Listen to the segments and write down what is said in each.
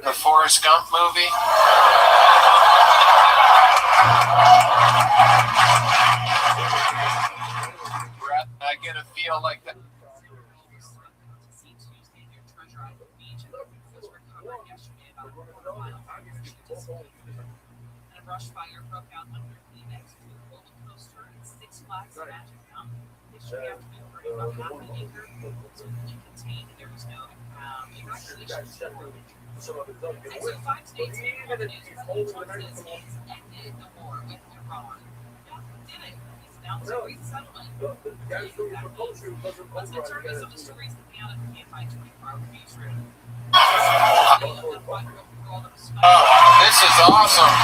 The Forrest Gump movie. I get a feel like that. A brush fire broke out under Phoenix to a roller coaster at Six Flags Magic Mountain. History after being burned about half an acre was fully contained. There was no evacuation. And so 5 states made the news. President Trump says he's ended the war with Iran. Did it? He's announced a great settlement. Let's return to some of the stories that came out of the KFI 24-hour newsroom. This is awesome.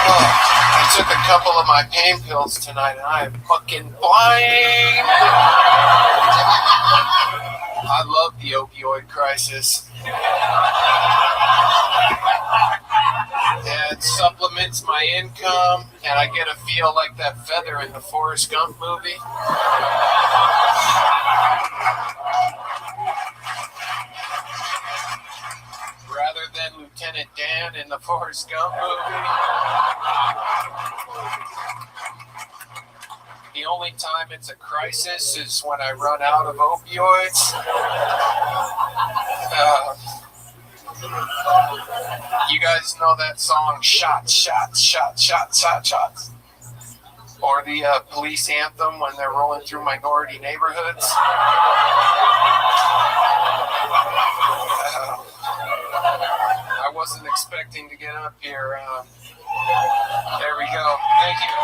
I took a couple of my pain pills tonight and I am fucking flying. I love the opioid crisis. It supplements my income and I get a feel like that feather in the Forrest Gump movie. Rather than Lieutenant Dan in the Forrest Gump movie. The only time it's a crisis is when I run out of opioids. You guys know that song, Shots, Shots, Shots, Shots, Shots, Shots? Or the police anthem when they're rolling through minority neighborhoods? I wasn't expecting to get up here. There we go. Thank you.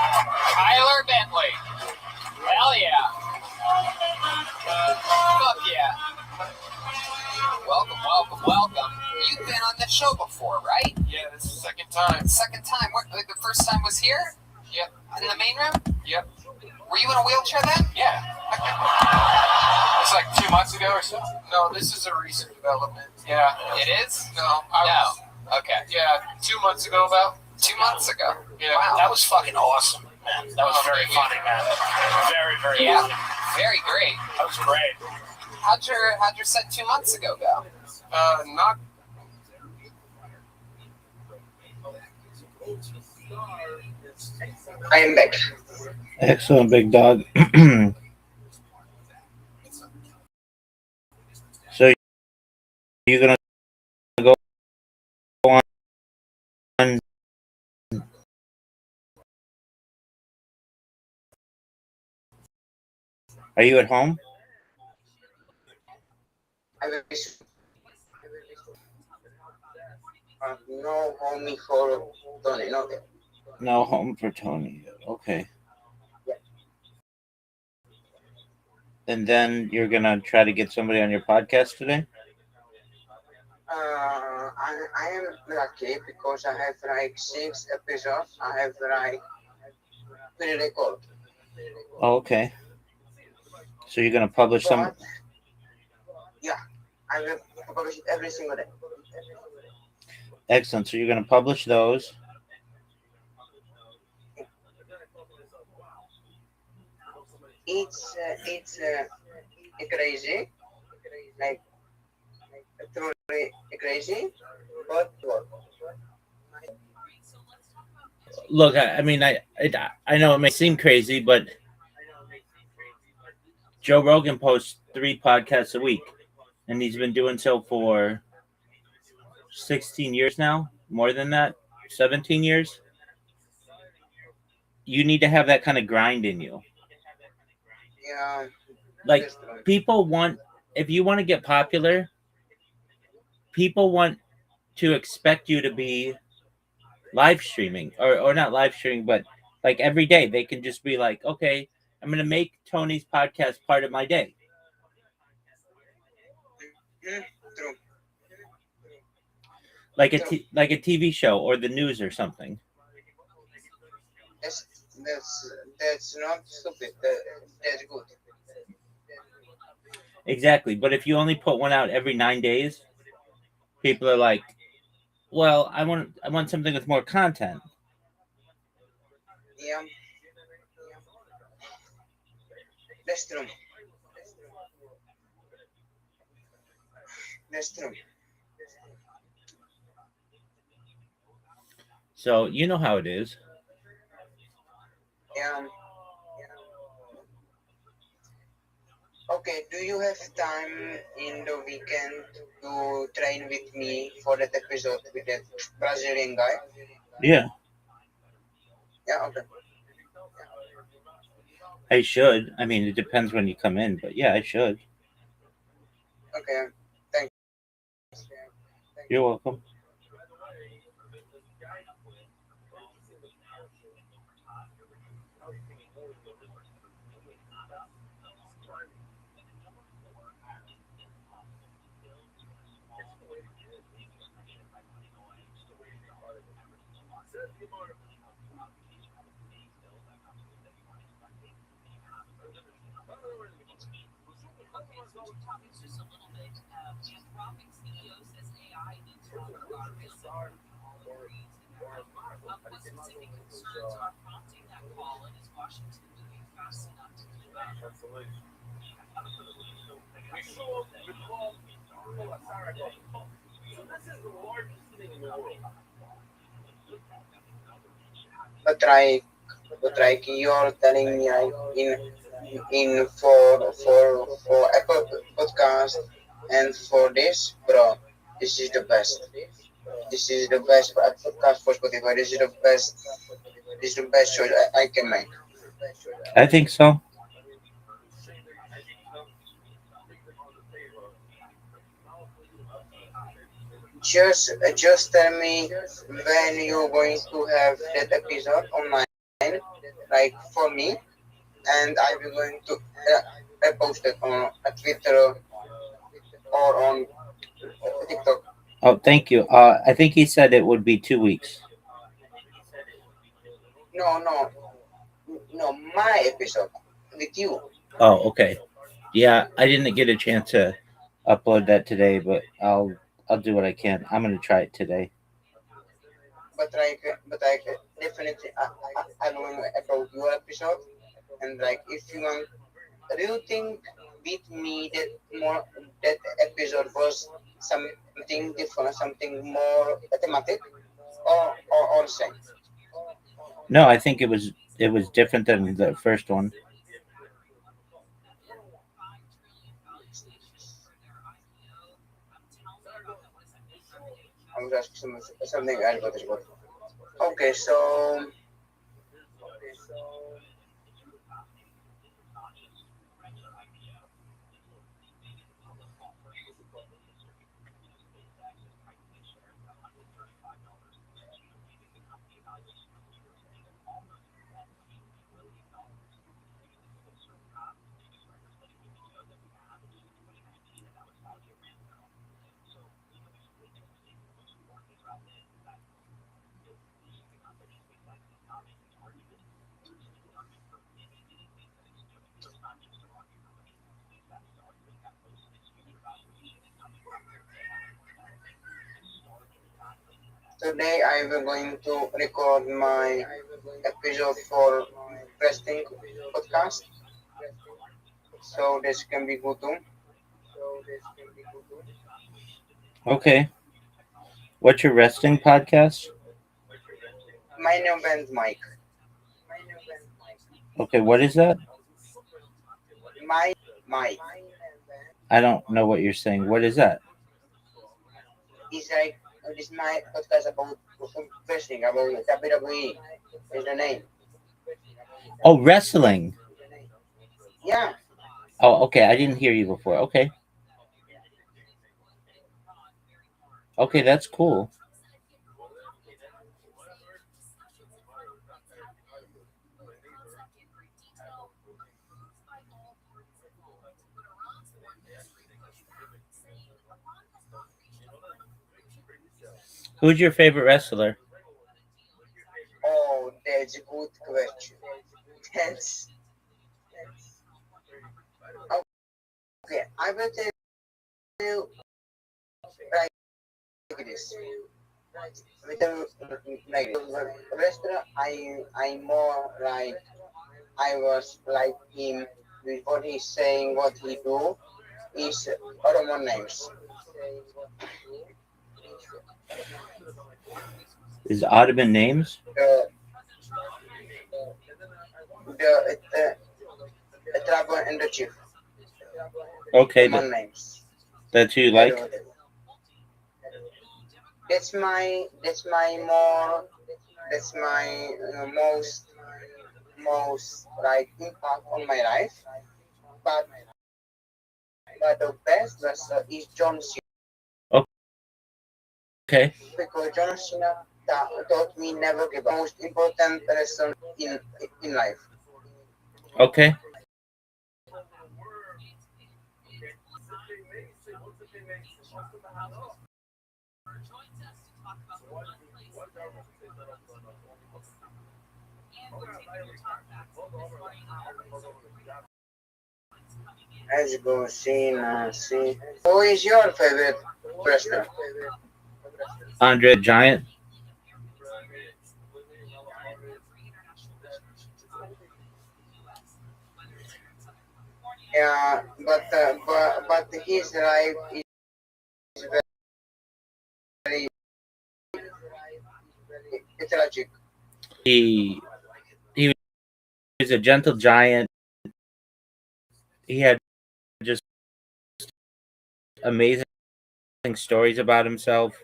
Tyler Bentley. Hell yeah. Fuck yeah. Welcome. You've been on the show before, right? Yeah, this is the second time. Second time. What, the first time was here? Yep. In the main room? Yep. Were you in a wheelchair then? Yeah. It's like 2 months ago or so. No, this is a recent development. Yeah. It is? No. Okay. Yeah, 2 months ago about. 2 months ago. Yeah. Wow. That was fucking awesome, man. That was very funny, man. Very, very funny. Very great. That was great. How'd your set 2 months ago go? Not. I am back. Excellent, big dog. So you're gonna go on? Are you at home? No homie for Tony, no. No home for Tony. Okay. And then you're gonna try to get somebody on your podcast today? I am lucky because I have like 6 episodes. I have like pre-record. Oh, okay. So you're gonna publish some? Yeah, I will publish it every single day. Excellent. So you're gonna publish those. It's crazy, like truly crazy, but what? Look, I mean, I know it may seem crazy, but Joe Rogan posts 3 podcasts a week, and he's been doing so for 16 years now. More than that, 17 years. You need to have that kind of grind in you. Yeah. Like, people want, if you want to get popular, people want to expect you to be live streaming, or not live streaming, but like every day they can just be like, okay, I'm going to make Tony's podcast part of my day. True. Like a TV show or the news or something. That's not stupid. That's good. Exactly. But if you only put one out every 9 days, people are like, well, I want something with more content. Yeah. That's true. That's true. So you know how it is. Yeah. Okay, do you have time in the weekend to train with me for that episode with that Brazilian guy? Yeah, Yeah, okay. I should. I mean, it depends when you come in, but yeah, I should. Okay. Thanks. You're welcome. Topics just a little bit. Anthropic CEO says AI needs to guardrails and all agrees. What specific concerns are prompting that call, and is Washington moving fast enough to keep up? But like you're telling me like in for Apple podcast and for this, bro, this is the best. This is the best for Apple podcast for Spotify. This is the best. This is the best choice I can make. I think so. Just tell me when you're going to have that episode online, like for me, and I will going to post it on Twitter or on TikTok. Oh, thank you. I think he said it would be 2 weeks. No, my episode with you. Oh, okay. Yeah, I didn't get a chance to upload that today, but I'll do what I can. I'm gonna try it today. But like definitely I'm going to upload your episode, and like if you want, do you think with me that more that episode was something different, something more thematic, or same? No, I think it was different than the first one. I was asking something else about this one. Okay, so today I will going to record my episode for Resting podcast, so this can be good too. Okay. What's your resting podcast? My new band Mike. Okay, what is that? My Mike I don't know what you're saying. What is that? is like this my podcast about wrestling, about WWE is the name. Oh, wrestling. Yeah, Oh, okay. I didn't hear you before. Okay. Okay, that's cool. Who's your favorite wrestler? oh, that's a good question. That's okay. I will tell you like this. With the like the wrestler, I more like I was like him with what he's saying, what he do, is Roman names. Is Ottoman names? The trouble and the chief. Okay, Roman names. that you I like. wrote it. That's my more that's my most like impact on my life. But the best was is John Cena Okay. because John Cena taught me never give up. Most important lesson in life. Okay. Joins us to talk about the one place and we're taking your talk back to this morning. Let's go Cena. See who is your favorite wrestler? Andre the Giant. Yeah, but his life is very tragic. He was a gentle giant. He had just amazing stories about himself.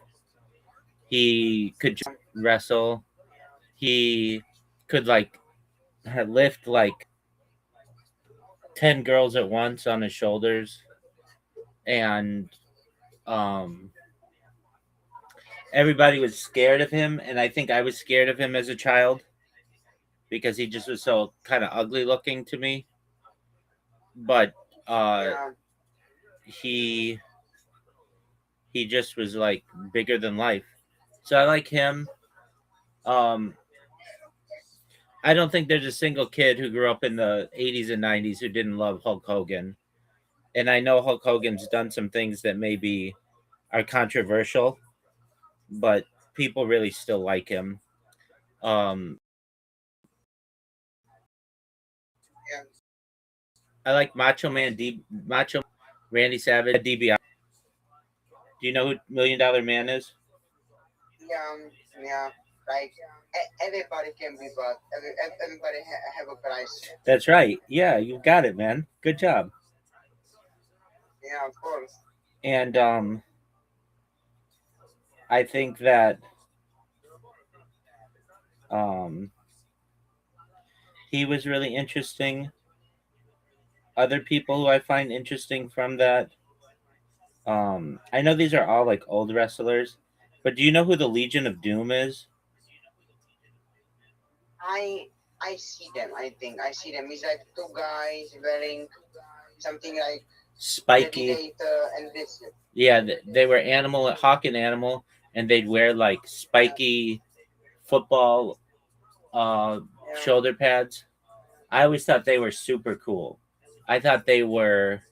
He could just wrestle. He could lift like 10 girls at once on his shoulders, and um everybody was scared of him, and I think I was scared of him as a child because he just was so kind of ugly looking to me. But Yeah, he he just was like bigger than life. So I like him. Um I don't think there's a single kid who grew up in the 80s and 90s who didn't love Hulk Hogan. And I know Hulk Hogan's done some things that maybe are controversial, but people really still like him. Um yeah, I like Macho Randy Savage, DBI. Do you know who Million Dollar Man is? yeah. Like everybody can be, but everybody have a price. That's right. Yeah, you got it, man. Good job. Yeah, of course. And I think that um he was really interesting. Other people who I find interesting from that, I know these are all like old wrestlers, but do you know who the Legion of Doom is? I I see them. I think I see them. It's like two guys wearing something like Spiky. Predator and this. Yeah, they were Animal, Hawk and Animal, and they'd wear like spiky football Yeah, shoulder pads. I always thought they were super cool. I thought they were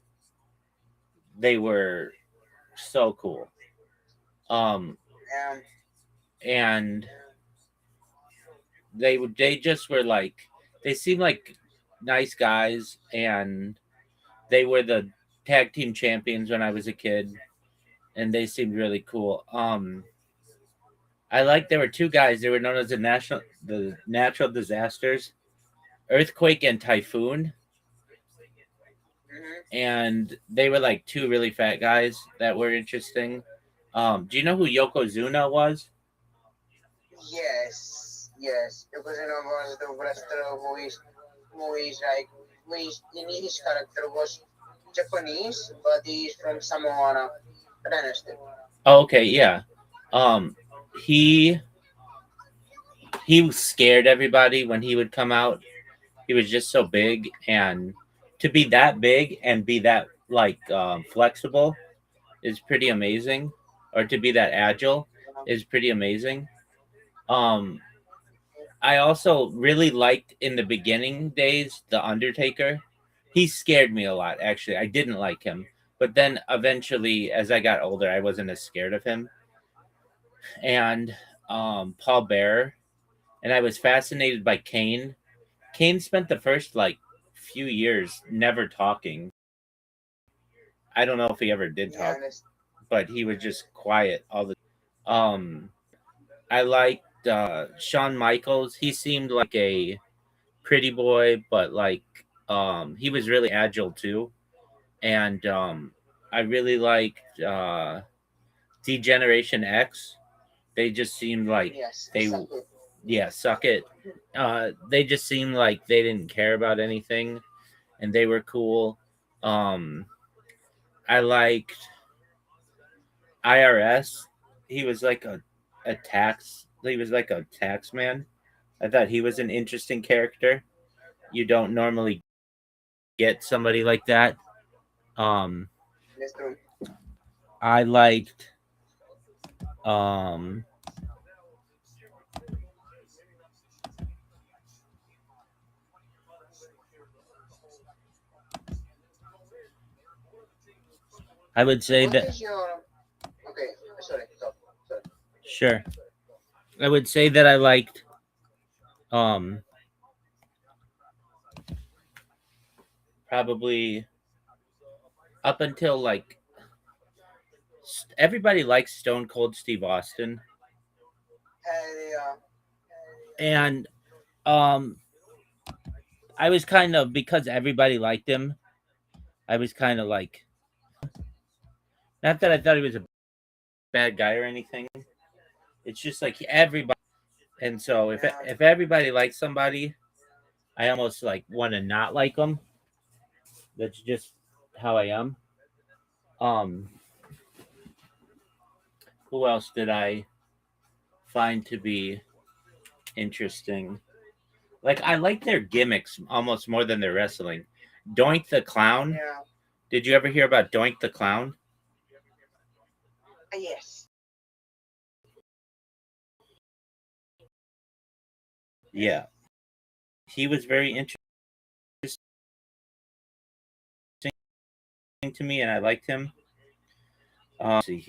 so cool. Um, yeah, and they just were like, they seemed like nice guys, and they were the tag team champions when I was a kid, and they seemed really cool. I like there were two guys. They were known as the natural disasters, earthquake and typhoon, hmm, and they were like two really fat guys that were interesting. Do you know who Yokozuna was? yes, yes. Yokozuna was the wrestler who is like who is in his character was Japanese, but he is from Samoana dynasty. Oh, okay, yeah. Um, he he scared everybody when he would come out. He was just so big, and to be that big and be that flexible is pretty amazing, or to be that agile is pretty amazing. Um, I also really liked in the beginning days the Undertaker. He scared me a lot. Actually, I didn't like him, but then eventually, as I got older, I wasn't as scared of him. And Paul Bearer, and I was fascinated by Kane. Kane spent the first few years never talking. I don't know if he ever did Yeah, talk, but he was just quiet all the. I liked Shawn Michaels. He seemed like a pretty boy, but like he was really agile too. And I really liked D-Generation X. They just seemed like yes, they, suck it. yeah, suck it. They just seemed like they didn't care about anything, and they were cool. Um, I liked IRS. He was like a tax. He was like a tax man. I thought he was an interesting character. You don't normally get somebody like that. Um, That's true. I liked um I would say What that is your okay? Sorry, stop. Sorry. sure. I would say that I liked um probably up until like everybody likes Stone Cold Steve Austin, Yeah, and um I was kind of, because everybody liked him, I was kind of like, not that I thought he was a bad guy or anything. It's just like everybody, and so if everybody likes somebody, I almost like want to not like them. That's just how I am. Um, who else did I find to be interesting? Like I like their gimmicks almost more than their wrestling. Doink the Clown. yeah, Did you ever hear about Doink the Clown? yes. Yeah, he was very interesting to me, and I liked him. He's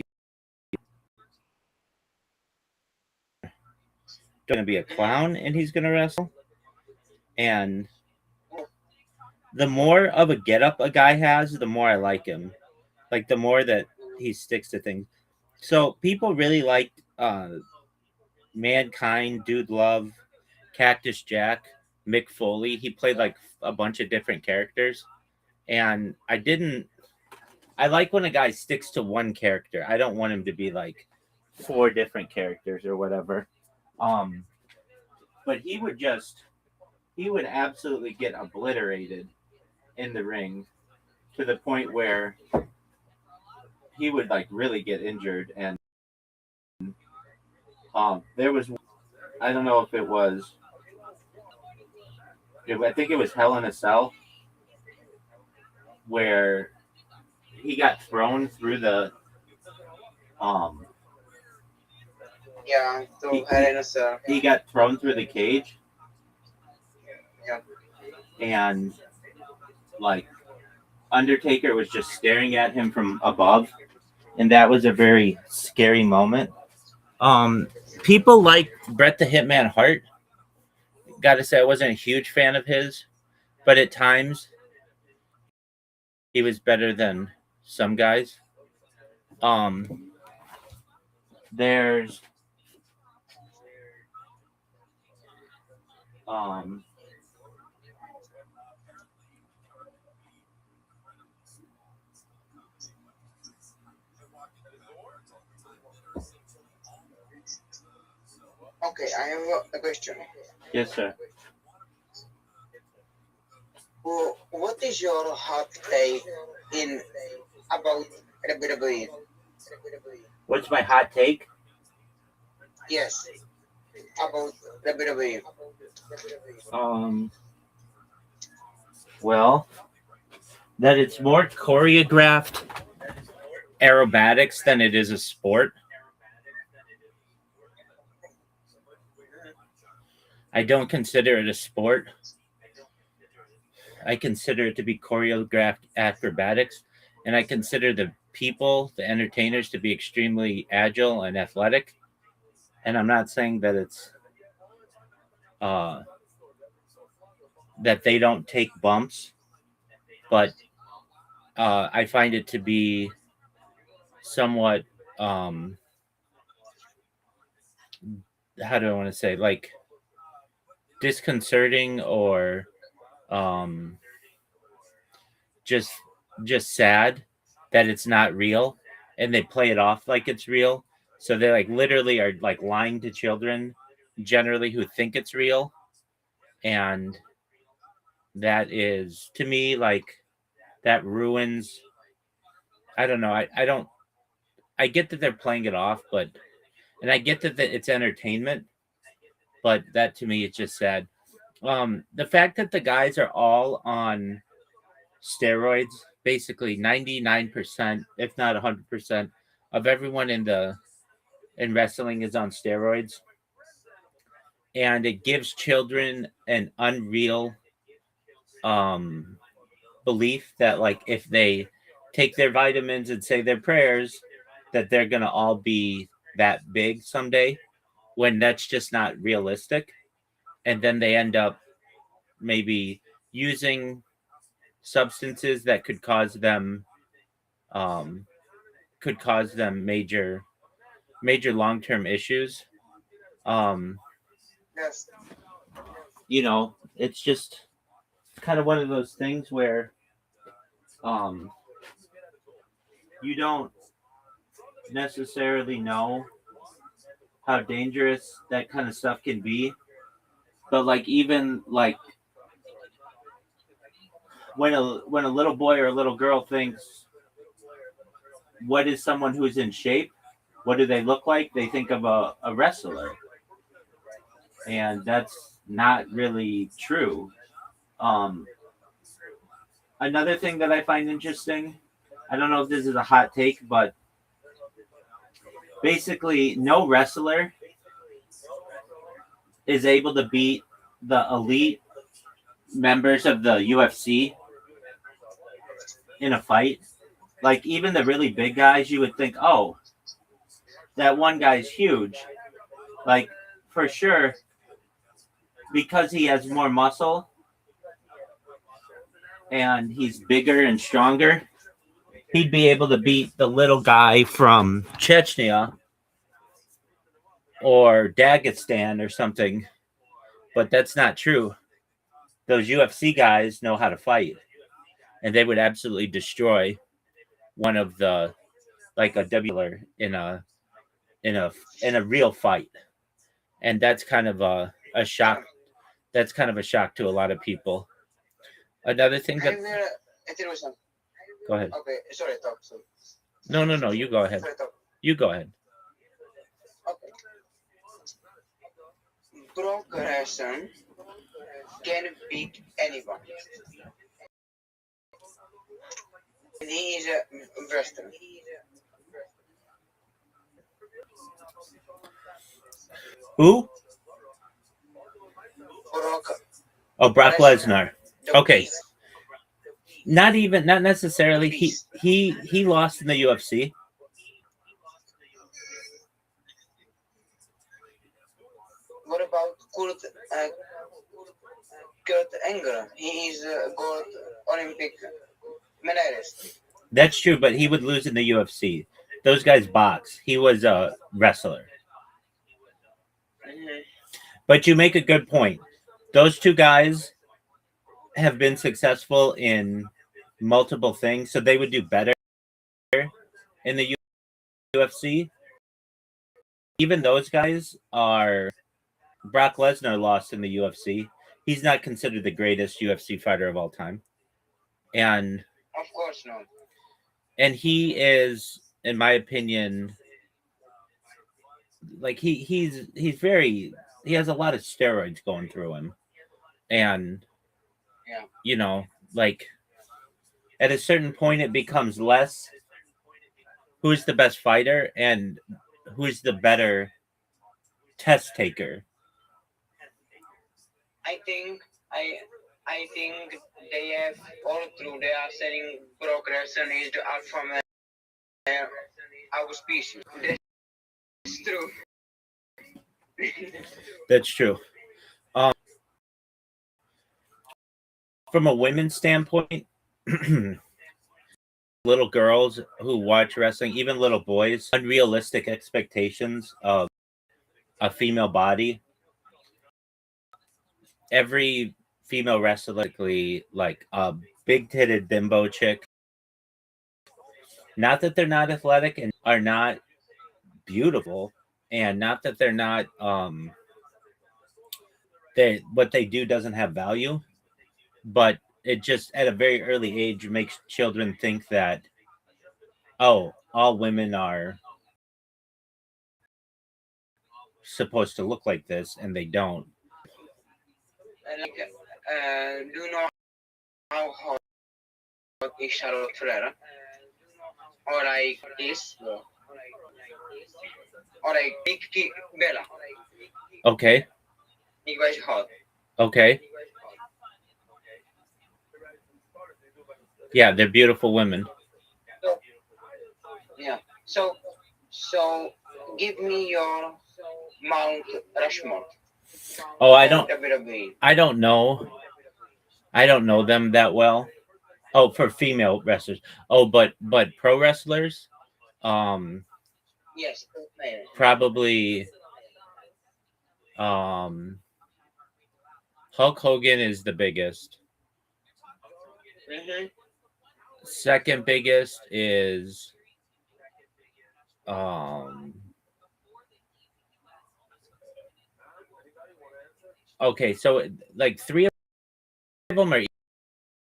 going to be a clown, and he's going to wrestle. And the more of a getup a guy has, the more I like him. Like the more that he sticks to things. So people really liked Mankind, Dude Love, Cactus Jack, Mick Foley. He played like a bunch of different characters, and I like when a guy sticks to one character. I don't want him to be like 4 different characters or whatever. But he would absolutely get obliterated in the ring to the point where he would like really get injured. And there was, I don't know if it was, I think it was Hell in a Cell, where he got thrown through the Yeah, to Hell in a Cell. he got thrown through the cage. Yeah. And like Undertaker was just staring at him from above, and that was a very scary moment. People like Bret the Hitman Hart. Gotta say, I wasn't a huge fan of his, but at times he was better than some guys. There's Okay, I have a question. yes, sir. Well, what is your hot take in about WWE? What's my hot take? Yes, about WWE. Well, that it's more choreographed aerobatics than it is a sport. I don't consider it a sport. I consider it to be choreographed acrobatics, and I consider the people, the entertainers, to be extremely agile and athletic. And I'm not saying that it's that they don't take bumps, but I find it to be somewhat how do I want to say, like, disconcerting, or um just sad that it's not real, and they play it off like it's real. So they like literally are like lying to children generally who think it's real, and that is, to me, like, that ruins. I don't know. I don't. I get that they're playing it off, but and I get that it's entertainment, but that to me it's just sad. The fact that the guys are all on steroids, basically 99%, if not 100%, of everyone in wrestling is on steroids, and it gives children an unreal um belief that, like, if they take their vitamins and say their prayers, that they're gonna all be that big someday, when that's just not realistic. And then they end up maybe using substances that um could cause them major long-term issues. um Yes. it's just kind of one of those things where um you don't necessarily know how dangerous that kind of stuff can be. But like, even like, when a little boy or a little girl thinks, what is someone who's in shape, what do they look like, they think of a wrestler, and that's not really true. um Another thing that I find interesting, I don't know if this is a hot take, but basically no wrestler is able to beat the elite members of the UFC in a fight. Like, even the really big guys, you would think, oh, that one guy's huge. Like, for sure, because he has more muscle and he's bigger and stronger, he'd be able to beat the little guy from Chechnya or Dagestan or something. But that's not true. Those UFC guys know how to fight, and they would absolutely destroy one of the, like, a W in a real fight. And that's kind of a shock. That's kind of a shock to a lot of people. Another thing that I will. It was some. Go ahead. Okay, sorry, talk. Sorry. No, you go ahead. Sorry, talk. You go ahead. Okay. Brock Lesnar can beat anyone. And he is a wrestler. Who? Brock. Oh, Brock Lesnar. The Okay. Beast. Not necessarily. He lost in the UFC. What about Kurt Angle? He is gold Olympic medalist. That's true, but he would lose in the UFC. Those guys box. He was a wrestler. Mhm. But you make a good point. Those two guys have been successful in multiple things, so they would do better in the UFC. Even those guys are. Brock Lesnar lost in the UFC. He's not considered the greatest UFC fighter of all time, and Of course not. he is, in my opinion, like, he's very, he has a lot of steroids going through him, and Yeah. like, at a certain point it becomes less who's the best fighter and who's the better test taker. I think they have all through. They are saying Brock Lesnar is the alpha male of our species. That's true. That's true. From a women's standpoint, little girls who watch wrestling, even little boys, unrealistic expectations of a female body. Every female wrestler, like a big-titted bimbo chick. Not that they're not athletic and are not beautiful, and not that they're not what they do doesn't have value, but it just at a very early age makes children think that, oh, all women are supposed to look like this, and they don't. Do you know how hot is Charlotte Flair? Or like this? Or like Nikki Bella? Okay. Nikki Bella is hot. Okay. Yeah, they're beautiful women. Yeah. So give me your Mount Rushmore. Oh, I don't WWE. I don't know them that well. Oh, for female wrestlers. Oh, but pro wrestlers, Yes. probably Hulk Hogan is the biggest. Mm-hmm. Second biggest is okay, so like three of them are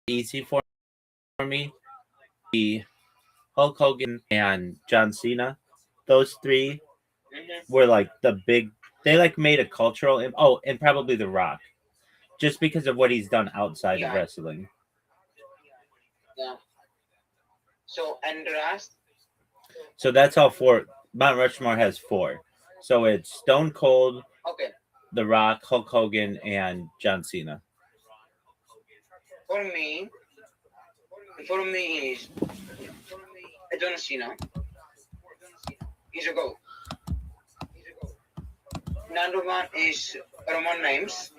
easy for me. The Hulk Hogan and John Cena. Those three were like the big. They like made a cultural. And probably The Rock, just because of what he's done outside of wrestling. Yeah. So and the last. So that's all four. Mount Rushmore has four. So it's Stone Cold, Okay. The Rock, Hulk Hogan, and John Cena. For me is John Cena. He's a GOAT. Number one is Roman Reigns.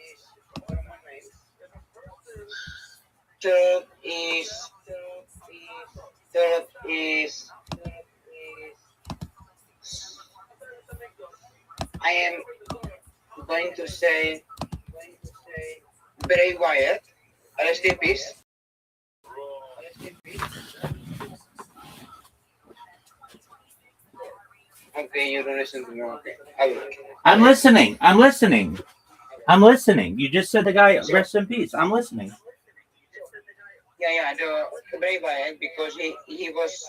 Third is I am going to say Bray Wyatt. Rest in peace. Okay, you don't listen to me. Okay, I will. I'm listening. You just said the guy, rest in peace. I'm listening. Yeah, the Bray Wyatt, because he was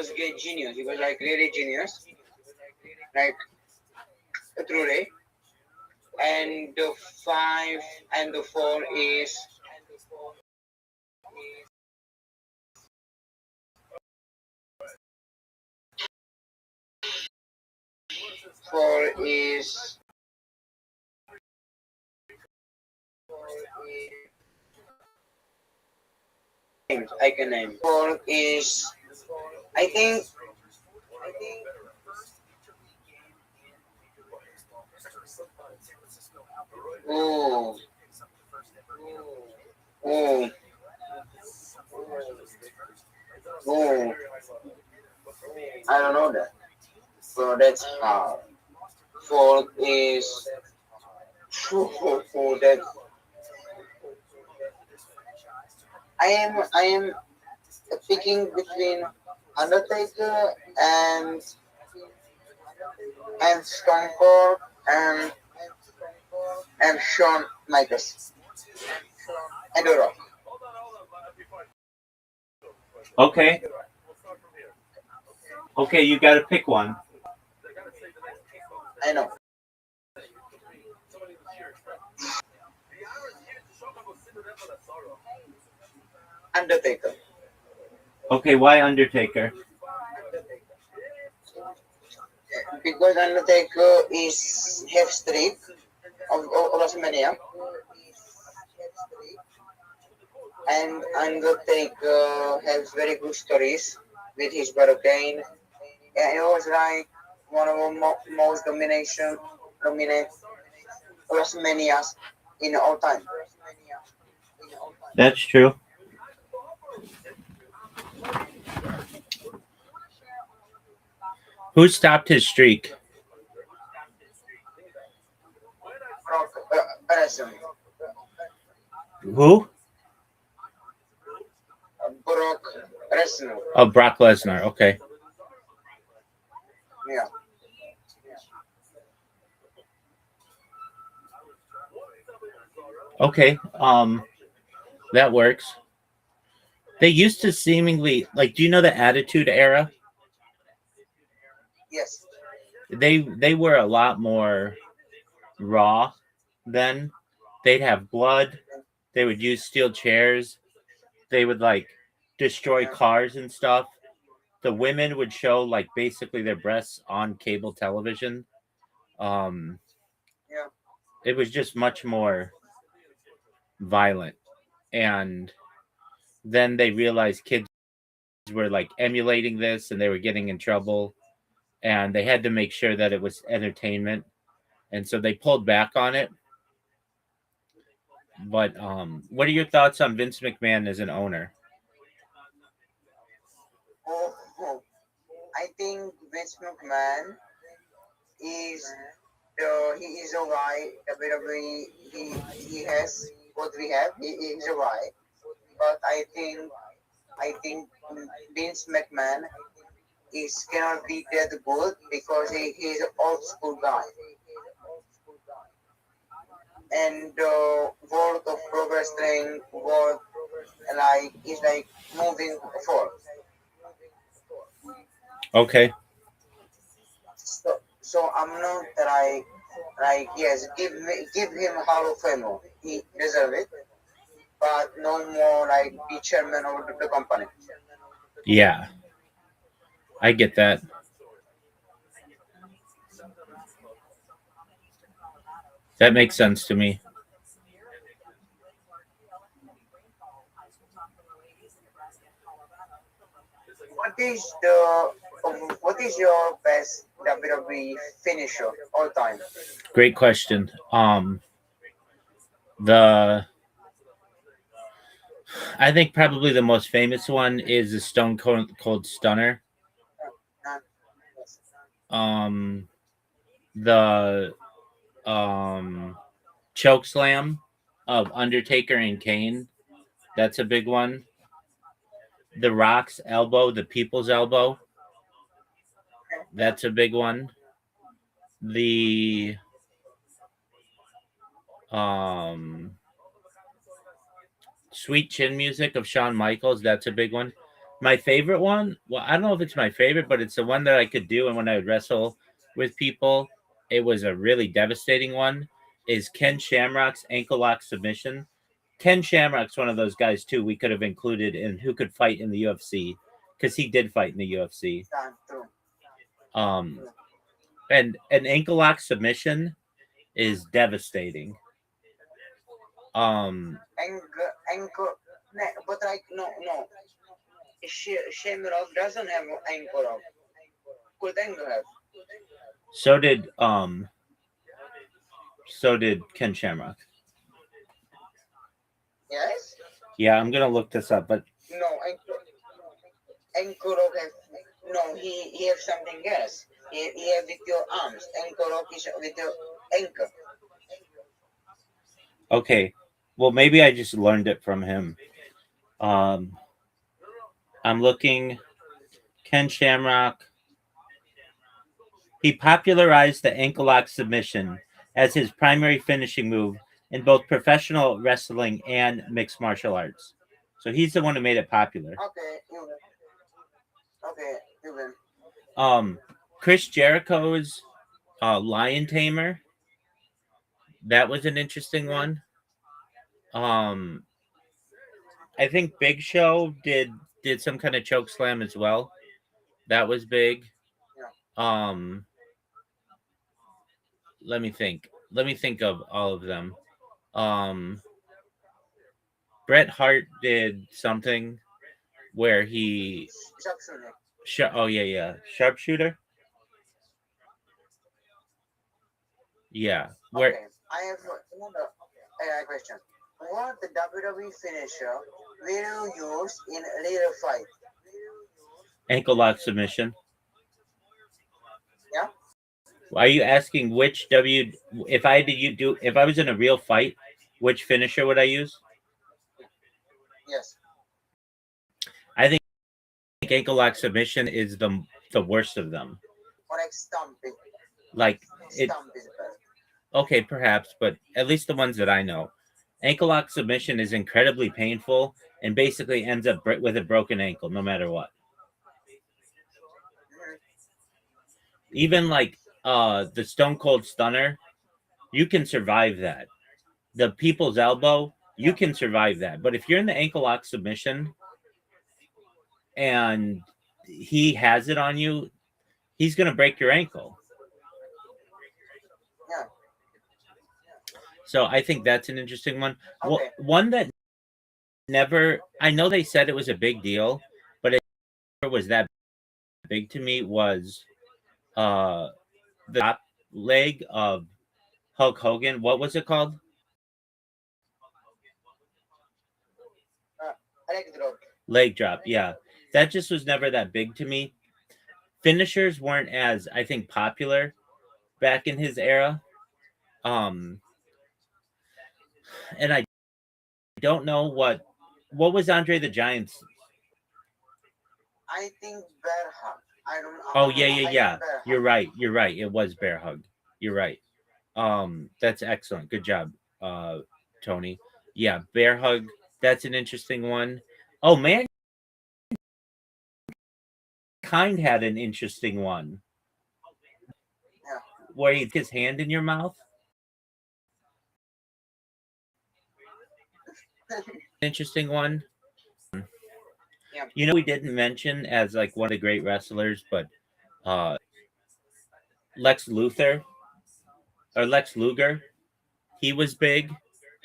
a genius. He was like really genius, like truly. And the 5 and the 4 is I can name. 4 is I think oh I don't know that. So that's hard. 4 is that I am picking between Undertaker and Stone Cold and Shawn Michaels and The Rock. Okay, you got to pick one. I know. Undertaker. Okay, why Undertaker? Because Undertaker have streak of WrestleMania, and Undertaker has very good stories with his brother Kane. Yeah, he was like one of the most dominant WrestleManias in all time. That's true. Who stopped his streak? Brock Lesnar. Who? Brock Lesnar. Oh, Brock Lesnar. Okay. Yeah. Okay. That works. They used to seemingly like. Do you know the Attitude Era? Yes. They were a lot more raw then. They'd have blood. They would use steel chairs. They would like destroy cars and stuff. The women would show like basically their breasts on cable television. Um, Yeah. it was just much more violent. And then they realized kids were like emulating this and they were getting in trouble. And they had to make sure that it was entertainment. And so they pulled back on it. But what are your thoughts on Vince McMahon as an owner? I think Vince McMahon is he is a why WWE he has what we have. He is a why, but I think Vince McMahon is cannot be that good because he is an old school guy. And world of pro wrestling world like is like moving forward. Okay. So I'm not like yes, give him Hall of Fame. He deserve it, but no more like be chairman of the company. Yeah. I get that. That makes sense to me. What is your best WWE finisher all time? Great question. The I think probably the most famous one is the Stone Cold Stunner. The choke slam of Undertaker and Kane. That's a big one. The Rock's elbow, the People's elbow. That's a big one. The Sweet Chin Music of Shawn Michaels. That's a big one. My favorite one, well, I don't know if it's my favorite, but it's the one that I could do. And when I would wrestle with people, it was a really devastating one, is Ken Shamrock's ankle lock submission. Ken Shamrock's one of those guys, too, we could have included in who could fight in the UFC, because he did fight in the UFC. And an ankle lock submission is devastating. Ankle, but like no. Shamrock doesn't have ankle lock. Could ankle have? So did Ken Shamrock. Yes. Yeah, I'm gonna look this up, but No, ankle lock have no. He have something else. He have with your arms. Ankle lock is with your ankle. okay. Well, maybe I just learned it from him. I'm looking. Ken Shamrock. He popularized the ankle lock submission as his primary finishing move in both professional wrestling and mixed martial arts. So he's the one who made it popular. Okay, you win. Chris Jericho's Lion Tamer. That was an interesting one. I think Big Show did some kind of choke slam as well. That was big. Let me think of all of them. Bret Hart did something where he sharpshooter. Yeah. Where Okay. I have another question. What the WWE finisher will you use in a later fight? ankle lock submission. Are you asking which if I had to do if I was in a real fight, which finisher would I use? Yes. I think ankle lock submission is the worst of them. Or like stomping. Like it. Stomp is better. Okay, perhaps, but at least the ones that I know, ankle lock submission is incredibly painful and basically ends up with a broken ankle, no matter what. Even like the Stone Cold Stunner, you can survive that. The People's Elbow, you can survive that. But if you're in the ankle lock submission and he has it on you, he's going to break your ankle. Yeah. So I think that's an interesting one. Okay. One that never, I know they said it was a big deal, but it never was that big to me was the top leg of Hulk Hogan. What was it called? Leg drop. Leg drop. Yeah. That just was never that big to me. Finishers weren't as, I think, popular back in his era. And I don't know what was Andre the Giant's. I think bear hug. I don't know. Oh yeah. You're right. It was bear hug. You're right. That's excellent. Good job, Tony. Yeah, bear hug. That's an interesting one. Oh man, Kind had an interesting one. Yeah. Where he put his hand in your mouth. Interesting one. Yeah. You know, we didn't mention as like one of the great wrestlers, but Lex Luger, he was big.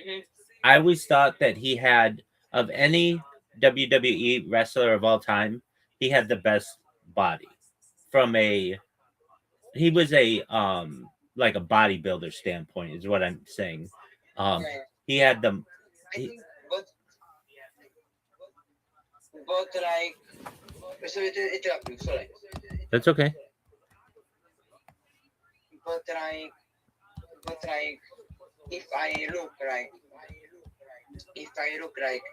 Mhm. I always thought that he had, of any WWE wrestler of all time, he had the best body. He was a like a bodybuilder standpoint is what I'm saying. Yeah. He had the I think but like sorry to interrupt you, sorry. That's okay. But like if I look like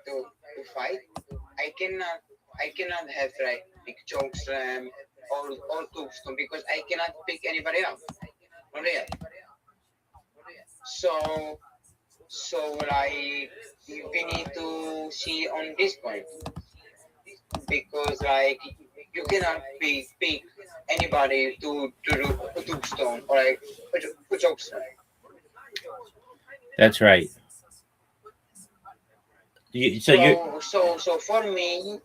to fight, I cannot have like choke slam or tombstone because I cannot pick anybody else. Not yet. So like we need to see on this point because like you cannot pick anybody to do a tombstone or like a choke slam. That's right. So for me,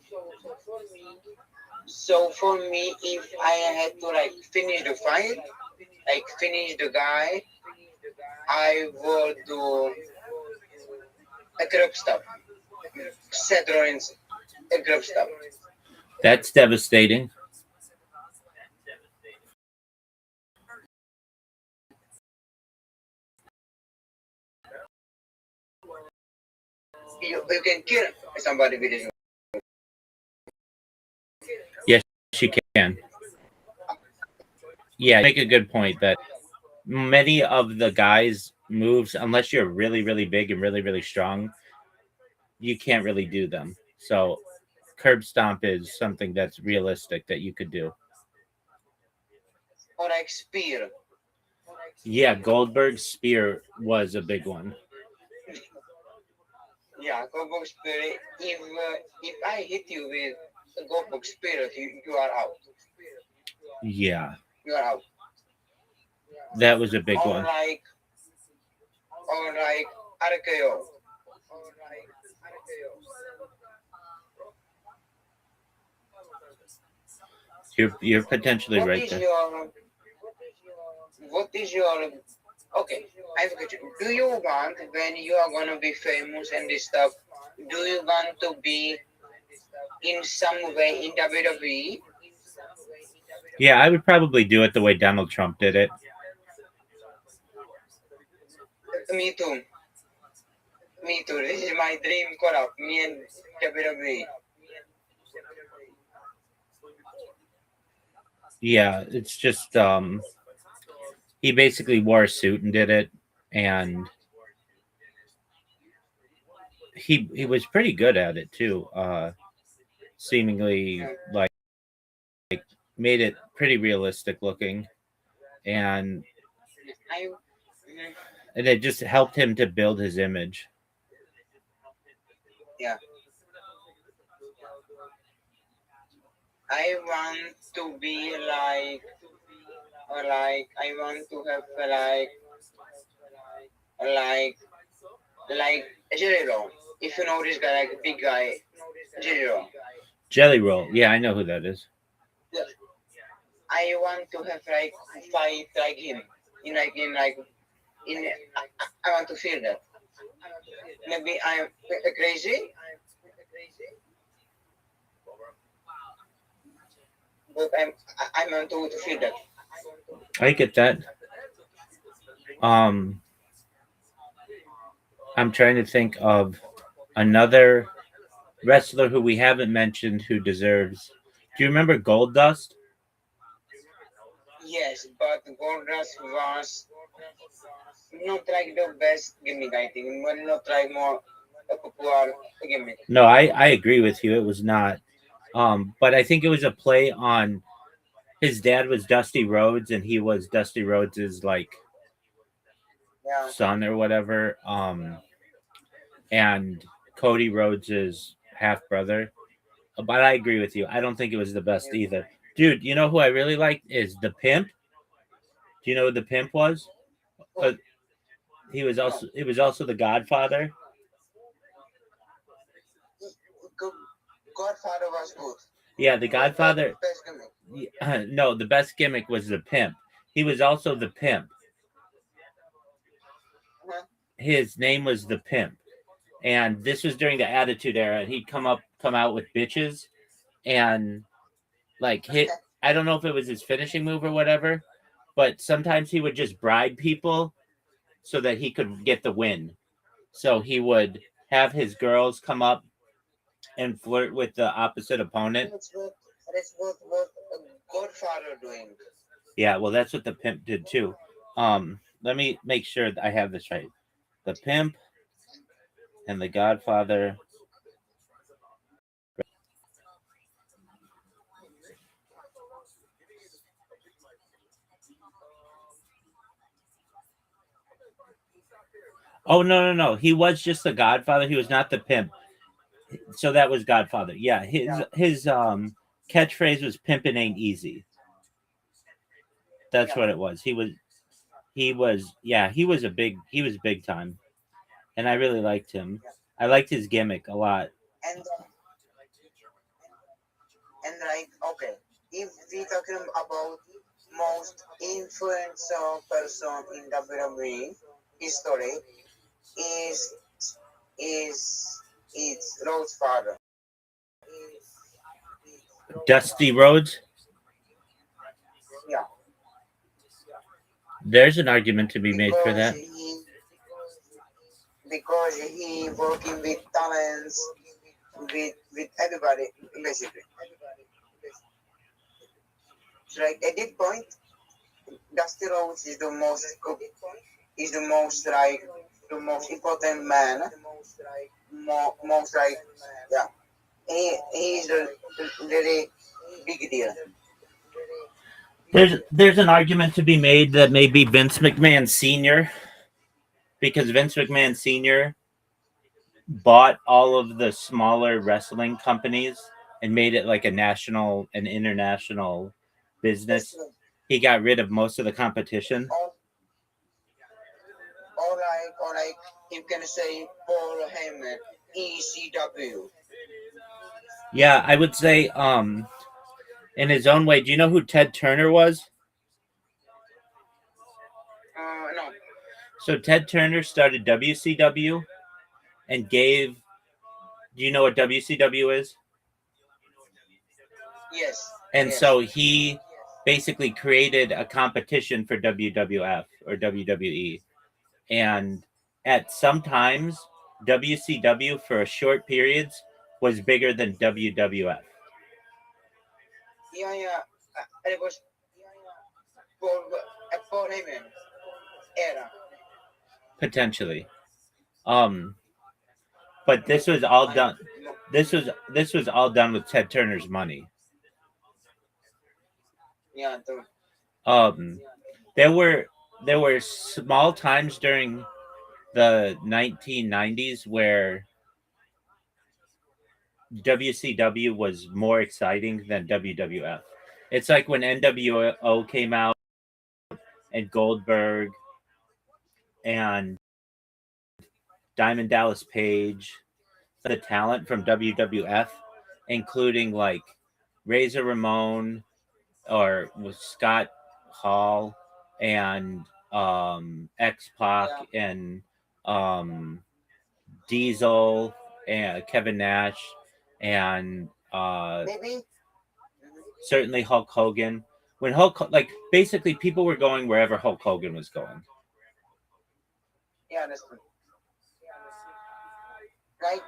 if I had to like finish the fight, like finish the guy, I would do a grab stop. Seth Rollins, a grab stop. That's devastating. You can kill somebody with his. Yes, you can. Yeah, make a good point that many of the guys' moves, unless you're really, really big and really, really strong, you can't really do them. So curb stomp is something that's realistic that you could do. Or like spear. Yeah, Goldberg's spear was a big one. Yeah, Goldberg spear. If I hit you with a Goldberg spear, you are out. Yeah, You are out. that was a big Or one. like RKO. You're potentially What right is there. your okay, I have a question. Do you want when you are gonna be famous and this stuff, do you want to be in some way in WWE? Yeah, I would probably do it the way Donald Trump did it. Me too. This is my dream collab. Me and WWE. Yeah, it's just he basically wore a suit and did it, and he was pretty good at it too. Seemingly like made it pretty realistic looking, and I it just helped him to build his image. yeah. I want to be like I want to have like Jerry Roll. If you know this guy, like big guy, Jerry Roll. Jelly Roll, yeah, I know who that is. I want to have like fight like him. I want to feel that. Maybe I'm crazy, but I want to feel that. I get that. I'm trying to think of another wrestler who we haven't mentioned who deserves. Do you remember Goldust? Yes, but Goldust was not like the best gimmick. I think, but not like more popular gimmick. No, I agree with you. It was not. But I think it was a play on his dad was Dusty Rhodes and he was Dusty Rhodes's like Yeah, son or whatever. And Cody Rhodes's half brother. But I agree with you. I don't think it was the best either. Dude, you know who I really liked is the Pimp. Do you know who the Pimp was? He was also the Godfather. Godfather was good. Yeah, the Godfather. Best gimmick. No, the best gimmick was the Pimp. He was also the Pimp. Uh-huh. His name was the Pimp, and this was during the Attitude Era. He'd come out with bitches, and like hit. I don't know if it was his finishing move or whatever, but sometimes he would just bribe people so that he could get the win. So he would have his girls come up and flirt with the opposite opponent. That's what Godfather doing. Yeah, well, that's what the Pimp did too. Let me make sure that I have this right. The Pimp and the Godfather. Oh no! He was just the Godfather. He was not the Pimp. So that was Godfather. Yeah, his catchphrase was "Pimpin' ain't easy." That's what it was. He was big time, and I really liked him. I liked his gimmick a lot. And like okay, if we talking about most influential person in WWE history is it's Rhodes' father. Dusty Rhodes. Yeah, There's an argument to be made for that. Because he working with talents with everybody basically. So like at this point, Dusty Rhodes is the most like the most important man. Most like yeah. He is a very big deal. There's an argument to be made that maybe Vince McMahon Sr. because Vince McMahon Sr. bought all of the smaller wrestling companies and made it like a national and international business. He got rid of most of the competition. Or like you can say Paul Heyman, ECW. Yeah, I would say in his own way. Do you know who Ted Turner was? No. So Ted Turner started WCW and gave. Do you know what WCW is? Yes. And yes. so he basically created a competition for WWF or WWE. And at some times, WCW for short periods was bigger than WWF. Yeah. It was Paul Heyman era. potentially. But this was all done. This was all done with Ted Turner's money. Yeah, true. There were small times during the 1990s where WCW was more exciting than WWF. It's like when NWO came out and Goldberg and Diamond Dallas Page, the talent from WWF, including like Razor Ramon or was Scott Hall and X Pac and Diesel and Kevin Nash and Maybe. certainly Hulk Hogan. When basically people were going wherever Hulk Hogan was going. Yeah, that's true. Like,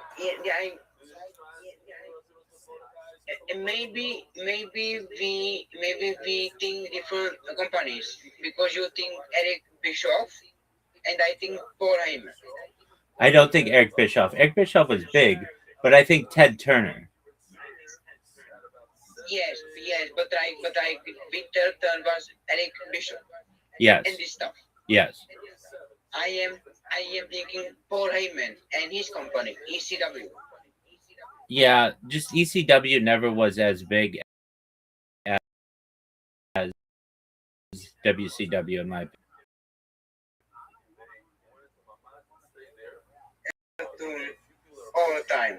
maybe we think different companies because you think Eric Bischoff and I think Paul Heyman. I don't think Eric Bischoff. Eric Bischoff was big, but I think Ted Turner. Yes, but Victor Turner was Eric Bischoff Yes, and this stuff. yes. I am thinking Paul Heyman and his company ECW. Yeah, just ECW never was as big as WCW in my opinion. All the time.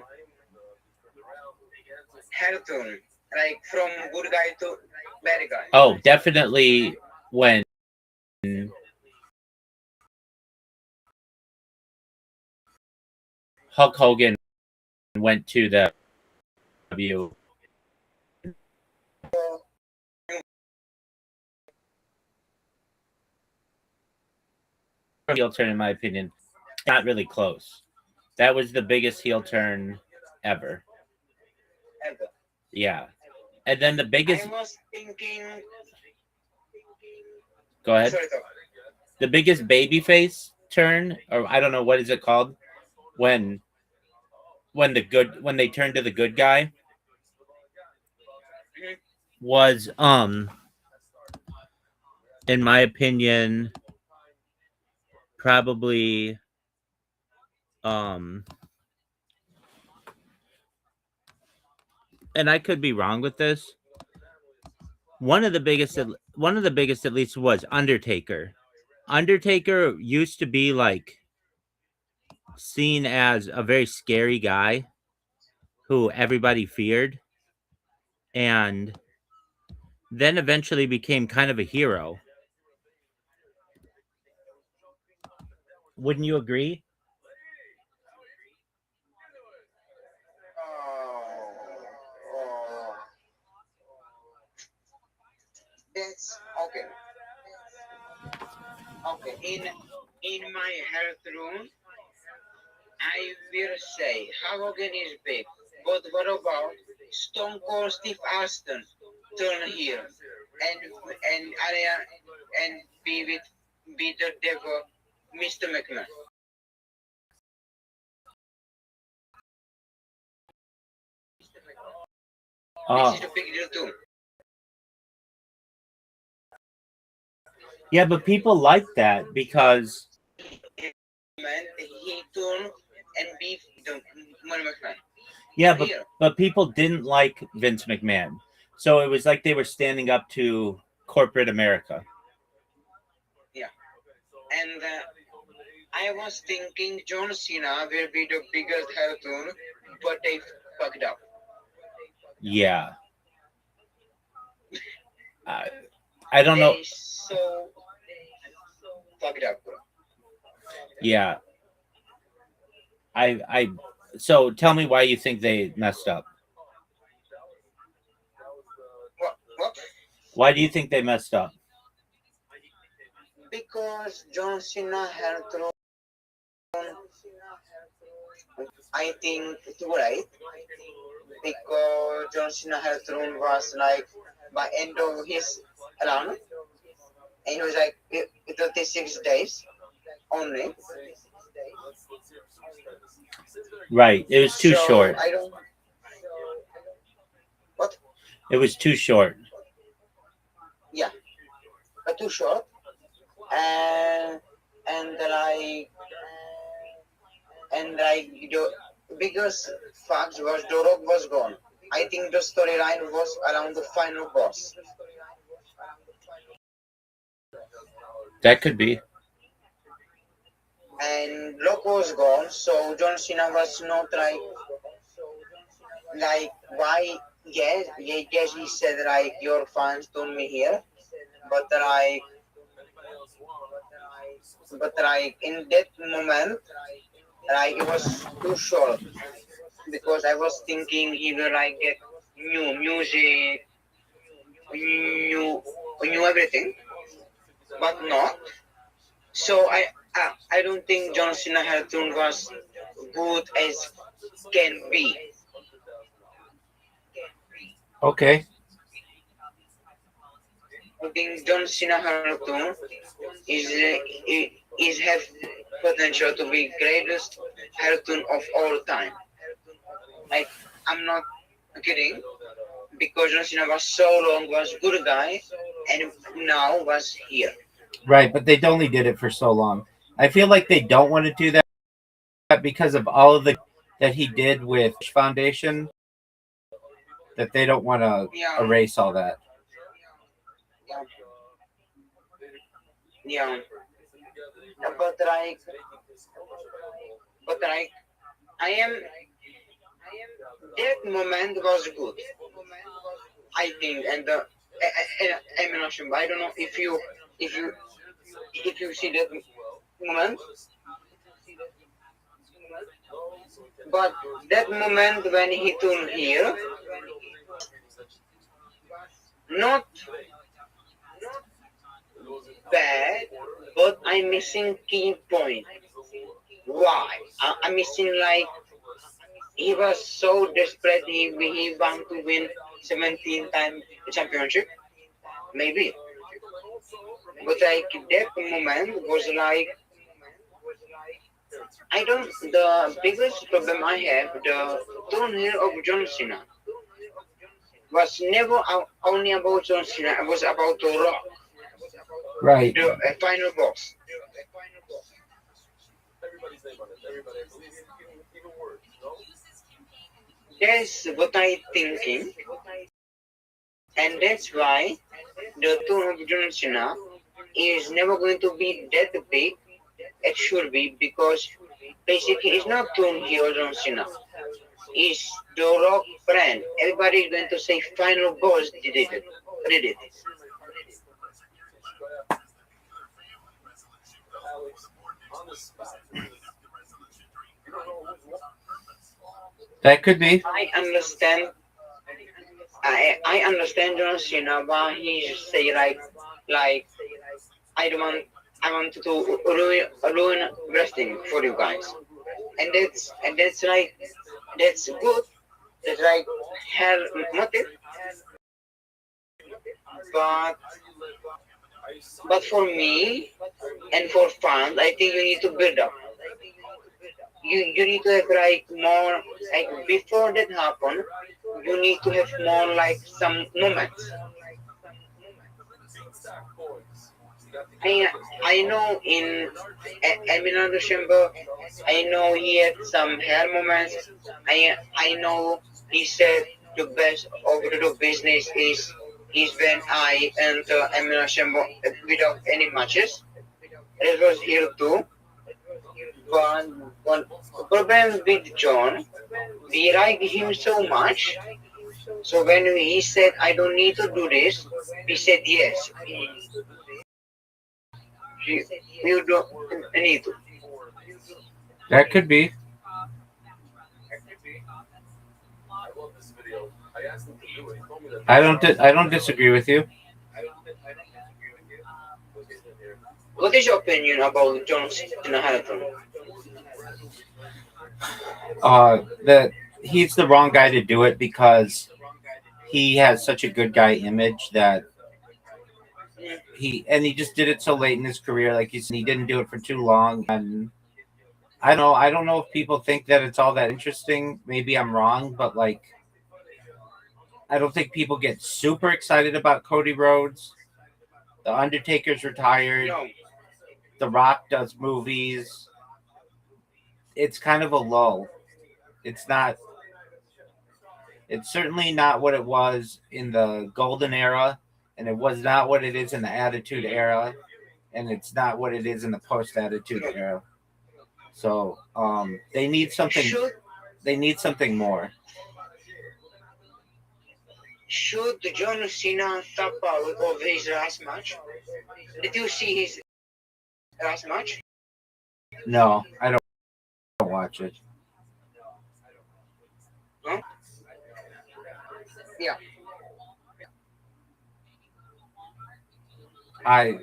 Helton, like from good guy to bad guy. Oh, definitely when Hulk Hogan went to the W. Heel turn, in my opinion, not really close. That was the biggest heel turn ever. Ever. Yeah, and then the biggest. I was thinking. Go ahead. Sorry, The biggest babyface turn, or I don't know what is it called, when they turned to the good guy, was in my opinion probably and I could be wrong with this. One of the biggest at least was Undertaker. Undertaker used to be like seen as a very scary guy who everybody feared, and then eventually became kind of a hero. Wouldn't you agree? Oh. That's okay. Okay. In my health room, I will say Hogan is big, but what about Stone Cold Steve Austin turn here and area and be the devil, Mr. McMahon. This is a big deal too. Yeah, but people like that because Man, he turned and beat the Money McMahon. yeah, but people didn't like Vince McMahon, so it was like they were standing up to corporate America. Yeah, and I was thinking John Cena will be the biggest heel turn, but they fucked up. Yeah. I don't know. They so fucked up, bro. Yeah. So tell me why you think they messed up. What? Why do you think they messed up? Because John Cena had thrown, I think it's right. Because John Cena had thrown was like by end of his run, and he was like 36 days only. Right. It was too So short. I don't. What? It was too short. Yeah, but too short, and like the biggest fact was The Rock was gone. I think the storyline was around the final boss. That could be. And Rock was gone, so John Cena was not like why? Yes, yes, he said like your fans told me here, but like in that moment, like it was too short because I was thinking he will like get new music, new everything, but not. So I don't think John Cena Helton was good as can be. Okay. I think John Cena Helton is have potential to be greatest Helton of all time. Like I'm not kidding because John Cena was so long, was good guy, and now was here. Right, but they only did it for so long. I feel like they don't want to do that because of all of the that he did with Foundation. That they don't want to Yeah, erase all that. yeah. But like I am that moment was good. I think, and I'm not sure. I don't know if you see that moment, but that moment when he turned here, not bad, but I'm missing key point. Why? I'm missing like he was so desperate. He want to win 17-time championship, maybe. But like that moment was like I don't. The biggest problem I have the turn of John Cena was never only about John Cena. It was about The Rock, Right. the final boss. That's what I thinking, and that's why the turn of John Cena is never going to be that big. It should be because basically it's not turn here John Cena. It's the Rock brand. Everybody is going to say final boss did it. Did it. That could be. I understand. I understand John Cena why he say like I want to ruin wrestling for you guys, and that's like that's good. That's like hell motive, but for me and for fans, I think you need to build up. You need to have like more like before that happen. You need to have more like some moments. I know in Eminent Chamber, I know he had some hair moments. I know he said the best of the business is when I enter Eminent Chamber without any matches. It was here too. But one problem with John, we like him so much. So when he said I don't need to do this, we said yes. You don't need to. That could be. I don't disagree with you. What is your opinion about John Cena Hamilton? That he's the wrong guy to do it because he has such a good guy image that he just did it so late in his career. Like you said, he didn't do it for too long. And I don't know if people think that it's all that interesting. Maybe I'm wrong, but like I don't think people get super excited about Cody Rhodes. The Undertaker's retired. No, The Rock does movies. It's kind of a lull. It's not. It's certainly not what it was in the golden era, and it was not what it is in the Attitude era, and it's not what it is in the post Attitude era. So they need something. should They need something more. should John Cena tap out of his last match? Did you see his last match? No, I don't watch it. No? Yeah. I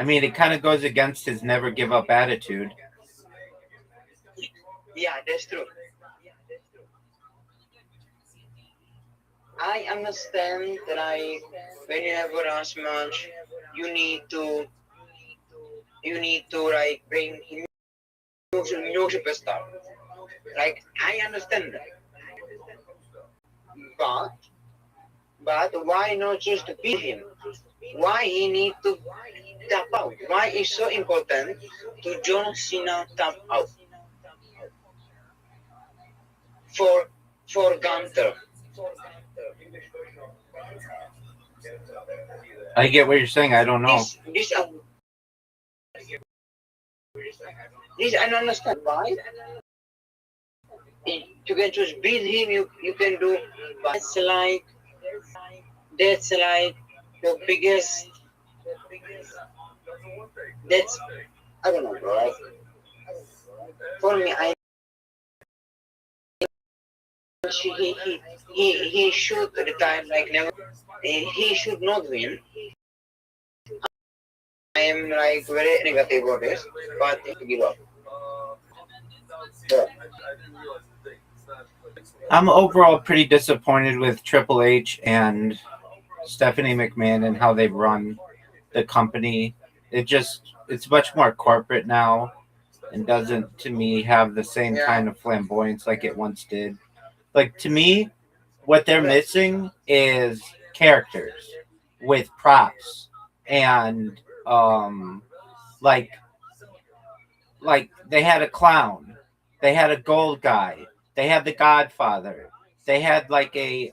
mean, it kind of goes against his never give up attitude. Yeah, that's true. I understand that when you have a last match, you need to like bring new superstar. Like I understand that, but why not just beat him? Why he need to tap out? Why is so important to John Cena tap out for Gunter? I get what you're saying. I don't know. This I don't understand why. You can just beat him. You can do. But that's like the biggest. That's I don't know, bro. Like, for me, he should retire like never. He should not win. I am like very negative about this, but give up. Yeah. I'm overall pretty disappointed with Triple H and Stephanie McMahon and how they run the company. It's much more corporate now and doesn't to me have the same kind of flamboyance like it once did. Like to me, what they're missing is characters with props and like they had a clown, they had a gold guy, they had the Godfather, they had they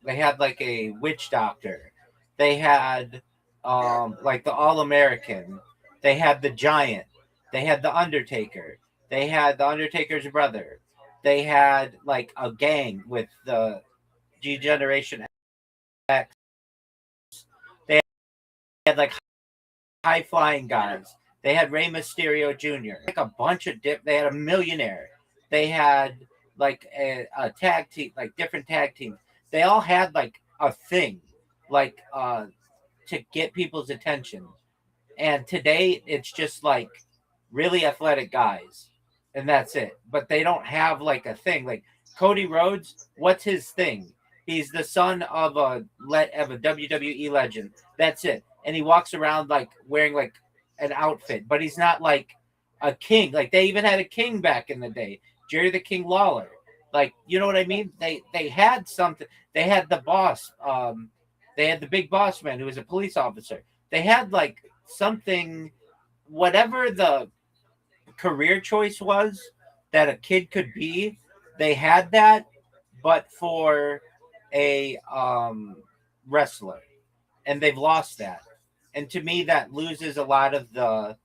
had like a witch doctor, they had like the All American, they had the Giant, they had the Undertaker, they had the Undertaker's brother, they had like a gang with the G Generation X, they had like high flying guys. They had Rey Mysterio Jr. Like a bunch of they had a millionaire. They had like a tag team, like different tag teams. They all had like a thing, like to get people's attention. And today it's just like really athletic guys, and that's it. But they don't have like a thing. Like Cody Rhodes, what's his thing? He's the son of a WWE legend. That's it. And he walks around like wearing like an outfit, but he's not like a king. Like they even had a king back in the day, Jerry the King Lawler. Like, you know what I mean? They had something. They had the boss. They had the big boss man who was a police officer. They had like something, whatever the career choice was that a kid could be. They had that, but for a wrestler, and they've lost that. And to me, that loses a lot of the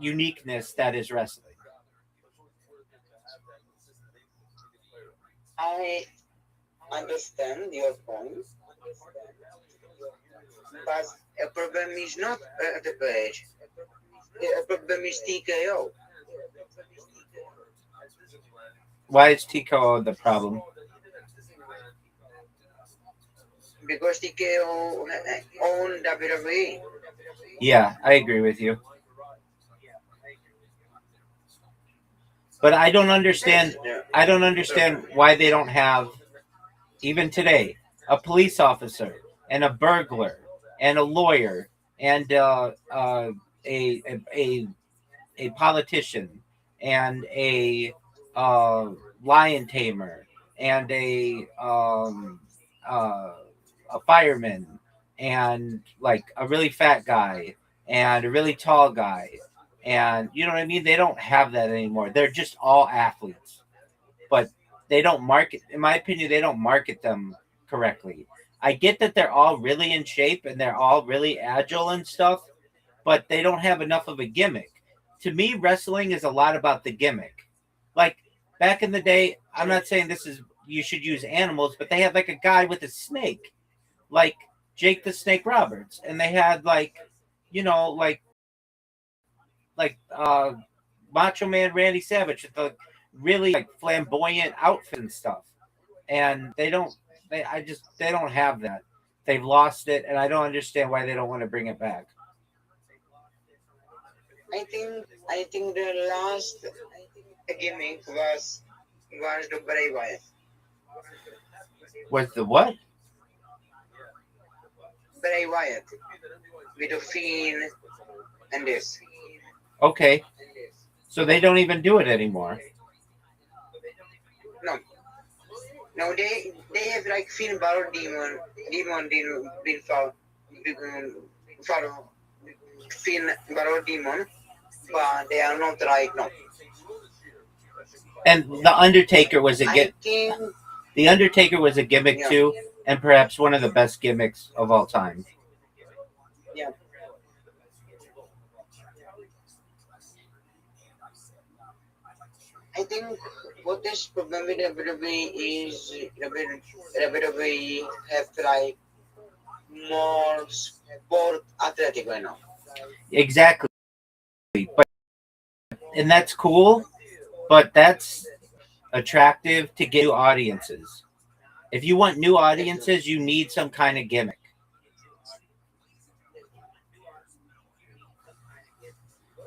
uniqueness that is wrestling. I understand your point, but a problem is not the page. A problem is TKO. Why is TKO the problem? Because TKO own WWE. Yeah, I agree with you. But I don't understand. I don't understand why they don't have, even today, a police officer and a burglar and a lawyer and a politician and lion tamer and a fireman and like a really fat guy and a really tall guy, and you know what I mean. They don't have that anymore. They're just all athletes, but they don't market. In my opinion, they don't market them correctly. I get that they're all really in shape and they're all really agile and stuff, but they don't have enough of a gimmick. To me, wrestling is a lot about the gimmick. Like back in the day, I'm not saying this is you should use animals, but they had like a guy with a snake, like Jake the Snake Roberts, and they had like, you know, like Macho Man Randy Savage with the really like flamboyant outfit and stuff. And they don't have that. They've lost it, and I don't understand why they don't want to bring it back. I think the last gimmick was the Bray Wyatt. Was the what? Bray Wyatt with a Fiend and this. Okay. So they don't even do it anymore. No, they have like Finn Balor Demon for Finn Balor Demon, but they are not right now. And the Undertaker was think the Undertaker was a gimmick Yeah. too, and perhaps one of the best gimmicks of all time. yeah. I think what is problem with WWE is WWE have like more sport athletic right now. Exactly. But and that's cool, but that's attractive to get new audiences. If you want new audiences, you need some kind of gimmick.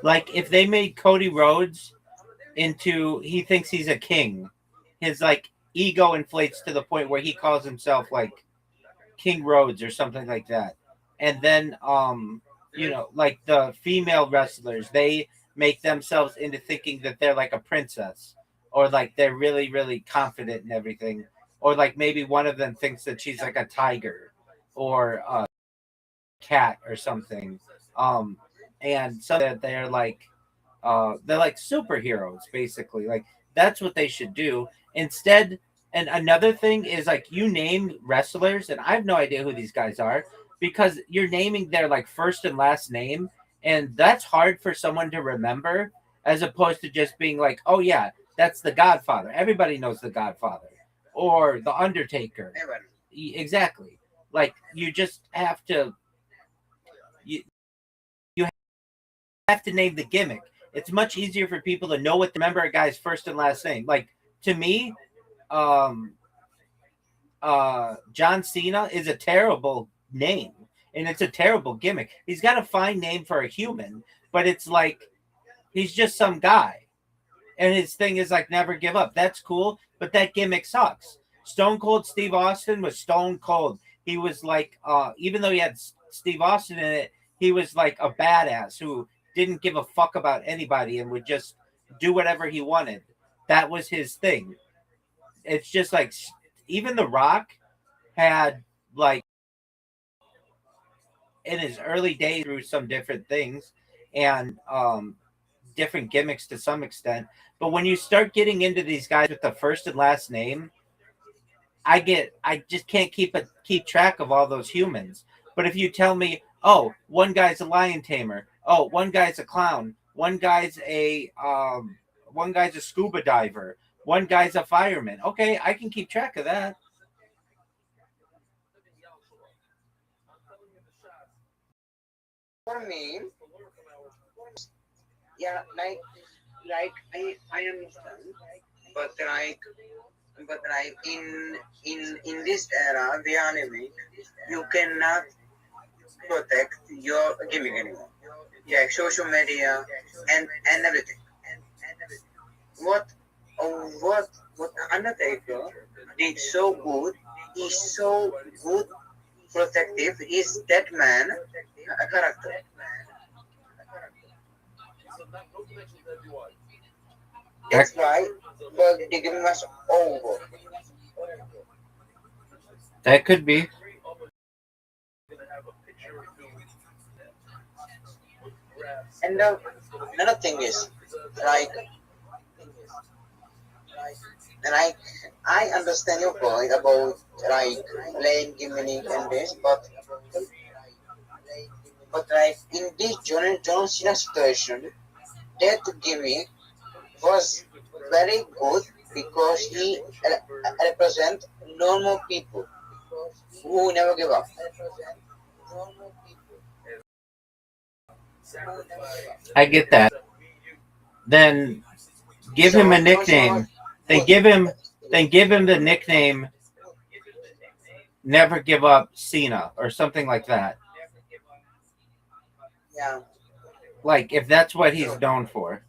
Like if they made Cody Rhodes into he thinks he's a king, his like ego inflates to the point where he calls himself like King Rhodes or something like that. And then you know, like the female wrestlers, they make themselves into thinking that they're like a princess, or like they're really, really confident and everything, or like maybe one of them thinks that she's like a tiger or a cat or something. And so that they're like superheroes basically. Like that's what they should do instead. And another thing is like you name wrestlers, and I have no idea who these guys are because you're naming their like first and last name, and that's hard for someone to remember as opposed to just being like, oh yeah, that's the Godfather. Everybody knows the Godfather or the Undertaker. Exactly. Like you just have to you have to name the gimmick. It's much easier for people to know what to remember a guy's first and last name. Like to me, John Cena is a terrible name and it's a terrible gimmick. He's got a fine name for a human, but it's like he's just some guy. And his thing is like never give up. That's cool, but that gimmick sucks. Stone Cold Steve Austin was Stone Cold. He was like even though he had Steve Austin in it, he was like a badass who didn't give a fuck about anybody and would just do whatever he wanted. That was his thing. It's just like even The Rock had like in his early days through some different things and different gimmicks to some extent. But when you start getting into these guys with the first and last name, I just can't keep track of all those humans. But if you tell me, oh, one guy's a lion tamer, oh, one guy's a clown, one guy's a scuba diver, one guy's a fireman. Okay, I can keep track of that. For me, yeah, like I understand, but in this era, the anime, you cannot protect your gimmick anymore. Yeah, social media and everything. What Undertaker did so good is so good, protective. Is that man a character? That's why the game was over. That could be. And another thing is, like, like I understand your point about like playing gimmick and this, but like in this John Cena situation, that gimmick was very good because he represent normal people who never give up. I get that. Then give him a nickname. Then give him the nickname Never Give Up Cena or something like that. Yeah. Like if that's what he's known for.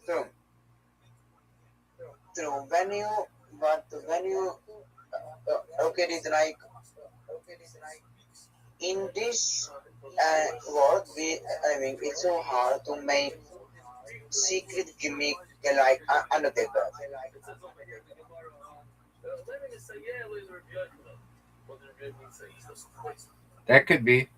True. True. When you okay, it's like in this world, I mean, it's so hard to make secret gimmick like Undertaker. That could be.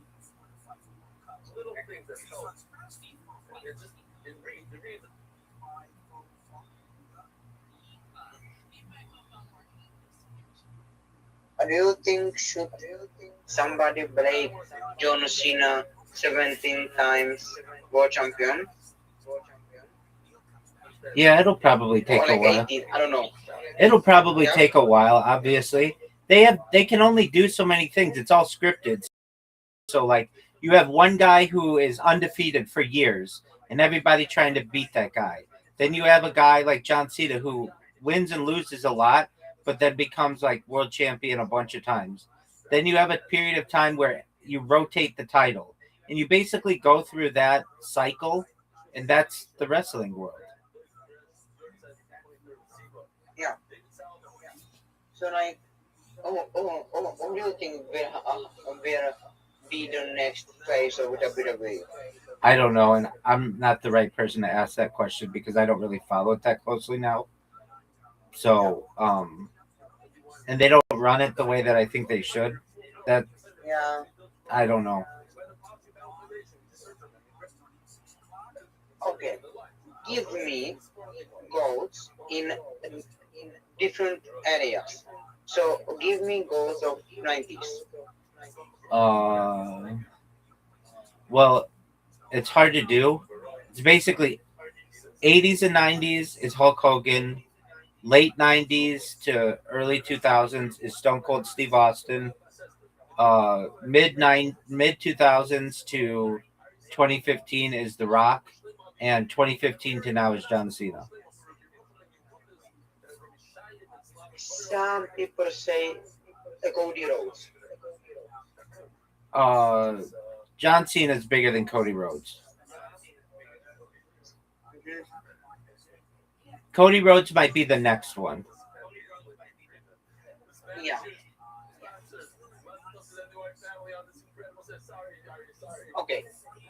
Do you think should somebody break John Cena 17 times world champion? Yeah, it'll probably take Or a like while. 18? I don't know. It'll probably Yeah. take a while, obviously. They can only do so many things. It's all scripted. So like you have one guy who is undefeated for years and everybody trying to beat that guy. Then you have a guy like John Cena who wins and loses a lot, but then becomes like world champion a bunch of times. Then you have a period of time where you rotate the title. And you basically go through that cycle, and that's the wrestling world. Yeah. So like, what do you think will be the next phase of WWE? I don't know, and I'm not the right person to ask that question because I don't really follow it that closely now. So, and they don't run it the way that I think they should. That Yeah. I don't know. Okay. Give me goals in different areas. So give me goals of 90s. Uh, well, it's hard to do. It's basically 80s and 90s is Hulk Hogan. Late 90s to early 2000s is Stone Cold Steve Austin. Mid 2000s to 2015 is The Rock, and 2015 to now is John Cena. Some people say Cody Rhodes. John Cena is bigger than Cody Rhodes. Mhm. Cody Rhodes might be the next one. Yeah. Okay.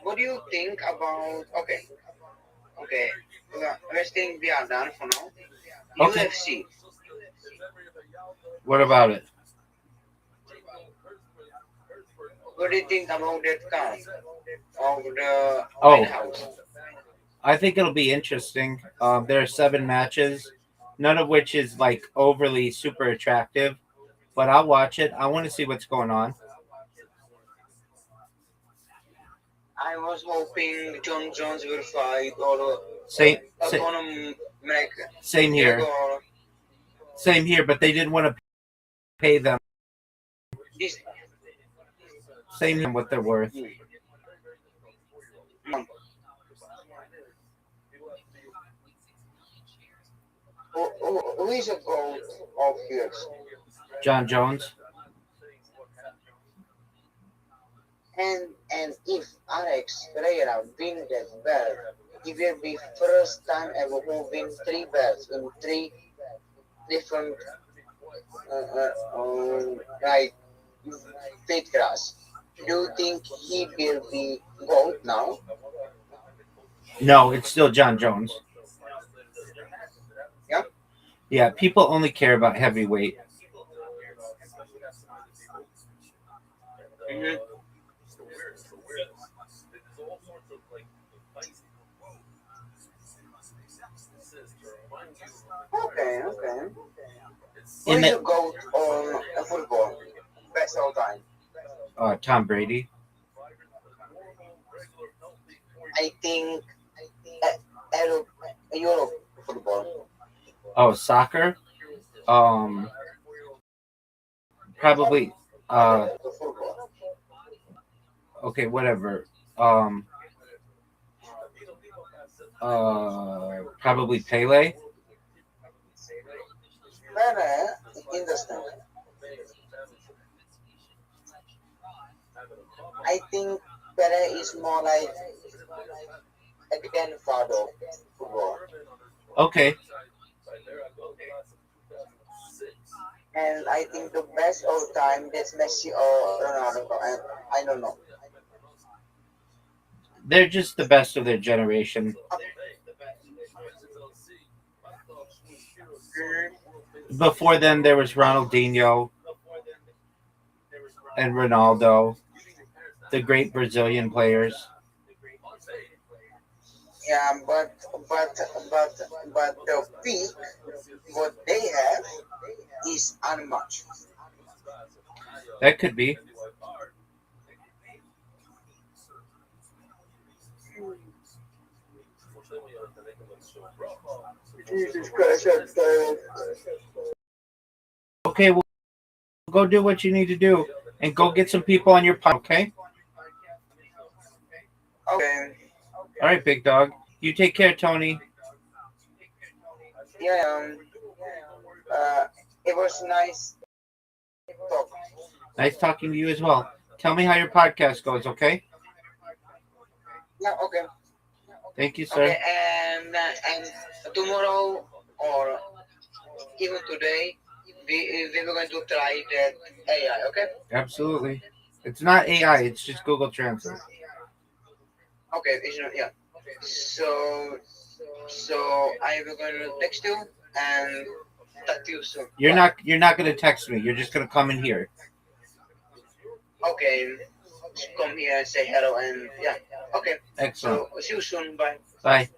What do you think about? Okay. Okay. Wrestling we are done for now. Okay. UFC. What about it? What do you think about that card of the Oh. White House? I think it'll be interesting. There are 7 matches, none of which is like overly super attractive, but I'll watch it. I want to see what's going on. I was hoping John Jones will fight or Same, Conor same here. McGregor. Same here, but they didn't want to pay them. This Same here what they're worth. who is a goat of yours? John Jones. And if Alex Pereira win that belt, it will be first time ever who win 3 belts in different like fit grass. Do you think he will be gold now? No, it's still John Jones. Yeah. Yeah, people only care about heavyweight. Mhm. Okay, okay. Who In is the the goat on football? Best all time. Tom Brady. I think Europe, Europe football. Oh, soccer. Um, Probably. The football. Okay, whatever. Um, Probably Pele. Pele, interesting. I think Pele is more like a grandfather of football. Okay, And I think the best all time that's Messi or Ronaldo. I don't know. they're just the best of their generation. Before them, there was Ronaldinho and Ronaldo, the great Brazilian players. Yeah, but but the peak what they have is unmatched. That could be. Jesus Christ, Okay, well, go do what you need to do and go get some people on your pod, okay? okay. All right, big dog. You take care, Tony. Yeah, it was nice talk. Nice talking to you as well. Tell me how your podcast goes, okay? Yeah, okay. Thank you, sir. Okay, and tomorrow or even today, we were going to try that AI. Okay. Absolutely. It's not AI, it's just Google Translate. Okay, it's not, yeah. So I will going to text you and talk to you soon. You're Bye. not gonna text me. You're just gonna come in here. Okay, come here and say hello and yeah. Okay. Excellent. So see you soon. Bye. Bye.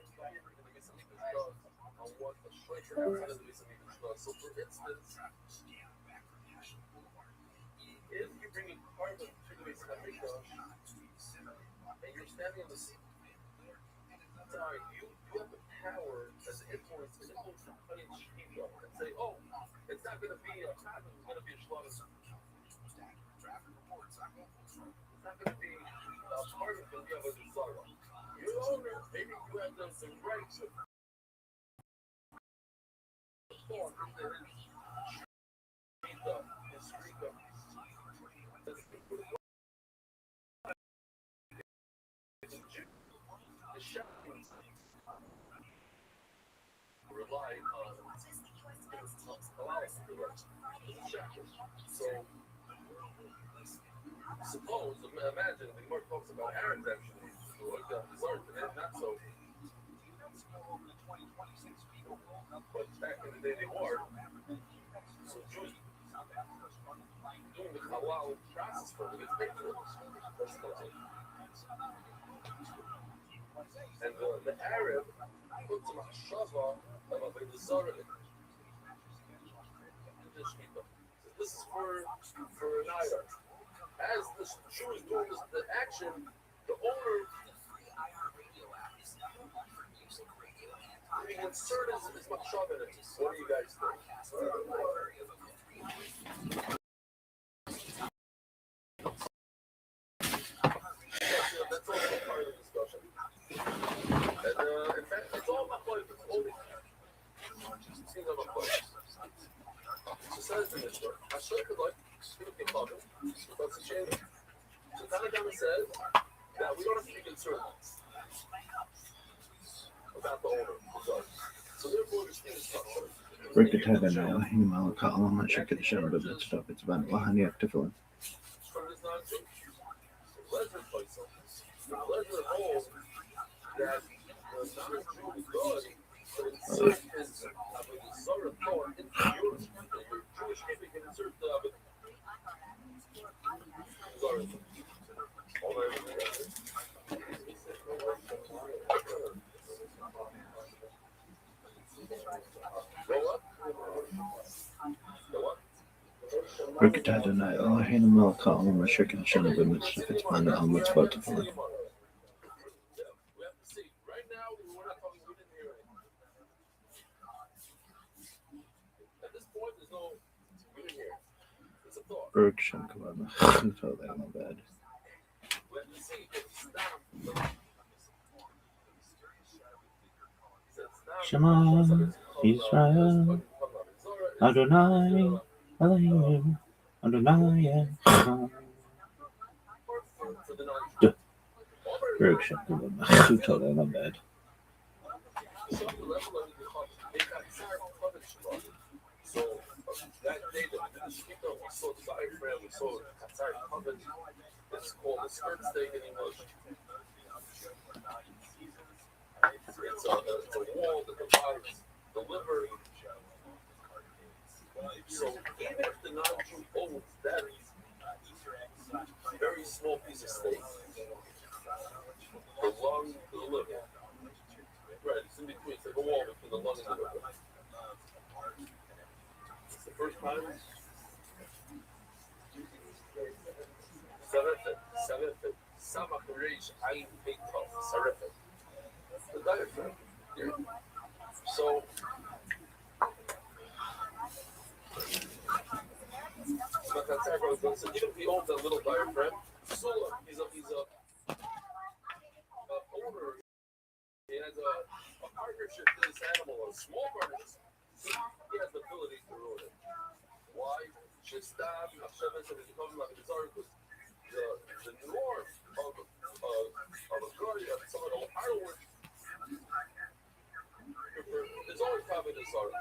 Rikatagana, Himalaka, Alama, Shakishan, but let's stop. It's about Lahani Actifil. Rikatagana, Himalaka, Alama, Shakishan, but let's stop. It's about Alama, Spotify. Berkshire, so that's not bad. Shema Israel, Adonai, Elohim, Adonai, Berkshire, so that's not bad. That day that we did the Shkita, we saw the diaphragm, we saw the Katzar covered. It's called the skirt steak in English. It's a wall that divides the liver. So even if the non-Jew owns that very small piece of steak, the lung to the liver, right, it's in between, it's like a wall between the lung and the liver. First time, Sarefet, Samach Reish Ayin Beit Tov, Sarefet. The diaphragm. Yeah. So, even if he owns that little diaphragm, Sula, he's a owner. He has a partnership with this animal, a small partnership. He has the ability to ruin it. Why? Just stop. Hashem said it's coming like a bizarre because the norm of a guy of some of the Ireland is always having this art.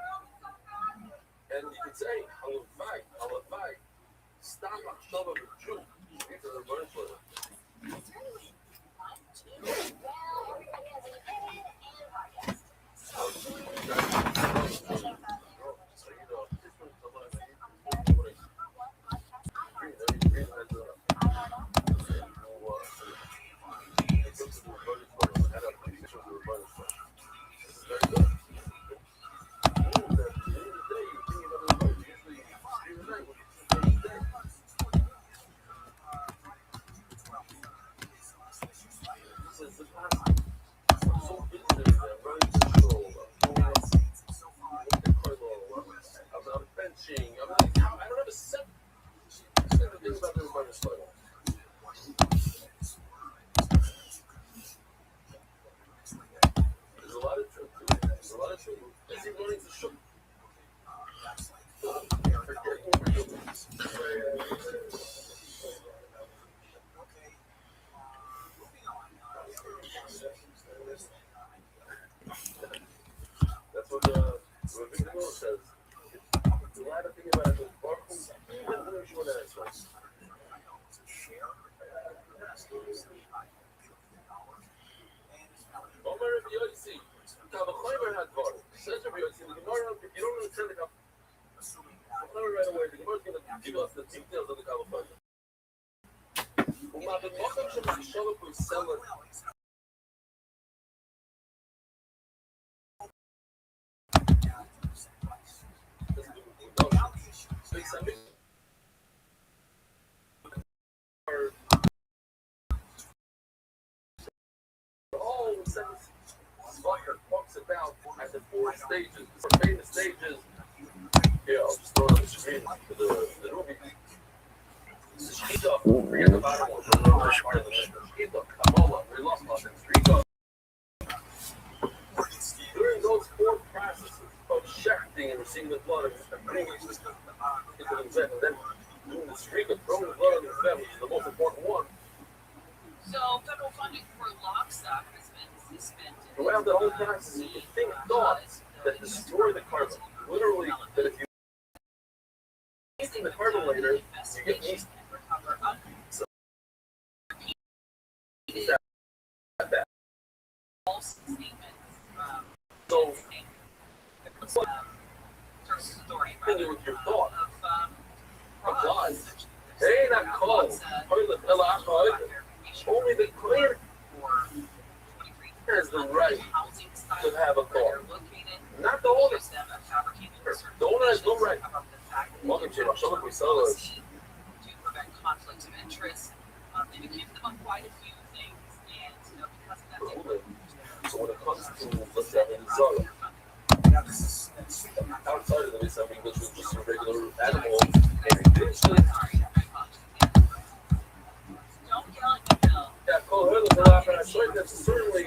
And you can say, I'll invite, stop Hashem of a Jew into the burning flavor. Talks about at the 4 stages, the famous stages. Yeah, I'll just throw it on the screen for the movie. Shkita, forget the bottom one, the first part of the Shkita, Kabbalah, Relachah, and Shrika. During those 4 processes of shechting and receiving the blood and bringing it into the Mizbech, and then doing the Shrika, throwing the blood on the Mizbech, which is the most important one. So federal funding for lockstock has been suspended. Throughout the whole process, you can think thoughts that destroy the carbon. literally that if you in the carburetor, you get yeast. So that. False statements. So story thinking with your thought of applies. They not called toilet alcohol. Only the clear has the right to have a thought. Not the owner. The owner has no right. Welcome to Russia. We sell those. To prevent conflicts of interest. They became them on quite a few things, and because of that, they were So when it comes to, let's say, Zara, outside of the Miss English was just a regular animal, and eventually, don't yell at me, Bill. yeah, call her the laugh, and I saw that's certainly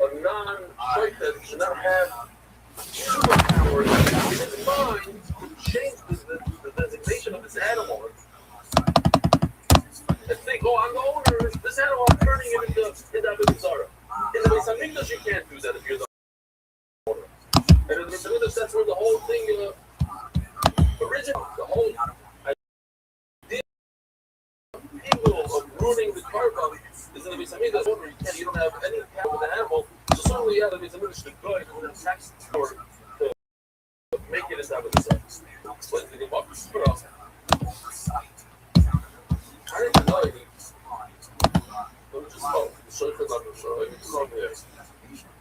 a non-choice that should not have superpowers in his mind to change the designation of this animal. And think, oh, I'm the owner, this animal, I'm turning it into Zara. In the Miss English, you can't do that if you're the owner. And in the Miss English, that's where the whole thing originated, the whole idea of ruining the cargo is in the Miss English owner. You don't have any power with the animal. So certainly, yeah, the Miss English should go and tax or to make it inside of the sun. Let's think about this. I didn't know it. Let me just show you the show. Let me come here.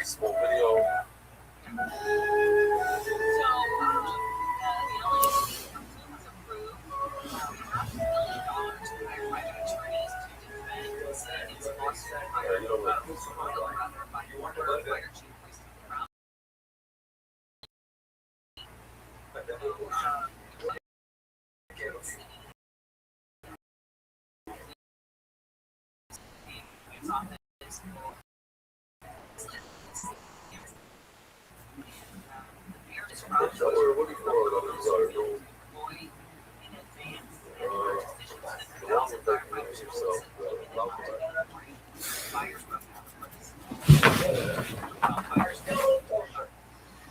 Small video.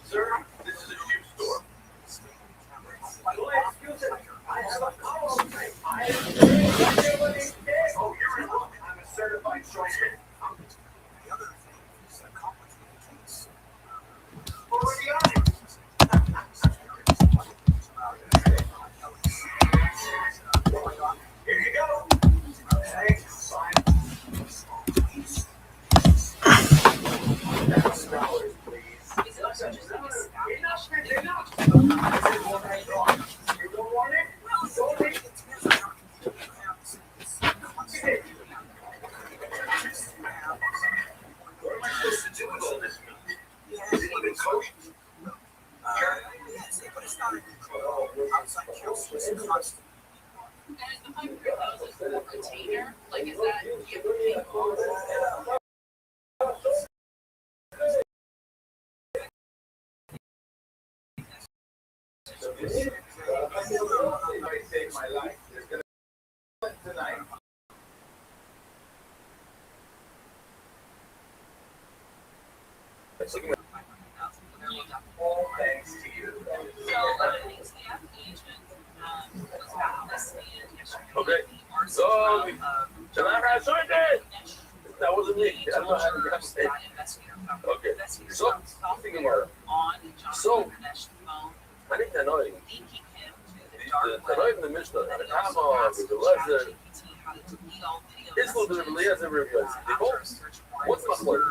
Sir, this is a shoe store. Excuse me. I have a column. Oh, you're in luck. I'm a certified showman. Already on it. Here you go. Okay, sign. $1,000, please. Enough. You don't want it? Donate it. What am I supposed to do with all this meat? Is it even kosher? Yes, but it's not outside Chelsea. And is the $100,000 a container? Like, is that you have to pay for? I saved my life. There's gonna be tonight. All thanks to you. Okay. So, can I have something? That wasn't me. I don't know how to get upstate. Okay. So, thinking about it. So, I think I know it. The right in the Mishnah, the Kama, the Lezer, it's called the Eliezer Reviews. What's my point?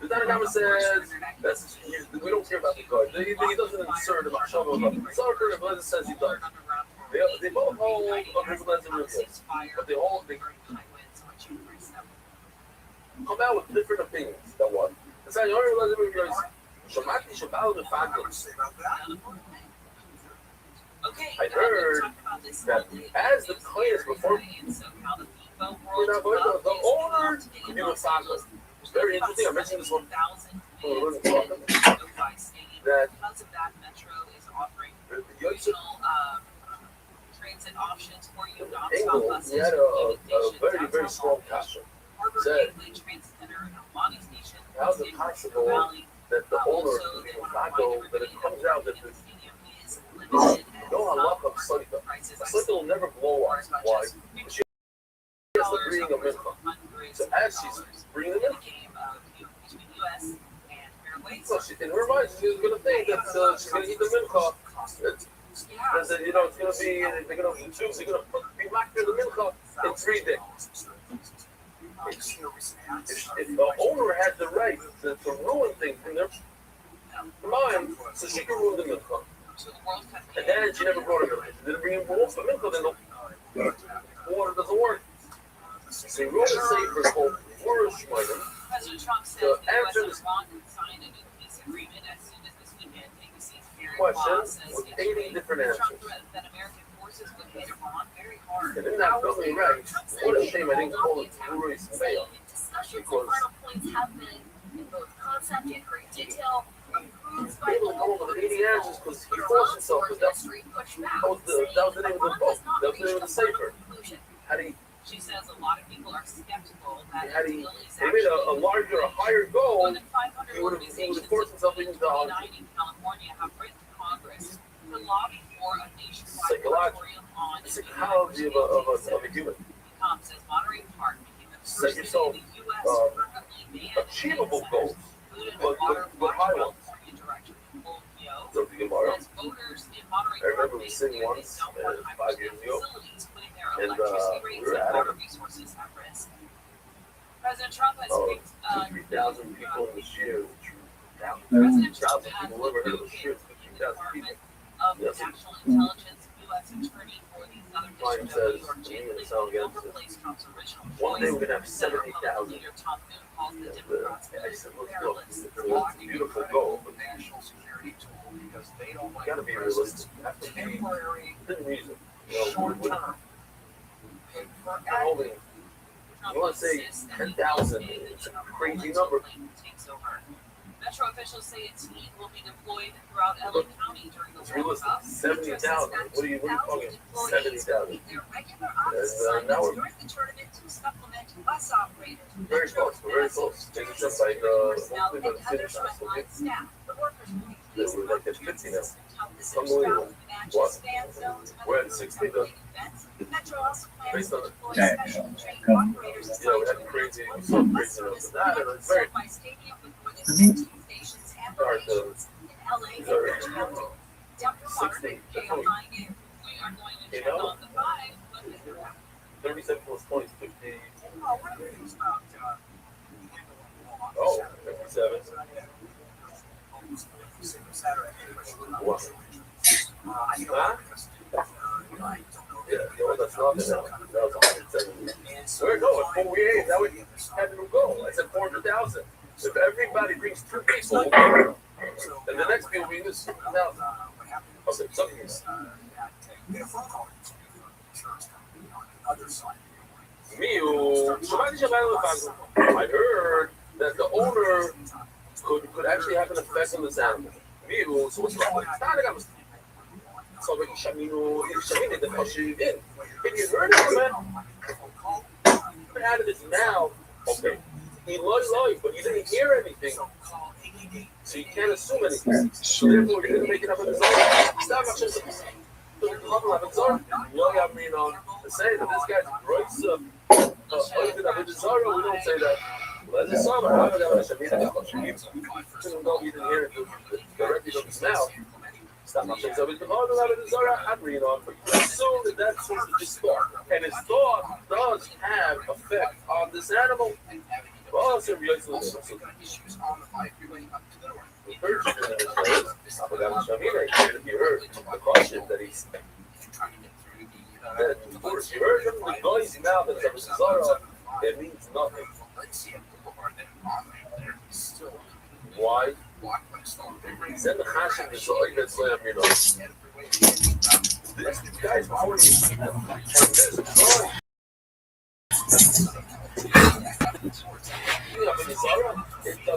The Tanakama says that's we don't care about the card. He doesn't insert a machshava about the soccer. The Eliezer says he does. They both hold of Eliezer Reviews, but they come out with different opinions. That one. It's like Eliezer Reviews. Shomati Shabal Mefagos. I heard that as the players perform, the owner could be Mefagos. It's very interesting. I mentioned this one. That transit options for you. Engel, he had a very, very strong passion. He said, how's it possible that the owner of the taco, that it comes out that there's no halacha of Slicha. A Slicha will never blow up. Why? She has to bring a mincha. So as she's bringing the mincha, so she, in her mind, she's going to think that she's going to eat the mincha. That, you know, it's going to be, they're going to choose, they're going to be macking the mincha in 3 days. If the owner had the right to ruin things in their mind, so she can ruin the mincha. And then she never brought it in. She didn't bring in water for mincha, then the water doesn't work. So you wrote a safer called Flourish Shmainim. President Trump said the U.S. and Iran signed a new peace agreement as soon as this weekend. Question with 80 different answers. Trump threatened that American forces would hit Iran very hard. And in that building, right? What a shame I didn't call it Flourish Mail. Discussions on final points have been in both concept and great detail. They don't go over the 80 answers because he forced himself, but that was the name of the book. That was the name of the safer. How do you? She says a lot of people are skeptical that Had he made a larger, a higher goal, more than 500 he would have organizations forced himself into the united in California have written to Congress to lobby for a nationwide Psychology. moratorium on The psychology of a human. Trump says moderating part became the Set first yourself, city in the U.S. permanently banned achievable goals, food and but water high ones. California director Nicole Keough So if you borrow. says voters in moderating I remember part we sitting made once, clear they don't want 5 years ago, facilities putting their and, electricity we rates were and at water resources at risk. President Trump has picked 3,000 people in the shear. President Trump 3,000 has people never heard of a located shear. the 3,000 people. Department of Yes. National Intelligence U.S. Attorney for the Southern Mine District of New says, York, Jay me and Lipton, Sal will Gannon says, replace Trump's original one day choice. we're going to have Senate Republican 70,000. leader Tom Thune calls the And, Democrats I said, look, perilous. it's a beautiful goal, but national security tool because they don't you like got to be realistic. You have to be temporary, within reason. You know, short we're term. not holding. You want to say 10,000, it's a crazy number. Metro officials say a team will be deployed throughout LA County during the It's World realistic. Cup. 70,000. What are you talking? 70,000. Their regular And, office now assignments we're during the tournament to supplement bus operators. very close. We're very close. Take a trip by Personnel hopefully by and the other finish line. So frontline staff. The workers will be Yeah, we're like at 50 now. Unbelievable. Unbelievable. What? Fan zones, We're at 60 though. Metro also plans Based to on deploy Yeah, specially trained operators Yeah, we assigned had to crazy, enhance so bus crazy service enough. That is very SoFi Stadium with more than 15 stations and hard to. locations in LA and Sorry. Orange County. Denver Mark, 60. KOIU. We are going to You check know? on the five. But 37 plus 20 is 50. Oh, what are they about, Oh, 57. Wow. Huh? Yeah, no, that's not it. That was 170. Where no, it's 48. That would have to go. I said 400,000. If everybody brings 2 people, and the next people we use 1,000. Okay, something is. I heard that the owner could actually have an effect on this animal. So what's wrong with it? So when Shamini the Hashivin, if you heard it, man, coming out of his mouth, okay, he lied, but you didn't hear anything. So you can't assume anything. So therefore, you're going to make it up in his own. Stop watching the I mean, to say that this guy's Royce, we don't say that. Let the summer, I don't know, you didn't hear it directly from his mouth. Stop watching the Zara, I'm reading on, but you assume that that's his thought. And his thought does have effect on this animal. Well, it's a real solution. He heard you in his face. If you heard the caution that he's that, of course, you heard from the guy's mouth that was Zara, it means nothing. Why? Send the Hashim to Zoe that's laying up your nose. This guy's before you see them.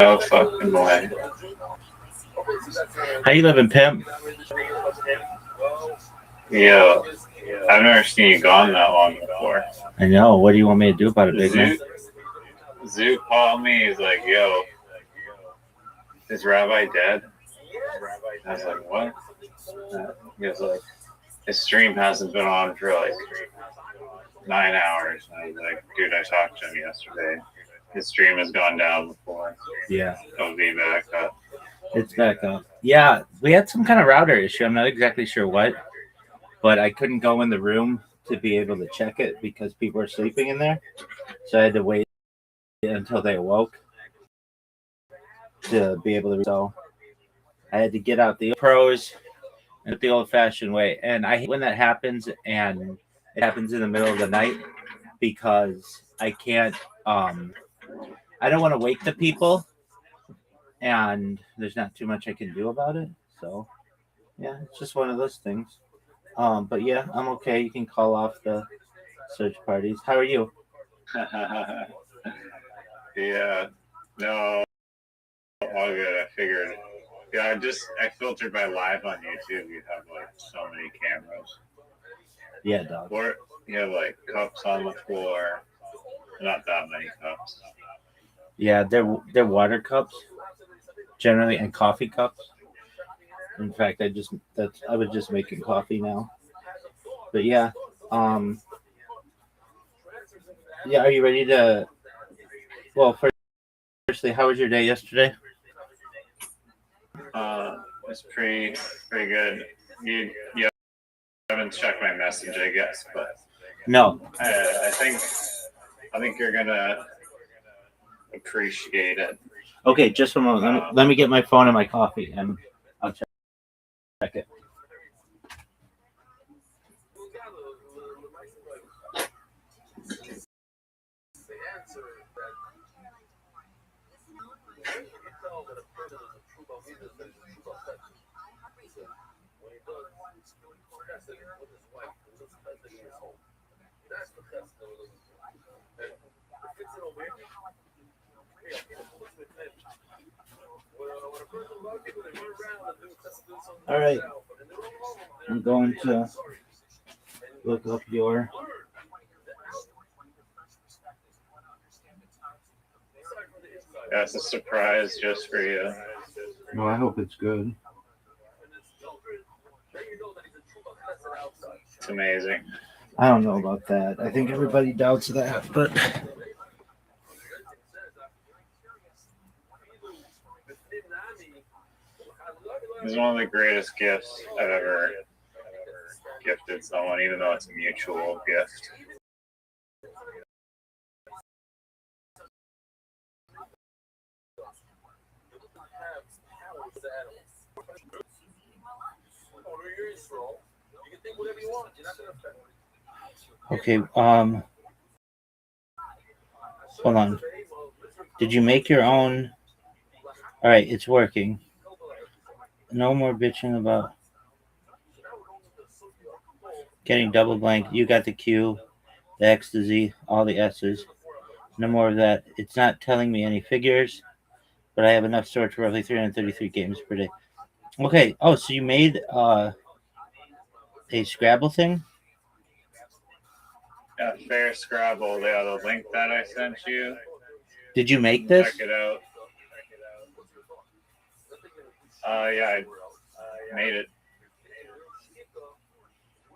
No fucking way. How you living, pimp? Yo, I've never seen you gone that long before. I know. What do you want me to do about it, big man? Zoot called me. He's like, yo, is Rabbi dead? I was like, what? He was like, his stream hasn't been on for like 9 hours. And I was like, dude, I talked to him yesterday. His stream has gone down before. Yeah. It'll be back up. It's back up. Yeah, we had some kind of router issue. I'm not exactly sure what, but I couldn't go in the room to be able to check it because people were sleeping in there. So I had to wait until they awoke to be able to. So I had to get out the pros and the old-fashioned way. And I hate when that happens and it happens in the middle of the night because I can't. I don't want to wake the people. And there's not too much I can do about it. So, yeah, it's just one of those things. But yeah, I'm okay. You can call off the search parties. How are you? Yeah, no, all good. I figured. Yeah, I filtered my live on YouTube. You have like so many cameras. Yeah, dog. Or you have like cups on the floor. Not that many cups. Yeah, they're water cups. Generally, and coffee cups. In fact, I was just making coffee now. But yeah, yeah. Are you ready to? Well, firstly, how was your day yesterday? It's pretty good. You haven't checked my message, I guess, but No. I think you're gonna appreciate it. Okay, just a moment. Let me get my phone and my coffee, and I'll check it. All right, I'm going to look up your. That's a surprise just for you. No, I hope it's good. It's amazing. I don't know about that. I think everybody doubts that, but It's one of the greatest gifts I've ever gifted someone, even though it's a mutual gift. okay. Hold on. Did you make your own? All right, it's working. No more bitching about getting double blank. You got the Q, the X, the Z, all the S's. No more of that. It's not telling me any figures, but I have enough storage for roughly 333 games per day. Okay. Oh, so you made a Scrabble thing? Yeah, Fair Scrabble. Yeah, the link that I sent you. Did you make this? Check it out. Yeah, I made it.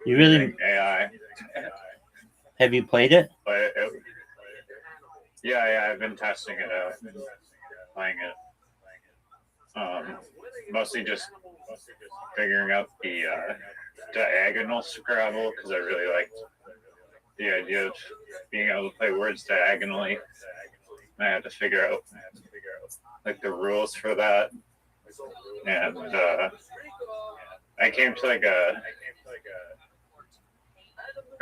You really? AI. Have you played it? But yeah, I've been testing it out, playing it. Mostly just figuring out the diagonal Scrabble because I really liked the idea of being able to play words diagonally. And I had to figure out like the rules for that, and I came to like a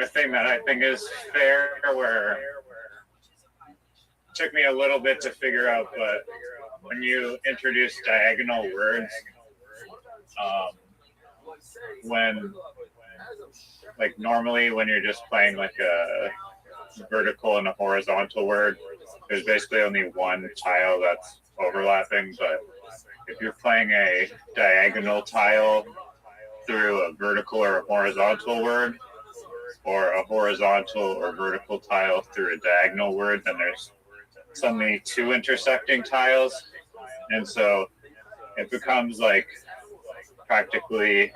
thing that I think is fair, where it took me a little bit to figure out, but when you introduce diagonal words, when like normally when you're just playing like a vertical and a horizontal word, there's basically only one tile that's overlapping, but if you're playing a diagonal tile through a vertical or a horizontal word, or a horizontal or vertical tile through a diagonal word, then there's suddenly two intersecting tiles. And so it becomes like practically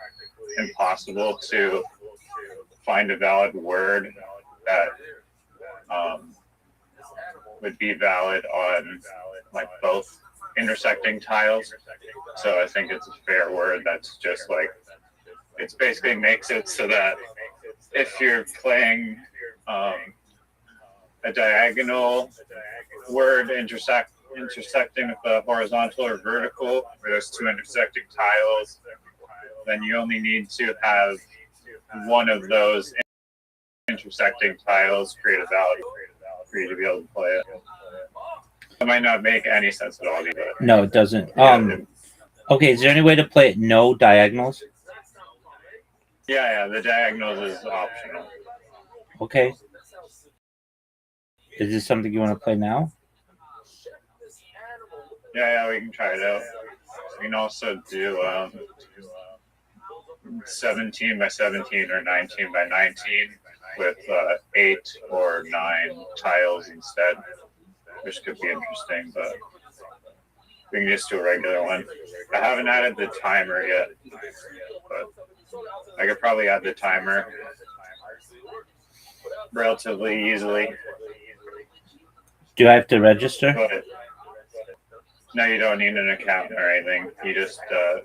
impossible to find a valid word that would be valid on like both intersecting tiles. So I think it's a fair word that's just like, it's basically makes it so that if you're playing a diagonal word intersecting with a horizontal or vertical, where there's two intersecting tiles, then you only need to have one of those intersecting tiles create a value for you to be able to play it. It might not make any sense at all either. No, it doesn't. Yeah, Okay, is there any way to play it no diagonals? yeah, the diagonals is optional. Okay. Is this something you want to play now? Yeah, we can try it out. We can also do 17 by 17 or 19 by 19 with 8 or 9 tiles instead, which could be interesting, but we can just do a regular one. I haven't added the timer yet, but I could probably add the timer relatively easily. Do I have to register? But no, you don't need an account or anything. You just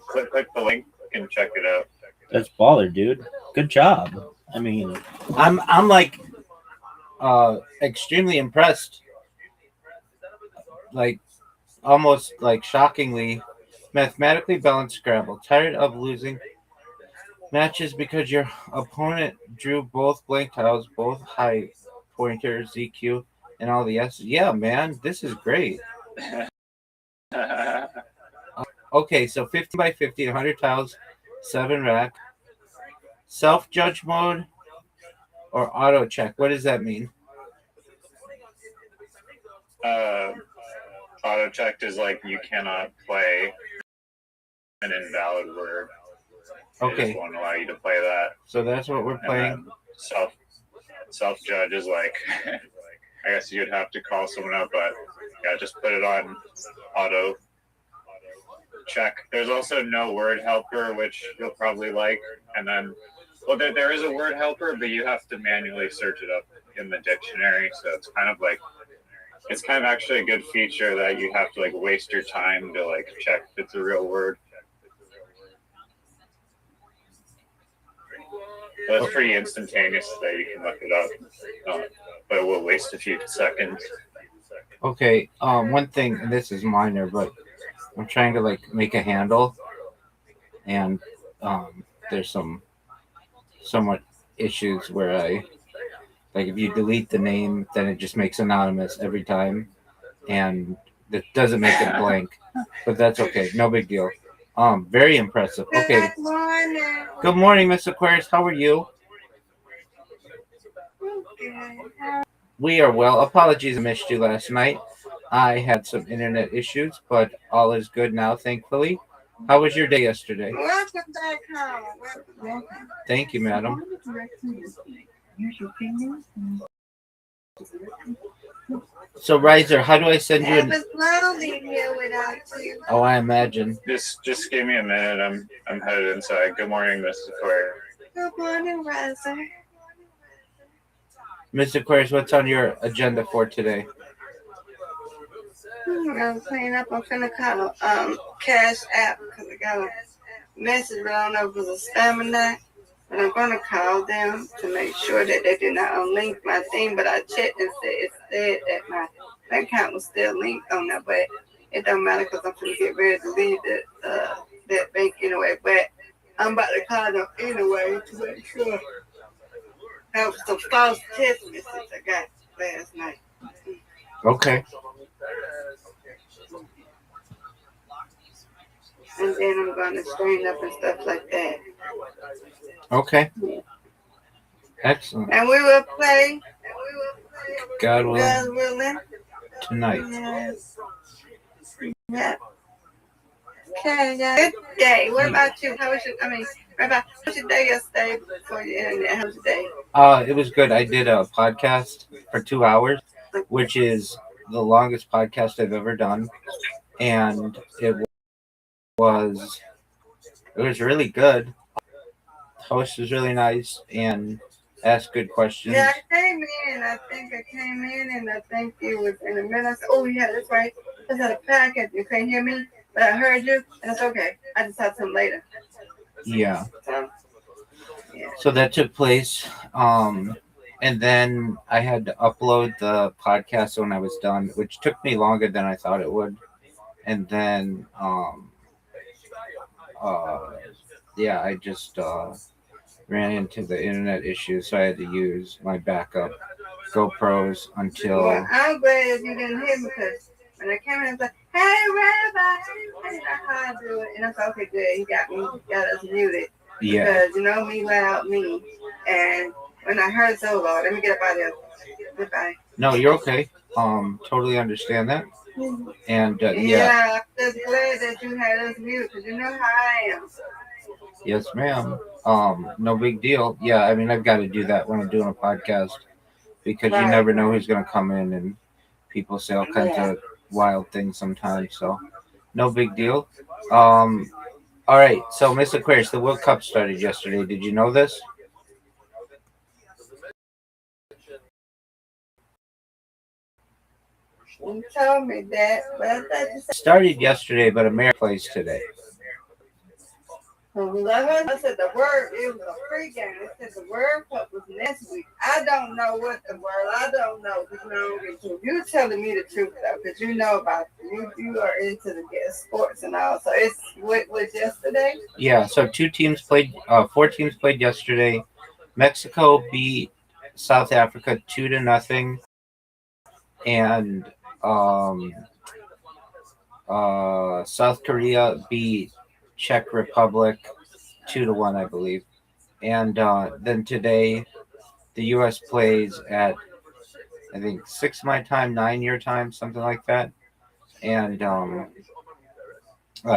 click the link and check it out. That's baller, dude. Good job. I mean, I'm like extremely impressed. Like almost like shockingly mathematically balanced Scrabble. Tired of losing matches because your opponent drew both blank tiles, both high pointers, ZQ, and all the S's. Yeah, man, this is great. Okay, so 50 by 50, 100 tiles, 7 rack. Self-judge mode or auto check. What does that mean? Auto checked is like you cannot play an invalid word. They Okay, just won't allow you to play that. so that's what we're And playing. then self judge is like I guess you'd have to call someone up, but yeah, just put it on auto check. There's also no word helper, which you'll probably like. And then, well, there is a word helper, but you have to manually search it up in the dictionary. So it's kind of actually a good feature that you have to like waste your time to like check if it's a real word. But it's pretty instantaneous that you can look it up, but it will waste a few seconds. Okay, one thing, and this is minor, but I'm trying to like make a handle, and there's some somewhat issues where I like if you delete the name, then it just makes anonymous every time, and it doesn't make it blank, but that's okay, no big deal. Very impressive. Okay. Good morning, Miss Aquarius. How are you? We are well. Apologies, I missed you last night. I had some internet issues, but all is good now, thankfully. How was your day yesterday? Welcome back home. Thank you, madam. So, Riser, how do I send you It an... was lonely here without you. Oh, I imagine. Just give me a minute. I'm headed inside. Good morning, Mrs. Aquarius. Good morning, Riser. Mr. Aquarius, what's on your agenda for today? I'm cleaning up. I'm finna call Cash App because I got a message, but I don't know if it was a spam or not. But I'm gonna call them to make sure that they did not unlink my thing. But I checked and it said that my bank account was still linked on there, but it don't matter because I'm gonna get ready to leave that bank anyway. But I'm about to call them anyway to make sure. That was some false text messages I got last night. Okay. And then I'm gonna strain up and stuff like that. Okay. Excellent. And we will play. God willing. God willing. Tonight. Yes. Yeah. Okay, yeah. Good day. What about you? How was your, how was your day yesterday before the internet? How was your day? It was good. I did a podcast for 2 hours, which is the longest podcast I've ever done. And it was really good. Host was really nice and asked good questions. Yeah, I came in. I think I came in, and I think it was in a minute. I said, "Oh yeah, that's right. I had a packet. You can't hear me, but I heard you, and it's okay. I just talk to him later." Yeah. So, yeah. So that took place. And then I had to upload the podcast when I was done, which took me longer than I thought it would. And then, yeah, I just ran into the internet issues, so I had to use my backup GoPros until. Well, I'm glad you didn't hear me because when I came in, I was like, "Hey, Rabbi," I didn't know how to do it, and I said, "Okay, good. He got us muted." Yeah. Because you know me, loud me, and when I heard so loud, let me get up out of here. Goodbye. No, you're okay. Totally understand that. And yeah. Yeah, I'm just glad that you had us muted because you know how I am. Yes, ma'am. No big deal. Yeah, I mean, I've got to do that when I'm doing a podcast because you never know who's going to come in and people say all kinds of wild things sometimes. So, no big deal. All right. So, Miss Aquarius, the World Cup started yesterday. Did you know this? You told me that, but I thought you said. Started yesterday, but America plays today. I said the word, it was a free game. It said the World Cup was next week. I don't know what the word, I don't know. You're telling me the truth though, because you know about it. You are into the sports and all. So it's what was yesterday? Yeah, so 4 teams played yesterday. Mexico beat South Africa 2-0. And South Korea beat Czech Republic 2-1, I believe. And then today, the U.S. plays at, I think, 6 my time, 9 your time, something like that. And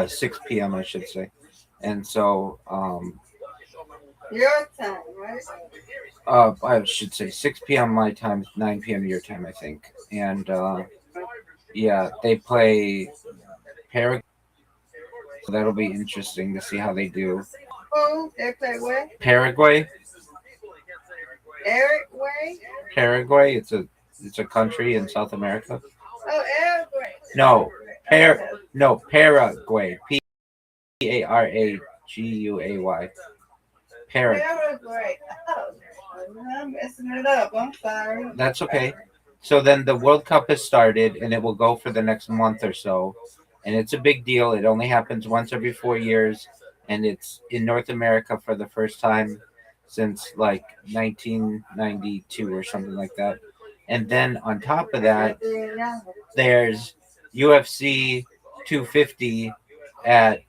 6 p.m., I should say. And so, your time, right? I should say 6 p.m. my time, 9 p.m. your time, I think. And yeah, they play Paraguay. So that'll be interesting to see how they do. Who? They play what? Paraguay. Paraguay? Paraguay. It's a country in South America. Oh, Paraguay. No, Paraguay. Paraguay. Paraguay. Oh, I'm messing it up. I'm sorry. That's okay. So then the World Cup has started, and it will go for the next month or so. And it's a big deal. It only happens once every 4 years, and it's in North America for the first time since like 1992 or something like that. And then on top of that, there's UFC 250 at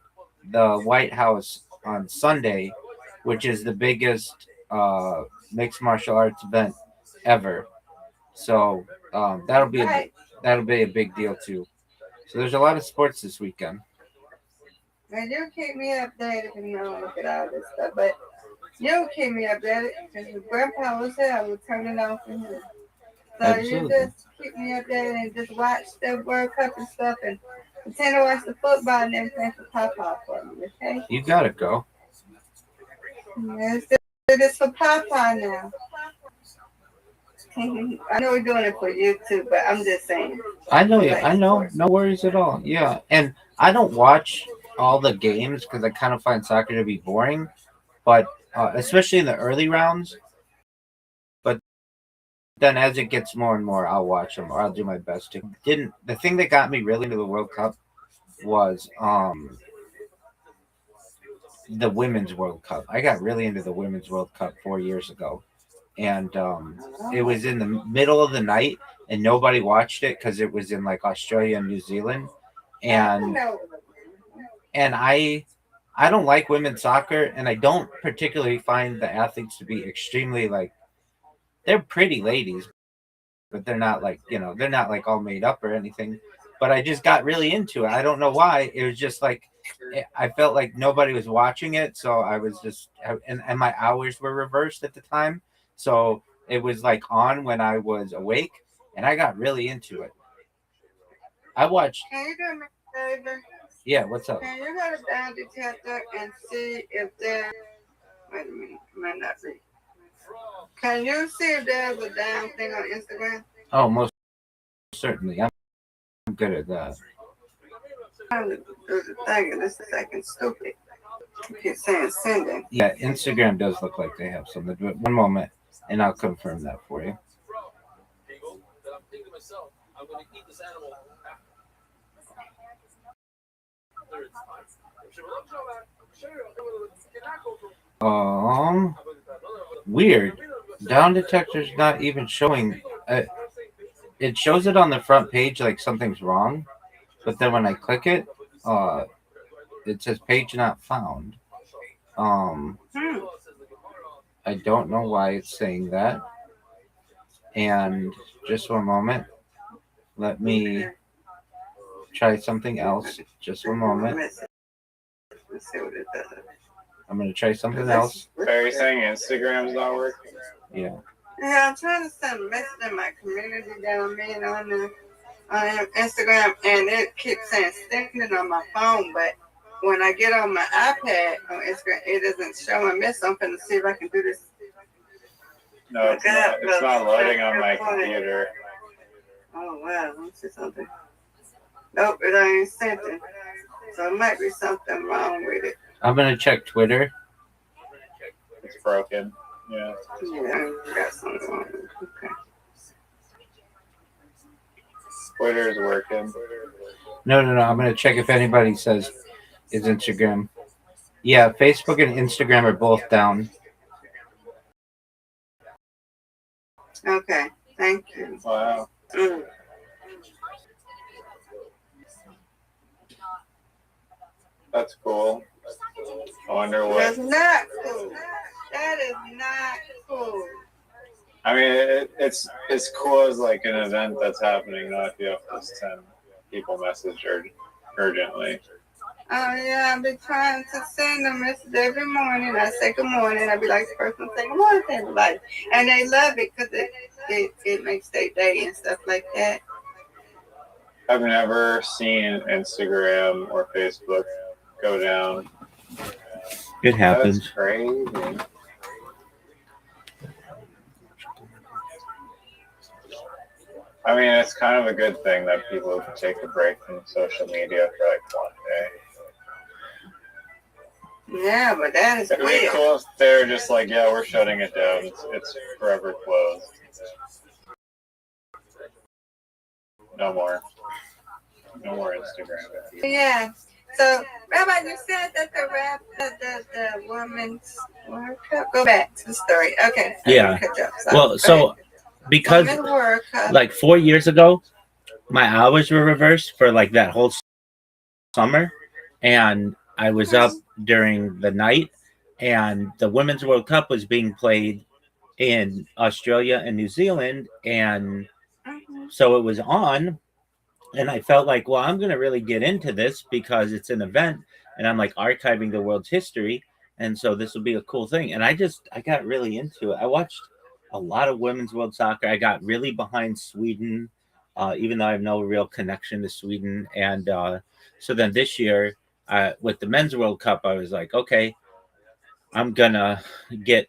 the White House on Sunday, which is the biggest mixed martial arts event ever. So that'll be a big deal too. So there's a lot of sports this weekend. Man, you keep me updated and look at all this stuff, but you keep me updated because if Grandpa was here, I would turn it on for him. So Absolutely. You just keep me updated and just watch the World Cup and stuff and pretend to watch the football and everything for Papa for me, okay? You gotta go. Yes, it is for Papa now. I know we're doing it for you too, but I'm just saying. I know you. I know. No worries at all. Yeah, and I don't watch all the games because I kind of find soccer to be boring, but especially in the early rounds. But then as it gets more and more, I'll watch them or I'll do my best to. The thing that got me really into the World Cup was the Women's World Cup. I got really into the Women's World Cup 4 years ago. And it was in the middle of the night and nobody watched it because it was in like Australia and New Zealand. And I don't like women's soccer, and I don't particularly find the athletes to be extremely they're pretty ladies, but they're not they're not like all made up or anything. But I just got really into it. I don't know why. It was just like I felt like nobody was watching it, so I was just and my hours were reversed at the time. So it was like on when I was awake, and I got really into it. I watched. Can you do me a favor? Yeah, what's up? Can you go to Down Detector and see if there? Wait a minute, it might not be. Can you see if there's a down thing on Instagram? Oh, most certainly. I'm good at that. I'm trying to do the thing, and this is acting stupid. You keep saying sending. Yeah, Instagram does look like they have something. But one moment, and I'll confirm that for you. Eagle, that I'm thinking to myself, I'm going to eat this animal. Weird. Down Detector's not even showing. It shows it on the front page like something's wrong, but then when I click it, it says page not found. I don't know why it's saying that. And just one moment, let me try something else. Just one moment. Let's see what it does. I'm gonna try something else. Are you saying Instagram's not working? Yeah. Yeah, I'm trying to send a message in my community that I'm in on Instagram, and it keeps saying sending on my phone, but when I get on my iPad on Instagram, it doesn't show a message. I'm gonna see if I can do this. No, it's not loading on my computer. Oh wow, let me see something. Nope, it ain't sent it. So it might be something wrong with it. I'm gonna check Twitter. It's broken. Yeah. Yeah, got something wrong with it. Okay. Twitter's working. No. I'm gonna check if anybody says it's Instagram. Yeah, Facebook and Instagram are both down. Okay, thank you. Wow. That's cool. I wonder what. That's not cool. That is not cool. I mean, it's cool as like an event that's happening, not if you have to 10 people message urgently. Oh yeah, I be trying to send a message every morning. I say good morning. I be like the person say good morning to everybody, and they love it because it makes their day and stuff like that. I've never seen Instagram or Facebook go down. It happens. That's crazy. I mean, it's kind of a good thing that people take a break from social media for like one day. Yeah, but that is It'd be weird. cool if they're just like, yeah, we're shutting it down. It's forever closed. No more Instagram. Yeah. So, Rabbi, you said that the woman's World Cup. Go back to the story. Okay. Yeah. Catch up. Well, so because Women's World Cup. like 4 years ago, my hours were reversed for like that whole summer, and I was up during the night, and the Women's World Cup was being played in Australia and New Zealand, and so it was on, and I felt like, well, I'm going to really get into this because it's an event, and I'm like archiving the world's history, and so this will be a cool thing. And I got really into it. I watched a lot of Women's World Soccer. I got really behind Sweden, even though I have no real connection to Sweden. And so then this year, with the Men's World Cup, I was like, okay, I'm gonna do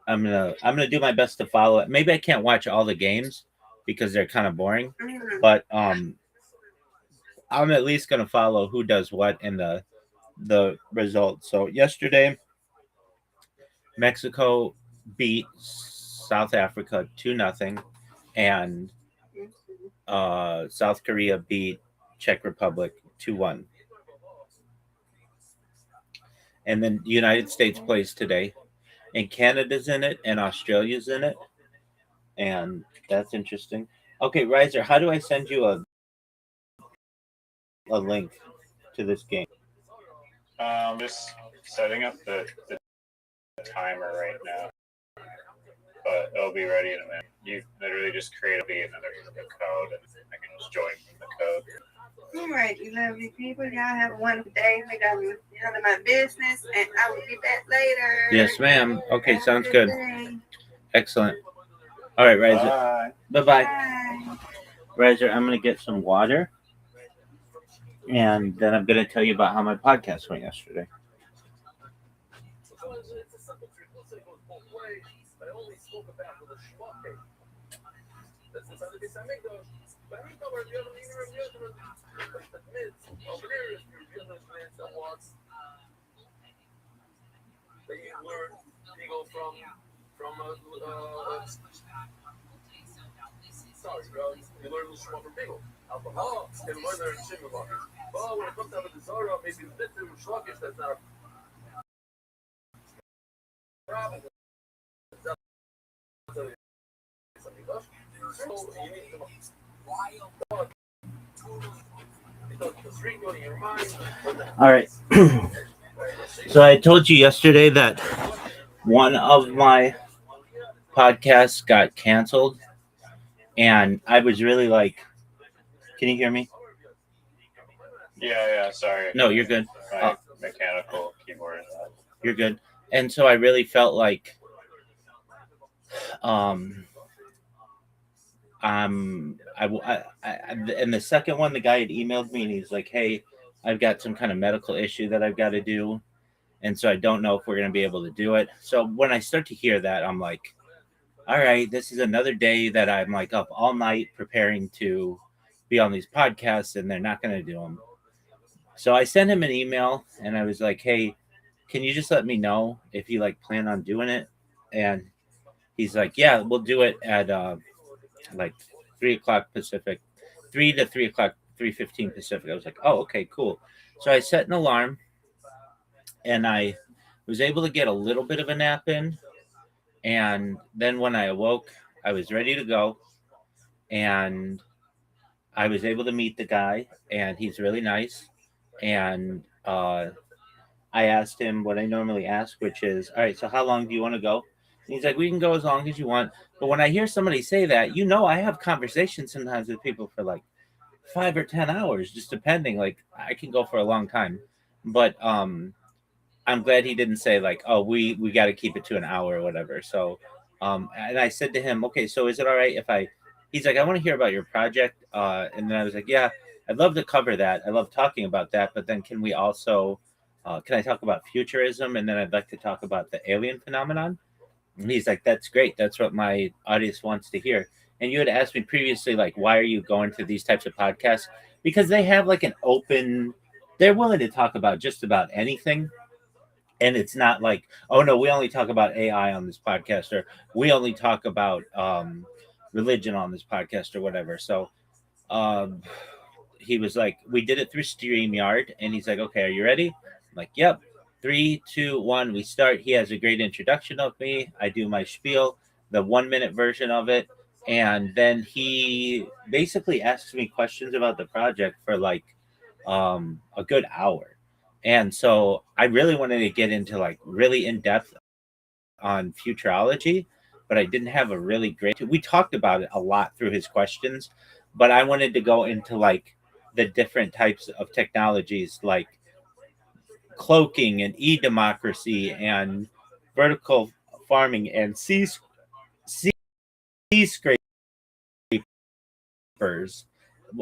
my best to follow it. Maybe I can't watch all the games because they're kind of boring, but I'm at least gonna follow who does what and the results. So yesterday, Mexico beat South Africa 2-0, and South Korea beat Czech Republic 2-1. And then the United States plays today, and Canada's in it, and Australia's in it, and that's interesting. Okay, Riser, how do I send you a link to this game? Just setting up the timer right now, but it'll be ready in a minute. You literally just create a code, and I can just join from the code. All right, you lovely people. Y'all have a wonderful day. I got to handle my business, and I will be back later. Yes, ma'am. Okay, Have a sounds good good. day. Excellent. All right, Riser. Bye. Bye-bye. Bye. Riser, I'm going to get some water. And then I'm going to tell you about how my podcast went yesterday. So it's a simple trick. Let's say it goes both ways. I only spoke about the schmuck. Das ist eine bisschen anecdote. But he covered the other admits over there is the other man somewhat. That you learn, you go from sorry, you learn the schmuck from people. Alcohol, and learn their sugar market. Well, when it comes down to the Zara, maybe the bit too sluggish, that's not a problem. All right. So I told you yesterday that one of my podcasts got canceled, and I was really like, can you hear me? Yeah, sorry. No, you're good. My mechanical keyboard. You're good. And so I really felt like and the second one, the guy had emailed me and he's like, hey, I've got some kind of medical issue that I've got to do, and so I don't know if we're going to be able to do it. So when I start to hear that, I'm like, all right, this is another day that I'm like up all night preparing to be on these podcasts, and they're not going to do them. So I sent him an email and I was like, hey, can you just let me know if you like plan on doing it? And he's like, yeah, we'll do it at like 3 o'clock Pacific, 3 to 3 o'clock, 3:15 Pacific. I was like, oh, okay, cool. So I set an alarm and I was able to get a little bit of a nap in. And then when I awoke, I was ready to go. And I was able to meet the guy, and he's really nice. And I asked him what I normally ask, which is, all right, so how long do you want to go? And he's like, we can go as long as you want. But when I hear somebody say that, I have conversations sometimes with people for like 5 or 10 hours, just depending. Like I can go for a long time. But I'm glad he didn't say like, oh, we got to keep it to an hour or whatever. So and I said to him, okay, so is it all right if he's like, I want to hear about your project. And then I was like, yeah, I'd love to cover that. I love talking about that. But then can we also, can I talk about futurism? And then I'd like to talk about the alien phenomenon. And he's like, that's great. That's what my audience wants to hear. And you had asked me previously, like, why are you going to these types of podcasts? Because they have like an open, they're willing to talk about just about anything. And it's not like, oh no, we only talk about AI on this podcast, or we only talk about religion on this podcast or whatever. So he was like, we did it through StreamYard, and he's like, okay, are you ready? I'm like, yep. 3, 2, 1, we start. He has a great introduction of me. I do my spiel, the 1-minute version of it. And then he basically asks me questions about the project for like a good hour. And so I really wanted to get into like really in depth on futurology, but I didn't have a really great, we talked about it a lot through his questions, but I wanted to go into like the different types of technologies like cloaking and e-democracy and vertical farming and sea scrapers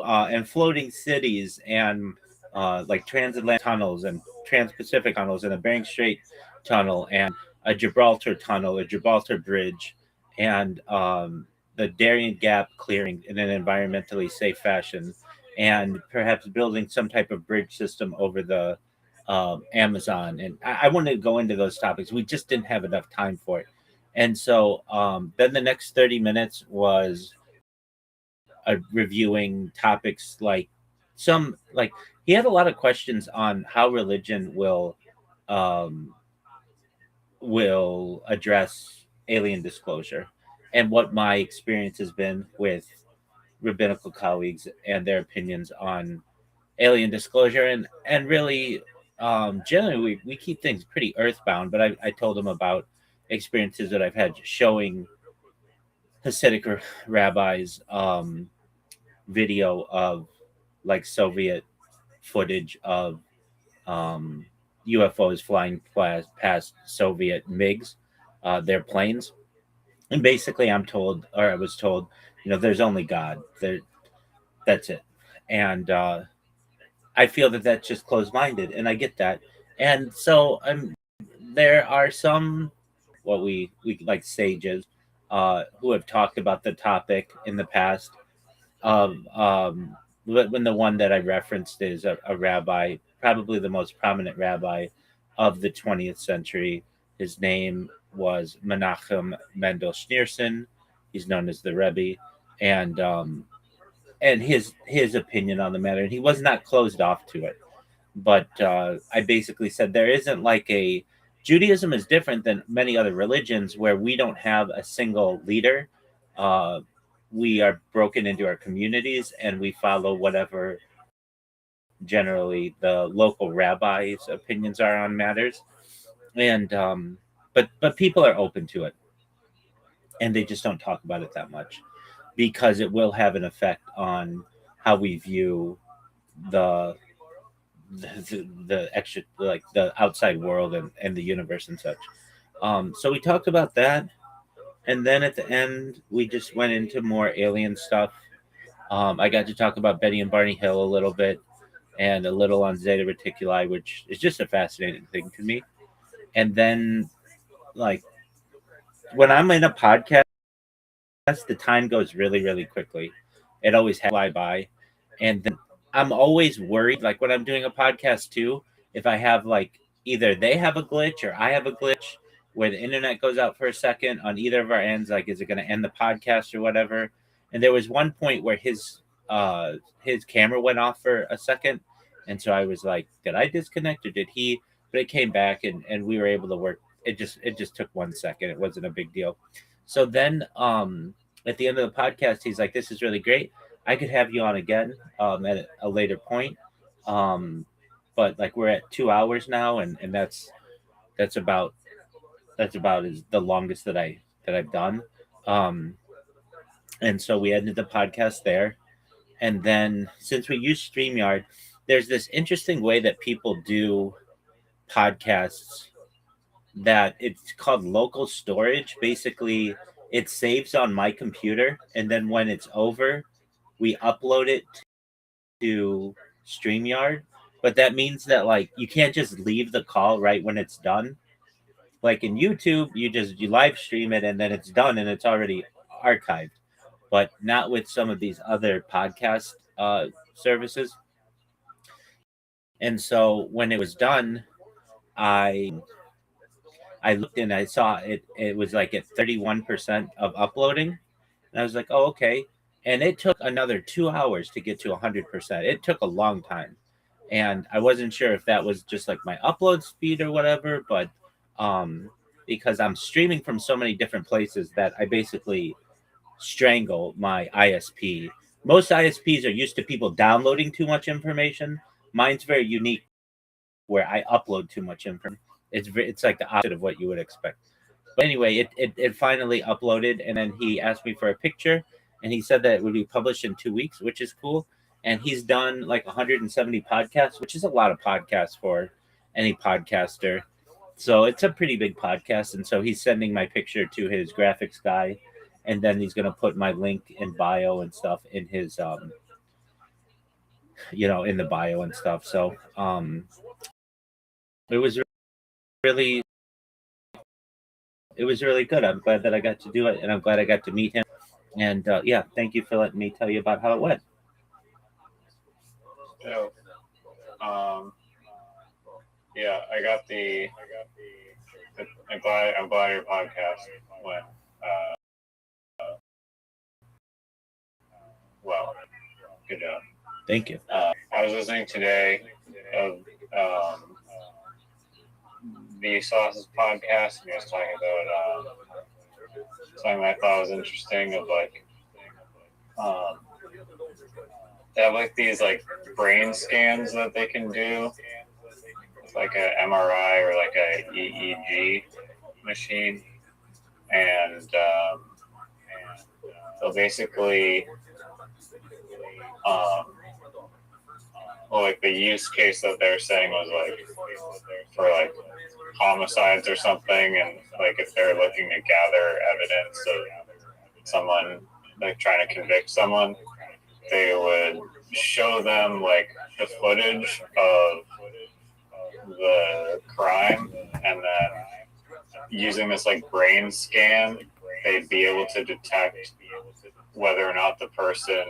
and floating cities and like transatlantic tunnels and trans-Pacific tunnels and a Bering Strait tunnel and a Gibraltar tunnel, a Gibraltar bridge, and the Darien Gap clearing in an environmentally safe fashion, and perhaps building some type of bridge system over the Amazon. And I wanted to go into those topics. We just didn't have enough time for it. And so then the next 30 minutes was reviewing topics like he had a lot of questions on how religion will address alien disclosure and what my experience has been with rabbinical colleagues and their opinions on alien disclosure. And really, generally, we keep things pretty earthbound, but I told them about experiences that I've had showing Hasidic rabbis video of like Soviet footage of UFOs flying past Soviet MiGs, their planes. And basically I was told, there's only God. That's it. And I feel that that's just closed-minded, and I get that. And so there are some what we like sages who have talked about the topic in the past of when the one that I referenced is a rabbi, probably the most prominent rabbi of the 20th century. His name was Menachem Mendel Schneerson. He's known as the Rebbe, and his opinion on the matter. And he was not closed off to it, but I basically said there isn't like a Judaism is different than many other religions where we don't have a single leader. We are broken into our communities and we follow whatever generally the local rabbi's opinions are on matters. And but people are open to it, and they just don't talk about it that much because it will have an effect on how we view the extra, like the outside world and the universe and such. So we talked about that, and then at the end we just went into more alien stuff. I got to talk about Betty and Barney Hill a little bit, and a little on Zeta Reticuli, which is just a fascinating thing to me. And then, like, when I'm in a podcast, the time goes really, really quickly. It always fly by, and then I'm always worried, like when I'm doing a podcast too, if I have like either they have a glitch or I have a glitch where the internet goes out for a second on either of our ends, like is it going to end the podcast or whatever? And there was one point where his camera went off for a second, and so I was like, did I disconnect or did he? But it came back, and we were able to work. It just took 1 second. It wasn't a big deal. So then at the end of the podcast, he's like, this is really great. I could have you on again at a later point. But like we're at 2 hours now, and that's about is the longest that I've done. And so we ended the podcast there. And then since we use StreamYard, there's this interesting way that people do podcasts that it's called local storage. Basically, it saves on my computer, and then when it's over, we upload it to StreamYard. But that means that like you can't just leave the call right when it's done. Like in YouTube, you live stream it and then it's done and it's already archived. But not with some of these other podcast services. And so when it was done, I looked and I saw it was like at 31% of uploading. And I was like, oh, okay. And it took another 2 hours to get to 100%. It took a long time. And I wasn't sure if that was just like my upload speed or whatever, but because I'm streaming from so many different places that I basically strangle my ISP. Most ISPs are used to people downloading too much information. Mine's very unique where I upload too much information. It's like the opposite of what you would expect. But anyway, it finally uploaded, and then he asked me for a picture, and he said that it would be published in 2 weeks, which is cool. And he's done like 170 podcasts, which is a lot of podcasts for any podcaster. So it's a pretty big podcast. And so he's sending my picture to his graphics guy, and then he's going to put my link in bio and stuff in his, in the bio and stuff. So it was really good. I'm glad that I got to do it, and I'm glad I got to meet him. And yeah, thank you for letting me tell you about how it went. So, yeah, I'm glad your podcast went well. Good job. Thank you. I was listening today of the Sauce's podcast, and he was talking about something I thought was interesting of like they have like these like brain scans that they can do with like a MRI or like a EEG machine, and so basically well, like the use case that they're saying was like for like homicides or something, and like if they're looking to gather evidence of someone like trying to convict someone, they would show them like the footage of the crime, and then using this like brain scan, they'd be able to detect whether or not the person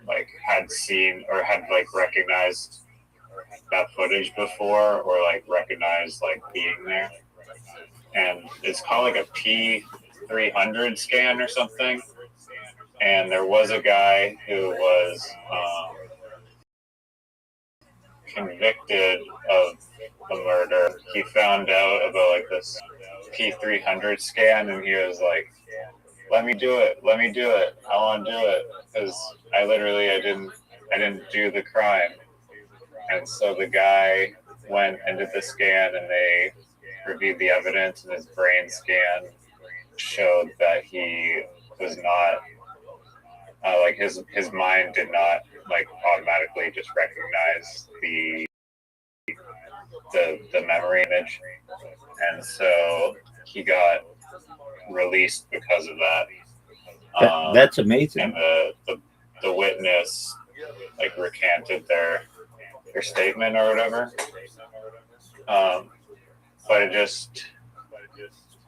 like had seen or had like recognized that footage before, or like recognized like being there. And it's called like a P300 scan or something. And there was a guy who was convicted of the murder. He found out about like this P300 scan, and he was like, let me do it, I want to do it, because I didn't do the crime. And so the guy went and did the scan, and they reviewed the evidence, and his brain scan showed that he was not like his mind did not like automatically just recognize the memory image, and so he got released because of that. That's amazing. And the witness like recanted their statement or whatever. But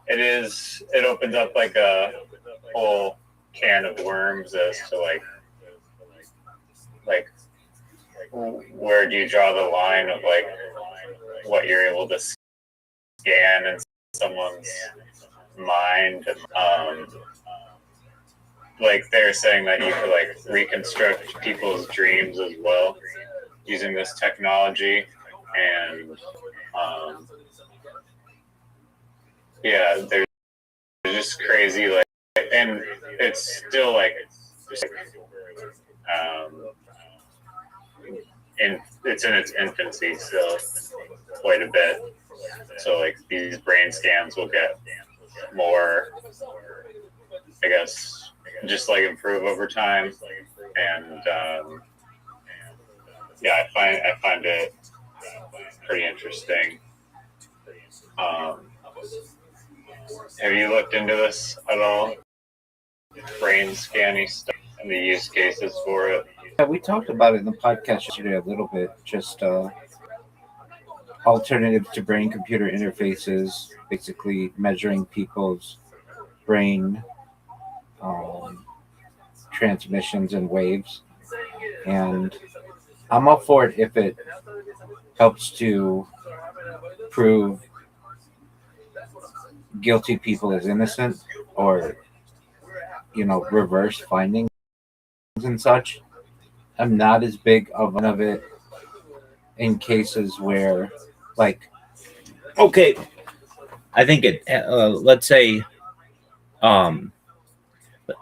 it opens up like a whole can of worms as to like where do you draw the line of like what you're able to scan in someone's mind. Like they're saying that you could like reconstruct people's dreams as well using this technology, and yeah, they're just crazy. Like, and it's still like it's in its infancy still, quite a bit. So like these brain scans will get more, I guess, just like improve over time. And yeah, I find it pretty interesting. Have you looked into this at all? Brain scanning stuff and the use cases for it? Yeah, we talked about it in the podcast yesterday a little bit. Just alternatives to brain-computer interfaces, basically measuring people's brain transmissions and waves. And I'm up for it if it helps to prove guilty people as innocent, or reverse findings and such. I'm not as big of it in cases where, like, okay, I think it. Let's say, I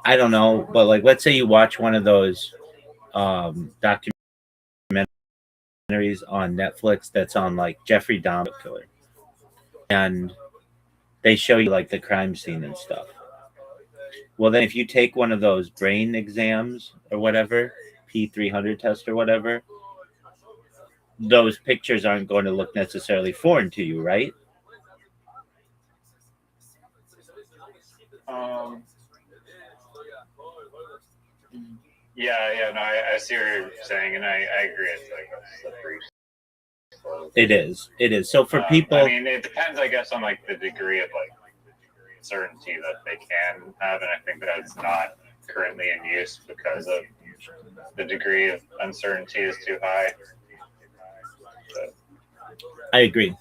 don't know, but like, let's say you watch one of those documentaries on Netflix that's on like Jeffrey Dahmer killer, and they show you like the crime scene and stuff. Well, then if you take one of those brain exams or whatever, P300 test or whatever, those pictures aren't going to look necessarily foreign to you, right? Yeah, no, I see what you're saying, and I agree. It's like a slippery slope. It is. So for people, I mean, it depends, I guess, on like the degree of like certainty that they can have, and I think that's not currently in use because of the degree of uncertainty is too high. But I agree.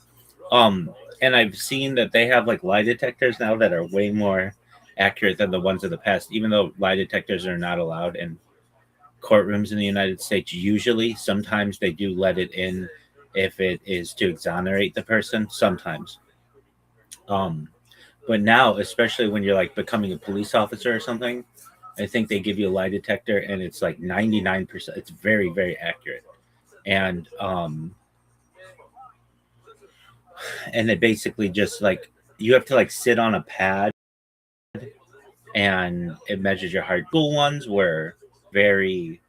And I've seen that they have like lie detectors now that are way more accurate than the ones of the past, even though lie detectors are not allowed in courtrooms in the United States. Usually, sometimes they do let it in if it is to exonerate the person, sometimes. But now, especially when you're like becoming a police officer or something, I think they give you a lie detector and it's like 99%. It's very, very accurate. And it basically just like, you have to like sit on a pad and it measures your heart. School ones were very,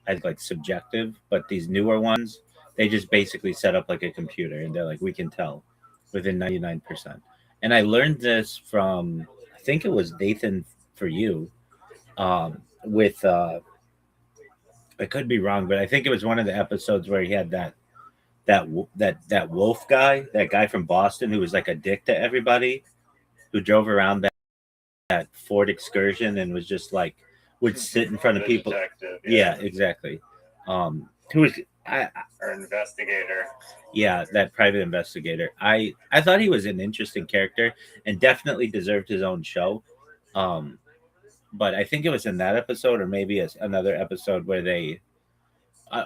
I think, like subjective, but these newer ones, they just basically set up like a computer and they're like, we can tell within 99%. And I learned this from, I think it was Nathan For You, with I could be wrong, but I think it was one of the episodes where he had that wolf guy, that guy from Boston who was like a dick to everybody, who drove around that Ford Excursion and was just like would sit in front of The people. detective, Yeah, exactly. Who was or investigator. yeah, that private investigator. I thought he was an interesting character and definitely deserved his own show. But I think it was in that episode, or maybe another episode where they,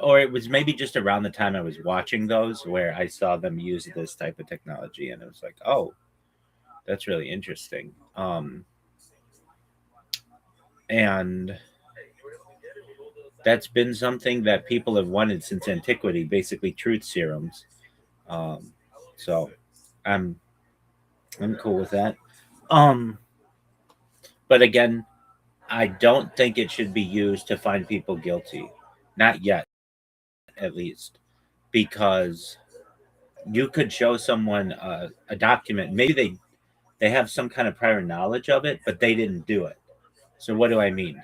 or it was maybe just around the time I was watching those, where I saw them use this type of technology, and it was like, oh, that's really interesting. And that's been something that people have wanted since antiquity, basically truth serums. So I'm cool with that. But again, I don't think it should be used to find people guilty. Not yet, at least. Because you could show someone a document. Maybe they have some kind of prior knowledge of it, but they didn't do it. So what do I mean?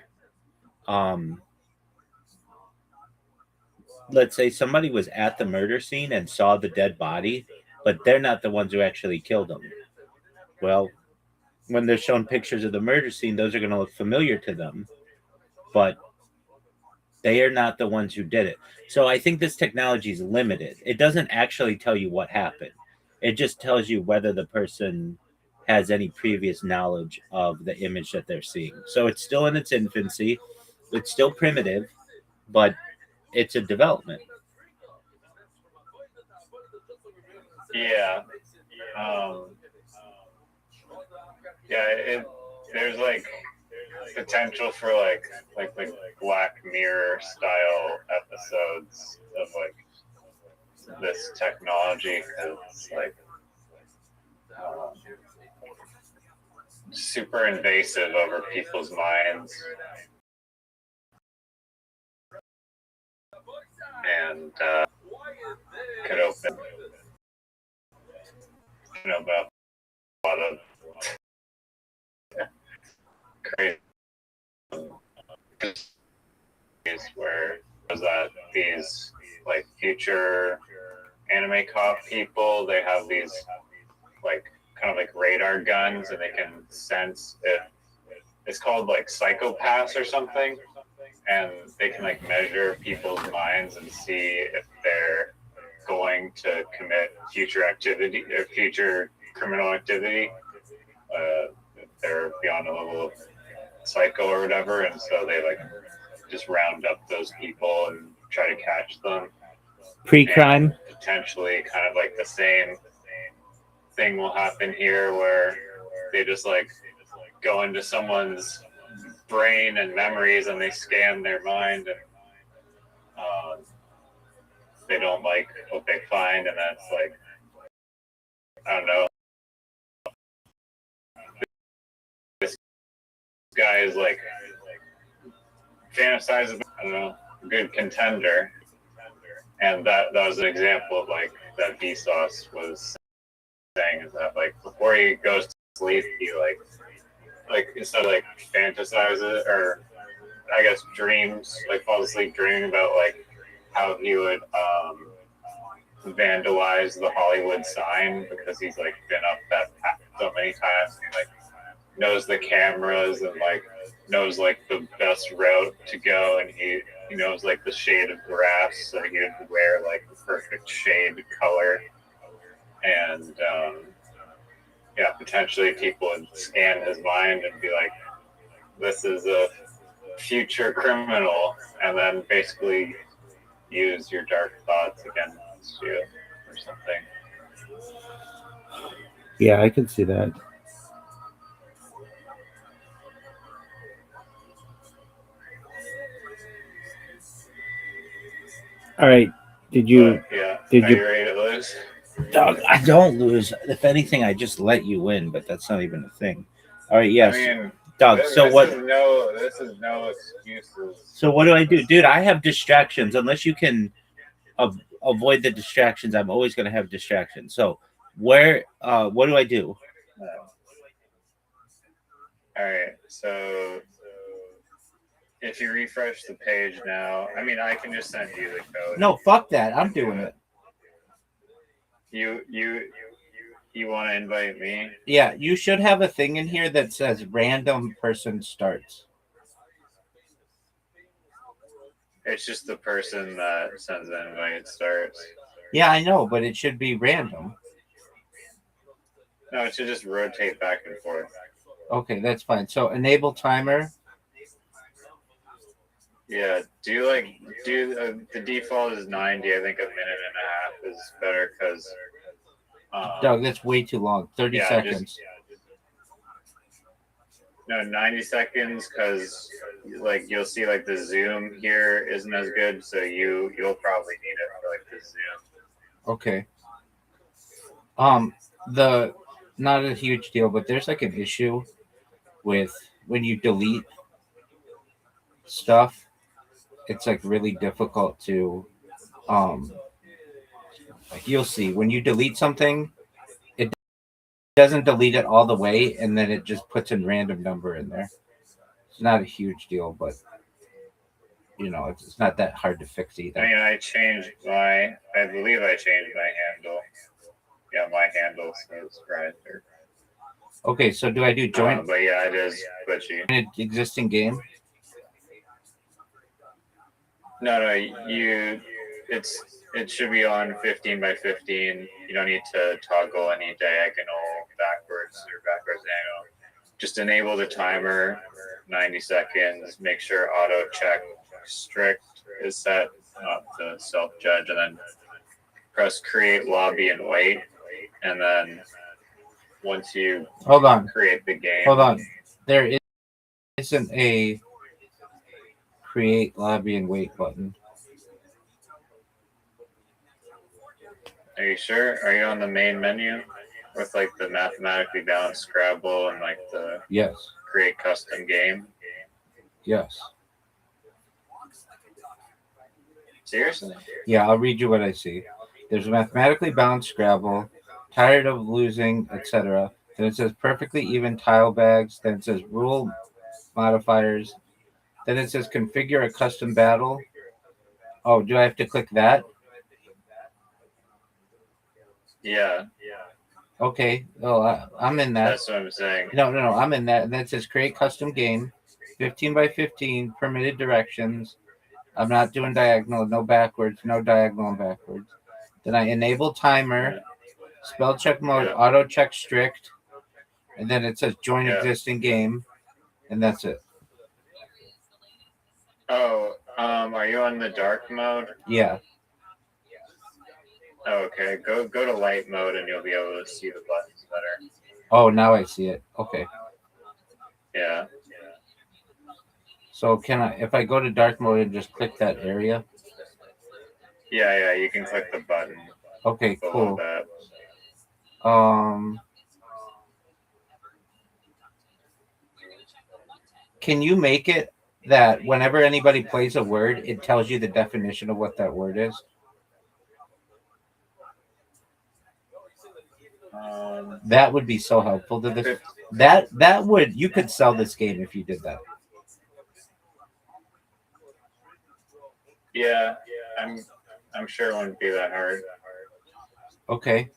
Let's say somebody was at the murder scene and saw the dead body, but they're not the ones who actually killed him. Well, when they're shown pictures of the murder scene, those are going to look familiar to them, but they are not the ones who did it. So I think this technology is limited. It doesn't actually tell you what happened. It just tells you whether the person has any previous knowledge of the image that they're seeing. So it's still in its infancy. It's still primitive, but it's a development. Yeah. There's like potential for like Black Mirror style episodes of like this technology, because it's like super invasive over people's minds, and could open about a lot of crazy where that these like future anime cop people, they have these like kind of like radar guns, and they can sense if it's called like psychopaths or something, and they can like measure people's minds and see if they're going to commit future activity or future criminal activity. If they're beyond a level of psycho or whatever, and so they like just round up those people and try to catch them. Pre-crime? And potentially kind of like the same thing will happen here, where they just like go into someone's brain and memories and they scan their mind, and they don't like what they find, and that's like, I don't know, this guy is like fantasizing, I don't know, a good contender. And that was an example of like that Vsauce was saying, is that like before he goes to sleep, he like instead of like fantasizes, or I guess dreams, like falls asleep dreaming about like how he would vandalize the Hollywood sign, because he's like been up that path so many times, and he like knows the cameras and like knows like the best route to go, and he knows like the shade of grass, so he would wear like the perfect shade color. And yeah, potentially people would scan his mind and be like, this is a future criminal, and then basically use your dark thoughts against you or something. Yeah, I can see that. All right. Did you? Yeah. Did Are you? you ready to lose? Dog, I don't lose. If anything, I just let you win, but that's not even a thing. All right. Yes. I mean, Dog. So what? This is no excuses. So what do I do, dude? I have distractions. Unless you can avoid the distractions, I'm always going to have distractions. So where? What do I do? All right. So if you refresh the page now, I mean, I can just send you the code. No, fuck that. I'm doing it. You want to invite me? Yeah, you should have a thing in here that says random person starts. It's just the person that sends the invite starts. Yeah, I know, but it should be random. No, it should just rotate back and forth. Okay, that's fine. So enable timer. Yeah, the default is 90. I think a minute and a half is better because. Doug, that's way too long. 30 seconds. No, 90 seconds because like you'll see like the zoom here isn't as good, so you'll probably need it for like the zoom. Okay. Not a huge deal, but there's like an issue with when you delete stuff. It's like really difficult to like you'll see when you delete something, it doesn't delete it all the way, and then it just puts a random number in there. It's not a huge deal, but you know, it's not that hard to fix either. I mean, I believe I changed my handle. Yeah, my handle says right there. Okay, so do I do join? But yeah, it is glitchy. An existing game? No, it should be on 15 by 15. You don't need to toggle any diagonal backwards or backwards diagonal. Just enable the timer, 90 seconds. Make sure auto check strict is set up to self judge, and then press create lobby and wait. And then once you create the game, Hold on. There isn't a create lobby and wait button. Are you sure? Are you on the main menu with like the mathematically balanced Scrabble and like the create custom game? Yes. Seriously? Yeah, I'll read you what I see. There's a mathematically balanced Scrabble, tired of losing, etc. Then it says perfectly even tile bags. Then it says rule modifiers. Then it says configure a custom battle. Oh, do I have to click that? Yeah. Okay. Oh, I'm in that. That's what I'm saying. No. I'm in that. And then it says create custom game, 15 by 15, permitted directions. I'm not doing diagonal, no backwards, no diagonal and backwards. Then I enable timer, spell check mode, auto check strict, and then it says join existing game, and that's it. Oh, are you on the dark mode? Yeah. Okay, go to light mode and you'll be able to see the buttons better. Oh, now I see it. Okay. Yeah. So can I, if I go to dark mode and just click that area? Yeah, you can click the button. Okay, cool. That. Can you make it that whenever anybody plays a word, it tells you the definition of what that word is? That would be so helpful to this. That would, you could sell this game if you did that. Yeah, I'm sure it wouldn't be that hard. Okay.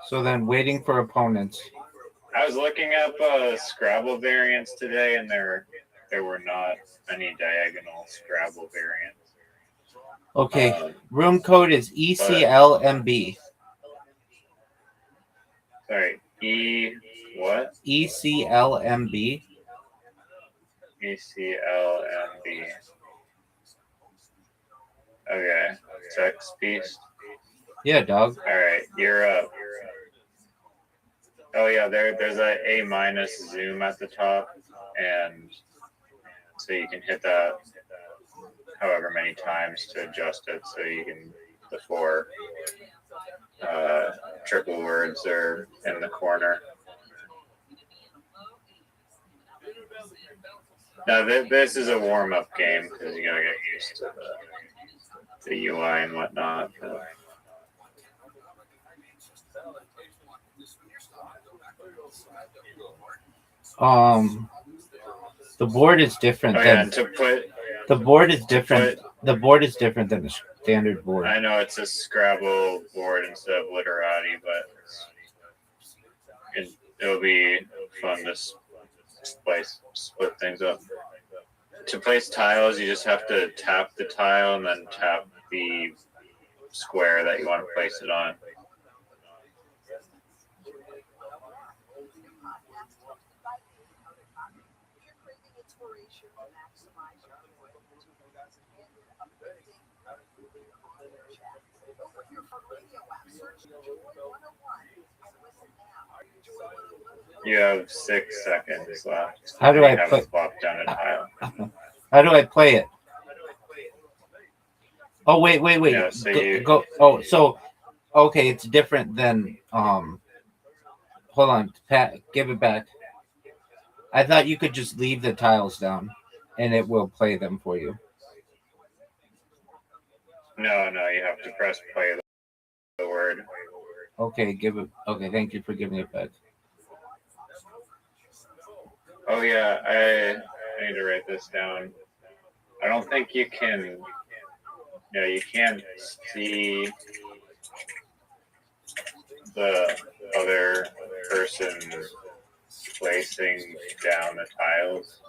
So then waiting for opponents. I was looking up Scrabble variants today, and there were not any diagonal Scrabble variants. Okay. Room code is ECLMB. Sorry, what? ECLMB. ECLMB. Okay, text piece. Yeah, dog. All right, you're up. Oh yeah, there's a A- zoom at the top, and so you can hit that however many times to adjust it, so you can the 4 triple words are in the corner. Now this is a warm-up game because you gotta get used to the UI and whatnot. The board is different Oh yeah, than and to put the board is different. The board is different than the standard board. I know it's a Scrabble board instead of Literati, but it'll be fun to split things up. To place tiles, you just have to tap the tile and then tap the square that you want to place it on. You have 6 seconds left. How do You I haven't play? plopped down a tile. How do I play it? Oh wait. Yeah, so Go. Oh, so okay, it's different than Hold on, Pat. Give it back. I thought you could just leave the tiles down, and it will play them for you. No, you have to press play the word. Okay, give it. Okay, thank you for giving it back. Oh yeah, I need to write this down. I don't think you can. Yeah, you can't see the other person placing down the tiles.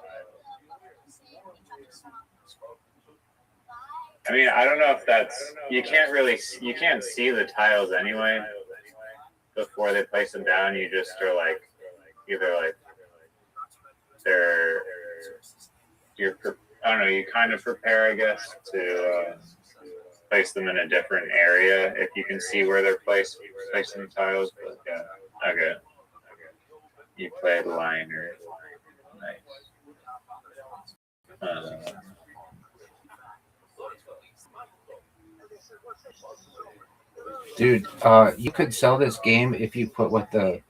I mean, I don't know if that's you can't see the tiles anyway before they place them down. You just are like either like I don't know, you kind of prepare, I guess, to place them in a different area if you can see where they're placing the tiles. But yeah, okay. You play the liner. Nice. Dude, you could sell this game if you put what the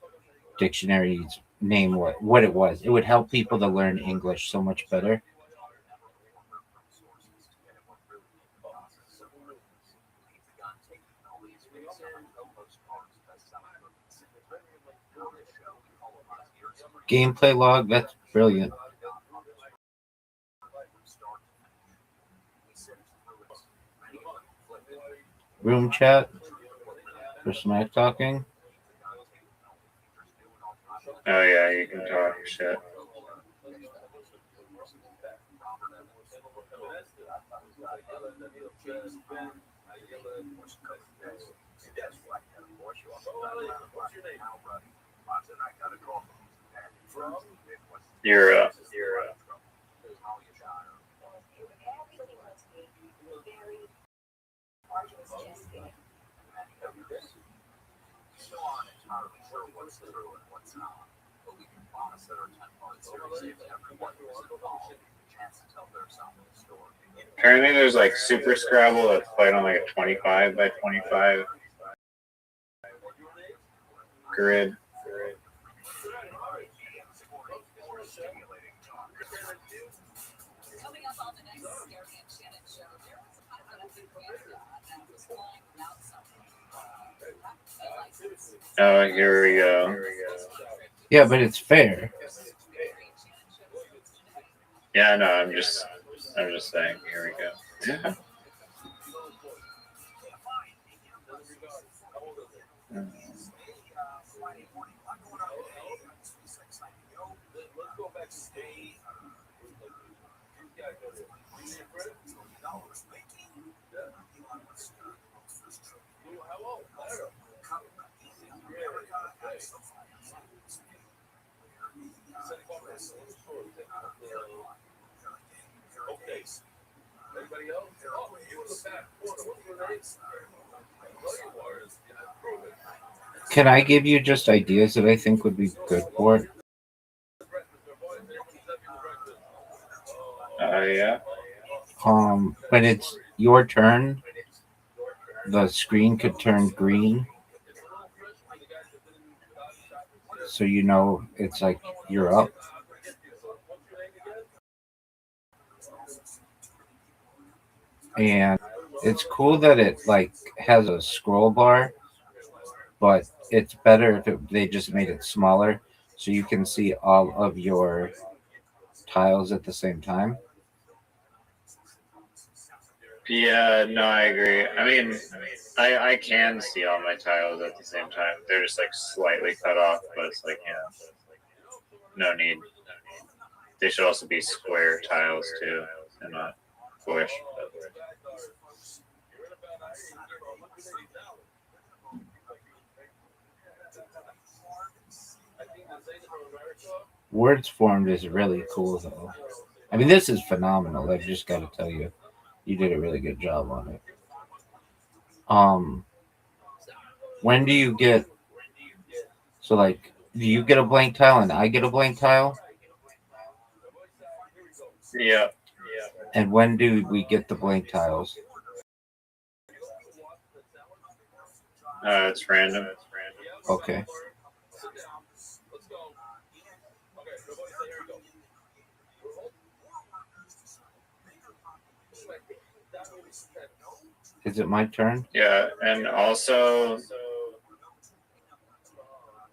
dictionary's name was, what it was. It would help people to learn English so much better. Gameplay log, that's brilliant. Room chat for smack talking. Oh yeah, you can talk shit. You're up. Apparently there's like Super Scrabble that's played on like a 25 by 25 grid. Oh, here we go. Yeah, but it's fair. Yeah, no, I'm just saying. Here we go. Can I give you just ideas that I think would be good for it? Yeah. When it's your turn, the screen could turn green. So you know it's like you're up. And it's cool that it like has a scroll bar, but it's better if they just made it smaller so you can see all of your tiles at the same time. Yeah, no, I agree. I mean, I can see all my tiles at the same time. They're just like slightly cut off, but it's like, no need. They should also be square tiles too, and not bush. Words formed is really cool though. I mean, this is phenomenal. I've just got to tell you, you did a really good job on it. When do you get? So like, do you get a blank tile and I get a blank tile? Yeah. And when do we get the blank tiles? It's random. Okay. Is it my turn? Yeah, and also,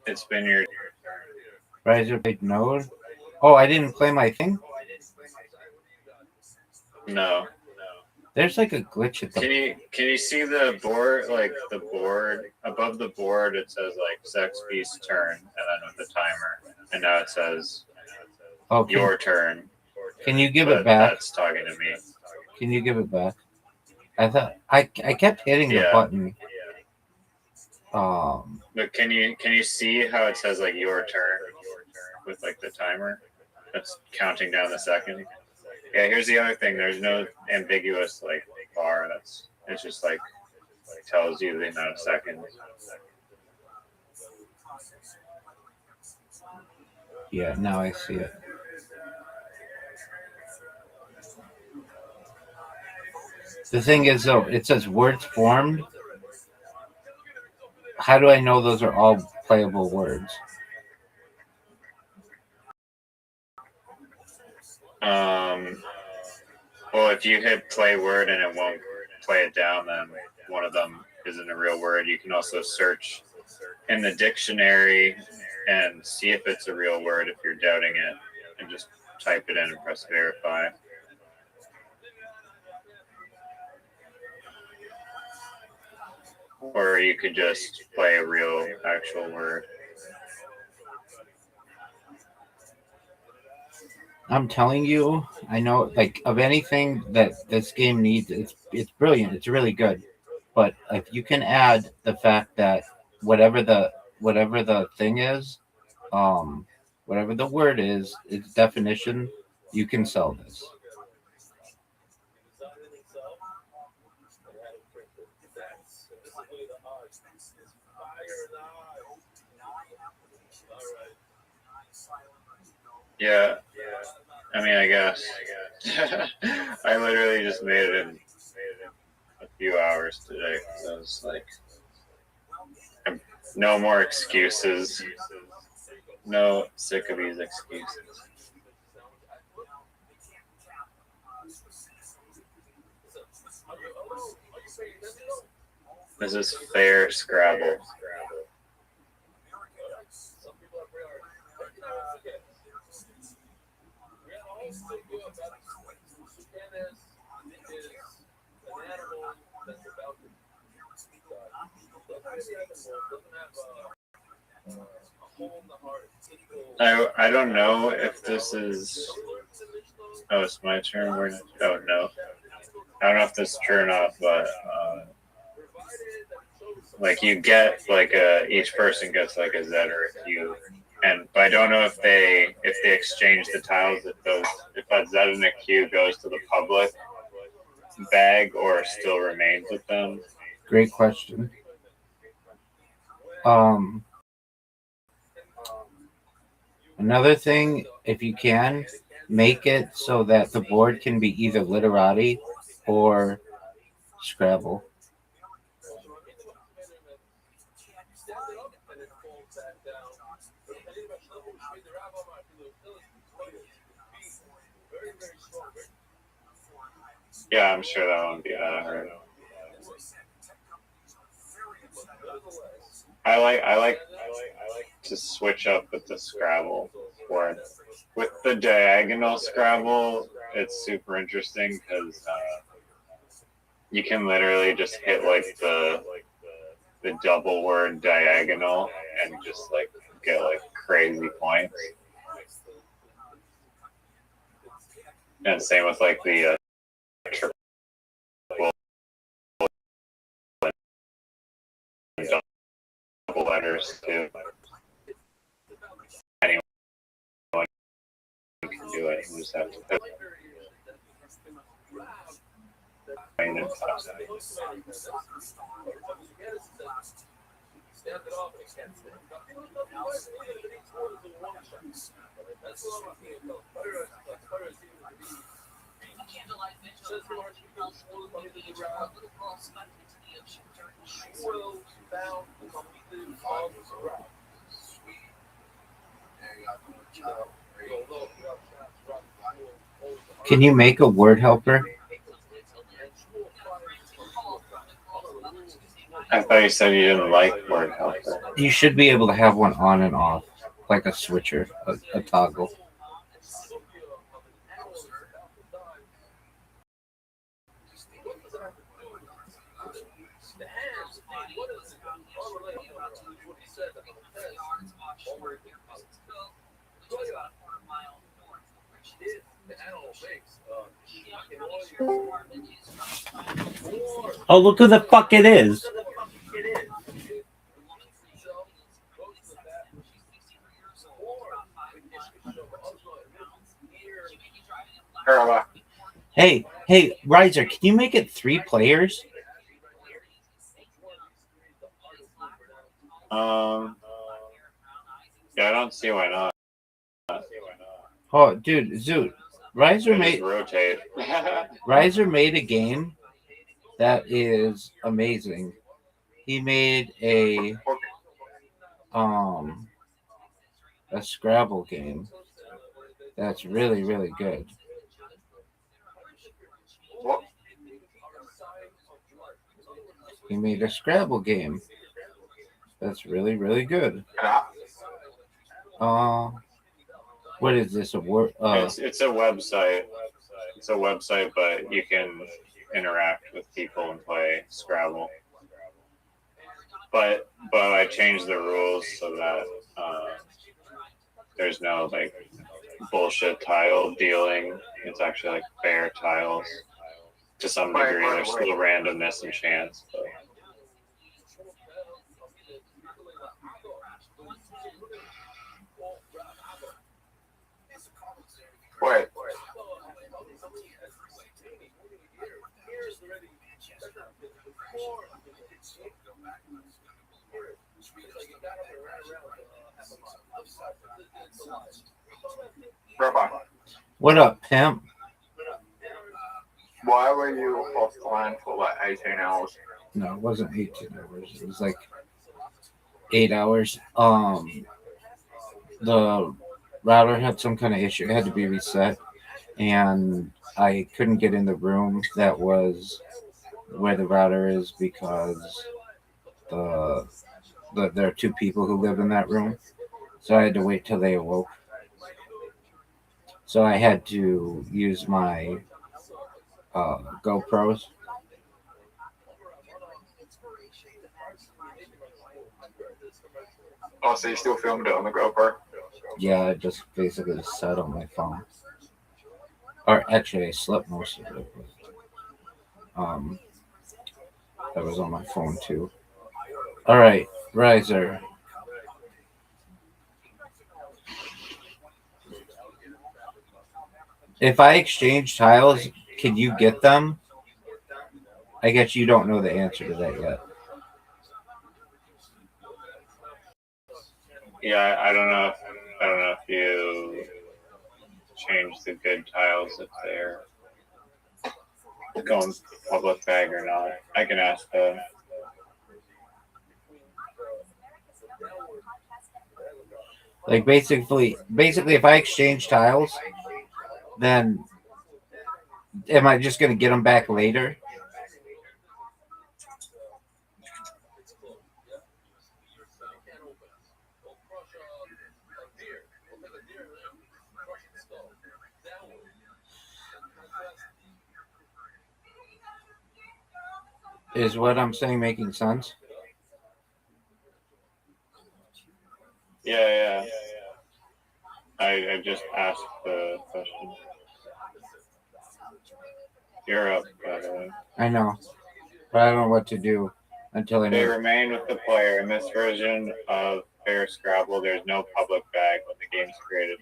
it's been your Riser Big Node. Oh, I didn't play my thing? No. There's like a glitch at the. Can you see the board? Like the board above the board, it says like Sex Beast turn, and then with the timer, and now it says your turn. Can you give it back? That's talking to me. Can you give it back? I thought I kept hitting the button. But can you see how it says like your turn with like the timer that's counting down the second? Yeah, here's the other thing. There's no ambiguous like bar. It's just like tells you the amount of seconds. Yeah, now I see it. The thing is, though, it says words formed. How do I know those are all playable words? Well, if you hit play word and it won't play it down, then one of them isn't a real word. You can also search in the dictionary and see if it's a real word if you're doubting it, and just type it in and press verify. Or you could just play a real actual word. I'm telling you, I know, like, of anything that this game needs, it's brilliant. It's really good. But if you can add the fact that whatever the thing is, whatever the word is, its definition, you can sell this. Yeah, I mean, I guess. I literally just made it in a few hours today. So I was like, no more excuses. No, sick of these excuses. This is fair Scrabble. I don't know if this is. Oh, it's my turn. Oh no, I don't know if this is true or not, but like you get like each person gets like a Z or a Q, but I don't know if they exchange the tiles, if that Z and a Q goes to the public bag or still remains with them. Great question. Another thing, if you can, make it so that the board can be either Literati or Scrabble. Yeah, I'm sure that won't be that hard. I like to switch up with the Scrabble board. with the diagonal Scrabble, it's super interesting because you can literally just hit like the double word diagonal and just like get like crazy points. And same with like the triple and double letters too. Anyone can do it. You just have to put Candlelight vigil held over the beach while a little girl spun into the ocean during the high school. Can you make a word helper? I thought you said you didn't like word helper. You should be able to have one on and off, like a switcher, a toggle. Oh, look who the fuck it is. Hey, Riser, can you make it 3 players? Yeah, I don't see why not. Oh, dude, Zoot, Riser made a game that is amazing. He made a Scrabble game that's really, really good. He made a Scrabble game that's really, really good. What is this? A word? It's a website. It's a website, but you can interact with people and play Scrabble. But I changed the rules so that there's no like bullshit tile dealing. It's actually like fair tiles to some degree. There's still randomness and chance, but. Wait. Rabbi, What up, pimp? why were you offline for like 18 hours? No, it wasn't 18 hours. It was like 8 hours. The router had some kind of issue. It had to be reset, and I couldn't get in the room that was where the router is because there are 2 people who live in that room. So I had to wait till they awoke. So I had to use my GoPros. Oh, so you still filmed it on the GoPro? Yeah, I just basically sat on my phone. Or actually, I slept most of it. But, that was on my phone too. All right, Riser. If I exchange tiles, can you get them? I guess you don't know the answer to that yet. Yeah, I don't know if you change the good tiles if they're going public bag or not. I can ask them. Like basically, if I exchange tiles, then am I just going to get them back later? Is what I'm saying making sense? Yeah. I just asked the question. You're up, by the way. I know, but I don't know what to do until I They know. remain with the player. In this version of Fair Scrabble, there's no public bag when the game's created.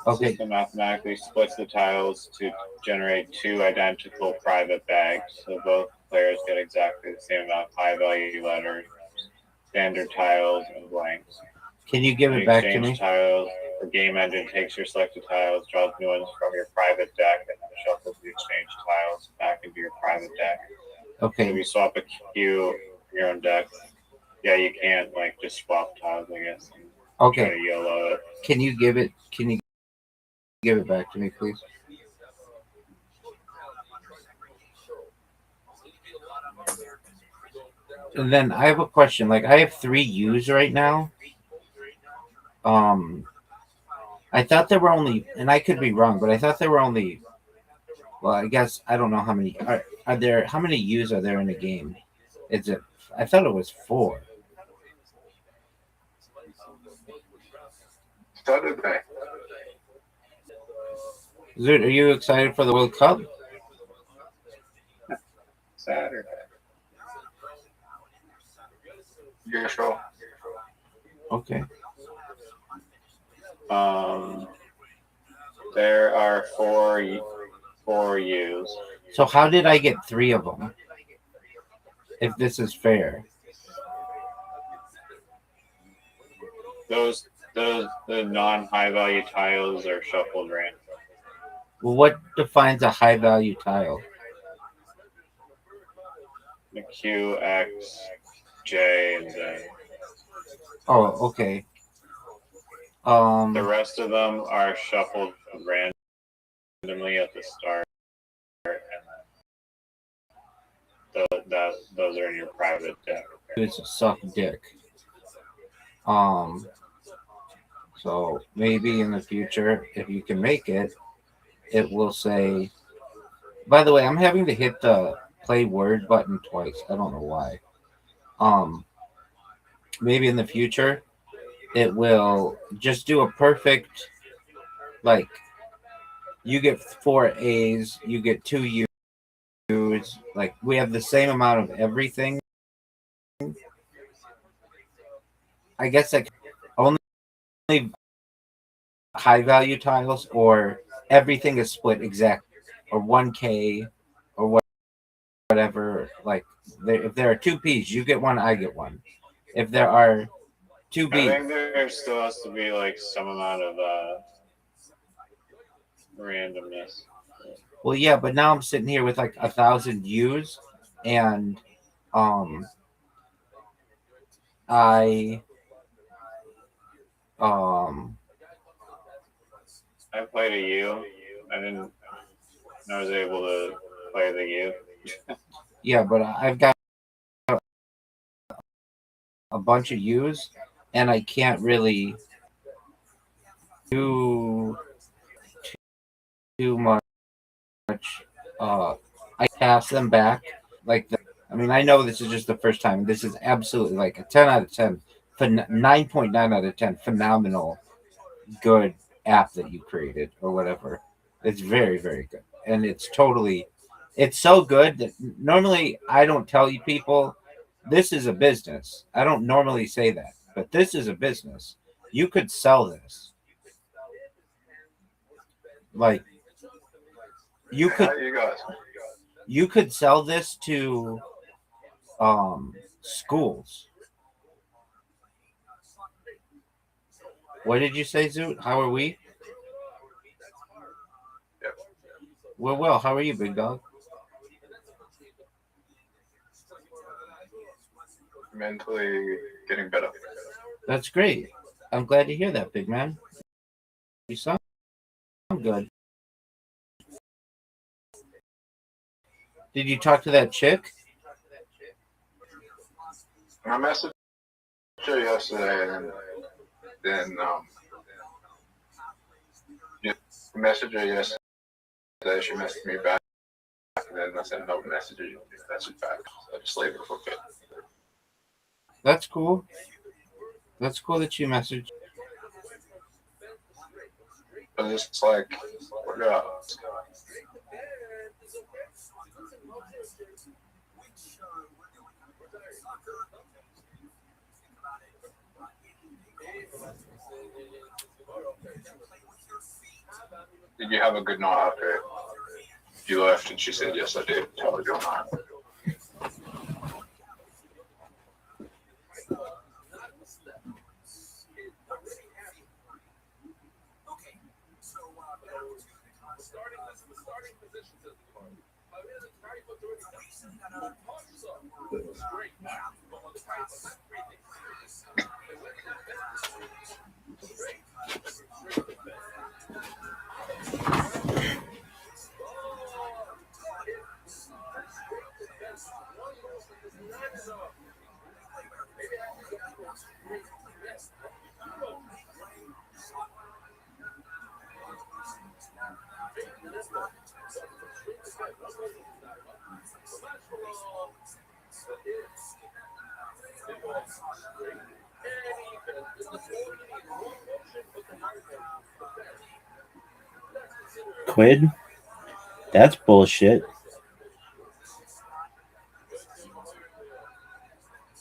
The Okay. system mathematically splits the tiles to generate two identical private bags, so both players get exactly the same amount of high-value letters, standard tiles, and blanks. Can you give When it you back to exchange me? tiles, the game engine takes your selected tiles, draws new ones from your private deck, and then shuffles the exchanged tiles back into your private deck. So if Okay. you swap a cue in your own deck, yeah, you can't like just swap tiles, I guess. And try Okay. to YOLO it. Can you give it back to me, please? And then I have a question. Like I have 3 U's right now. I thought there were only, and I could be wrong, but I thought there were only. Well, I guess I don't know how many are there. How many U's are there in a game? Is it? I thought it was 4. Saturday. Zoot, are you excited for the World Cup? Saturday. Yeah, sure. Okay. There are four U's. So how did I get 3 of them? If this is fair. The non-high value tiles are shuffled randomly. Well, what defines a high value tile? The Q, X, J, and Z. Oh, okay. The rest of them are shuffled randomly at the start, and then those are in your private deck. It's a suck dick. So maybe in the future, if you can make it, it will say. By the way, I'm having to hit the play word button twice. I don't know why. Maybe in the future, it will just do a perfect, like, you get 4 A's, you get 2 U's, like we have the same amount of everything. I guess like only high value tiles, or everything is split exactly, or 1K, or whatever. Like if there are 2 P's, you get 1, I get 1. If there are 2 B's, I think there still has to be like some amount of randomness. well, yeah, but now I'm sitting here with like 1,000 U's, and I played a U. I was able to play the U. Yeah, but I've got a bunch of U's, and I can't really do too much. I pass them back like the. I mean, I know this is just the first time. This is absolutely like a 10 out of 10, 9.9 out of 10, phenomenal, good app that you created or whatever. It's very, very good, and it's so good that normally I don't tell you people this is a business. I don't normally say that, but this is a business. You could sell this. Like you could sell this to schools. What did you say, Zoot? How are we? We're well. How are you, big dog? Mentally getting better. That's great. I'm glad to hear that, big man. You sound good. Did you talk to that chick? I messaged her yesterday, and then messaged her yesterday, yesterday. She messaged me back, and then I sent no messages. Message back. So I just leave it for a bit. That's cool. That's cool that you messaged. But it's like, what up? Did you have a good night after you left? And she said, yes, I did. Tell her good night. Quid? That's bullshit.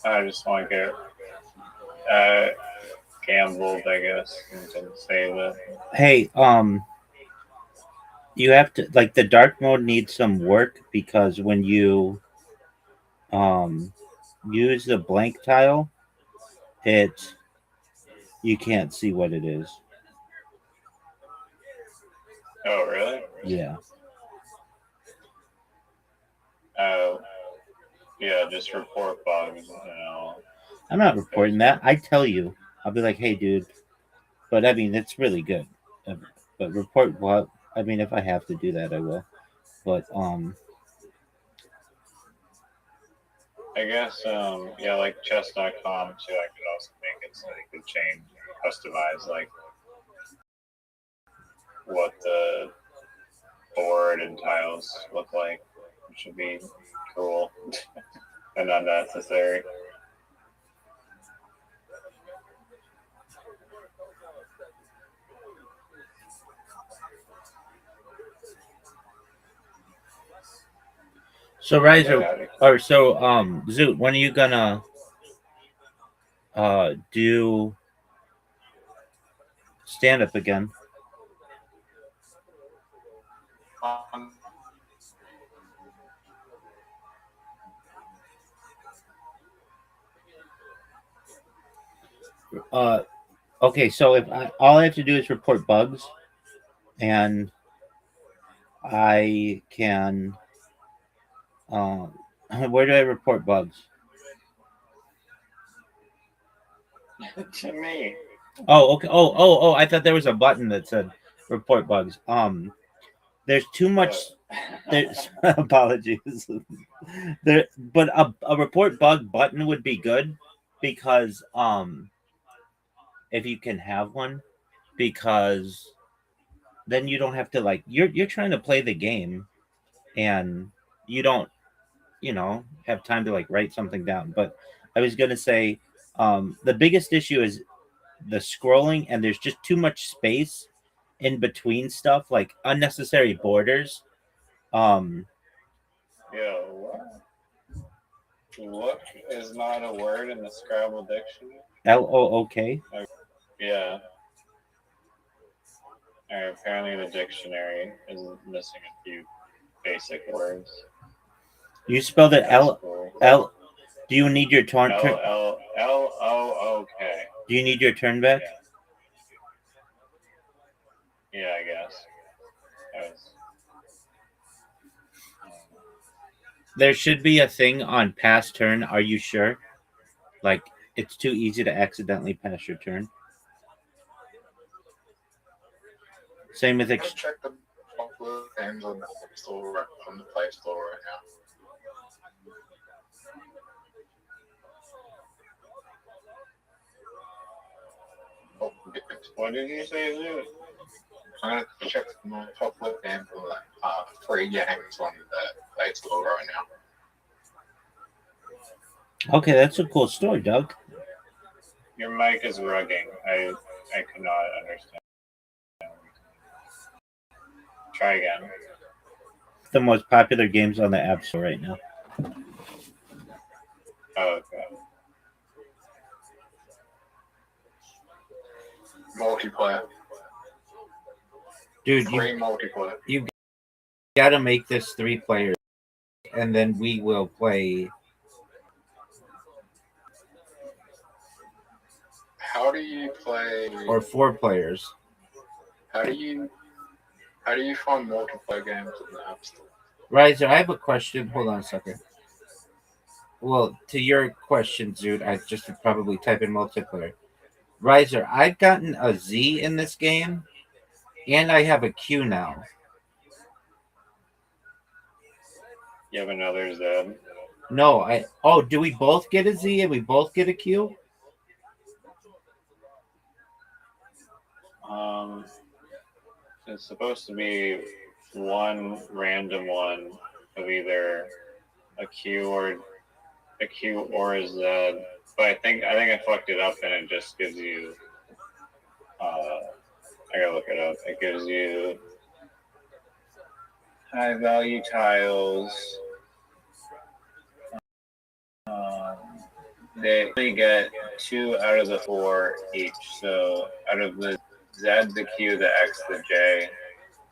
I just want to get gambled, I guess, and didn't save it. Hey, you have to, like, the dark mode needs some work because when you use the blank tile, you can't see what it is. Oh, really? Yeah. Oh, yeah, just report bugs, I'm not reporting that. I tell you. I'll be like, hey, dude. But, I mean, it's really good. But report what? I mean, if I have to do that, I will. But, I guess, yeah, like chess.com too, I could also make it so they could change, customize, like, what the board and tiles look like, which would be cool and unnecessary. so Riser, or so Zoot, when are you gonna do stand up again? Okay, so if all I have to do is report bugs, and I can, where do I report bugs? To me. Oh, okay. Oh! I thought there was a button that said report bugs. There's too much. There's apologies. But a report bug button would be good because if you can have one, because then you don't have to, like, you're trying to play the game and you don't have time to, like, write something down. But I was gonna say the biggest issue is the scrolling, and there's just too much space in between stuff, like unnecessary borders. Yeah, what? Look is not a word in the Scrabble dictionary. LOOK. Yeah. Apparently the dictionary is missing a few basic words. You spelled it L. Do you need your turn? LOOK. Do you need your turn back? Yeah, I guess. There should be a thing on pass turn. Are you sure? Like, it's too easy to accidentally pass your turn. Same with Check the games on the store, on the Play Store right now. What did you say, Luke? I'm gonna check my top left hand for free games on the Play Store right now. Okay, that's a cool story, Doug. Your mic is rugging. I cannot understand. Try again. The most popular games on the App Store right now. Oh, okay. Multiplayer. Dude, Free multiplayer. you gotta make this 3 players, and then we will play. How do you play? Or 4 players. How do you find multiplayer games in the App Store? Riser, I have a question. Hold on a second. Well, to your question, Zoot, I just would probably type in multiplayer. Riser, I've gotten a Z in this game, and I have a Q now. You have another Z? No, Oh, do we both get a Z and we both get a Q? It's supposed to be one random one of either a Q or a Z. But I think I fucked it up and it just gives you. I gotta look it up. It gives you high value tiles. They only get 2 out of the 4 each. So out of the Z, the Q, the X, the J,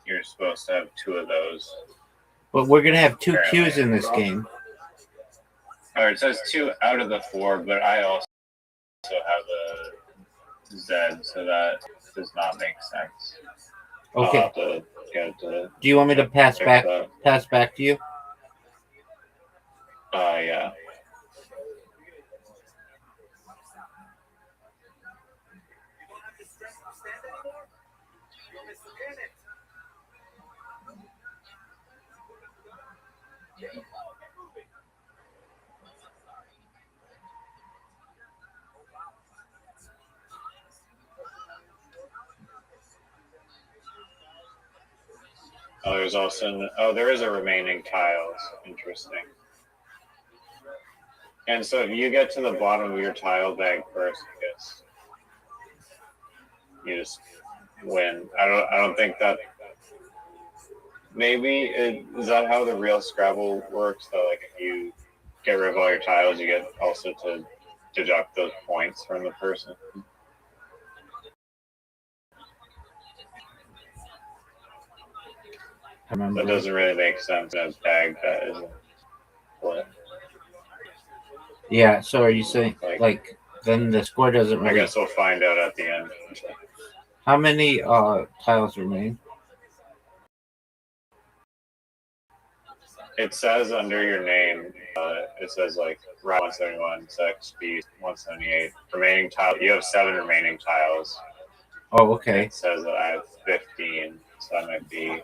you're supposed to have 2 of those. But we're gonna have 2 Qs in this game. Or it says 2 out of the 4, but I also have the Z, so that does not make sense. Okay. I'll have to get to Do you want me to pass check back that. pass back to you? Yeah. There is a remaining tiles. Interesting. And so if you get to the bottom of your tile bag first, I guess you just win. I don't think that. Maybe is that how the real Scrabble works? That like if you get rid of all your tiles, you get also to deduct those points from the person. That doesn't really make sense in a bag that isn't split. Yeah, so are you saying like then the score doesn't I really guess we'll find out at the end. How many tiles remain? It says under your name, it says like round 171, sex, beast 178. Remaining tile, you have 7 remaining tiles. Oh, okay. It says that I have 15, so that might be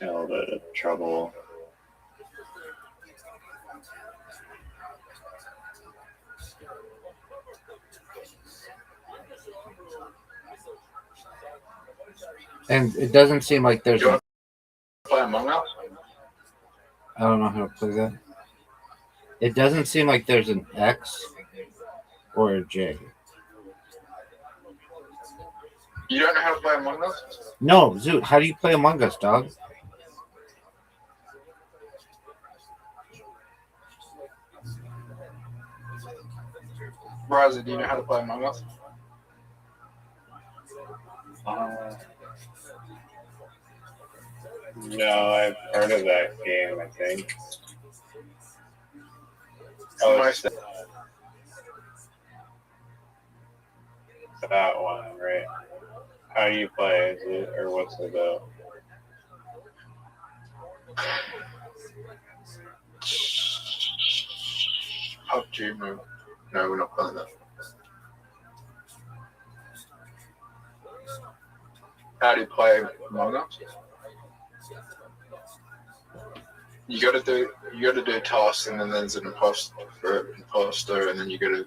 in a little bit of trouble. And it doesn't seem like there's a, Play Among Us? I don't know how to play that. It doesn't seem like there's an X or a J. You don't know how to play Among Us? No, Zoot, how do you play Among Us, dog? Raza, do you know how to play Among Us? No, I've heard of that game, I think. It's that one, right? How do you play? Is it, or what's it about? PUBG move. No, we're not playing that. How do you play Among Us? You gotta do tasks, and then there's an imposter, and then you gotta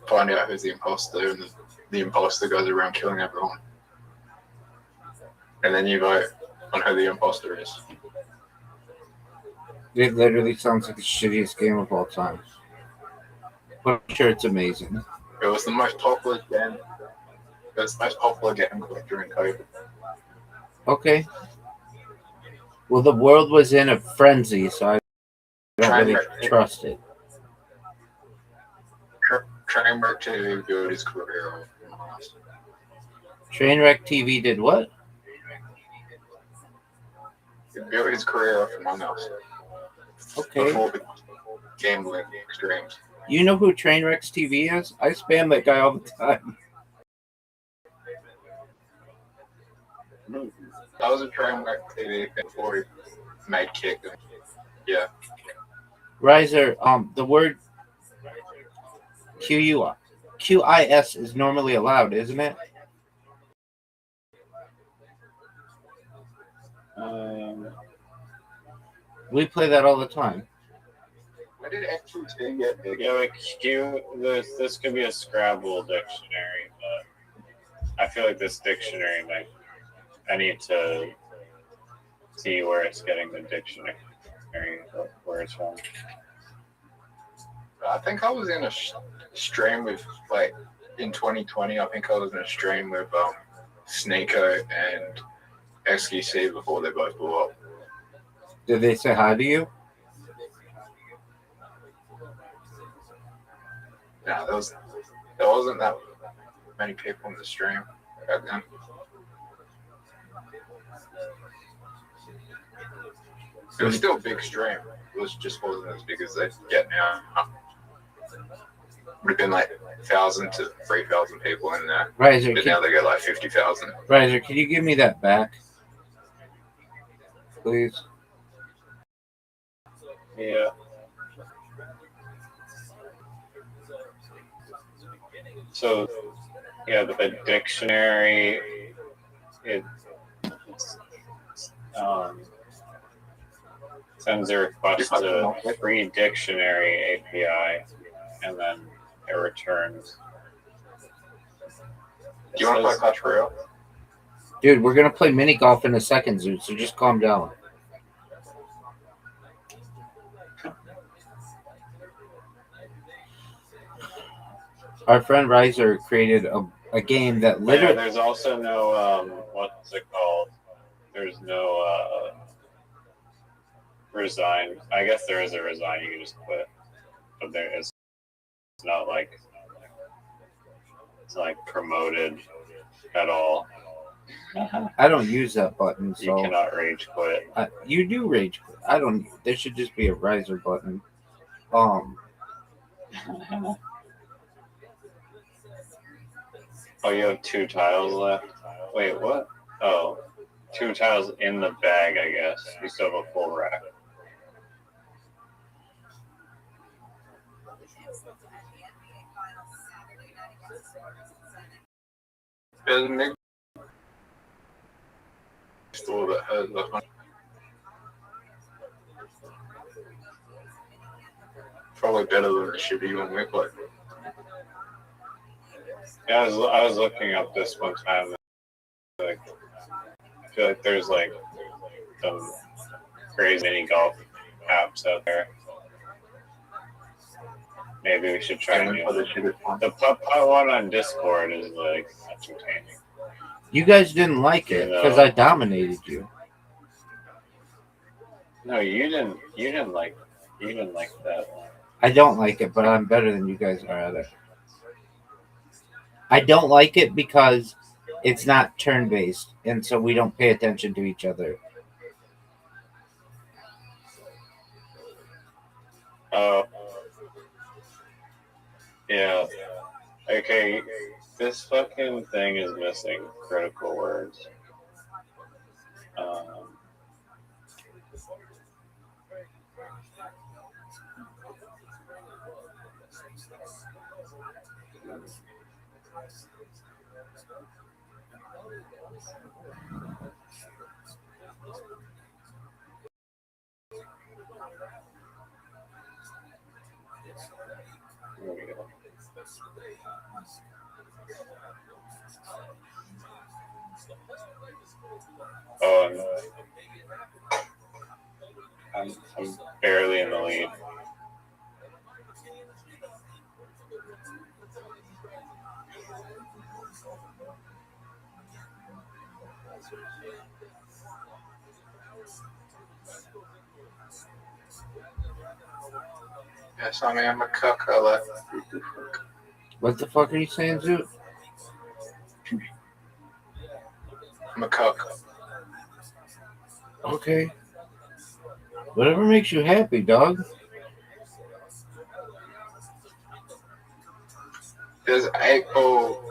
find out who's the imposter, and then the imposter goes around killing everyone. And then you vote on who the imposter is. It literally sounds like the shittiest game of all time. But I'm sure it's amazing. It was the most popular game. It was the most popular game during COVID. Okay. Well, the world was in a frenzy, so I don't really trust it. Trainwreck TV built his career. Trainwreck TV did what? He built his career off Among Us. Okay. Before the gambling extremes. You know who Trainwreck's TV is? I spam that guy all the time. That was a Trainwreck TV before he made Kick. Yeah. Riser, the word QIS is normally allowed, isn't it? We play that all the time. I did actually get big. Yeah, like this could be a Scrabble dictionary, but I feel like this dictionary, like, I need to see where it's getting the dictionary, where it's from. I think I was in a stream with, like, in 2020, I think I was in a stream with Sneeko and XQC before they both blew up. Did they say hi to you? No, there wasn't that many people in the stream back then. It was still a big stream. It just wasn't as big as they get now. Would have been like 1,000 to 3,000 people in there. Riser, but now they get like 50,000. Riser, can you give me that back, please? Yeah. So, yeah, the dictionary, sends a request to free dictionary API, and then it returns. Do you want to play Clash Royale? Dude, we're gonna play mini golf in a second, Zoot, so just calm down. Our friend Riser created a game that literally. Yeah, there's also no what's it called? There's no resign. I guess there is a resign. You can just quit, but there is. It's not like it's like promoted at all. I don't use that button, so You cannot rage quit. You do rage quit. I don't. There should just be a Riser button. Oh, you have 2 tiles left? Wait, what? Oh, 2 tiles in the bag, I guess. You still have a full rack. There's a big store that has a probably better than the shitty one we played. Yeah, I was looking up this one time. Like, I feel like there's like some crazy mini golf apps out there. Maybe we should try the putt one on Discord is like entertaining. You guys didn't like it because I dominated you. No, you didn't. You didn't like that one. I don't like it, but I'm better than you guys are at it. I don't like it because it's not turn-based, and so we don't pay attention to each other. Oh. Yeah. Okay, this fucking thing is missing critical words. Here we go. Oh, I'm barely in the lead. Yes, I mean, I'm a cook. I like. What the fuck are you saying, Zoot? I'm a cook. Okay. Whatever makes you happy, dog. There's April.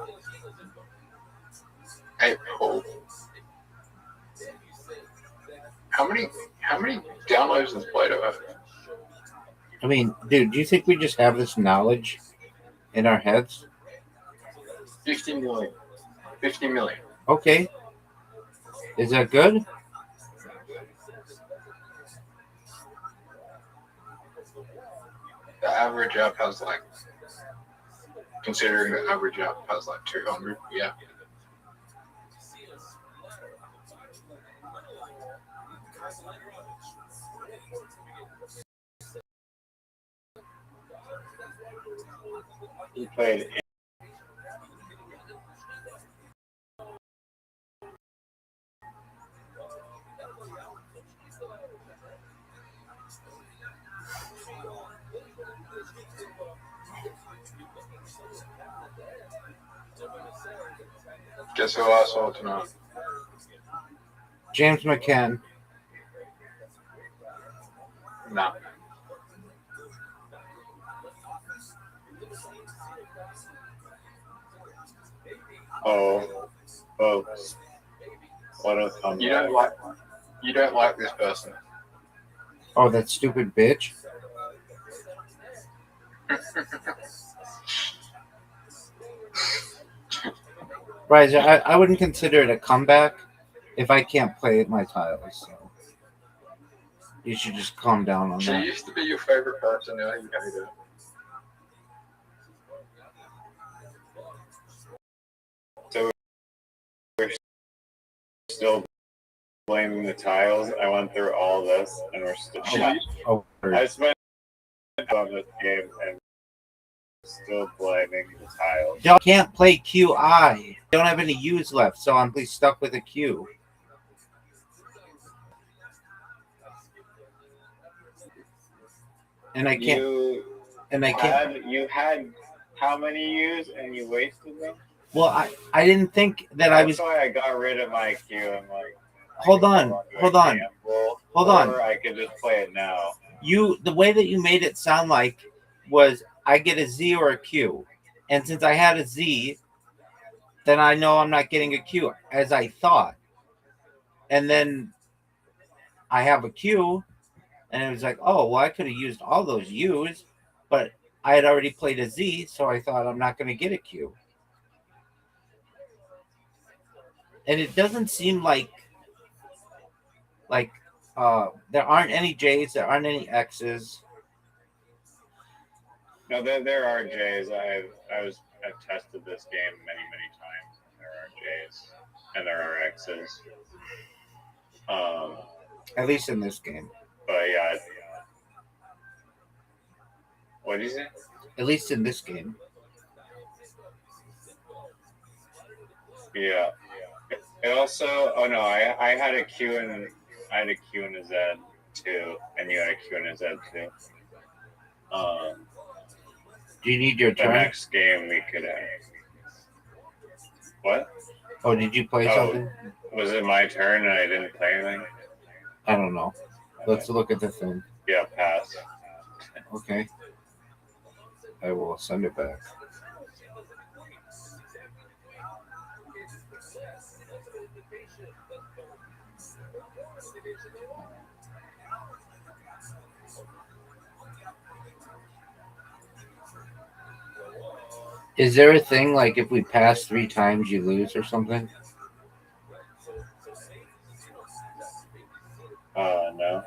How many downloads does Play-Doh have? I mean, dude, do you think we just have this knowledge in our heads? 50 million. 50 million. Okay. Is that good? The average app has like, considering the average app has like 200, yeah. He played. Guess who I saw tonight? James McCann. No. Oh, folks. What a comeback. You don't like this person. Oh, that stupid bitch. Right, I wouldn't consider it a comeback if I can't play my tiles. So you should just calm down on She that. used to be your favorite person, now you hate her. So we're still blaming the tiles. I went through all this, and we're still. I spent on this game and still blaming the tiles. Y'all can't play QI. Don't have any U's left, so I'm stuck with a Q. And I can't. You had how many U's and you wasted them? Well, I didn't think that I was. That's why I got rid of my Q. I'm like, Hold on. Or I could just play it now. The way that you made it sound like was I get a Z or a Q, and since I had a Z, then I know I'm not getting a Q as I thought, and then I have a Q, and it was like, oh well, I could have used all those U's, but I had already played a Z, so I thought I'm not going to get a Q. And it doesn't seem like there aren't any J's, there aren't any X's. No, there are J's. I've tested this game many times. There are J's and there are X's. At least in this game. But yeah. What did you say? At least in this game. Yeah. It also. Oh no, I had a Q and a Z too, and you had a Q and a Z too. Do you need your the turn? next game we could have. What? Oh, did you play something? Was it my turn and I didn't play anything? I don't know. Let's look at the thing. Yeah, pass. Okay. I will send it back. Is there a thing like if we pass 3 times you lose or something? No.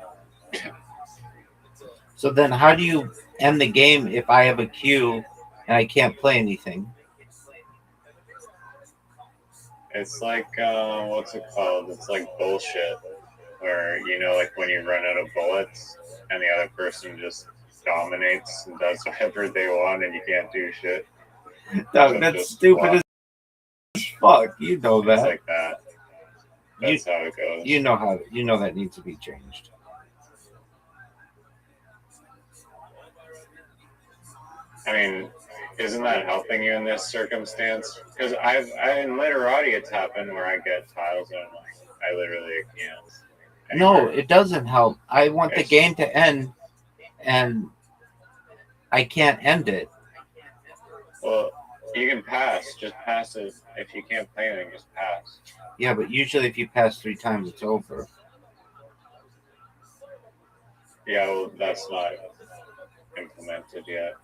So then how do you end the game if I have a queue and I can't play anything? It's like what's it called? It's like bullshit. Where like when you run out of bullets and the other person just dominates and does whatever they want and you can't do shit. No, that's stupid as fuck. You know It's that. like that. That's how it goes. You know that needs to be changed. I mean, isn't that helping you in this circumstance? Because in literati, it's happened where I get tiles and I'm like, I literally can't. No, it doesn't help. I want the game to end, and I can't end it. Well, you can pass. Just pass it. If you can't play anything, just pass. Yeah, but usually if you pass 3 times, it's over. Yeah, well, that's not implemented yet.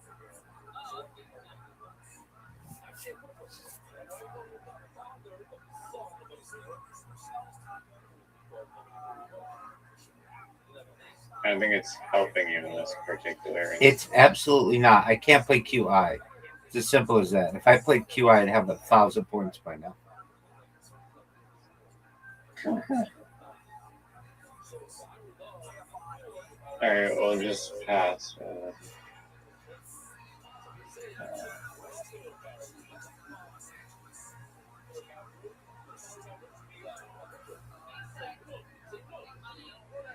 I think it's helping you in this particular. It's absolutely not. I can't play QI. It's as simple as that. If I played QI, I'd have 1,000 points by now. All right, we'll just pass.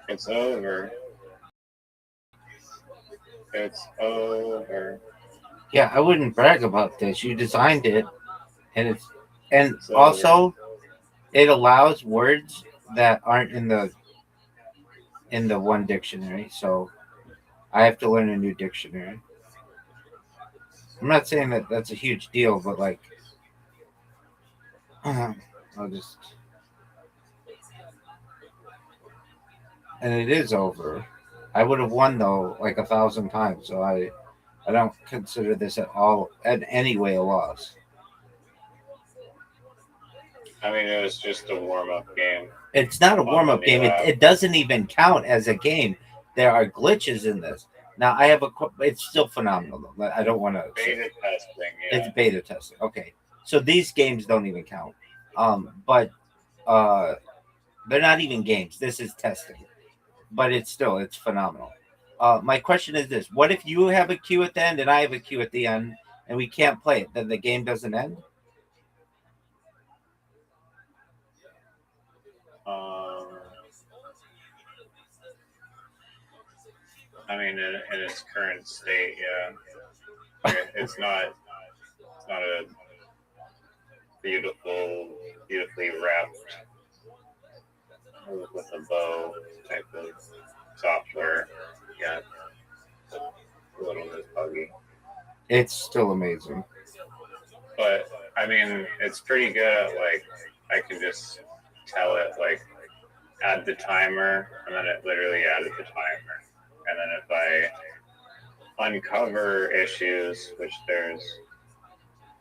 It's over. It's over. Yeah, I wouldn't brag about this. You designed it, and also it allows words that aren't in the one dictionary. So I have to learn a new dictionary. I'm not saying that that's a huge deal, but like, I'll just. And it is over. I would have won though like 1,000 times, so I don't consider this at all in any way a loss. I mean, it was just a warm-up game. It's not a warm-up game. It doesn't even count as a game. There are glitches in this. Now I have it's still phenomenal though. I don't want to. Beta testing. Yeah. It's beta testing. Okay, so these games don't even count. But they're not even games. This is testing. But it's phenomenal. My question is this: what if you have a queue at the end and I have a queue at the end, and we can't play it? Then the game doesn't end. I mean, in its current state, yeah, it's not a beautifully wrapped with a bow type of software. Yeah, a little bit buggy. It's still amazing. But I mean, it's pretty good at like I can just tell it like add the timer, and then it literally added the timer. And then if I uncover issues, which there's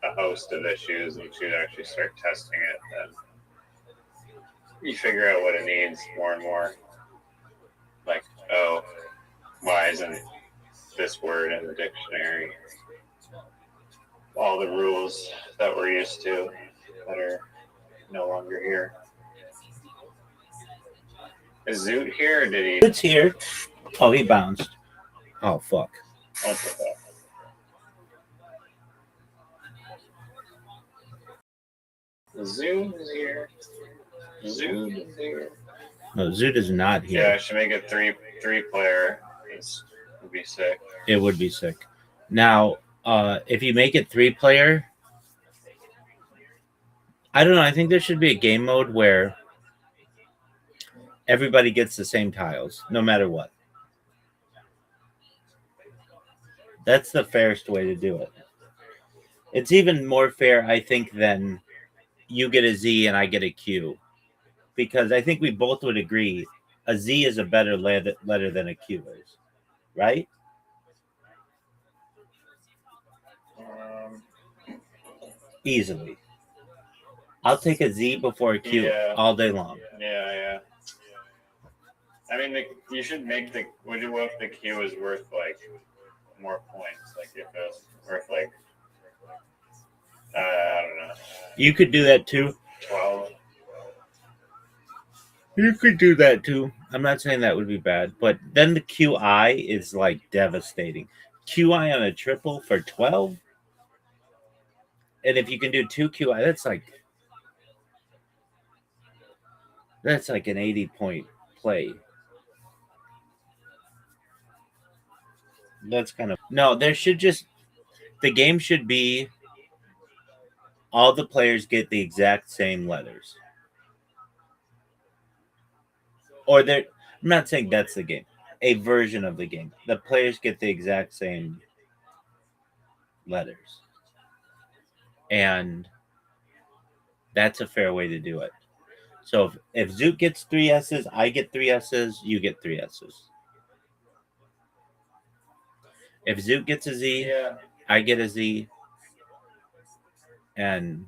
a host of issues, and you actually start testing it, then you figure out what it needs more and more. Like, oh, why isn't this word in the dictionary? All the rules that we're used to that are no longer here. Is Zoot here, or did he? Zoot's here. Oh, he bounced. Oh, fuck. What the fuck? Zoot is here. Zoot is here. No, Zoot is not here. Yeah, I should make it three player. It would be sick. It would be sick. Now, if you make it 3 player, I don't know. I think there should be a game mode where everybody gets the same tiles, no matter what. That's the fairest way to do it. It's even more fair, I think, than you get a Z and I get a Q. Because I think we both would agree a Z is a better letter than a Q is. Right? Easily. I'll take a Z before a Q all day long. Yeah. I mean, you should make what if the Q is worth like more points? Like if it's worth like I don't know. You could do that too. 12. You could do that too. I'm not saying that would be bad, but then the QI is like devastating. QI on a triple for 12? And if you can do 2 QI, that's like an 80-point play. That's kind of no, there should just the game should be all the players get the exact same letters. Or I'm not saying that's the game. A version of the game. The players get the exact same letters. And that's a fair way to do it. So if Zoot gets 3 S's, I get 3 S's, you get 3 S's. If Zoot gets a Z, I get a Z. And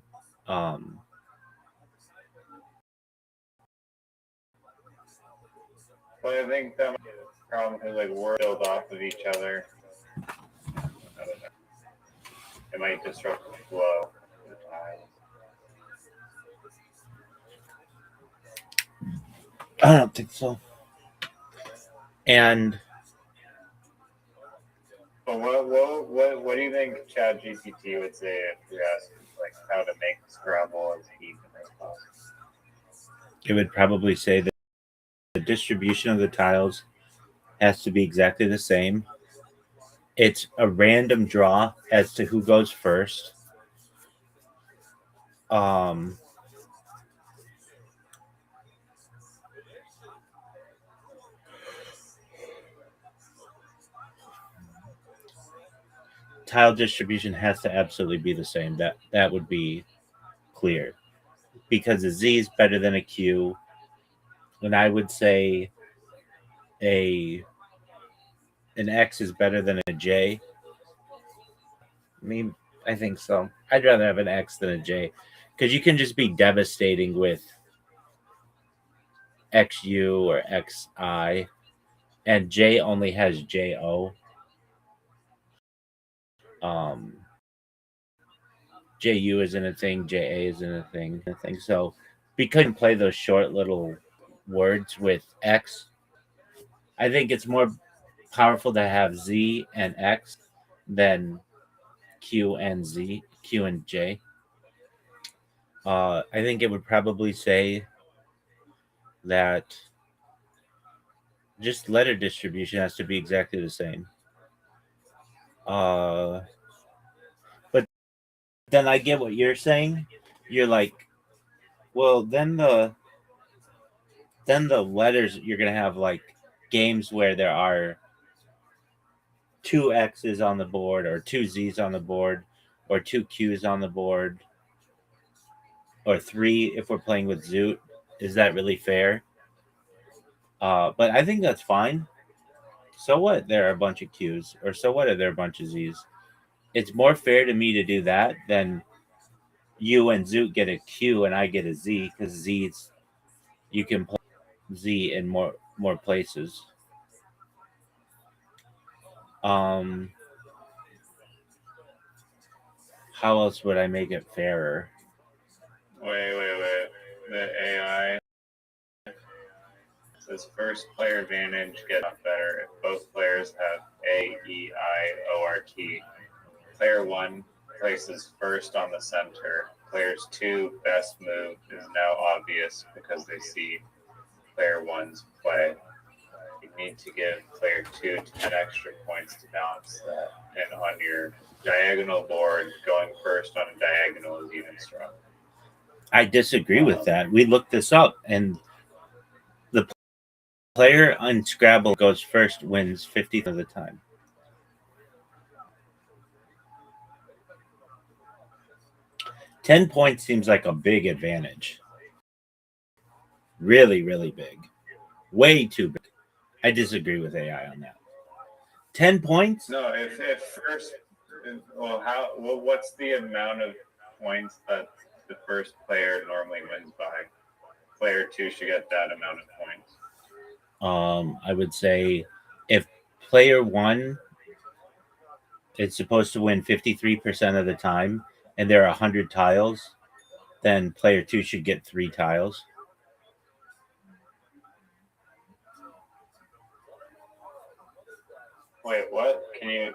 But I think that might be the problem because like we're built off of each other. I don't know. It might disrupt the flow of the tiles. I don't think so. And but what do you think ChatGPT would say if you asked like how to make Scrabble as even as possible? it would probably say that the distribution of the tiles has to be exactly the same. It's a random draw as to who goes first. Tile distribution has to absolutely be the same. That would be clear. Because a Z is better than a Q. And I would say an X is better than a J. I mean, I think so. I'd rather have an X than a J. Because you can just be devastating with XU or XI. And J only has JO. JU isn't a thing, JA isn't a thing. So because you play those short little words with X, I think it's more powerful to have Z and X than Q and Z, Q and J. I think it would probably say that just letter distribution has to be exactly the same. But then I get what you're saying. You're like, well, then the letters, you're gonna have like games where there are 2 X's on the board or 2 Z's on the board or 2 Q's on the board or 3 if we're playing with Zoot. Is that really fair? But I think that's fine. So what? There are a bunch of Q's, or so what? Are there a bunch of Z's? It's more fair to me to do that than you and Zoot get a Q and I get a Z, because Z's you can play Z in more places. How else would I make it fairer? Wait. The AI says first player advantage gets better if both players have A, E, I, O, R, T. Player 1 places first on the center. Player's 2 best move is now obvious because they see player 1's play. You need to give player 2 10 extra points to balance that. And on your diagonal board, going first on a diagonal is even stronger. I disagree with that. We looked this up, and the player on Scrabble goes first wins 50% of the time. $10 points seems like a big advantage. Really, really big. Way too big. I disagree with AI on that. 10 points? No, if first, what's the amount of points that the first player normally wins by? Player 2 should get that amount of points. I would say if player 1 is supposed to win 53% of the time, and there are 100 tiles, then player 2 should get 3 tiles. Wait, what? Can you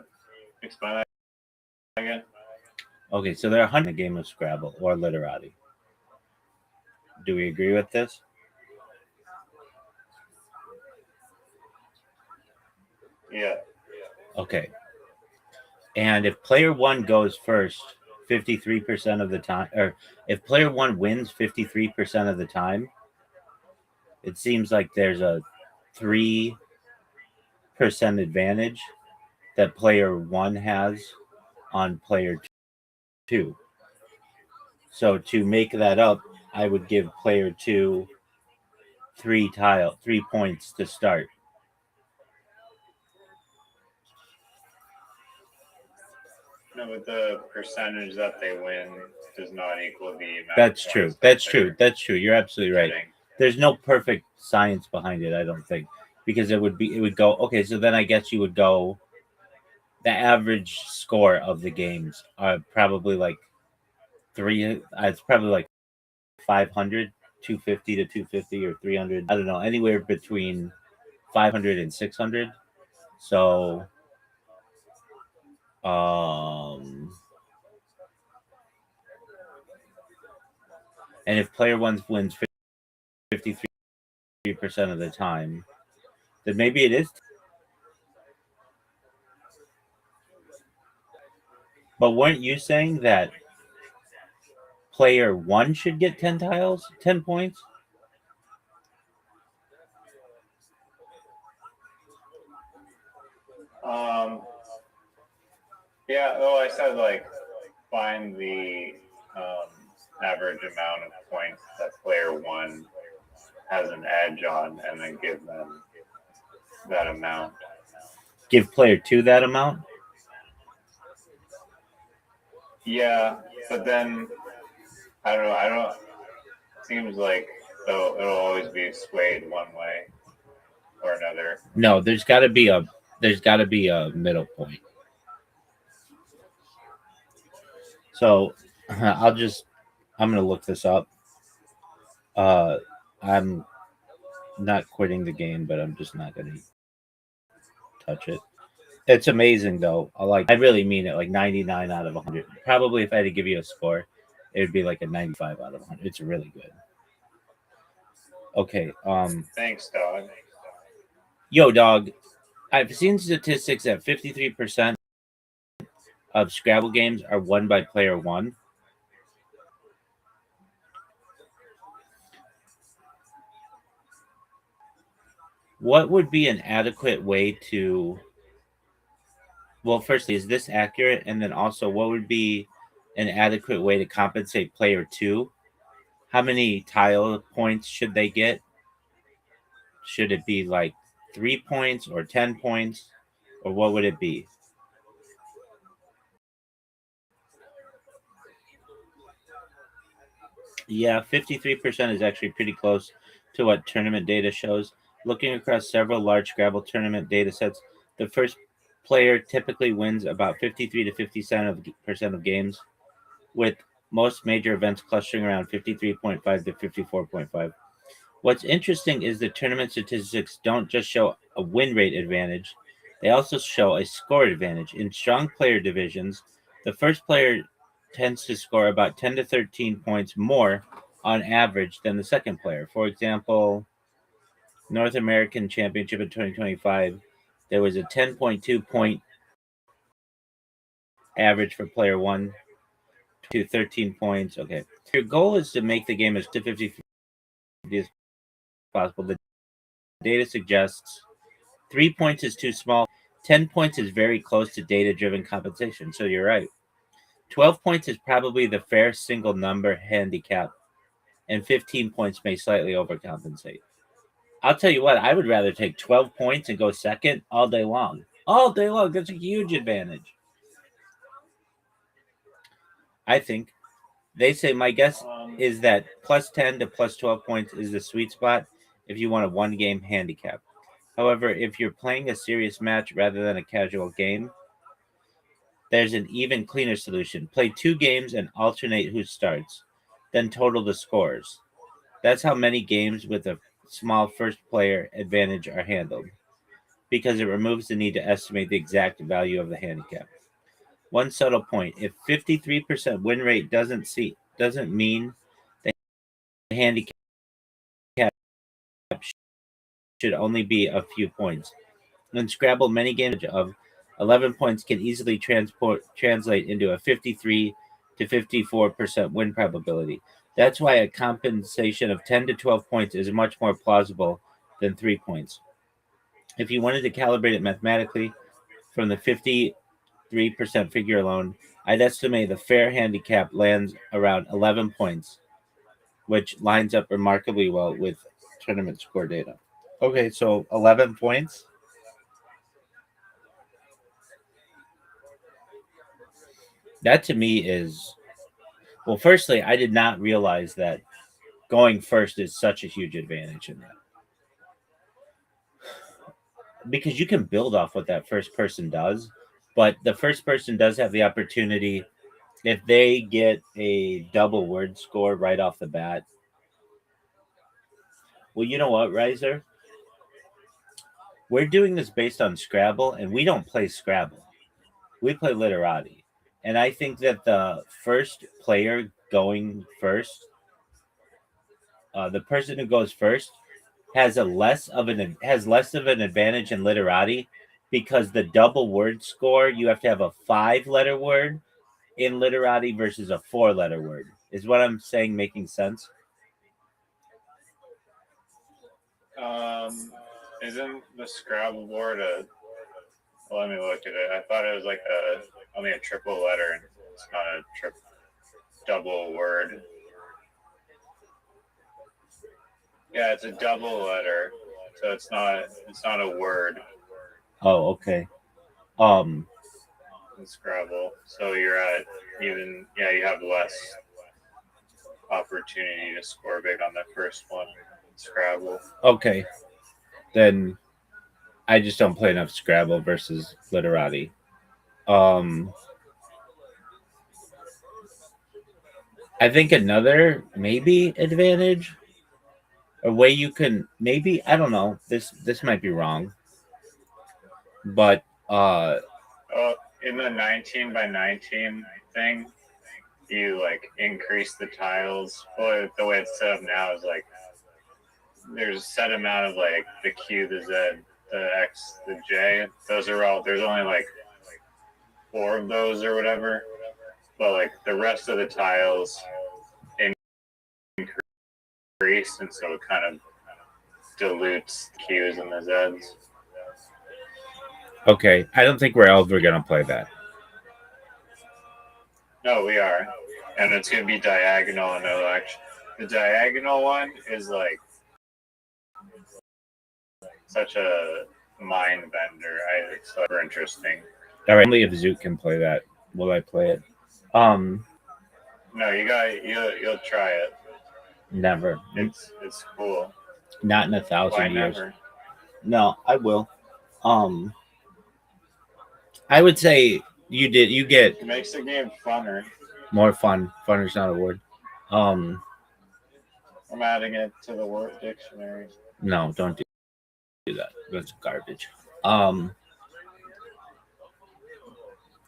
explain that again? Okay, so there are 100 in a game of Scrabble or Literati. Do we agree with this? Yeah. Okay. And if player 1 goes first 53% of the time, or if player 1 wins 53% of the time, it seems like there's a 3% advantage that player 1 has on player 2. So to make that up, I would give player 2 3 points to start. No, but the percentage that they win does not equal the amount. That's of true. points That's that true. they're That's true. You're absolutely right. getting. There's no perfect science behind it, I don't think, because it would go, okay, so then I guess you would go, the average score of the games are probably like it's probably like 500, 250 to 250 or 300. I don't know, anywhere between 500 and 600. So, and if player 1 wins 53% of the time, then maybe it is. But weren't you saying that player 1 should get 10 tiles, 10 points? Yeah, oh, I said like find the average amount of points that player 1 has an edge on, and then give them that amount. Give player 2 that amount? Yeah, but then I don't know. It seems like it'll always be swayed one way or another. No, there's got to be a middle point. So I'm going to look this up. I'm not quitting the game, but I'm just not going to touch it. It's amazing though. I really mean it, like 99 out of 100. Probably if I had to give you a score, it would be like a 95 out of 100. It's really good. Okay. Thanks, dog. Yo, dog. I've seen statistics that 53% of Scrabble games are won by player 1. What would be an adequate way to... Well, firstly, is this accurate? And then also, what would be an adequate way to compensate player 2? How many tile points should they get? Should it be like 3 points or 10 points? Or what would it be? Yeah, 53% is actually pretty close to what tournament data shows. Looking across several large Scrabble tournament data sets, the first player typically wins about 53 to 57% of games, with most major events clustering around 53.5 to 54.5. What's interesting is the tournament statistics don't just show a win rate advantage, they also show a score advantage. In strong player divisions, the first player tends to score about 10 to 13 points more on average than the second player. For example, North American Championship in 2025, there was a 10.2 point average for player 1 to 13 points. Okay. Your goal is to make the game as 50 as possible. The data suggests 3 points is too small. 10 points is very close to data-driven compensation. So you're right. 12 points is probably the fair single number handicap, and 15 points may slightly overcompensate. I'll tell you what, I would rather take 12 points and go second all day long. All day long. That's a huge advantage. I think. They say, my guess is that plus 10 to plus 12 points is the sweet spot if you want a one-game handicap. However, if you're playing a serious match rather than a casual game, there's an even cleaner solution. Play 2 games and alternate who starts. then total the scores. That's how many games with a small first player advantage are handled, because it removes the need to estimate the exact value of the handicap. One subtle point: if 53% win rate doesn't mean the handicap should only be a few points. In Scrabble, many games of 11 points can easily translate into a 53 to 54% win probability. That's why a compensation of 10 to 12 points is much more plausible than 3 points. If you wanted to calibrate it mathematically from the 53% figure alone, I'd estimate the fair handicap lands around 11 points, which lines up remarkably well with tournament score data. Okay, so 11 points. That to me is, well, firstly, I did not realize that going first is such a huge advantage in that. Because you can build off what that first person does, but the first person does have the opportunity, if they get a double word score right off the bat. Well, you know what, Riser? We're doing this based on Scrabble, and we don't play Scrabble. We play Literati. And I think that the first player going first, the person who goes first, has less of an advantage in Literati, because the double word score, you have to have a 5-letter word in Literati versus a 4-letter word. Is what I'm saying making sense? Isn't the Scrabble board let me look at it. I thought it was like only a triple letter, and it's not a double word. Yeah, it's a double letter, so it's not a word. Oh, okay. In Scrabble, so you're at you have less opportunity to score big on the first one in Scrabble. Okay, then I just don't play enough Scrabble versus Literati. I think another maybe advantage, a way you can maybe, I don't know, this might be wrong, but in the 19 by 19 thing, you like increase the tiles. But the way it's set up now is like there's a set amount of like the Q, the Z, the X, the J. Those are all. There's only like 4 of those or whatever. But like the rest of the tiles increase, and so it kind of dilutes the Qs and the Zs. Okay, I don't think we're ever gonna play that. No, we are, and it's gonna be diagonal and no action. The diagonal one is like such a mind bender. It's super interesting. All right, only if Zoot can play that will I play it. No, you'll try it. Never. It's cool. Not in 1,000 Why years. never? No, I will. I would say you get It makes the game funner. more fun. Funner's not a word. I'm adding it to the word dictionary. No, don't do that. That's garbage.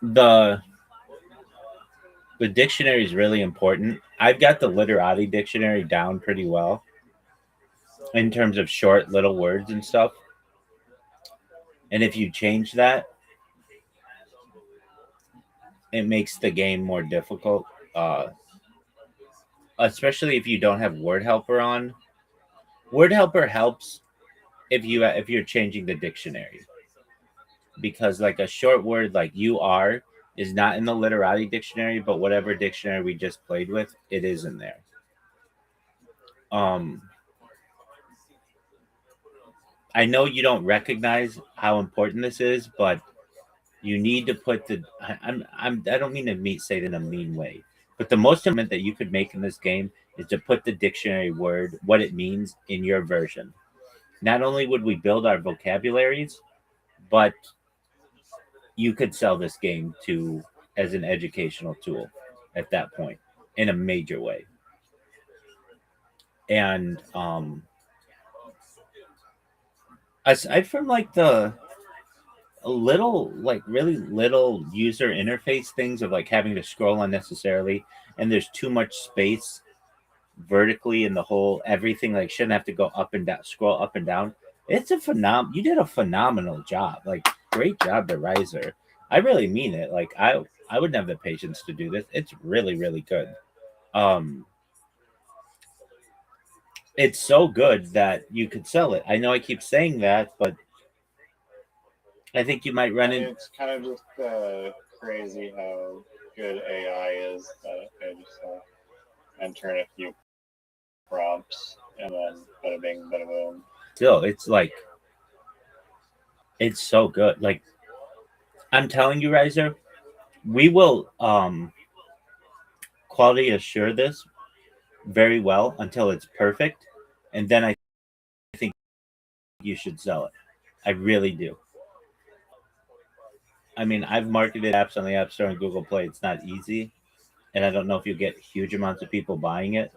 The dictionary is really important. I've got the Literati dictionary down pretty well in terms of short little words and stuff. And if you change that, it makes the game more difficult. Especially if you don't have Word Helper on. Word Helper helps if you're changing the dictionary, because like a short word like "you are" is not in the Literati dictionary, but whatever dictionary we just played with, it is in there. I know you don't recognize how important this is, but you need to put the. I don't mean to say it in a mean way, but the most important that you could make in this game is to put the dictionary word, what it means, in your version. Not only would we build our vocabularies, but you could sell this game as an educational tool at that point in a major way. And aside from like the little, like really little user interface things of like having to scroll unnecessarily, and there's too much space vertically in the whole everything, like shouldn't have to go up and down, scroll up and down. It's a you did a phenomenal job. Like great job to Riser. I really mean it. Like I wouldn't have the patience to do this. It's really, really good. It's so good that you could sell it. I know I keep saying that, but I think you might run in. It's kind of just crazy how good AI is. I just enter in a few prompts and then bada bing, bada boom. Still, it's like it's so good. Like I'm telling you, Riser, we will quality assure this very well until it's perfect, and then I think you should sell it. I really do. I mean, I've marketed apps on the App Store and Google Play. It's not easy, and I don't know if you'll get huge amounts of people buying it,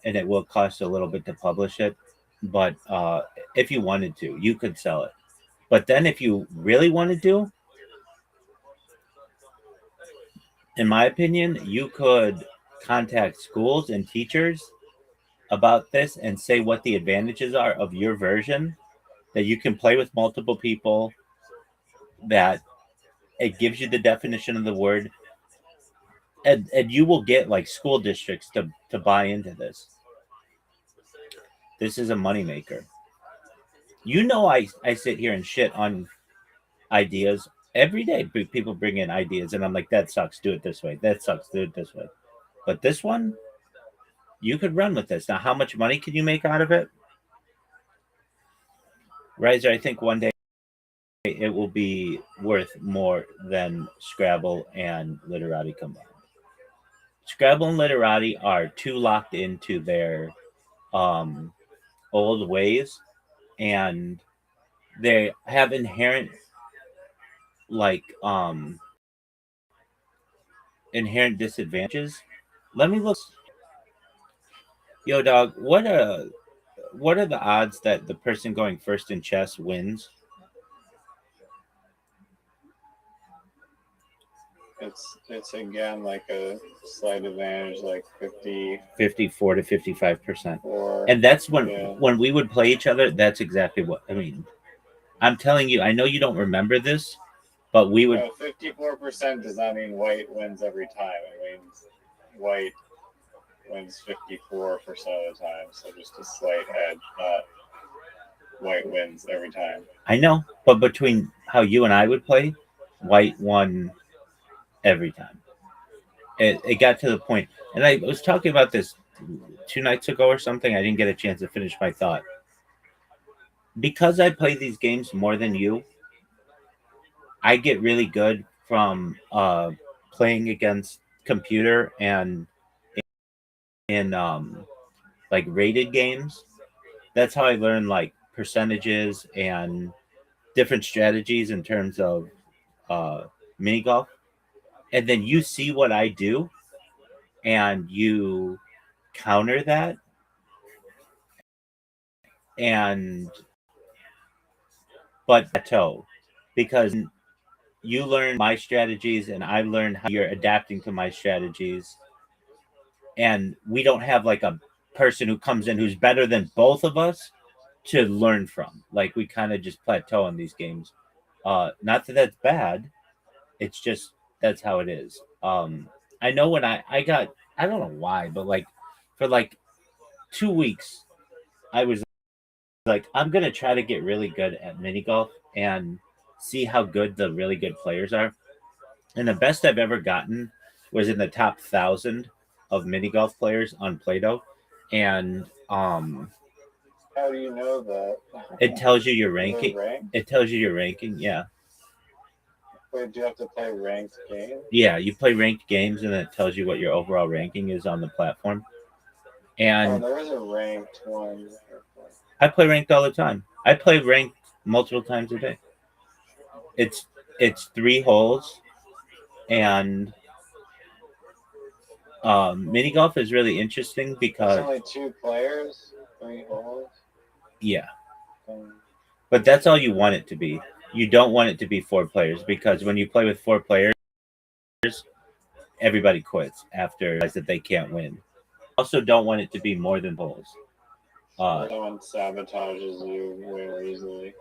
and it will cost a little bit to publish it. But if you wanted to, you could sell it. But then if you really wanted to, in my opinion, you could contact schools and teachers about this and say what the advantages are of your version, that you can play with multiple people, that it gives you the definition of the word, and you will get like school districts to buy into this. This is a moneymaker. You know, I sit here and shit on ideas every day. People bring in ideas and I'm like, that sucks, do it this way. That sucks, do it this way. But this one, you could run with this. Now, how much money can you make out of it? Riser, I think one day it will be worth more than Scrabble and Literati combined. Scrabble and Literati are too locked into their old ways, and they have inherent inherent disadvantages. Let me look. Yo, dog, what are the odds that the person going first in chess wins? It's again like a slight advantage, like 54 to 55%. And that's when we would play each other, that's exactly what I mean. I'm telling you, I know you don't remember this, but we would 54% does not mean white wins every time. It means white wins 54% of the time. So just a slight edge, not white wins every time. I know, but between how you and I would play, white won every time. It got to the point, and I was talking about this 2 nights ago or something. I didn't get a chance to finish my thought. Because I play these games more than you, I get really good from playing against computer and in like rated games. That's how I learn like percentages and different strategies in terms of mini golf. And then you see what I do and you counter that, but plateau, because you learn my strategies and I learn how you're adapting to my strategies, and we don't have like a person who comes in who's better than both of us to learn from. Like we kind of just plateau in these games. Not that that's bad, it's just that's how it is. I know when I got, I don't know why, but like for like 2 weeks, I was like, I'm gonna try to get really good at mini golf and see how good the really good players are. And the best I've ever gotten was in the top 1,000 of mini golf players on Play-Doh. And how do you know that? It tells you your ranking. It tells you your ranking, yeah. Wait, do you have to play ranked games? Yeah, you play ranked games and it tells you what your overall ranking is on the platform. And there is a ranked one. I play ranked all the time. I play ranked multiple times a day. It's 3 holes, and Mini golf is really interesting It's because only 2 players, 3 holes. yeah, but that's all you want it to be. You don't want it to be 4 players because when you play with 4 players, everybody quits after that they can't win. Also, don't want it to be more than holes. Someone sabotages you very easily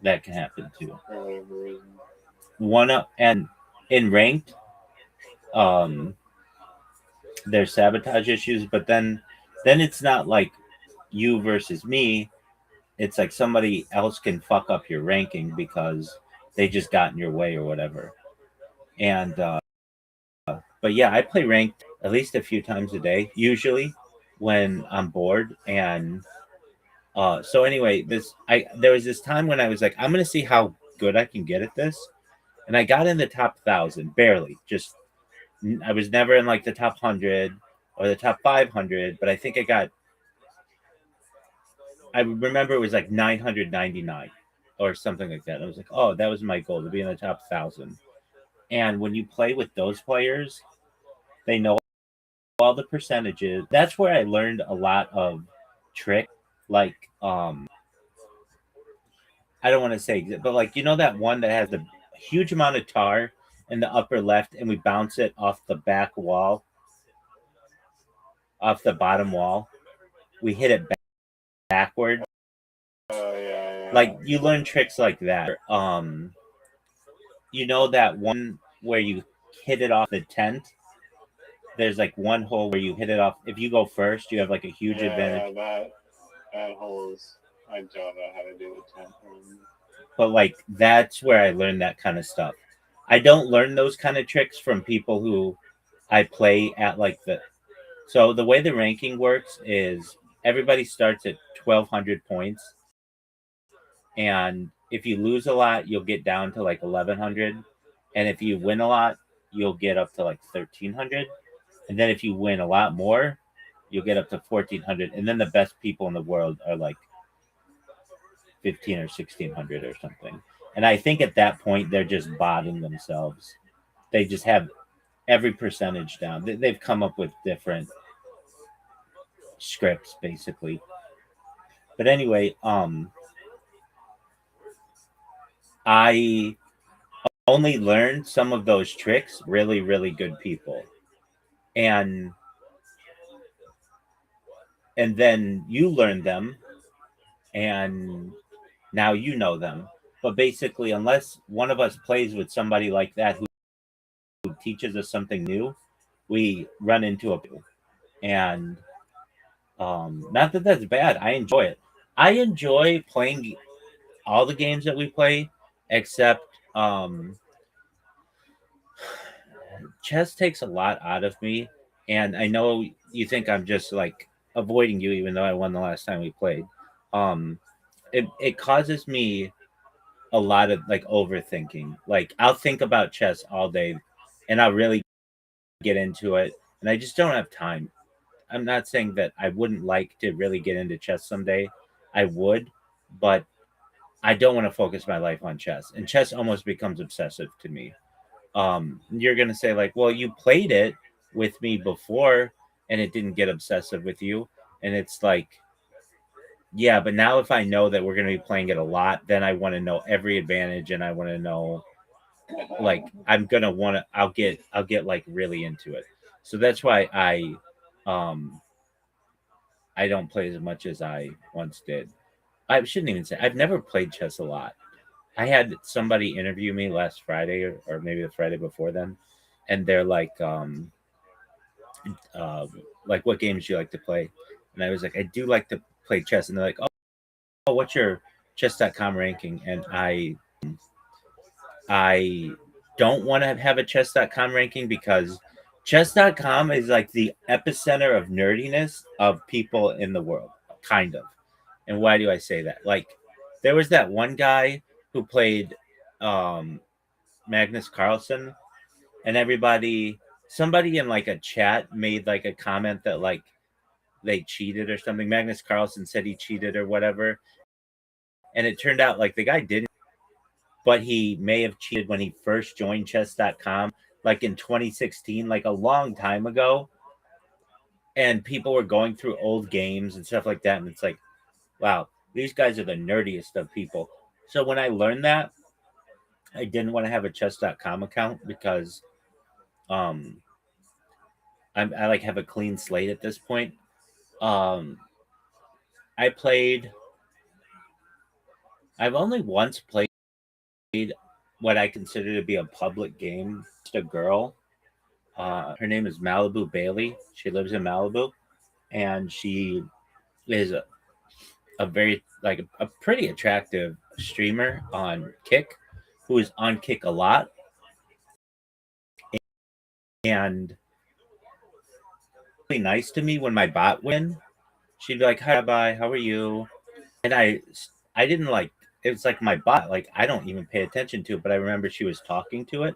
That can happen too. for whatever reason. One up and in ranked, there's sabotage issues, but then it's not like you versus me. It's like somebody else can fuck up your ranking because they just got in your way or whatever. And but yeah, I play ranked at least a few times a day, usually when I'm bored. And so anyway, there was this time when I was like, I'm gonna see how good I can get at this, and I got in the top 1,000, barely. Just I was never in like the top 100 or the top 500, but I think I remember it was like 999 or something like that. I was like, oh, that was my goal, to be in the top 1,000. And when you play with those players, they know all the percentages. That's where I learned a lot of trick. Like, I don't want to say, but like, you know, that one that has a huge amount of tar in the upper left, and we bounce it off the back wall, off the bottom wall. We hit it backward. Yeah. Like, you learn tricks like that. You know that one where you hit it off the tent? There's like one hole where you hit it off. If you go first, you have like a huge advantage. Yeah, that hole is. I don't know how to do the 10 hole. But like, that's where I learned that kind of stuff. I don't learn those kind of tricks from people who I play at like the. So the way the ranking works is everybody starts at 1,200 points, and if you lose a lot, you'll get down to like 1,100, and if you win a lot, you'll get up to like 1,300, and then if you win a lot more, you'll get up to 1,400, and then the best people in the world are like 1,500 or 1,600 or something. And I think at that point they're just botting themselves. They just have every percentage down. They've come up with different scripts basically. But anyway, I only learned some of those tricks really, really good people. And then you learn them, and now you know them. But basically, unless one of us plays with somebody like that who teaches us something new, we run into a. And not that that's bad. I enjoy it. I enjoy playing all the games that we play, except chess takes a lot out of me. And I know you think I'm just like avoiding you, even though I won the last time we played. It causes me a lot of like overthinking. Like, I'll think about chess all day, and I'll really get into it, and I just don't have time. I'm not saying that I wouldn't like to really get into chess someday. I would, but I don't want to focus my life on chess. And chess almost becomes obsessive to me. You're gonna say like, well, you played it with me before, and it didn't get obsessive with you. And it's like, yeah, but now if I know that we're gonna be playing it a lot, then I want to know every advantage, and I want to know, like, I'm gonna want to. I'll get like really into it. So that's why I don't play as much as I once did. I shouldn't even say I've never played chess a lot. I had somebody interview me last Friday or maybe the Friday before then, and they're like, what games do you like to play? And I was like, I do like to play chess. And they're like, oh, what's your chess.com ranking? And I don't want to have a chess.com ranking because chess.com is like the epicenter of nerdiness of people in the world, kind of. And why do I say that? Like, there was that one guy who played Magnus Carlsen, and somebody in like a chat made like a comment that like they cheated or something. Magnus Carlsen said he cheated or whatever. And it turned out like the guy didn't, but he may have cheated when he first joined chess.com, like in 2016, like a long time ago. and people were going through old games and stuff like that, and it's like, wow, these guys are the nerdiest of people. So when I learned that, I didn't want to have a chess.com account because um I like have a clean slate at this point. Um I played I've only once played what I consider to be a public game. Just a girl. Her name is Malibu Bailey. She lives in Malibu, and she is a very like a pretty attractive streamer on Kick, who is on Kick a lot, and really nice to me when my bot win. She'd be like, "Hi, bye, how are you?" And I didn't like it's like my bot. Like I don't even pay attention to it, but I remember she was talking to it,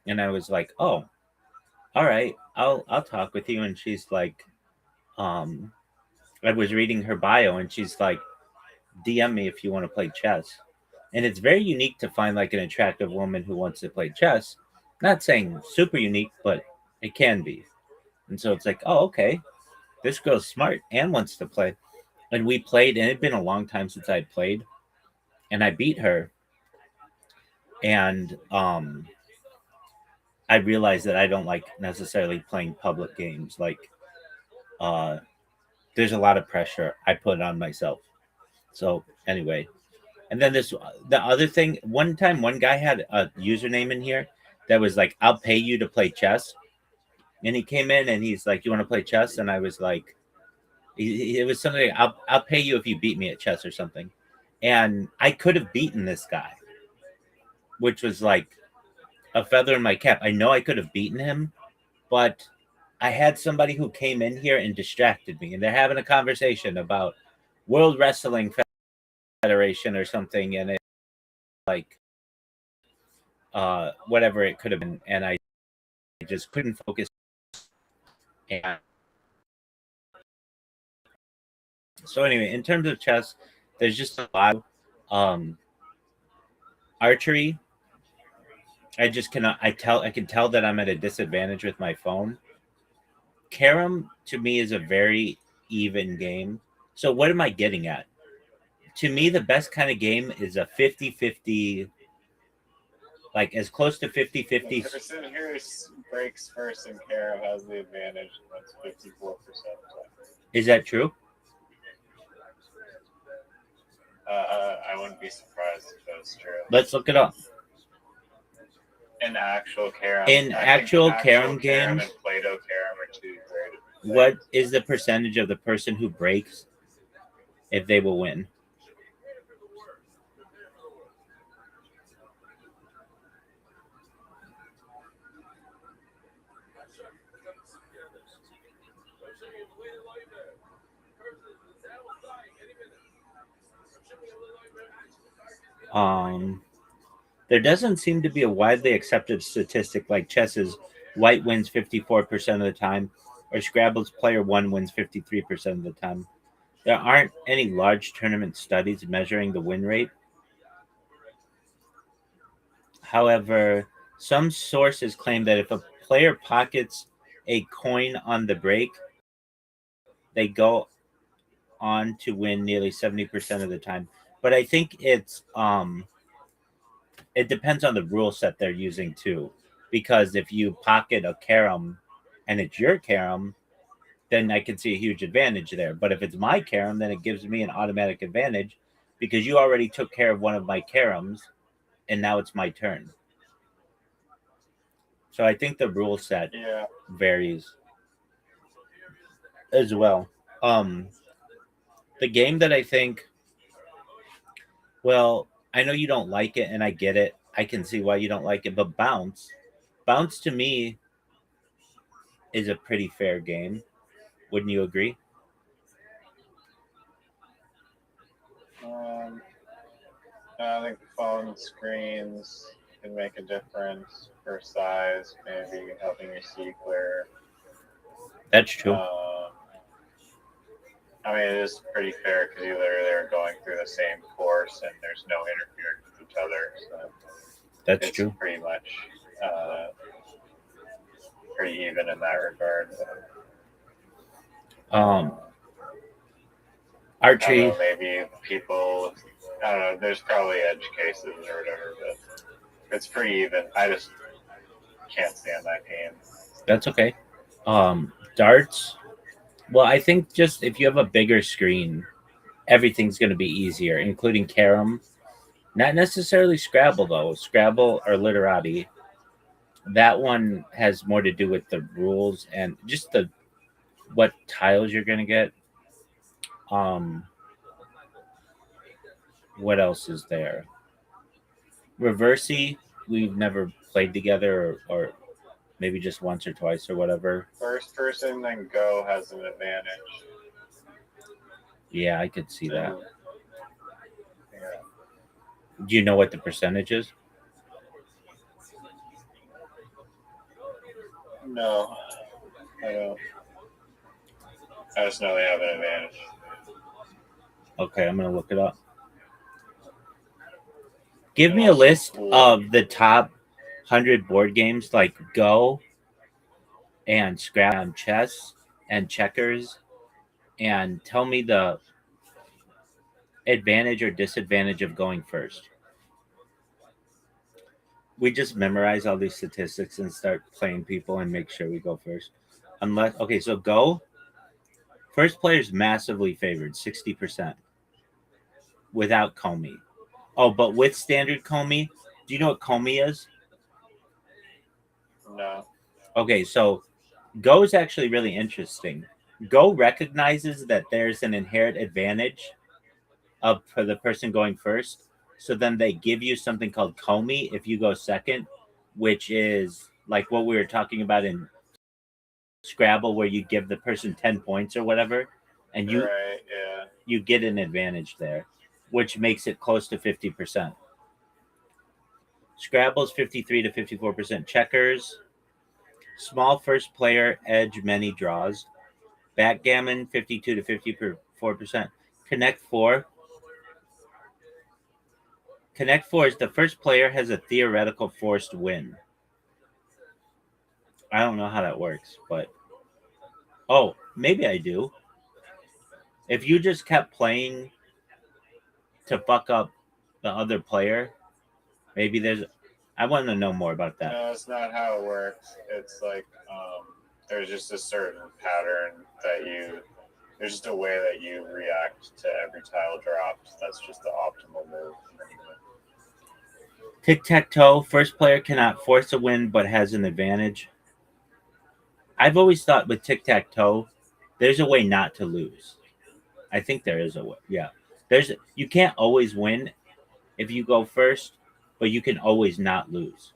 and I was like, "Oh, all right, I'll talk with you." And she's like, um, I was reading her bio, and she's like, DM me if you want to play chess. And it's very unique to find like an attractive woman who wants to play chess. Not saying super unique, but it can be. And so it's like, oh, okay, this girl's smart and wants to play. And we played, and it'd been a long time since I'd played, and I beat her. And I realized that I don't like necessarily playing public games. Like, there's a lot of pressure I put on myself. So anyway, and then the other thing, one time one guy had a username in here that was like, I'll pay you to play chess. And he came in and he's like, you want to play chess? And I was like, it was something like, I'll pay you if you beat me at chess or something. And I could have beaten this guy, which was like a feather in my cap. I know I could have beaten him, but I had somebody who came in here and distracted me, and they're having a conversation about World Wrestling Federation or something, and it like whatever it could have been, and I just couldn't focus. And so anyway, in terms of chess, there's just a lot of archery. I just cannot. I can tell that I'm at a disadvantage with my phone. Carom to me is a very even game. So what am I getting at? To me, the best kind of game is a 50-50, like as close to 50-50. The person who breaks first in Carom has the advantage. That's 54%. Is that true? I wouldn't be surprised if that's true. Let's look it up. In actual Carom. In actual Carom games, and Play-Doh Carom are two great. what is the percentage of the person who breaks if they will win? There doesn't seem to be a widely accepted statistic like chess's white wins 54% of the time, or Scrabble's player one wins 53% of the time. There aren't any large tournament studies measuring the win rate. However, some sources claim that if a player pockets a coin on the break, they go on to win nearly 70% of the time. But I think it depends on the rule set they're using too. Because if you pocket a carom and it's your carom, then I can see a huge advantage there. But if it's my carom, then it gives me an automatic advantage because you already took care of one of my caroms and now it's my turn. So I think the rule set varies as well. The game that I think, well, I know you don't like it and I get it. I can see why you don't like it, but Bounce to me is a pretty fair game. Wouldn't you agree? I think phone screens can make a difference for size, maybe helping you see clearer. That's true. I mean, it is pretty fair because they're going through the same course and there's no interfering with each other. So that's it's true. Pretty much pretty even in that regard. I Archery. don't know, maybe people, I don't know, there's probably edge cases or whatever, but it's pretty even. I just can't stand that game. That's okay. Darts. Well, I think just if you have a bigger screen, everything's going to be easier, including Carom. Not necessarily Scrabble, though. Scrabble or Literati. That one has more to do with the rules and just the what tiles you're going to get. What else is there? Reversey, we've never played together, or maybe just once or twice or whatever. First person then Go has an advantage. Yeah, I could see that. Yeah. Do you know what the percentage is? No, I don't. I just know they have an advantage. Okay, I'm gonna look it up. Give me a list of the top 100 board games like Go and Scrabble and chess and checkers, and tell me the advantage or disadvantage of going first. We just memorize all these statistics and start playing people and make sure we go first. Unless, okay, so Go, first player is massively favored, 60%, without Comey. Oh, but with standard Comey, do you know what Comey is? No. Okay, so Go is actually really interesting. Go recognizes that there's an inherent advantage for the person going first. So then they give you something called Comey if you go second, which is like what we were talking about in Scrabble, where you give the person 10 points or whatever, and you Right, yeah. you get an advantage there, which makes it close to 50%. Scrabble's 53 to 54%. Checkers, small first player, edge, many draws. Backgammon, 52 to 54%. Connect Four. Connect Four is the first player has a theoretical forced win. I don't know how that works, but oh, maybe I do. If you just kept playing to fuck up the other player, maybe there's. I want to know more about that. No, that's not how it works. It's like there's just a certain pattern that there's just a way that you react to every tile dropped. That's just the optimal move. Tic-tac-toe, first player cannot force a win but has an advantage. I've always thought with tic-tac-toe, there's a way not to lose. I think there is a way. Yeah. You can't always win if you go first, but you can always not lose.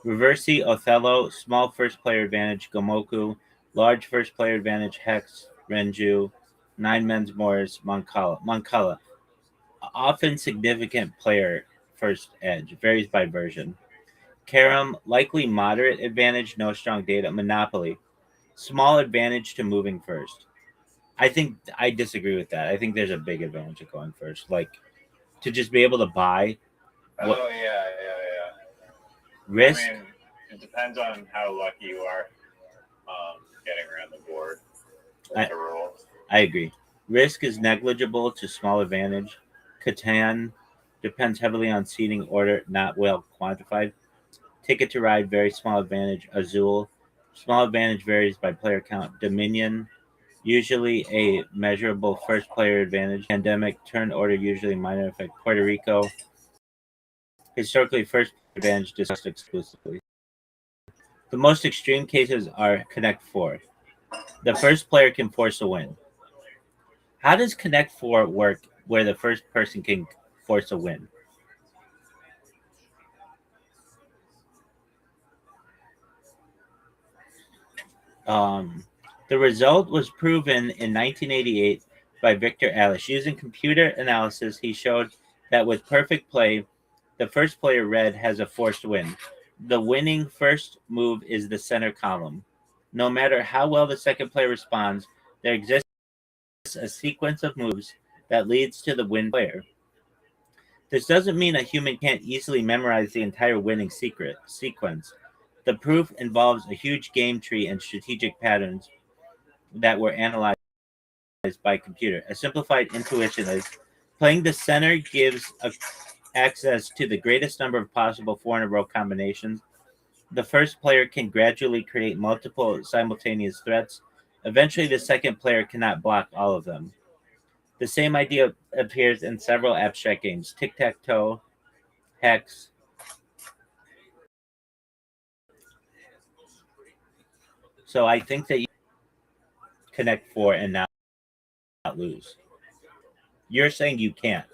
Reversey, Othello, small first player advantage, Gomoku, large first player advantage, Hex, Renju, Nine Men's Morris, Mancala. Often significant player first edge, varies by version. Carom, likely moderate advantage, no strong data. Monopoly, small advantage to moving first. I think I disagree with that. I think there's a big advantage of going first, like to just be able to buy. Oh yeah. Risk. I mean, it depends on how lucky you are getting around the board with the rules. I agree. Risk is negligible to small advantage. Catan depends heavily on seating order, not well quantified. Ticket to Ride, very small advantage. Azul, small advantage varies by player count. Dominion, usually a measurable first player advantage. Pandemic, turn order usually minor effect. Puerto Rico, historically first advantage discussed exclusively. The most extreme cases are Connect Four. The first player can force a win. How does Connect Four work where the first person can force a win? The result was proven in 1988 by Victor Alice. Using computer analysis, he showed that with perfect play, the first player red has a forced win. The winning first move is the center column. No matter how well the second player responds, there exists a sequence of moves that leads to the win player. This doesn't mean a human can't easily memorize the entire winning sequence. The proof involves a huge game tree and strategic patterns. that were analyzed by computer. A simplified intuition is playing the center gives access to the greatest number of possible 4-in-a-row combinations. The first player can gradually create multiple simultaneous threats. Eventually, the second player cannot block all of them. The same idea appears in several abstract games: tic-tac-toe, hex. So I think that you connect 4 and not lose. You're saying you can't,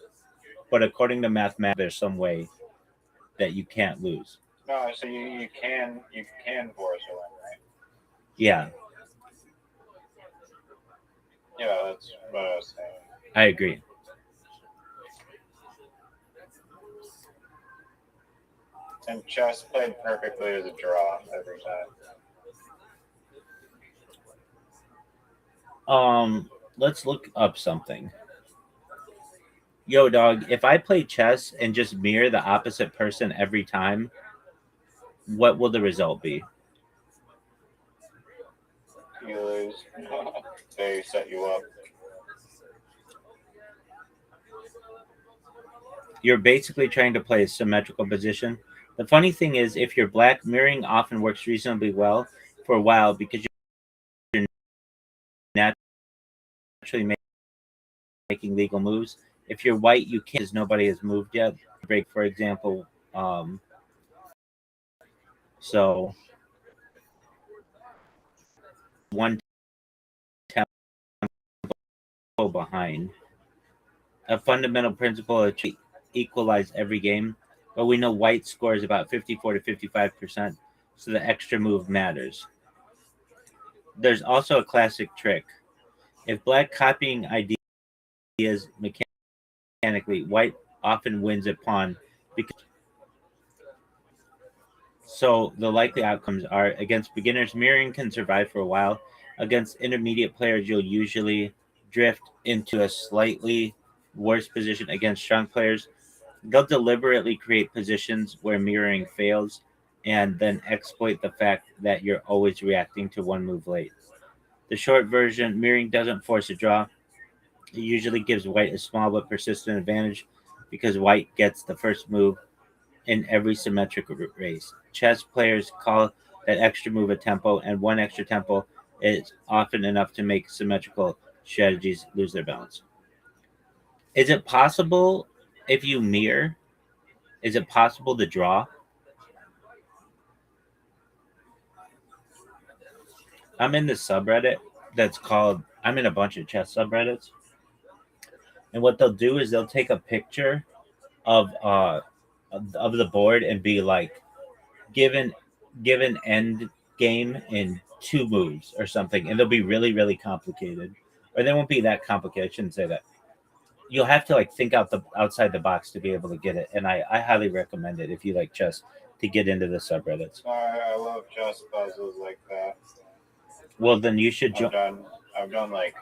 but according to mathematics, there's some way that you can't lose. No, so you can force a win, right? Yeah, Yeah, that's what I was saying. I agree. And chess played perfectly as a draw every time. Let's look up something. Yo, dog, if I play chess and just mirror the opposite person every time, what will the result be? You lose. They set you up. You're basically trying to play a symmetrical position. The funny thing is, if you're black, mirroring often works reasonably well for a while because you're naturally making legal moves. If you're white, you can't, because nobody has moved yet. Break, for example. So one tempo behind. A fundamental principle to equalize every game, but we know white scores about 54 to 55%, so the extra move matters. There's also a classic trick. If black copying ideas mechanically, white often wins a pawn because. So the likely outcomes are: against beginners, mirroring can survive for a while. Against intermediate players, you'll usually drift into a slightly worse position. Against strong players, they'll deliberately create positions where mirroring fails and then exploit the fact that you're always reacting to one move late. The short version: mirroring doesn't force a draw. It usually gives white a small but persistent advantage because white gets the first move in every symmetric race. Chess players call that extra move a tempo, and one extra tempo is often enough to make symmetrical strategies lose their balance. Is it possible, if you mirror, is it possible to draw? I'm in this subreddit that's called, I'm in a bunch of chess subreddits. And what they'll do is they'll take a picture of the board and be like, given end game in 2 moves or something, and they'll be really, really complicated. Or they won't be that complicated. I shouldn't say that. You'll have to like think outside the box to be able to get it. And I highly recommend it if you like chess to get into the subreddits. I love chess puzzles like that. Well, then you should join. I've done like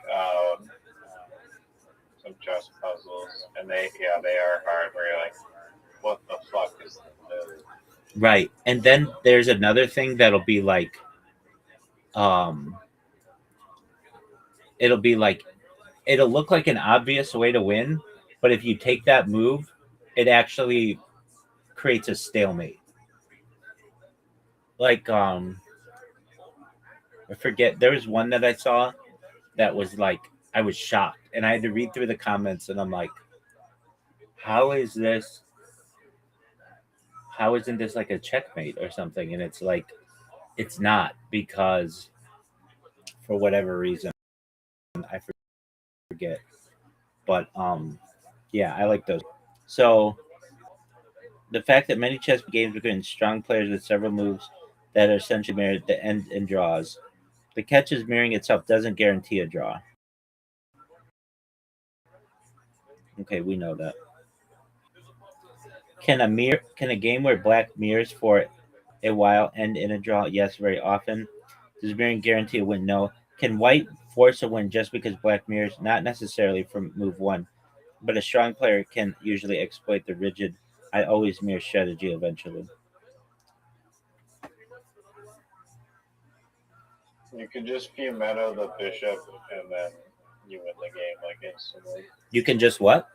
some chess puzzles, and they are hard. Where you're like, what the fuck is this? Right. And then there's another thing that'll be like, it'll look like an obvious way to win, but if you take that move, it actually creates a stalemate. Like, I forget, there was one that I saw that was like, I was shocked, and I had to read through the comments, and I'm like, how isn't this like a checkmate or something? And it's like, it's not, because for whatever reason, I forget. But yeah, I like those. So the fact that many chess games between strong players with several moves that are essentially mirrored the end in draws. The catch is mirroring itself doesn't guarantee a draw. Okay, we know that. Can a game where black mirrors for a while end in a draw? Yes, very often. Does mirroring guarantee a win? No. Can white force a win just because black mirrors? Not necessarily from move 1, but a strong player can usually exploit the rigid I always mirror strategy eventually. You can just Fiumetto the bishop, and then you win the game like instantly. You can just what?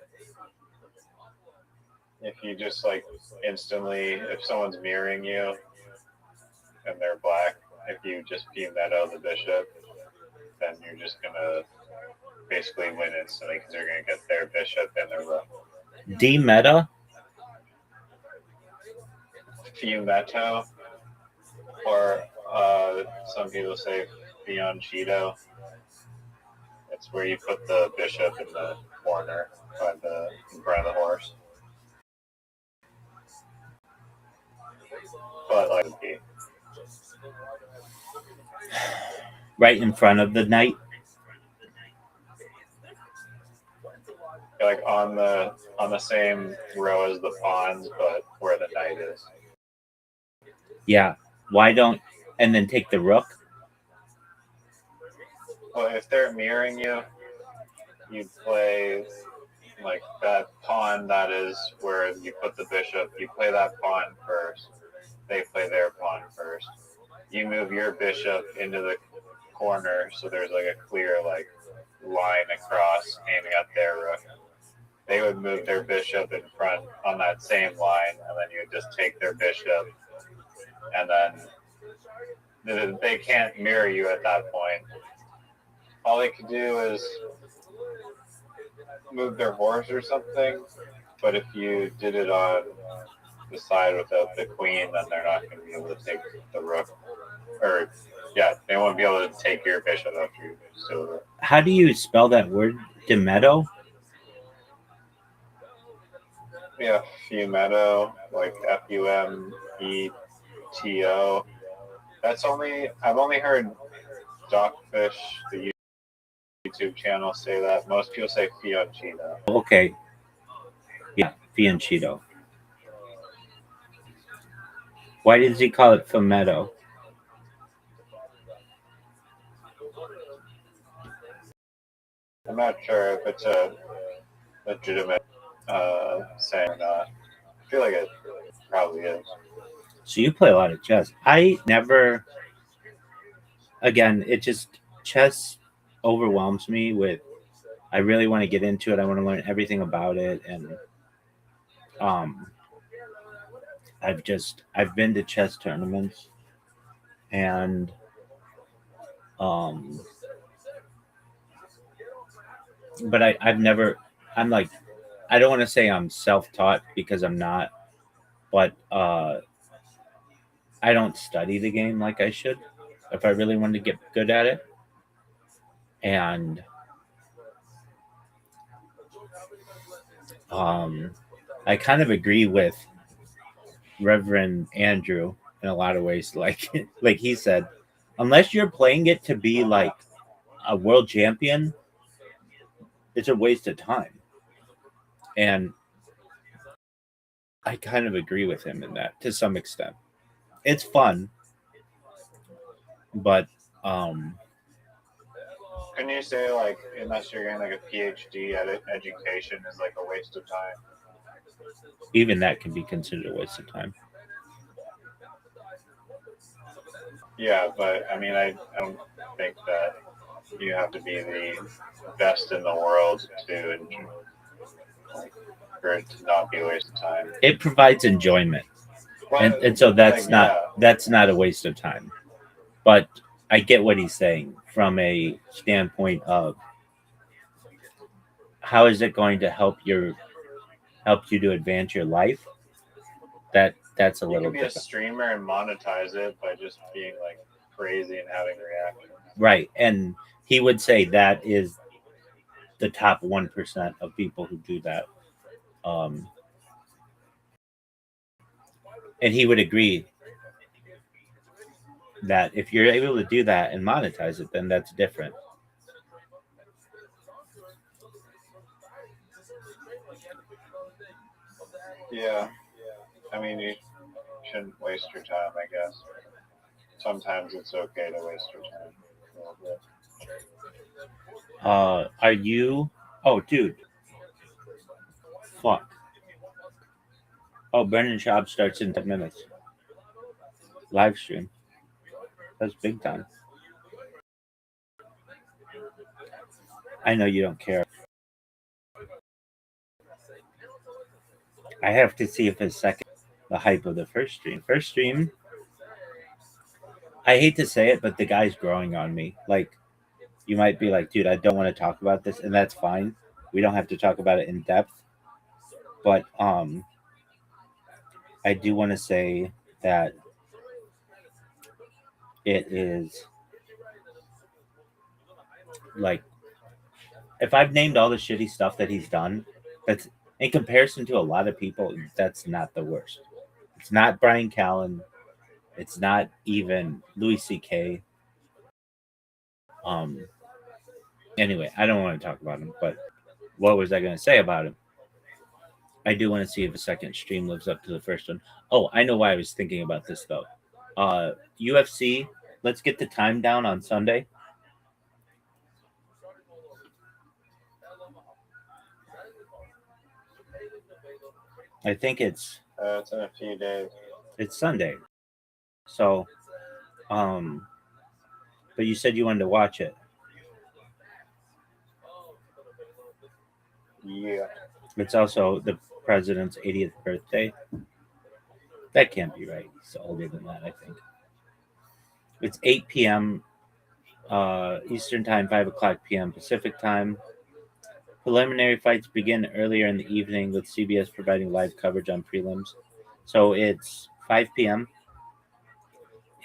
If you just like instantly, if someone's mirroring you and they're black, if you just Fiumetto the bishop, then you're just gonna basically win instantly because you're gonna get their bishop and their rook. D-meta? Fiumetto, or some people say Fianchetto. It's where you put the bishop in the corner in front of the horse. But like Right in front of the knight? like on the same row as the pawns, but where the knight is. Yeah. Why don't... And then take the rook? Well, if they're mirroring you, you play like that pawn that is where you put the bishop. You play that pawn first. They play their pawn first. You move your bishop into the corner, so there's like a clear like line across aiming at their rook. They would move their bishop in front on that same line, and then you would just take their bishop, and then they can't mirror you at that point. All they could do is move their horse or something, but if you did it on the side without the queen, then they're not going to be able to take the rook. Or, yeah, they won't be able to take your bishop after you steal the rook. How do you spell that word? Demetto? Yeah, Fiumetto, like Fumeto. I've only heard Dogfish, the YouTube channel, say that. Most people say Fianchetto. Okay. Yeah, Fianchetto. Why does he call it Fumetto? I'm not sure if it's a legitimate saying or not. I feel like it probably is. So you play a lot of chess. I never... Again, it just... Chess overwhelms me with... I really want to get into it. I want to learn everything about it. And I've been to chess tournaments. And but I've never... I'm like... I don't want to say I'm self-taught because I'm not. But I don't study the game like I should if I really wanted to get good at it. And I kind of agree with Reverend Andrew in a lot of ways. Like he said, unless you're playing it to be like a world champion, it's a waste of time. And I kind of agree with him in that to some extent. It's fun, but Can you say like unless you're getting like a PhD at education is like a waste of time? even that can be considered a waste of time. Yeah, but I mean, I don't think that you have to be the best in the world to for it to not be a waste of time. It provides enjoyment, and so that's not a waste of time. But I get what he's saying from a standpoint of how is it going to help you to advance your life. That's a little different. You can be different. a streamer and monetize it by just being like crazy and having reactions. Right, and he would say that is the top 1% of people who do that. And he would agree that if you're able to do that and monetize it, then that's different. Yeah. I mean, you shouldn't waste your time, I guess. Sometimes it's okay to waste your time a little bit. Are you... Oh, dude. Fuck. Oh, Brendan Schaub starts in 10 minutes. Live stream. That's big time. I know you don't care. I have to see if it's second the hype of the first stream. First stream, I hate to say it, but the guy's growing on me. Like, you might be like, dude, I don't want to talk about this, and that's fine. We don't have to talk about it in depth. But I do want to say that it is like, if I've named all the shitty stuff that he's done, that's in comparison to a lot of people, that's not the worst. It's not Brian Callen. It's not even Louis C.K. Anyway, I don't want to talk about him, but what was I going to say about him? I do want to see if a second stream lives up to the first one. Oh, I know why I was thinking about this, though. UFC, let's get the time down on Sunday. I think it's in a few days. It's Sunday. So, but you said you wanted to watch it. Yeah. It's also the president's 80th birthday. That can't be right. He's older than that, I think. It's 8 p.m. Eastern Time, 5 o'clock p.m. Pacific Time. Preliminary fights begin earlier in the evening, with CBS providing live coverage on prelims. So it's 5 p.m.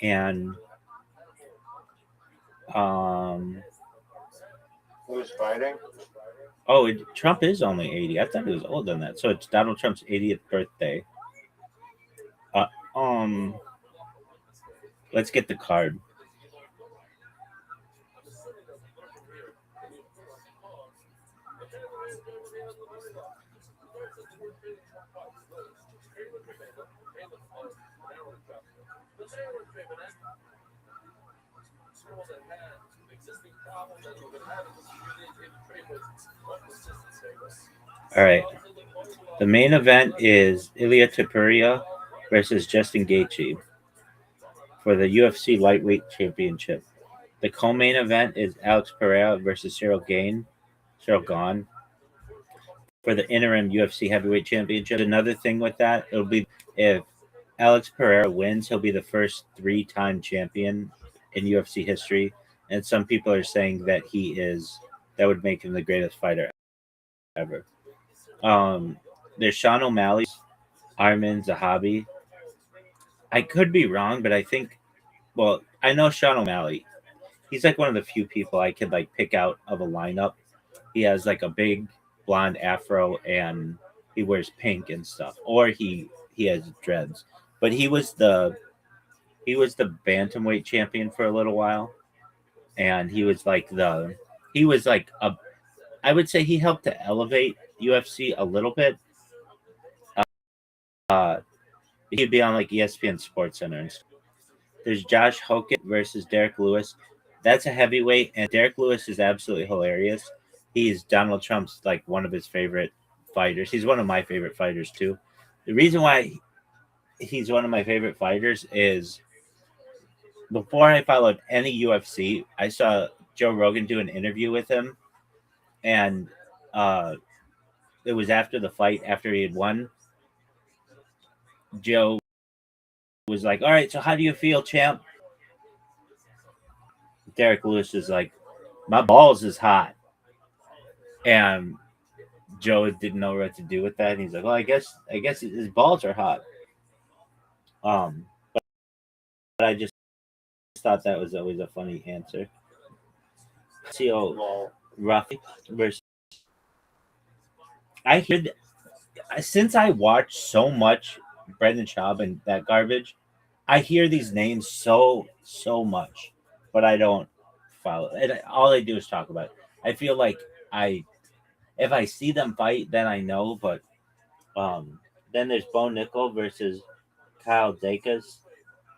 And Who's fighting? oh, Trump is only 80. I thought he was older than that. So it's Donald Trump's 80th birthday. Let's get the card. All right. The main event is Ilia Topuria versus Justin Gaethje for the UFC Lightweight Championship. The co-main event is Alex Pereira versus Cyril Gane for the interim UFC Heavyweight Championship. Another thing with that, it'll be if Alex Pereira wins, he'll be the first 3-time champion in UFC history. And some people are saying that that would make him the greatest fighter ever. There's Sean O'Malley, Arman Zahabi. I could be wrong, but I know Sean O'Malley. He's like one of the few people I could like pick out of a lineup. He has like a big blonde afro and he wears pink and stuff, or he has dreads. But he was the bantamweight champion for a little while, and I would say he helped to elevate UFC a little bit. He'd be on like ESPN Sports Center and stuff. There's Josh Hockett versus Derek Lewis. That's a heavyweight, and Derek Lewis is absolutely hilarious. He's Donald Trump's like one of his favorite fighters. He's one of my favorite fighters too. The reason why he's one of my favorite fighters is before I followed any UFC, I saw Joe Rogan do an interview with him, and it was after the fight, after he had won. Joe was like, all right, so how do you feel, champ? Derek Lewis is like, my balls is hot. And Joe didn't know what to do with that. And he's like, well, I guess his balls are hot. But I just thought that was always a funny answer. CO Ruffy versus. I hear since I watched so much Brendan Schaub and that garbage, I hear these names so much, but I don't follow. And all I do is talk about it. I feel like if I see them fight, then I know. But then there's Bo Nickel versus Kyle Dacus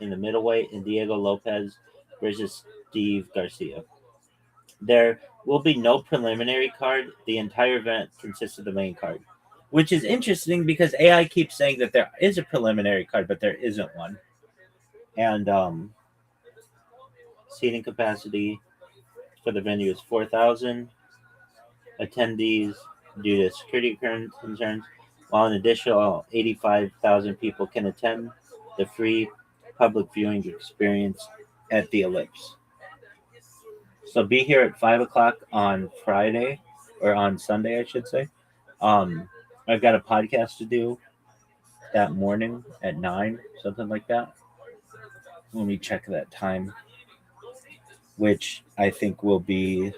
in the middleweight, and Diego Lopez versus Steve Garcia. There will be no preliminary card. The entire event consists of the main card, which is interesting because AI keeps saying that there is a preliminary card, but there isn't one. And seating capacity for the venue is 4,000. attendees due to security concerns, while an additional 85,000 people can attend the free public viewing experience at the Ellipse. So be here at 5 o'clock on Friday, or on Sunday, I should say. I've got a podcast to do that morning at 9, something like that. Let me check that time, which I think will be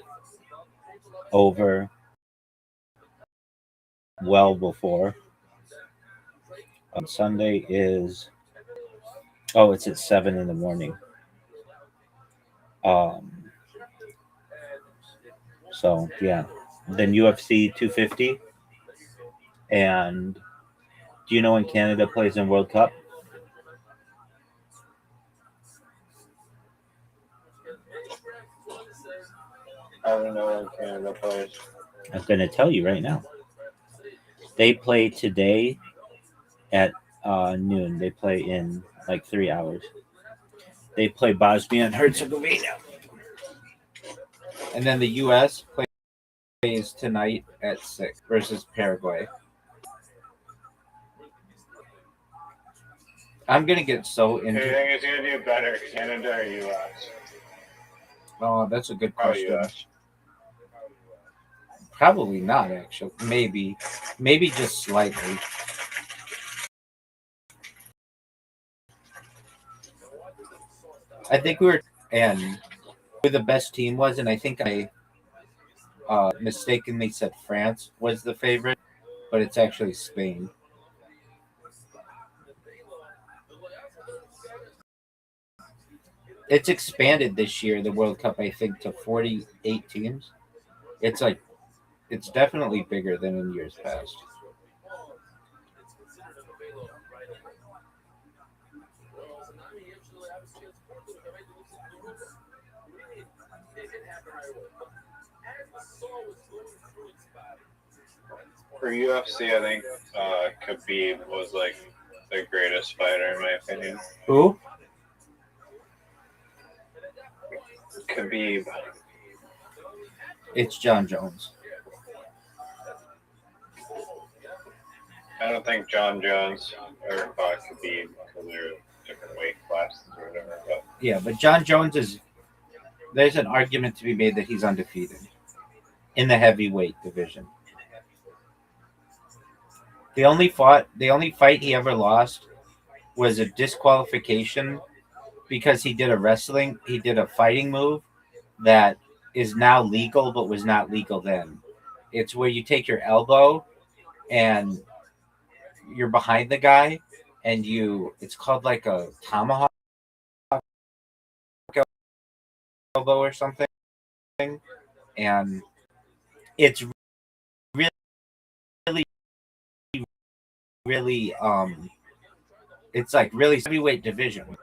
over well before. On Sunday is, it's at 7 in the morning. So yeah, then UFC 250. And do you know when Canada plays in World Cup? I don't know when Canada plays. I'm going to tell you right now. They play today at noon. They play in like 3 hours. They play Bosnia and Herzegovina. And then the U.S. plays tonight at 6 versus Paraguay. I'm going to get so Who do you into... think is going to do better, Canada or U.S.? Oh, that's a good Probably question. US. Probably not, actually. Maybe just slightly. I think we were, and who the best team was, and I think I mistakenly said France was the favorite, but it's actually Spain. It's expanded this year, the World Cup, I think, to 48 teams. It's definitely bigger than in years past. For UFC, I think Khabib was like the greatest fighter in my opinion. Who? Khabib. It's John Jones. I don't think John Jones ever fought Khabib because they're different weight classes or whatever. But Yeah, but John Jones is. There's an argument to be made that he's undefeated in the heavyweight division. The only fight he ever lost was a disqualification because he did a fighting move that is now legal but was not legal then. It's where you take your elbow and you're behind the guy and it's called like a tomahawk elbow or something, and it's really it's like really heavyweight division.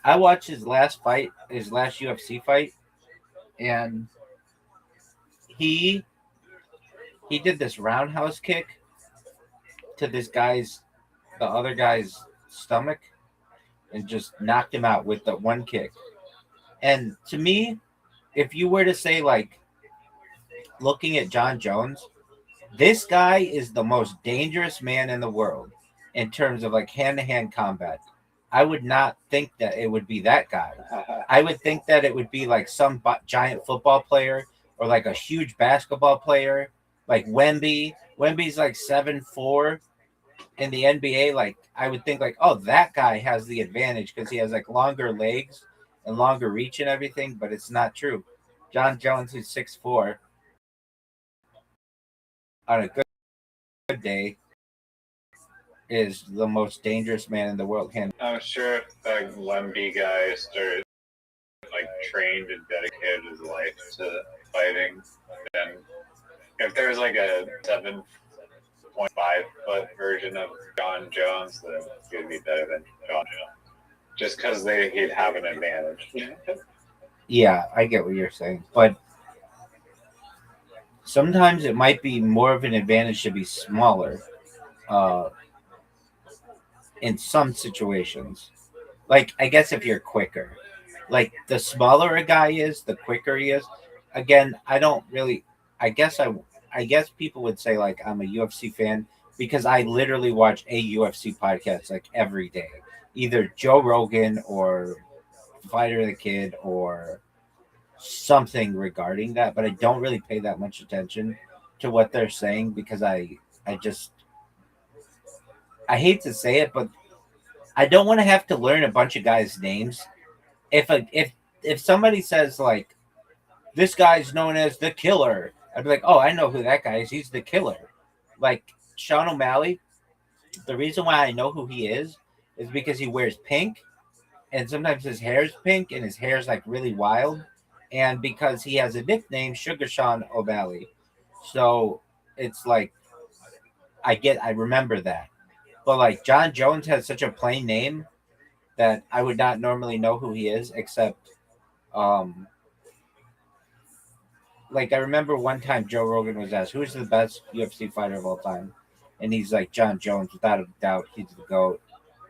I watched his last UFC fight, and he did this roundhouse kick to the other guy's stomach and just knocked him out with the one kick. And to me, if you were to say, like, looking at John Jones, this guy is the most dangerous man in the world in terms of like hand-to-hand combat. I would not think that it would be that guy. I would think that it would be like some giant football player or like a huge basketball player, like Wemby. Wemby's like 7'4" in the NBA. Like, I would think like, oh, that guy has the advantage because he has like longer legs and longer reach and everything, but it's not true. John Jones, who's 6'4", on a good day, is the most dangerous man in the world. I'm sure if that Wemby guy started like trained and dedicated his life to fighting, then if there's like a 7.5 foot version of John Jones, then he would be better than John Jones. Just because he'd have an advantage. Yeah, I get what you're saying, but sometimes it might be more of an advantage to be smaller in some situations. Like, I guess if you're quicker. Like, the smaller a guy is, the quicker he is. Again, I I guess people would say like I'm a UFC fan because I literally watch a UFC podcast like every day, either Joe Rogan or Fighter the Kid or something regarding that. But I don't really pay that much attention to what they're saying because I hate to say it, but I don't want to have to learn a bunch of guys' names. If somebody says like this guy's known as the Killer, I'd be like, oh, I know who that guy is. He's the Killer. Like Sean O'Malley. The reason why I know who he is because he wears pink, and sometimes his hair's pink, and his hair's like really wild, and because he has a nickname, Sugar Sean O'Malley. So it's like I remember that. But like John Jones has such a plain name that I would not normally know who he is, except like I remember one time Joe Rogan was asked, who's the best UFC fighter of all time? And he's like, John Jones, without a doubt, he's the GOAT.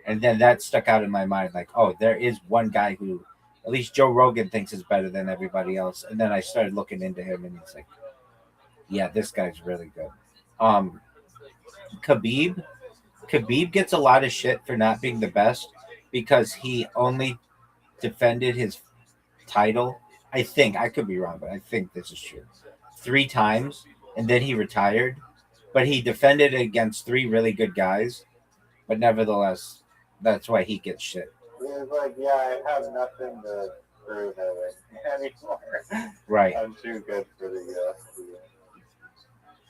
And then that stuck out in my mind, like, oh, there is one guy who at least Joe Rogan thinks is better than everybody else. And then I started looking into him, and he's like, yeah, this guy's really good. Khabib gets a lot of shit for not being the best because he only defended his title. I think, I could be wrong, but I think this is true, 3 times, and then he retired. But he defended against 3 really good guys. But nevertheless, that's why he gets shit. He was like, yeah, I have nothing to prove anymore. Right. I'm too good for the UFC.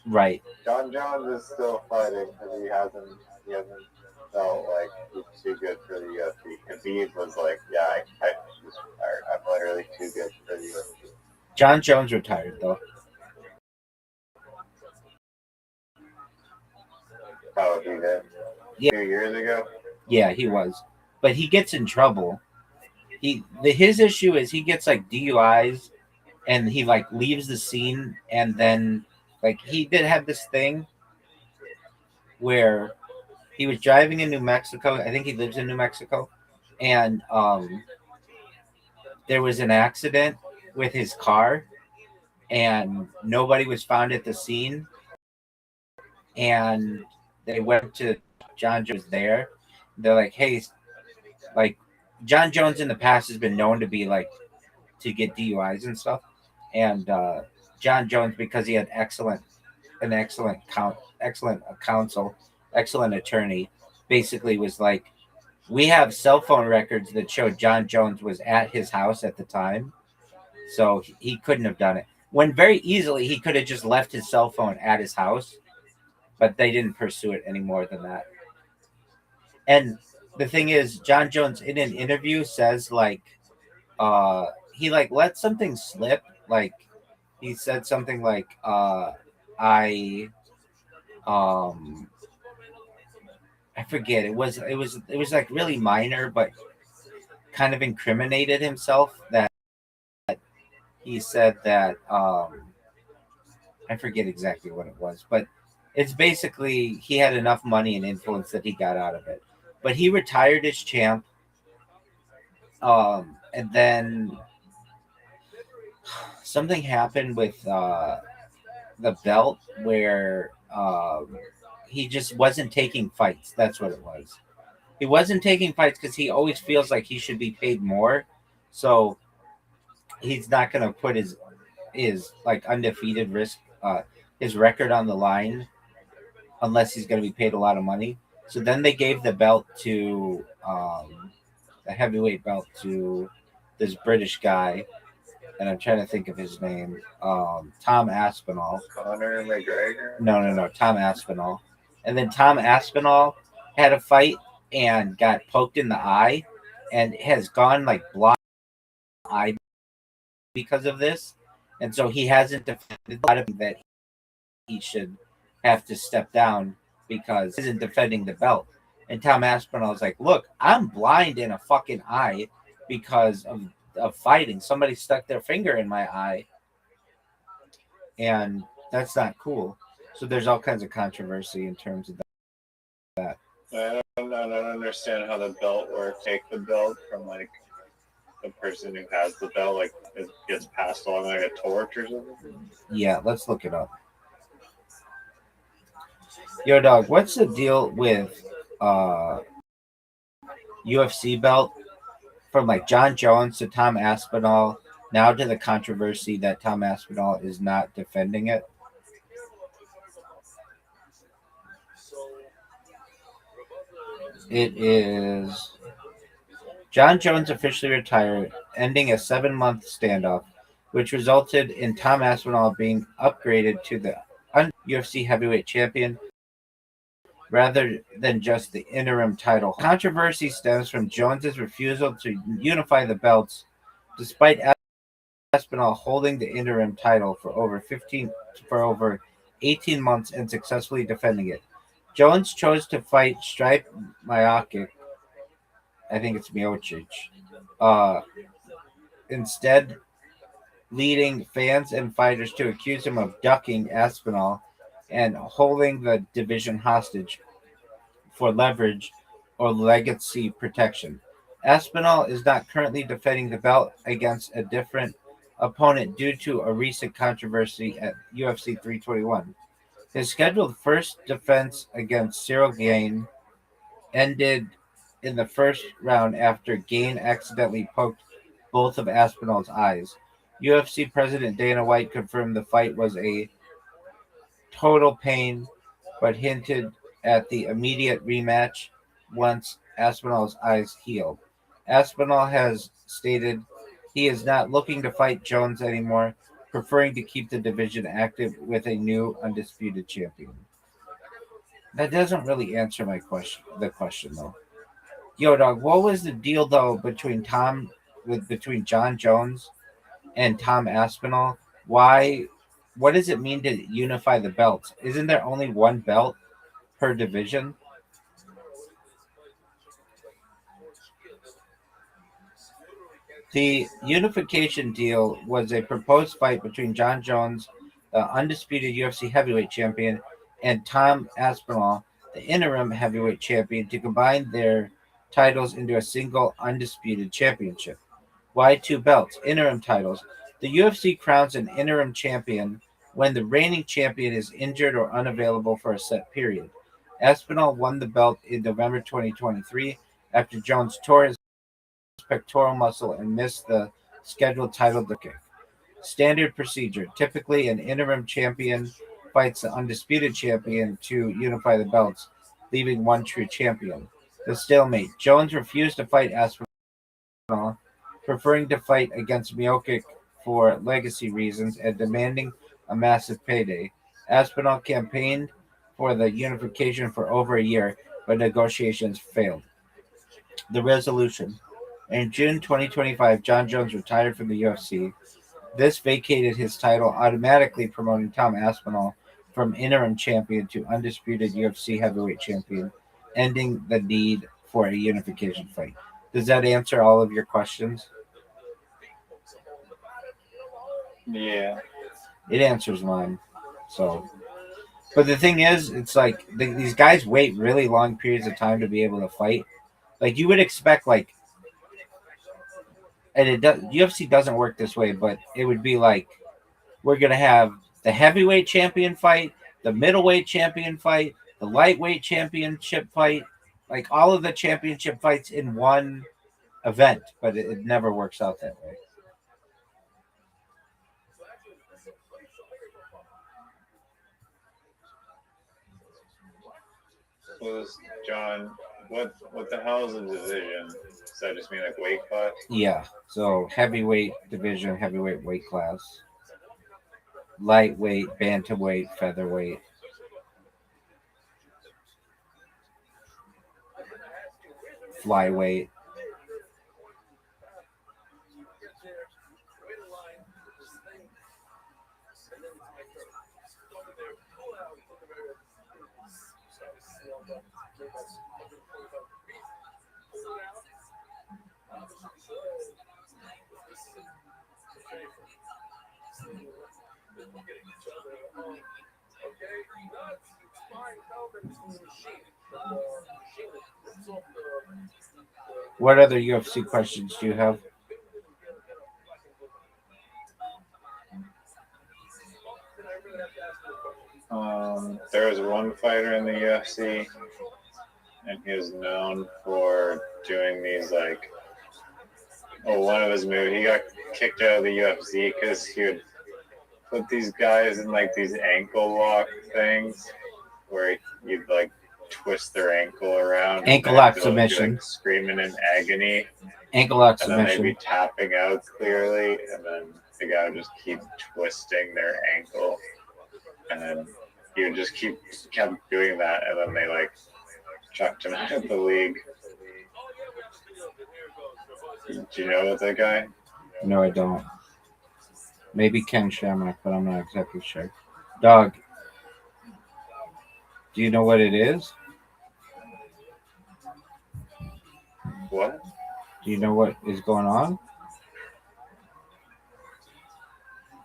Right. John Jones is still fighting because he hasn't felt like he's too good for the UFC. Khabib was like, yeah, I'm literally too good for the UFC. John Jones retired though. Oh, he did? Yeah. 2 years ago? Yeah, he was. But he gets in trouble. His issue is he gets like DUIs and he like leaves the scene, and then like he did have this thing where he was driving in New Mexico. I think he lives in New Mexico. And there was an accident with his car and nobody was found at the scene. And they went to John Jones there. They're like, hey, like John Jones in the past has been known to be like to get DUIs and stuff. And John Jones, because he had excellent counsel, excellent attorney, basically was like, we have cell phone records that show John Jones was at his house at the time, so he couldn't have done it. When very easily he could have just left his cell phone at his house, but they didn't pursue it any more than that. And the thing is, John Jones in an interview says like he like let something slip. Like he said something like I forget. It was like really minor, but kind of incriminated himself. That he said that I forget exactly what it was, but it's basically he had enough money and influence that he got out of it. But he retired as champ, and then something happened with the belt where he just wasn't taking fights. That's what it was. He wasn't taking fights because he always feels like he should be paid more. So he's not going to put his like undefeated his record on the line unless he's going to be paid a lot of money. So then they gave the belt to the heavyweight belt to this British guy, and I'm trying to think of his name. Tom Aspinall. Conor McGregor? No, Tom Aspinall. And then Tom Aspinall had a fight and got poked in the eye and has gone like blind eye because of this. And so he hasn't defended a lot of that he should have to step down because he isn't defending the belt. And Tom Aspinall is like, look, I'm blind in a fucking eye because of fighting. Somebody stuck their finger in my eye. And that's not cool. So there's all kinds of controversy in terms of that. I don't understand how the belt works. Take the belt from like the person who has the belt, like it gets passed along like a torch or something. Yeah, let's look it up. Yo, dog, what's the deal with UFC belt from like John Jones to Tom Aspinall, now to the controversy that Tom Aspinall is not defending it? It is John Jones officially retired, ending a 7-month standoff, which resulted in Tom Aspinall being upgraded to the UFC heavyweight champion rather than just the interim title. Controversy stems from Jones's refusal to unify the belts, despite Aspinall holding the interim title for over 18 months and successfully defending it. Jones chose to fight Stipe Miocic, I think it's Miocic, instead, leading fans and fighters to accuse him of ducking Aspinall and holding the division hostage for leverage or legacy protection. Aspinall is not currently defending the belt against a different opponent due to a recent controversy at UFC 321. His scheduled first defense against Cyril Gane ended in the first round after Gane accidentally poked both of Aspinall's eyes. UFC President Dana White confirmed the fight was a total pain, but hinted at the immediate rematch once Aspinall's eyes healed. Aspinall has stated he is not looking to fight Jones anymore, preferring to keep the division active with a new undisputed champion. That doesn't really answer my question. The question though, yo dog, what was the deal though between John Jones and Tom Aspinall? Why? What does it mean to unify the belts? Isn't there only one belt per division? The unification deal was a proposed fight between John Jones, the undisputed UFC heavyweight champion, and Tom Aspinall, the interim heavyweight champion, to combine their titles into a single undisputed championship. Why two belts? Interim titles. The UFC crowns an interim champion when the reigning champion is injured or unavailable for a set period. Aspinall won the belt in November 2023 after Jones tore his pectoral muscle and missed the scheduled title kick. Standard procedure. Typically, an interim champion fights the undisputed champion to unify the belts, leaving one true champion. The stalemate. Jones refused to fight Aspinall, preferring to fight against Miocic for legacy reasons and demanding a massive payday. Aspinall campaigned for the unification for over a year, but negotiations failed. The resolution. In June 2025, John Jones retired from the UFC. This vacated his title, automatically promoting Tom Aspinall from interim champion to undisputed UFC heavyweight champion, ending the need for a unification fight. Does that answer all of your questions? Yeah. It answers mine. So, but the thing is, it's like these guys wait really long periods of time to be able to fight. Like you would expect, like, and UFC doesn't work this way, but it would be like we're gonna have the heavyweight champion fight, the middleweight champion fight, the lightweight championship fight, like all of the championship fights in one event, but it never works out that way. Was John? What the hell is a division? Does that just mean like weight class? Yeah. So heavyweight division, heavyweight weight class, lightweight, bantamweight, featherweight. Flyweight. What other UFC questions do you have? There was one fighter in the UFC, and he was known for doing these like. Oh, one of his moves, he got kicked out of the UFC because he would put these guys in like these ankle lock things where you'd like twist their ankle around. Ankle and lock they'd be, submission. like, screaming in agony. Ankle lock And then they'd be submission. tapping out clearly, and then the guy would just keep twisting their ankle, and then he would just kept doing that, and then they like chucked him out of the league. Do you know about that guy? No, I don't. Maybe Ken Shamrock, but I'm not exactly sure. Dog, do you know what it is? What? Do you know what is going on?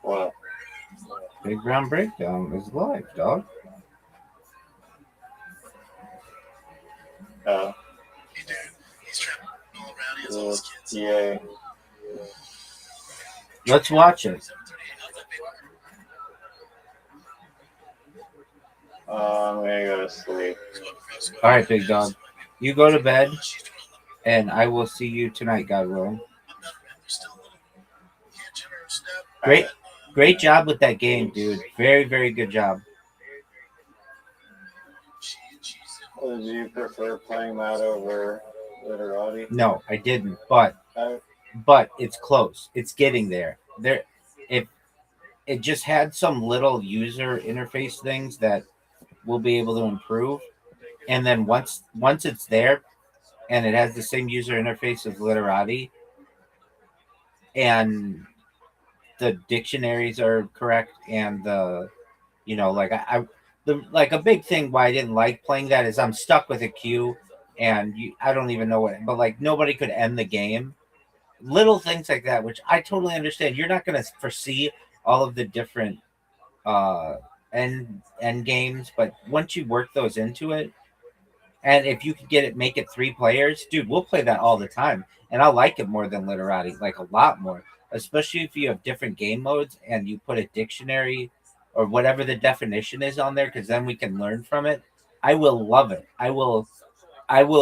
What? Big Brown Breakdown is live, dog. Yeah. Let's watch it. I'm gonna go to sleep. All right, big dog. You go to bed, and I will see you tonight, God willing. Great job with that game, dude. Very, very good job. Did you prefer playing that over Literati? No, I didn't, but it's close. It's getting there. It just had some little user interface things that we'll be able to improve, and then once it's there, and it has the same user interface as Literati, and the dictionaries are correct, and the like a big thing why I didn't like playing that is I'm stuck with a queue, and I don't even know what, but like nobody could end the game. Little things like that, which I totally understand. You're not going to foresee all of the different end games, but once you work those into it, and if you could make it 3 players, dude, we'll play that all the time, and I like it more than Literati, like a lot more, especially if you have different game modes and you put a dictionary or whatever the definition is on there, because then we can learn from it. I will love it. I will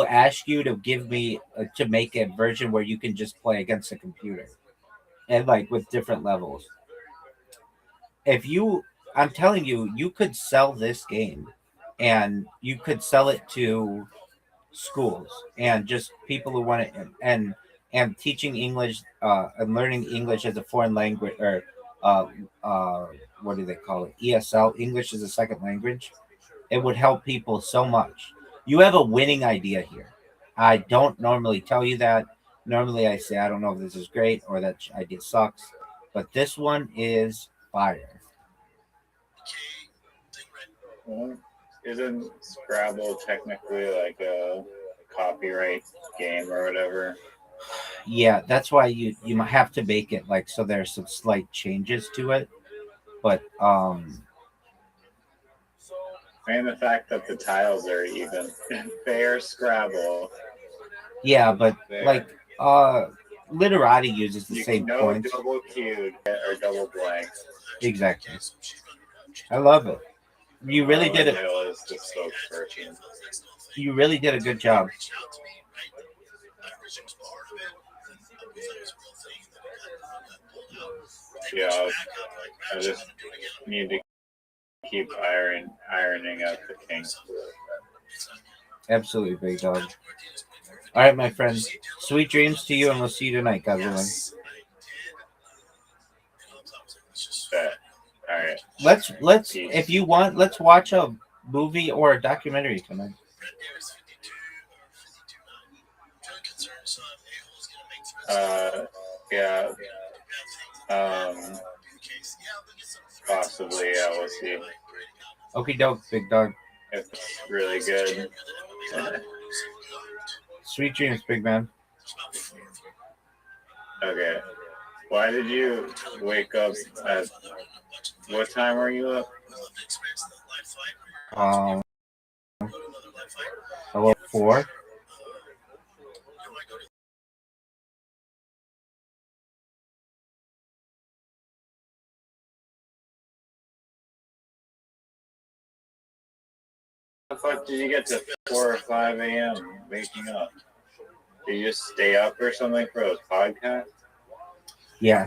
ask you to give me to make a version where you can just play against a computer, and like with different levels. I'm telling you, you could sell this game, and you could sell it to schools and just people who want it, and teaching English and learning English as a foreign language, or what do they call it? ESL, English as a second language. It would help people so much. You have a winning idea here. I don't normally tell you that. Normally I say I don't know if this is great or that idea sucks, but this one is fire. Isn't Scrabble technically like a copyright game or whatever? Yeah, that's why you might have to make it like so there's some slight changes to it, but and the fact that the tiles are even fair Scrabble. Yeah, but like Literati uses the same points. Double queued or double blank. Exactly. I love it. You really did it. You really did a good job. Yeah, I just need to keep ironing out the kinks. Absolutely, big dog. All right, my friend. Sweet dreams to you, and we'll see you tonight, God willing. All right. Let's if you want, let's watch a movie or a documentary tonight. Yeah. Possibly, yeah, we'll see. Okie doke, big dog. It's really good. Sweet dreams, big man. Okay. Why did you wake up at what time were you up? Hello, 4. the fuck did you get to 4 or 5 a.m. waking up? Did you just stay up or something for those podcasts? Yeah.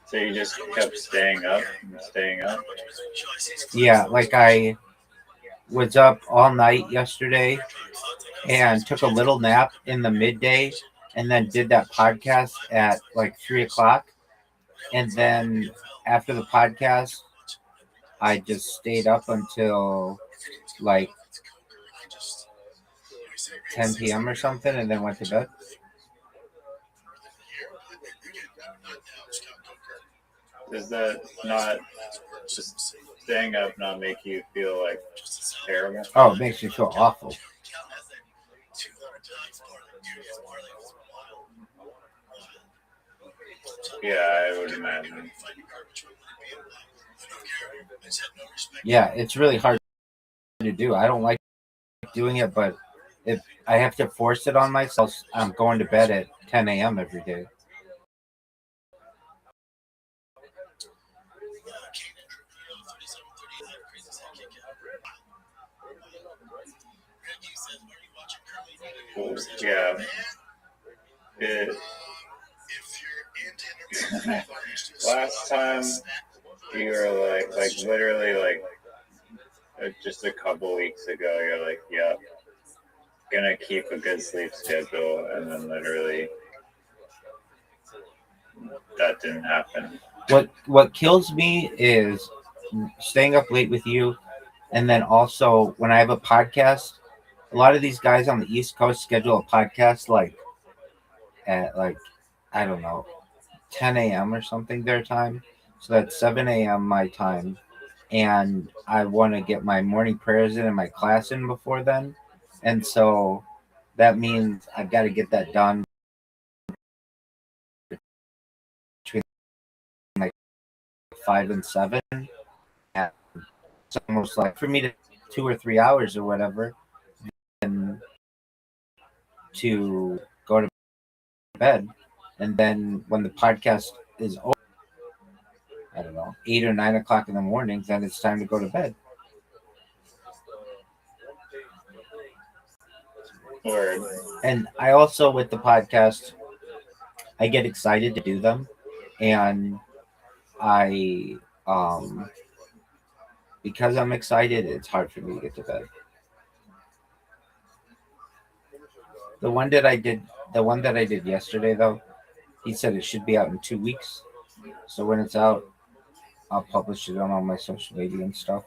So you just kept staying up and staying up? Yeah, like I was up all night yesterday and took a little nap in the midday and then did that podcast at like 3 o'clock. And then after the podcast, I just stayed up until like 10 p.m. or something and then went to bed. Does that not just staying up not make you feel like terrible? Oh, it makes me feel awful. Yeah, I would imagine. Yeah, it's really hard to do. I don't like doing it, but if I have to force it on myself, I'm going to bed at 10 a.m. every day. Yeah. Last time you were like literally like just a couple weeks ago, you're like, yeah, gonna keep a good sleep schedule, and then literally that didn't happen. What kills me is staying up late with you, and then also when I have a podcast, a lot of these guys on the East Coast schedule a podcast like at like, I don't know, 10 a.m. or something their time. So that's 7 a.m. my time. And I want to get my morning prayers in and my class in before then. And so that means I've got to get that done between like 5 and 7. And it's almost like for me to 2 or 3 hours or whatever, and to go to bed. And then when the podcast is over, I don't know, 8 or 9 o'clock in the morning, then it's time to go to bed. Word. And I also, with the podcast, I get excited to do them. And I, because I'm excited, it's hard for me to get to bed. The one that I did yesterday, though, he said it should be out in 2 weeks. So when it's out, I'll publish it on all my social media and stuff.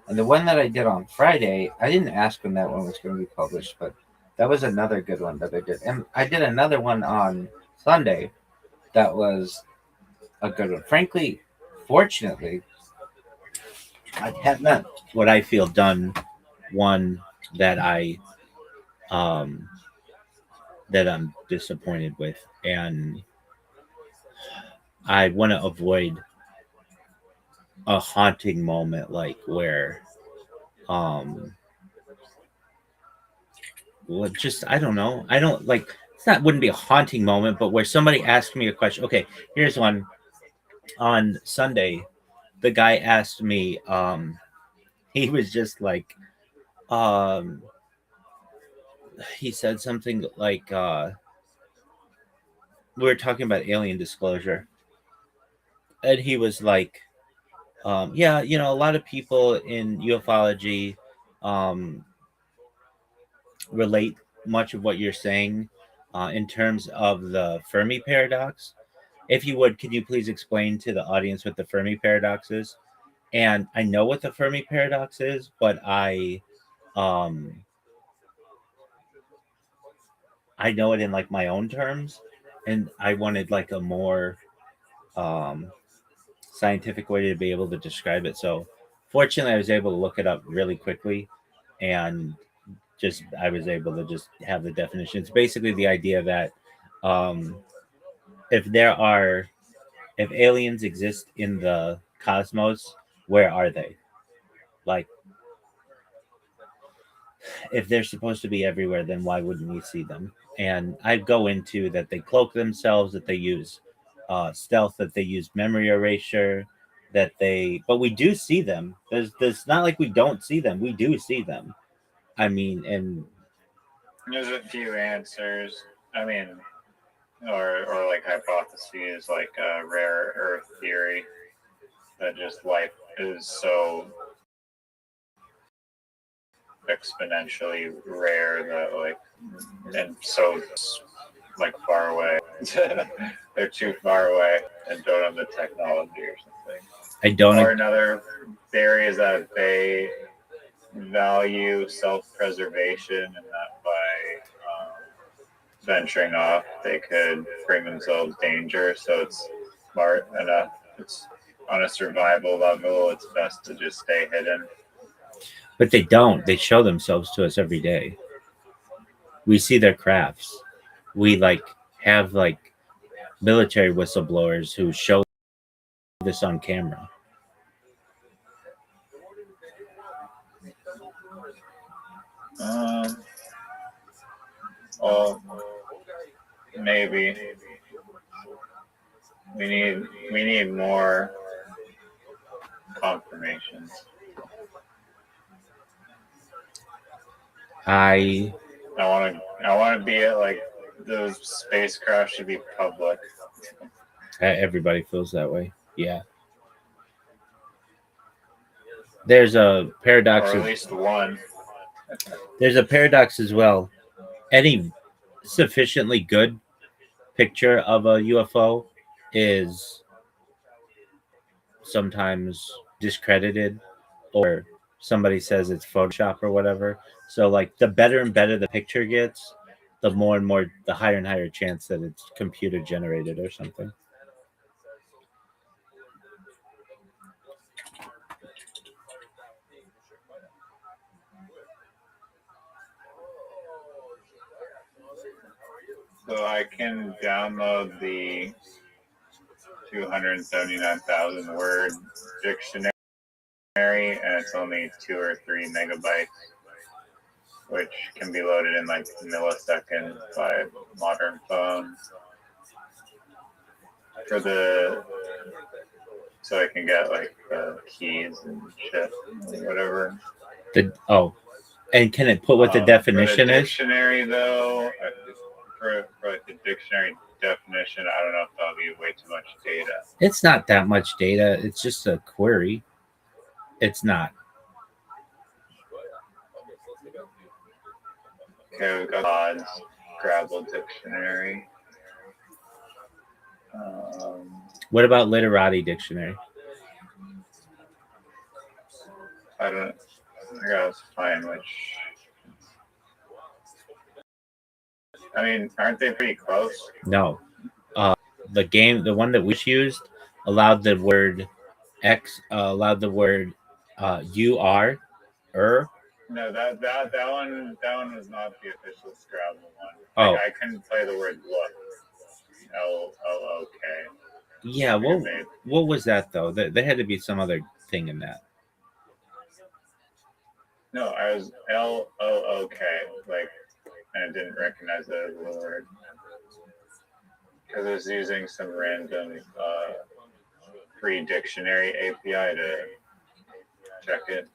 And the one that I did on Friday, I didn't ask when that one was going to be published, but that was another good one that I did. And I did another one on Sunday that was a good one. Frankly, fortunately, I have not what I feel done one that that I'm disappointed with, and I want to avoid a haunting moment like where well, just I don't know. I don't like wouldn't be a haunting moment, but where somebody asked me a question. Okay, here's one. On Sunday, the guy asked me, he was just like he said something like we were talking about alien disclosure, and he was like, yeah, you know, a lot of people in ufology relate much of what you're saying in terms of the Fermi paradox. If you would, could you please explain to the audience what the Fermi paradox is? And I know what the Fermi paradox is, but I know it in like my own terms, and I wanted like a more scientific way to be able to describe it. So fortunately, I was able to look it up really quickly, and I was able to just have the definition. It's basically the idea that if aliens exist in the cosmos, where are they? Like, if they're supposed to be everywhere, then why wouldn't we see them? And I'd go into that they cloak themselves, that they use stealth, that they use memory erasure, that they, but we do see them. There's not like we don't see them. We do see them. I mean, and There's a few answers. I mean, or like hypotheses, like rare Earth theory, that just life is so exponentially rare that like, and so like far away. They're too far away and don't have the technology or something. I don't. Or another theory is that they value self-preservation, and that by venturing off, they could bring themselves danger. So it's smart enough. It's on a survival level. It's best to just stay hidden. But they don't. They show themselves to us every day. We see their crafts. We like have like military whistleblowers who show this on camera. Well, maybe we need more confirmations. I want to be at like those spacecraft should be public. Everybody feels that way. Yeah. There's a paradox. Or at least one. There's a paradox as well. Any sufficiently good picture of a UFO is sometimes discredited, or somebody says it's Photoshop or whatever. So like the better and better the picture gets, the more and more, the higher and higher chance that it's computer generated or something. So I can download the 279,000 word dictionary, and it's only 2 or 3 megabytes, which can be loaded in like milliseconds by modern phones. So I can get like the keys and shit, whatever. And can it put what the definition for the is? Dictionary though, for like the dictionary definition, I don't know if that'll be way too much data. It's not that much data. It's just a query. It's not. Okay, we've got Todd's Scrabble dictionary. What about Literati dictionary? I gotta find which. I mean, aren't they pretty close? No. The one that we used allowed the word X, allowed the word UR. No, that one was not the official Scrabble one. Oh. I couldn't play the word look. LOK. Yeah, what was that though? There had to be some other thing in that. No, I was LOOK, like, and I didn't recognize it as a word because I was using some random free dictionary API to check it.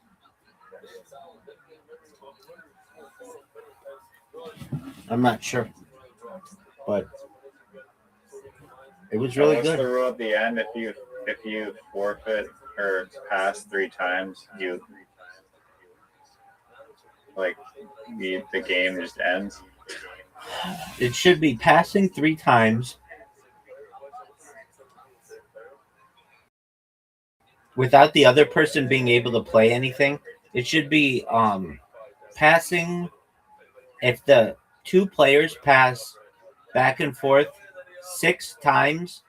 I'm not sure, but it was really What's good. the rule at the end? If you forfeit or pass 3 times, you like the game just ends. It should be passing 3 times without the other person being able to play anything. It should be passing if the 2 players pass back and forth 6 times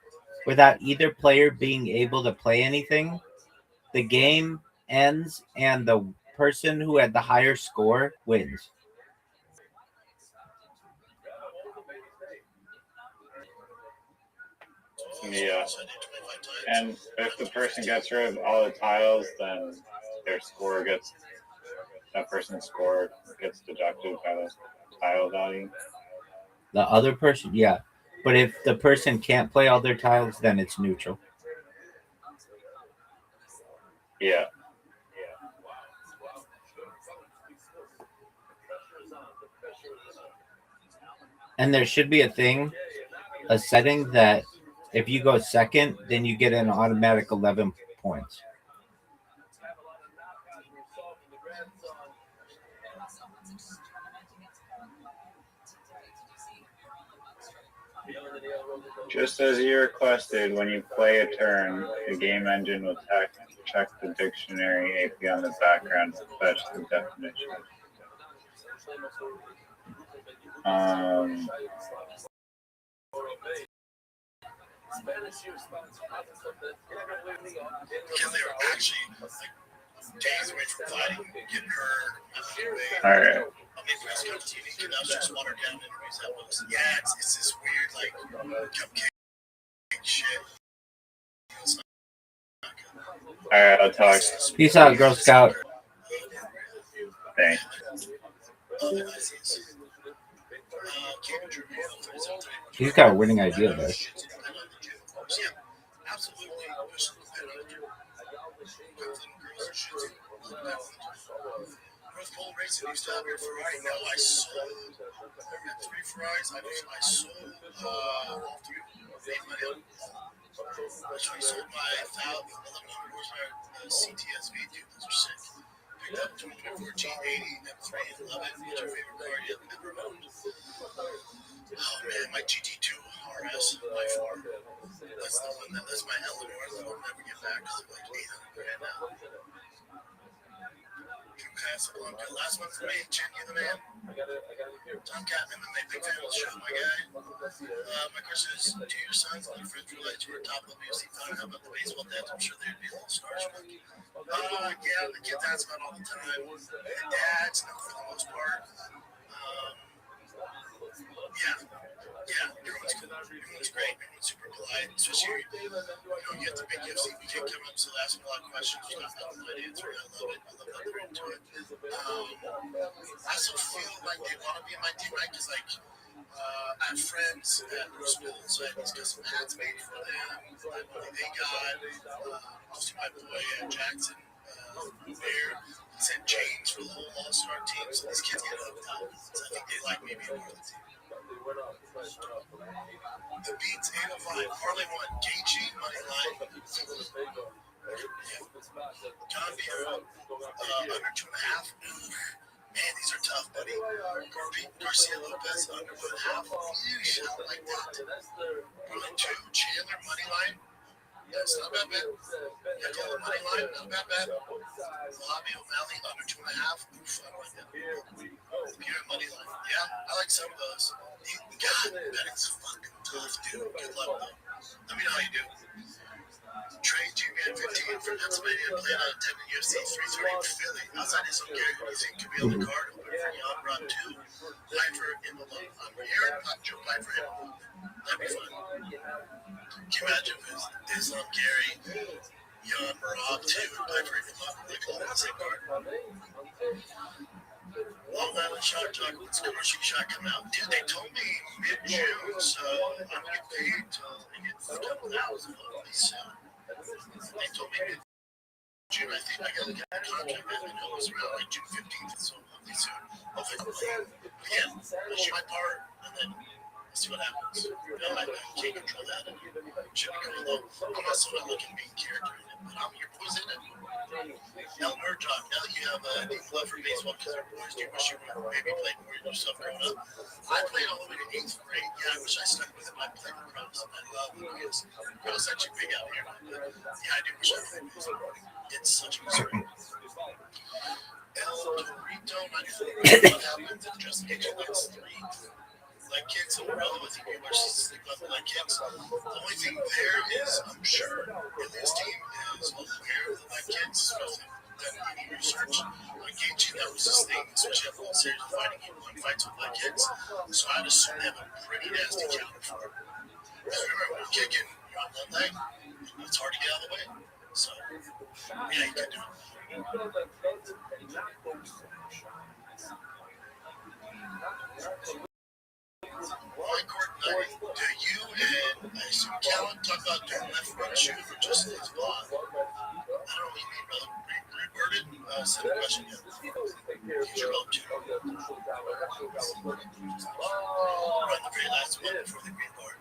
without either player being able to play anything, the game ends and the person who had the higher score wins. Yeah. And if the person gets rid of all the tiles, then that person's score gets deducted by the tile value. The other person, yeah. But if the person can't play all their tiles, then it's neutral. Yeah. And there should be a setting that if you go second, then you get an automatic 11 points. Just as you requested, when you play a turn, the game engine will check the dictionary AP on the background to fetch the definition. Because they were actually like days away from fighting, getting hurt. All right. I mean, press conference unique, and that was just watered down interviews. That was, yeah, it's this weird, like, cupcake shit. All right, I'll talk. Peace out, Girl Scout. Thanks. He's got a winning idea there. North Pole Racing used to have your Ferrari. Now I sold 3 Ferraris. I sold all 3. Made money on I sold my 1100 horsepower CTSV, dude. Those are sick. Picked up 2014 80 M3 and 11. What's your favorite car you've ever owned? Oh man, my GT2 RS by far. That's the one that's my Eleanor that I'll never get back because it's like 800 grand now. Casablanca. Last one for me, Chin, you the man. Tom Catman, my big fan of the show, my guy. My question is, do your sons and your friends relate to our top level UFC fighter? How about the baseball dads? I'm sure they'd be a little starstruck. Yeah, the kids ask about all the time. The dads, no, for the most part. Yeah, everyone's cool. Everyone's great. Everyone's super polite. Especially, you get the big UFC kid come up, so they ask me a lot of questions. I have no answer. I love it. I love how they're into it. I also feel like they want to be in my team, right? Because, like, I have friends that are schools, so he's got some hats made for them. Like, they got, also my boy Jackson Bear sent chains for the whole All-Star team, so these kids get hooked up. So I think they like me being part of the team. The beats 805. Parlay 1. Gaethje, money line. John Beer, under 2.5. Man, these are tough, buddy. Garcia Lopez, under 1.5. Yeesh, I don't like that. Parlay 2. Chandler, money line. That's not a bad bet. Nicola, money line, not a bad bet. Bobby O'Malley, under 2.5. Oof, I don't like that. Pierre, money line. Yeah, I like some of those. God, betting's fucking tough, dude. Good luck, though. Let me know how you do. Trey G-Man 15 from Pennsylvania, playing on 10 in UFC 330 in Philly. Outside his own Gary, who do you think could be on the card? Over for Jan Rod 2. Piper in the low. I'm here. Joe Piper in the low. That'd be fun. Can you imagine if Islam Gary, Jan Marab 2, and Piper in the low? Like all on the same card. Long Island Shot Talk, when's the commercial shot come out? Dude, they told me mid-June, so I'm going to get paid till I get a couple thousand hopefully soon. They told me mid-June, I think I got to get a contract, man. I know it was around like June 15th, so hopefully soon. Hopefully. Again, I'll shoot my part, and then see what happens. You know, I can't control that. And should be going low. I'm also not looking to be character in it, but I'm your boys in it. El Murdoch, now that you have a deep love for baseball because our boys do wish you maybe played more yourself growing up. I played all the way to 8th grade. Yeah, I wish I stuck with it. I played lacrosse. I love lacrosse. Lacrosse is actually big out here. But yeah, I do wish I played baseball. It's such a mystery. El Torito, 94. What happens if Justin Gage wins 3? Like kids, so we're all with you. We're sleep on like kids. The only thing there is, I'm sure, his team is aware of the like kids, especially done any research on Gaethje. That was his thing, especially after all series of fighting. He won fights with like kids, so I'd assume they have a pretty nasty counter for him. Because remember, when you're kicking, you're on one leg, it's hard to get out of the way. So, yeah, you can do it. Why, Gordon, do you and I assume Callan talk about doing left front shoot or just his block? I don't know what you mean, brother. said a question yet. He's relevant. Run the very last one before the green board.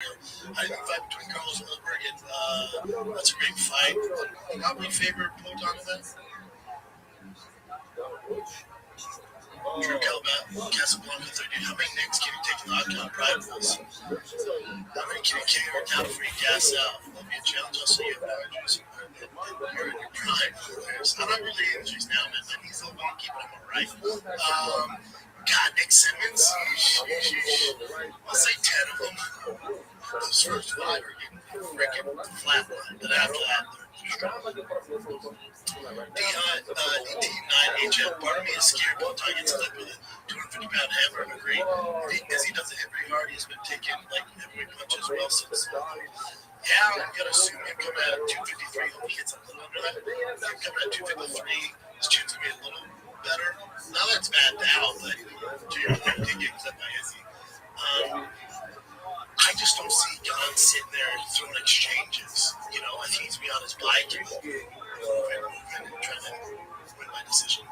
I think the fight between Carlos Wilberg and that's a great fight. Not my favorite Proton event. Drew Kelbat, Casablanca 30. How many nicks can you take in the octagon rivals? How many can you kick or down free gas out? Love you, challenge. I'll see you at injuries. You're in your prime. I'm not really injuries now, man. My knees don't want to keep them alright. God, Nick Simmons. I'll say 10 of them. Those first 5 are getting freaking flatlined, but after that, D9HF, part of me is scared Botan gets clipped with a 250-pound hammer. I agree. I think Izzy doesn't hit very hard. He's been taking like heavyweight punches well since. Yeah, I'm gonna assume him coming at 253. Hope he gets a little under that. Him coming at 253, his chin's gonna be a little better. Not that it's bad now, but to your point, he did get clipped by Izzy. I just don't see Gon sitting there throwing exchanges. You know, I think he's be on his bike and moving and trying to win my decision.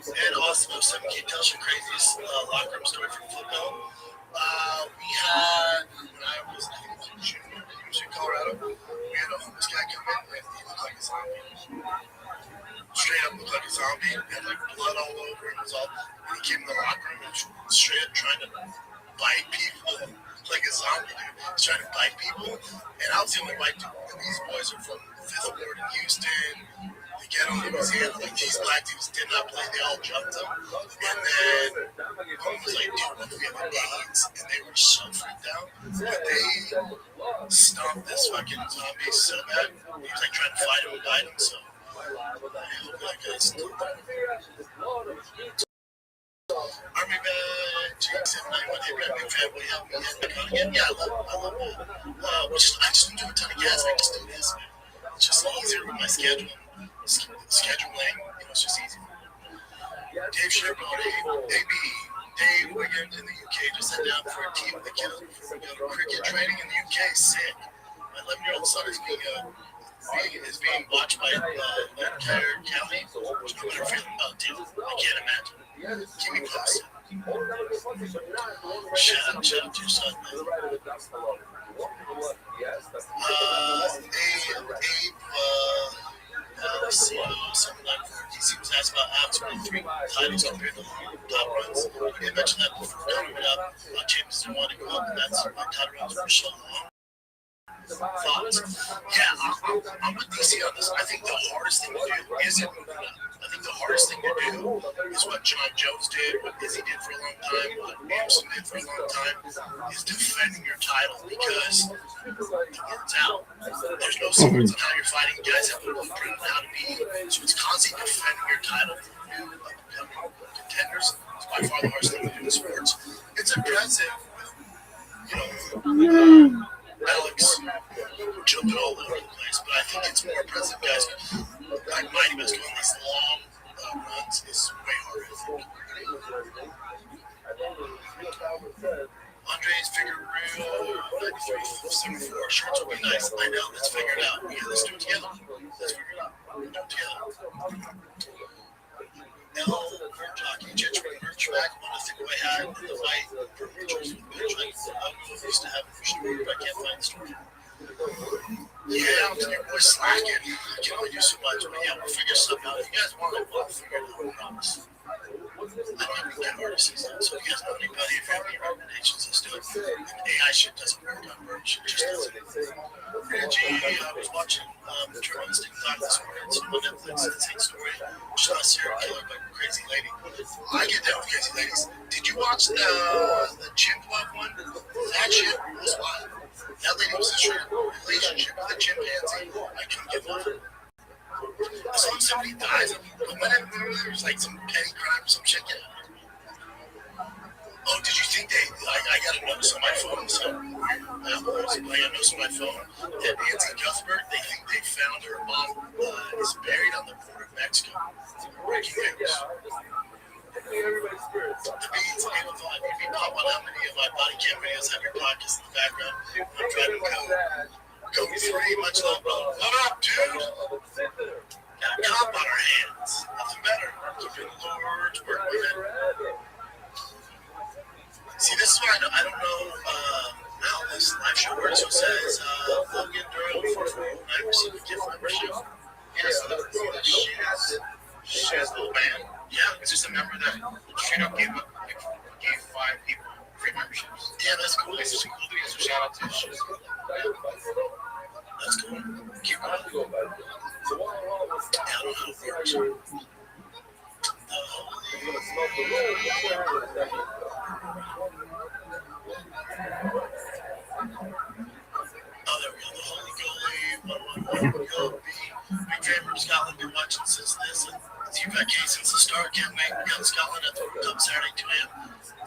And Austin 07, can you tell us your craziest locker room story from football? We had, when I was in junior at the University of Colorado, we had a homeless guy come in and he looked like a zombie. Straight up looked like a zombie, had like blood all over him. And he came in the locker room and straight up trying to bite people like a zombie, dude. He's trying to bite people, and I was the only white dude. And these boys are from 5th Ward in Houston. They get on Louisiana. Like these black dudes did not play. They all jumped him. And then one was like, dude, what if we have AIDS? And they were so freaked out. But they stomped this fucking zombie so bad. He was like trying to fight him and bite him, so Army man, GX791, Abraham, big fan, will you help me again? Yeah, I love it. I just don't do a ton of gas, I just do this, man. It's just easier with my scheduling, it's just easy. Dave Chevrolet, Dave Wiggins in the UK just sat down for a team of the kids before we go to cricket training in the UK, sick. My 11-year-old son is being watched by entire county. There's no better feeling about it. I can't imagine. Keep me posted. Shout out to your son, man. Let's see, something like DC was asked about Alex 23 titles compared to top runs. I did mention that before coming up. James didn't want to go up, and that's why title runs for so long. Thoughts? Yeah, I'm with DC on this. I think the hardest thing to do isn't moving up. I think the hardest thing to do is what John Jones did, what Izzy did for a long time, what Anderson did for a long time, is defending your title because the word's out. There's no secrets on how you're fighting. Guys have to blueprint on how to be. So it's constantly defending your title for new contenders. It's by far the hardest thing to do in sports. It's impressive, Alex jumping all over the place, but I think it's more impressive, guys. Like Mighty Best going these long runs is way harder, I think. Andres Figueroa, 93-74. Shirts will be nice. I know, let's figure it out. Yeah, let's do it together. Let's figure it out. Do it together. Jockey, Jetchman, merch back. One of the things I had in the white purple jersey with the bench. I used to have it for sure, but I can't find the story. Yeah, your boy slacking. I can only do so much, but yeah, we'll figure something out. If you guys want it, we'll figure it out. I promise. I don't have any good artists, so if you guys know anybody, if you have any recommendations, let's do it. And AI shit doesn't work on merch. It just doesn't. Reggie, I was watching the Journalistic Thought this morning. It's on Netflix. It's a story. Shot a serial killer by a crazy lady. I get down with crazy ladies. Did you watch the chimp one? That shit was wild. That lady was in a relationship with a chimpanzee. I couldn't get enough of it. As long as somebody dies, but whenever there's like some petty crime or some shit, get out of here. Oh, did you think I got a notice on my phone? So, I got a notice on my phone that Nancy Cuthbert, they think they found her mom is buried on the border of Mexico. Breaking news. The beats, people thought, if you pop on how many of my body cam videos have your podcast in the background, I'm driving code. Code 3, much love, brother. What up, dude? Got a cop on our hands. Nothing better. Keeping the Lord's work with it. See, this is why I don't know how this live show works. So it says Logan Durham for 409 received a gift membership. Yes, she's a little band. Yeah, it's just a member that straight up gave 5 people free memberships. Yeah, that's cool. It's just a cool video. So shout out to Shiz. That's cool. Keep going. Yeah, I don't know how it works. Oh, there we go. The Holy Goalie 111. Big fan from Scotland. Been watching since this. TVK since the start. Can't wait. We got Scotland at the World Cup Saturday 2 a.m.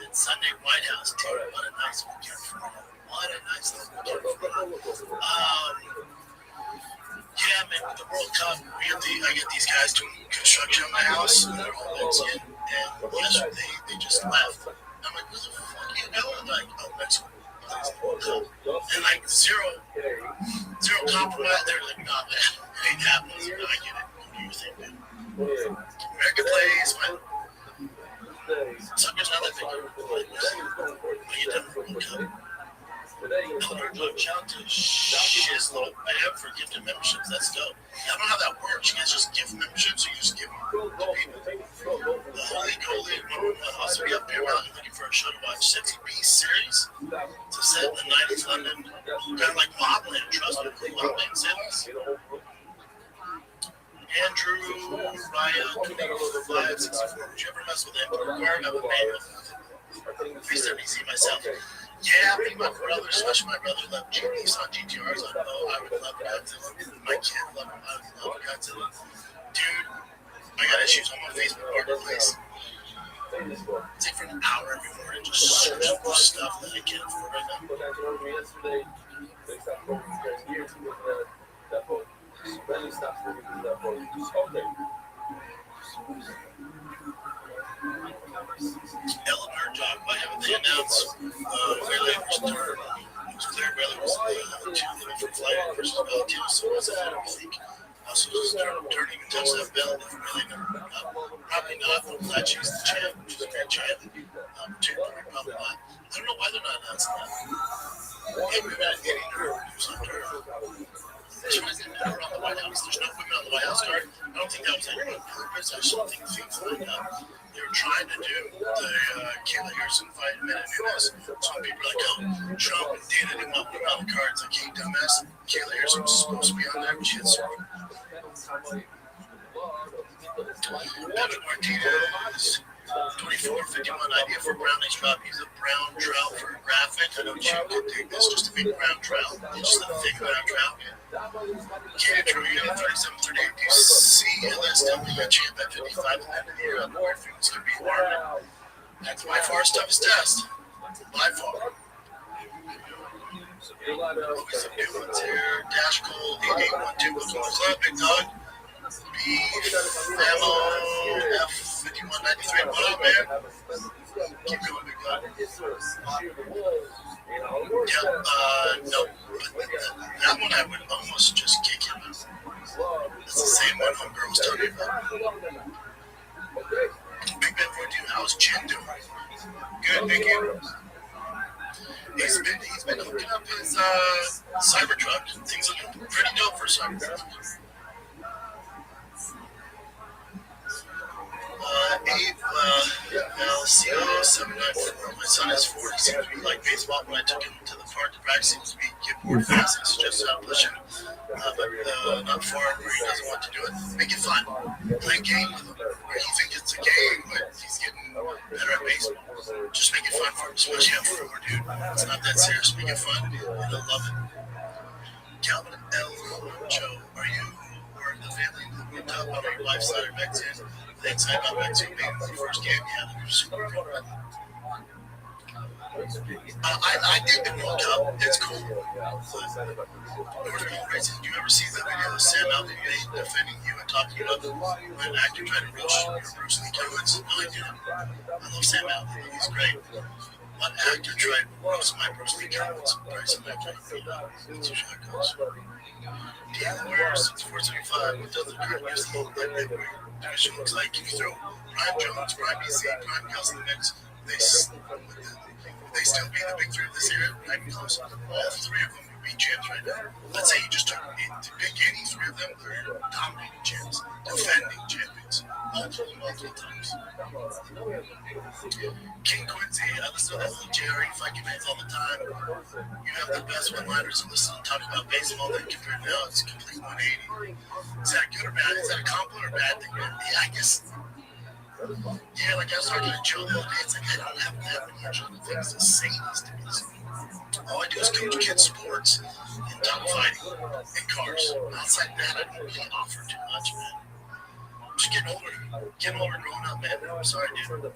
Then Sunday White House. Dude, what a nice weekend for them. What a nice little weekend for them. Yeah, man, with the World Cup, I get these guys doing construction on my house, and they're all Mexican, and yesterday they just left. I'm like, where the fuck are you going? Like, oh, Mexico. And like, zero compromise. They're like, nah, man, it ain't happening. I get it. Do your thing, man. America plays, man. Suckers, now they think you're like, when you done World Cup. Shout out to Shizlo man for gifted memberships. That's dope. I don't know how that works. You guys just give memberships or you just give them to people? The Holy Goalie will also be up here while you're looking for a show to watch. Sexy Beast series to set in the night in London. Kind of like Mobland, trust me. Mobland sales. Andrew Raya 2564. Would you ever mess with him? Required of a manual. 370Z myself. Yeah, me and my brother, especially my brother, loved GTs on GTRs. I would love Godzilla. My kid loved him. I would love Godzilla. Dude, I got issues on my Facebook marketplace. It's like for an hour every morning just searching for stuff that I can't afford right now. Eleanor Jock, why haven't they announced Bailey versus Turner? It was clear Bailey was for Flyers versus Valentino, so what's that? I think. Also, Turner even touched that belt. Really probably not. I'm glad she's the champ, which is a great champ. Probably not. I don't know why they're not announcing that. Maybe we're not getting her news on her. There's no women on the White House. There's no women on the White House card. I don't think that was any on purpose. I just don't think things lined up. They were trying to do the Kayla Harrison fight in Minute Nunes. Some people are like, oh, Trump and Dana didn't want women on the cards. Like, hey, dumbass. Kayla Harrison was supposed to be on there, but she had surgery. Patrick Martinez, 2451 idea for brownies drop. Use a brown trout for a graphic. I know you could take this just to make brown trout. Just a thick brown trout. Katie Drew, you got 3738. Do you see LS tell me you champ at 55 at the end of the year? I don't know where things could be harder. That's by far his toughest test. By far. Always some new ones here. Dash Cold, 8812. Welcome to the club, big dog. Ammo F5193. What up, man? Keep going, big dog. Yeah, no. That one I would almost just kick him out. It's the same one Homegirl was talking about. Big Ben 14, how's Chin doing? Good, thank you. He's been hooking up his Cybertruck. Things are looking pretty dope for Cybertruck. LCO794. My son is 4. He seems to be like baseball. When I took him to the park, the practice seems to be getting more fast. I suggested I push him, but not far where he doesn't want to do it. Make it fun. Play a game with him where he thinks it's a game, but he's getting better at baseball. Just make it fun for him, especially at 4, dude. It's not that serious. Make it fun. He'll love it. Calvin L. Joe, are you or the family in the World Cup on your wife's side or back to? Thanks, I got back to being the first game. Yeah, they were super good. I did the World Cup. It's cool. Do you ever see the video of Sam Alvey defending you and talking about when an actor tried to roast your Bruce Lee comments? No, I didn't. I love Sam Alvey. He's great. One actor tried roast my birthday comments. Bryson McKay. That's how it goes. Dean Warriors, 475. What does the current use look like? Division looks like you throw Prime Jones, Prime BC, Prime Kells in the mix. They still be the big three of this era, right? Close. All three of them would be champs right now. Let's say you just took to pick any three of them, they're dominating champs, defending champions, multiple times. King Quincy, I listen to the Jerry Viking fans all the time. You have the best one-liners to listen to talk about baseball that compared now it's a complete 180. Is that good or bad? Is that a compliment or bad thing? Yeah, I guess. Yeah, like I was talking to Joe the other day, it's like I don't have that much other things to say these days. All I do is coach kids sports and talk fighting and cars. Outside that, I don't really offer too much, man. I'm just getting older, growing up, man. I'm sorry, dude.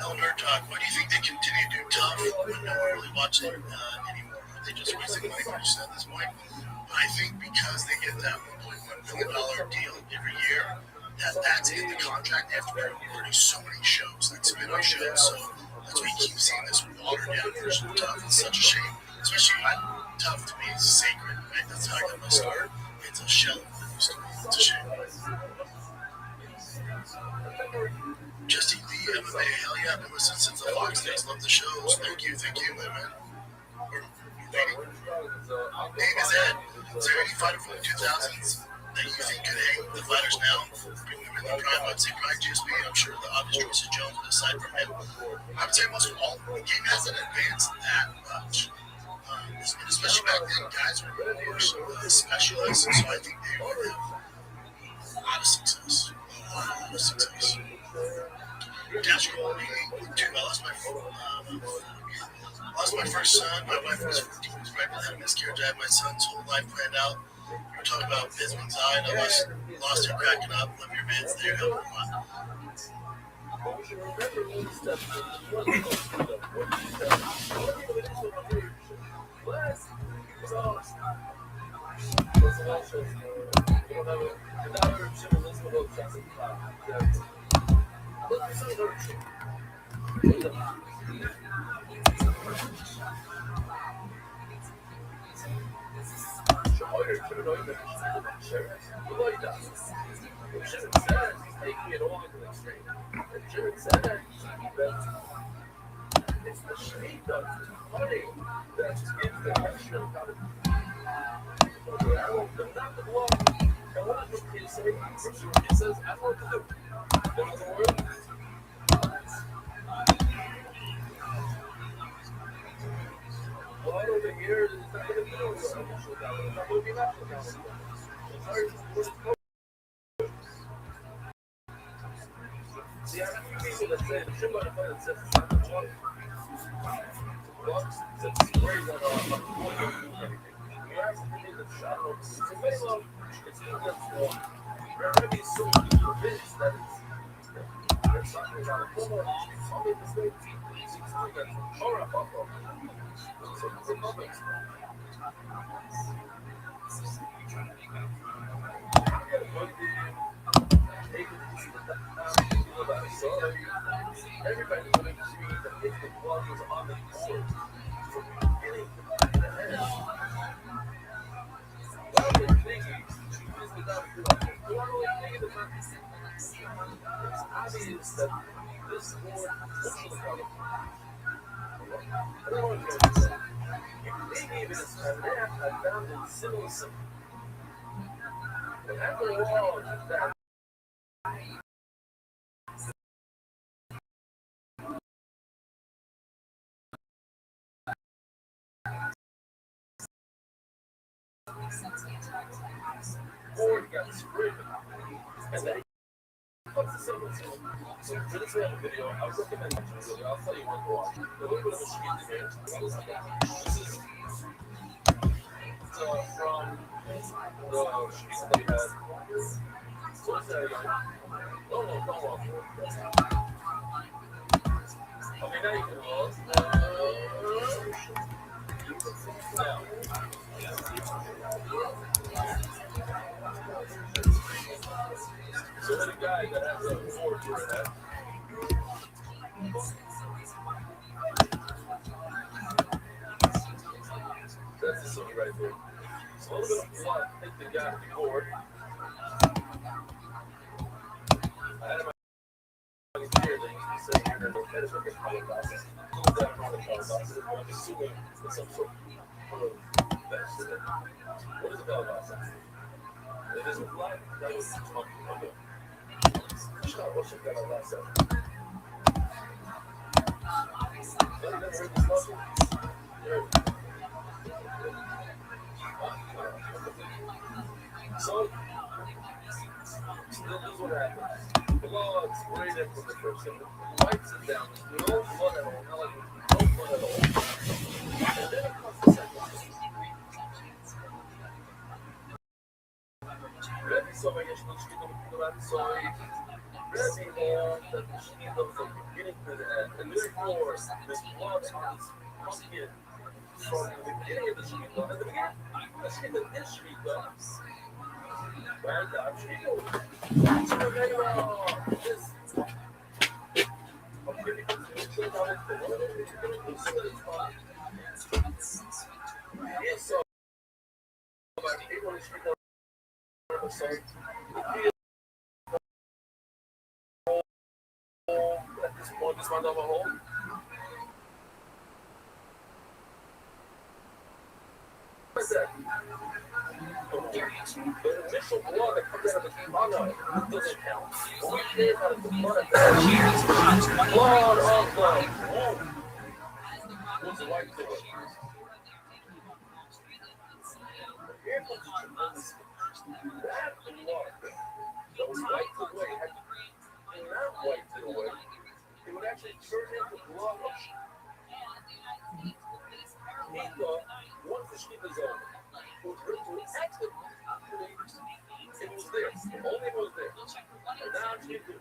Elder Talk, why do you think they continue to do tough when no one really watches it anymore? Are they just wasting money for at this point? But I think because they get that $1.1 million deal every year, that's in the contract. They have to produce so many shows, like spin-off shows. So that's why you keep seeing this watered down version of Tough. It's such a shame. Especially when Tough to me is sacred, right? That's how I got my start. It's a shell of what it used to be. It's a shame. Justin Lee, MMA, hell yeah, I've been listening since the Fox days. Love the shows. Thank you, man. Name is Ed. Is there any fighter from the 2000s that you think could hang the fighters now? Bring them in the prime. I'd say probably GSP. I'm sure the obvious choice is Jones, but aside from him, I would say most of all, the game hasn't advanced that much. Especially back then, guys were more specialists, so I think they would have a lot of success. Dash Gold, I lost my first son. My wife was 14 years pregnant, had a miscarriage. I had my son's whole life planned out. We were talking about Bisman's eye, and I lost her cracking up. Love your vids there. Help a lot. right there. It's a little bit of blood. I think the guy before. I had my here that used to say here that the medicine is called process. Who is that called process? I'm assuming it's some sort of medicine. What is a process? It is a flag. That was okay. Shut up, what's your gun on that side? You never heard this puzzle? So, this is what happens. Blood sprayed in from the person, wipes it down. No blood at all. Not like no blood at all. And then it comes the second one. Ready, so I guess we'll speak about sorry. Ready, that the sheet of the beginning to the end. And therefore, this blood is pumpkin from the beginning of the sheet. At the beginning, the sheet of this sheet, well, I'm sheet. This. Yes, so. At this point, this one of a hole. What is that? The initial blood that comes out of the funnel doesn't count. What we did out of the blood of the blood of the womb was wiped away. Here comes the tremendous. That blood that was wiped away had to not wiped it away. It would actually turn into blood. He thought once the sheep is over, it was active. It was there. Only it was there. And now she did.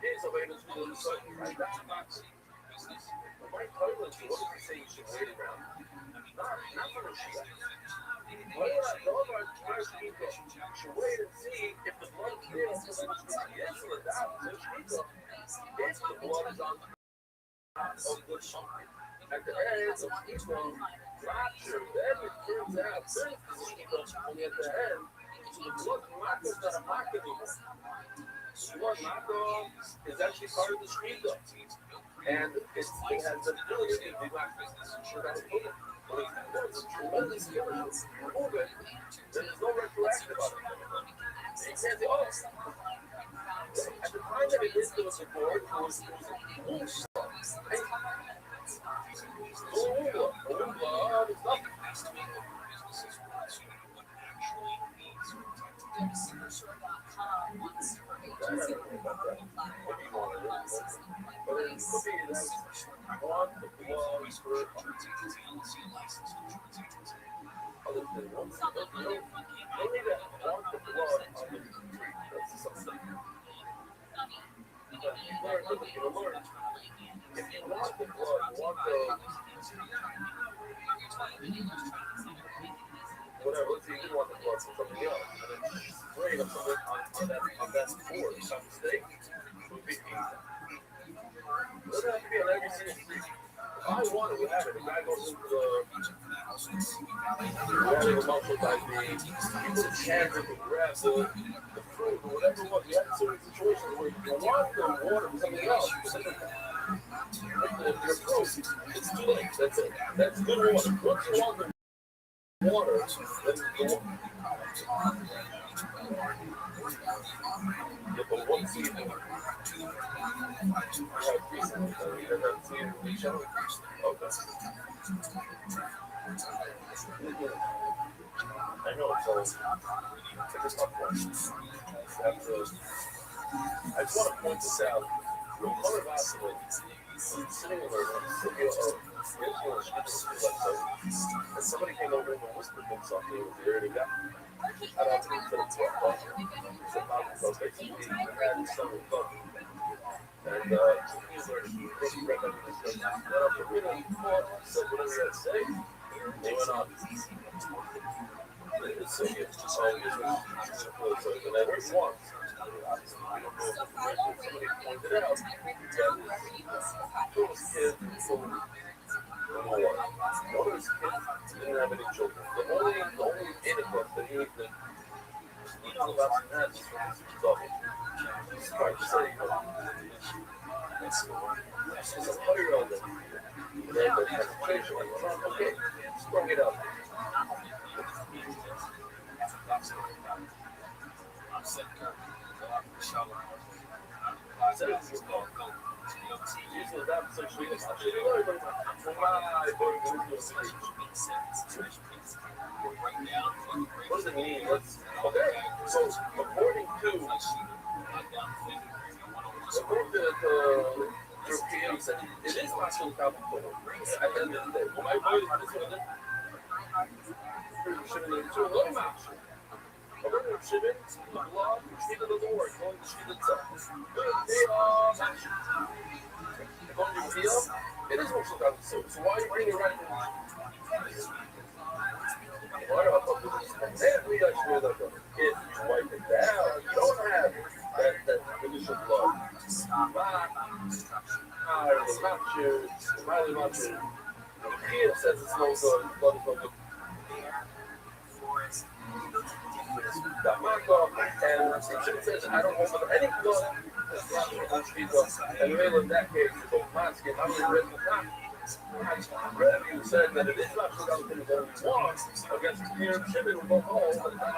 Here's a way to do the sun right now. The right toilet, what does he say you should wait around? Not for the sheep. What about the other people should wait and see if the blood is there. Yes, or not. If the blood is on of the sheep. At the end of each one, fracture, then it turns out there's the sheep only at the end. So the blood marker is not a marker anymore. Blood marker is actually part of the sheep. And it has the ability to be marked. But there's a tremendous difference. Remove it. There's no retroactive about it. You can't say, oh, at the time that it is, there was a board, it was a bullshit. Whatever, let's say you want the blood from something else, and then spray it on that board, it's not a mistake, it would be easy. It doesn't have to be on every single street. If I wanted to have it, the guy goes into the grabbing a muscle by the people with hands that can grab the fruit or whatever it was. You have certain situations where you want the water from something else. Your fruit, it's too late. That's it. That's good water. Once you want the water, then the water. Yeah, but one season, I have recently, you haven't seen each other. Okay. I know, so it's a tough one. I just want to point this out. The color vacillate sitting in there, and somebody came over and whispered to himself, he was there to go. I don't think it's a tough so basically, I had some fun. And he was like, really said whatever he had to say. They went on. So he was just always and I heard once. Somebody pointed out that those kids who number one. One of his kids didn't have any children. The only innocent that he about had was his daughter. It's hard to say. It's a player on them. The concentration, okay, sprung it up. What does it mean? Okay, so according to the Europeans, it is not so complicated. At the end of the day, my boy is going to it is also complicated. So why are you bringing it right now? Then we actually look at if you wipe it down, you don't have that initial blood. The kid says it's no good, blood is no good. Got marked off, and the kid says, I don't hold any blood. And really, in that case, it's a masking. I'm in red Review said that it is not so complicated that it's wrong against Pierre Shibin with both holes, but it's not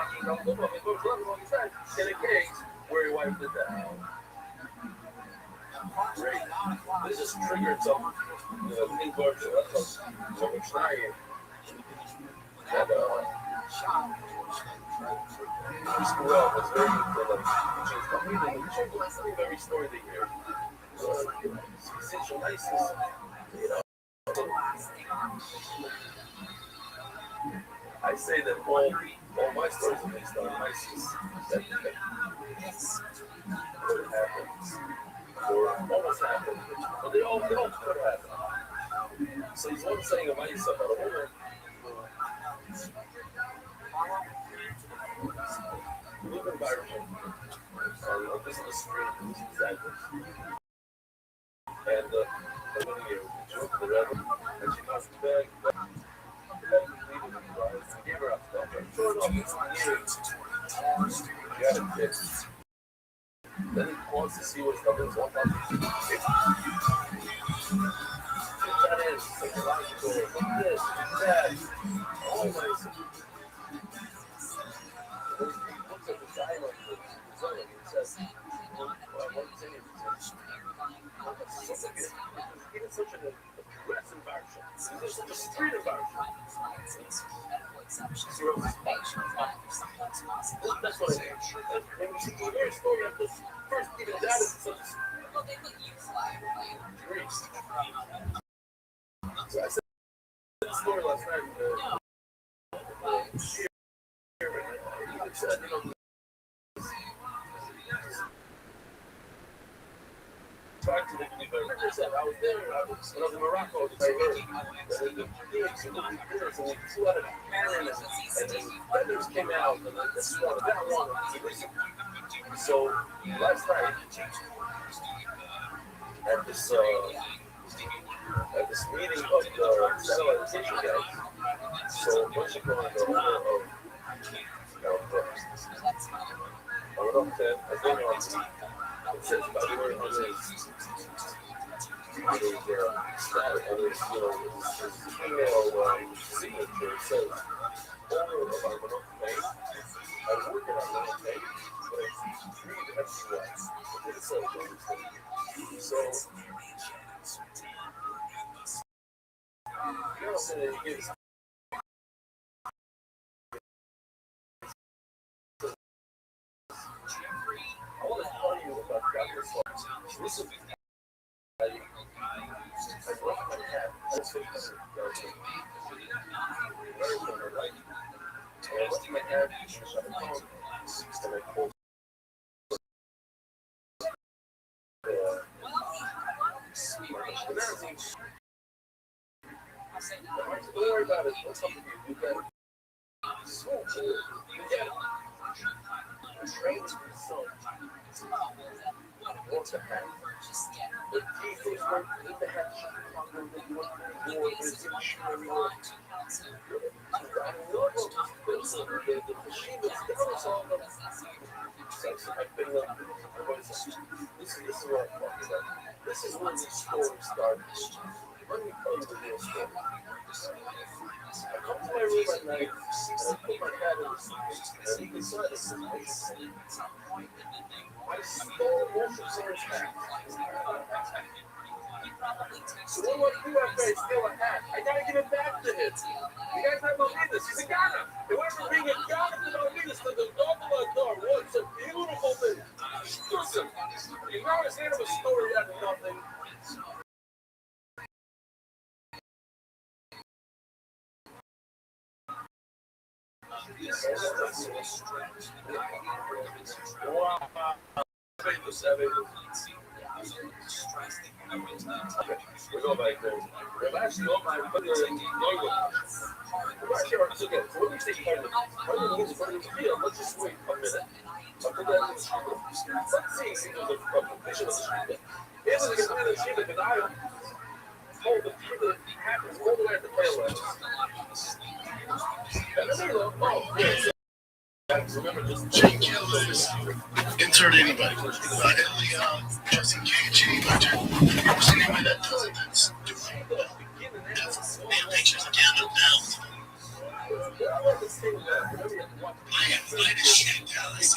in a case where he wiped it down. Great. This just triggered some thing going to some exciting. And screw up was very very story they hear. Essential license, you know. I say that all my stories are based on ISIS. That could happen. Or almost happened. But they all could happen. So he's one saying of ISIS about a woman. Live environment. This is the street. This is exactly. And the red, and she comes back. Gave her up stuff. She had a kid. Then he wants to see what's coming. That is psychological. This, that. All nice. He looks at the dialogue and says, it's such an aggressive environment. It's such a street environment. That's what I mean. When you see the very story of this, first, even that is such a street. So I said the story last night. He said, you know, back to the I was there, when I was in Morocco, and the vendors came out, and this is one of that one. So last night, at this meeting of the satellite teaching guys, so a bunch of people in the owner of Ted, I think on it says about where on his email signature says owner of our Pay. I was working on Pay, but it's free to FCY. It says so you know, so he gives I want to tell you about Dr. Fox. Listen, I left my hat. That's 50 yards. Very good, right? I left my hat and I pulled don't worry about it. What's up with you? You got it. So cool. You get it. Trains for the sun. What's the hat? This is when these stories start. Let me tell you the real story. I come to my room at night and I put my cat in the sleep and beside it. I stole most of Sarah's hat. So what do I do after I steal a hat? I gotta give it back to him. You guys have Malvinas. He's a Ghana. They went from being a Ghana to Malvinas to the double door. What? It's a beautiful thing. Listen, you know his end of a story out of nothing. We go back there. We've actually got my logo. We're actually already looking at 40 state partners. Let's just wait a minute. I'll put that in the street. Let's see if there's a picture of the street. Here's the guy in the street because I hold the people that happens all the way at the tail end. And then they go, oh, yeah. Remember this. Jake Gillis. Insert anybody. Jesse KG. What's the name of that cousin that's doing pictures again of now? I am fine as shit, Dallas.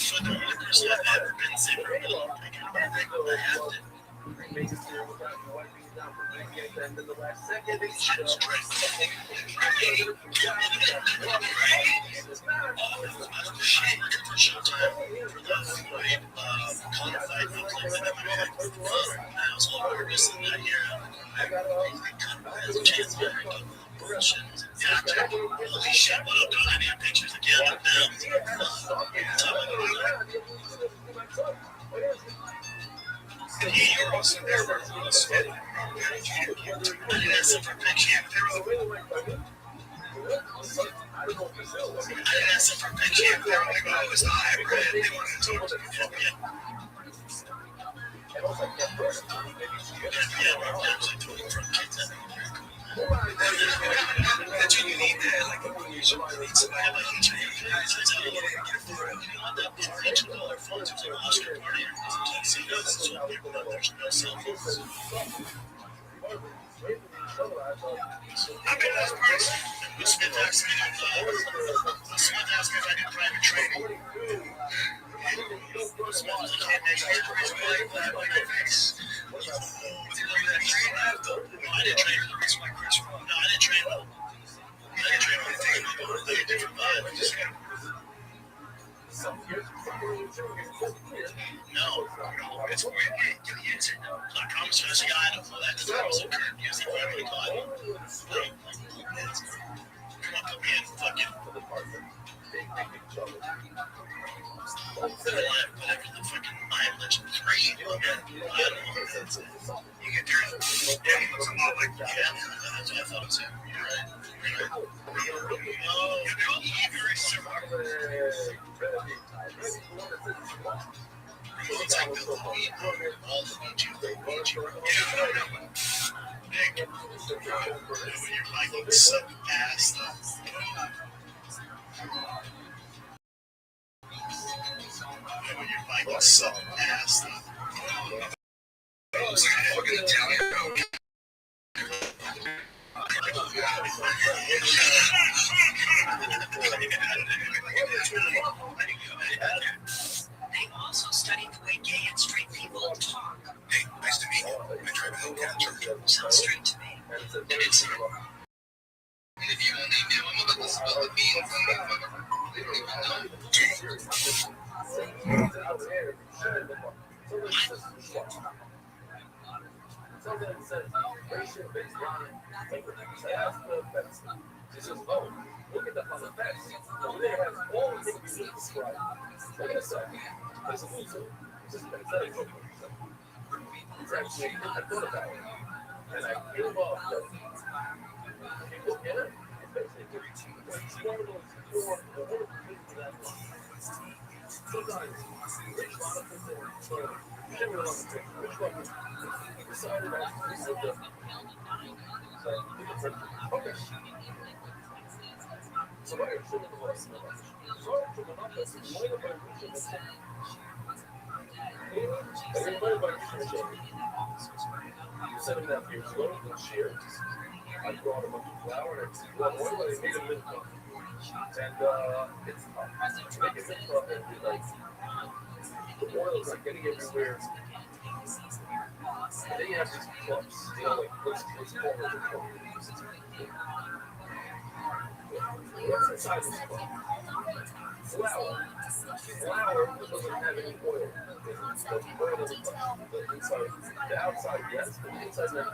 For the workers that have been zippered, I can remember I have to. Holy shit, what up, dog? I need pictures again. You're also there for us. I didn't ask for a picture. They're like, oh, it's the hybrid. They wanted to talk to me. That you need that, like when you need somebody like each of you guys. That's how you get for it. You want that party $2 phones to an Oscar party. You can't see us, so people know there's no cell phones. I've been at parties. Smith asked me if I did private training. Smith was like, hey, next year, where's my face? I didn't train for the reason why Chris won. No, I didn't train well. I didn't train anything. I was like a different vibe. Just kind of... No, it's weird. I promise you, I said, I don't know that because I was a current music family caught. Come on, put me in fucking. Whatever the fucking mileage 3, I don't know. You get there, yeah, he looks a lot like, yeah, that's what I thought it was him. You're right. Oh, they're all very similar. It's like the lead, all the YouTube, yeah, Nick, when your mic looks so fast, when your mic looks so fast, it's like a fucking Italian coke. They also studied the way gay and straight people talk. Hey, nice to meet you. I try to help catch her. Sounds straight to me. It's if you only knew, I'm about to spill the beans. They don't even know. Something that says racial baseline. She says, oh, look at the effects. Over there has all the things you need to describe. Look at this side. There's a loser. It's just pathetic. It's actually, I thought about it. And I gave up. If you look at it, it's basically it's one of those four things that sometimes Rich Monica said, so you didn't really want to pick Rich Monica. He decided that he said that. Okay. So what are you the voice? So to the Monica, why the vibration is everybody vibration you said him that he was loaded with shears. I brought him a flower and one oil and made him mint coffee. And it's tough to make it mint coffee and be like the oil is like getting everywhere. And then you have these clumps, you know, like what's called as a clump. What's inside this clump? Flour. Flour doesn't have any oil. The oil doesn't touch the inside. The outside, yes, but the inside never.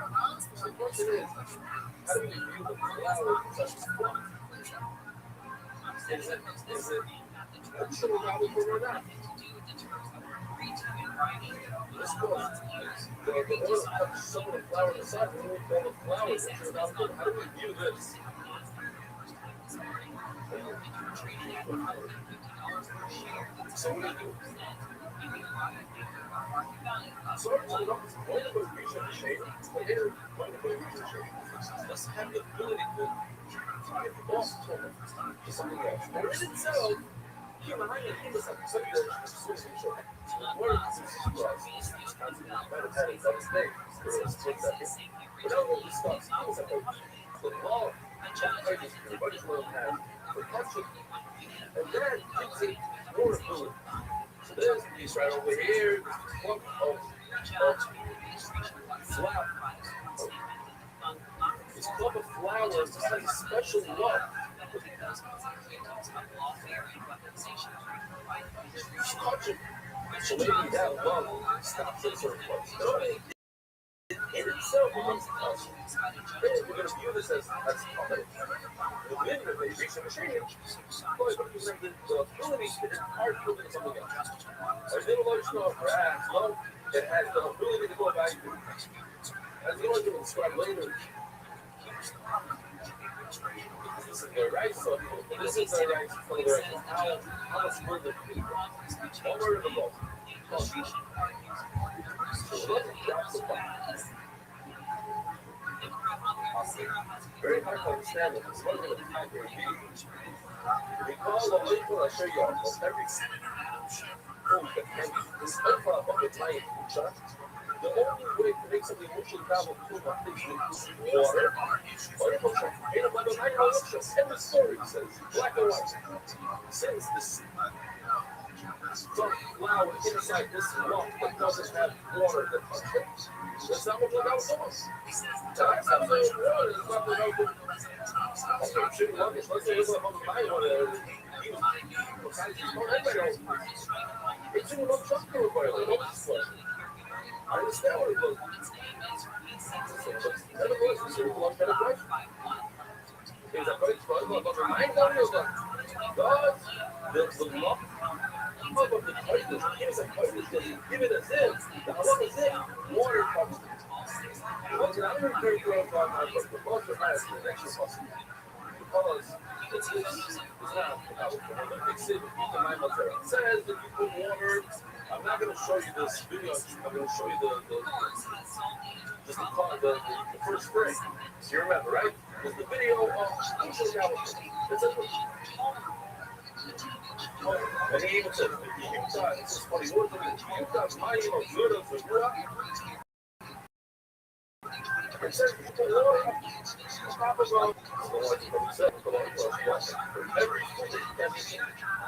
So the question is, how do we view the flour inside this clump? Is it actually valuable or not? This was the oil touched some of the flour inside, and we call the flour which is valuable. How do we view this? So what do you do? So let's have the ability to get off to something else. Or is it so? Keep in mind that he was like such a Swiss show. Where is this? But now what we start, I was like, the law, I just everybody's going to have protection. And then gives it more ability. So there's a piece right over here, this clump of flour. This clump of flour just has a special love. You touch it, so maybe that love stops at a certain place. In itself, it makes it possible. Then we're going to view this as common. The win of a recent change, but the ability to impart building something else. There's an evolution of grass, well, it has the ability to go back to. As the only thing to describe later. This is their rice, so this is their rice, so their rice. How much will it be? One word of the ball. So let's drop the ball. Very hard to understand that this wasn't a time very big. Recall the label I show you almost every food that can be this over of Italian food chart. The only way to make something emotionally valuable food on things with water or emotion. In a level 9 emotion, every story says black and white. Since this dark flour inside this lump that doesn't have water that touches. That's not what I was doing. That's not what water is not what I was doing. I'm shooting luggage. Let's say it's like on my one. It's in a chocolate boiler. I understand what it was. Nevertheless, it's one better question. Is that very strong? But remind them God, the lump of the tightness, give it a zip. The lump is in water comes. What's not very good about my book, but most of my connection possible. Because it's not about the big city. It says that you put water. I'm not going to show you this video. I'm going to show you the first frame. So you remember, right? There's the video of and he even said, Utah, this is funny, Utah's mighty of good of the Utah. It says, every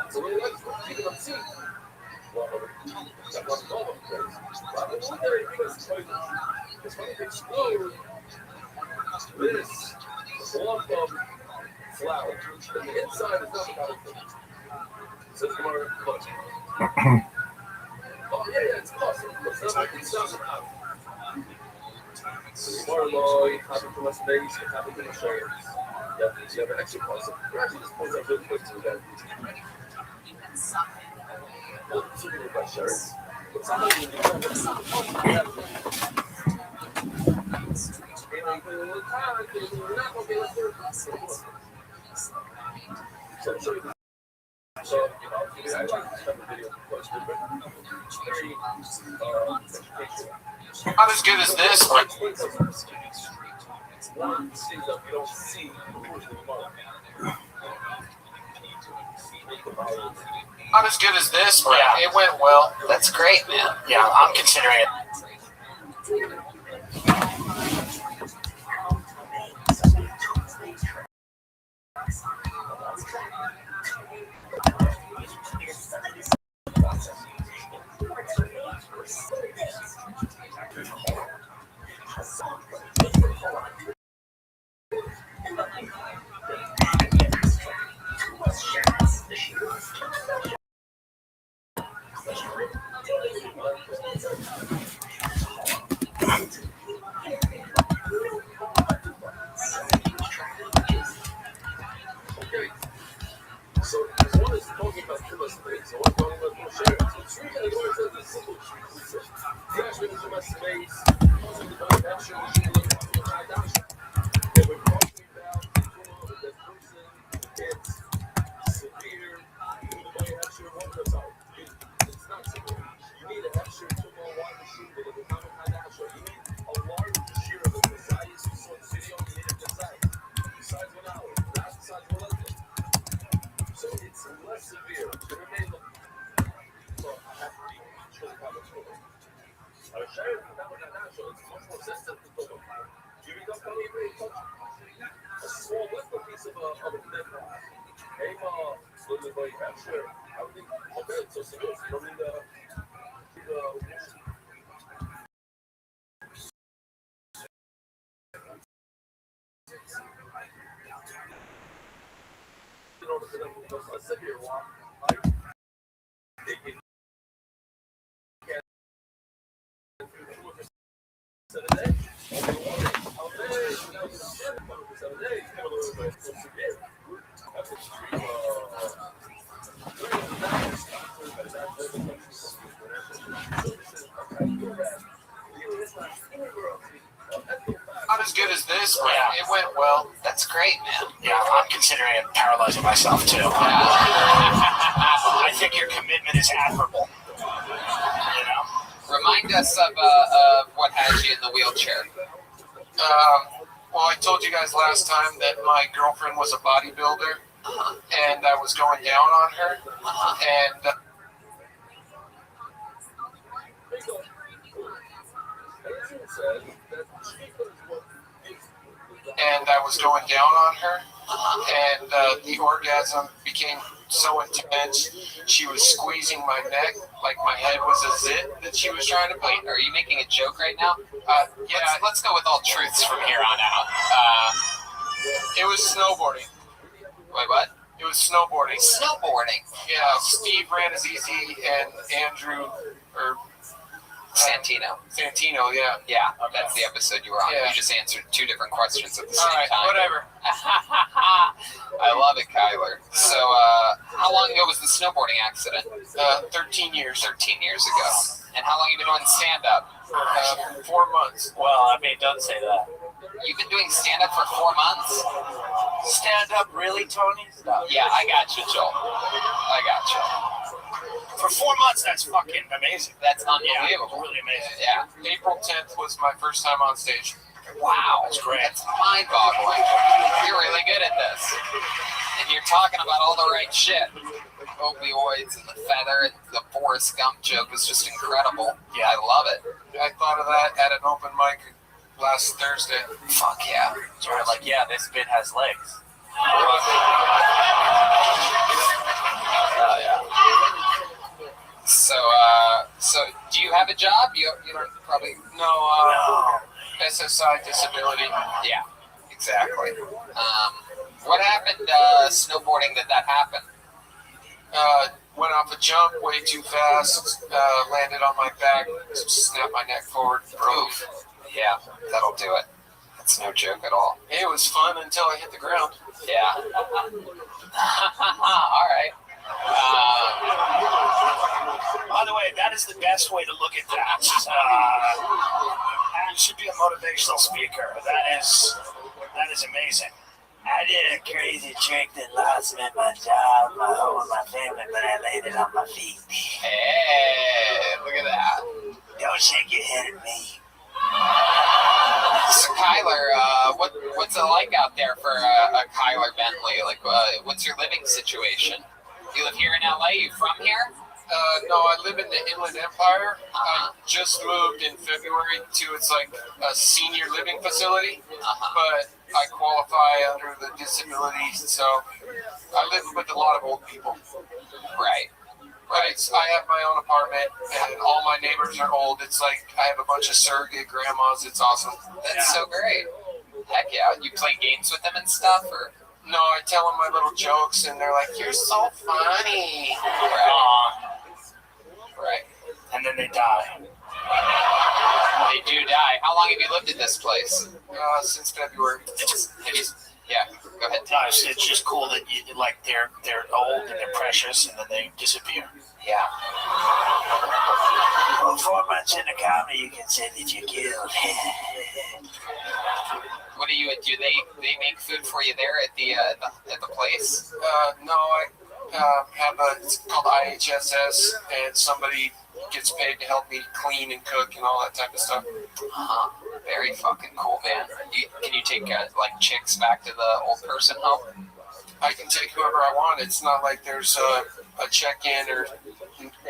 so we like to keep it on seat. It's going to explode this lump of flour. And the inside is not about it. Says more close. Oh, yeah, it's awesome. It's not about it. More low, you have to my space, you have to my shoulders. Yeah, you have an extra pulse. You're actually just pulls up really quick to that. Well, it's really my shirts. But sometimes you have to so, you know, I like to start the video. Not as good as this, but not as good as this, but it went well. That's great, man. Yeah, I'm considering it. Not as good as this, but it went well. That's great, man. Yeah, I'm considering it paralyzing myself too. I think your commitment is admirable. You know? Remind us of what has you in the wheelchair. Well, I told you guys last time that my girlfriend was a bodybuilder, and I was going down on her, and I was going down on her, and the orgasm became so intense. She was squeezing my neck like my head was a zit that she was trying to play. Are you making a joke right now? Yeah. Let's go with all truths from here on out. It was snowboarding. Wait, what? It was snowboarding. Snowboarding. Yeah, Steve Ranazizi and Andrew, or Santino. Santino, yeah. Yeah, that's the episode you were on. Yeah. You just answered two different questions at the same Alright, time. whatever. I love it, Kyler. So, how long ago was the snowboarding accident? 13 years. 13 years ago. And how long have you been doing stand-up? 4 months. Well, I mean, don't say that. You've been doing stand-up for 4 months? Stand up, really, Tony? Yeah, I got you, Joel. I got you. For 4 months, that's fucking amazing. That's unbelievable. Yeah, really amazing. Yeah. April 10th was my first time on stage. Wow. That's great. That's mind-boggling. You're really good at this. And you're talking about all the right shit. Opioids and the feather and the Forrest Gump joke was just incredible. Yeah, I love it. I thought of that at an open mic last Thursday. Fuck yeah. So we're like, yeah, this bit has legs. Oh, yeah. So do you have a job? You don't probably... No, SSI disability. Yeah, exactly. What happened snowboarding that happened? Went off a jump way too fast, landed on my back, snapped my neck forward, broke. Yeah, that'll do it. That's no joke at all. It was fun until I hit the ground. Yeah. All right. By the way, that is the best way to look at that. You should be a motivational speaker. That is amazing. I did a crazy trick that lost me my job, my home, and my family, but I laid it on my feet. Hey, look at that. Don't shake your head at me. So Kyler, what's it like out there for a Kyler Bentley? Like, what's your living situation? You live here in LA? You from here? No, I live in the Inland Empire. I just moved in February to it's like a senior living facility, but I qualify under the disability, so I live with a lot of old people. Right. Right. I have my own apartment, and all my neighbors are old. It's like I have a bunch of surrogate grandmas. It's awesome. That's so great. Heck yeah. You play games with them and stuff, or? No, I tell them my little jokes, and they're like, "You're so funny." Right. And then they die. They do die. How long have you lived in this place? Since February. Yeah, go ahead. No, it's just cool that you like they're old and they're precious, and then they disappear. Yeah. Well, 4 months in the comedy, you can say that you're killed. What do you do? They make food for you there at the place? No, I have it's called IHSS, and somebody gets paid to help me clean and cook and all that type of stuff. Very fucking cool, man. Can you take like chicks back to the old person home? I can take whoever I want. It's not like there's a check-in or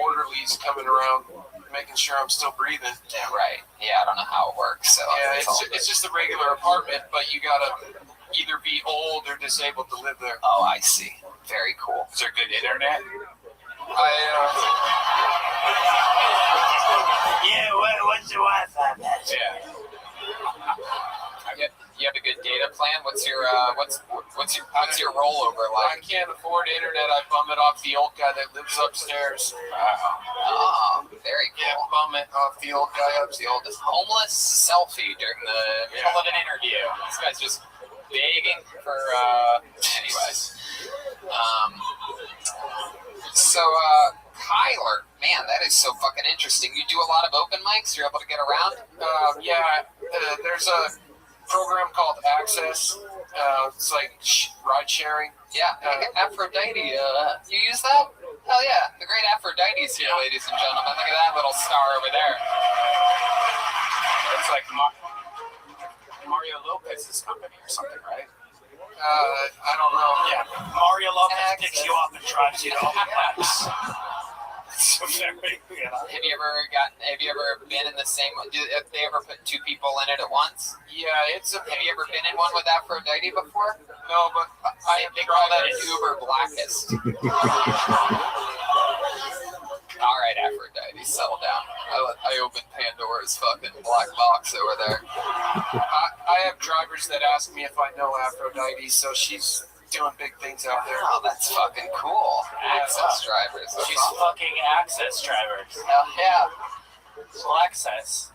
orderlies coming around making sure I'm still breathing. Yeah, right. Yeah, I don't know how it works. So yeah, it's just a regular apartment, but you gotta either be old or disabled to live there. Oh, I see. Very cool. Is there good internet? Yeah, what's your Wi-Fi password? Yeah. You have a good data plan. What's your rollover I like? can't afford internet. I bum it off the old guy that lives upstairs. Oh, very cool. Yeah, bum it off the old guy The oldest homeless selfie during the middle of an interview. This guy's just begging for. Anyways. So Kyler, man, that is so fucking interesting. You do a lot of open mics. You're able to get around. There's a program called Access. It's like ride sharing. Yeah, Aphrodite. You use that? Hell yeah, the great Aphrodite's here, ladies and gentlemen. Look at that little star over there. It's like Mario Lopez's company or something, right? I don't know. Yeah, Mario Lopez picks you up and drives you to open mics. So very, Have you ever been in the same? Have they ever put two people in it at once? Yeah, Have you ever been in one with Aphrodite before? No, but They call that an Uber Blackest. All right, Aphrodite, settle down. I opened Pandora's fucking black box over there. I have drivers that ask me if I know Aphrodite, so she's doing big things out there. Oh, that's fucking cool. Access drivers. That's she's awesome. fucking access drivers. Hell yeah. Full access.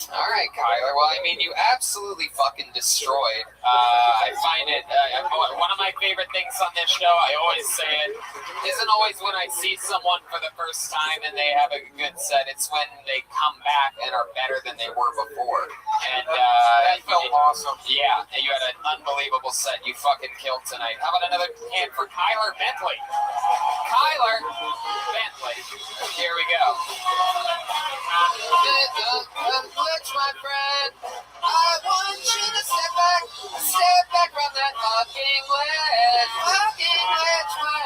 All right, Kyler. Well, I mean, you absolutely fucking destroyed. I find it one of my favorite things on this show. I always say it isn't always when I see someone for the first time and they have a good set. It's when they come back and are better than they were before. And that felt awesome. Yeah, and you had an unbelievable set. You fucking killed tonight. How about another hand for Kyler Bentley? Kyler Bentley. Here we go. My friend, I want you to step back from that fucking ledge, my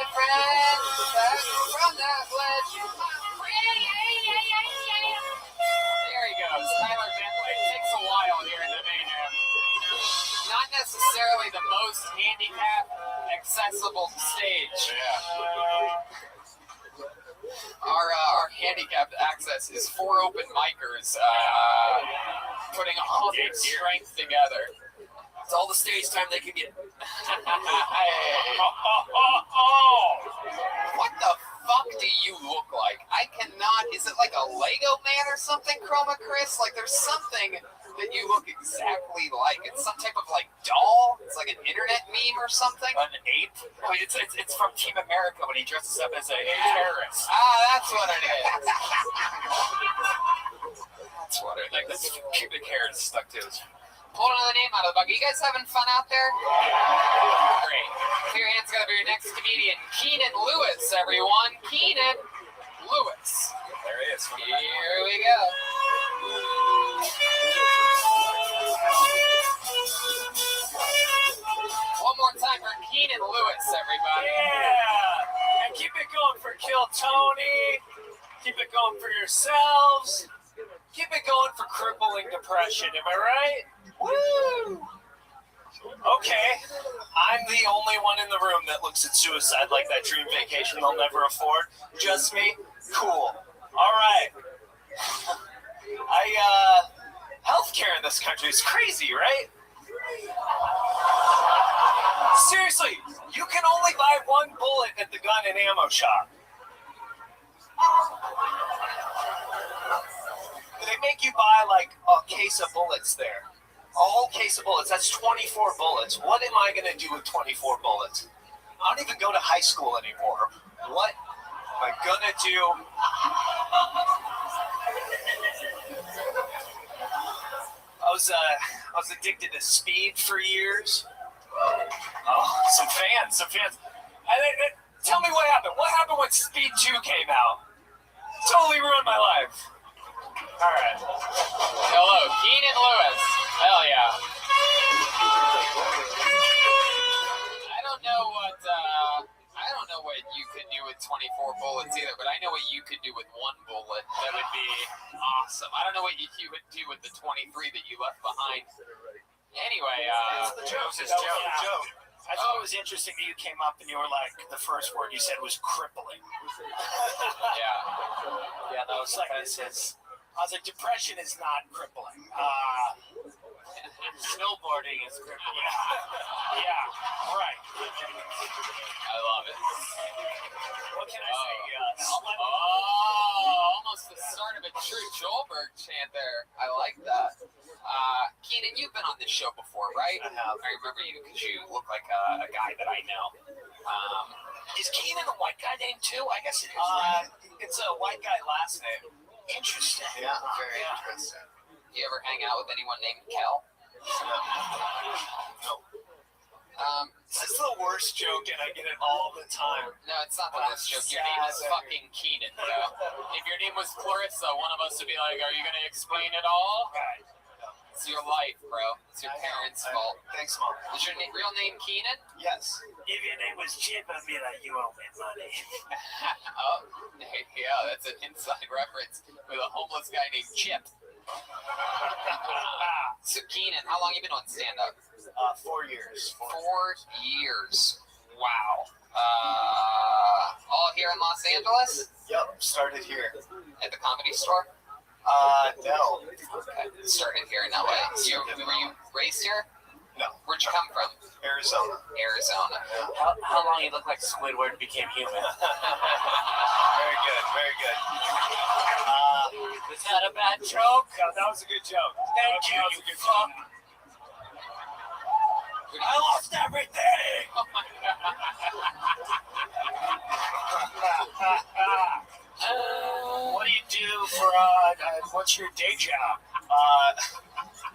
friend, back from that ledge. There he goes, Kyler Bentley. Takes a while here in the Mayhem. Not necessarily the most handicap accessible stage. Our handicapped access is 4 open micers putting all their strength together. It's all the stage time they can get. What the fuck do you look like? I cannot. Is it like a Lego man or something, Chroma Chris? Like there's something that you look exactly like. It's some type of like doll. It's like an internet meme or something. An ape? I mean, it's from Team America when he dresses up as a terrorist. That's what it is. That's what it is. Like this pubic hair is stuck to his Pull another name out of the bucket. You guys having fun out there? Great. Put your hands together for your next comedian, Keenan Lewis, everyone. Keenan Lewis. There he is. Here we go. One more time for Keenan Lewis, everybody. Yeah! And keep it going for Kill Tony. Keep it going for yourselves. Keep it going for crippling depression. Am I right? Woo! Okay. I'm the only one in the room that looks at suicide like that dream vacation they'll never afford. Just me? Cool. All right. Healthcare in this country is crazy, right? Seriously, you can only buy one bullet at the gun and ammo shop. They make you buy like a case of bullets there. A whole case of bullets. That's 24 bullets. What am I going to do with 24 bullets? I don't even go to high school anymore. What am I going to do? I was addicted to speed for years. Oh, some fans. Tell me what happened. What happened when Speed 2 came out? Totally ruined my life. All right. Hello, Keenan Lewis. Hell yeah. I don't know what you could do with 24 bullets either, but I know what you could do with one bullet. That would be awesome. I don't know what you would do with the 23 that you left behind. Anyway, It's Joe. I thought it was interesting that you came up and you were like, the first word you said was crippling. Yeah, that was like this is. I was like, depression is not crippling. Snowboarding is crippling. Yeah, right. I love it. What can I say? Almost the start of a true Joelberg chant there. I like that. Keenan, you've been on this show before, right? I have. I remember you because you look like a guy that I know. Is Keenan a white guy name too? I guess it is. It's a white guy last name. Interesting. Yeah, very interesting. Do you ever hang out with anyone named Kel? No. This is the worst joke, and I get it all the time. No, it's not the worst joke. Your name is fucking Keenan, bro. If your name was Clarissa, one of us would be like, are you going to explain it all? Right. It's your life, bro. It's your parents' fault. Thanks, Mom. Is your real name Keenan? Yes. If your name was Chip, I'd be like, you owe me money. Oh, yeah, that's an inside reference with a homeless guy named Chip. So, Keenan, how long have you been on stand-up? 4 years. 4 years. Wow. All here in Los Angeles? Yep, started here. At the Comedy Store? No. Okay. Started here in LA. Were you raised here? No. Where'd you come from? Arizona. Arizona. How long you look like Squidward became human? Very good, very good. Was that a bad joke? No, that was a good joke. Thank you, you fuck. I lost everything! Oh my God. What do you do for, what's your day job?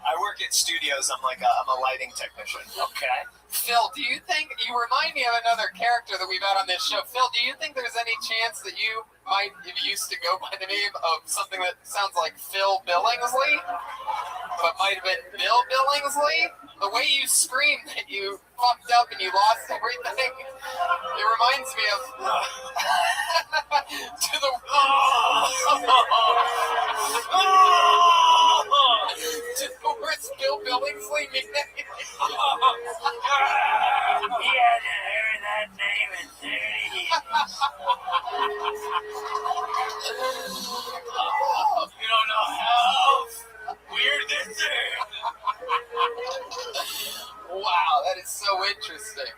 I work at studios. I'm a lighting technician. Okay. Phil, do you think, you remind me of another character that we've had on this show. Phil, do you think there's any chance that you might have used to go by the name of something that sounds like Phil Billingsley, but might have been Bill Billingsley? The way you screamed that you fucked up and you lost everything, it reminds me of to the worst Bill Billingsley nickname. He hasn't heard that name in 30 years. You don't know how weird this is. Wow, that is so interesting.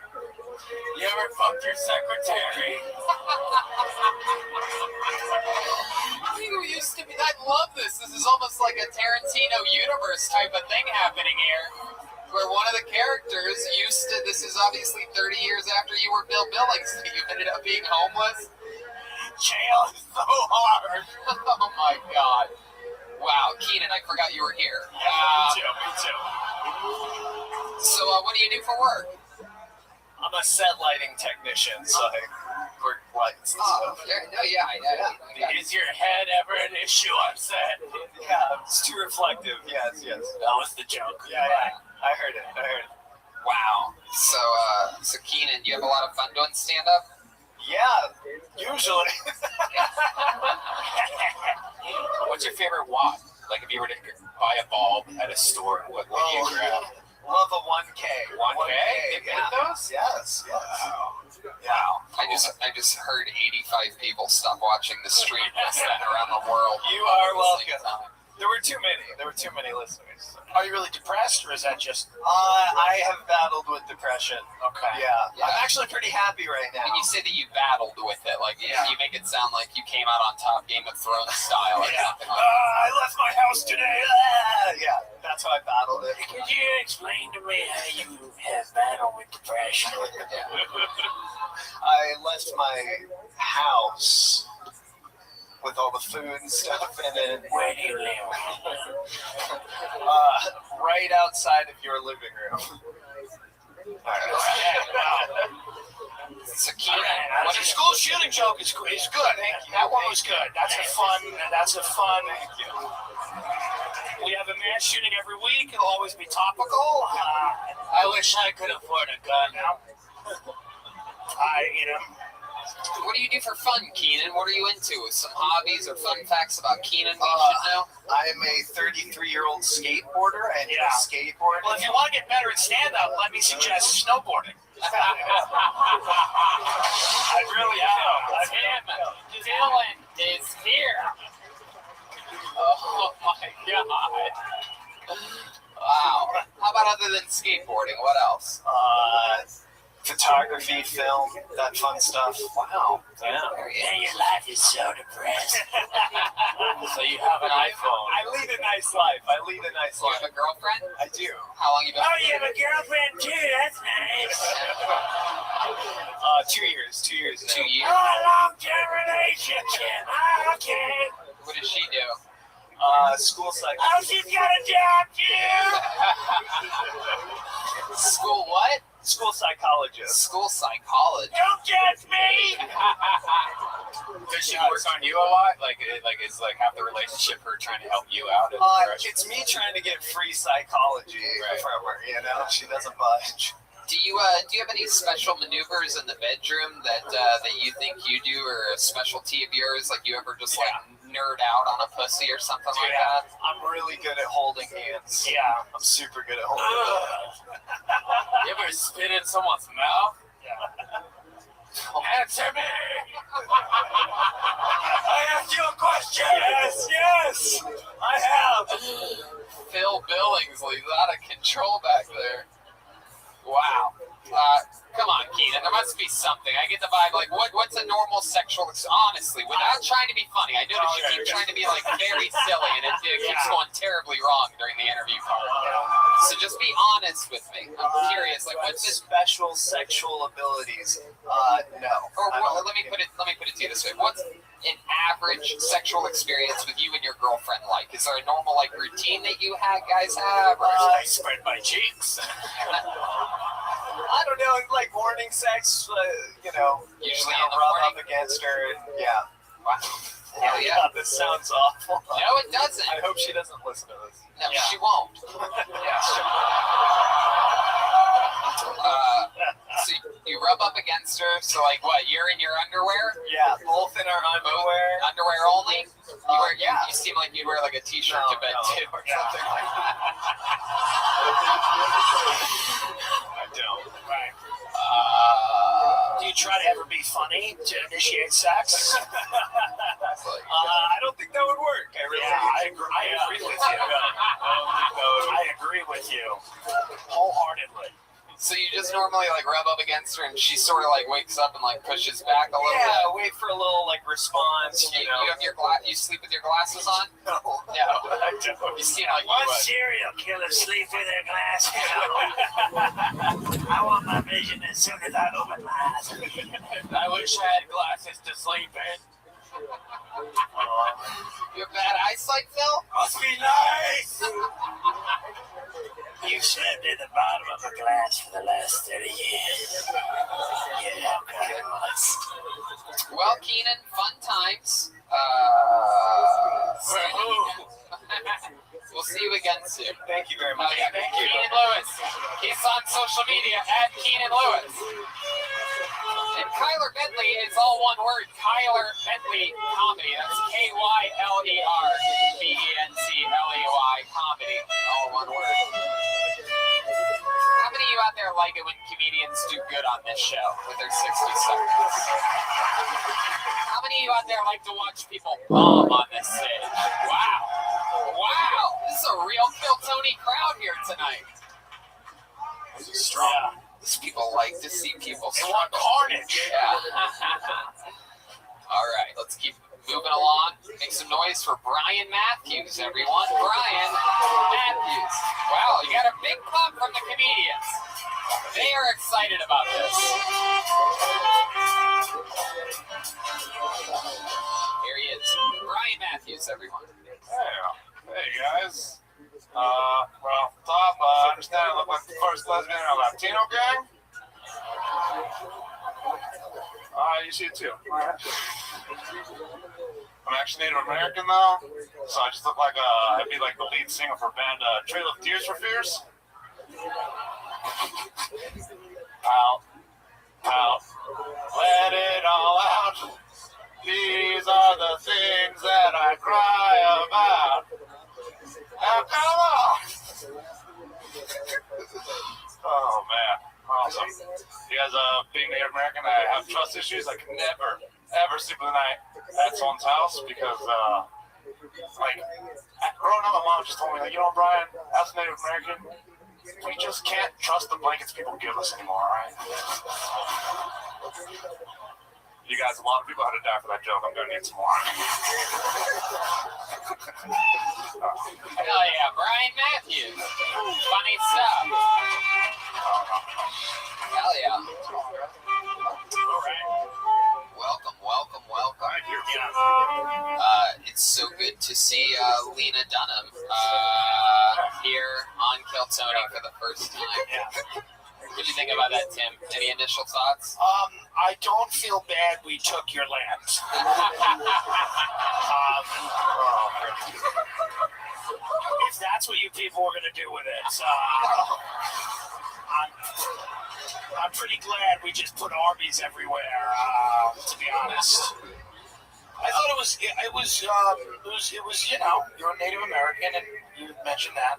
You ever fucked your secretary? You used to be, I love this. This is almost like a Tarantino universe type of thing happening here. Where one of the characters used to, this is obviously 30 years after you were Bill Billingsley, you ended up being homeless. Jail is so hard. Oh my God. Wow, Keenan, I forgot you were here. Yeah, me too. So, what do you do for work? I'm a set lighting technician, so I work lights and Oh, stuff. yeah. Is your head ever an issue on set? Yeah, it's too reflective. Yes. That was the joke. Yeah. I heard it. Wow. So Keenan, you have a lot of fun doing stand-up? Yeah, usually. What's your favorite wad? Like if you were to buy a bulb at a store, what would you grab? Love a 1K. 1K? Yeah. Those? Yes. Wow. I just heard 85 people stop watching the stream around the world. You are welcome. There were too many listeners. Are you really depressed, or is that just? I have battled with depression. Okay. Yeah. I'm actually pretty happy right now. When you say that you battled with it, like you make it sound like you came out on top, Game of Thrones style, or something like that. I left my house today. Yeah, that's how I battled it. Could you explain to me how you have battled with depression? I left my house with all the food and stuff in it. Where do you live? Right outside of your living room. So what the school shooting joke is good. That one was good. That's a fun. We have a mass shooting every week. It'll always be topical. I wish I could afford a gun now. What do you do for fun, Keenan? What are you into? Some hobbies or fun facts about Keenan we should know? I am a 33-year-old skateboarder and skateboard. Well, if you want to get better at stand-up, let me suggest snowboarding. I really am. Dylan is here. Oh my god. Wow. How about other than skateboarding? What else? Photography, film, that fun stuff. Wow. Yeah. And your life is so depressed. So you have an iPhone. I lead a nice life. You have a girlfriend? I do. How long you been? Oh, you have a girlfriend too. That's nice. 2 years. 2 years. 2 years. Oh, long-term relationship. Oh, okay. What does she do? School psych. Oh, she's got a job too. School what? School psychologist. School psychologist. Don't judge me. Does she work on you a lot? Like is like half the relationship her trying to help you out? It's me trying to get free psychology from her. You know, she doesn't budge. Do you have any special maneuvers in the bedroom that you think you do, or a specialty of yours? Like you ever just like nerd out on a pussy or something like that? I'm really good at holding hands. Yeah. I'm super good at holding hands. You ever spit in someone's mouth? Answer me! I asked you a question! Yes! I have! Phil Billingsley's out of control back there. Wow. Come on, Keenan. There must be something. I get the vibe, like, what's a normal sexual... Honestly, without trying to be funny, I noticed you keep trying to be, like, very silly, and it keeps going terribly wrong during the interview part. So just be honest with me. I'm curious, like, what's this... Special sexual abilities? No. Or let me put it to you this way. What's an average sexual experience with you and your girlfriend like? Is there a normal, like, routine that you guys have? Or I spread my cheeks. I don't know, like morning sex, usually I'll rub up against her, and Wow. Hell yeah. This sounds awful. No, it doesn't. I hope she doesn't listen to this. No, she won't. So you rub up against her, so like what, you're in your underwear? Yeah, both in our underwear. Underwear only? You seem like you'd wear like a t-shirt to bed too or something like that. I don't. Right. Do you try to ever be funny to initiate sex? I don't think that would work. I agree with you. I agree with you wholeheartedly. So you just normally like rub up against her, and she sort of like wakes up and like pushes back a little bit. Yeah, wait for a little like response. You have your you sleep with your glasses on? No, I don't. You seem like What serial killer sleep with their glasses on? I want my vision as soon as I open my eyes. I wish I had glasses to sleep in. You have bad eyesight, Phil? Must be nice. You say. last 30 years. Yeah, okay. Well, Keenan, fun times. We'll see you again soon. Thank you very much. Oh, yeah. Thank you. Keenan Lewis. He's on social media at Keenan Lewis. And Kyler Bentley is all one word. Kyler Bentley Comedy. That's KYLERBENCLEY Comedy. All one word. How many of you out there like it when comedians do good on this show with their 60 seconds? How many of you out there like to watch people bomb on this stage? Wow. Wow. This is a real Kill Tony crowd here tonight. This is strong. These people like to see people. They want carnage. Yeah. All right, let's keep moving along. Make some noise for Brian Matthews, everyone. Brian Matthews. Wow, you got a big clap from the comedians. They are excited about this. Here he is. Brian Matthews, everyone. Hey guys. Well, Tom, I understand I look like the first lesbian in a Latino gang. You see it too. I'm actually Native American though, so I just look like I'd be like the lead singer for band Trail of Tears for Fears. Out, let it all out. These are the things that I cry about. Now come on! Oh man, awesome. You guys, being Native American, I have trust issues. I can never, ever sleep in the night at someone's house because, like, growing up, my mom just told me, like, you know, Brian, as a Native American, we just can't trust the blankets people give us anymore, right? You guys, a lot of people had to die for that joke. I'm gonna need some more. Hell yeah, Brian Matthews. Funny stuff. Hell yeah. Welcome. It's so good to see Lena Dunham here on Kill Tony for the first time. What do you think about that, Tim? Any initial thoughts? I don't feel bad we took your land. If that's what you people were going to do with it, I'm pretty glad we just put armies everywhere, to be honest. I thought it was, you know, you're a Native American, and you mentioned that.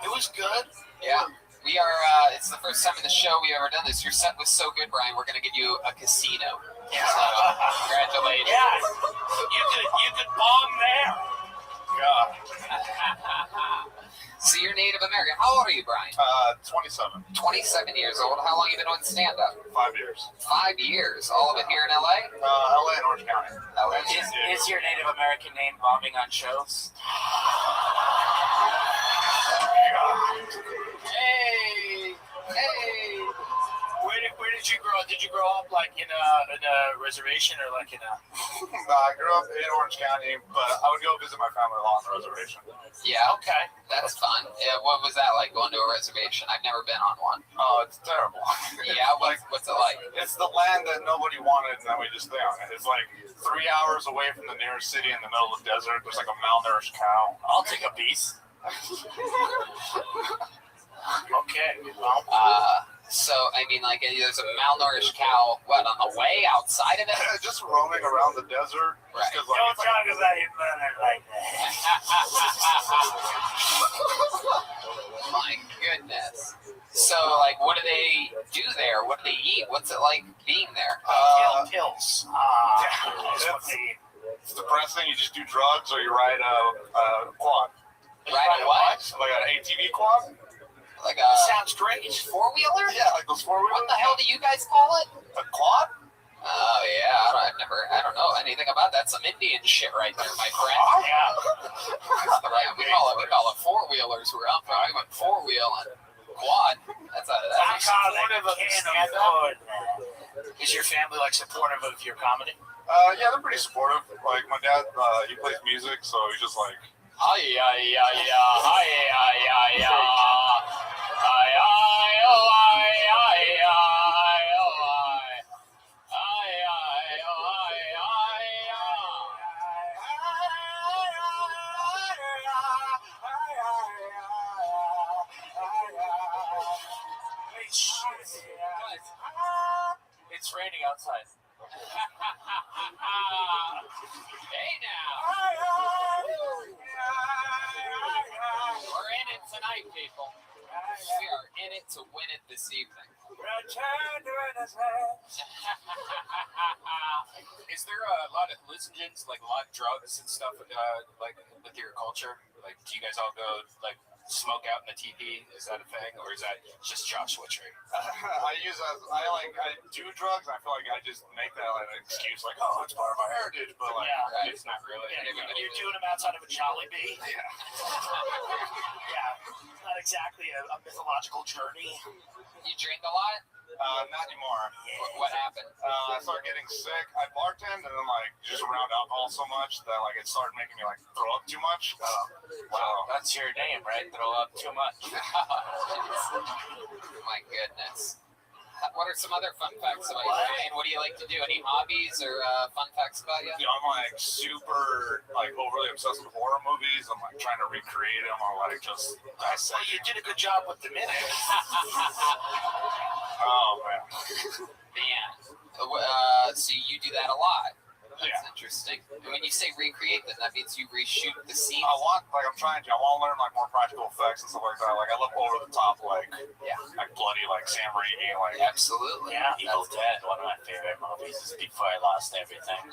It was good. Yeah, we are. It's the first time in the show we've ever done this. Your set was so good, Brian. We're going to give you a casino. Yeah. So, congratulations. Yeah, you could bomb there. Yeah. So you're Native American. How old are you, Brian? 27. 27 years old. How long have you been on stand-up? 5 years. 5 years. All of it here in LA? LA and Orange County. LA. Is your Native American name bombing on shows? Hey! Where did you grow up? Did you grow up like in a reservation or like in a? I grew up in Orange County, but I would go visit my family along the reservation. Yeah, okay. That's fun. Yeah, what was that like, going to a reservation? I've never been on one. Oh, it's terrible. Yeah, what's it like? It's the land that nobody wanted, and then we just stay on it. It's like 3 hours away from the nearest city in the middle of the desert. There's like a malnourished cow. I'll take a piece. Okay. Well, so, I mean, like, there's a malnourished cow, what, on the way outside of it? Just roaming around the desert. Right. Just don't talk about your mother like that. My goodness. So, like, what do they do there? What do they eat? What's it like being there? Pills. It's depressing. You just do drugs or you ride a quad. Ride a what? Like an ATV quad? Like a sounds great. Four-wheeler? Yeah, like those four-wheelers. What the hell do you guys call it? A quad? Oh yeah, I don't know anything about that. Some Indian shit right there, my friend. Yeah, we call it four-wheelers. We're up there. We went four-wheel and quad. That's supportive of stand-up. Is your family like supportive of your comedy? Yeah, they're pretty supportive. Like my dad, he plays music, so he's just like. Guys, it's raining outside. Hey now. We're in it tonight, people. We are in it to win it this evening. Is there a lot of hallucinogens, like a lot of drugs and stuff, like with your culture? Like, do you guys all go like smoke out in the teepee? Is that a thing, or is that just Joshua Tree? I do drugs. I feel like I just make that like an excuse, like, oh, it's part of our heritage, but like, it's not really. Yeah, you're doing them outside of a Jollibee. Yeah. Not exactly a mythological journey. You drink a lot? Not anymore. What happened? I started getting sick. I bartend, and then like just around alcohol so much that like it started making me like throw up too much. Wow, that's your name, right? Throw up too much. My goodness. What are some other fun facts about you, Ryan? What do you like to do? Any hobbies or fun facts about you? Yeah, I'm like super like overly obsessed with horror movies. I'm like trying to recreate them or like just. Well, you did a good job with the minute. Oh man. So you do that a lot. That's Yeah. interesting. And when you say recreate, then that means you reshoot the scene. I want to learn like more practical effects and stuff like that. Like I love over the top, like bloody, like Sam Raimi, like absolutely. Yeah, Evil Dead, one of my favorite movies, is before I lost everything.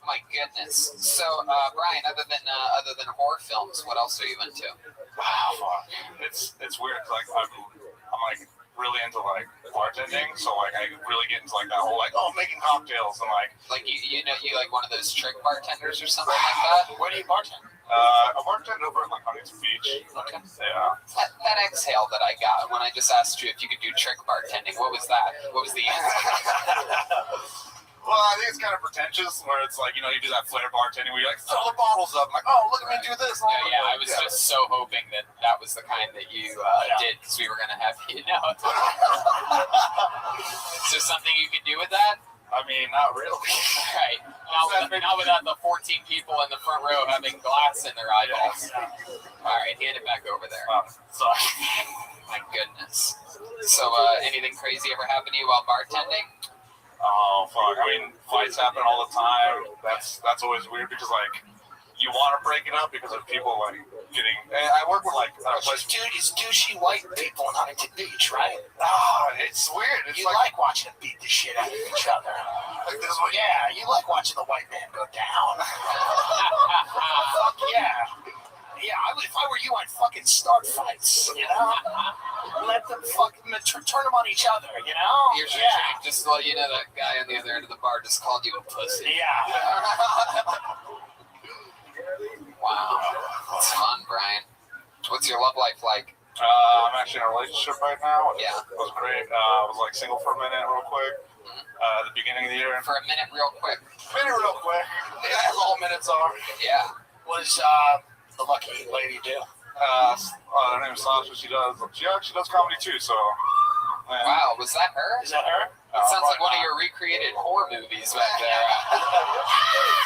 My goodness. So, Brian, other than horror films, what else are you into? Wow, fuck. It's weird. Like I'm like really into like bartending, so like I really get into like that whole like making cocktails and like you like one of those trick bartenders or something like that. Where do you bartend? I bartend over at like Huntington Beach. Okay. Yeah. That exhale that I got when I just asked you if you could do trick bartending, what was that? What was the answer? Well, I think it's kind of pretentious where it's like, you do that flair bartending where you like throw the bottles up. I'm like, oh, look at me do this. Yeah, I was just so hoping that was the kind that you did because we were going to have you know. Is there something you could do with that? I mean, not really. Right. Not without the 14 people in the front row having glass in their eyeballs. All right, hand it back over there. Sorry. My goodness. So, anything crazy ever happen to you while bartending? Oh fuck! I mean, fights happen all the time. That's always weird because like you want to break it up because of people like getting. I work with like It's douchey white people in Huntington Beach, right? it's weird. It's You like watching them beat the shit out of each other. Like this one. Yeah, you like watching the white man go down. Fuck yeah. Yeah, if I were you, I'd fucking start fights, Let them fucking turn them on each other, Here's your trick. Just to let you know, that guy on the other end of the bar just called you a pussy. Yeah. Wow. That's fun, Brian. What's your love life like? I'm actually in a relationship right now. Yeah. It was great. I was like single for a minute, real quick. At the beginning of the year. For a minute, real quick. Yeah, as all minutes are. Yeah. Was the lucky lady do? Her name is Sasha. She actually does comedy too. So. Wow, was that her? Is that her? It sounds like one of your recreated horror movies back there.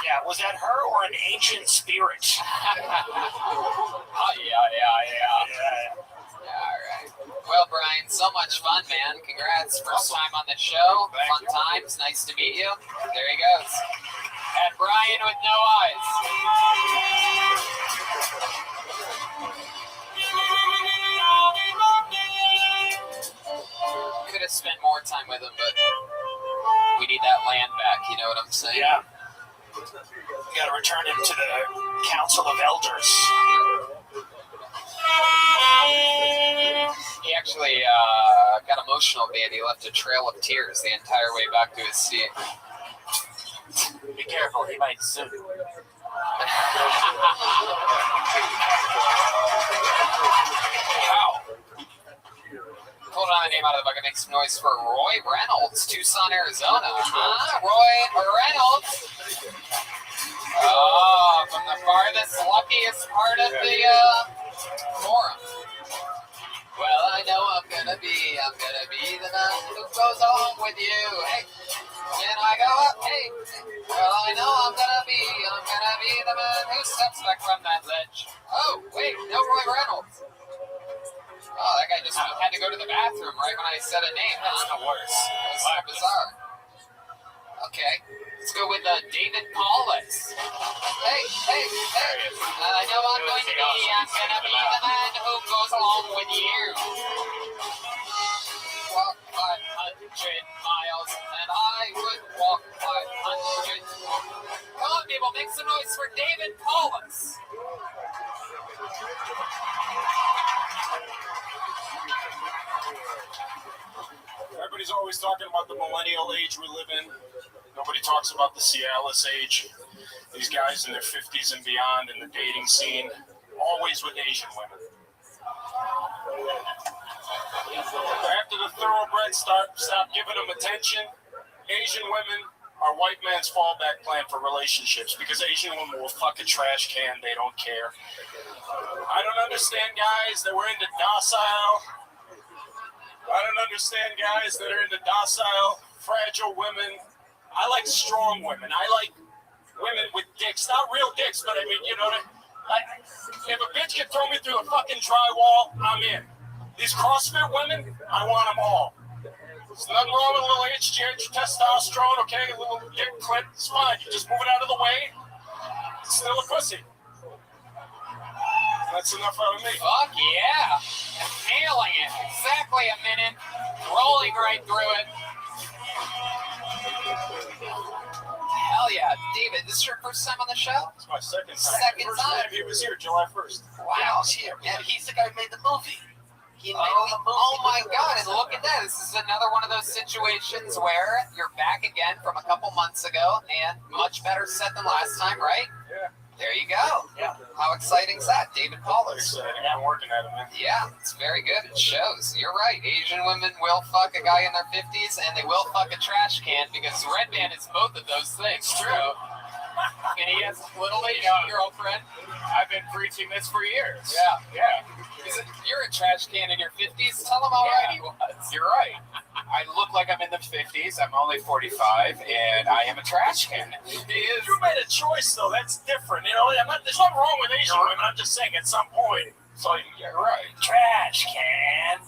Yeah, was that her or an ancient spirit? Yeah. All right. Well, Brian, so much fun, man. Congrats. First time on the show. Fun times. Nice to meet you. There he goes. And Brian with no eyes. Could have spent more time with him, but we need that land back. You know what I'm saying? Yeah. You got to return him to the Council of Elders. He actually got emotional, man. He left a trail of tears the entire way back to his seat. Be careful, he might sue. Wow. Hold on, the name out of the bucket. Make some noise for Roy Reynolds, Tucson, Arizona. Roy Reynolds. Oh, from the farthest, luckiest part of the forum. Well, I know I'm gonna be the man who goes along with you. Hey, can I go up? Hey, well, I know I'm gonna be the man who steps back from that ledge. Oh, wait, no Roy Reynolds. Oh, that guy just had to go to the bathroom right when I said a name. That's the worst. It was so bizarre. Okay, let's go with David Paulus. Hey. I know I'm going to be the man who goes along with you. Walk 500 miles, and I would walk 500. Come on, people, make some noise for David Paulus. Everybody's always talking about the millennial age we live in. Nobody talks about the Cialis age. These guys in their 50s and beyond in the dating scene, always with Asian women. After the thoroughbreds stop giving them attention, Asian women are white man's fallback plan for relationships because Asian women will fuck a trash can. They don't care. I don't understand guys that were into docile. I don't understand guys that are into docile, fragile women. I like strong women. I like women with dicks. Not real dicks, but I mean, you know, if a bitch can throw me through the fucking drywall, I'm in. These CrossFit women, I want them all. There's nothing wrong with a little HGH, testosterone, okay? A little dick clip, it's fine. You just move it out of the way. It's still a pussy. That's enough out of me. Fuck yeah. Nailing it. Exactly a minute. Rolling right through it. Hell yeah. David, this is your first time on the show? It's my second time. Second time? He was here July 1st. Wow. Yeah, he's the guy who made the movie. Oh my God, and look at that. This is another one of those situations where you're back again from a couple months ago and much better set than last time, right? Yeah. There you go. Yeah. How exciting is that? David Paulus. I'm working at it, man. Yeah, it's very good. It shows. You're right. Asian women will fuck a guy in their 50s and they will fuck a trash can because Red Man is both of those things. True. And he has a little Asian girlfriend. I've been preaching this for years. Yeah. You're a trash can in your 50s. Tell him how right he was. You're right. I look like I'm in the 50s. I'm only 45, and I am a trash can. You made a choice, though. That's different. You know, there's nothing wrong with Asian women. I'm just saying at some point. So you're right. Trash can.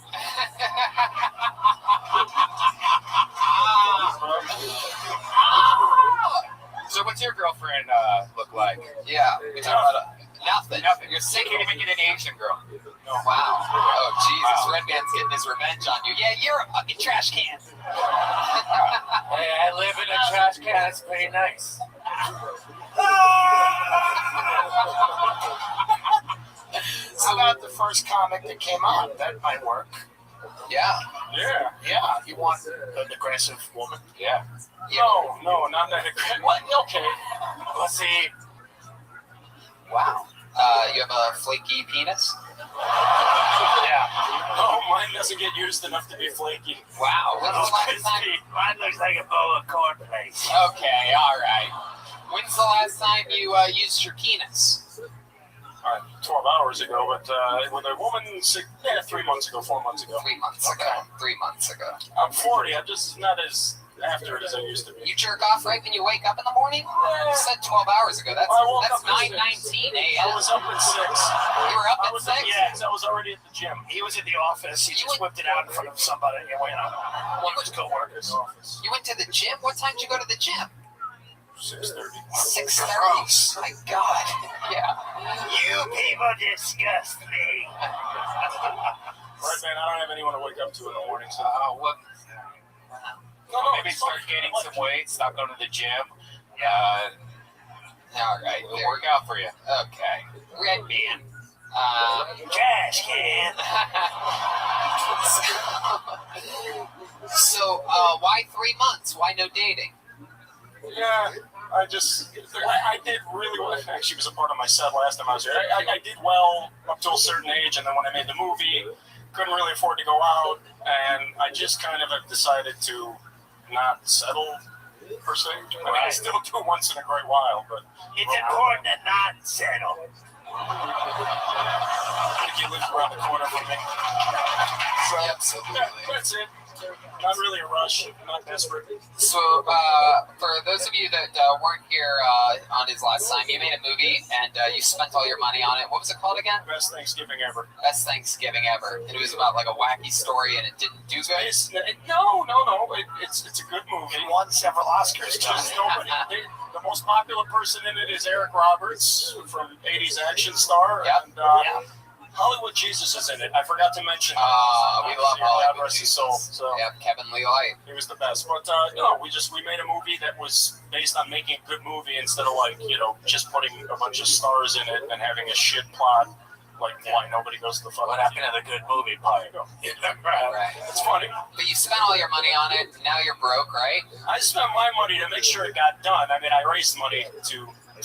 So what's your girlfriend look like? Yeah. You're talking about nothing. You're sick of even get an Asian girl. Oh, wow. Oh, Jesus. Red Man's getting his revenge on you. Yeah, you're a fucking trash can. Hey, I live in a trash can. That's pretty nice. How about the first comic that came out? That might work. Yeah. Yeah. You want an aggressive woman? Yeah. No, not that aggressive. What? Okay. Let's see. Wow. You have a flaky penis? Yeah. Oh, mine doesn't get used enough to be flaky. Wow. When's the last time? Mine looks like a bowl of cornflakes. Okay, all right. When's the last time you used your penis? 12 hours ago, but with a woman, 3 months ago, 4 months ago. 3 months ago. 3 months ago. I'm 40. I'm just not as after it as I used to be. You jerk off right when you wake up in the morning? You said 12 hours ago. That's 9:19 a.m. I was up at 6. You were up at 6? Yeah, I was already at the gym. He was in the office. He just whipped it out in front of somebody and went out. One of his co-workers' office. You went to the gym? What time did you go to the gym? 6:30. 6:30. My God. Yeah. You people disgust me. Right, man. I don't have anyone to wake up to in the morning. So. What? Maybe start gaining some weight. Stop going to the gym. All right. It'll work out for you. Okay. Red Man. Trash can. So, why 3 months? Why no dating? Yeah, I did really well. Actually, it was a part of my set last time I was here. I did well up to a certain age, and then when I made the movie, couldn't really afford to go out, and I just kind of have decided to not settle, per se. I mean, I still do once in a great while, but... It's important to not settle. I think you live around the corner from me. So, Absolutely. That's it. Not really a rush. Not desperate. So, for those of you that weren't here on his last time, you made a movie and you spent all your money on it. What was it called again? Best Thanksgiving ever. Best Thanksgiving ever. And it was about like a wacky story, and it didn't do good. No. It's a good movie. It won several Oscars. Just nobody. The most popular person in it is Eric Roberts from 80s action star. Yep. And Hollywood Jesus is in it. I forgot to mention. We love Hollywood God rest his soul. So Yep, Kevin Lee Light. he was the best. But no, we made a movie that was based on making a good movie instead of just putting a bunch of stars in it and having a shit plot. Like why nobody goes to the fucking. What happened to the good movie part? Right. It's funny. But you spent all your money on it. Now you're broke, right? I spent my money to make sure it got done. I mean, I raised money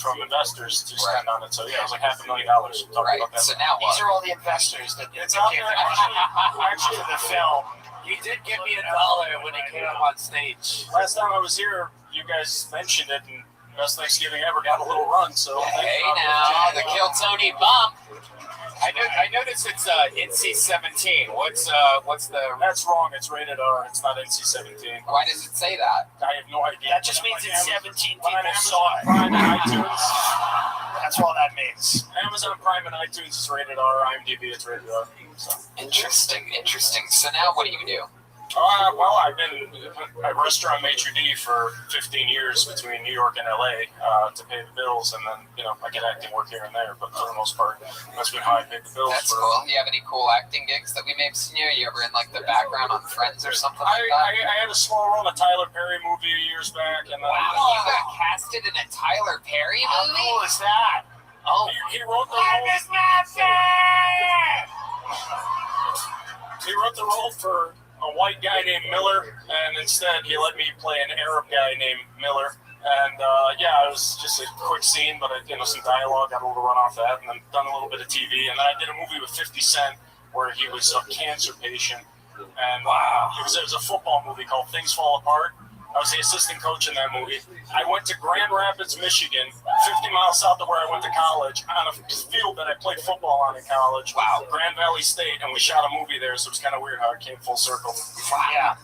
from investors to spend on it. So yeah, it was like $500,000. Right. So now what? These are all the investors that It's out there. actually the film. You did give me $1 when it came up on stage. Last time I was here, you guys mentioned it, and Best Thanksgiving ever got a little run. So Hey now, the Kill Tony bump. I noticed it's NC-17. What's the? That's wrong. It's rated R. It's not NC-17. Why does it say that? I have no idea. That just means it's 17 people saw it. Prime and iTunes. That's all that means. Amazon Prime and iTunes is rated R. IMDb it's rated R. So. Interesting. So now what do you do? Well, I've been a restaurant maitre d' for 15 years between New York and LA to pay the bills, and then I get acting work here and there. But for the most part, that's been how I pay the bills. That's cool. Do you have any cool acting gigs that we may have seen you? You ever in like the background on Friends or something like that? I had a small role in a Tyler Perry movie years back, and then you got casted in a Tyler Perry movie? How cool is that? Oh, he wrote the role for a white guy named Miller, and instead he let me play an Arab guy named Miller. And it was just a quick scene, but some dialogue, got a little run off that, and then done a little bit of TV. And then I did a movie with 50 Cent where he was a cancer patient, and it was a football movie called Things Fall Apart. I was the assistant coach in that movie. I went to Grand Rapids, Michigan, 50 miles south of where I went to college, on a field that I played football on in college. Wow, Grand Valley State, and we shot a movie there, so it was kind of weird how it came full circle. Yeah.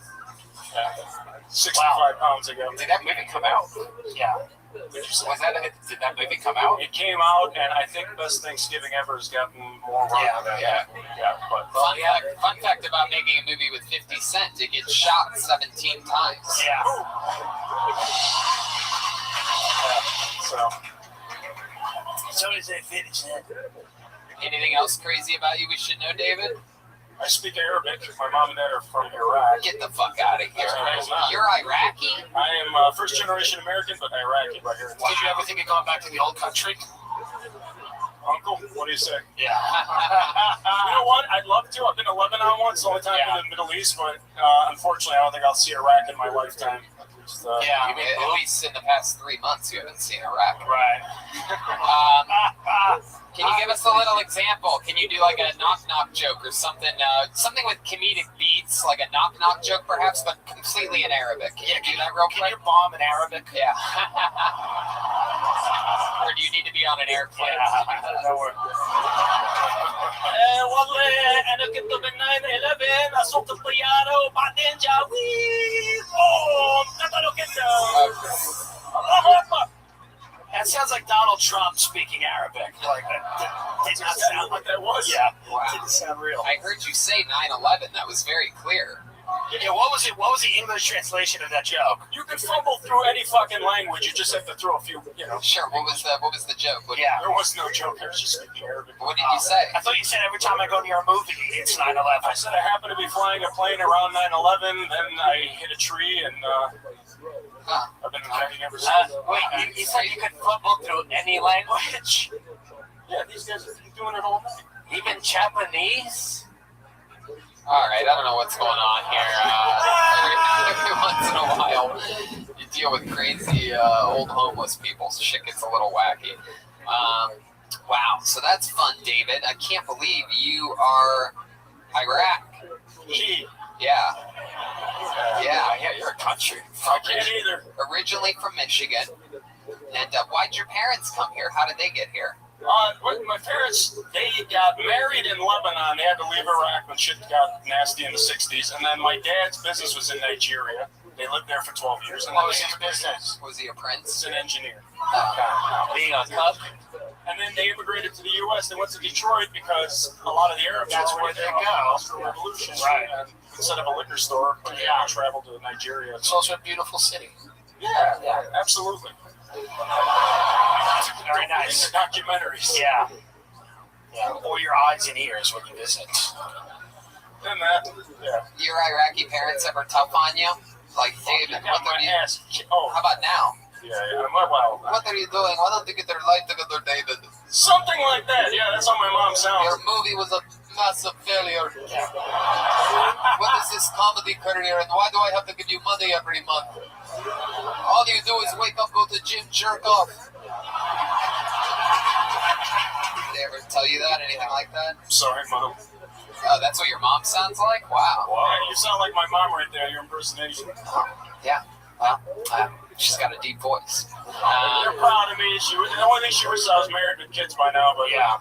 65 pounds ago. Did that movie come out? Yeah. Did that movie come out? It came out, and I think Best Thanksgiving Ever has gotten more run than that. But fun fact about making a movie with 50 Cent, it gets shot 17 times. Yeah. So is it 50 Cent? Anything else crazy about you we should know, David? I speak Arabic. My mom and dad are from Iraq. Get the fuck out of here. You're Iraqi? I am first generation American, but Iraqi right here. Did you ever think of going back to the old country? Uncle, what do you say? Yeah. You know what? I'd love to. I've been to Lebanon once, the only time in the Middle East, but unfortunately, I don't think I'll see Iraq in my lifetime. At least in the past 3 months, you haven't seen Iraq. Right. Can you give us a little example? Can you do like a knock-knock joke or something? Something with comedic beats, like a knock-knock joke perhaps, but completely in Arabic. Can you do that real quick? Can you bomb in Arabic? Yeah. Or do you need to be on an airplane? والله انا كنت بال 9/11 صوت الطياره وبعدين جاويز قتلوا كده الله اكبر. That sounds like Donald Trump speaking Arabic. Like that did not sound like that was. Yeah, wow. Didn't sound real. I heard you say 9/11. That was very clear. Yeah, what was it? What was the English translation of that joke? You can fumble through any fucking language. You just have to throw a few, Sure. What was the joke? There was no joke. I was just speaking Arabic. What did you say? I thought you said every time I go near a movie, it's 9/11. I said I happened to be flying a plane around 9/11, then I hit a tree, and I've been hiding ever since. Wait, you said you could fumble through any language? Yeah, these guys have been doing it all night. Even Japanese? All right, I don't know what's going on here. Every once in a while, you deal with crazy old homeless people, so shit gets a little wacky. Wow, so that's fun, David. I can't believe you are Iraq. Yeah, you're a country. I can't either. Originally from Michigan. And why'd your parents come here? How did they get here? My parents, they got married in Lebanon. They had to leave Iraq when shit got nasty in the 60s. And then my dad's business was in Nigeria. They lived there for 12 years. And What then was they his business? Was he a prince? He's an engineer. Being a cup. And then they immigrated to the U.S. They went to Detroit because a lot of the Arabs That's were where they there go. after the revolution. Right. And instead of a liquor store, they traveled to Nigeria. It's also a beautiful city. Yeah, absolutely. Very nice. The documentaries. Yeah. Yeah. Or your eyes and ears when you visit. And that, yeah. Your Iraqi parents ever tough on you? Like, David, what are you? How about now? Yeah, well. What are you doing? Why don't you get your life together, David? Something like that. Yeah, that's how my mom sounds. Your movie was a massive failure. What is this comedy career, and why do I have to give you money every month? All you do is wake up, go to gym, jerk off. Did they ever tell you that? Anything like that? Sorry, Mom. Oh, that's what your mom sounds like? Wow. Yeah, you sound like my mom right there. Your impersonation. Yeah. Well, she's got a deep voice. They're proud of me. The only thing she wishes I was married with kids by now, but yeah.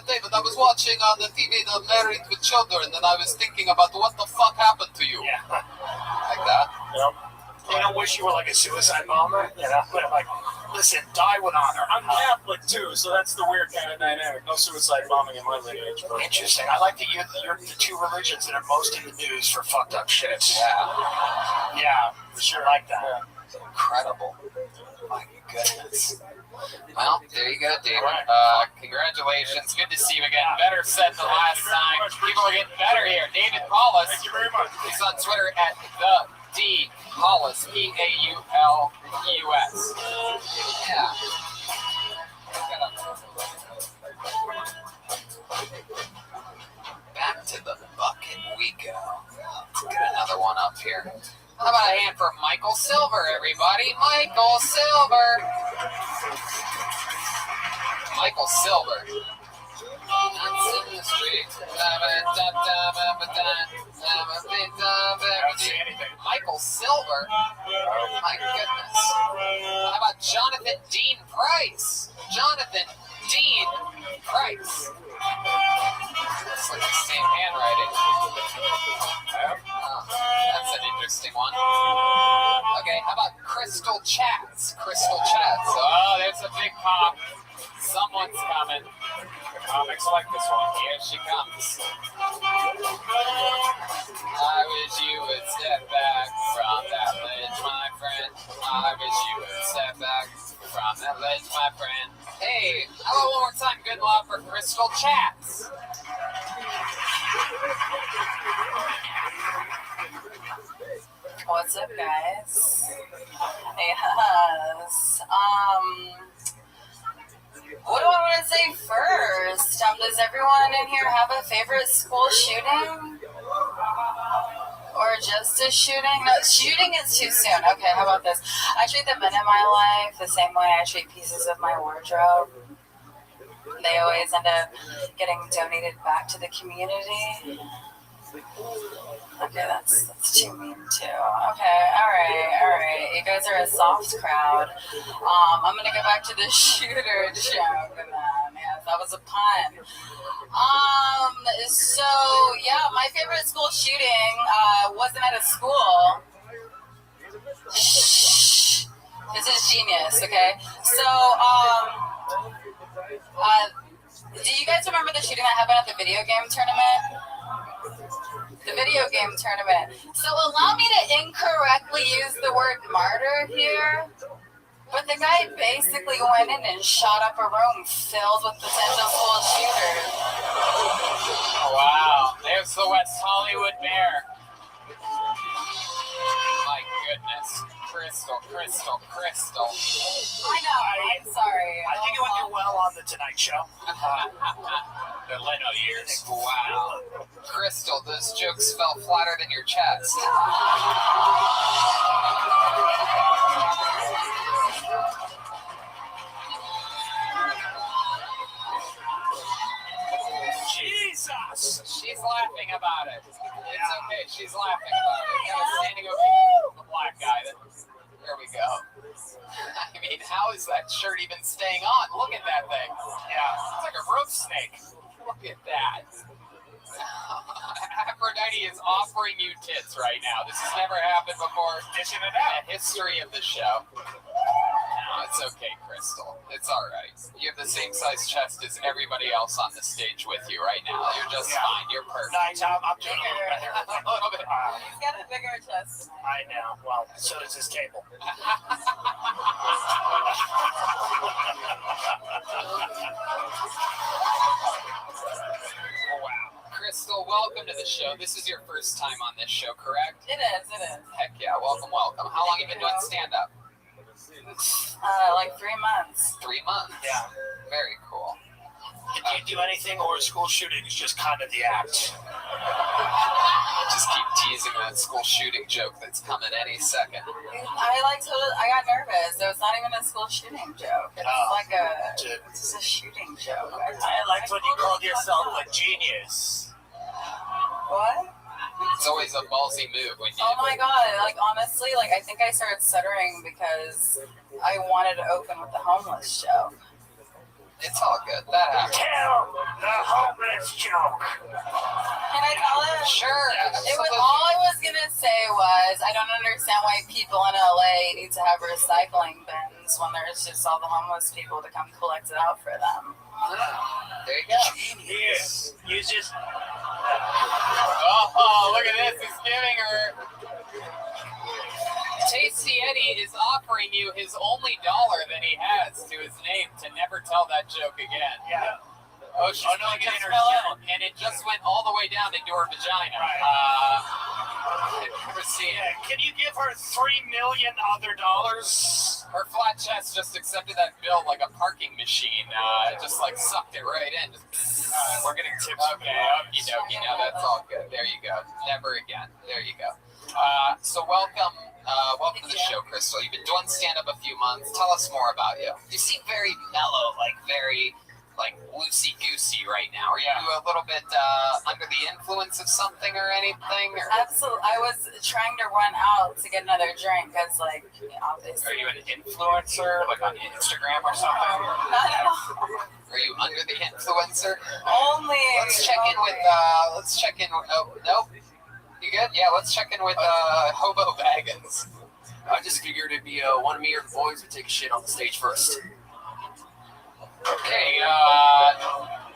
David, I was watching on the TV the Married with Children, and I was thinking about what the fuck happened to you. Yeah. Like that? Yep. You don't wish you were like a suicide bomber? You know? Like, listen, die with honor. I'm Catholic too, so that's the weird kind of dynamic. No suicide bombing in my lineage. But interesting. I like that you're the two religions that are most in the news for fucked up shit. Yeah. Yeah, for sure like that. Yeah. Incredible. My goodness. Well, there you go, David. Congratulations. Good to see you again. Better set than last time. People are getting better here. David Paulus. Thank you very much. He's on Twitter at the D Paulus, Paulus. Yeah. Back to the bucket we go. Let's get another one up here. How about a hand for Michael Silver, everybody? Michael Silver. Michael Silver. Nuts in the street. Michael Silver? Oh my goodness. How about Jonathan Dean Price? Jonathan Dean Price. Looks like the same handwriting. That's an interesting one. Okay, how about Crystal Chats? Crystal Chats. Oh, there's a big pop. Someone's coming. The comics like this one. Here she comes. I wish you would step back from that ledge, my friend. I wish you would step back from that ledge, my friend. Hey, how about one more time? Good luck for Crystal Chats. What's up, guys? Yes. What do I want to say first? Does everyone in here have a favorite school shooting? Or just a shooting? No, shooting is too soon. Okay, how about this? I treat the men in my life the same way I treat pieces of my wardrobe. They always end up getting donated back to the community. Okay, that's too mean too. Okay, all right. You guys are a soft crowd. I'm gonna go back to the shooter joke, and then yes, that was a pun. So yeah, my favorite school shooting wasn't at a school. Shh. This is genius. Okay, so do you guys remember the shooting that happened at the video game tournament? The video game tournament. So allow me to incorrectly use the word martyr here, but the guy basically went in and shot up a room filled with potential school shooters. Wow, there's the West Hollywood Bear. My goodness. Crystal. I know, I'm sorry. I think it would do well on the Tonight Show. The Leno years. Wow. Crystal, those jokes fell flatter than your chest. Jesus! She's laughing about it. It's okay. She's laughing about it. Got a standing ovation from the black guy. There we go. I mean, how is that shirt even staying on? Look at that thing. Yeah, it's like a rope snake. Look at that. Aphrodite is offering you tits right now. This has never happened before. Dishing it out. The history of the show. No, it's okay, Crystal. It's all right. You have the same size chest as everybody else on the stage with you right now. You're just fine. You're perfect. Nice. I'm doing a little better. A little bit. He's got a bigger chest. I know. Well, so does his table. Wow. Crystal, welcome to the show. This is your first time on this show, correct? It is. It is. Heck yeah. Welcome, welcome. How long have you been doing stand-up? Like 3 months. 3 months? Yeah. Very cool. Did you do anything, or school shooting is just kind of the act? Just keep teasing that school shooting joke that's coming any second. I got nervous. It was not even a school shooting joke. It's just a shooting joke. I liked when you called yourself a genius. What? It's always a ballsy move when you. Oh my god! Like honestly, like I think I started stuttering because I wanted to open with the homeless show. It's all good. That happens. Tell the homeless joke. Can I tell it? Sure. It was all I was gonna say was I don't understand why people in LA need to have recycling bins when there's just all the homeless people to come collect it out for them. There you go. Yes. You just. Oh, look at this. He's giving her. Tasty Eddie is offering you his only dollar that he has to his name to never tell that joke again. Yeah. Oh, she's going to smell it, and it just went all the way down into your vagina. Right. I've never seen it. Can you give her $3 million other dollars? Her flat chest just accepted that bill like a parking machine. Just like sucked it right in. We're getting tips. Okay, okie dokie. Now that's all good. There you go. Never again. There you go. So welcome to the show, Crystal. You've been doing stand-up a few months. Tell us more about you. You seem very mellow, like very loosey-goosey right now. Are you a little bit under the influence of something or anything? Or? Absolutely. I was trying to run out to get another drink because, like, obviously. Are you an influencer, like on Instagram or something? Not at all. Are you under the influencer? Only. Let's check in with. Oh, nope. You good? Yeah. Let's check in with Hobo Baggins. I just figured it'd be one of me or the boys would take a shit on the stage first. Okay,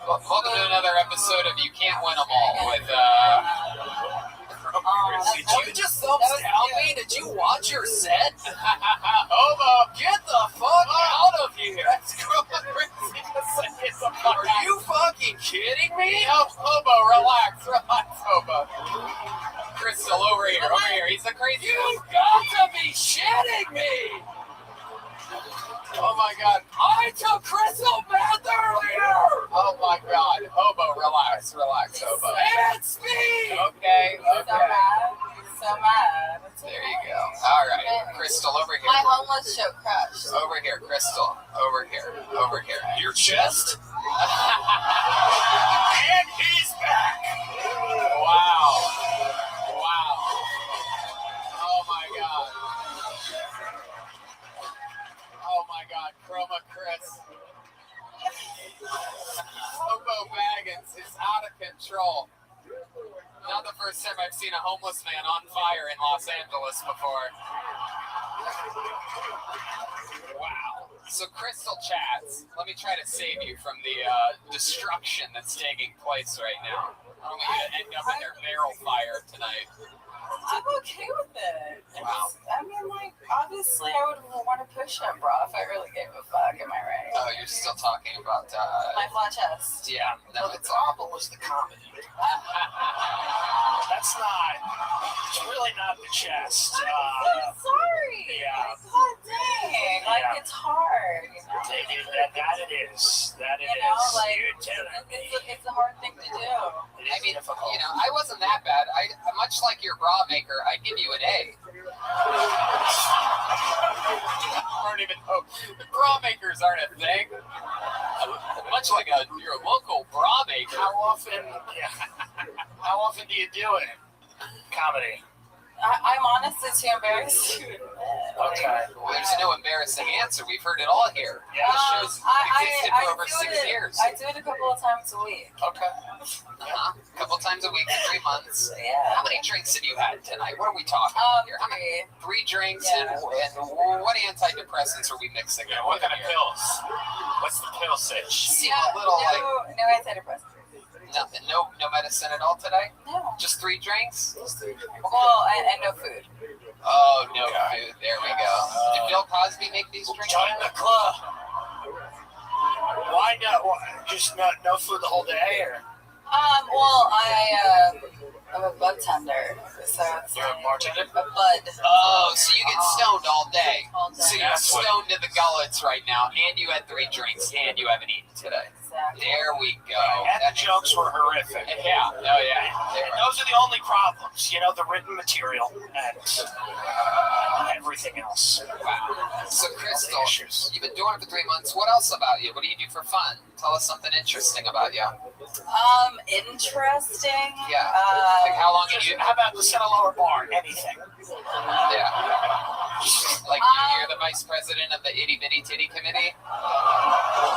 welcome to another episode of You Can't Win 'Em All with, Did you just thumbs down me? Did you watch your set? Hobo, get the fuck out of here! Are you fucking kidding me? No, Hobo, relax, Hobo. Crystal, over here. He's a crazy. You've got to be shitting me! Oh my god. I took crystal bath earlier! Oh my god. Hobo, relax, Hobo. It's me! Okay. So mad. There you go. Alright. Crystal, over here. My homeless show crushed. Over here, Crystal. Over here. Your chest? And he's back! Wow. Oh my god. Chroma Chris. Hobo Baggins is out of control. Not the first time I've seen a homeless man on fire in Los Angeles before. Wow. So Crystal chats, let me try to save you from the destruction that's taking place right now. I don't want you to end up in their barrel fire tonight. I'm okay with it. Wow. I mean, like, obviously I would want a push-up bra if I really gave a fuck, am I right? Oh, you're still talking about, My flat chest. yeah. No, The it's problem was the comedy. That's not. It's really not the chest. I'm so sorry. Yeah. God dang. Like, Yeah. it's hard, you know? That it is. That it You know, is. like, You're telling me. it's a hard thing to do. It is difficult. you know, I wasn't that bad. I much like your bra maker, I give you an A. I don't even know. Bra makers aren't a thing. Much like your local bra maker. How often do you do it? Comedy. I'm honestly too embarrassed to admit. Okay. Well, there's no embarrassing answer. We've heard it all here. Yeah. This show's existed for over 6 years. I do it a couple of times a week. Okay. A couple times a week for 3 months. Yeah. How many drinks have you had tonight? What are we talking here? How many? 3 drinks, Yeah. and what antidepressants are we mixing? Yeah, what kind of pills? What's the pill sitch? Seem a little like No antidepressants. nothing. No medicine at all today? No. Just 3 drinks? Well, and no food. Oh, no food. There we go. Did Bill Cosby make these drinks? Join the club. Why not? Just no food the whole day, or? Well, I'm a bud tender, so it's You're a bartender? a bud. Oh, so you get stoned all day. All day. So you're stoned to the gullets right now, and you had 3 drinks, and you haven't eaten today. Exactly. There we go. And the jokes were horrific. Yeah. Oh, yeah. And those are the only problems, the written material and everything else. Wow. So, Crystal, you've been doing it for 3 months. What else about you? What do you do for fun? Tell us something interesting about you. Interesting. Yeah. Like how long have you? How about the set a lower bar? Anything. Yeah. Like you're the vice president of the itty bitty titty committee.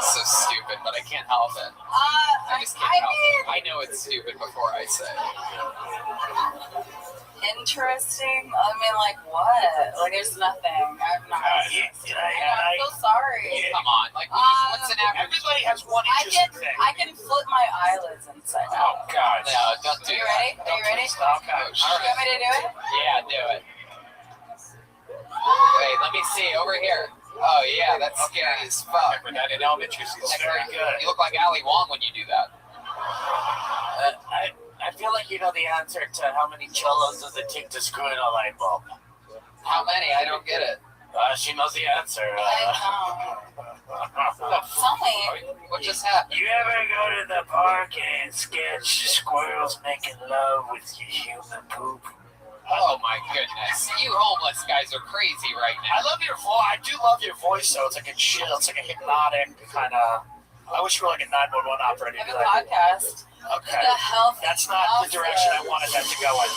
So stupid, but I can't help it. I just can't help it. I know it's stupid before I say it. Interesting? I mean, like what? Like, there's nothing. I'm not. I'm so sorry. Come on, like what's an average? Everybody has one interesting thing. I can flip my eyelids inside out. Oh, God. No, don't do Are you that. ready? Are you ready? Okay. All You want me to do it? Yeah, do it. Wait, let me see over here. Oh yeah, that's scary as fuck. Remember that in elementary school. It's very good. You look like Ali Wong when you do that. I feel like you know the answer to how many cholos does it take to screw in a light bulb. How many? I don't get it. She knows the answer. Tell me. What just happened? You ever go to the park and sketch squirrels making love with your human poop? Oh my goodness. You homeless guys are crazy right now. I love your voice. I do love your voice, though. It's like a chill. It's like a hypnotic kind of. I wish we were like a 911 operator. I have a podcast. Okay. The health. That's not the direction I wanted that to go in.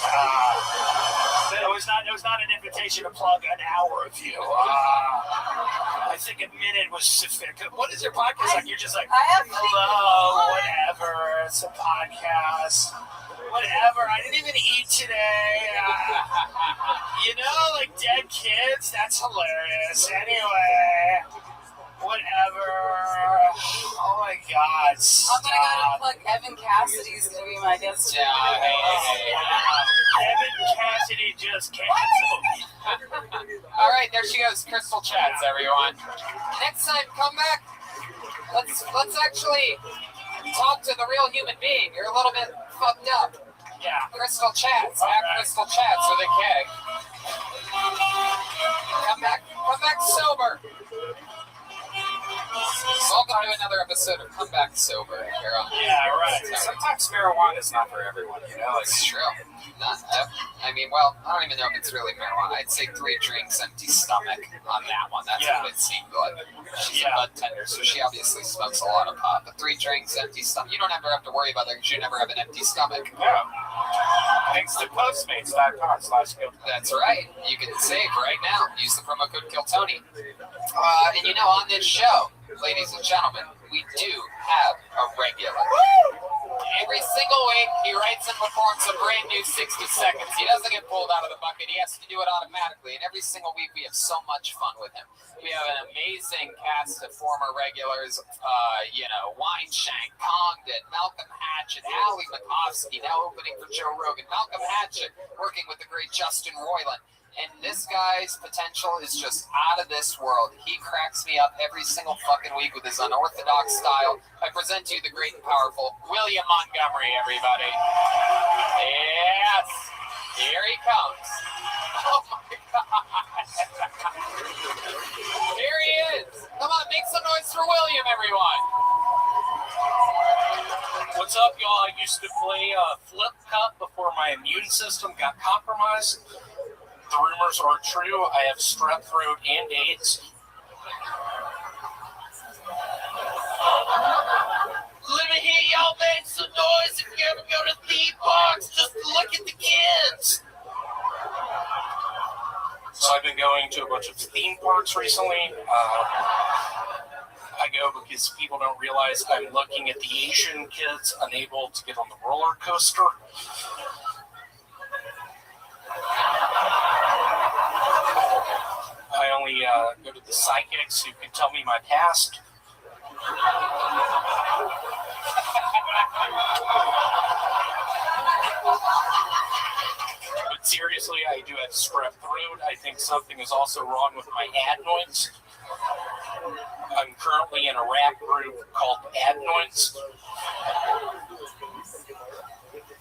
It was not an invitation to plug an hour of you. I think a minute was sufficient. What is your podcast like? You're just like, hello, whatever. It's a podcast. Whatever. I didn't even eat today. Like dead kids. That's hilarious. Anyway. Whatever. Oh my God. I'm gonna go to plug Evan Cassidy's gonna be my guest. Yeah, hey. Evan Cassidy just canceled. All right, there she goes. Crystal Chats, everyone. Next time, come back. Let's actually talk to the real human being. You're a little bit fucked up. Yeah. Crystal Chats. Crystal Chats with a K. Come back sober. Welcome to another episode of Come Back Sober here on right. Sometimes marijuana is not for everyone, It's true. I don't even know if it's really marijuana. I'd say 3 drinks, empty stomach on that one. That's what it seemed like. She's a bud tender, so she obviously smokes a lot of pot. But 3 drinks, empty stomach. You don't ever have to worry about that because you never have an empty stomach. Yeah. Thanks to Postmates.com/Kill. That's right. You can save right now. Use the promo code KillTony. And on this show, ladies and gentlemen, we do have a regular. Every single week, he writes and performs a brand new 60 seconds. He doesn't get pulled out of the bucket. He has to do it automatically. And every single week, we have so much fun with him. We have an amazing cast of former regulars, Wineshank, Congdon, Malcolm Hatchett, Ali Makovsky, now opening for Joe Rogan, Malcolm Hatchett, working with the great Justin Roiland. And this guy's potential is just out of this world. He cracks me up every single fucking week with his unorthodox style. I present to you the great and powerful William Montgomery, everybody. Yes, here he comes. Oh my God. Here he is. Come on, make some noise for William, everyone. What's up, y'all? I used to play flip cup before my immune system got compromised. The rumors are true. I have strep throat and AIDS. Let me hear y'all make some noise if you ever go to theme parks. Just look at the kids. So I've been going going to a bunch of theme parks recently. I go because people don't realize I'm looking at the Asian kids unable to get on the roller coaster. I only go to the psychics who can tell me my past. But seriously, I do have strep throat. I think something is also wrong with my adenoids. I'm currently in a rap group called Adenoids.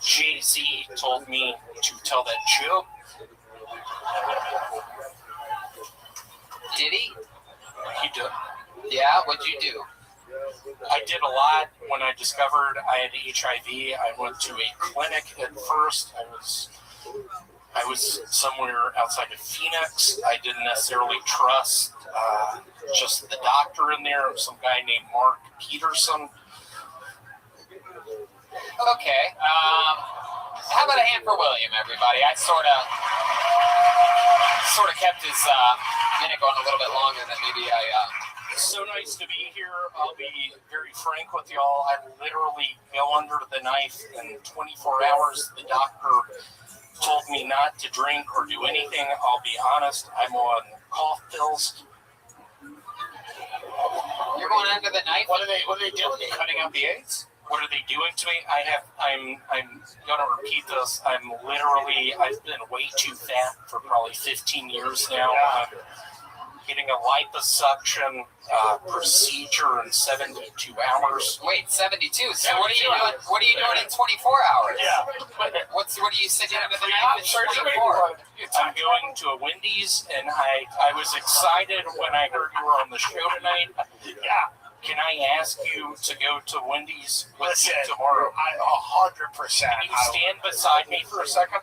Jay-Z told me to tell that joke. Did he? He did. Yeah, what'd you do? I did a lot when I discovered I had HIV. I went to a clinic at first. I was somewhere outside of Phoenix. I didn't necessarily trust just the doctor in there, some guy named Mark Peterson. Okay. How about a hand for William, everybody? I sort of kept his minute going a little bit longer than maybe I. It's so nice to be here. I'll be very frank with y'all. I literally go under the knife in 24 hours. The doctor told me not to drink or do anything. I'll be honest. I'm on cough pills. You're going under the knife? What are they doing? They're cutting out the AIDS? What are they doing to me? I'm gonna repeat this. I've been way too fat for probably 15 years now. I'm getting a liposuction procedure in 72 hours. Wait, 72? So what are you doing? What are you doing in 24 hours? Yeah. What are you sitting under the knife in 24? I'm going to a Wendy's, and I was excited when I heard you were on the show tonight. Yeah. Can I ask you to go to Wendy's with me tomorrow? 100%. Can you stand beside me for a second?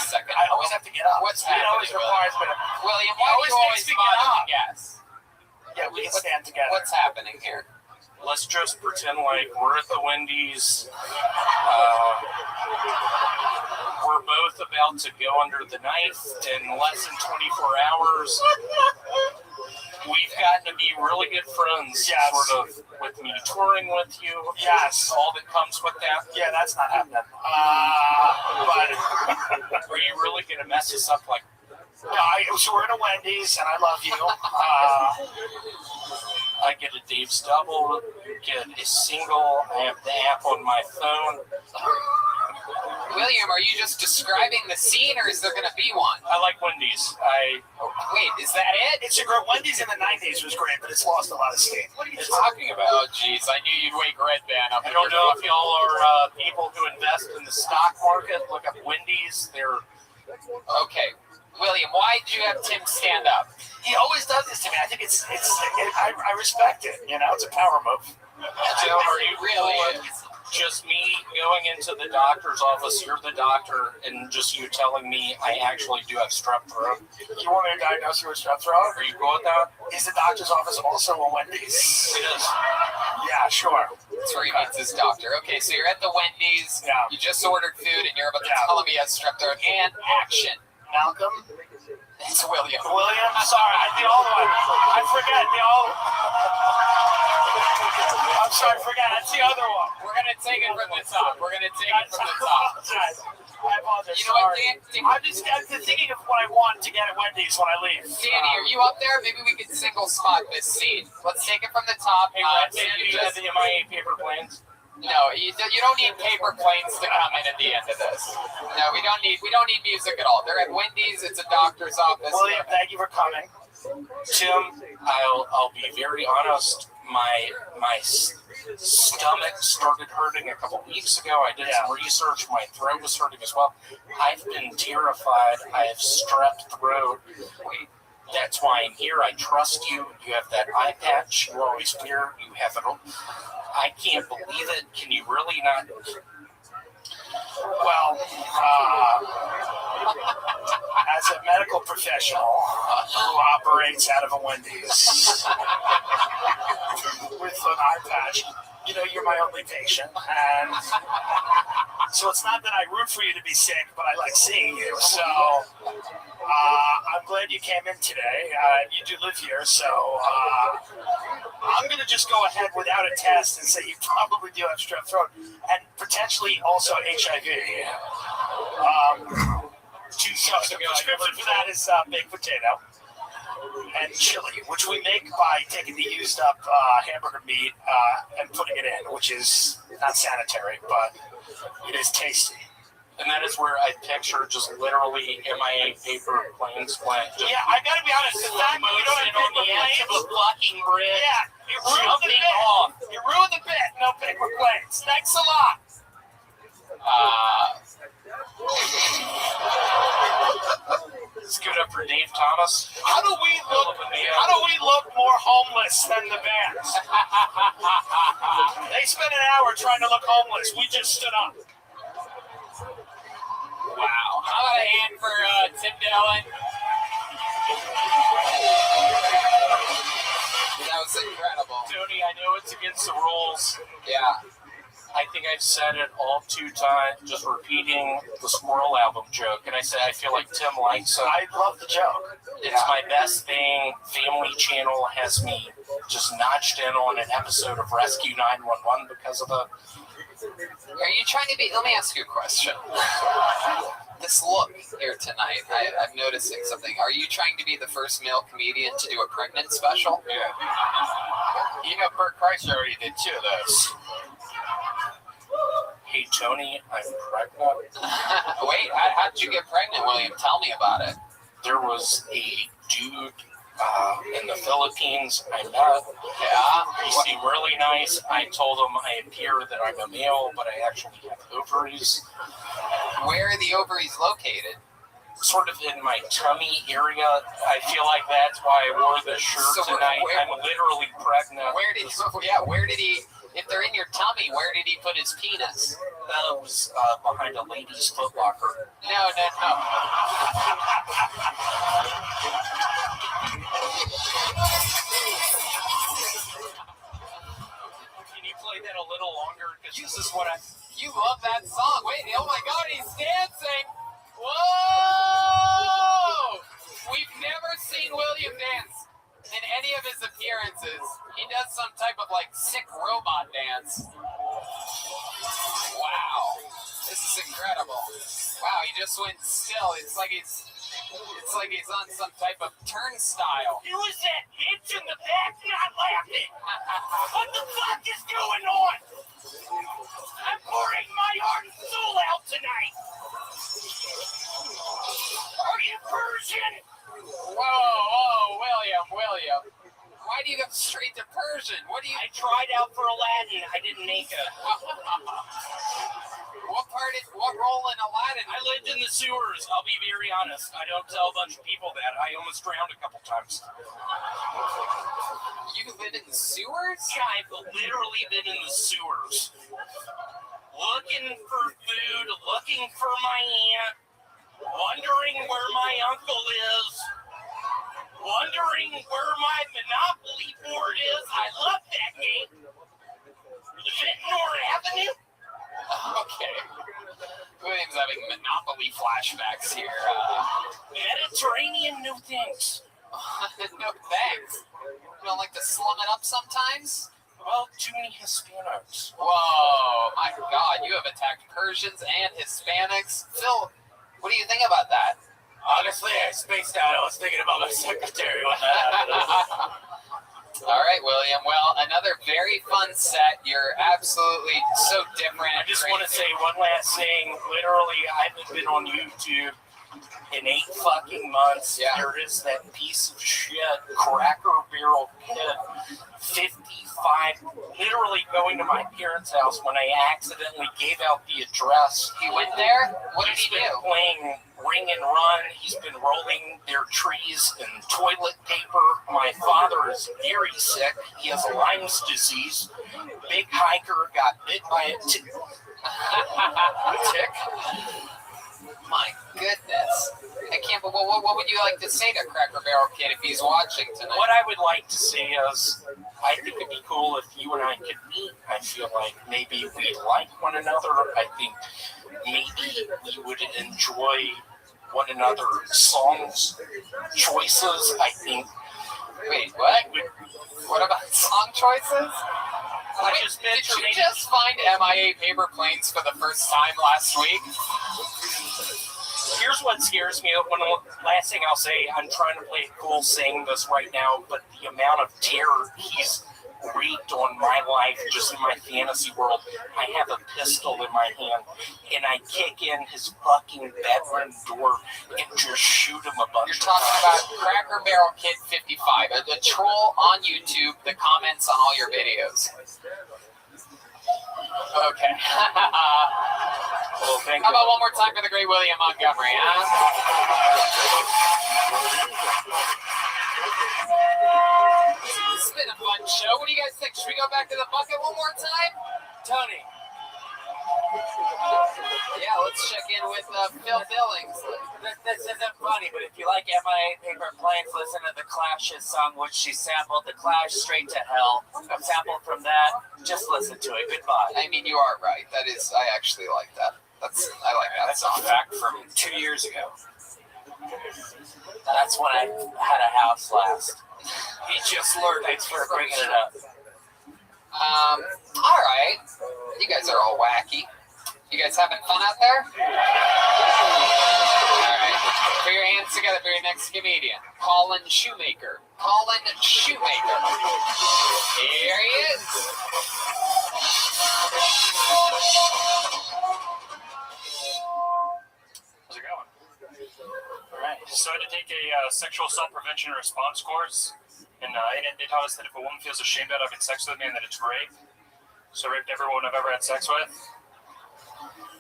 Second. I always have to get up. What's It happening, always requires me to. William, why do you always bother the guests? Yeah, we can stand together. What's happening here? Let's just pretend like we're at the Wendy's. We're both about to go under the knife in less than 24 hours. We've gotten to be really good friends, sort of, with me touring with you. Yes. All that comes with that. Yeah, that's not happening. But are you really going to mess us up like? So we're in a Wendy's, and I love you. I get a Dave's Double, get a single. I have the app on my phone. William, are you just describing the scene, or is there going to be one? I like Wendy's. Wait, is that it? It's a great. Wendy's in the 90s was great, but it's lost a lot of steam. What are you talking about? Oh, jeez, I knew you'd wake Red Band up. I don't know if y'all are people who invest in the stock market. Look up Wendy's. They're okay. William, why did you have Tim stand up? He always does this to me. I think I respect it. You know, it's a power move. So are you really? Just me going into the doctor's office, you're the doctor, and just you telling me I actually do have strep throat. You want me to diagnose you with strep throat? Are you cool with that? Is the doctor's office also a Wendy's? It is. Yeah, sure. That's where he meets his doctor. Okay, so you're at the Wendy's. Yeah. You just ordered food, and you're about to tell him he has strep throat. And action. Malcolm? It's William. William? Sorry, the old one. I forget the old. I'm sorry, forget. That's the other one. We're going to take it from the top. We're going to take it from the top. I apologize. You know what, Dan? I'm just thinking of what I want to get at Wendy's when I leave. Danny, are you up there? Maybe we can single spot this scene. Let's take it from the top. Hey, Danny, you have the MIA paper planes? No, you don't need paper planes to come in at the end of this. No, we don't need music at all. They're at Wendy's. It's a doctor's office. William, thank you for coming. Tim, I'll be very honest. My stomach started hurting a couple weeks ago. I did some research. My throat was hurting as well. I've been terrified. I have strep throat. That's why I'm here. I trust you. You have that eye patch you always wear. You have it. I can't believe it. Can you really not? Well, as a medical professional who operates out of a Wendy's with an eye patch, you know, you're my only patient, and So it's not that I root for you to be sick, but I like seeing you. So I'm glad you came in today. You do live here, so I'm going to just go ahead without a test and say you probably do have strep throat and potentially also HIV. The prescription for that is baked potato and chili, which we make by taking the used up hamburger meat and putting it in, which is not sanitary, but it is tasty. And that is where I picture just literally MIA paper planes flying. Yeah, I gotta be honest, the fact that we don't have on the paper edge of a planes, fucking bridge. yeah, you ruined the jumping bit. off. You ruined the bit. No paper planes. Thanks a lot. Scoot up for Dave Thomas. How do we look more homeless than the bands? They spent an hour trying to look homeless. We just stood up. Wow. How about a hand for Tim Dillon? That was incredible. Tony, I know it's against the rules. Yeah. I think I've said it all 2 times, just repeating the Squirrel album joke. And I said I feel like Tim likes it. I love the joke. It's my best thing. Family Channel has me just notched in on an episode of Rescue 911 because of it. Are you trying to be? Let me ask you a question. This look here tonight, I'm noticing something. Are you trying to be the first male comedian to do a pregnant special? Yeah. You know, Bert Kreischer already did 2 of those. Hey, Tony, I'm pregnant. Wait, how did you get pregnant, William? Tell me about it. There was a dude in the Philippines I met. Yeah. He seemed really nice. I told him I appear that I'm a male, but I actually have ovaries. Where are the ovaries located? Sort of in my tummy area. I feel like that's why I wore the shirt tonight. I'm literally pregnant. Where did he, if they're in your tummy, where did he put his penis? That was behind a lady's footlocker. No. Can you play that a little longer? Because this is what You love that song. Wait, oh my God, he's dancing. Whoa! We've never seen William dance in any of his appearances. He does some type of like sick robot dance. Wow. This is incredible. Wow, he just went still. It's like he's on some type of turnstile. Who is that bitch in the back not laughing? What the fuck is going on? I'm pouring my heart and soul out tonight. Are you Persian? Whoa, William. Why do you go straight to Persian? I tried out for Aladdin. I didn't make it. What role in Aladdin? I lived in the sewers. I'll be very honest. I don't tell a bunch of people that. I almost drowned a couple times. You live in the sewers? Yeah, I've literally been in the sewers. Looking for food, looking for my aunt, wondering where my uncle is, wondering where my Monopoly board is. I love that game. Ventnor Avenue? Okay. William's having Monopoly flashbacks here. Mediterranean, no thanks. No thanks. You don't like to slum it up sometimes? Well, too many Hispanics. Whoa, my God, you have attacked Persians and Hispanics. Phil, what do you think about that? Honestly, I spaced out. I was thinking about my secretary. All right, William. Well, another very fun set. You're absolutely so different. I just want to say one last thing. Literally, I haven't been on YouTube in 8 fucking months. Yeah. There is that piece of shit, Cracker Barrel kid, 55, literally going to my parents' house when I accidentally gave out the address. He went there? What did he do? He's been playing Ring and Run. He's been rolling their trees in toilet paper. My father is very sick. He has Lyme's disease. Big hiker got bit by a tick. My goodness. I can't, but what would you like to say to Cracker Barrel Kid if he's watching tonight? What I would like to say is, I think it'd be cool if you and I could meet. I feel like maybe we like one another. I think maybe we would enjoy one another's songs choices. I think. Wait, what? What about song choices? Did you just find MIA Paper Planes for the first time last week? Here's what scares me. Last thing I'll say, I'm trying to play it cool saying this right now, but the amount of terror he's wreaked on my life, just in my fantasy world. I have a pistol in my hand, and I kick in his fucking bedroom door and just shoot him a bunch. You're talking about Cracker Barrel Kid 55, the troll on YouTube that comments on all your videos. Okay. Well, thank How you. about one more time for the great William Montgomery, huh? This has been a fun show. What do you guys think? Should we go back to the bucket one more time? Tony. Yeah, let's check in with Phil Billings. This isn't funny, but if you like MIA Paper Planes, listen to the Clash's song, which she sampled, The Clash, Straight to Hell. A sample from that. Just listen to it. Goodbye. I mean, you are right. That is, I actually like that. I like that That's song. a fact from 2 years ago. That's when I had a house last. He just learned. Thanks for bringing it up. All right. You guys are all wacky. You guys having fun out there? All right. Put your hands together for your next comedian, Colin Shoemaker. Colin Shoemaker. Here he is. How's it going? All right. Decided to take a sexual assault prevention and response course, and they taught us that if a woman feels ashamed about having sex with me, and that it's rape. So I raped every woman I've ever had sex with.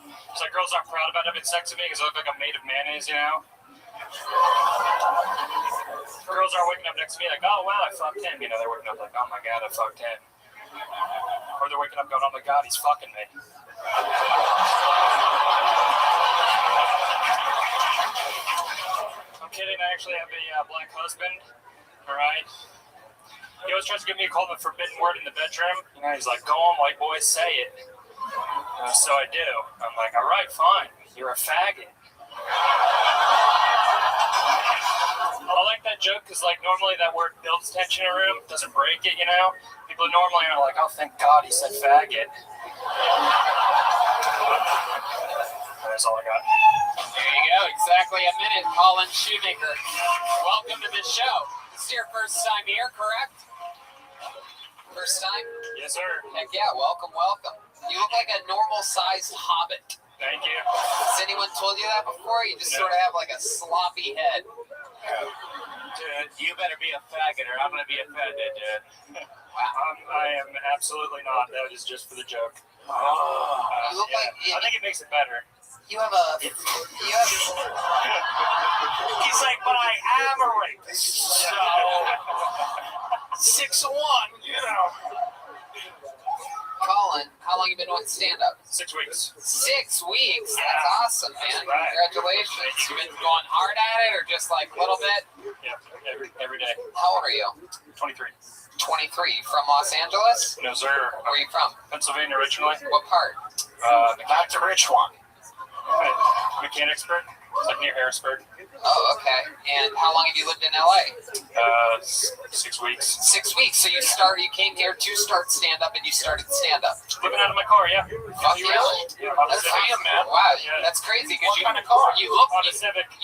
It's like girls aren't proud about having sex with me because I look like I'm made of mayonnaise, you know? Girls aren't waking up next to me like, oh, wow, I fucked him. You know, they're waking up like, oh, my God, I fucked him. Or they're waking up going, oh, my God, he's fucking me. I'm kidding. I actually have a black husband, all right? He always tries to give me a call the forbidden word in the bedroom. You know, he's like, go on, white boy, say it. So I do. I'm like, all right, fine. You're a faggot. I like that joke because, like, normally that word builds tension in a room, doesn't break it, you know? People normally are like, oh, thank God he said faggot. That's all I got. There you go. Exactly a minute. Colin Shoemaker. Welcome to the show. This is your first time here, correct? First time? Yes, sir. Heck yeah. Welcome, welcome. You look like a normal-sized hobbit. Thank you. Has anyone told you that before? You just sort of have like a sloppy head. Dude, you better be a faggot or I'm going to be offended, dude. I am absolutely not. That is just for the joke. You look like I think it makes it better. you have a. He's like, but I am a rapist, so 6'1", you know. Colin, how long you been doing stand-up? 6 weeks. 6 weeks? That's awesome, man. Congratulations. You been going hard at it or just like a little bit? Yeah, every day. How old are you? 23. 23. From Los Angeles? No, sir. Where are you from? Pennsylvania originally. What part? Not the rich one. Mechanicsburg. It's like near Harrisburg. Oh, okay. And how long have you lived in LA? 6 weeks. 6 weeks. So you came here to start stand-up and you started stand-up. Living out of my car, yeah. Fuck yeah. That's Civic, man. Wow, that's crazy because you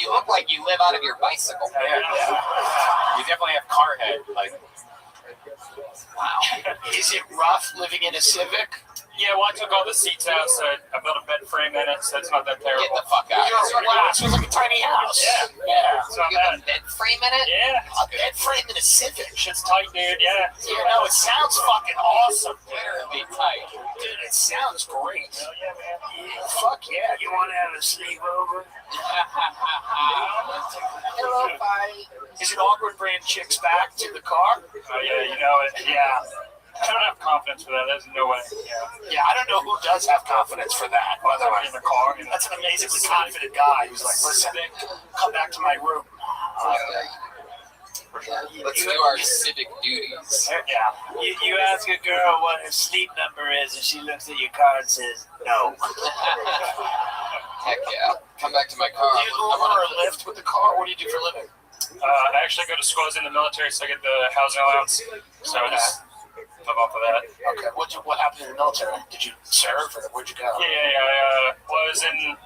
look like you live out of your bicycle. Yeah. You definitely have car head. Like, wow. Is it rough living in a Civic? Yeah, well, I took all the seats out, so I built a bed frame in it, so it's not that terrible. Get the fuck out. It was like a tiny house. Yeah. It's not You have bad. a bed frame in it? Yeah. A bed frame in a Civic. Shit's tight, dude. Yeah. You know, it sounds fucking awesome. Literally tight. Dude, it sounds great. Hell yeah, man. Fuck yeah. You want to have a sleepover? Hello, buddy. Is it awkward bringing chicks back to the car? Oh, yeah, you know it. Yeah. I don't have confidence for that. There's no way. Yeah, I don't know who does have confidence for that. By the way, In the car, you know. that's an amazingly confident guy who's like, listen, come back to my room. Let's do our civic duties. Yeah. You ask a girl what her sleep number is, and she looks at your car and says, no. Heck yeah. Come back to my car. Do you Uber or Lyft with the car? What do you do for a living? I actually go to school. I was in the military, so I get the housing allowance. So I just live off of that. Okay. What happened in the military? Did you serve or where'd you go? Yeah. I was in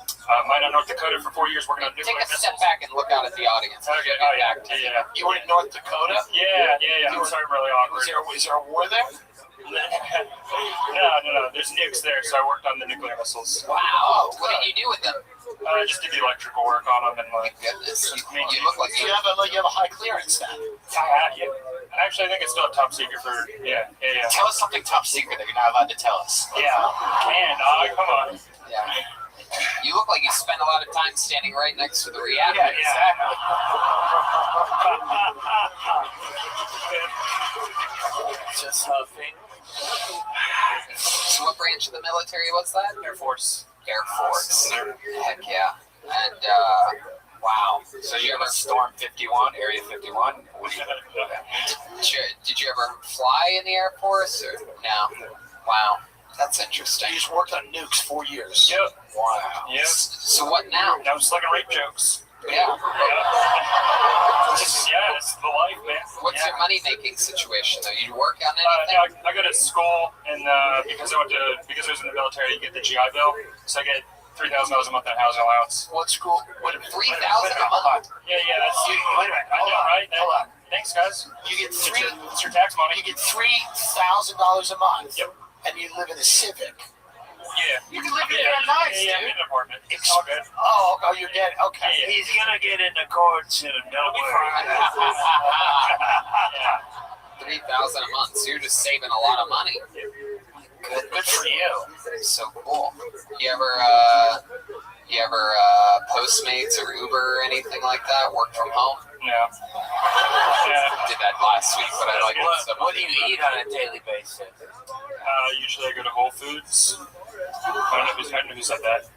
Minot, North Dakota for 4 years working on nuclear Take a missiles. step back and look out at the audience. Okay. Oh, yeah. You were in North Dakota? Yeah. I'm sorry, really awkward. Was there a war there? No. There's nukes there, so I worked on the nuclear missiles. Wow. What did you do with them? I just did the electrical work on them and like. Goodness. You look like you have a high clearance then. Actually, I think it's still top secret for. Yeah. Tell us something top secret that you're not allowed to tell us. Yeah. Come on. Yeah. You look like you spend a lot of time standing right next to the reactor. Yeah, exactly. Just huffing. So what branch of the military was that? Air Force. Air Force. Heck yeah. And, wow. So you ever Storm 51, Area 51? Did you ever fly in the Air Force? Or no? Wow. That's interesting. You just worked on nukes 4 years. Yep. Wow. Yep. So what now? I'm just looking rape jokes. Yeah. It's the life, man. What's your money-making situation, though? You work on anything? I go to school, and because I was in the military, you get the GI Bill, so I get $3,000 a month in housing allowance. What school? $3,000 a month? Yeah, that's. Wait a minute. I know, right? Hold on. Thanks, guys. You get It's your tax money. You get $3,000 a month. Yep. And you live in a Civic. Yeah. You can live in there nice, Yeah, I'm dude. in an apartment. It's all good. Oh, you're dead. Okay. Yeah. He's gonna get in the court soon. Don't worry. $3,000 a month. So you're just saving a lot of money. Good for you. So cool. You ever Postmates or Uber or anything like that? Work from home? No. Yeah. Did that last week, but I like it so much. What do you eat on a daily basis? Usually I go to Whole Foods. I don't know who said that.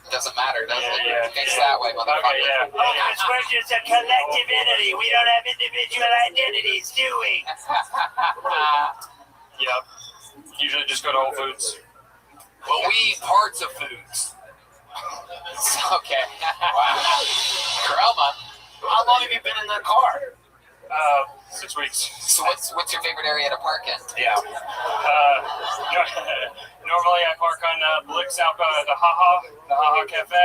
Doesn't matter, does it? Yeah. Thanks that way, motherfucker. Okay, yeah. Because we're just a collective entity. We don't have individual identities, do we? Yep. Usually just go to Whole Foods. Well, we eat parts of foods. Okay. Wow. Chroma. How long have you been in the car? 6 weeks. So what's your favorite area to park in? Yeah. Normally I park on Blix out by the Haha Cafe.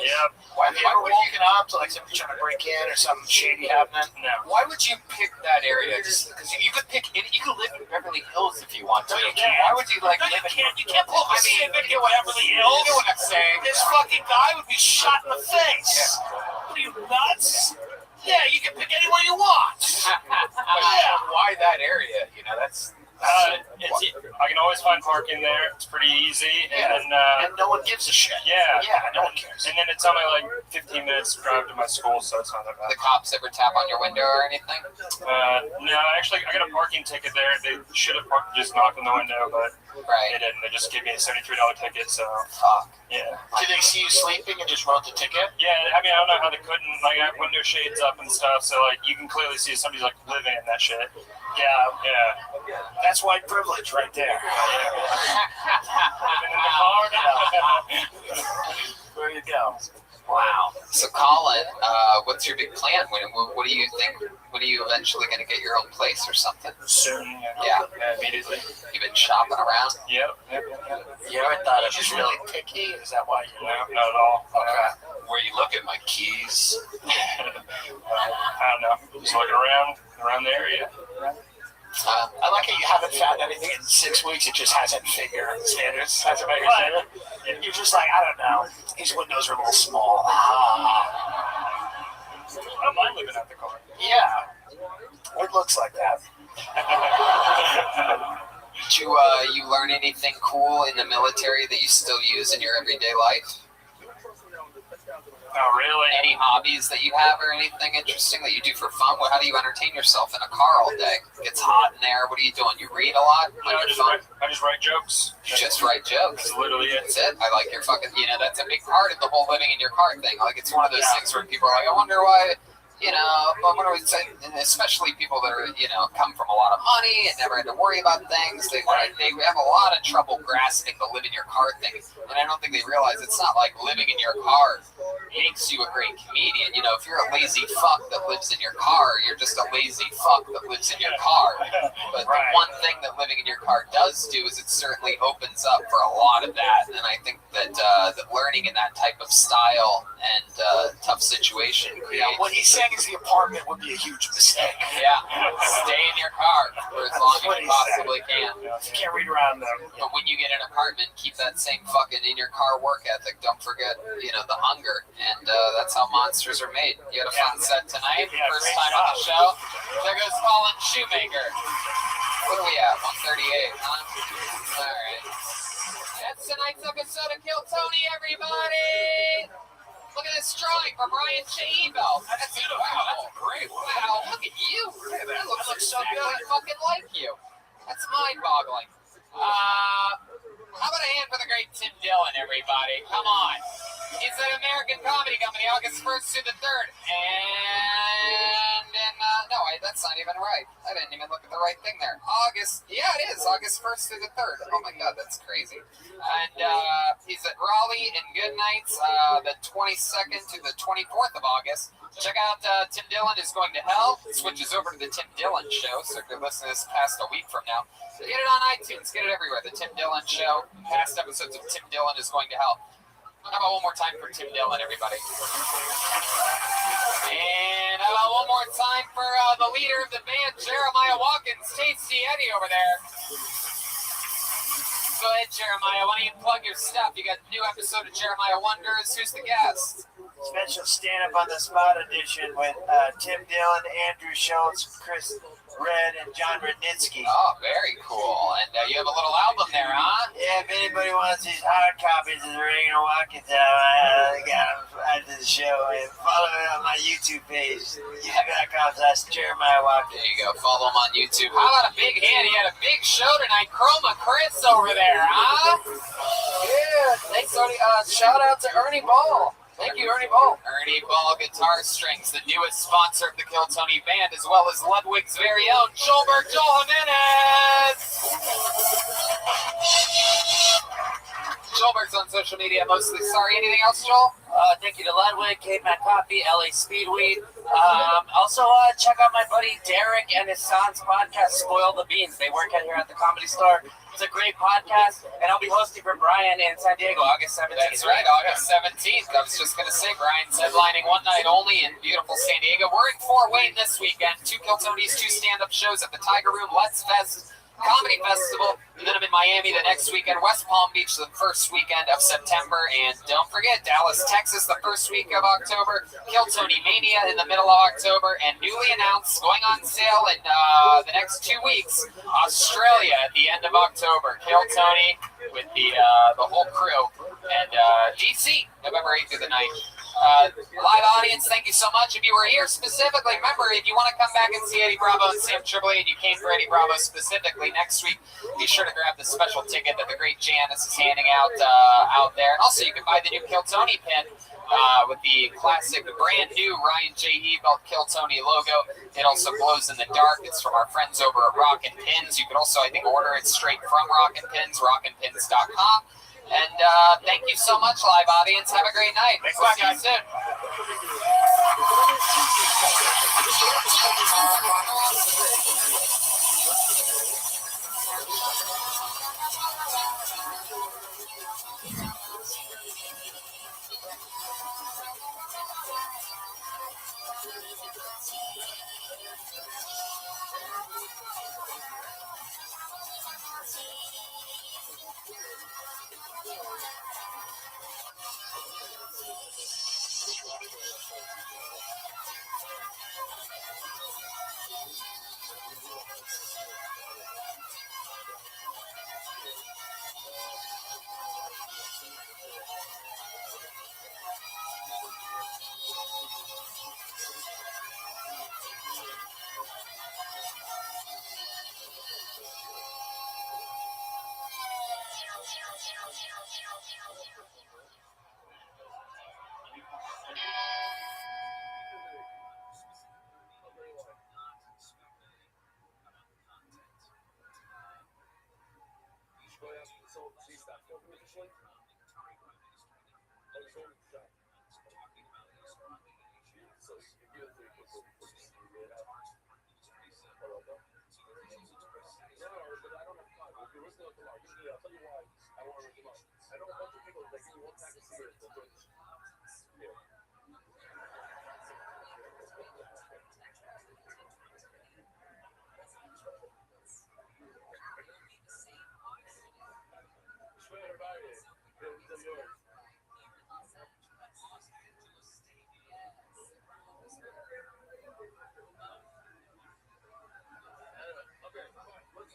Yep. Why have you ever woken up to like somebody trying to break in or something shady happening? No. Why would you pick that area? Just because you could pick, you could live in Beverly Hills if you want to. No, you can't. Why would you like No, live in? you can't pull a Civic in Beverly Hills. You know what I'm saying? This fucking guy would be shot in the face. What are you, nuts? Yeah, you can pick anywhere you want. Why that area? You know, that's. I can always find parking there. It's pretty easy, and no one gives a shit. Yeah, no one cares. And then it's only like 15 minutes drive to my school, so it's not that bad. The cops ever tap on your window or anything? No, actually, I got a parking ticket there. They should have just knocked on the window, but they didn't. They just gave me a $73 ticket. So fuck. Yeah. Did they see you sleeping and just wrote the ticket? Yeah, I mean, I don't know how they couldn't. Like, I have window shades up and stuff, so like you can clearly see somebody's like living in that shit. Yeah. That's white privilege right there. Living in the car. There you go. Wow. So, Colin, what's your big plan? What do you think? When are you eventually going to get your own place or something? Soon. Yeah. Immediately. You've been shopping around? Yep. You ever thought of just really picky? Is that why you? No, not at all. Okay. Where you look at my keys? I don't know. Just looking around the area. I like how you haven't found anything in 6 weeks. It just hasn't fit your standards. Hasn't met your standards. You're just like, I don't know. These windows are a little small. I don't mind living out the car. Yeah. It looks like that. Did you learn anything cool in the military that you still use in your everyday life? Oh, really? Any hobbies that you have or anything interesting that you do for fun? How do you entertain yourself in a car all day? It gets hot in there. What are you doing? You read a lot on your phone? I just write jokes. You just write jokes? That's literally it. That's it? I like your fucking, that's a big part of the whole living in your car thing. Like, it's one of those things where people are like, I wonder why you know, but what do we say? And especially people that are, you know, come from a lot of money and never had to worry about things. They have a lot of trouble grasping the live in your car thing. And I don't think they realize it's not like living in your car makes you a great comedian. You know, if you're a lazy fuck that lives in your car, you're just a lazy fuck that lives in your car. But the one thing that living in your car does do is it certainly opens up for a lot of that. And I think that that learning in that type of style and tough situation creates. Yeah, what he's saying is the apartment would be a huge mistake. Yeah, stay in your car for as long as you possibly can. You can't read around them. But when you get an apartment, keep that same fucking in your car work ethic. Don't forget, you know, the hunger, and that's how monsters are made. You had a fun set tonight, first time on the show. There goes Colin Shoemaker. What are we at? 138, huh? All right. That's tonight's episode of Kill Tony, everybody. Look at this drawing from Ryan J. Ebel. That's wow. That's great. Wow, look at you. That looks so good. I fucking like you. That's mind-boggling. How about a hand for the great Tim Dillon, everybody? Come on. He's an American comedy company, August 1st to the 3rd. And no, that's not even right. I didn't even look at the right thing there. Yeah, it is, August 1st to the 3rd. Oh my God, that's crazy. And he's at Raleigh and Goodnights, the 22nd to the 24th of August. Check out Tim Dillon is Going to Hell. It switches over to the Tim Dillon Show, so if you're listening to this past a week from now, get it on iTunes, get it everywhere. The Tim Dillon Show, past episodes of Tim Dillon is Going to Hell. How about one more time for Tim Dillon, everybody? And how about one more time for the leader of the band, Jeremiah Watkins, Tasty Eddie over there. Go ahead, Jeremiah. Why don't you plug your stuff? You got a new episode of Jeremiah Wonders. Who's the guest? Special stand-up on the spot edition with Tim Dillon, Andrew Schultz, Chris Red, and John Rudnitsky. Oh, very cool. And you have a little album there, huh? Yeah, if anybody wants these hard copies of the Regular Watkins album, I got them after the show. And follow me on my YouTube page, youtube.com/Jeremiah Watkins. There you go. Follow him on YouTube. How about a big hand? He had a big show tonight. Chroma Chris over there, huh? Yeah, thanks, Ernie. Shout out to Ernie Ball. Thank you, Ernie Ball. Ernie Ball Guitar Strings, the newest sponsor of the Kill Tony Band, as well as Ludwig's very own Joelberg Joel Jimenez. Joelberg's on social media mostly. Sorry, anything else, Joel? Thank you to Ludwig, Cape Mac Coffee, LA Speedweed. Also, check out my buddy Derek and his son's podcast, Spoil the Beans. They work out here at the Comedy Store. It's a great podcast, and I'll be hosting for Brian in San Diego, August 17th. That's right, August 17th. I was just going to say, Brian's headlining one night only in beautiful San Diego. We're in Fort Wayne this weekend. 2 Kill Tonys, 2 stand-up shows at the Tiger Room, Let's Fest Comedy Festival. And then I'm in Miami the next weekend, West Palm Beach the first weekend of September. And don't forget, Dallas, Texas the first week of October. Kill Tony Mania in the middle of October. And newly announced, going on sale in the next 2 weeks, Australia at the end of October. Kill Tony with the whole crew. And DC, November 8th through the 9th. Live audience, thank you so much. If you were here specifically, remember, if you want to come back and see Eddie Bravo and Sam Tripoli, and you came for Eddie Bravo specifically next week, be sure to grab the special ticket that the great Janice is handing out out there. And also, you can buy the new Kill Tony pin with the classic, brand new Ryan J. Ebel Kill Tony logo. It also glows in the dark. It's from our friends over at Rockin' Pins. You can also, I think, order it straight from Rockin' Pins, rockinpins.com. And thank you so much, live audience. Have a great night. Thanks, We'll see you soon.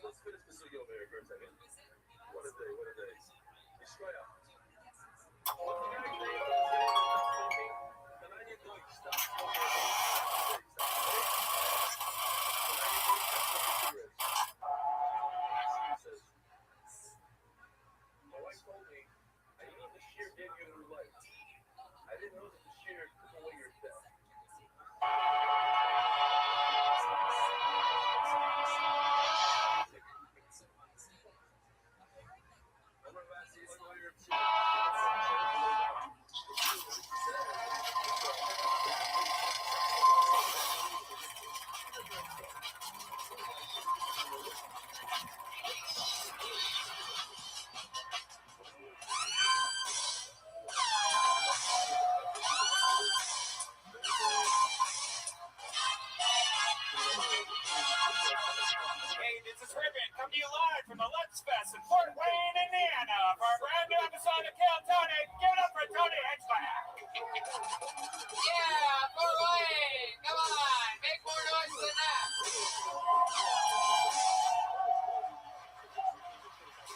Let's finish this video over here for a second. What a day, what a day. Straight up. My wife told me, I know the shear gave you new life. I didn't know that the shear took away your death. Hey, this is Ribbon, coming to you live from the Let's Fest in Fort Wayne, Indiana, for a brand new episode of Kill Tony. Give it up for Tony Hedgeback. Yeah, Fort Wayne, come on, make more noise than that.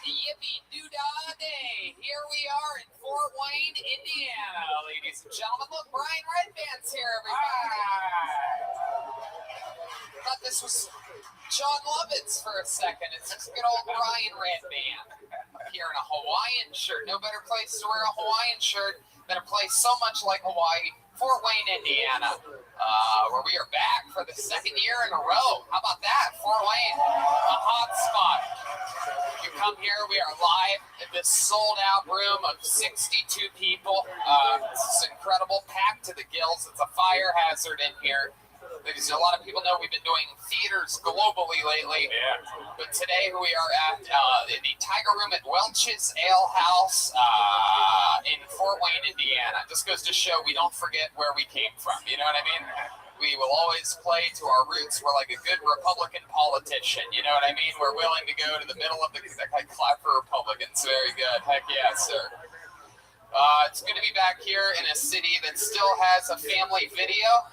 Yippee doo-dah day. Here we are in Fort Wayne, Indiana, ladies and gentlemen. Look, Brian Redband's here, everybody. Thought this was John Lovitz for a second. It's just good old Brian Redband here in a Hawaiian shirt. No better place to wear a Hawaiian shirt than a place so much like Hawaii, Fort Wayne, Indiana, where we are back for the second year in a row. How about that? Fort Wayne, a hot spot. You come here, we are live in this sold-out room of 62 people. This is incredible, packed to the gills. It's a fire hazard in here. Because a lot of people know we've been doing theaters globally lately. Yeah. But today we are at in the Tiger Room at Welch's Ale House in Fort Wayne, Indiana. Just goes to show we don't forget where we came from. You know what I mean? We will always play to our roots. We're like a good Republican politician. You know what I mean? We're willing to go to the middle of the clap for Republicans. Very good. Heck yeah, sir. It's good to be back here in a city that still has a family video.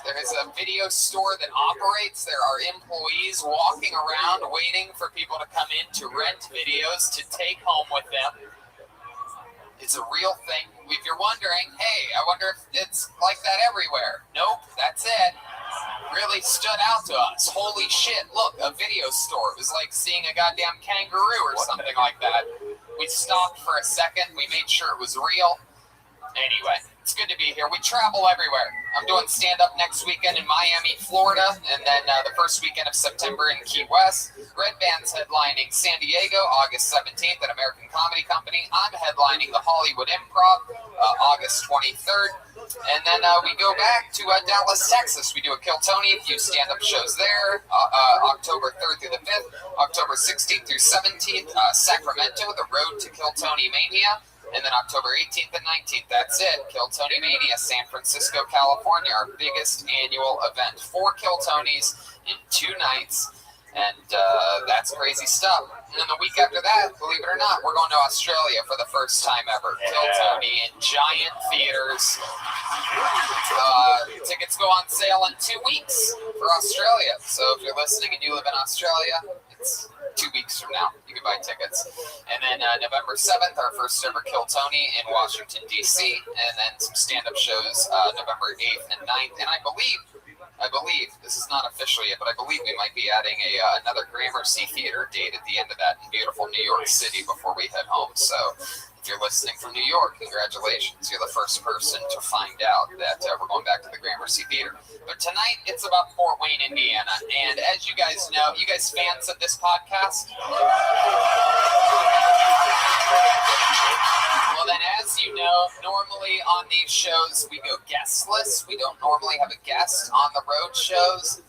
There is a video store that operates. There are employees walking around waiting for people to come in to rent videos to take home with them. It's a real thing. If you're wondering, hey, I wonder if it's like that everywhere. Nope, that's it. Really stood out to us. Holy shit, look, a video store. It was like seeing a goddamn kangaroo or something like that. We stopped for a second. We made sure it was real. Anyway, it's good to be here. We travel everywhere. I'm doing stand-up next weekend in Miami, Florida, and then the first weekend of September in Key West. Red Band's headlining San Diego, August 17th at American Comedy Company. I'm headlining the Hollywood Improv, August 23rd. And then we go back to Dallas, Texas. We do a Kill Tony, a few stand-up shows there, October 3rd through the 5th, October 16th through 17th, Sacramento, the Road to Kill Tony Mania. And then October 18th and 19th, that's it. Kill Tony Mania, San Francisco, California, our biggest annual event. 4 Kill Tonys in 2 nights. And that's crazy stuff. And then the week after that, believe it or not, we're going to Australia for the first time ever. Yeah. Kill Tony in giant theaters. Tickets go on sale in 2 weeks for Australia. So if you're listening and you live in Australia, it's 2 weeks from now. You can buy tickets. And then November 7th, our first ever Kill Tony in Washington, D.C. And then some stand-up shows November 8th and 9th. And I believe, this is not official yet, but I believe we might be adding another Gramercy Theater date at the end of that in beautiful New York City before we head home. So if you're listening from New York, congratulations. You're the first person to find out that we're going back to the Gramercy Theater. But tonight, it's about Fort Wayne, Indiana. And as you guys know, you guys fans of this podcast? you know, normally on these shows we go guestless. We don't normally have a guest on the road shows.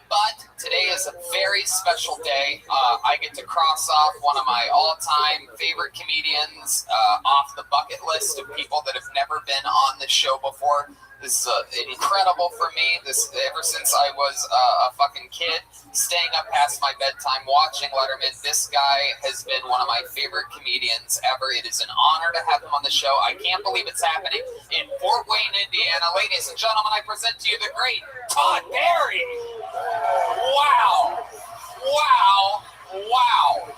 But today is a very special day. I get to cross off one of my all-time favorite comedians off the bucket list of people that have never been on the show before. This is incredible for me. Ever since I was a fucking kid, staying up past my bedtime watching Letterman, this guy has been one of my favorite comedians ever. It is an honor to have him on the show. I can't believe it's happening in Fort Wayne, Indiana. Ladies and gentlemen, I present to you the great Todd Barry. Wow. Wow. Wow.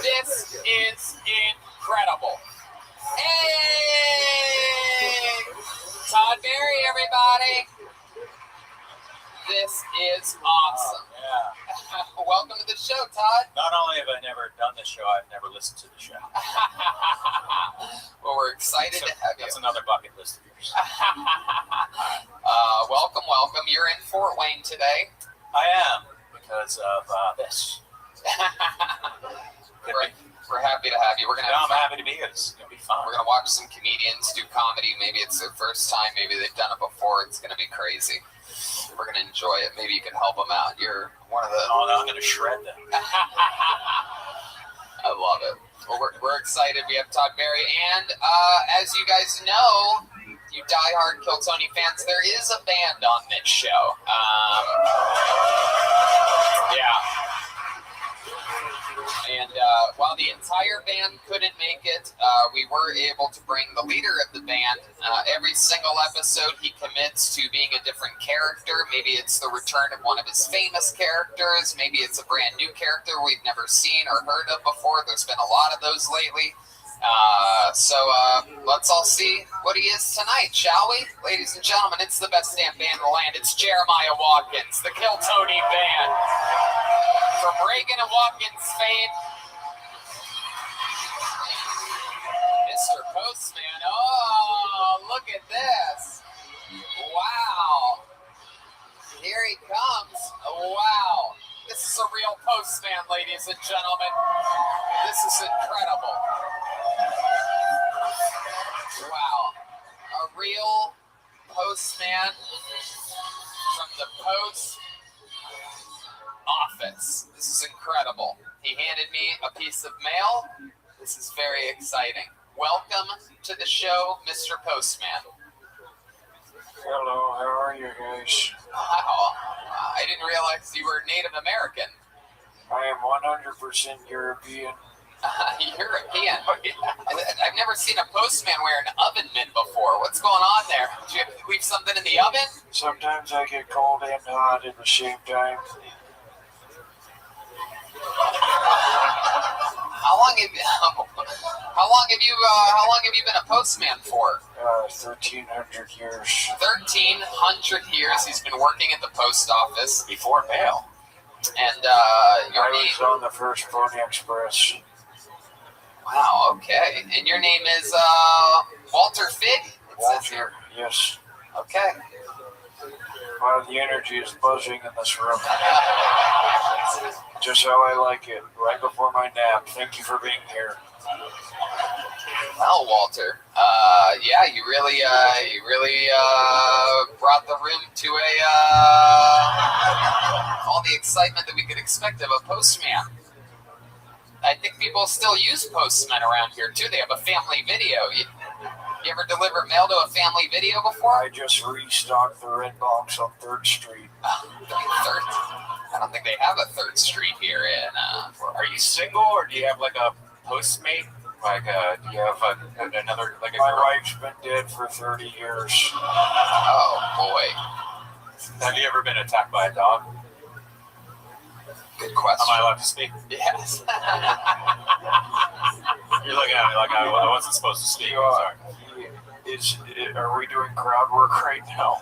This is incredible. Hey! Todd Barry, everybody. This is awesome. Yeah. Welcome to the show, Todd. Not only have I never done the show, I've never listened to the show. Well, we're excited to have you. That's another bucket list of yours. Welcome, welcome. You're in Fort Wayne today. I am, because of this. We're happy to have you. We're gonna. I'm happy to be here. It's gonna be fun. We're gonna watch some comedians do comedy. Maybe it's their first time. Maybe they've done it before. It's gonna be crazy. We're gonna enjoy it. Maybe you can help them out. You're one of the. Oh, no, I'm gonna shred them. I love it. Well, we're excited. We have Todd Barry, and as you guys know, you diehard Kill Tony fans, there is a band on this show. Yeah. And while the entire band couldn't make it, we were able to bring the leader of the band. Every single episode, he commits to being a different character. Maybe it's the return of one of his famous characters. Maybe it's a brand new character we've never seen or heard of before. There's been a lot of those lately. So let's all see what he is tonight, shall we? Ladies and gentlemen, it's the best damn band in the land. It's Jeremiah Watkins, the Kill Tony Band. From Reagan and Watkins fame, Mr. Postman. Oh, look at this. Wow. Here he comes. Wow. This is a real postman, ladies and gentlemen. This is incredible. Wow. A real postman from the post office. This is incredible. He handed me a piece of mail. This is very exciting. Welcome to the show, Mr. Postman. Hello, how are you guys? Wow. I didn't realize you were Native American. I am 100% European. European? I've never seen a postman wear an oven mitt before. What's going on there? Did you leave something in the oven? Sometimes I get cold and hot at the same time. How long have you been a postman for? 1,300 years. 1,300 years he's been working at the post office. Before mail. And your I name? was on the first Pony Express. Wow, okay. And your name is Walter Fig? Walter, yes. Okay. Wow, the energy is buzzing in this room. Just how I like it, right before my nap. Thank you for being here. Well, Walter, yeah, you really brought the room to all the excitement that we could expect of a postman. I think people still use postmen around here too. They have a family video. You ever deliver mail to a family video before? I just restocked the red box on 3rd Street. I don't think they have a 3rd Street here in. Are you single, or do you have like a postmate? Like, do you have another, like a My girl? wife's been dead for 30 years. Oh, boy. Have you ever been attacked by a dog? Good question. Am I allowed to speak? Yes. You're looking at me like I wasn't supposed to speak. I'm sorry. Are we doing crowd work right now?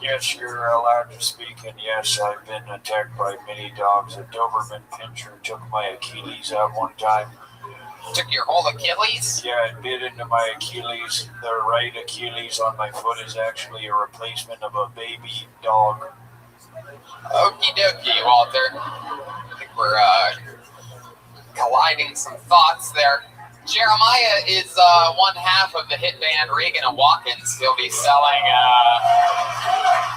Yes, you're allowed to speak, and yes, I've been attacked by many dogs. A Doberman Pinscher took my Achilles out one time. Took your whole Achilles? Yeah, it bit into my Achilles. The right Achilles on my foot is actually a replacement of a baby dog. Okie dokie, Walter. I think we're colliding some thoughts there. Jeremiah is one half of the hit band Reagan and Watkins. He'll be selling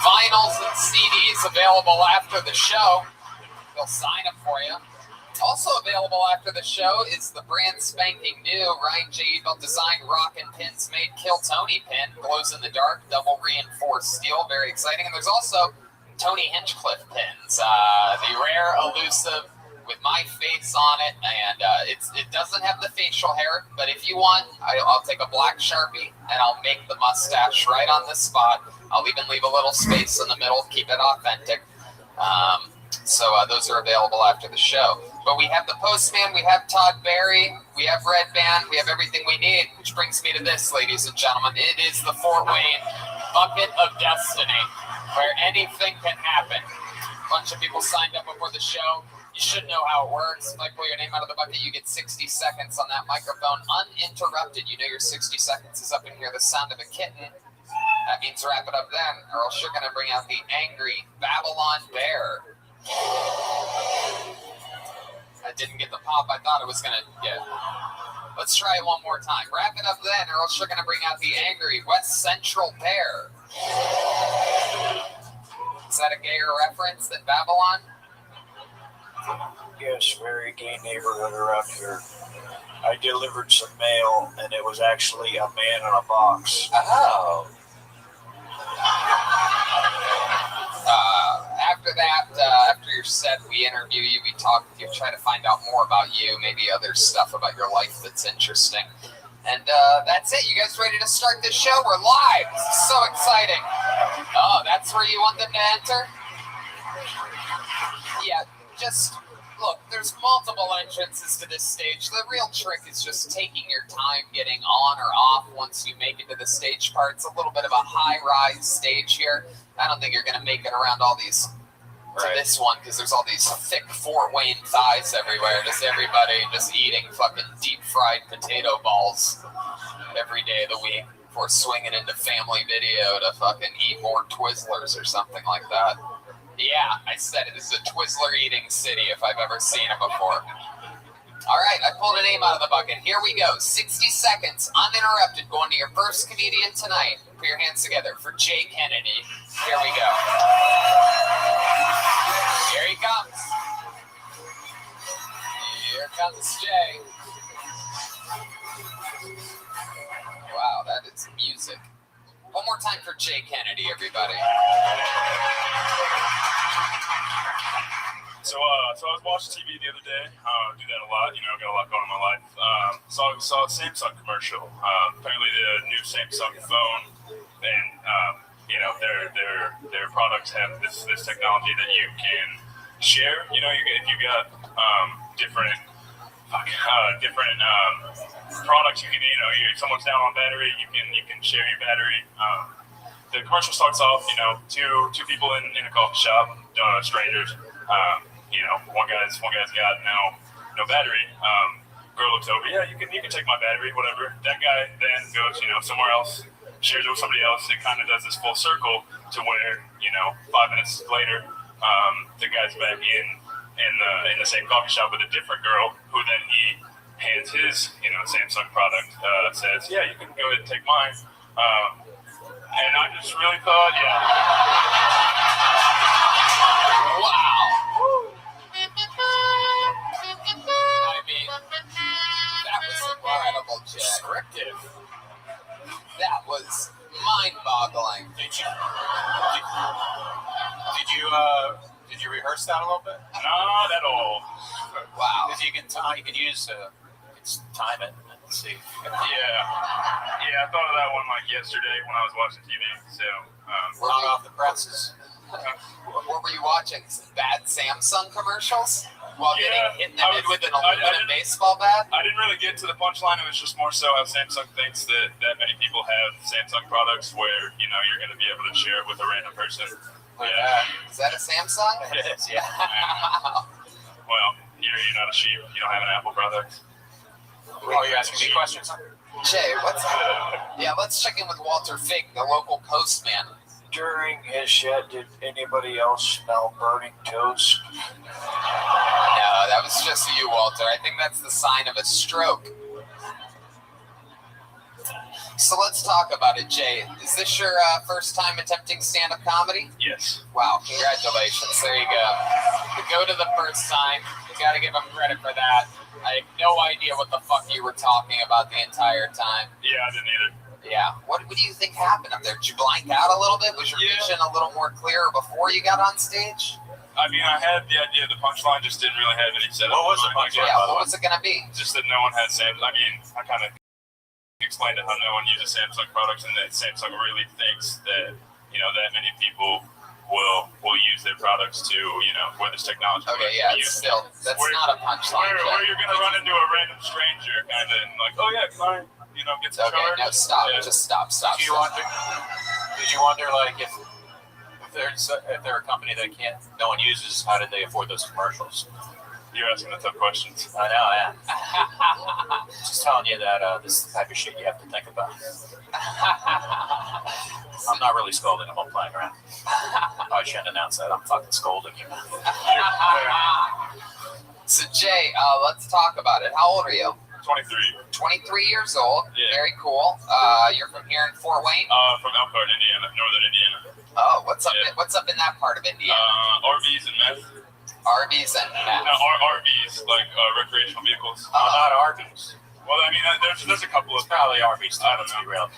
vinyls and CDs available after the show. They'll sign them for you. Also available after the show is the brand spanking new Ryan J. Ebel designed Rockin' Pins Made Kill Tony pin. Glows in the dark, double reinforced steel. Very exciting. And there's also Tony Hinchcliffe pins. The rare, elusive, with my face on it. And it doesn't have the facial hair, but if you want, I'll take a black Sharpie and I'll make the mustache right on this spot. I'll even leave a little space in the middle, keep it authentic. So those are available after the show. But we have the Postman, we have Todd Barry, we have Red Band, we have everything we need, which brings me to this, ladies and gentlemen. It is the Fort Wayne Bucket of Destiny, where anything can happen. A bunch of people signed up before the show. You should know how it works. If I pull your name out of the bucket, you get 60 seconds on that microphone uninterrupted. You know your 60 seconds is up in here. The sound of a kitten. That means wrap it up then, or else you're going to bring out the angry Babylon Bear. I didn't get the pop I thought it was going to get. Let's try it one more time. Wrap it up then, or else you're going to bring out the angry West Central Bear. Is that a gayer reference than Babylon? Yes, very gay neighborhood around here. I delivered some mail, and it was actually a man in a box. Oh. After that, after your set, we interview you, we talk with you, try to find out more about you, maybe other stuff about your life that's interesting. And that's it. You guys ready to start this show? We're live. This is so exciting. Oh, that's where you want them to enter? Yeah, just look, there's multiple entrances to this stage. The real trick is just taking your time getting on or off once you make it to the stage part. It's a little bit of a high-rise stage here. I don't think you're going to make it around all these to this one because there's all these thick Fort Wayne thighs everywhere. Just everybody just eating fucking deep-fried potato balls every day of the week before swinging into Family Video to fucking eat more Twizzlers or something like that. Yeah, I said it. This is a Twizzler eating city if I've ever seen it before. All right, I pulled a name out of the bucket. Here we go. 60 seconds, uninterrupted, going to your first comedian tonight. Put your hands together for Jay Kennedy. Here we go. Here he comes. Here comes Jay. Wow, that is music. One more time for Jay Kennedy, everybody. So I was watching TV the other day. I do that a lot. You know, got a lot going on in my life. Saw a Samsung commercial. Apparently, the new Samsung phone, and you know, their products have this technology that you can share. You know, if you got different products, you can, you know, if someone's down on battery, you can share your battery. The commercial starts off, you know, two people in a coffee shop, strangers. You know, one guy's got no battery. Girl looks over, yeah, you can take my battery, whatever. That guy then goes, you know, somewhere else, shares it with somebody else. It kind of does this full circle to where, you know, 5 minutes later, the guy's back in the same coffee shop with a different girl, who then he hands his, you know, Samsung product, says, yeah, you can go ahead and take mine. And I just really thought, yeah. Wow. I mean, that was incredible, Jay. Descriptive. That was mind-boggling. Did you rehearse that a little bit? Not at all. Wow. Because you can time it and see. Yeah, I thought of that one like yesterday when I was watching TV. So, hot off the presses. What were you watching? Some bad Samsung commercials? While getting hit in the head with an aluminum baseball bat? I didn't really get to the punchline. It was just more so how Samsung thinks that many people have Samsung products where, you know, you're going to be able to share it with a random person. Is that a Samsung? It is, yeah. Well, you're not a sheep. You don't have an Apple product. Oh, you're asking me questions? Jay, let's check in with Walter Fig, the local postman. During his shed, did anybody else smell burning toast? No, that was just you, Walter. I think that's the sign of a stroke. So let's talk about it, Jay. Is this your first time attempting stand-up comedy? Yes. Wow, congratulations. There you go. To go to the first time, you got to give him credit for that. I had no idea what the fuck you were talking about the entire time. Yeah, I didn't either. Yeah. What do you think happened up there? Did you blank out a little bit? Was your vision a little more clear before you got on stage? I mean, I had the idea of the punchline, just didn't really have any set up. What was the punchline? Yeah, what was it going to be? Just that no one had Samsung. I mean, I kind of explained how no one uses Samsung products and that Samsung really thinks that, that many people will use their products to, where this technology. Okay, yeah, that's not a punchline. Where you're going to run into a random stranger kind of and like, oh yeah, can I, get some charge? No, stop. Yeah. Just stop. Did you wonder, like, if they're a company that no one uses, how did they afford those commercials? You're asking the tough questions. I know, yeah. Just telling you that this is the type of shit you have to think about. I'm not really scolding him, I'm playing around. I shouldn't announce that. I'm fucking scolding you. So, Jay, let's talk about it. How old are you? 23. 23 years old. Yeah. Very cool. You're from here in Fort Wayne? From Elkhart, Indiana, northern Indiana. Oh, what's up in that part of Indiana? RVs and meth. RVs and meth. No, RVs, like recreational vehicles. Not RVs. Well, I mean, there's a couple of probably RVs. I don't know. Real.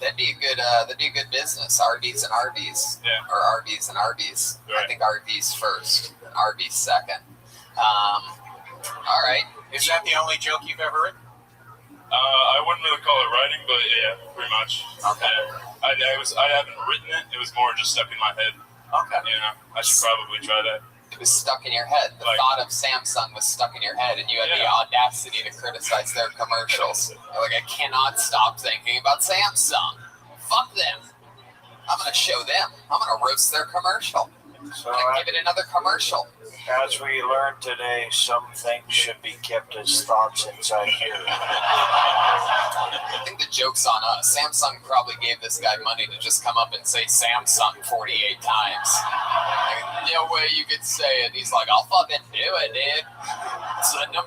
That'd be a good business. RVs and RVs. Yeah. Or RVs and RVs. Right. I think RVs first, and RVs second. All right. Is that the only joke you've ever written? I wouldn't really call it writing, but yeah, pretty much. Okay. I haven't written it. It was more just stuck in my head. Okay. I should probably try that. It was stuck in your head. The thought of Samsung was stuck in your head, and you had the audacity to criticize their commercials. You're like, I cannot stop thinking about Samsung. Fuck them. I'm going to show them. I'm going to roast their commercial. So I'm going to give it another commercial. As we learned today, some things should be kept as thoughts inside here. I think the joke's on us. Samsung probably gave this guy money to just come up and say Samsung 48 times. Like, no way you could say it. He's like, I'll fucking do it, dude. It's the #1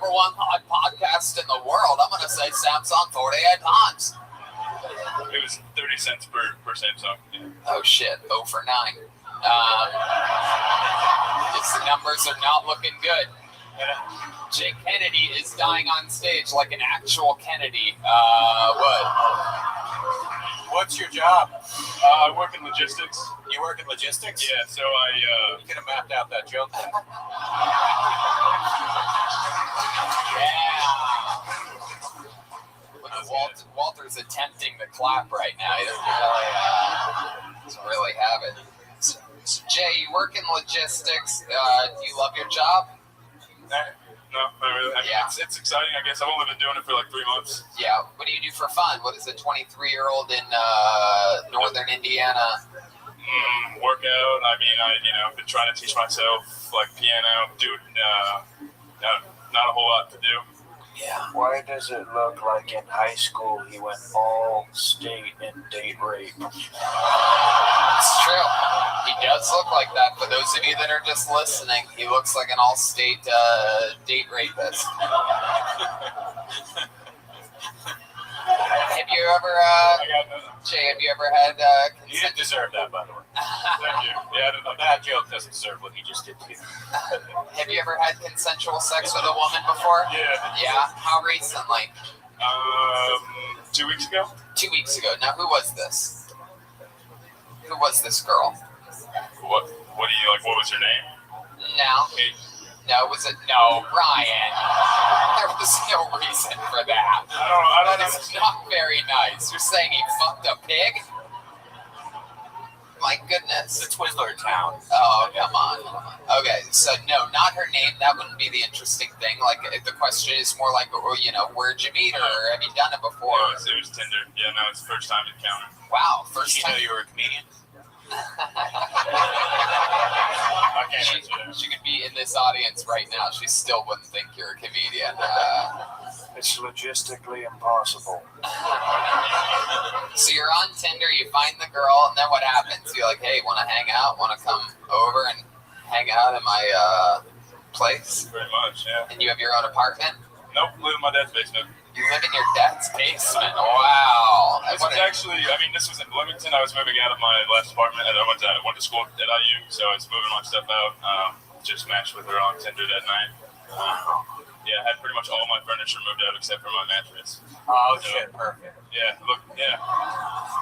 podcast in the world. I'm going to say Samsung 48 times. It was 30 cents per Samsung. Yeah. Oh, shit. 0 for 9. These numbers are not looking good. Jake Kennedy is dying on stage like an actual Kennedy. What's your job? I work in logistics. You work in logistics? Yeah, so I... You could have mapped out that joke. Walter's attempting to clap right now. He doesn't really have it. So, Jay, you work in logistics. Do you love your job? No, not really. I mean, it's exciting, I guess. I've only been doing it for like 3 months. Yeah. What do you do for fun? What is a 23-year-old in northern Indiana? Workout. I mean, I've been trying to teach myself like piano. Not a whole lot to do. Yeah. Why does it look like in high school he went all state in date rape? It's true. He does look like that. For those of you that are just listening, he looks like an all-state date rapist. Have you ever, Jay, have you ever had You didn't deserve that, by the way. Thank you. Yeah, A bad joke doesn't deserve what he just did to you. Have you ever had consensual sex with a woman before? Yeah. Yeah? How recently? 2 weeks ago. 2 weeks ago. Now, who was this? Who was this girl? What do you like? What was her name? No. Kate. No, was it? No, Ryan. There was no reason for that. I don't That is not very nice. You're saying he fucked a pig? My goodness. The Twizzler town. Oh, come on. Okay, so no, not her name. That wouldn't be the interesting thing. Like, the question is more like, where'd you meet her? Or have you done it before? It was Tinder. Yeah, no, it's the first time encounter. Wow, Did first she time. know you were a comedian? I can't answer that. She could be in this audience right now. She still wouldn't think you're a comedian. It's logistically impossible. So you're on Tinder, you find the girl, and then what happens? You're like, hey, want to hang out? Want to come over and hang out in my place? Pretty much, yeah. And you have your own apartment? Nope, live in my dad's basement. You live in your dad's basement. Wow. This was actually, I mean, this was in Bloomington. I was moving out of my last apartment, and I went to school at IU, so I was moving my stuff out. Just matched with her on Tinder that night. Yeah, I had pretty much all my furniture moved out except for my mattress. Oh, shit, perfect. Yeah, look, yeah.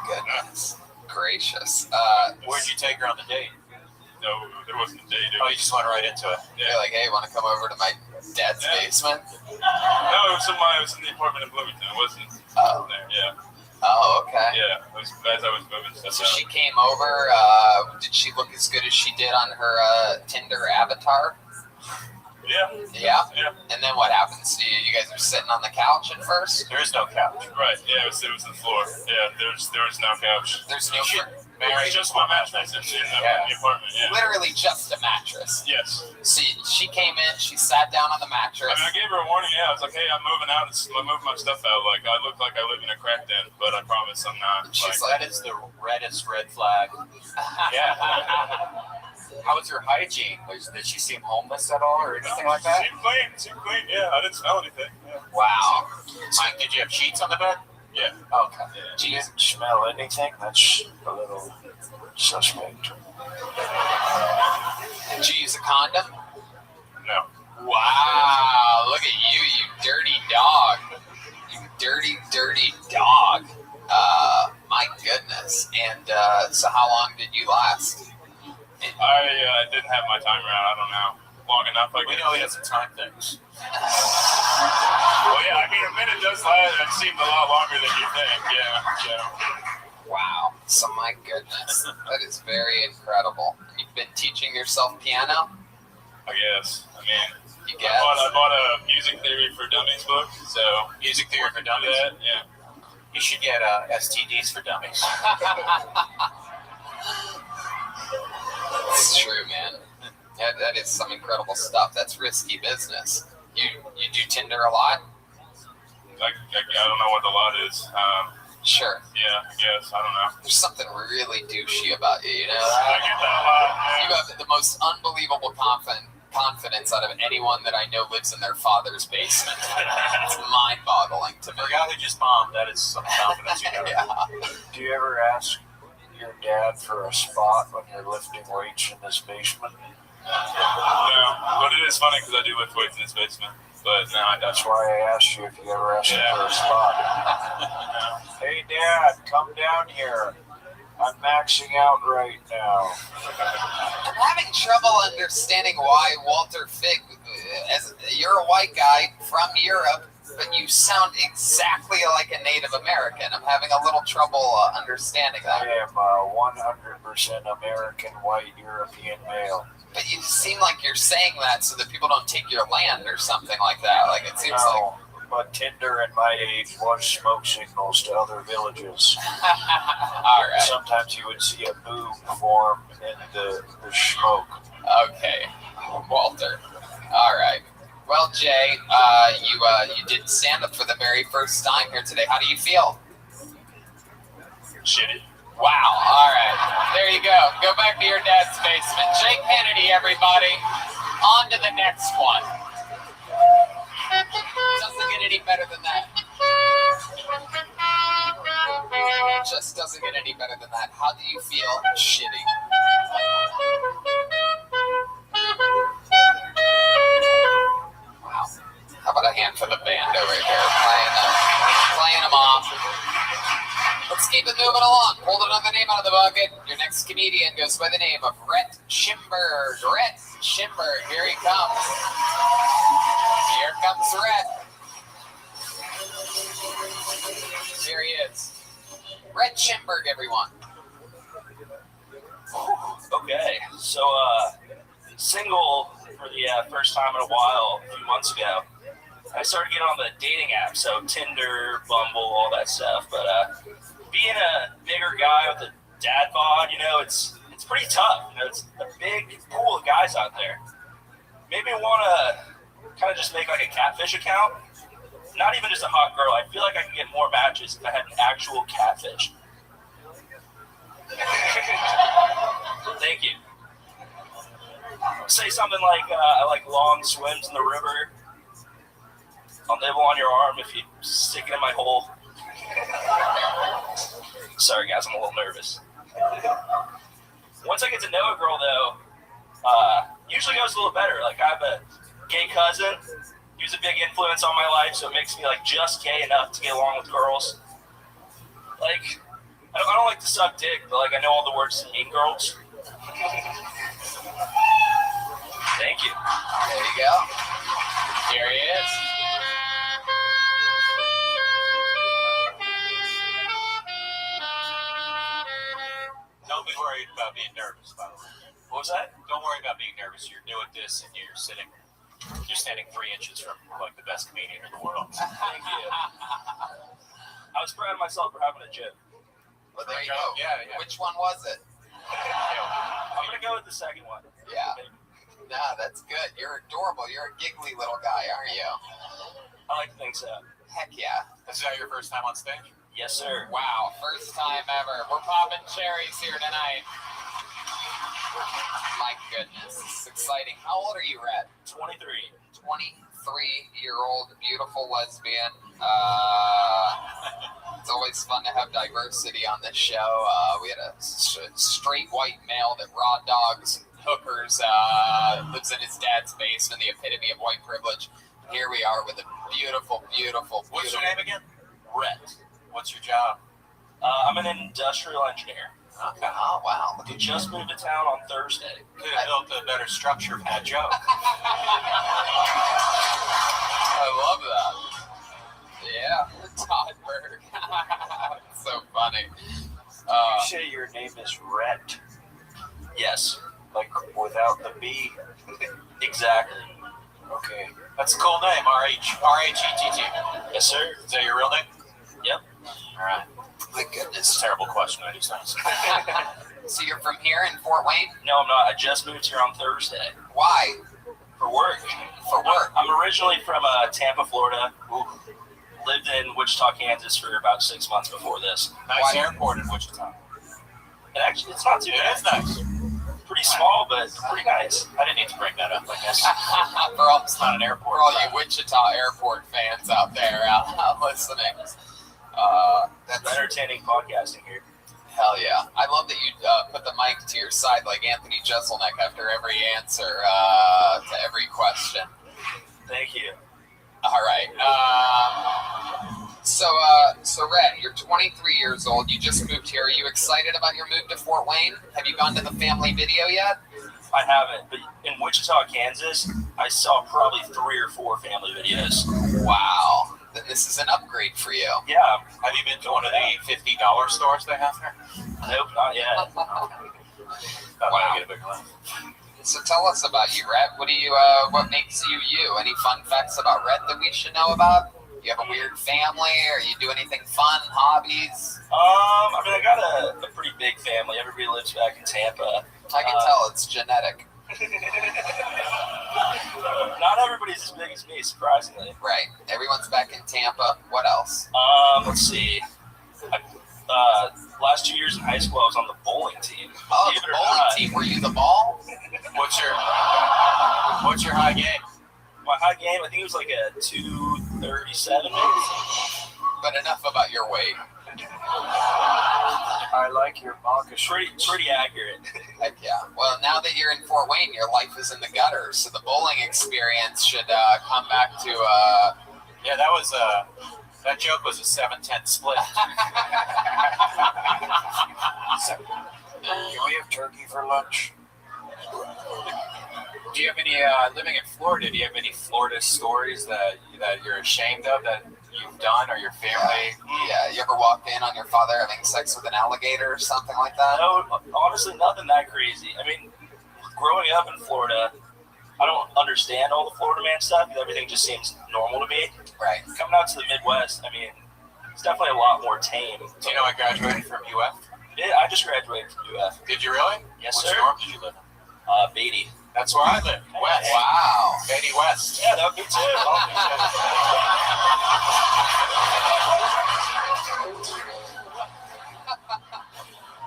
Goodness gracious. Where'd you take her on the date? No, there wasn't a date. Oh, you just went right into it. You're like, hey, want to come over to my dad's basement? No, it was in the apartment in Bloomington. It wasn't there. Yeah. Oh, okay. Yeah, it was as I was moving stuff So out. she came over. Did she look as good as she did on her Tinder avatar? Yeah. Yeah. And then what happens to you? You guys are sitting on the couch at first. There is no couch. Right. Yeah, it was the floor. Yeah, there was no couch. There's no. It was just my mattress in the apartment. Yeah. Literally just a mattress. Yes. See, she came in. She sat down on the mattress. I mean, I gave her a warning. Yeah, I was like, "Hey, I'm moving out. I'm moving my stuff out. Like, I look like I live in a crack den, but I promise I'm not." She's like, that is the reddest red flag. Yeah. How was your hygiene? Did she seem homeless at all or anything like that? Seemed clean. Yeah, I didn't smell anything. Yeah. Wow. So, did you have sheets on the bed? Yeah. Okay. Do you didn't smell anything? That's a little suspect. Did you use a condom? No. Wow, look at you, you dirty dog. You dirty, dirty dog. My goodness. And so how long did you last? I didn't have my timer out. I don't know. Long enough, I guess. We know he doesn't time things. Well, yeah, I mean, a minute does last. It seemed a lot longer than you think. Yeah. Wow. So my goodness. That is very incredible. You've been teaching yourself piano? I guess. I mean, you guess? I bought a Music Theory for Dummies book. So Music Theory for Dummies? Yeah. You should get STDs for Dummies. It's true, man. Yeah, that is some incredible stuff. That's risky business. You do Tinder a lot? I don't know what the lot is. Sure. Yeah, I guess. I don't know. There's something really douchey about you, you know? I get that a lot. Yeah. You have the most unbelievable confidence out of anyone that I know lives in their father's basement. It's mind-boggling to me. For a guy who just bombed, that is some confidence you got. Yeah. Do you ever ask your dad for a spot when you're lifting weights in this basement? No, but it is funny because I do lift weights in this basement. But no, that's why I asked you if you ever asked him for a spot. Hey, Dad, come down here. I'm maxing out right now. I'm having trouble understanding why Walter Figg, as you're a white guy from Europe, but you sound exactly like a Native American. I'm having a little trouble understanding that. I am a 100% American white European male. But you seem like you're saying that so that people don't take your land or something like that. Like it seems no, but Tinder in my age was smoke signals to other villages. All right. Sometimes you would see a boob form in the smoke. Okay, Walter. All right. Well, Jay, you did stand up for the very first time here today. How do you feel? Shitty. Wow. All right. There you go. Go back to your dad's basement. Jay Kennedy, everybody. On to the next one. Doesn't get any better than that. Just doesn't get any better than that. How do you feel? Shitty. Wow. How about a hand for the band over here? Playing them off. Let's keep it moving along. Pulled another name out of the bucket. Your next comedian goes by the name of Rhett Schimberg. Rhett Schimberg, here he comes. Here comes Rhett. Here he is. Rhett Schimberg, everyone. Okay, so single for the first time in a while, a few months ago. I started getting on the dating app, so Tinder, Bumble, all that stuff. But being a bigger guy with a dad bod, it's pretty tough. It's a big pool of guys out there. Maybe want to kind of just make like a catfish account. Not even just a hot girl. I feel like I can get more matches if I had an actual catfish. Thank you. Say something like I like long swims in the river. I'll nibble on your arm if you stick it in my hole. Sorry, guys, I'm a little nervous. Once I get to know a girl, though, usually goes a little better. Like, I have a gay cousin. He was a big influence on my life, so it makes me, like, just gay enough to get along with girls. Like, I don't like to suck dick, but, like, I know all the words to Mean Girls. Thank you. There you go. Here he is. Don't be worried about being nervous, by the way. What was that? Don't worry about being nervous. You're doing this and you're standing 3 inches from like the best comedian in the world. Thank you. I was proud of myself for having a joke. Well, there you go. Yeah. Which one was it? I'm gonna go with the second one. Yeah. Nah, that's good. You're adorable. You're a giggly little guy, aren't you? I like to think so. Heck yeah. Is that your first time on stage? Yes, sir. Wow, first time ever. We're popping cherries here tonight. My goodness, this is exciting. How old are you, Red? 23. 23-year-old beautiful lesbian. It's always fun to have diversity on this show. We had a straight white male that raw dogs hookers, lives in his dad's basement, the epitome of white privilege. Here we are with a beautiful. What's your name again? Rhett. What's your job? I'm an industrial engineer. Okay. Oh, wow. We just moved to town on Thursday. Could have built a better structure for that joke. I love that. Yeah, Todd Berg. So funny. You say your name is Rhett, Yes. like without the B? Exactly. Okay. That's a cool name, R-H-E-T-T. Yes, sir. Is that your real name? Yep. All right. My It's goodness. a terrible question. I just asked. So you're from here in Fort Wayne? No, I'm not. I just moved here on Thursday Why? for work. For work? I'm originally from Tampa, Florida. Lived in Wichita, Kansas for about 6 months before this. Nice airport in Wichita. And actually, it's not too bad. It is nice. Pretty small, but pretty nice. I didn't need to bring that up, I guess. It's not an airport. For all you Wichita airport fans out there listening. That's entertaining podcasting here. Hell yeah. I love that you put the mic to your side like Anthony Jeselnik after every answer to every question. Thank you. All right. So Rhett, you're 23 years old. You just moved here. Are you excited about your move to Fort Wayne? Have you gone to the family video yet? I haven't, but in Wichita, Kansas, I saw probably 3 or 4 family videos. Wow. Then this is an upgrade for you. Yeah. Have you been to one of the $50 stores they have there? Nope, not yet. Wow. Get a big one. So tell us about you, Rhett. What makes you you? Any fun facts about Rhett that we should know about? You have a weird family, or you do anything fun, hobbies? I mean, I got a pretty big family. Everybody lives back in Tampa. I can tell it's genetic. Not everybody's as big as me, surprisingly. Right. Everyone's back in Tampa. What else? Let's see. Last 2 years in high school, I was on the bowling team. Oh, the bowling team. Were you the ball? What's your high game? My high game, I think it was like a 237 maybe. But enough about your weight. I like your moccasin. Pretty accurate. Heck yeah. Well, now that you're in Fort Wayne, your life is in the gutter, so the bowling experience should come back to. Yeah, that joke was a 7-10 split. Can we have turkey for lunch? Do you have any living in Florida? Do you have any Florida stories that you're ashamed of that you've done, or your family? Yeah. You ever walked in on your father having sex with an alligator or something like that? No, honestly, nothing that crazy. I mean, growing up in Florida, I don't understand all the Florida man stuff because everything just seems normal to me. Right. Coming out to the Midwest, I mean, it's definitely a lot more tame. Do you know I graduated from UF? Yeah, I just graduated from UF. Did you really? Yes, Which sir. dorm did you live in? Beatty. That's where I live. West. Wow. Beatty West. Yeah, that would be too.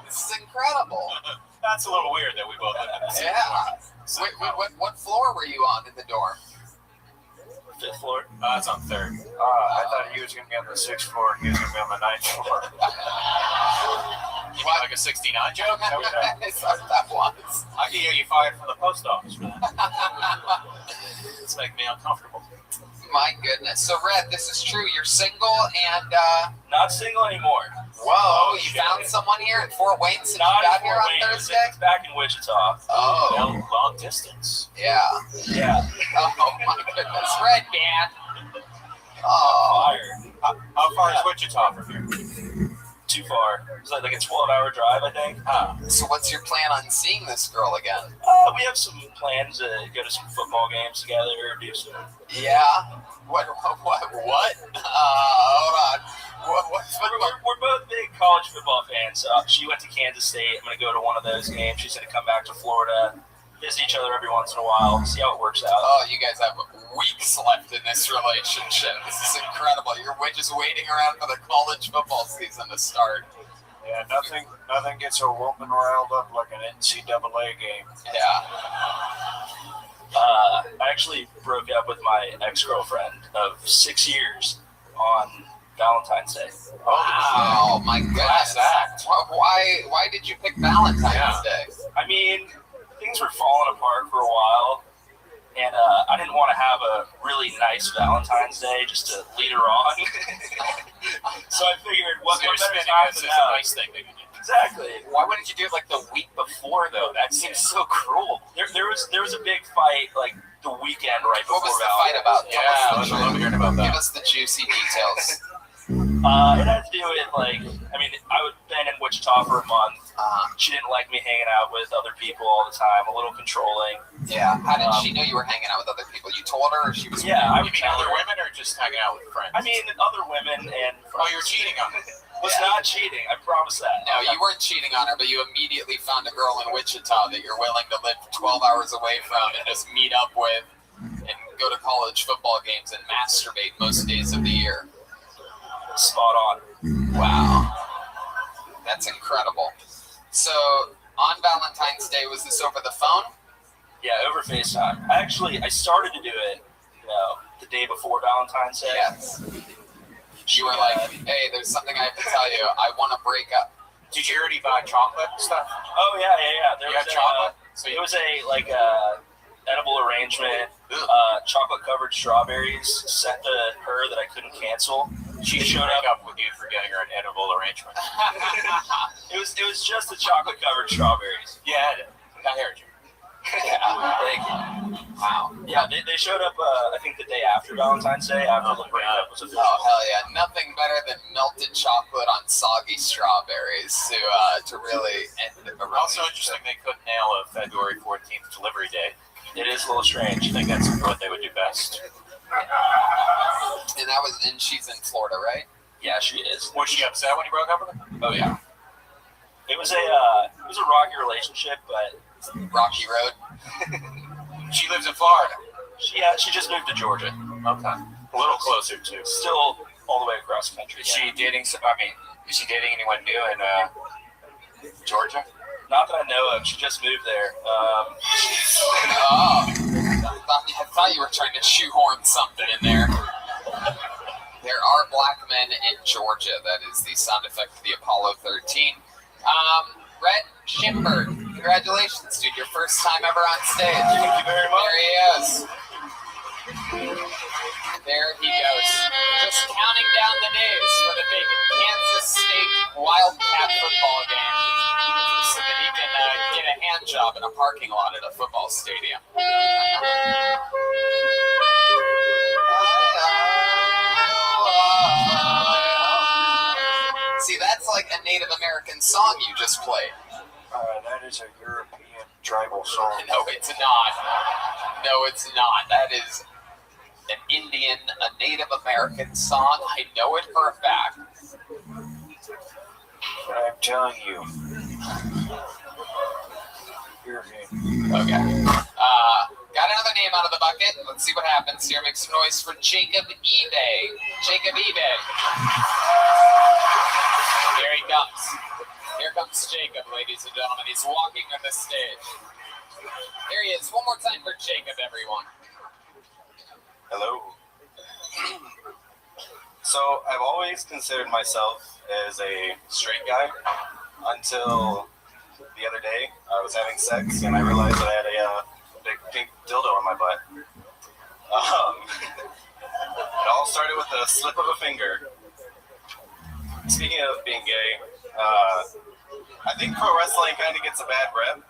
This is incredible. That's a little weird that we both live in the same Yeah. dorm. Wait, what floor were you on in the dorm? 5th floor. That's on 3rd. I thought he was going to be on the 6th floor. He was going to be on the 9th floor. You mean like a 69 joke? That was. I can hear you fired from the post office for that. It's making me uncomfortable. My goodness. So, Red, this is true. You're single and, Not single anymore. whoa, you found someone here in Fort Wayne since you Not got in here Fort on Wayne. Thursday? It's back in Wichita. Oh. Long distance. Yeah. Yeah. Oh, my goodness. Red, man. Oh. Fire. How far is Wichita from here? Too far. It's like a 12-hour drive, I think. So what's your plan on seeing this girl again? We have some plans to go to some football games together, do some. Yeah. What? Hold on. What's We're both big college football fans. She went to Kansas State. I'm going to go to one of those games. She's going to come back to Florida, visit each other every once in a while, see how it works out. Oh, you guys have weeks left in this relationship. This is incredible. You're just waiting around for the college football season to start. Yeah, nothing gets a woman riled up like an NCAA game. Yeah. I actually broke up with my ex-girlfriend of 6 years on Valentine's Day. Oh my goodness! Why did you pick Valentine's Day? I mean, things were falling apart for a while, and I didn't want to have a really nice Valentine's Day just to lead her on. So I figured, what better time than a now? nice thing that you did. Exactly. Why wouldn't you do it like the week before though? That seems so cruel. There was a big fight like the weekend right before. What was the fight about? Yeah, I love hearing about that. Give us the juicy details. It had to do with I would been in Wichita for a month. She didn't like me hanging out with other people all the time. A little controlling. Yeah. How did she know you were hanging out with other people? You told her, or she was? Yeah, You mean other women or just hanging out with friends? I mean, other women and. Oh, you're cheating on her. Was not cheating. I promise that. No, you weren't cheating on her, but you immediately found a girl in Wichita that you're willing to live 12 hours away from and just meet up with and go to college football games and masturbate most days of the year. Spot on. Wow. That's incredible. So, on Valentine's Day, was this over the phone? Yeah, over FaceTime. I started to do it, the day before Valentine's Day. Yes. You were like, hey, there's something I have to tell you. I want to break up. Did you already buy chocolate and stuff? Oh yeah. You had chocolate? It was a edible arrangement. Chocolate covered strawberries sent to her that I couldn't cancel. She showed up with you for getting her an edible arrangement. It was just the chocolate covered strawberries. Yeah, I heard you. Yeah, thank you. Wow. Yeah, they showed up. I think the day after Valentine's Day, after the breakup was official. Oh hell yeah! Nothing better than melted chocolate on soggy strawberries to really end a relationship. Also interesting, they couldn't nail a February 14th delivery day. It is a little strange. I think that's what they would do best. And she's in Florida, right? Yeah, she is. Was she upset when you broke up with her? Oh yeah. It was a rocky relationship, but rocky road. She lives in Florida. She just moved to Georgia. Okay. A little closer too. Still all the way across the country. Is she dating? Is she dating anyone new in Georgia? Not that I know of. She just moved there. I thought you were trying to shoehorn something in there. There are black men in Georgia. That is the sound effect of the Apollo 13. Rhett Schimberg, congratulations, dude. Your first time ever on stage. Thank you very much. There he is. There he goes. Just counting down the days for the big Kansas State Wildcat football game so that he can get a hand job in a parking lot at a football stadium. See, that's like a Native American song you just played. That is a European tribal song. No, it's not. No, it's not. That is an Indian, a Native American song. I know it for a fact. I'm telling you. European. Okay. Got another name out of the bucket. Let's see what happens here. Make some noise for Jacob eBay. Jacob eBay. Here he comes. Here comes Jacob, ladies and gentlemen. He's walking to the stage. Here he is. One more time for Jacob, everyone. Hello. So I've always considered myself as a straight guy until the other day. I was having sex and I realized that I had a big pink dildo on my butt. It all started with a slip of a finger. Speaking of being gay, I think pro wrestling kind of gets a bad rep.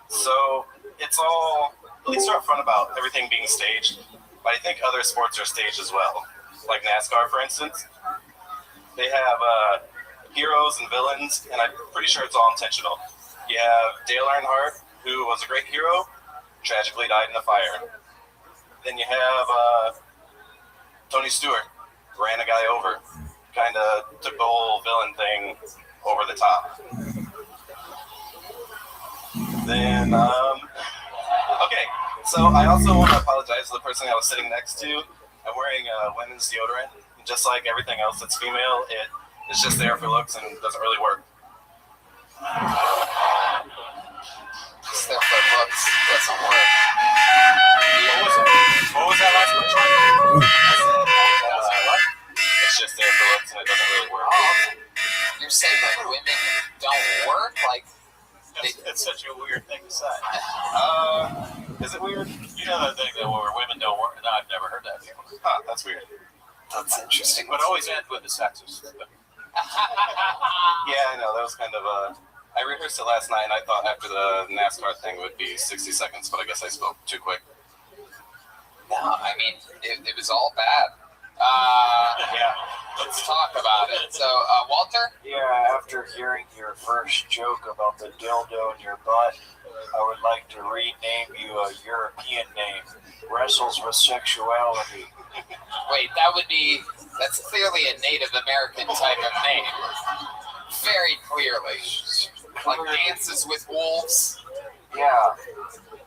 So it's all, at least they're upfront about everything being staged. But I think other sports are staged as well. Like NASCAR, for instance. They have heroes and villains, and I'm pretty sure it's all intentional. You have Dale Earnhardt, who was a great hero, tragically died in a fire. Then you have Tony Stewart, ran a guy over, kind of took the whole villain thing over the top. Then, okay, so I also want to apologize to the person I was sitting next to. I'm wearing women's deodorant. Just like everything else that's female, it is just there for looks and doesn't really work. Just there for looks, doesn't work. What was that last one? It's just there for looks and it doesn't really work. You're saying that women don't work? Like, it's such a weird thing to say. Is it weird? You know that thing that where women don't work? No, I've never heard that before. Huh, that's weird. That's interesting. But always end with the sexist. Yeah, I know. That was kind of I rehearsed it last night and I thought after the NASCAR thing would be 60 seconds, but I guess I spoke too quick. No, I mean, it was all bad. Yeah. Let's talk about it. So, Walter? Yeah, after hearing your first joke about the dildo in your butt, I would like to rename you a European name. Wrestles with sexuality. Wait, that's clearly a Native American type of name. Very clearly. Like Dances with Wolves. Yeah.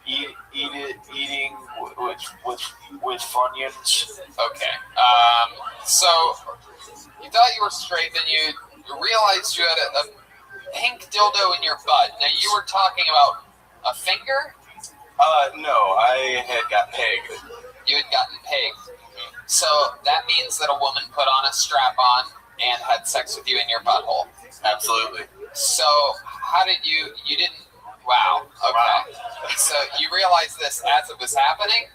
Eating with Funyuns. Okay. So you thought you were straight, then you realized you had a pink dildo in your butt. Now you were talking about a finger? No, I had got pegged. You had gotten pegged. So that means that a woman put on a strap on and had sex with you in your butthole. Absolutely. So how did you didn't, wow, okay. So you realized this as it was happening?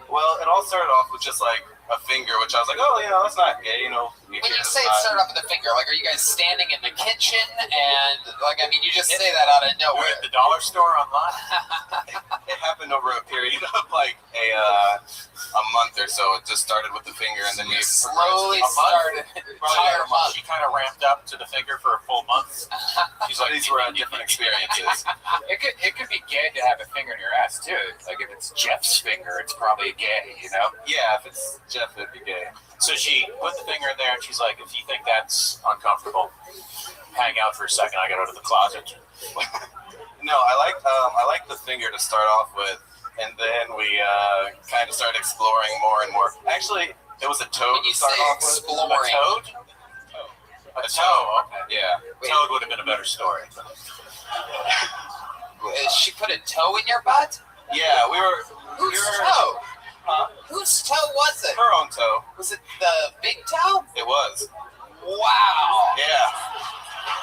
Well, it all started off with just like a finger, which I was like, oh, you know, that's not gay, you know. When you say it started off with a finger, like, are you guys standing in the kitchen and, like, I mean, you just say that out of nowhere. At the dollar store online? It happened over a period of like a month or so. It just started with the finger, and then we slowly started entire month. She kind of ramped up to the finger for a full month. She's like, these were different experiences. It could be gay to have a finger in your ass too. Like if it's Jeff's finger, it's probably gay, you know? Yeah, if it's Jeff, it'd be gay. So she put the finger in there, and she's like, if you think that's uncomfortable, hang out for a second. I gotta go to the closet. No, I like the finger to start off with, and then we kind of started exploring more and more. Actually, it was a toad. When you to start say off exploring, with. A toad? A toe, okay. Yeah. Toad would have been a better story. She put a toe in your butt? Yeah, we were. Whose toe? Whose toe was it? Her own toe. Was it the big toe? It was. Wow. Yeah.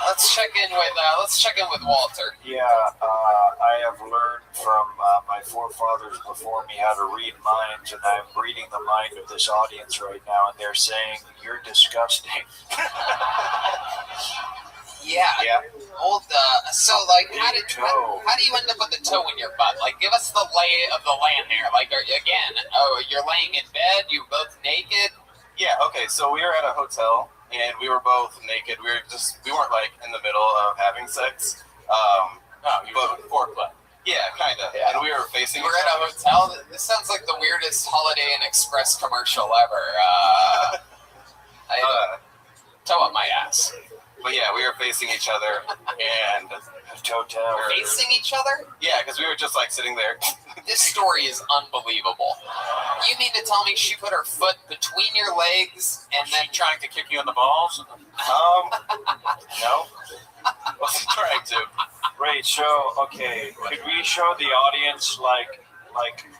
Let's check in with Walter. Yeah, I have learned from my forefathers before me how to read minds, and I'm reading the mind of this audience right now, and they're saying, you're disgusting. Yeah. Old, so like, how do you end up with the toe in your butt? Like, give us the lay of the land there. Like, you're laying in bed, you both naked? Yeah, okay, so we were at a hotel, and we were both naked. We weren't like in the middle of having sex. You were foreplay. Yeah, kind of. Yeah. And we were facing. You were at a hotel? This sounds like the weirdest Holiday Inn Express commercial ever. Toe up my ass. But yeah, we were facing each other, and facing each other? Yeah, because we were just like sitting there. This story is unbelievable. You mean to tell me she put her foot between your legs and then trying to kick you in the balls? No. Wasn't trying to. Right. So, okay, could we show the audience like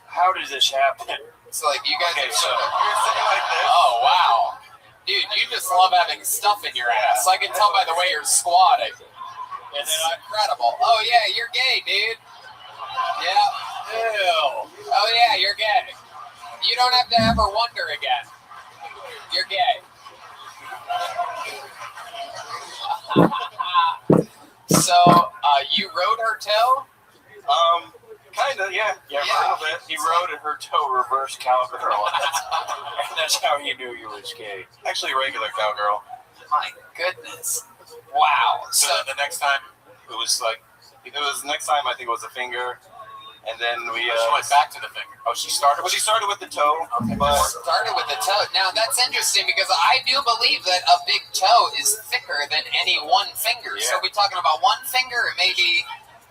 how did this happen? So like you guys Okay, are so sort of. you're sitting like this. Oh wow, dude, you just love having stuff in your ass. I can tell by the way you're squatting. It's incredible. Oh yeah, you're gay, dude. Yeah. Ew. Oh yeah, you're gay. You don't have to ever wonder again. You're gay. So, you rode her toe? Kinda, yeah. Yeah, Yeah. a little bit. He rode at her toe reverse cowgirl. And that's how you knew you was gay. Actually, regular cowgirl. My goodness. Wow. So then the next time, it was next time I think it was a finger, and then we she went back to the finger. Oh, she started with the toe, but Started with the toe. Now that's interesting because I do believe that a big toe is thicker than any one finger. So are we talking about one finger or maybe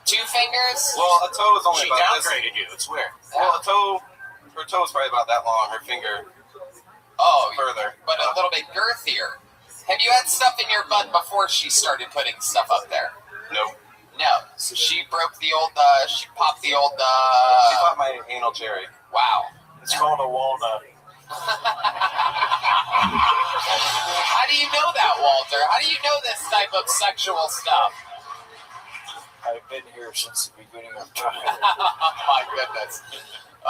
two fingers? well, a toe is only She about this. downgraded you. It's weird. Well, her toe is probably about that long. Her finger. Oh, further, but a little bit girthier. Have you had stuff in your butt before she started putting stuff up there? Nope. No. So she broke the old. She popped the old. She popped my anal cherry. Wow. It's called a walnut. How do you know that, Walter? How do you know this type of sexual stuff? I've been here since the beginning of time. My goodness.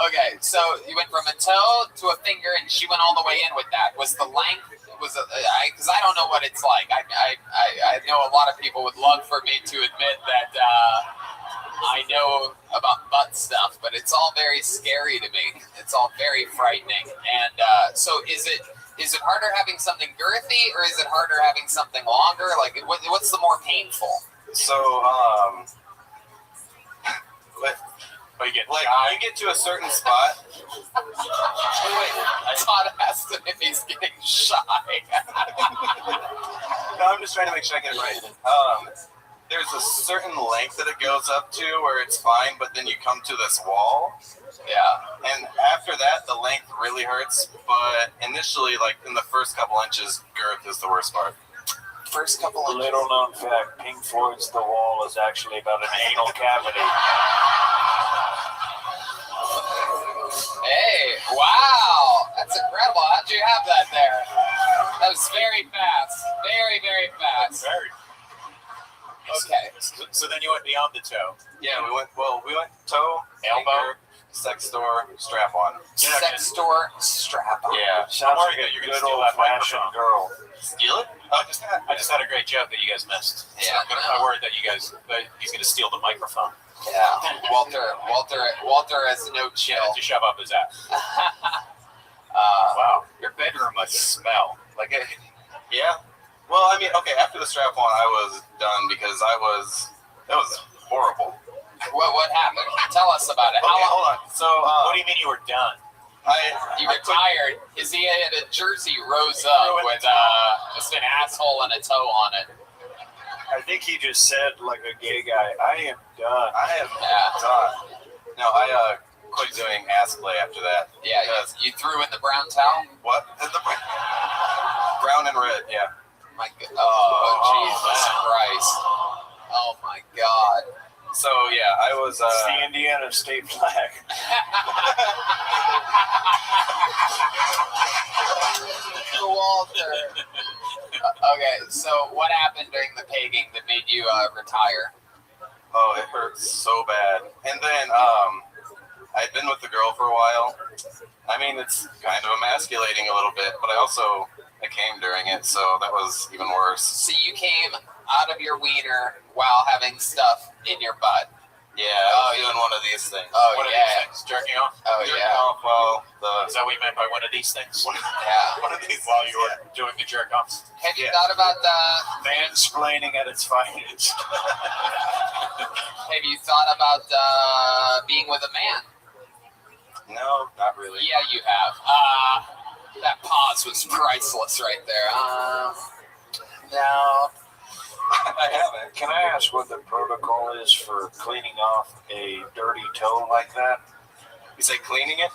Okay, so you went from a toe to a finger, and she went all the way in with that. Was the length? Because I don't know what it's like. I know a lot of people would love for me to admit that I know about butt stuff, but it's all very scary to me. It's all very frightening. And so is it harder having something girthy, or is it harder having something longer? Like, what's the more painful? So, you get to a certain spot. Todd asked him if he's getting shy. No, I'm just trying to make sure I get it right. There's a certain length that it goes up to where it's fine, but then you come to this wall. Yeah. And after that, the length really hurts. But initially, like in the first couple inches, girth is the worst part. First couple inches. Little known fact: Pink Floyd's "The Wall" is actually about an anal cavity. Hey, wow, that's incredible. How'd you have that there? That was very fast. Very, very fast. Very. Okay. So then you went beyond the toe. Yeah, we went toe, elbow, sex store, strap on. Sex store, strap on. Yeah. Sounds like a You're good gonna steal that old-fashioned microphone. girl. Steal it? I just had a great joke that you guys missed. Yeah, So I'm worried that he's gonna steal the microphone. Yeah. Walter has no chill. To shove up his ass. Wow, your bedroom must smell like it. Yeah. Well, I mean, okay, after the strap on, I was done because that was horrible. What happened? Tell us about it. Okay, hold on. So, What do you mean you were done? You retired. Is he had a jersey rose up with just an asshole and a toe on it? I think he just said, like a gay guy, "I am done." I am done. No, I quit doing ass play after that. Yeah, you threw in the brown towel? What? Brown and red, yeah. Jesus Christ. Oh my God. So yeah, I was It's the Indiana state flag. Walter. Okay, so what happened during the pegging that made you retire? Oh, it hurts so bad. And then I'd been with the girl for a while. I mean, it's kind of emasculating a little bit, but I came during it, so that was even worse. So you came out of your wiener while having stuff in your butt. Yeah, I was doing one of these things. Oh, One of yeah. these things, jerking off. Jerking off while Is that what you meant by one of these things? Yeah. One of these while you were doing the jerk offs. Have you thought about mansplaining at its finest? Have you thought about being with a man? No, not really. Yeah, you have. That pause was priceless right there. No. I haven't. Can I ask what the protocol is for cleaning off a dirty toe like that? You say cleaning it?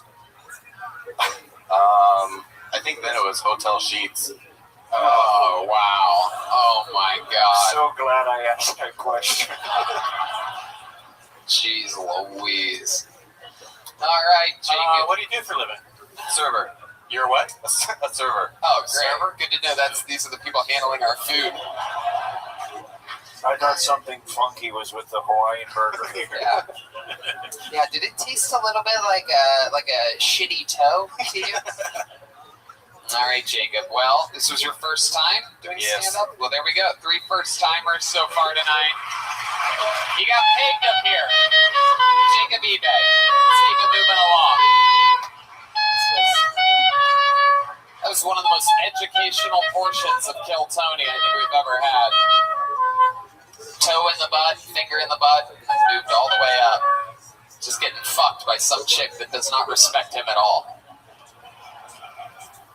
I think then it was hotel sheets. Oh, wow. Oh, my God. So glad I asked that question. Jeez Louise. All right, Jacob. What do you do for a living? Server. You're what? A server. Oh, great. Good to know. These are the people handling our food. I thought something funky was with the Hawaiian burger. Yeah. Yeah. Did it taste a little bit like a shitty toe to you? All right, Jacob. Well, this was your first time doing stand-up? Well, there we go. 3 first-timers so far tonight. You got pegged up here. Jacob eBay. Let's keep it moving along. That was one of the most educational portions of Kill Tony I think we've ever had. Toe in the butt, finger in the butt, moved all the way up. Just getting fucked by some chick that does not respect him at all.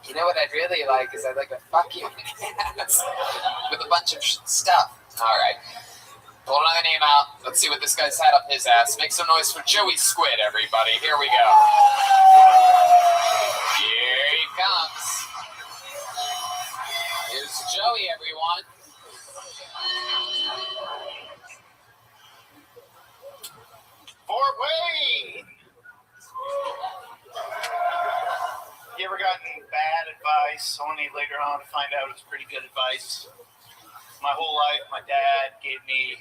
You know what I'd really like is I'd like to fuck you in the ass with a bunch of stuff. All right. Pull another name out. Let's see what this guy's had up his ass. Make some noise for Joey Squid, everybody. Here we go. Here he comes. Here's Joey, everyone. Fort Wayne! You ever gotten bad advice only later on to find out it's pretty good advice? My whole life, my dad gave me,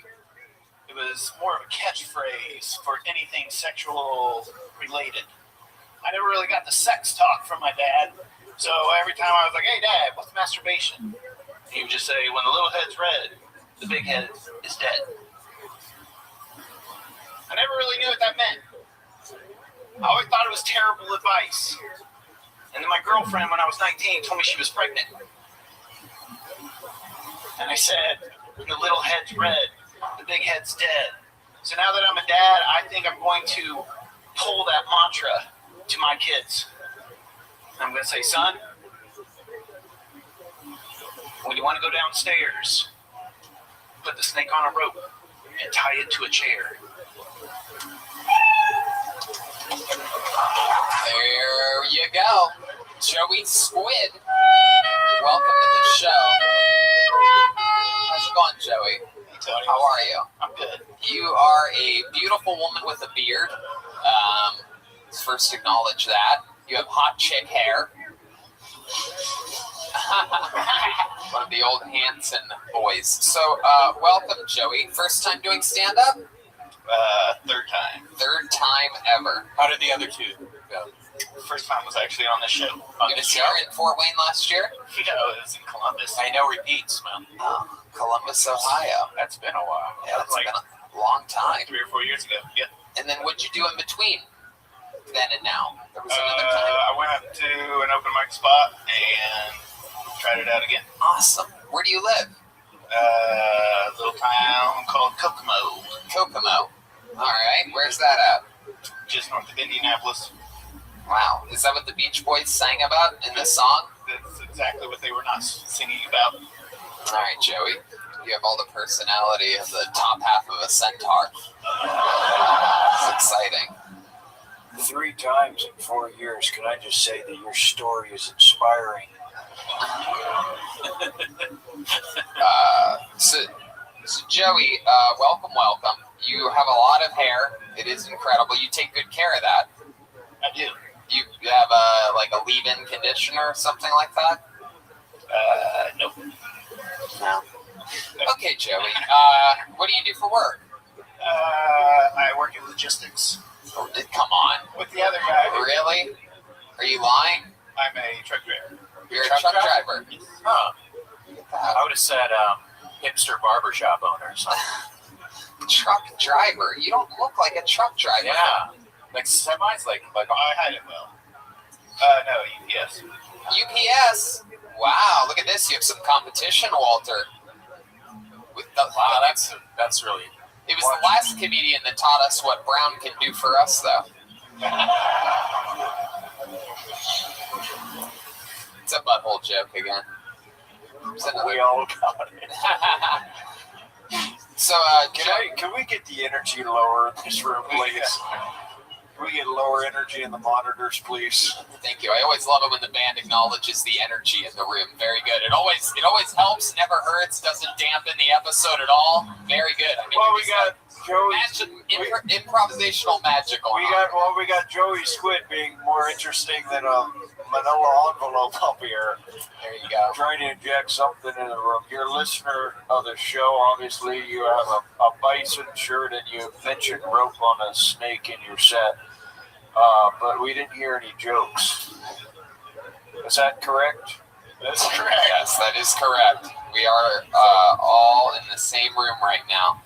it was more of a catchphrase for anything sexual related. I never really got the sex talk from my dad, so every time I was like, hey Dad, what's masturbation? He would just say, when the little head's red, the big head is dead. I never really knew what that meant. I always thought it was terrible advice. And then my girlfriend, when I was 19, told me she was pregnant. And I said, when the little head's red, the big head's dead. So now that I'm a dad, I think I'm going to pull that mantra to my kids. I'm going to say, son, when you want to go downstairs, put the snake on a rope and tie it to a chair. There you go. Joey Squid. Welcome to the show. How's it going, Joey? Hey, Tony. How are you? I'm good. You are a beautiful woman with a beard. Let's first acknowledge that. You have hot chick hair. One of the old Hanson boys. So, welcome, Joey. First time doing stand-up? Third time. Third time ever. How did the other two go? First time was actually on the show. You was there in Fort Wayne last year? No, it was in Columbus. I know repeats, man. Oh, Columbus, Ohio. That's been a while. Yeah, that's been a long time. 3 or 4 years ago. Yeah. And then what'd you do in between then and now? There was another time. I went up to an open mic spot and tried it out again. Awesome. Where do you live? A little town called Kokomo. Kokomo. All right. Where's that at? Just north of Indianapolis. Wow. Is that what the Beach Boys sang about in this song? That's exactly what they were not singing about. All right, Joey. You have all the personality of the top half of a centaur. It's exciting. 3 times in 4 years. Can I just say that your story is inspiring? So Joey, welcome. You have a lot of hair. It is incredible. You take good care of that. I do. You have a leave-in conditioner or something like that? Nope. No. Okay, Joey. What do you do for work? I work in logistics. Oh, come on. With the other guy. Really? Are you lying? I'm a truck driver. You're a truck driver? Huh. I would have said hipster barbershop owner or something. Truck driver? You don't look like a truck driver. Yeah. Like semis? Like I hide it well. No, UPS. UPS? Wow, look at this. You have some competition, Walter. Wow, that's really... It was the last comedian that taught us what Brown can do for us, though. It's a butthole joke again. We all got it. So, can we get the energy lower in this room, please? we get lower energy in the monitors, please? Thank you. I always love it when the band acknowledges the energy in the room. Very good. It always helps, never hurts, doesn't dampen the episode at all. Very good. I mean, Well, we got Joey. Improvisational magical. We got Joey Squid being more interesting than a manila envelope up here. There you go. Trying to inject something in the room. You're a listener of the show. Obviously, you have a bison shirt and you mentioned rope on a snake in your set. But we didn't hear any jokes. Is that correct? That's correct. Yes, that is correct. We are all in the same room right now.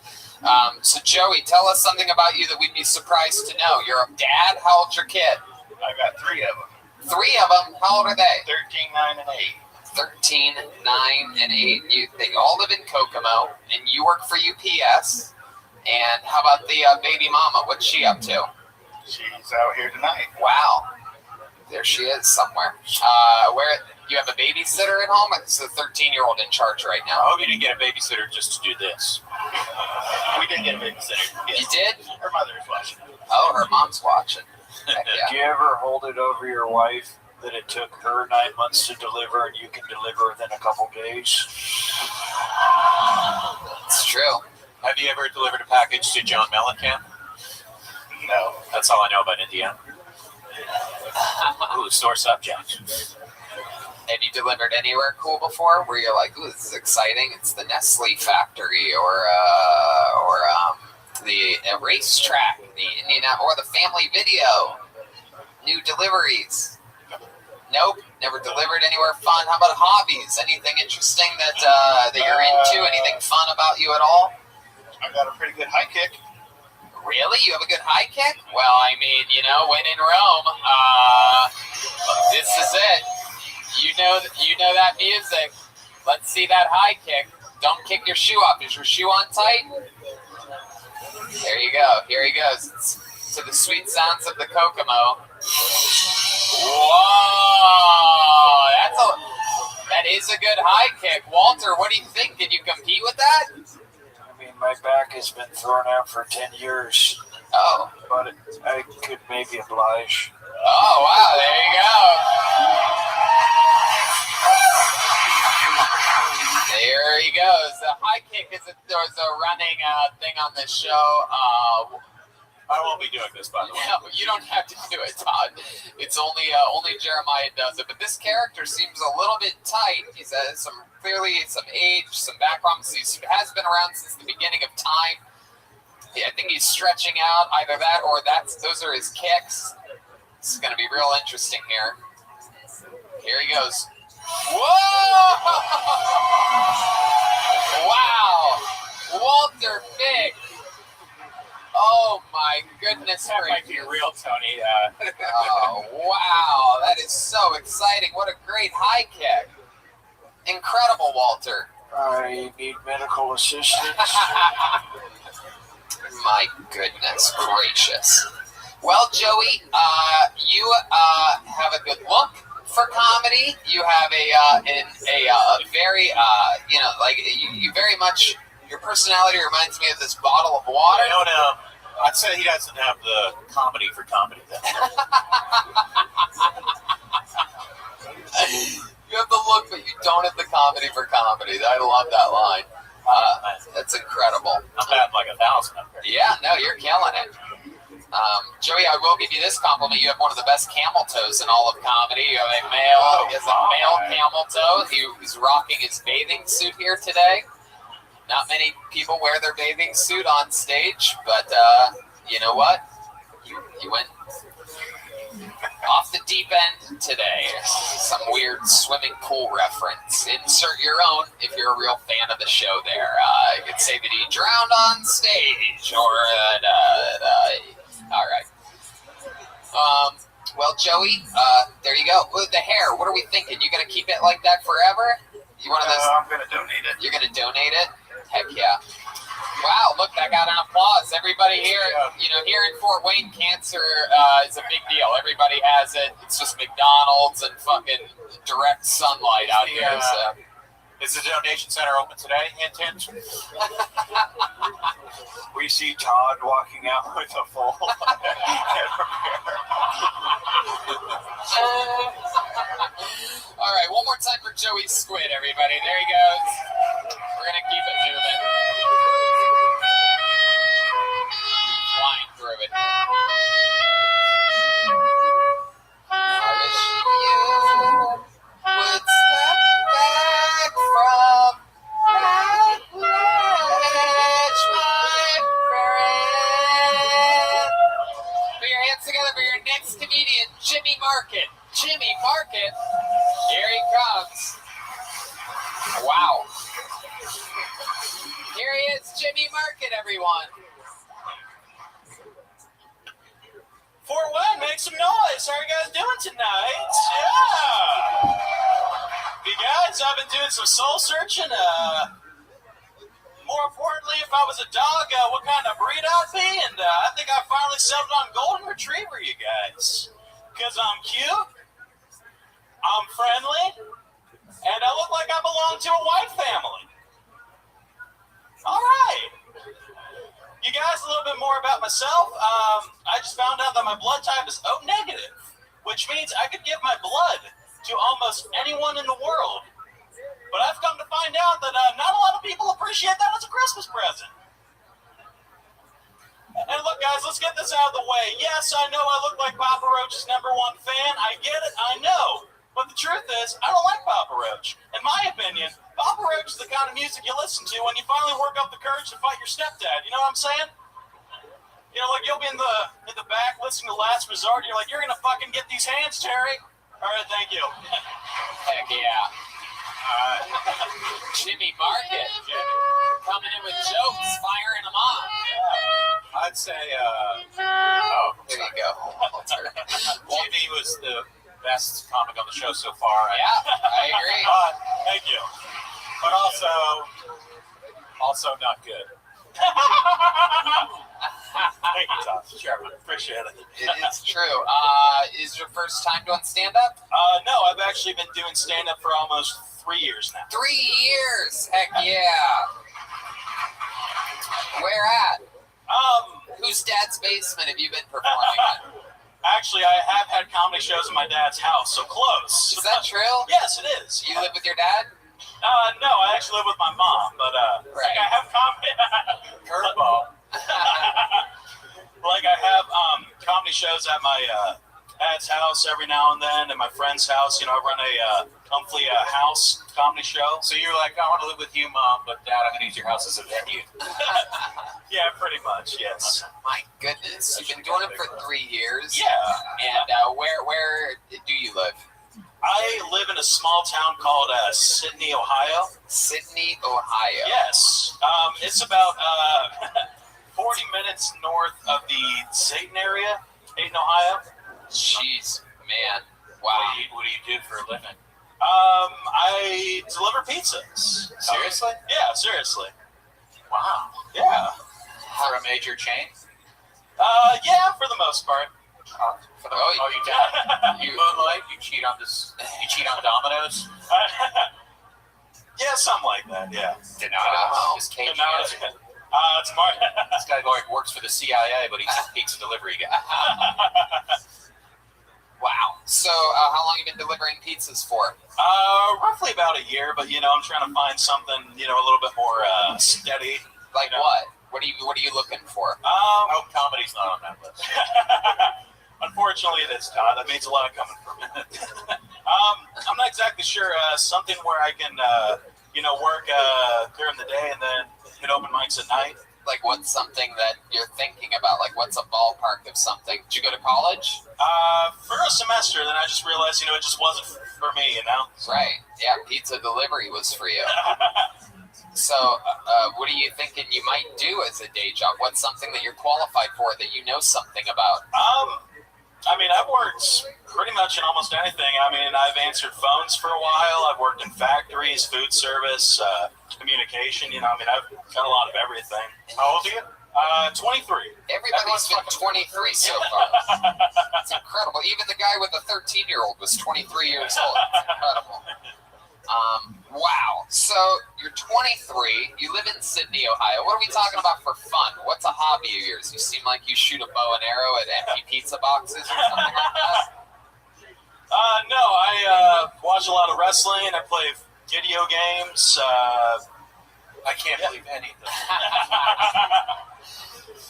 So, Joey, tell us something about you that we'd be surprised to know. You're a dad. How old's your kid? I got 3 of them. 3 of them? How old are they? 13, 9, and 8. 13, 9, and 8. They all live in Kokomo, and you work for UPS. And how about the baby mama? What's she up to? She's out here tonight. Wow. There she is somewhere. Where you have a babysitter at home? It's a 13-year-old in charge right now. I hope you didn't get a babysitter just to do this. We did get a babysitter. Yes. You did? Her mother is watching. Oh, her mom's watching. Heck yeah. Do you ever hold it over your wife that it took her 9 months to deliver and you can deliver within a couple days? It's true. Have you ever delivered a package to John Mellencamp? No. That's all I know about Indiana. Ooh, sore subject. Have you delivered anywhere cool before where you're like, ooh, this is exciting? It's the Nestle factory or the racetrack, the Indiana, or the Family Video. New deliveries. Nope, never delivered anywhere fun. How about hobbies? Anything interesting that you're into? Anything fun about you at all? I got a pretty good high kick. Really? You have a good high kick? Well, I mean, when in Rome, this is it. You know that music. Let's see that high kick. Don't kick your shoe off. Is your shoe on tight? There you go. Here he goes. It's to the sweet sounds of the Kokomo. Whoa! That is a good high kick. Walter, what do you think? Can you compete with that? I mean, my back has been thrown out for 10 years. Oh. But I could maybe oblige. Oh, wow. There you go. There he goes. The high kick is there's a running thing on the show. I won't be doing this, by the way. No, you don't have to do it, Todd. It's only Jeremiah does it. But this character seems a little bit tight. He's clearly some age, some background. He has been around since the beginning of time. Yeah, I think he's stretching out. Either that or those are his kicks. This is going to be real interesting here. Here he goes. Whoa! Wow! Walter Big. Oh my goodness! That might be real, Tony. Oh wow! That is so exciting! What a great high kick! Incredible, Walter. I need medical assistance. My goodness gracious! Well, Joey, you have a good look for comedy. You have a very you very much. Your personality reminds me of this bottle of water. I don't know. I'd say he doesn't have the comedy for comedy, then. You have the look, but you don't have the comedy for comedy. I love that line. That's incredible. I'm at like 1,000 up there. Yeah, no, you're killing it. Joey, I will give you this compliment. You have one of the best camel toes in all of comedy. You have a male camel toe. He's rocking his bathing suit here today. Not many people wear their bathing suit on stage, but you know what? You went off the deep end today. Some weird swimming pool reference. Insert your own if you're a real fan of the show there. You could say that he drowned on stage, or all right. Well, Joey, there you go. With the hair, what are we thinking? You gonna keep it like that forever? You one of those? I'm gonna donate it. You're gonna donate it? Heck yeah. Wow, look, that got an applause. Everybody here, here in Fort Wayne, cancer is a big deal. Everybody has it. It's just McDonald's and fucking direct sunlight out here. So. Is the donation center open today? Hint, hint. We see Todd walking out with a full. All right, one more time for Joey Squid, everybody. There he goes. We're gonna keep it moving. Flying through it. I wish you would step back from that ledge, my friend. Put your hands together for your next comedian, Jimmy Market. Jimmy Market. Here he comes. Wow. Here he is, Jimmy Market, everyone. Fort Wayne, make some noise. How are you guys doing tonight? Yeah. You guys, I've been doing some soul searching. More importantly, if I was a dog, what kind of breed I'd be. And I think I finally settled on Golden Retriever, you guys. Because I'm cute, I'm friendly, and I look like I belong to a white family. All right. You guys, a little bit more about myself. I just found out that my blood type is O negative, which means I could give my blood to almost anyone in the world. But I've come to find out that not a lot of people appreciate that as a Christmas present. And look, guys, let's get this out of the way. Yes, I know I look like Papa Roach's #1 fan. I get it, I know. But the truth is, I don't like Papa Roach. In my opinion, Papa Roach is the kind of music you listen to when you finally work up the courage to fight your stepdad. You know what I'm saying? You know, like you'll be in the back listening to Last Resort, and you're like, you're gonna fucking get these hands, Terry. All right, thank you. Heck yeah. Jimmy Market coming in with jokes, firing them off. I'd say, there you go. Jimmy was the best comic on the show so far. Yeah, I agree. Thank you. But also not good. Thank you, Todd. Sure, appreciate it. It is true. Is your first time doing stand-up? No, I've actually been doing stand-up for almost 3 years now. 3 years? Heck yeah. Where at? Whose dad's basement have you been performing at? Actually, I have had comedy shows in my dad's house, so close. Is that true? Yes, it is. You live with your dad? No, I actually live with my mom, but like I have comedy. Curveball. Like I have comedy shows at my dad's house every now and then, and my friend's house. You know, I run a monthly house comedy show. So you're like, I want to live with you, Mom, but Dad, I'm going to use your house as a venue. Yeah, pretty much, yes. My goodness, you've been doing it for 3 years. Yeah. And where do you live? I live in a small town called Sydney, Ohio. Sydney, Ohio. Yes. It's about 40 minutes north of the Dayton area, Dayton, Ohio. Jeez, man. Wow. What do you do for a living? I deliver pizzas. Seriously? Yeah, seriously. Wow. Yeah. For a major chain? Yeah, for the most part. You moonlight? You cheat on this? You cheat on Domino's? Yeah, something like that. Yeah. Donato. This cage. It's Mark. This guy like works for the CIA, but he's a pizza delivery guy. Wow. So, how long have you been delivering pizzas for? Roughly about a year, but I'm trying to find something, a little bit more steady. Like what? What are you looking for? I hope comedy's not on that list. Unfortunately, it is, Todd. That means a lot coming from it. I'm not exactly sure. Something where I can, work during the day and then hit open mics at night. Like, what's something that you're thinking about? Like, what's a ballpark of something? Did you go to college? For a semester, then I just realized, it just wasn't for me, Right. Yeah, pizza delivery was for you. So, what are you thinking you might do as a day job? What's something that you're qualified for that you know something about? I've worked pretty much in almost anything. I've answered phones for a while. I've worked in factories, food service, communication. I've done a lot of everything. How old are you? 23. Everybody's been 23 so far. It's incredible. Even the guy with the 13-year-old was 23 years old. It's incredible. Wow. So you're 23. You live in Sydney, Ohio. What are we talking about for fun? What's a hobby of yours? You seem like you shoot a bow and arrow at empty pizza boxes or something like that. No, I watch a lot of wrestling. I play video games. I can't believe any of them.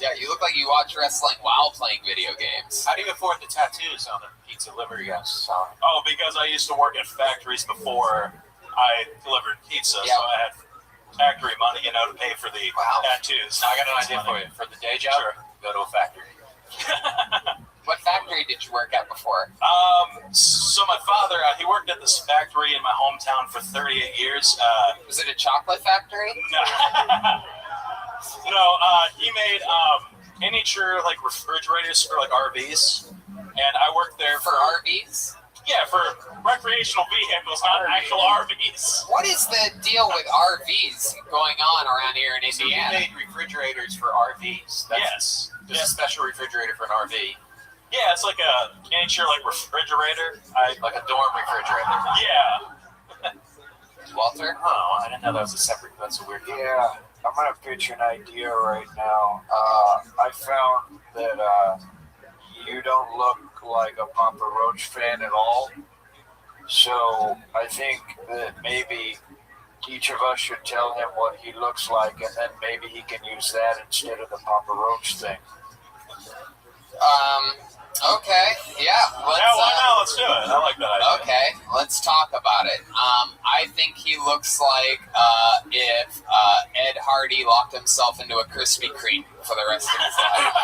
Yeah, you look like you watch wrestling while playing video games. How do you afford the tattoos on the pizza livery guys? Oh, because I used to work in factories before I delivered pizza, Yeah. so I had factory money, to pay for the tattoos. I got an idea for you. For the day job, go to a factory. What factory did you work at before? So my father, he worked at this factory in my hometown for 38 years. Was it a chocolate factory? No, he made miniature refrigerators for RVs, and I worked there For RVs? Yeah, for recreational vehicles, not actual RVs. What is the deal with RVs going on around here in So you Indiana? made refrigerators for RVs. Yes. There's a special refrigerator for an RV. Yeah, it's like a miniature refrigerator. Like a dorm refrigerator. Yeah. Walter? Oh, I didn't know that was a separate. That's a weird. Yeah, I'm gonna pitch an idea right now. I found that you don't look like a Papa Roach fan at all. So I think that maybe each of us should tell him what he looks like, and then maybe he can use that instead of the Papa Roach thing. Okay, yeah. Why not? Let's do it. I like that idea. Okay, let's talk about it. I think he looks like if Ed Hardy locked himself into a Krispy Kreme for the rest of his life.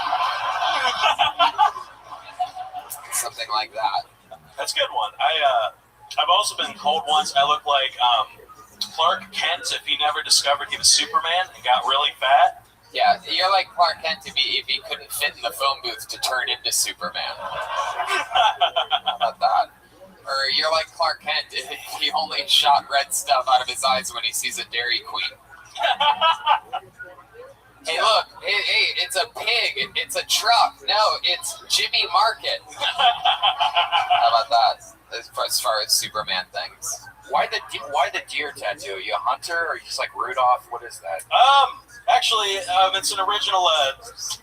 Something like that. That's a good one. I've also been told once I look like Clark Kent if he never discovered he was Superman and got really fat. Yeah, you're like Clark Kent if he couldn't fit in the phone booth to turn into Superman. How about that? Or you're like Clark Kent if he only shot red stuff out of his eyes when he sees a Dairy Queen. Hey, look, hey, it's a pig, it's a truck. No, it's Jimmy Market. How about that? As far as Superman things. Why the deer tattoo? Are you a hunter or are you just like Rudolph? What is that? Actually, it's an original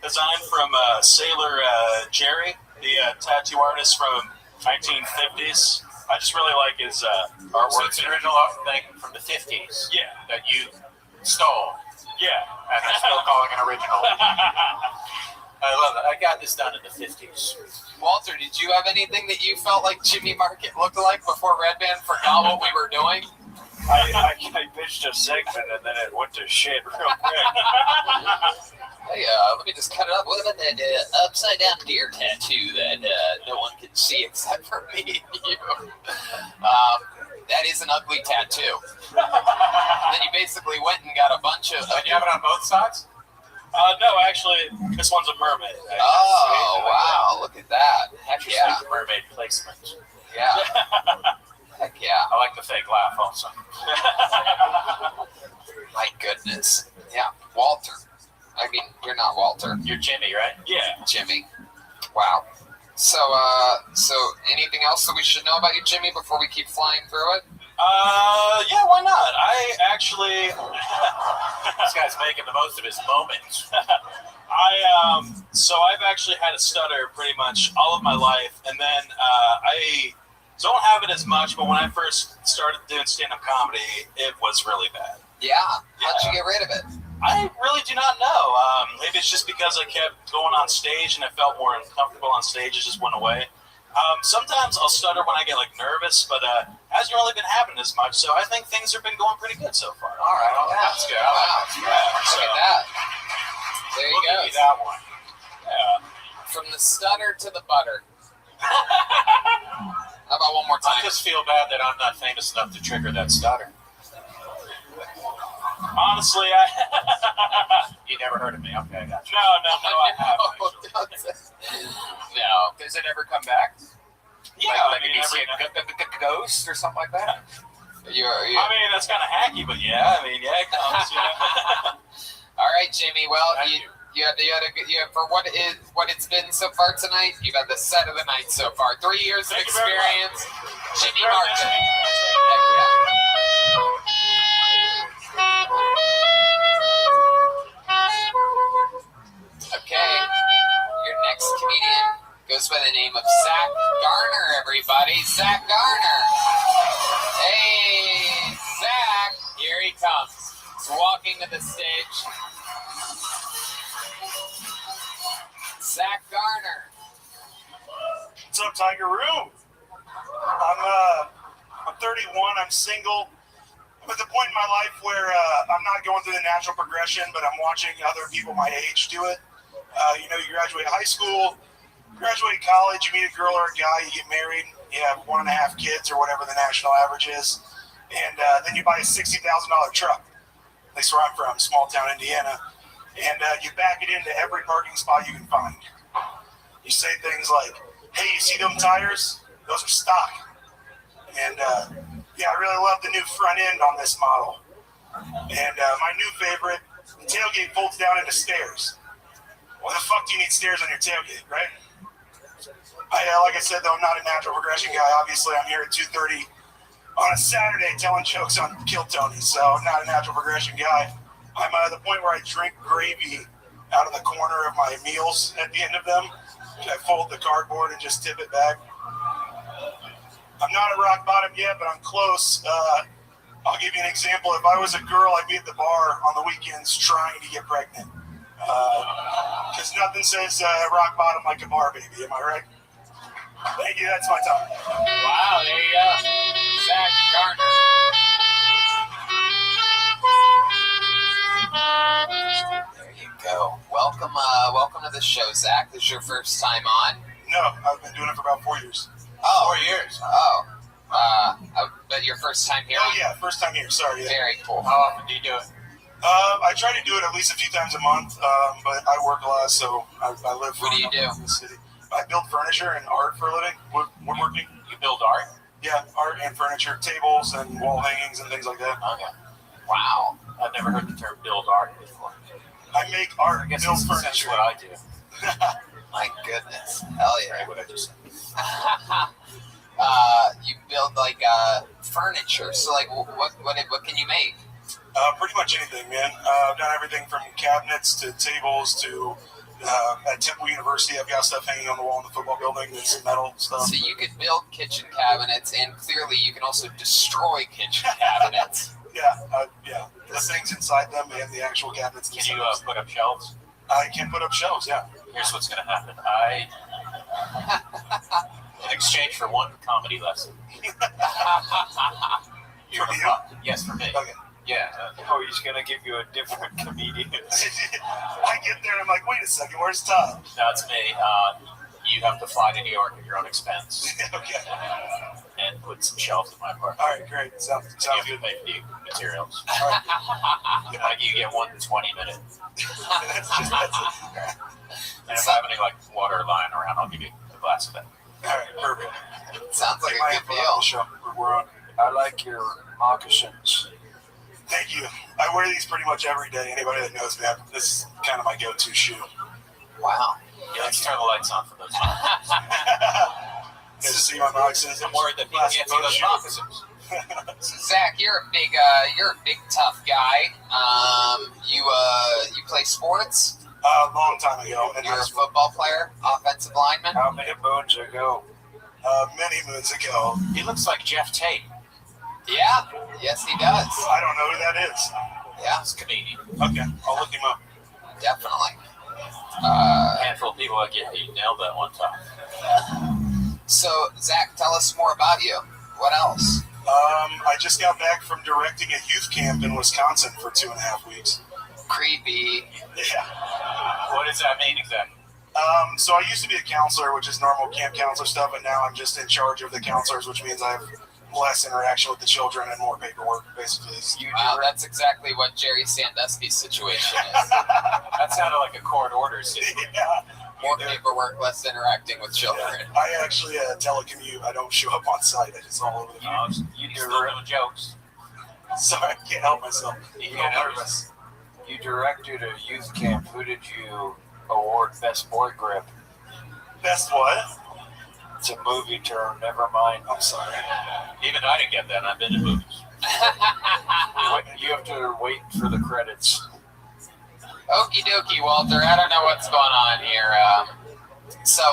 design from Sailor Jerry, the tattoo artist from 1950s. I just really like his artwork. So it's an original thing from the 50s. Yeah. That you stole. Yeah. And they're still calling it original. I love it. I got this done in the 50s. Walter, did you have anything that you felt like Jimmy Market looked like before Red Band forgot what we were doing? I pitched a segment and then it went to shit real quick. Hey, let me just cut it up. What about that upside down deer tattoo that no one can see except for me and you? That is an ugly tattoo. Then you basically went and got a bunch of. You have it on both sides? No, actually, this one's a mermaid. Oh, wow. Look at that. Heck yeah. Mermaid placement. Yeah. Heck yeah. I like the fake laugh also. My goodness. Yeah. Walter. I mean, you're not Walter. You're Jimmy, right? Yeah. Jimmy. Wow. So anything else that we should know about you, Jimmy, before we keep flying through it? Yeah, why not? I actually... This guy's making the most of his moments. So I've actually had a stutter pretty much all of my life, and then I don't have it as much, but when I first started doing stand-up comedy, it was really bad. Yeah. How'd you get rid of it? I really do not know. Maybe it's just because I kept going on stage and I felt more uncomfortable on stage. It just went away. Sometimes I'll stutter when I get nervous, but hasn't really been happening as much. So I think things have been going pretty good so far. All right. Well, that's good. Wow. So, Look at that. There you go. Give me that one. Yeah. From the stutter to the butter. How about one more time? I just feel bad that I'm not famous enough to trigger that stutter. Honestly, You never heard of me. Okay, I got you. No, I haven't. No. Does it ever come back? Yeah, like I mean, you see a ghost or something like that? I mean, that's kind of hacky, but yeah, it comes. All right, Jimmy. Well, you had for what it's been so far tonight. You've had the set of the night so far. 3 years of experience. Jimmy Martin. Heck yeah. Goes by the name of Zach Garner, everybody. Zach Garner. Hey, Zach. Here he comes. He's walking to the stage. Zach Garner. What's up, Tiger Room? I'm 31. I'm single. I'm at the point in my life where I'm not going through the natural progression, but I'm watching other people my age do it. You graduate high school, graduate college, you meet a girl or a guy, you get married, you have 1.5 kids or whatever the national average is, and then you buy a $60,000 truck. At least where I'm from, small town Indiana, and you back it into every parking spot you can find. You say things like, "Hey, you see them tires? Those are stock." And I really love the new front end on this model. And my new favorite, the tailgate folds down into stairs. Why the fuck do you need stairs on your tailgate, right? Like I said, though, I'm not a natural progression guy. Obviously, I'm here at 2:30 on a Saturday telling jokes on Kill Tony, so I'm not a natural progression guy. I'm at the point where I drink gravy out of the corner of my meals at the end of them. I fold the cardboard and just tip it back. I'm not at rock bottom yet, but I'm close. I'll give you an example. If I was a girl, I'd be at the bar on the weekends trying to get pregnant. Because nothing says rock bottom like a bar baby. Am I right? Thank you. That's my time. Wow, there you go. Zach Garner. There you go. Welcome to the show, Zach. This is your first time on? No, I've been doing it for about 4 years. Oh, 4 years. Oh. But your first time here? Oh, yeah, first time here. Sorry. Yeah. Very cool. How often do you do it? I try to do it at least a few times a month, but I work a lot, so I live What do you do? in the city. I build furniture and art for a living. Woodworking. You build art? Yeah, art and furniture, tables and wall hangings and things like that. Okay. Wow. I've never heard the term build art before. I make art, I guess build that's furniture. what I do. My goodness. Hell yeah. Right, what I just said. You build furniture. So what can you make? Pretty much anything, man. I've done everything from cabinets to tables to at Temple University. I've got stuff hanging on the wall in the football building. There's metal stuff. So you could build kitchen cabinets, and clearly you can also destroy kitchen cabinets. Yeah. The things inside them and the actual cabinets. Can you put up shelves? I can put up shelves, yeah. Here's what's going to happen. In exchange for one comedy lesson. For you? Yes, for me. Okay. Yeah. He's going to give you a different comedian. I get there and I'm like, wait a second, where's Tom? That's me. You have to fly to New York at your own expense. Okay. And put some shelves in my apartment. All right, great. Sounds good. Make the materials. All right. Like you get 1 to 20 minutes. And if I have any water lying around, I'll give you a glass of it. All right, perfect. Sounds like a good deal. We're on. I like your moccasins. Thank you. I wear these pretty much every day. Anybody that knows me, this is kind of my go-to shoe. Wow. Yeah, let's turn the lights on for those. Good to see my moccasins. I'm worried that people can't see those moccasins. So Zach, you're a big tough guy. You play sports? A long time ago. You're a football player, offensive lineman. How many moons ago? Many moons ago. He looks like Jeff Tate. Yeah. Yes, he does. I don't know who that is. Yeah. He's Canadian. Okay, I'll look him up. Definitely. A handful of people like you nailed that one time. So Zach, tell us more about you. What else? I just got back from directing a youth camp in Wisconsin for 2.5 weeks. Creepy. Yeah. What does that mean exactly? So I used to be a counselor, which is normal camp counselor stuff, and now I'm just in charge of the counselors, which means I have less interaction with the children and more paperwork, basically. Wow, that's exactly what Jerry Sandusky's situation is. That sounded like a court order situation. Yeah. More paperwork, less interacting with children. Yeah. I actually telecommute. I don't show up on site. I just all over the place. You do little jokes. Sorry, I can't help myself. You I'm nervous. You directed a youth camp. Who did you award Best Boy Grip? Best what? It's a movie term. Never mind. I'm sorry. Even I didn't get that, and I've been to movies. You have to wait for the credits. Okie dokie, Walter. I don't know what's going on here. So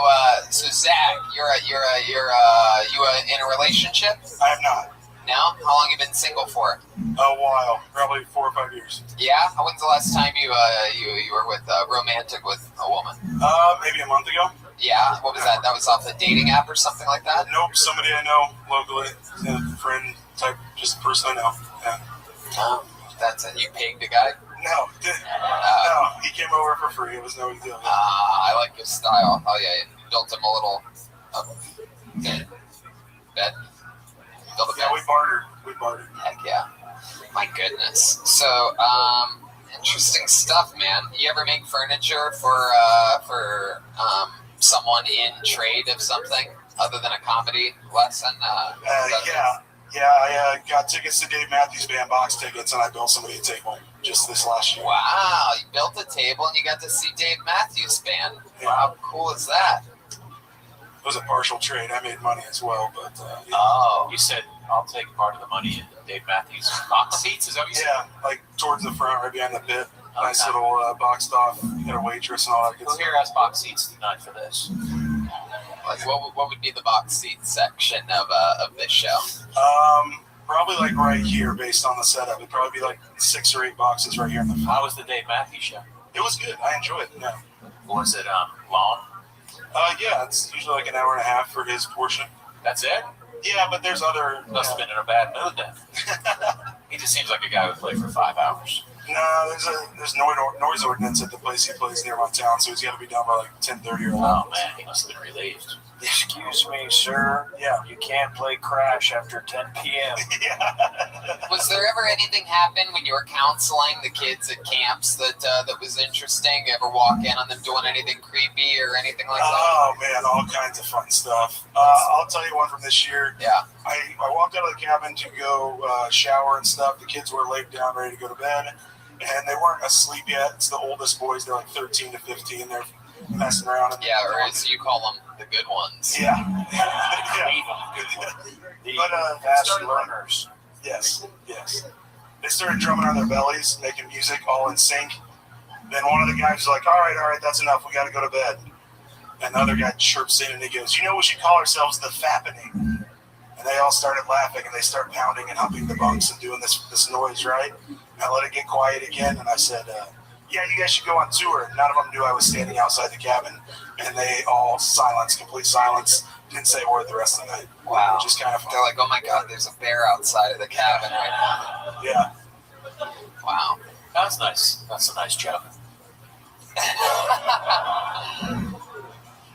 You in a relationship? I have not. No? How long you been single for? A while, probably 4 or 5 years. Yeah? When's the last time you were with romantic with a woman? Maybe a month ago. Yeah? What was that? That was off the dating app or something like that? Nope, somebody I know locally, a friend type, just a person I know. Yeah. Oh, that's it. You paid the guy? No, no, he came over for free. It was no big deal. I like his style. Oh yeah, you built him a little bed. Built a bed. Yeah, we bartered. Heck yeah. My goodness. So, interesting stuff, man. You ever make furniture for someone in trade of something other than a comedy lesson? Yeah, I got tickets to Dave Matthews Band, box tickets, and I built somebody a table just this last year. Wow, you built a table and you got to see Dave Matthews Band. Yeah. Wow, how cool is that? It was a partial trade. I made money as well, but yeah. Oh, you said I'll take part of the money in Dave Matthews box seats. Is that what you said? Yeah, like towards the front, right behind the pit. Okay. Nice little boxed off. You got a waitress and all that good stuff. Who here has box seats tonight for this? Like what would be the box seat section of this show? Probably like right here, based on the setup. It'd probably be like 6 or 8 boxes right here in the front. How was the Dave Matthews show? It was good. I enjoyed it. Yeah. Was it long? Yeah, it's usually like an hour and a half for his portion. That's it? Yeah, but there's other. Must have been in a bad mood then. He just seems like a guy who would play for 5 hours. No, there's noise ordinance at the place he plays near my town, so he's got to be done by like 10:30 or 11. Oh man, he must have been relieved. Excuse me, sir. Yeah, you can't play Crash after 10 p.m. Was there ever anything happen when you were counseling the kids at camps that was interesting? You ever walk in on them doing anything creepy or anything like that? Oh man, all kinds of fun stuff. I'll tell you one from this year. Yeah. I walked out of the cabin to go shower and stuff. The kids were laid down, ready to go to bed, and they weren't asleep yet. It's the oldest boys. They're like 13 to 15. They're messing around. Yeah, or as you call them, the good ones. Yeah. Fast learners. Yes. They started drumming on their bellies, making music all in sync. Then one of the guys was like, all right, that's enough. We got to go to bed. And the other guy chirps in and he goes, we should call ourselves the Fappening. And they all started laughing and they start pounding and humping the bunks and doing this noise, right? And I let it get quiet again and I said, yeah, you guys should go on tour. None of them knew I was standing outside the cabin. And they all complete silence. Didn't say a word the rest of the night. Wow. Just kind of fun. They're like, oh my God, there's a bear outside of the cabin right now. Yeah. Wow. That's nice. That's a nice joke.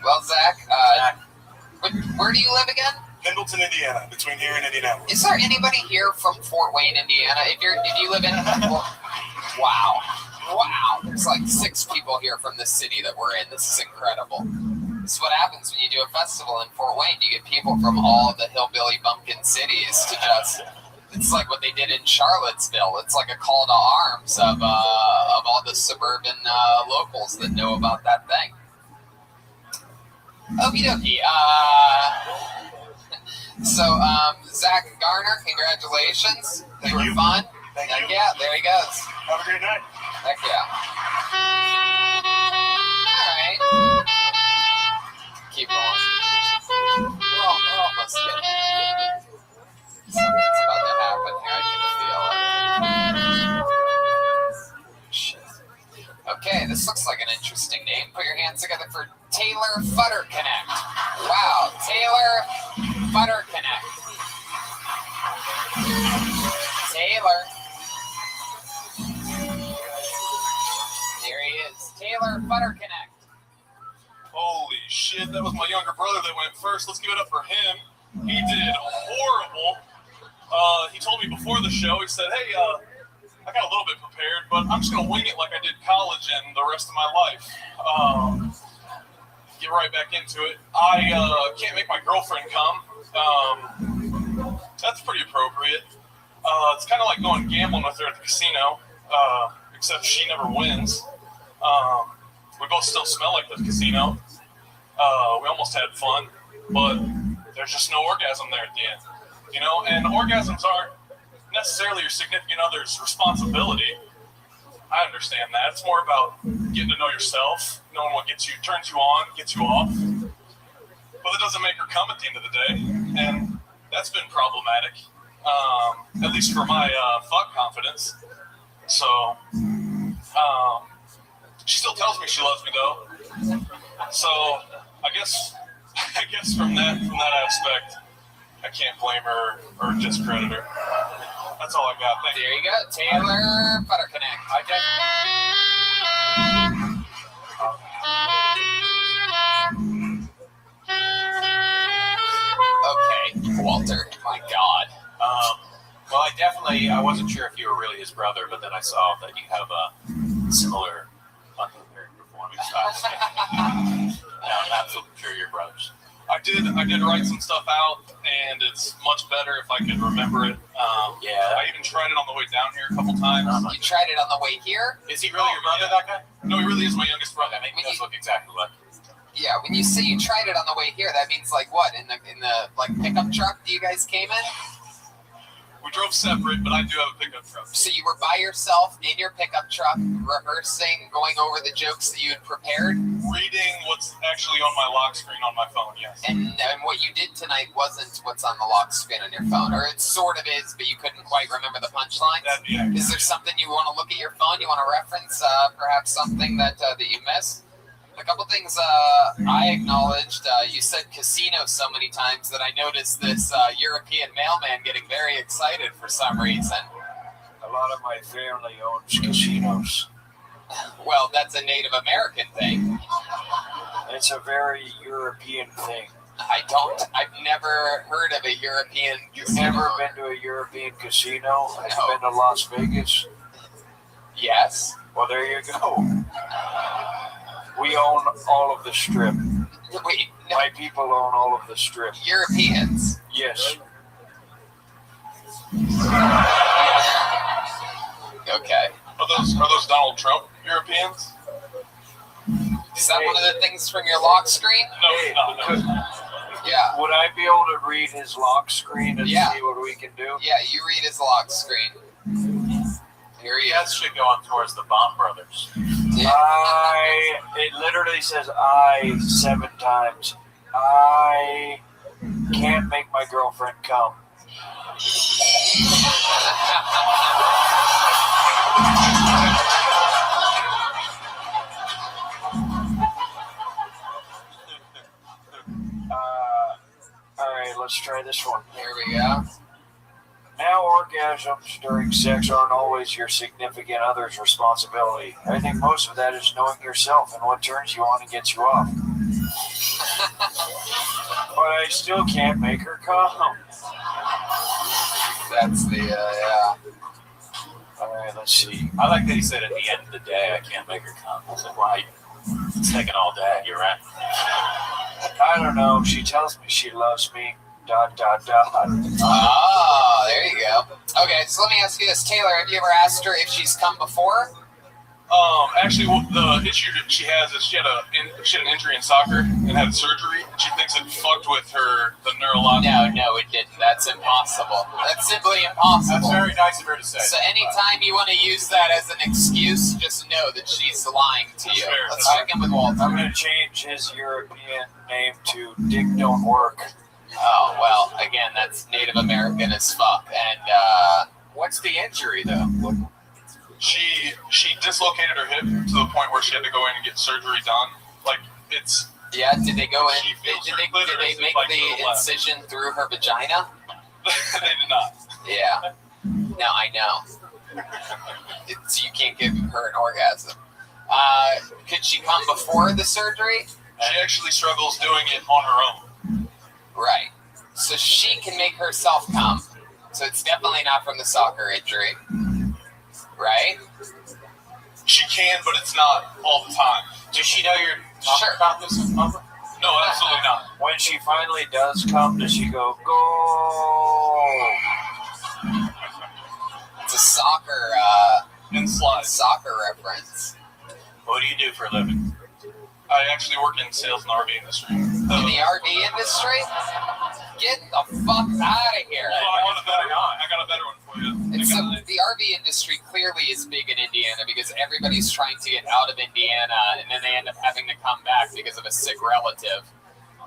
Well, Zach, where do you live again? Pendleton, Indiana, between here and Indianapolis. Is there anybody here from Fort Wayne, Indiana? If you live in, wow, there's like 6 people here from this city that we're in. This is incredible. This is what happens when you do a festival in Fort Wayne. You get people from all the hillbilly bumpkin cities to just. It's like what they did in Charlottesville. It's like a call to arms of all the suburban locals that know about that thing. Okie dokie. So, Zach Garner, congratulations. They were fun. Thank Heck you. yeah, there he goes. Have a great night. Heck yeah. All right. Keep going. We're almost there. Something's about to happen here. I can feel it. Shit. Okay, this looks like an interesting name. Put your hands together for Taylor Futter Connect. Wow, Taylor Futter Connect. Taylor. There he is. Taylor Futter Connect. Holy shit, that was my younger brother that went first. Let's give it up for him. He did horrible. He told me before the show, he said, hey, I got a little bit prepared, but I'm just going to wing it like I did college and the rest of my life. Get right back into it. I can't make my girlfriend come. That's pretty appropriate. It's kind of like going gambling with her at the casino, except she never wins. We both still smell like the casino. We almost had fun, but there's just no orgasm there at the end. You know, and orgasms aren't necessarily your significant other's responsibility. I understand that. It's more about getting to know yourself, knowing what turns you on, gets you off. but it doesn't make her come at the end of the day, and that's been problematic, at least for my fuck confidence. So, she still tells me she loves me though. So I guess from that aspect, I can't blame her or discredit her. That's all I got. Thank There you go, Taylor Butterconnect. Okay, Walter. My God. Well, I wasn't sure if you were really his brother, but then I saw that you have a similar performing style. I'm absolutely sure you're brothers. I did write some stuff out, and it's much better if I could remember it. I even tried it on the way down here a couple times. You tried it on the way here? Is he really your brother, that guy? No, he really is my youngest brother. I think he does look exactly like you. Yeah, when you say you tried it on the way here, that means like what? In the like pickup truck you guys came in? We drove separate, but I do have a pickup truck. So you were by yourself in your pickup truck, rehearsing, going over the jokes that you had prepared? Reading what's actually on my lock screen on my phone, yes. And what you did tonight wasn't what's on the lock screen on your phone, or it sort of is, but you couldn't quite remember the punchline? Is there something you want to look at your phone? You want to reference perhaps something that you missed? A couple things I acknowledged. You said casino so many times that I noticed this European mailman getting very excited for some reason. A lot of my family owns casinos. Well, that's a Native American thing. It's a very European thing. I've never heard of a European You've casino. never been to a European casino? Have you been to Las Vegas? Yes. Well, there you go. We own all of the strip. Wait, no. My people own all of the strip. Europeans? Yes. Okay. Are those Donald Trump Europeans? Is that one of the things from your lock screen? No, it's not. Yeah. Would I be able to read his lock screen and see what we can do? Yeah, you read his lock screen. Here he is. Shit going towards the Bomb Brothers. Yeah. It literally says I 7 times. I can't make my girlfriend come. Alright, let's try this one. Here we go. Now, orgasms during sex aren't always your significant other's responsibility. I think most of that is knowing yourself and what turns you on and gets you off. But I still can't make her come. That's the, yeah. Alright, let's see. I like that he said at the end of the day, I can't make her come. I said, why? It's taking all day. You're right. I don't know. She tells me she loves me. ... Ah, there you go. Okay, so let me ask you this. Taylor, have you ever asked her if she's come before? Actually, the issue that she has is she had an injury in soccer and had surgery. She thinks it fucked with the neurological. No, it didn't. That's impossible. That's simply impossible. That's very nice of her to say. So anytime you want to use that as an excuse, just know that she's lying to you. Let's check in with Walter. I'm going to change his European name to Dick Don't Work. Oh, well, again, that's Native American as fuck. And, what's the injury, though? She dislocated her hip to the point where she had to go in and get surgery done. Like, it's... Yeah, did they go in? Did they make like the incision through her vagina? They did not. Yeah. No, I know. You can't give her an orgasm. Could she come before the surgery? She actually struggles doing it on her own. Right. So she can make herself come. So it's definitely not from the soccer injury. Right? She can, but it's not all the time. Does she know you're talking about this? No, absolutely not. When she finally does come, does she go, go? It's a soccer, soccer reference. What do you do for a living? I actually work in sales and RV industry. In the RV industry? Get the fuck out of here. I got a better one for you. The RV industry clearly is big in Indiana because everybody's trying to get out of Indiana and then they end up having to come back because of a sick relative.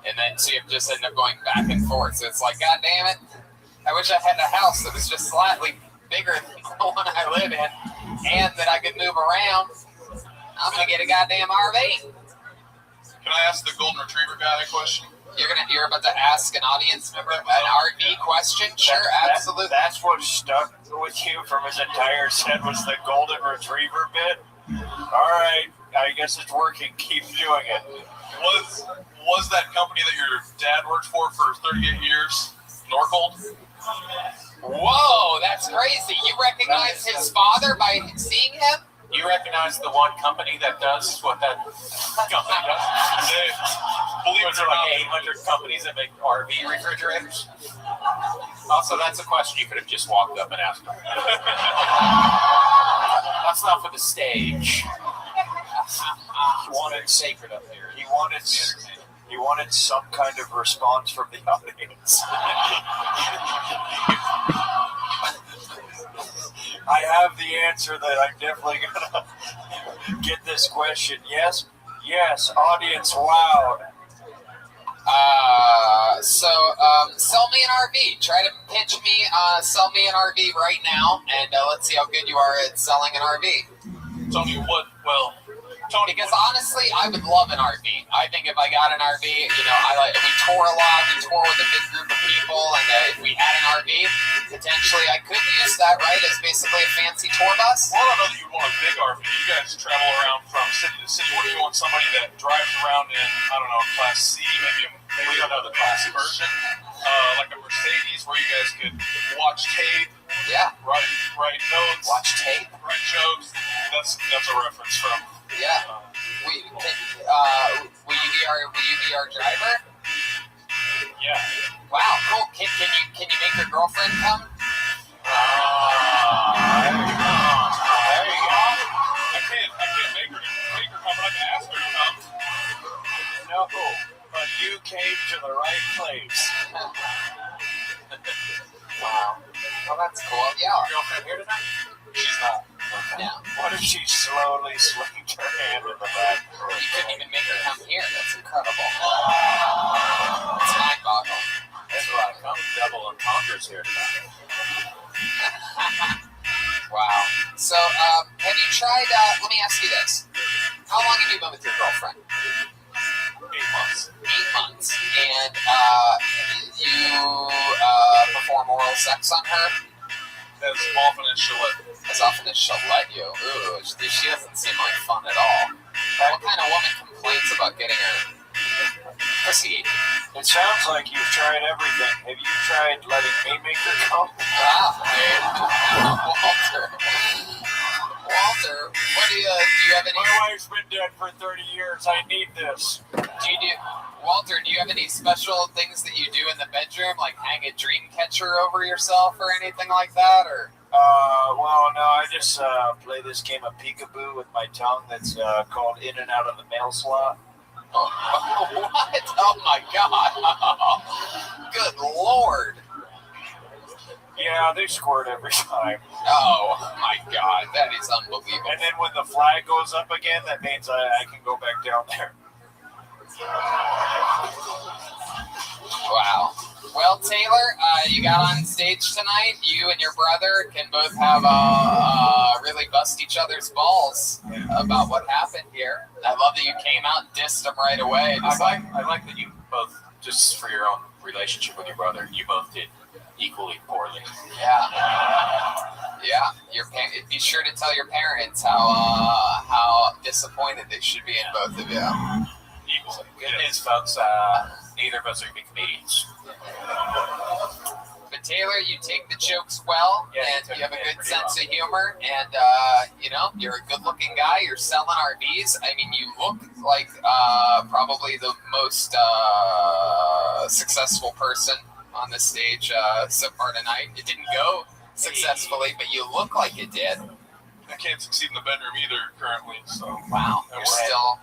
And then so you just end up going back and forth. So it's like, God damn it, I wish I had a house that was just slightly bigger than the one I live in and that I could move around. I'm going to get a goddamn RV. Can I ask the golden retriever guy a question? You're about to ask an audience member an RV question? Sure, absolutely. That's what stuck with you from his entire set was the golden retriever bit. All right, I guess it's working. Keep doing it. Was that company that your dad worked for 38 years Norcold? Whoa, that's crazy. You recognize his father by seeing him? You recognize the one company that does what that company does? Believe it or not, 800 companies that make RV refrigerators. Also, that's a question you could have just walked up and asked him. That's not for the stage. He wanted sacred up there. He wanted some kind of response from the audience. I have the answer that I'm definitely gonna get this question. Yes, audience, wow. Sell me an RV. Try to pitch me, sell me an RV right now, and let's see how good you are at selling an RV. Tony, because honestly, I would love an RV. I think if I got an RV, we tour a lot. We tour with a big group of people, and if we had an RV, potentially I could use that, right, as basically a fancy tour bus. Well, I don't know that you want a big RV. You guys travel around from city to city. What do you want? Somebody that drives around in, I don't know, Class C, maybe we don't know the class version, like a Mercedes, where you guys could watch tape. Yeah. Write notes. Watch tape. Write jokes. That's a reference from. Yeah. Will you be our driver? Yeah. Wow, cool. Can you make your girlfriend come? There you go. I can't make her come, but I can ask her to come. No, but you came to the right place. Wow. Well, that's cool. Yeah. Your girlfriend here tonight? She's not. Okay. Yeah. What if she slowly swings her hand in the back? You couldn't even make her come here. That's incredible. It's mind-boggling. That's a lot of double entendres here tonight. Wow. So, have you tried, let me ask you this. How long have you been with your girlfriend? 8 months. 8 months. And, you, perform oral sex on her? As often as she'll let. As often as she'll let you. Ooh, she doesn't seem like fun at all. What kind of woman complains about getting her pussy? It sounds like you've tried everything. Have you tried letting me make her come? Walter, what do you have any? My wife's been dead for 30 years. I need this. Walter, do you have any special things that you do in the bedroom, like hang a dream catcher over yourself or anything like that, or? Well, no, I just play this game of peekaboo with my tongue that's called In and Out of the Mail Slot. Oh, what? Oh my God! Good Lord! Yeah, they squirt every time. Oh my God, that is unbelievable. And then when the flag goes up again, that means I can go back down there. Wow. Well, Taylor, you got on stage tonight. You and your brother can both have really bust each other's balls about what happened here. I love that you came out and dissed them right away. I like that you both, just for your own relationship with your brother, you both did equally poorly. Yeah. Be sure to tell your parents how disappointed they should be in both of you. Equally. Good news, folks. Neither of us are big comedians. But Taylor, you take the jokes well, and you have a good sense of humor, and you're a good-looking guy. You're selling RVs. I mean, you look like probably the most successful person on the stage so far tonight. It didn't go successfully, but you look like it did. I can't succeed in the bedroom either currently. So wow, you're still.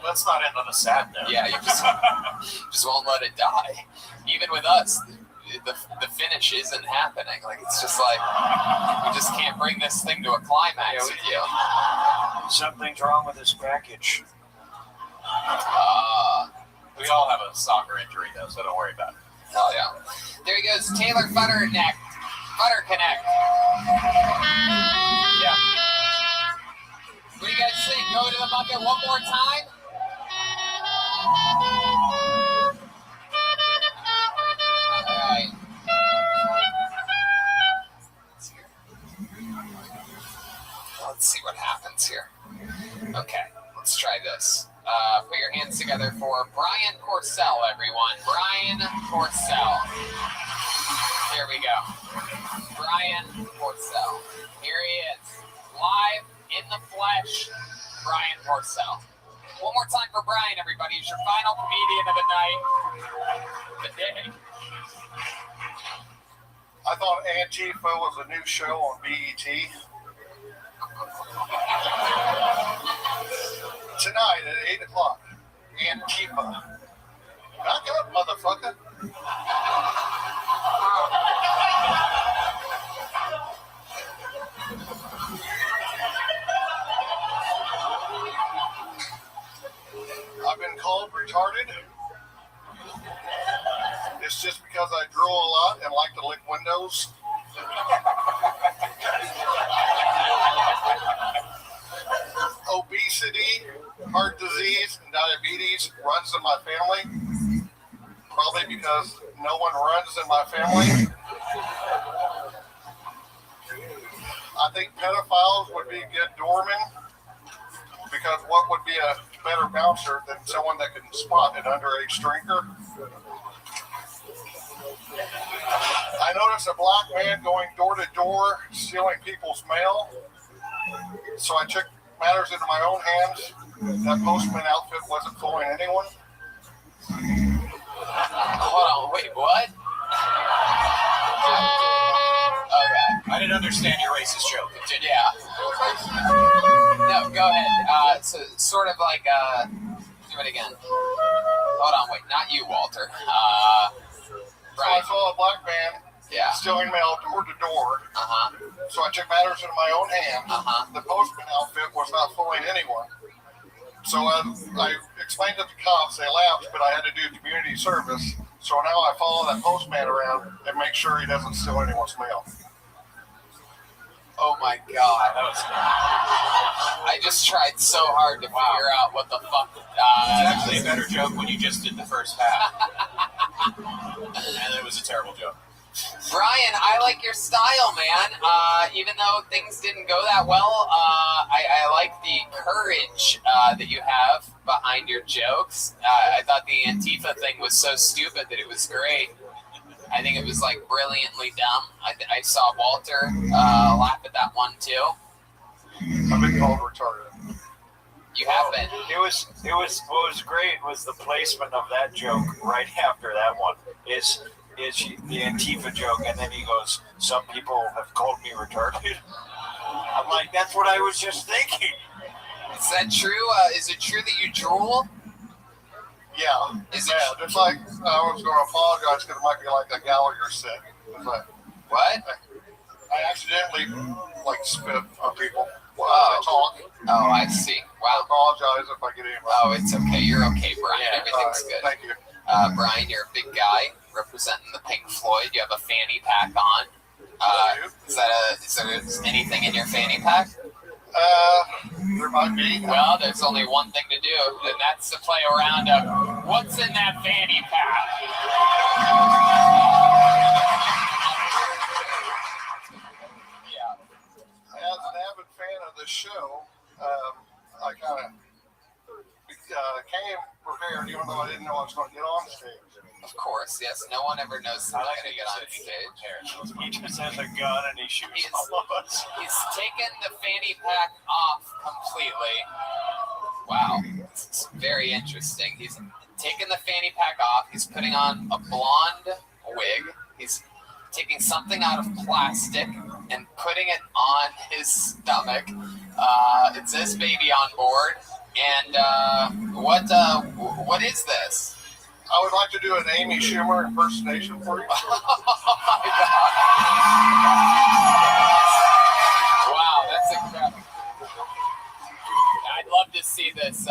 Let's not end on a sad note. Yeah, you just won't let it die. Even with us, the finish isn't happening. Like, it's just like we just can't bring this thing to a climax with you. Something's wrong with this package. We all have a soccer injury though, so don't worry about it. Hell yeah. There he goes, Taylor Futterneck. Futter Connect. Yeah. What do you guys think? Go to the bucket one more time? Alright. Let's see what happens here. Okay, let's try this. Put your hands together for Brian Porcel, everyone. Brian Porcel. Here we go. Brian Porcel. Here he is. Live in the flesh. Brian Porcel. One more time for Brian, everybody. He's your final comedian of the night. The day. I thought Antifa was a new show on BET. Tonight at 8 o'clock, Antifa. Back up, motherfucker. I've been called retarded. It's just because I drool a lot and like to lick windows. Obesity, heart disease, and diabetes runs in my family. Probably because no one runs in my family. I think pedophiles would be good doormen, because what would be a better bouncer than someone that can spot an underage drinker? I noticed a black man going door to door stealing people's mail, so I took matters into my own hands. That postman outfit wasn't fooling anyone. Hold on, wait, what? Okay. I didn't understand your racist joke. Continue. Yeah. No, go ahead. So sort of like, do it again. Hold on, wait, not you, Walter. So I saw a black man stealing mail door to door. So I took matters into my own hands. The postman outfit was not fooling anyone. So I explained it to cops. They laughed, but I had to do community service. So now I follow that postman around and make sure he doesn't steal anyone's mail. Oh my god. I just tried so hard to figure out what the fuck. It's actually a better joke when you just did the first half. And it was a terrible joke. Brian, I like your style, man. Even though things didn't go that well, I like the courage that you have behind your jokes. I thought the Antifa thing was so stupid that it was great. I think it was like brilliantly dumb. I saw Walter laugh at that one too. I've been called retarded. You have been. It was what was great was the placement of that joke right after that one. Is the Antifa joke, and then he goes, "Some people have called me retarded." I'm like, that's what I was just thinking. Is that true? Is it true that you drool? Yeah. It's bad. It's like I was going to apologize because it might be like a Gallagher said. It's like, what? I accidentally like spit on people while I talk. Oh, I see. Wow. I apologize if I get any. Oh, it's okay. You're okay, Brian. Everything's good. Thank you. Brian, you're a big guy representing the Pink Floyd. You have a fanny pack on. Is there anything in your fanny pack? There might be. Well, there's only one thing to do, and that's to play around of what's in that fanny pack. Yeah. As an avid fan of the show, I kind of came prepared, even though I didn't know I was going to get on stage. Of course, yes. No one ever knows how to get on stage. He just has a gun and he shoots all of us. He's taken the fanny pack off completely. Wow, it's very interesting. He's taken the fanny pack off. He's putting on a blonde wig. He's taking something out of plastic and putting it on his stomach. It says baby on board. And what is this? I would like to do an Amy Schumer impersonation for you. Oh my God. Wow, that's incredible. I'd love to see this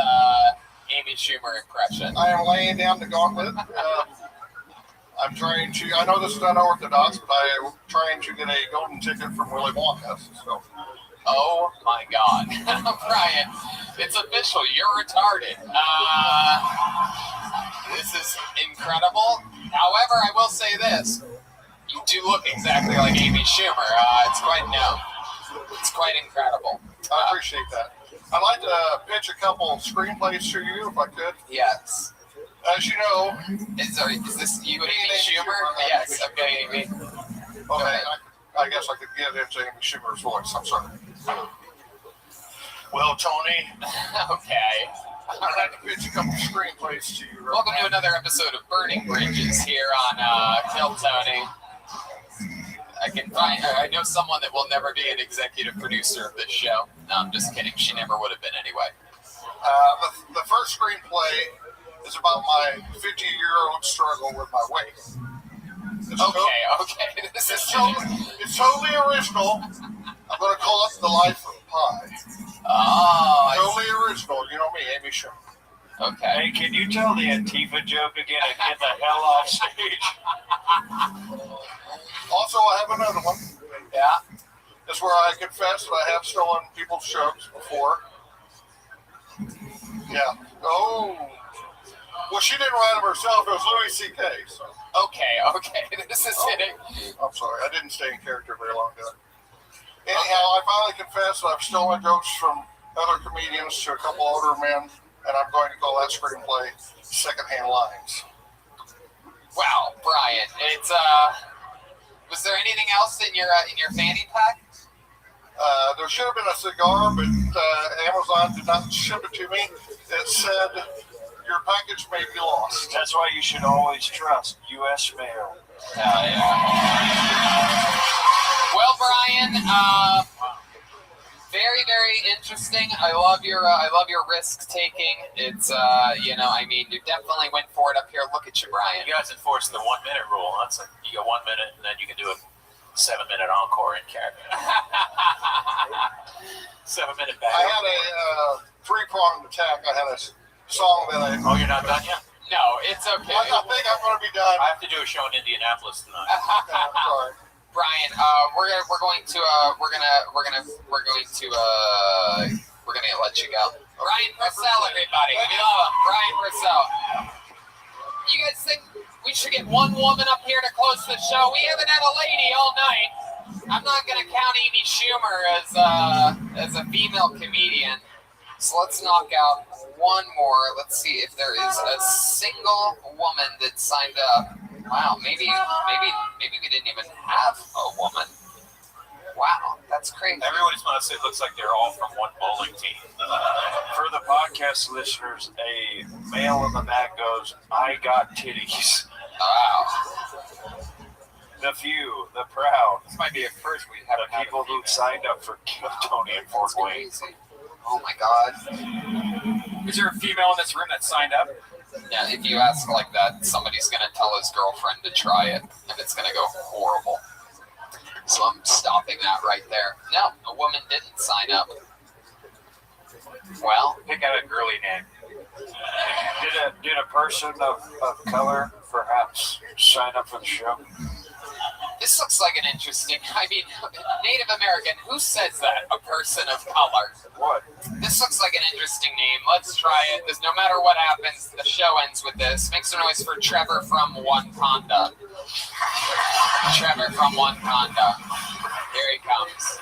Amy Amy Schumer impression. I am laying down the gauntlet. I'm trying to. I know this is unorthodox, but I am trying to get a golden ticket from Willy Wonka. So. Oh my God, Brian, it's official. You're retarded. This is incredible. However, I will say this: you do look exactly like Amy Schumer. It's quite incredible. I appreciate that. I'd like to pitch a couple screenplays to you, if I could. Yes. As you know, is this you and Amy Schumer? Yes. Okay, Amy. Okay. I guess I could get into Amy Schumer's voice. I'm sorry. Well, Tony. Okay. I'd like to pitch a couple screenplays to you. Right Welcome now. to another episode of Burning Bridges here on Kill Tony. I know someone that will never be an executive producer of this show. No, I'm just kidding. She never would have been anyway. The first screenplay is about my 50-year-old struggle with my weight. It's totally original. I'm going to call it The Life of Pi. Oh, totally original. You know me, Amy Schumer. Okay. Hey, can you tell the Antifa joke again and get the hell off stage? Also, I have another one. Yeah. It's where I confess that I have stolen people's jokes before. Yeah. Oh. Well, she didn't write them herself. It was Louis C.K. So. Okay. This is hitting. I'm sorry. I didn't stay in character very long, did I? Anyhow, I finally confessed that I've stolen jokes from other comedians to a couple older men, and I'm going to call that screenplay Secondhand Lines. Wow, Brian, it's was there anything else in your fanny pack? There should have been a cigar, but Amazon did not ship it to me. It said your package may be lost. That's why you should always trust U.S. mail. Well, Brian, very, very interesting. I love your risk taking. It's you definitely went for it up here. Look at you, Brian. You guys enforced the 1 minute rule. That's like you got 1 minute, and then you can do a 7 minute encore in character. 7 minute back. I had a three-pronged attack. I had a song that I. Oh, you're not done yet? No, it's okay. I think I'm going to be done. I have to do a show in Indianapolis tonight. Sorry. Brian, we're gonna let you go. Brian Purcell, everybody. We love him. Brian Purcell. You guys think we should get one woman up here to close the show? We haven't had a lady all night. I'm not gonna count Amy Schumer as a female comedian. So let's knock out one more. Let's see if there is a single woman that signed up. Wow, maybe we didn't even have a woman. Wow, that's crazy. Everybody's honestly, it looks like they're all from one bowling team. For the podcast listeners, a male in the back goes, "I got titties." Wow. The few, the proud. This might be a first we have the people who signed up for Kill Tony and Fort Wayne. Oh my God. Is there a female in this room that signed up? Yeah, if you ask like that, somebody's gonna tell his girlfriend to try it, and it's gonna go horrible. So I'm stopping that right there. No, a woman didn't sign up. Well, pick out a girly name. Did a person of color perhaps sign up for the show? This looks like an interesting, Native American, who says that? A person of color. What? This looks like an interesting name. Let's try it. Because no matter what happens, the show ends with this. Make some noise for Trevor from Wakanda. Trevor from Wakanda. Here he comes.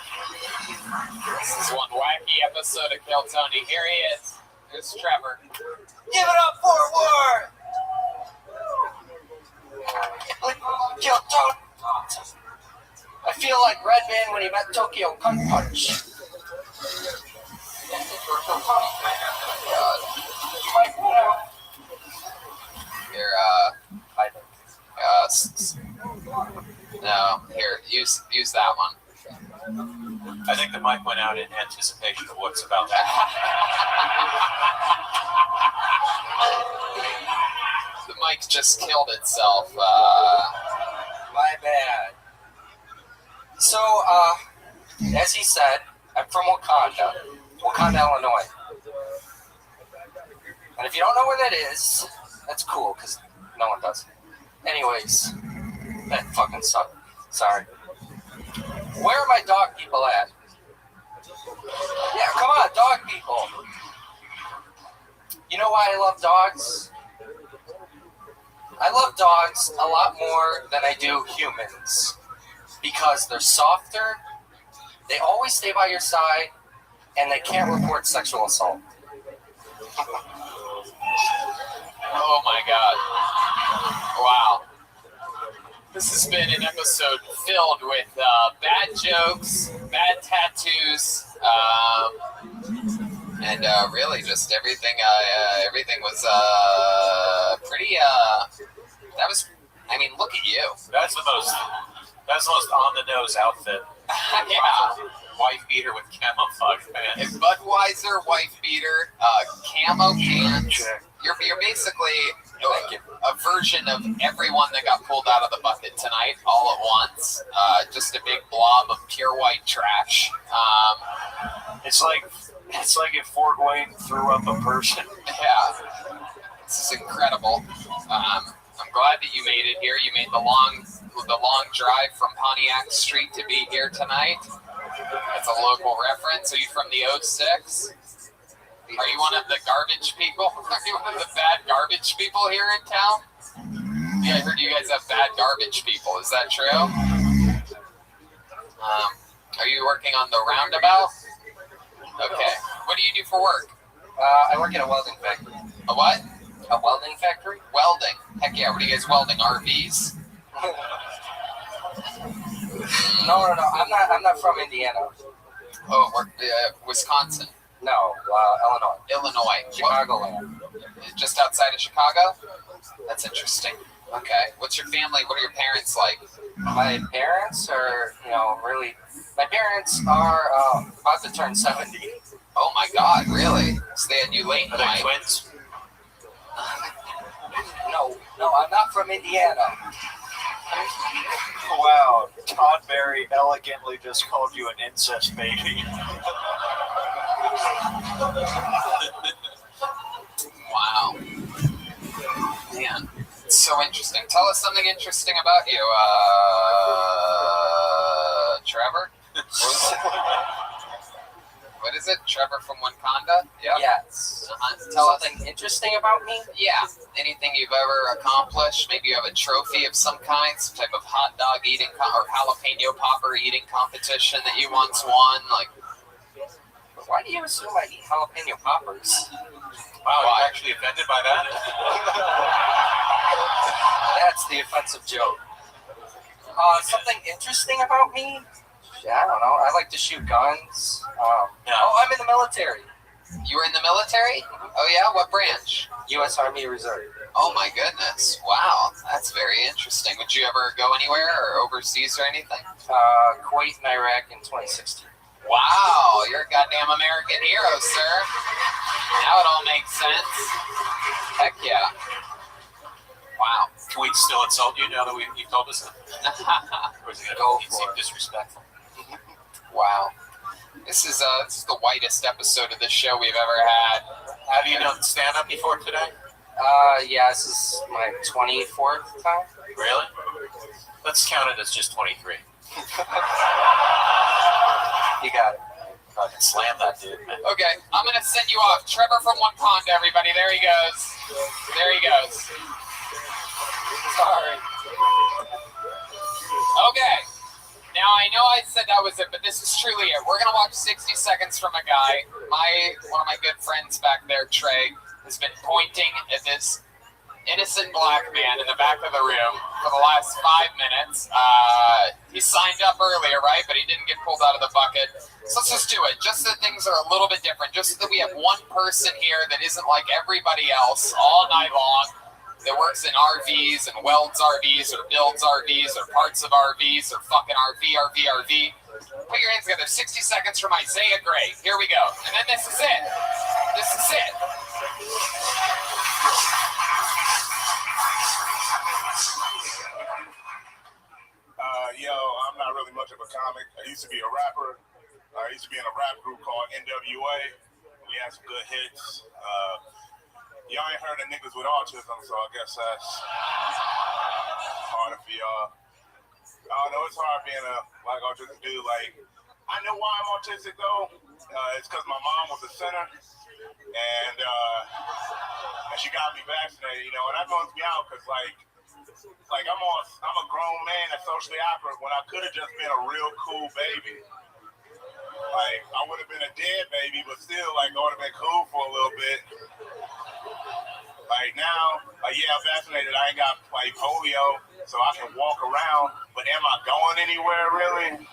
This is one wacky episode of Kill Tony. Here he is. There's Trevor. Give it up for Ward! Kill Tony! I feel like Redman when he met Tokyo Kung Punch. Here, no, here, use that one. I think the mic went out in anticipation of what's about to happen. The mic just killed itself. My bad. So, as he said, I'm from Wakanda, Illinois. And if you don't know where that is, that's cool, because no one does. Anyways, that fucking sucked. Sorry. Where are my dog people at? Yeah, come on, dog people. You know why I love dogs? I love dogs a lot more than I do humans. Because they're softer, they always stay by your side, and they can't report sexual assault. Oh my god. Wow. This has been an episode filled with bad jokes, bad tattoos, and really just everything. Everything was pretty. That was. I mean, look at you. That's the most on the nose outfit. Yeah. Wife beater with camouflage pants. A Budweiser wife beater, camo pants. You're basically a version of everyone that got pulled out of the bucket tonight all at once. Just a big blob of pure white trash. It's like if Fort Wayne threw up a person. Yeah, this is incredible. I'm glad that you made it here. You made the long drive from Pontiac Street to be here tonight. That's a local reference. Are you from the 06? Are you one of the garbage people? Are you one of the bad garbage people here in town? Yeah, I heard you guys have bad garbage people. Is that true? Are you working on the roundabout? Okay. What do you do for work? I work at a welding factory. A what? A welding factory? Welding. Heck yeah. What are you guys welding? RVs? No. I'm not from Indiana. Oh, Wisconsin. No, Illinois. Chicagoland. Just outside of Chicago? That's interesting. Okay. What's your family? What are your parents like? My parents are, really... My parents are about to turn 70. Oh my god, really? So they had you late in life. Twins? No, I'm not from Indiana. Wow, Todd Berry elegantly just called you an incest baby. Wow. Man, it's so interesting. Tell us something interesting about you, Trevor? What is it? Trevor from Wakanda? Yeah. Yes. Tell something interesting about me? Yeah. Anything you've ever accomplished? Maybe you have a trophy of some kind, some type of hot dog eating or jalapeno popper eating competition that you once won. Like, why do you assume I eat jalapeno poppers? Wow, you're actually offended by that? That's the offensive joke. Something interesting about me? Yeah, I don't know. I like to shoot guns. Oh, I'm in the military. You were in the military? Oh yeah, what branch? U.S. Army Reserve. Oh my goodness! Wow, that's very interesting. Would you ever go anywhere or overseas or anything? Kuwait and Iraq in 2016. Wow, you're a goddamn American hero, sir. Now it all makes sense. Heck yeah. Wow. Can we still insult you now that you told us that? Or is it going to seem disrespectful? Wow. This is the whitest episode of this show we've ever had. Have you done stand-up before today? Yeah, this is my 24th time. Really? Let's count it as just 23. You got it. Fucking slam that dude, man. Okay, I'm gonna send you off. Trevor from Wakanda, everybody. There he goes. There he goes. Sorry. Okay. Now, I know I said that was it, but this is truly it. We're going to watch 60 seconds from a guy. One of my good friends back there, Trey, has been pointing at this innocent black man in the back of the room for the last 5 minutes. He signed up earlier, right? But he didn't get pulled out of the bucket. So let's just do it. Just so that things are a little bit different. Just so that we have one person here that isn't like everybody else all night long, that works in RVs and welds RVs or builds RVs or parts of RVs or fucking RV. Put your hands together. 60 seconds from Isaiah Gray. Here we go. And then this is it. This is it. Yo, I'm not really much of a comic. I used to be a rapper. I used to be in a rap group called NWA. We had some good hits. y'all ain't heard of niggas with autism, so I guess that's harder for y'all. I don't know, it's hard being a black autistic dude. Like, I know why I'm autistic though. It's because my mom was a sinner, and she got me vaccinated, you know, and that bums me out because like I'm a grown man that's socially awkward when I could have just been a real cool baby. Like, I would have been a dead baby, but still, like, I would have been cool for a little bit. Like, now, yeah, I'm vaccinated. I ain't got, like, polio, so I can walk around, but am I going anywhere, really?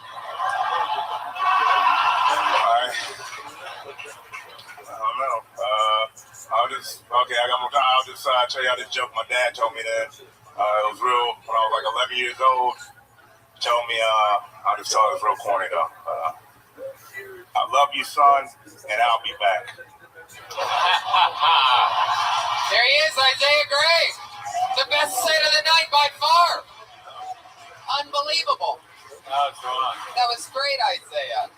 Alright. I don't know. I'll just tell y'all this joke my dad told me that it was real when I was like 11 years old. He told me, I'll just tell it, it's real corny though. I love you, son, and I'll be back. There he is, Isaiah Gray. The best set of the night by far. Unbelievable. That was great, Isaiah.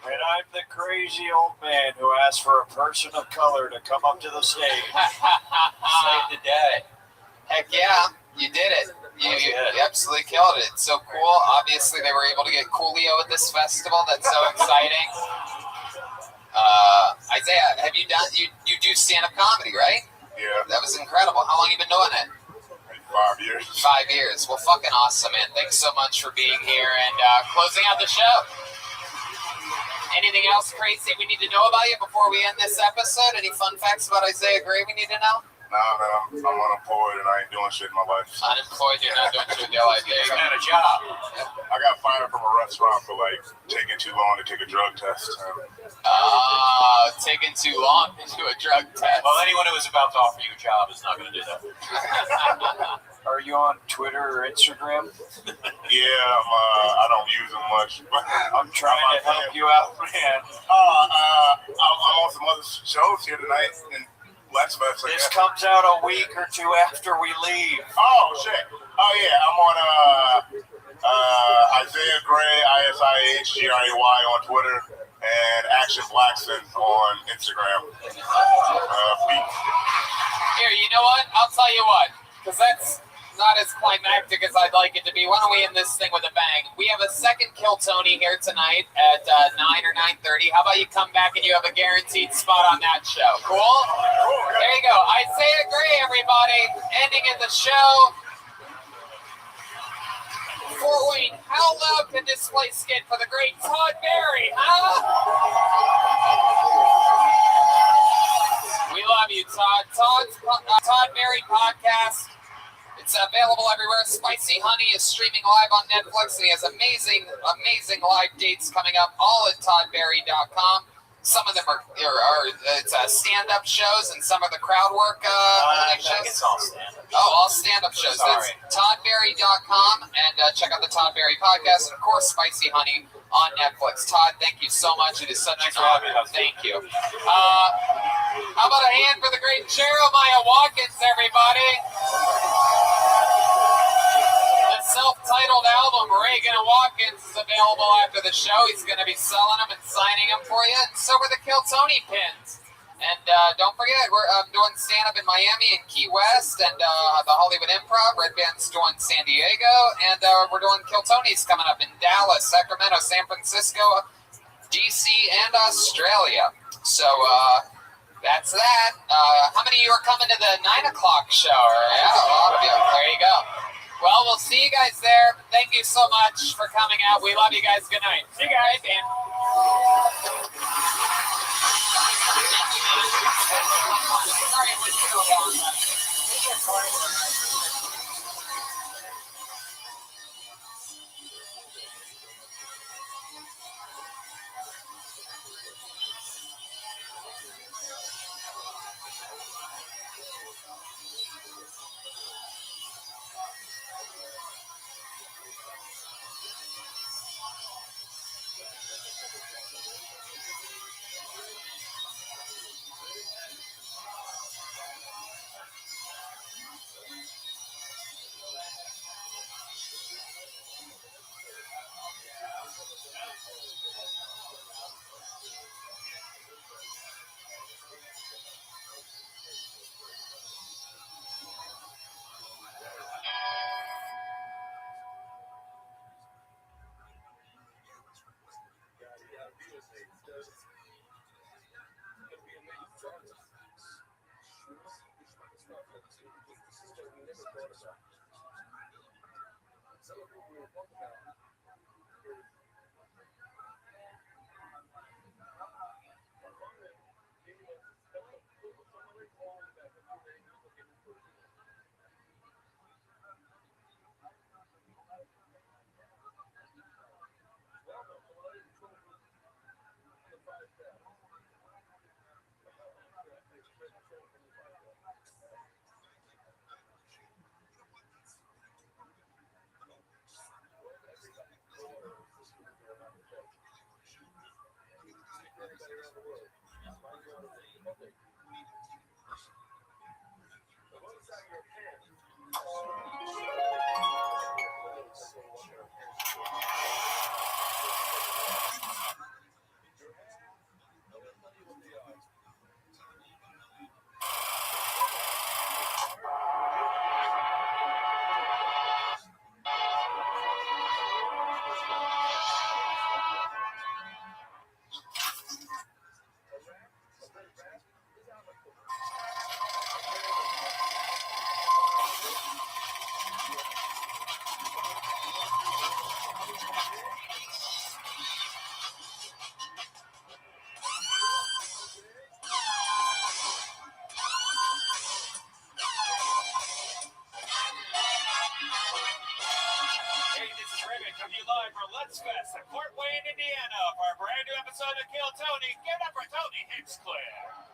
And I'm the crazy old man who asked for a person of color to come up to the stage. Save the day. Heck yeah, you did it. You absolutely killed it. It's so cool. Obviously, they were able to get Coolio at this festival. That's so exciting. Isaiah, have you done? You do stand-up comedy, right? Yeah. That was incredible. How long have you been doing it? 5 years. 5 years. Well, fucking awesome, man. Thanks so much for being here and closing out the show. Anything else crazy we need to know about you before we end this episode? Any fun facts about Isaiah Gray we need to know? Nah, man, I'm unemployed and I ain't doing shit in my life. Unemployed, you're not doing shit in your life. You're not a job. I got fired from a restaurant for like taking too long to take a drug test. Taking too long to do a drug test. Well, anyone who is about to offer you a job is not going to do that. Are you on Twitter or Instagram? Yeah, I don't use them much. I'm trying to help you out, man. I'm on some other shows here tonight in Let's Fest. This comes out a week or two after we leave. Oh, shit. Oh, yeah, I'm on Isaiah Gray, ISIAHGRAY on Twitter, and Action Blackson on Instagram. Here, you know what? I'll tell you what, because that's not as climactic as I'd like it to be. Why don't we end this thing with a bang? We have a second Kill Tony here tonight at 9 or 9:30. How about you come back and you have a guaranteed spot on that show? Cool? There you go. Isaiah Gray, everybody. Ending in the show. Fort Wayne, how loud can this place get for the great Todd Barry, huh? We love you, Todd. Todd Barry Podcast. It's available everywhere. Spicy Honey is streaming live on Netflix, and he has amazing live dates coming up, all at toddbarry.com. Some of them are stand-up shows, and some are the crowd work I shows. think it's all stand-up. Oh, all stand-up shows. Sorry. That's toddbarry.com, and check out the Todd Barry Podcast, and of course, Spicy Honey on Netflix. Todd, thank you so much. It is such an honor. Thank you. How about a hand for the great Jeremiah Watkins, everybody? The self-titled album, Reagan and Watkins, is available after the show. He's going to be selling them and signing them for you. And so are the Kill Tony pins. And don't forget, I'm doing stand-up in Miami and Key West and the Hollywood Improv. Red Band's doing San Diego. And we're doing Kill Tony's coming up in Dallas, Sacramento, San Francisco, DC, and Australia. So that's that. How many of you are coming to the 9 o'clock show? Yeah, a lot of you. There you go. Well, we'll see you guys there. Thank you so much for coming out. We love you guys. Good night. See you guys. And Hey, this is Raymond coming to you live from Let's Fest at Fort Wayne, Indiana for a brand new episode of Kill Tony. Give it up for Tony Hinchcliffe.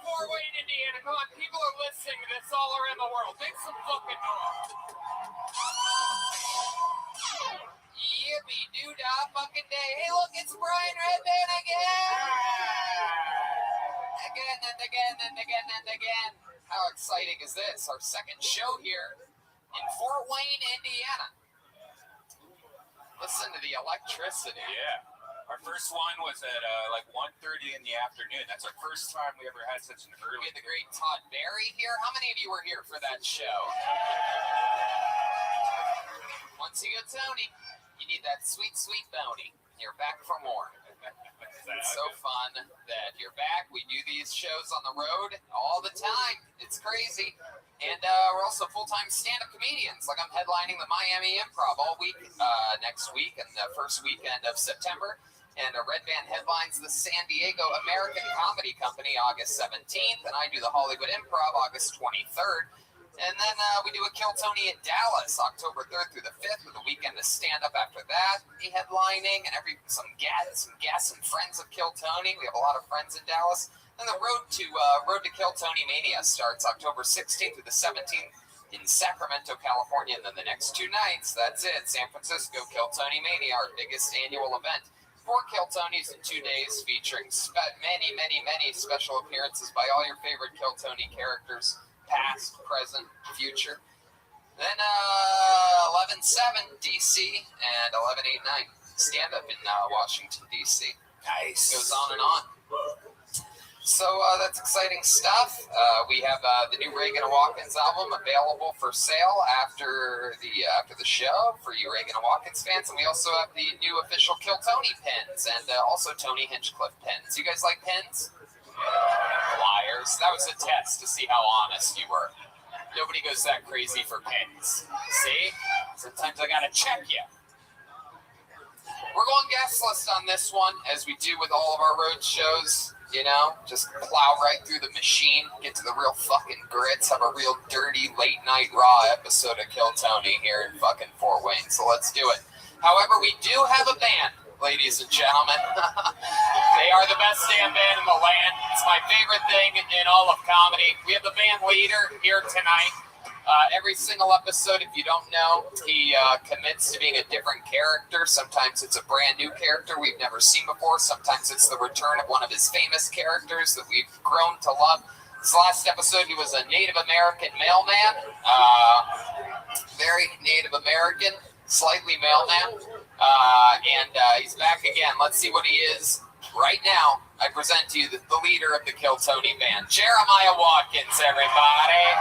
Fort Wayne, Indiana. Come on, people are listening to this all around the world. Make some fucking noise. Yippee doo dah fucking day. Hey, look, it's Brian Redband again. Again and again and again and again. How exciting is this? Our second show here in Fort Wayne, Indiana. Listen to the electricity. Yeah. Our first one was at like 1:30 in the afternoon. That's our first time we ever had such an early. We had the great Todd Barry here. How many of you were here for that show? Once you get Tony, you need that sweet, sweet bounty. You're back for more. It's so fun that you're back. We do these shows on the road all the time. It's crazy. And we're also full-time stand-up comedians. Like I'm headlining the Miami Improv all week next week and the first weekend of September. And Red Band headlines the San Diego American Comedy Company August 17th. And I do the Hollywood Improv August 23rd. And then we do a Kill Tony in Dallas, October 3rd through the 5th, with a weekend of stand-up after that, me headlining, and some guests and friends of Kill Tony. We have a lot of friends in Dallas. And the Road to Kill Tony Mania starts October 16th through the 17th in Sacramento, California. And then the next 2 nights, that's it, San Francisco Kill Tony Mania, our biggest annual event. 4 Kill Tonys in 2 days, featuring many, many, many special appearances by all your favorite Kill Tony characters. Past, present, future. Then 11/7 DC and 11/8/9 stand up in Washington DC. Nice. Goes on and on. So that's exciting stuff. We have the new Reagan and Watkins album available for sale after the show for you Reagan and Watkins fans, and we also have the new official Kill Tony pins and also Tony Hinchcliffe pins. You guys like pins? Liars. That was a test to see how honest you were. Nobody goes that crazy for pins. See? Sometimes I gotta check you. We're going guest list on this one, as we do with all of our road shows. You know, just plow right through the machine, get to the real fucking grits, have a real dirty late night raw episode of Kill Tony here in fucking Fort Wayne. So let's do it. However, we do have a band, ladies and gentlemen. They are the best damn band in the land. It's my favorite thing in all of comedy. We have the band leader here tonight. Every single episode, if you don't know, he commits to being a different character. Sometimes it's a brand new character we've never seen before. Sometimes it's the return of one of his famous characters that we've grown to love. This last episode, he was a Native American mailman. Very Native American, slightly mailman. And he's back again. Let's see what he is right now. I present to you the leader of the Kill Tony band, Jeremiah Watkins, everybody.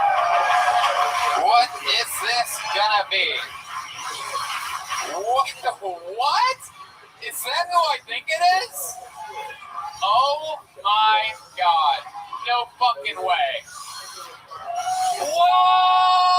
What is this gonna be? What? Is that who I think it is? Oh my God. No fucking way. Whoa!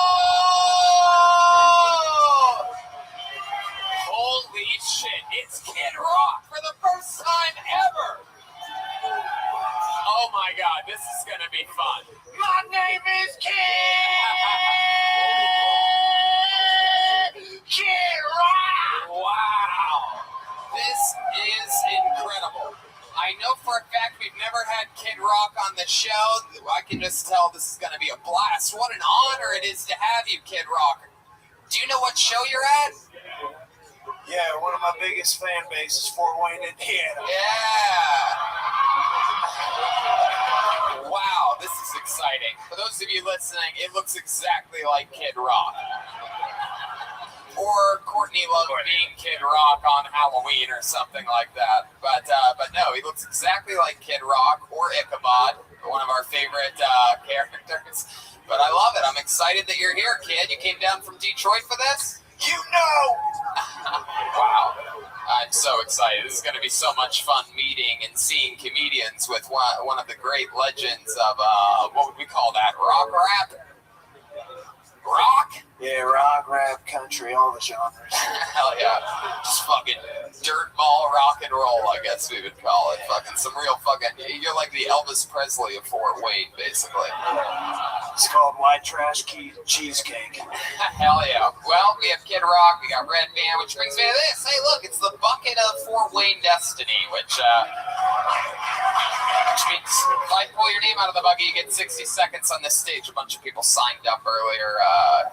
just tell this is going to be a blast. What an honor it is to have you, Kid Rock. Do you know what show you're at? Yeah, one of my biggest fan bases, Fort Wayne, Indiana. Yeah. Wow, this is exciting. For those of you listening, it looks exactly like Kid Rock. Or Courtney Love being Kid Rock on Halloween or something like that. But no, he looks exactly like Kid Rock or Ichabod, one of our favorite characters. But I love it. I'm excited that you're here, kid. You came down from Detroit for this? You know! Wow. I'm so excited. This is going to be so much fun meeting and seeing comedians with one of the great legends of, what would we call that, rock rap? Rock? Yeah, rock, rap, country, all the genres. Hell yeah. Just fucking dirtball rock and roll, I guess we would call it. Fucking some real fucking, you're like the Elvis Presley of Fort Wayne, basically. It's called White Trash Cheesecake. Hell yeah. Well, we have Kid Rock, we got Red Band, which brings me to this. Hey, look, it's the bucket of Fort Wayne destiny, which means if I pull your name out of the bucket, you get 60 seconds on this stage. A bunch of people signed up earlier.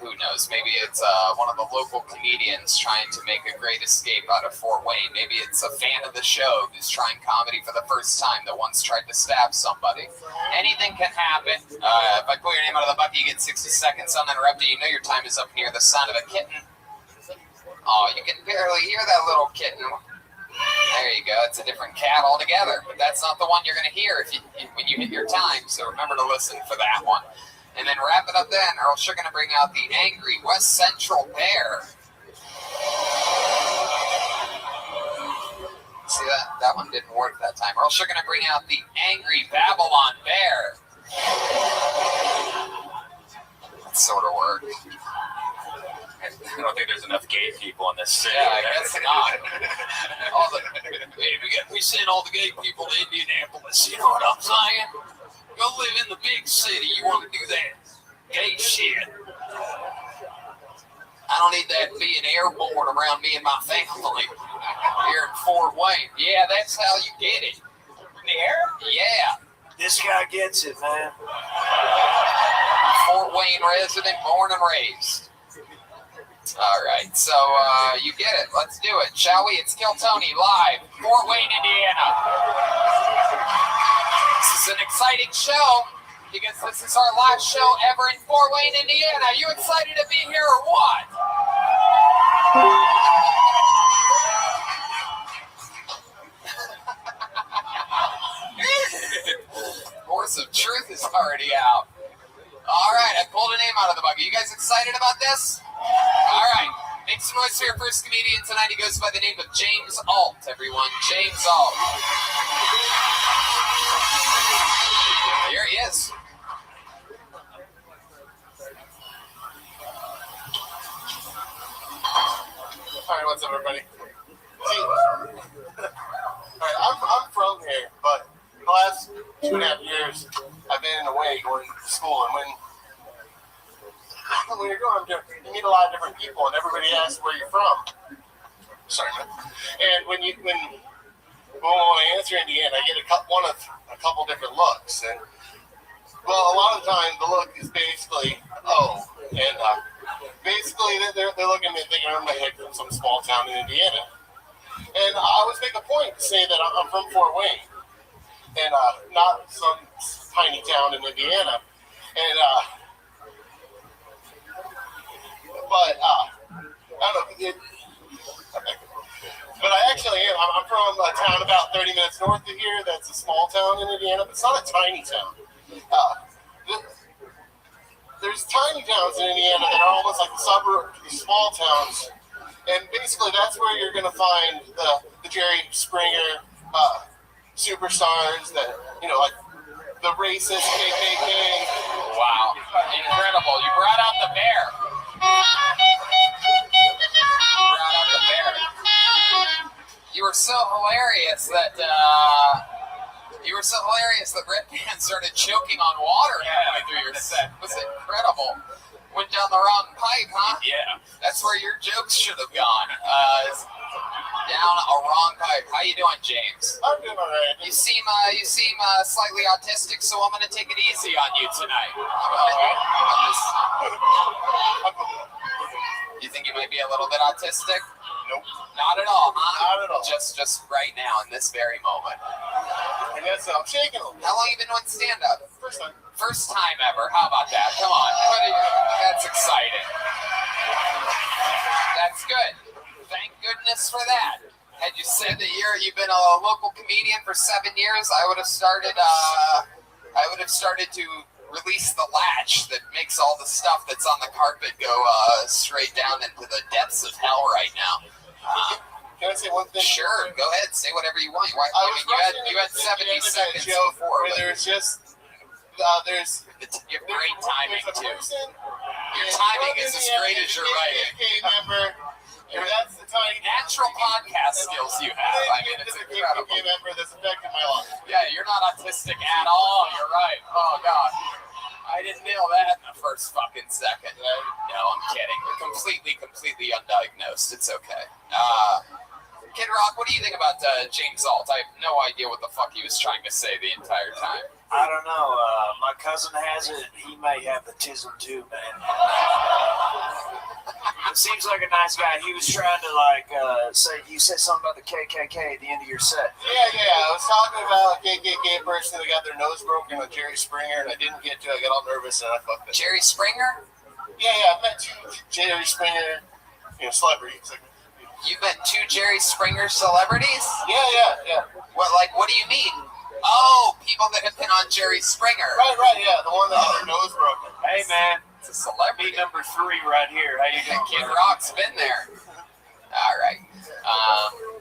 Who knows? Maybe it's one of the local comedians trying to make a great escape out of Fort Wayne. Maybe it's a fan of the show who's trying comedy for the first time that once tried to stab somebody. Anything can happen. If I pull your name out of the bucket, you get 60 seconds uninterrupted. You know your time is up near the sound of a kitten. Oh, you can barely hear that little kitten. There you go. It's a different cat altogether. But that's not the one you're going to hear when you hit your time. So remember to listen for that one. And then wrap it up then. Earl Sugar going to bring out the angry West Central Bear. See that? That one didn't work that time. Earl Sugar going to bring out the angry Babylon Bear. That sort of worked. I don't think there's enough gay people in this city. Yeah, I guess not. We send all the gay people to Indianapolis. You know what I'm saying? Go live in the big city. You want to do that gay shit. I don't need that being airborne around me and my family here in Fort Wayne. Yeah, that's how you get it. In the air? Yeah. This guy gets it, man. Fort Wayne resident, born and raised. All right, so you get it. Let's do it, shall we? It's Kill Tony live, Fort Wayne, Indiana. This is an exciting show because this is our last show ever in Fort Wayne, Indiana. Are you excited to be here or what? Force of Truth is already out. All right, I pulled a name out of the bucket. You guys excited about this? All right, make some noise for your first comedian tonight. He goes by the name of James Alt, everyone. James Alt. Here he is. All right, what's up, everybody? See, all right, I'm from here, but the last 2.5 years, I've been away going to school, and when you're going, you meet a lot of different people, and everybody asks where you're from. Sorry, man. And when I answer Indiana, I get a couple different looks, and well, a lot of the time the look is basically and basically they're looking at me thinking I'm gonna hit from some small town in Indiana, and I always make a point to say that I'm from Fort Wayne, and not some tiny town in Indiana, and but I don't know. But I actually am. I'm from a town about 30 minutes north of here. That's a small town in Indiana, but it's not a tiny town. There's tiny towns in Indiana that are almost like the suburbs, these small towns, and basically that's where you're going to find the Jerry Springer superstars that, like the racist KKK. Wow, incredible. You brought out the bear. You were so hilarious that Red Band started choking on water halfway through your set. It was incredible. Went down the wrong pipe, huh? Yeah. That's where your jokes should have gone. Down a wrong pipe. How you doing, James? I'm doing all right. You seem slightly autistic, so I'm gonna take it easy on you tonight. You think you might be a little bit autistic? Nope. Not at all, huh? Not at all. Just right now, in this very moment. I guess I'm shaking them. How long you been doing stand-up? First time. First time ever. How about that? Come on. That's exciting. That's good. Thank goodness for that. Had you said that you've been a local comedian for 7 years, I would have started to release the latch that makes all the stuff that's on the carpet go straight down into the depths of hell right now. Can I say one thing? Sure, go ahead. Say whatever you want. You had 70 seconds before. Where there's just you have great timing too. Your timing is as great as your writing. Member, and that's the tiny natural podcast skills you have. I mean, it's incredible. Member that's affected my life. Yeah, you're not autistic at all. You're right. Oh God, I didn't nail that in the first fucking second. No, I'm kidding. You're completely undiagnosed. It's okay. Kid Rock, what do you think about James Alt? I have no idea what the fuck he was trying to say the entire time. I don't know. My cousin has it. He may have the tism too, man. It seems like a nice guy. He was trying to say, you said something about the KKK at the end of your set. Yeah. I was talking about a KKK person that got their nose broken with Jerry Springer, and I didn't get to. I got all nervous and I fucked it. Jerry Springer? Yeah. I met two Jerry Springer, celebrities. You met two Jerry Springer celebrities? Yeah. What do you mean? Oh, people that have been on Jerry Springer. Right, yeah. The one that had their nose broken. Hey, man. It's a celebrity. Number 3 right here. How you doing? Kid Rock's been there. All right.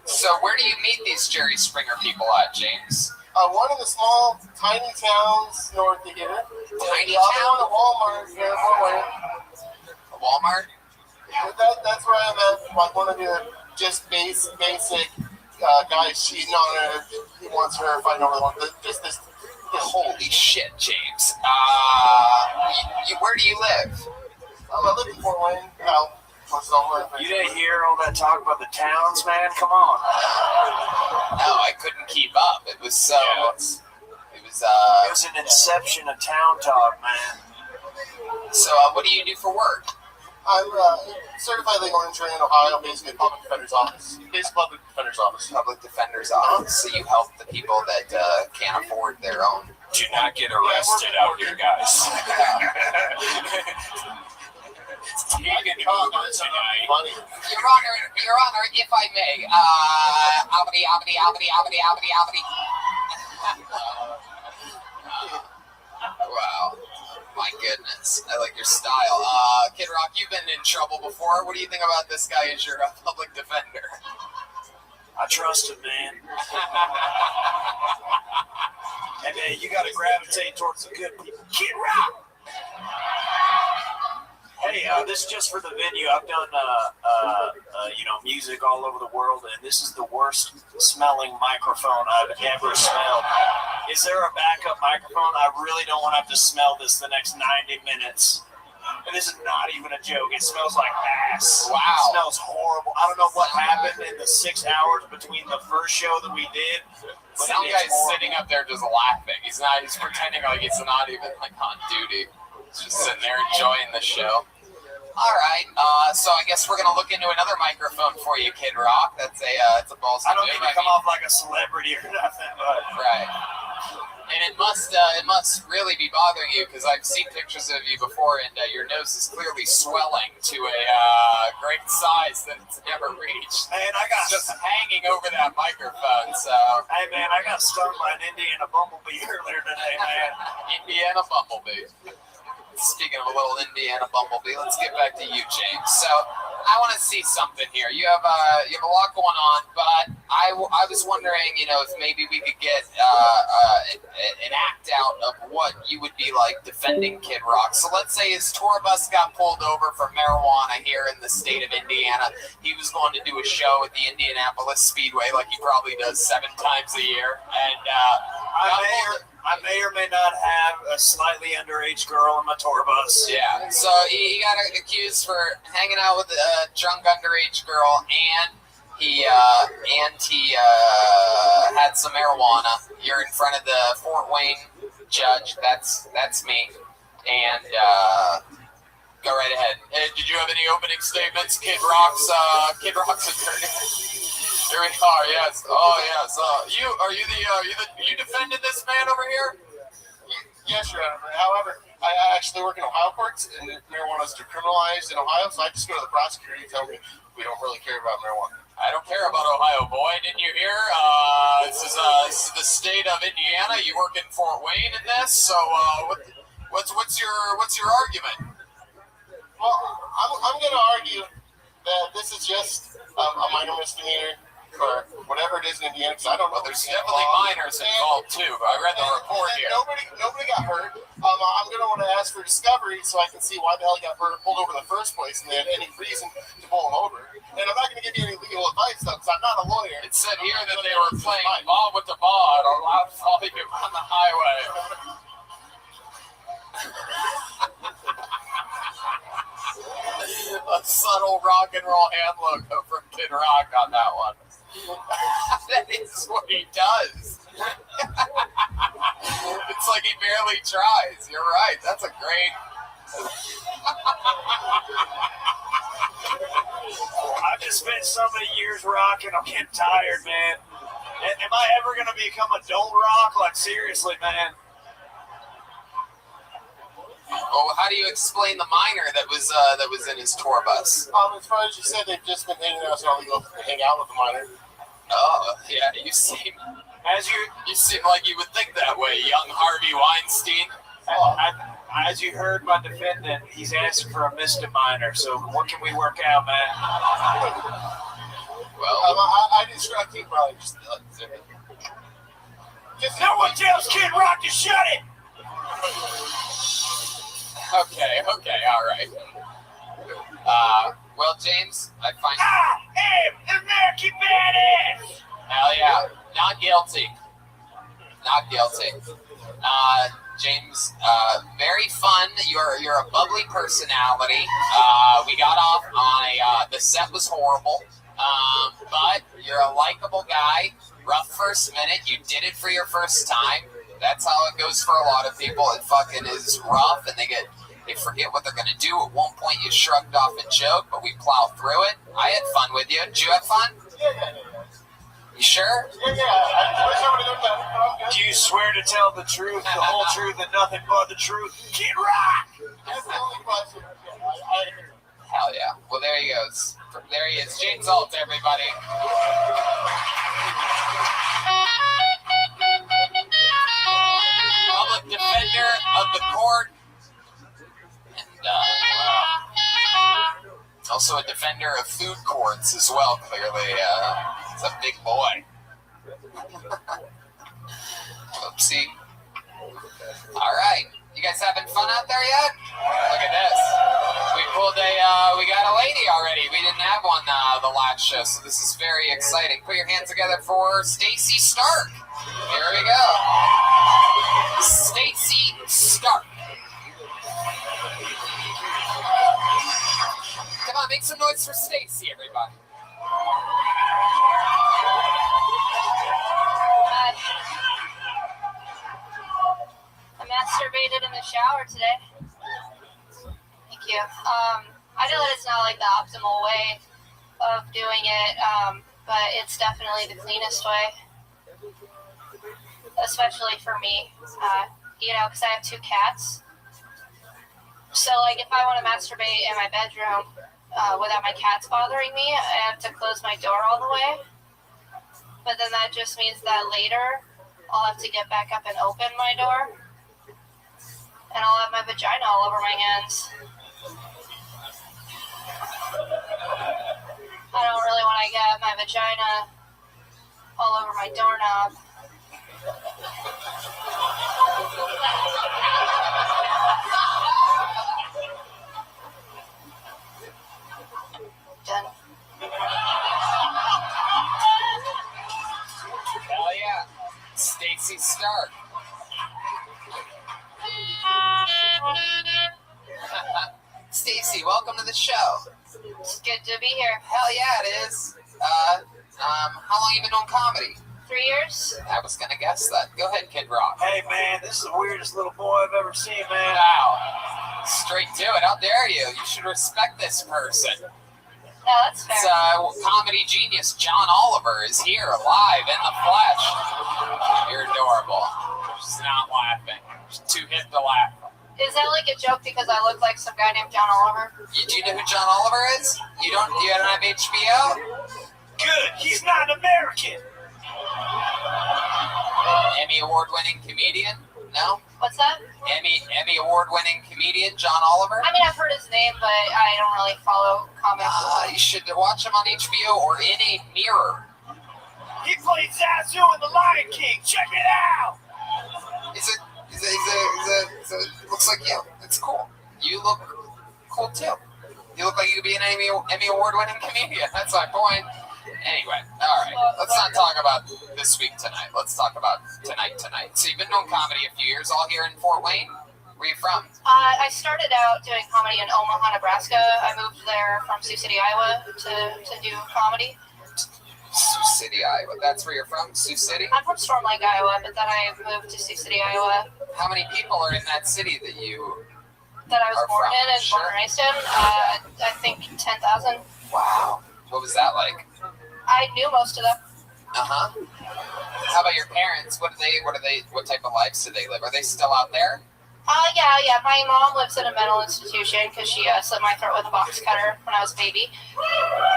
So where do you meet these Jerry Springer people at, James? One of the small, tiny towns north of here. Tiny the town? other one, a Walmart here in Fort Wayne. A Walmart? That's where I met one of the just basic guys cheating on her. He wants her fighting over the one. Just this. Holy shit, James. Where do you live? I live in Fort Wayne. You didn't hear all that talk about the towns, man? Come on. No, I couldn't keep up. It was so. It was an inception of town talk, man. So, what do you do for work? I'm certified legal intern in Ohio, basically public defender's office. Public defender's office. So you help the people that can't afford their own. Do not get arrested out here, guys. Your Honor, if I may, wow. My goodness, I like your style. Kid Rock, you've been in trouble before. What do you think about this guy as your public defender? I trust him, man. Hey, man, you gotta gravitate towards the good people. Kid Rock! Hey, this is just for the venue. I've done, music all over the world, and this is the worst smelling microphone I've ever smelled. Is there a backup microphone? I really don't want to have to smell this the next 90 minutes. And this is not even a joke. It smells like ass. Wow. It smells horrible. I don't know what happened in the 6 hours between the first show that we did. Some guy's sitting up there just laughing. He's pretending like he's not even on duty. He's just sitting there enjoying the show. All right, so I guess we're gonna look into another microphone for you, Kid Rock. It's a ballsy. I don't need to come off like a celebrity or nothing, but right. And it must really be bothering you because I've seen pictures of you before, and your nose is clearly swelling to a great size that it's never reached. Man, it's just hanging over that microphone. So hey, man, I got stung by an Indiana bumblebee earlier today, man. Indiana bumblebee. Speaking of a little Indiana bumblebee, let's get back to you, James. So I want to see something here. You have a lot going on, but I was wondering, if maybe we could get an act out of what you would be like defending Kid Rock. So let's say his tour bus got pulled over for marijuana here in the state of Indiana. He was going to do a show at the Indianapolis Speedway, like he probably does 7 times a year, and I may or may not have a slightly underage girl on my tour bus. Yeah, so he got accused for hanging out with a drunk underage girl, and He had some marijuana. You're in front of the Fort Wayne judge. That's me. And go right ahead. Did you have any opening statements, Kid Rock's attorney? Here we are. Yes. Oh yes. You defending this man over here? Yes, Your Honor. However, I actually work in Ohio courts, and marijuana is decriminalized in Ohio, so I just go to the prosecutor and tell me we don't really care about marijuana. I don't care about Ohio, boy. Didn't you hear? This is the state of Indiana. You work in Fort Wayne in this, so what's your argument? Well, I'm going to argue that this is just a minor misdemeanor for whatever it is in Indiana, because I don't know. There's definitely minors involved too. I read the report here. Nobody got hurt. I'm going to want to ask for discovery so I can see why the hell he got pulled over in the first place, and they had any reason to pull him over. And I'm not going to give you any legal advice, though, because I'm not a lawyer. It said here that they were playing ball with the ball at a loud volume on the highway. A subtle rock and roll hand logo from Kid Rock on that one. That is what he does. It's like he barely tries. You're right. That's a great. I've just spent so many years rocking. I'm getting tired, man. Am I ever going to become a don't rock? Like, seriously, man. Well, how do you explain the minor that was in his tour bus? As far as you said, they've just been hanging out, so I'll go hang out with the minor. Oh, yeah, you seem like you would think that way, young Harvey Weinstein. As you heard my defendant, he's asking for a misdemeanor, so what can we work out, man? Well, I described you probably just no one tells Kid Rock to shut it! Okay, all right. Well, James, I find... Hey, American badass! Hell yeah, not guilty. James, very fun. You're a bubbly personality. We got off on the set was horrible, but you're a likable guy. Rough first minute. You did it for your first time. That's how it goes for a lot of people. It fucking is rough, and they forget what they're gonna do. At one point, you shrugged off a joke, but we plow through it. I had fun with you. Did you have fun? Yeah. You sure? Yeah. I wish I would have done that. Do you swear to tell the truth, the whole truth, and nothing but the truth? Kid Rock! That's the only question. Hell yeah. Well, there he goes. There he is. James Alt, everybody. Public defender of the court. And also a defender of food courts as well, clearly. He's a big boy. Oopsie. All right. You guys having fun out there yet? Look at this. We got a lady already. We didn't have one the last show, so this is very exciting. Put your hands together for Stacy Stark. Here we go. Stacy Stark. Come on, make some noise for Stacy, everybody. I masturbated in the shower today. Thank you. I know that it's not like the optimal way of doing it, but it's definitely the cleanest way, especially for me, because I have 2 cats. So, like, if I want to masturbate in my bedroom without my cats bothering me, I have to close my door all the way. But then that just means that later I'll have to get back up and open my door, and I'll have my vagina all over my hands. I don't really want to get my vagina all over my doorknob. Done. Hell yeah. Stacy Stark. Stacy, welcome to the show. It's good to be here. Hell yeah, it is. How long you been doing comedy? 3 years. I was gonna guess that. Go ahead, Kid Rock. Hey man, this is the weirdest little boy I've ever seen, man. Wow. Straight to it. How dare you? You should respect this person. No, that's fair. It's comedy genius John Oliver is here live in the flesh. You're adorable. She's not laughing. She's too hip to laugh. Is that like a joke because I look like some guy named John Oliver? Do you know who John Oliver is? You don't have HBO? Good. He's not an American. Emmy award-winning comedian? No? What's that? Emmy award-winning comedian John Oliver? I mean, I've heard his name, but I don't really follow comics. You should watch him on HBO or in a mirror. He played Zazu in The Lion King. Check it out. Looks like you. It's cool. You look cool too. You look like you could be an Emmy award-winning comedian. That's my point. Anyway, all right. Let's not talk about this week tonight. Let's talk about tonight. So you've been doing comedy a few years, all here in Fort Wayne. Where are you from? I started out doing comedy in Omaha, Nebraska. I moved there from Sioux City, Iowa, to do comedy. Sioux City, Iowa. That's where you're from? Sioux City? I'm from Storm Lake, Iowa, but then I moved to Sioux City, Iowa. How many people are in that city that I was born in and born and raised in? I think 10,000. Wow. What was that like? I knew most of them. Uh-huh. How about your parents? What type of lives do they live? Are they still out there? Yeah. My mom lives in a mental institution because she slit my throat with a box cutter when I was a baby.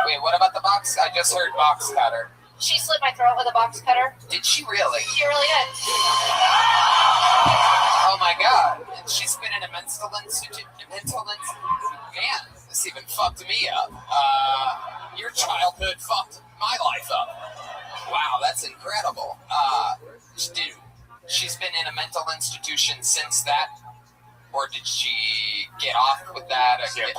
Wait, what about the box? I just heard box cutter. She slit my throat with a box cutter. Did she really? She really did. Oh my God. And she's been in a mental institution. Man, this even fucked me up. Your childhood fucked my life up. Wow, that's incredible. Dude, she's been in a mental institution since that, or did she get off with that? Is that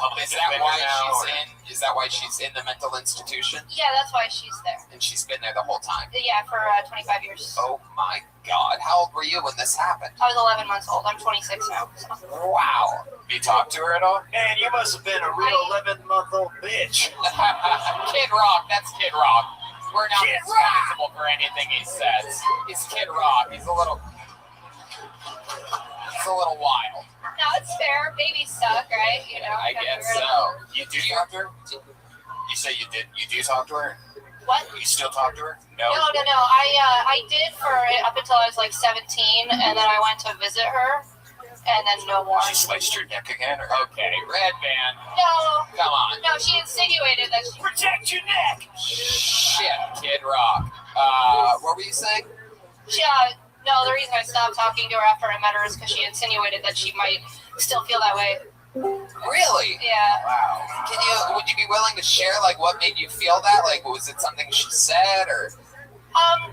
why she's in the mental institution? Yeah, that's why she's there. And she's been there the whole time? Yeah, for 25 years. Oh my God. How old were you when this happened? I was 11 months old. I'm 26 now. So. Wow. You talked to her at all? Man, you must have been a real 11-month-old bitch. Kid Rock, that's Kid Rock. We're not responsible for anything he says. He's Kid Rock. He's a little wild. No, it's fair. Babies suck, right? You know. I guess so. You do talk to her? You say you did. You do talk to her? What? You still talk to her? No. No. I did for up until I was like 17, and then I went to visit her, and then no more. She sliced your neck again? Or? Okay, Red Band. No. Come on. No, she insinuated that she protect your neck. Shit, Kid Rock. What were you saying? No, the reason I stopped talking to her after I met her is because she insinuated that she might still feel that way. Really? Yeah. Wow. Would you be willing to share, like, what made you feel that? Like, was it something she said, or?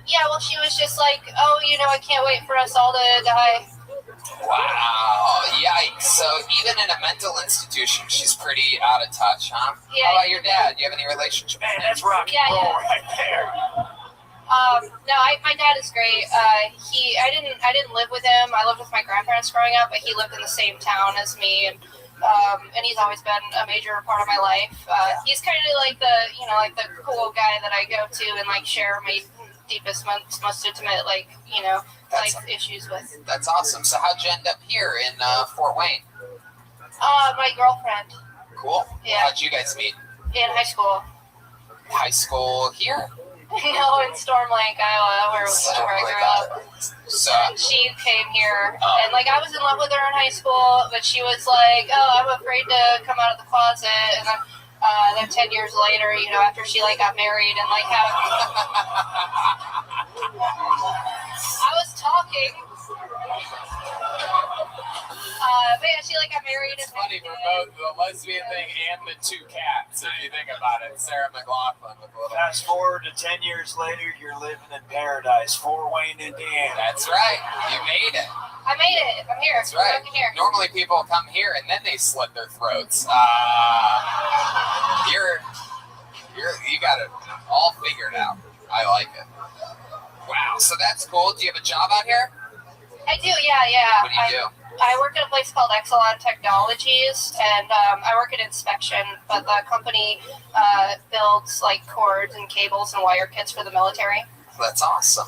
Yeah, well, she was just like, oh, I can't wait for us all to die. Wow. Yikes. So even in a mental institution, she's pretty out of touch, huh? Yeah. How about your dad? Do you have any relationship? Man, that's rock and roll right there. No, my dad is great. I didn't live with him. I lived with my grandparents growing up, but he lived in the same town as me, and he's always been a major part of my life. He's kind of like the cool guy that I go to and like share my deepest, most intimate, life issues with. That's awesome. So how'd you end up here in Fort Wayne? My girlfriend. Cool. Yeah. How'd you guys meet? In high school. High school here? No, in Storm Lake, Iowa, where I grew up. So she came here, and I was in love with her in high school, but she was like, "Oh, I'm afraid to come out of the closet." And then 10 years later, after she got married and I was talking. But yeah, she got married. It's funny for both the lesbian thing and the two cats, if you think about it. Sarah McLachlan with a little. Fast forward to 10 years later, you're living in paradise, Fort Wayne, Indiana. That's right. You made it. I made it. I'm here. That's right. I'm here. Normally people come here and then they slit their throats. You got it all figured out. I like it. Wow. So that's cool. Do you have a job out here? I do. Yeah. What do you do? I work at a place called Exelon Technologies, and I work in inspection, but the company builds like cords and cables and wire kits for the military. That's awesome.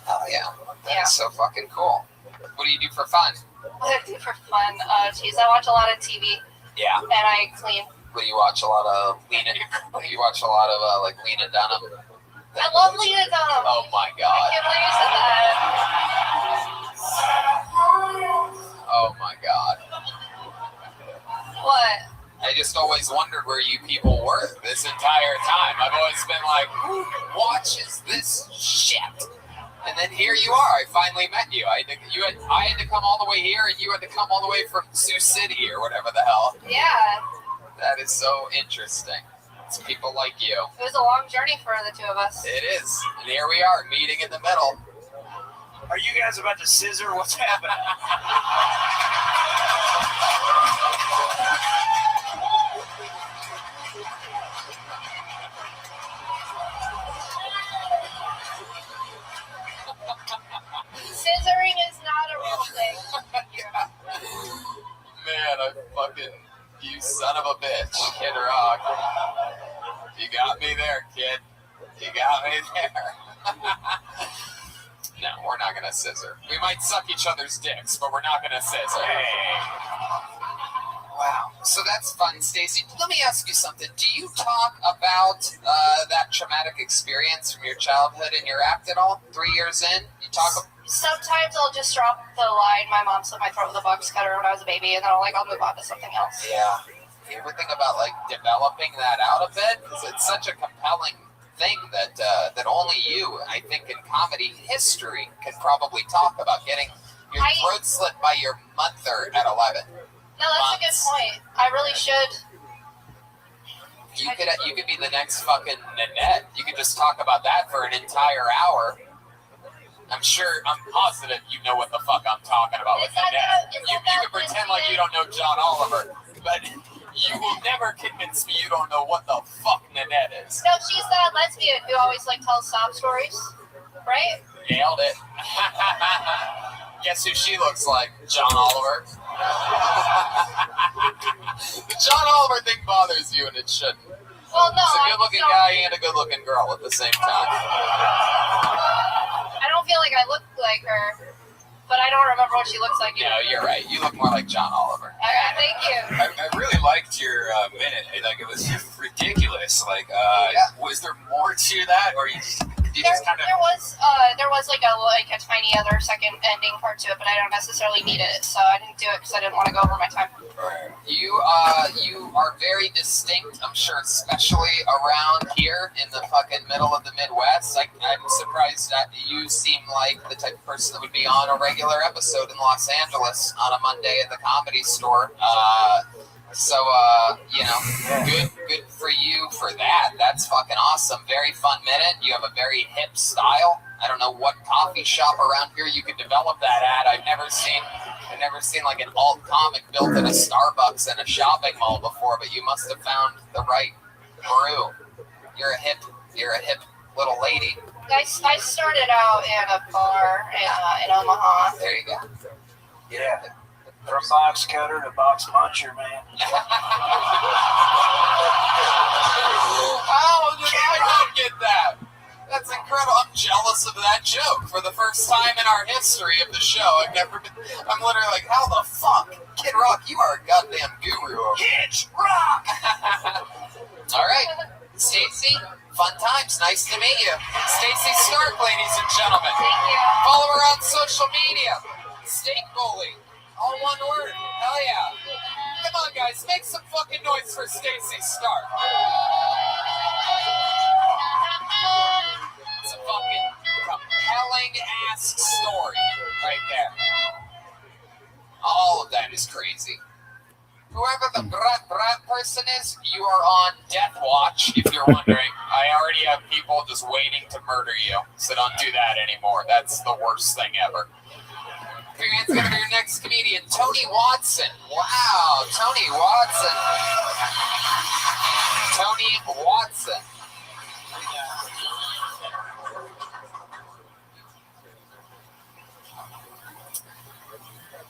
Hell yeah. That's so fucking cool. What do you do for fun? What I do for fun? Geez, I watch a lot of TV. Yeah. And I clean. What do you watch? A lot of Lena? You watch a lot of like Lena Dunham? I love Lena Dunham. Oh my god. I can't believe you said that. Oh my god. What? I just always wondered where you people were this entire time. I've always been like, who watches this shit? And then here you are. I finally met you. I had to come all the way here, and you had to come all the way from Sioux City or whatever the hell. Yeah. That is so interesting. It's people like you. It was a long journey for the two of us. It is. And here we are, meeting in the middle. Are you guys about to scissor? What's happening? Scissoring is not a real thing. Man, I fucking... You son of a bitch, Kid Rock. You got me there, kid. You got me there. No, we're not gonna scissor. We might suck each other's dicks, but we're not gonna scissor. Hey. Wow. So that's fun, Stacy. Let me ask you something. Do you talk about that traumatic experience from your childhood in your act at all? 3 years in? You talk Sometimes I'll just drop the line, my mom slit my throat with a box cutter when I was a baby, and then I'll move on to something else. Yeah. You ever think about developing that out a bit? Because it's such a compelling thing that that only you, I think, in comedy history can probably talk about getting your throat slit by your mother at 11. No, that's a good point. I really should. You could be the next fucking Nanette. You could just talk about that for an entire hour. I'm positive you know what the fuck I'm talking about with Nanette. You can pretend like you don't know John Oliver, but you will never convince me you don't know what the fuck Nanette is. No, she's that lesbian who always tells sob stories, right? Nailed it. Guess who she looks like? John Oliver. The John Oliver thing bothers you, and it shouldn't. Well, no, it's a good-looking guy and a good-looking girl at the same time. I don't feel like I look like her, but I don't remember what she looks like either. No, you're right. You look more like John Oliver. Okay, thank you. I really liked your minute. It was ridiculous. Was there more to that, or you just kind of? There was a tiny other second ending part to it, but I don't necessarily need it, so I didn't do it because I didn't want to go over my time. You are very distinct, I'm sure, especially around here in the fucking middle of the Midwest. I'm surprised that you seem like the type of person that would be on a regular episode in Los Angeles on a Monday at the Comedy Store. Good for you for that. That's fucking awesome. Very fun minute. You have a very hip style. I don't know what coffee shop around here you could develop that at. I've never seen like an alt comic built in a Starbucks in a shopping mall before, but you must have found the right brew. You're a hip little lady. I started out in a bar in Omaha. There you go. Yeah. From box cutter to box puncher, man. Oh, I don't get that. That's incredible. I'm jealous of that joke. For the first time in our history of the show, I'm literally like, how the fuck? Kid Rock, you are a goddamn guru. Kid Rock! All right. Stacy, fun times. Nice to meet you. Stacy Stark, ladies and gentlemen. Thank you. Follow her on social media. Steak Bully. All one word. Hell yeah. Come on, guys. Make some fucking noise for Stacy Stark. It's a fucking compelling-ass story right there. All of that is crazy. Whoever the brat person is, you are on death watch, if you're wondering. I already have people just waiting to murder you, so don't do that anymore. That's the worst thing ever. Put your hands together for your next comedian, Tony Watson. Wow, Tony Watson. Tony Watson.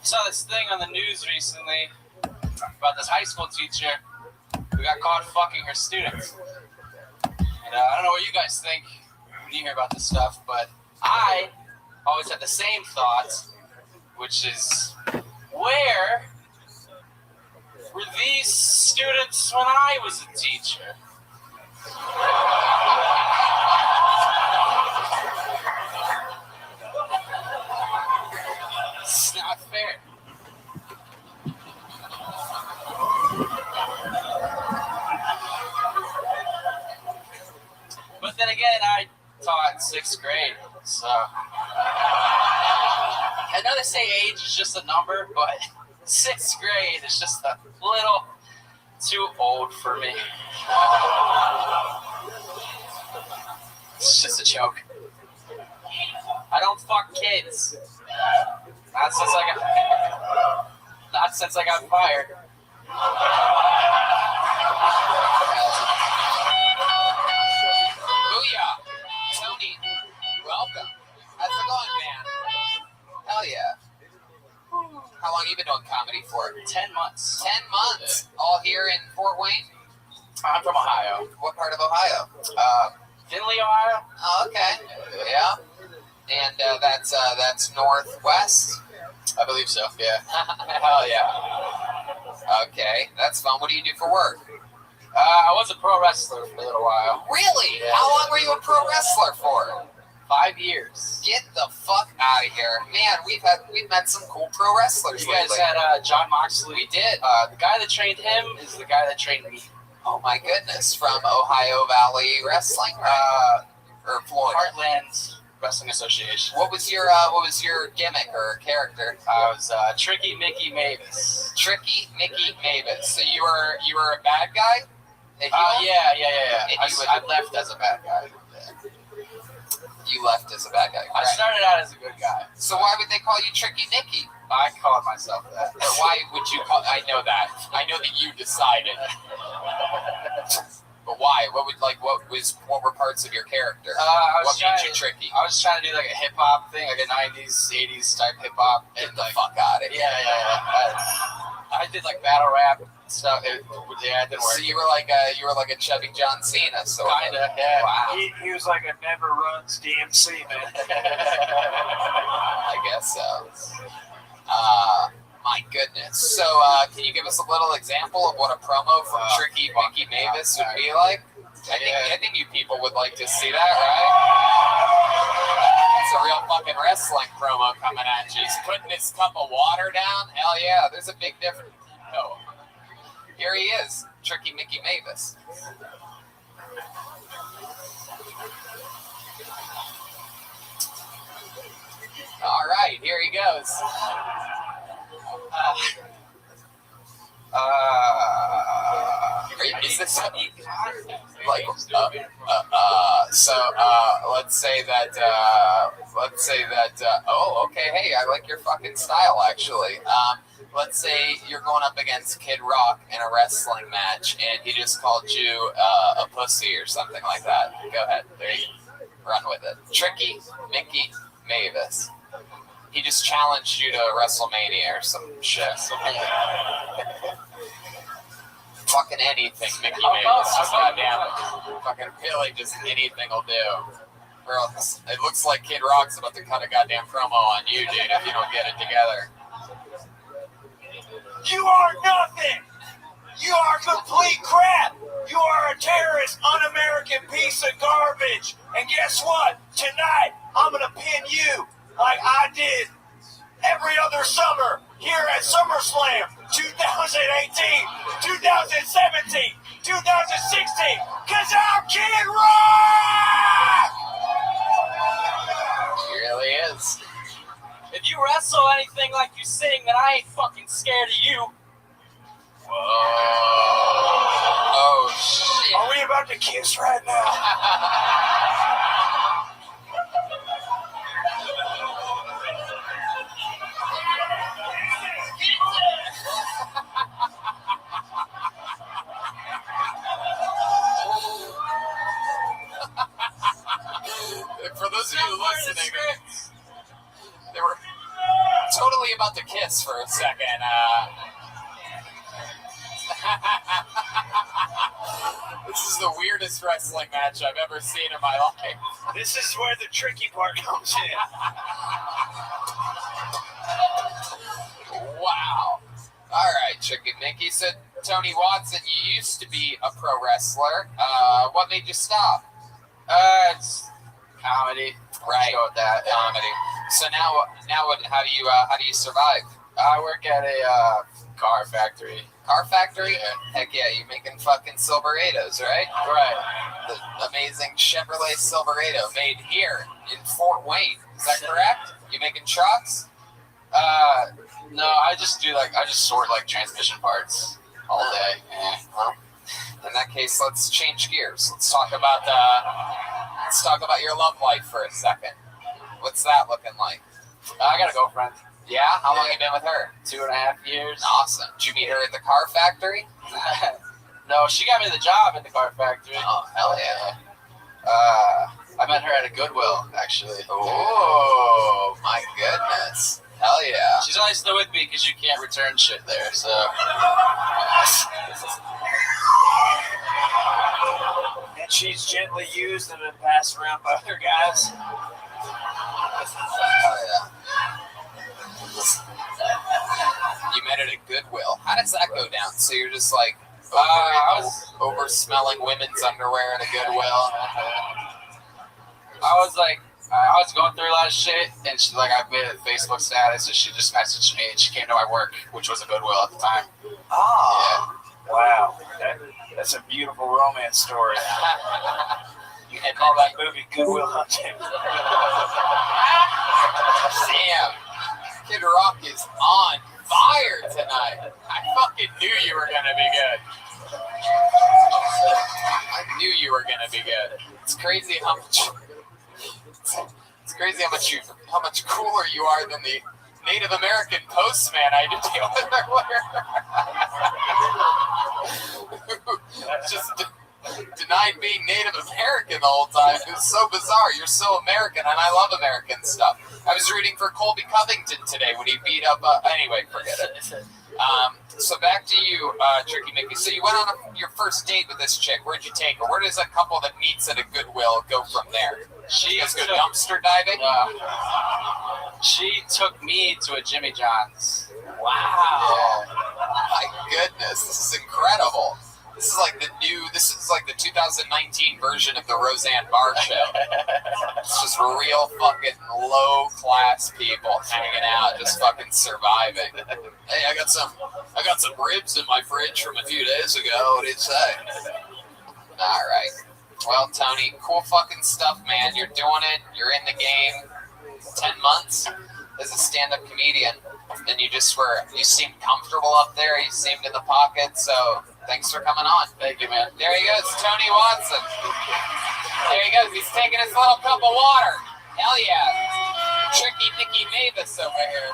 saw this thing on the news recently about this high school teacher who got caught fucking her students. And I don't know what you guys think when you hear about this stuff, but I always had the same thoughts, which is, where were these students when I was a teacher? It's not fair. But then again, I taught in 6th grade, so I know they say age is just a number, but 6th grade is just a little too old for me. It's just a joke. I don't fuck kids. Not since I got fired. Booyah! Tony, welcome. How's it going, man? Hell yeah. How long have you been doing comedy for? 10 months. 10 months? All here in Fort Wayne? I'm from Ohio. What part of Ohio? Findlay, Ohio. Oh, okay. Yeah. And that's northwest? I believe so, yeah. Hell yeah. Okay, that's fun. What do you do for work? I was a pro wrestler for a little while. Really? Yeah. How long were you a pro wrestler for? 5 years. Get the fuck out of here. Man, we've met some cool pro wrestlers. You guys had John Moxley. We did. The guy that trained him is the guy that trained me. Oh my goodness. From Ohio Valley Wrestling, right? Or Florida. Heartland Wrestling Association. What was your gimmick or character? I was Tricky Mickey Mavis. Tricky Mickey Mavis. So you were a bad guy? Yeah. I left as a bad guy. You left as a bad guy. Right? I started out as a good guy. So why would they call you Tricky Nicky? I called myself that. Why would you call? I know that. I know that you decided. But why? What were parts of your character? What made you tricky? I was trying to do like a hip hop thing, like a 90s, 80s type hip hop. Get the fuck out of here. Yeah. I did like battle rap stuff. It didn't work. So you were like a chubby John Cena, so kinda. Yeah. Wow. He was like a never runs DMC, man. I guess so. My goodness. So, can you give us a little example of what a promo from Tricky Mickey Mavis would be like? I think you people would like to see that, right? It's a real fucking wrestling promo coming at you. He's putting his cup of water down. Hell yeah, there's a big difference. Oh, here he is, Tricky Mickey Mavis. All right, here he goes. Is this like so let's say that oh, okay, hey, I like your fucking style actually. Let's say you're going up against Kid Rock in a wrestling match and he just called you a pussy or something like that. Go ahead, there you run with it. Tricky Mickey Mavis. He just challenged you to WrestleMania or some shit. Fucking anything, Mickey Mavis. Just goddamn fucking really just anything will do. Bro, it looks like Kid Rock's about to cut a goddamn promo on you, dude, if you don't get it together. You are nothing! You are complete crap! You are a terrorist, un-American piece of garbage! And guess what? Tonight, I'm gonna pin you like I did every other summer here at SummerSlam 2018, 2017, 2016, because I'm Kid Rock! He really is. If you wrestle anything like you sing, then I ain't fucking scared of you. Whoa. Oh, shit. Are we about to kiss right now? For those of you listening, they were totally about about to kiss for a second. This is the weirdest wrestling match I've ever seen in my life. This is where the tricky part comes in. Wow. All right, Chicken Mickey. So, Tony Watson, you used to be a pro wrestler. What made you stop? It's comedy. Right. Go with that. Comedy. So now what? How do you survive? I work at a car factory. Car factory? Yeah. Heck yeah, you're making fucking Silverados, right? Right. The amazing Chevrolet Silverado made here in Fort Wayne. Is that correct? You making trucks? No, I just sort like transmission parts all day. Well, in that case, let's change gears. Let's talk about your love life for a second. What's that looking like? I got a girlfriend. Yeah? How long you been with her? 2.5 years. Awesome. Did you meet her at the car factory? No, she got me the job at the car factory. Oh, hell yeah. I met her at a Goodwill, actually. Oh, my goodness. Hell yeah. She's only still with me because you can't return shit there, so. And she's gently used and then passed around by other guys. Hell yeah. You met at a Goodwill. How does that go down? So you're just like over smelling women's underwear at a Goodwill? I was going through a lot of shit, and she's like, I made a Facebook status, and she just messaged me, and she came to my work, which was a Goodwill at the time. Oh, yeah. Wow. That's a beautiful romance story. You can call that movie Goodwill Hunting. Damn. Kid Rock is on fire tonight. I fucking knew you were gonna be good. I knew you were gonna be good. It's crazy how much cooler you are than the Native American postman I had to deal with earlier. Just denied being Native American the whole time. It was so bizarre. You're so American, and I love American stuff. I was rooting for Colby Covington today when he beat up. Anyway, forget it. So back to you, Tricky Mickey. So you went on your first date with this chick. Where'd you take her? Where does a couple that meets at a Goodwill go from there? She goes dumpster diving? She took me to a Jimmy John's. Wow. My goodness, this is incredible. This is like the 2019 version of the Roseanne Barr show. It's just real fucking low class people hanging out, just fucking surviving. Hey, I got some ribs in my fridge from a few days ago. What do you say? All right. Well, Tony, cool fucking stuff, man. You're doing it. You're in the game. 10 months as a stand-up comedian, and you seemed comfortable up there. You seemed in the pocket, so thanks for coming on. Thank you, man. There he goes, Tony Watson. There he goes. He's taking his little cup of water. Hell yeah. Tricky Mickey Mavis over here.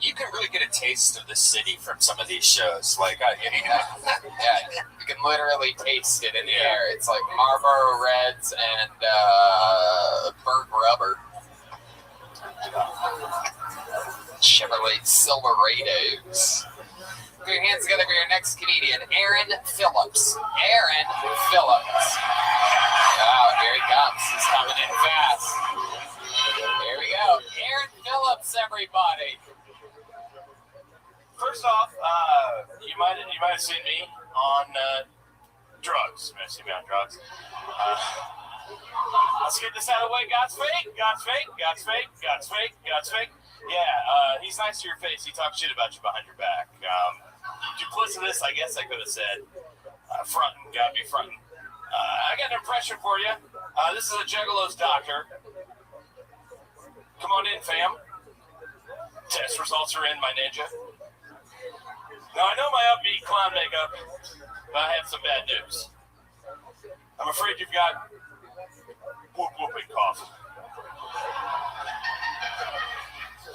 You can really get a taste of the city from some of these shows. Like, yeah, you can literally taste it in the air. It's like Marlboro Reds and Berg Rubber. Chevrolet Silverados. Put your hands together for your next comedian, Aaron Phillips. Aaron Phillips. Oh, here he comes. He's coming in fast. There we go. Aaron Phillips, everybody. First off, you might have seen me on drugs. You might have seen me on drugs. Let's get this out of the way. God's fake. God's fake. God's fake. God's fake. God's fake. Yeah, he's nice to your face. He talks shit about you behind your back. Duplicitous, I guess I could have said. Frontin', gotta be frontin'. I got an impression for you. This is a Juggalo's doctor. Come on in, fam. Test results are in, my ninja. Now, I know my upbeat clown makeup, but I have some bad news. I'm afraid you've got whooping cough.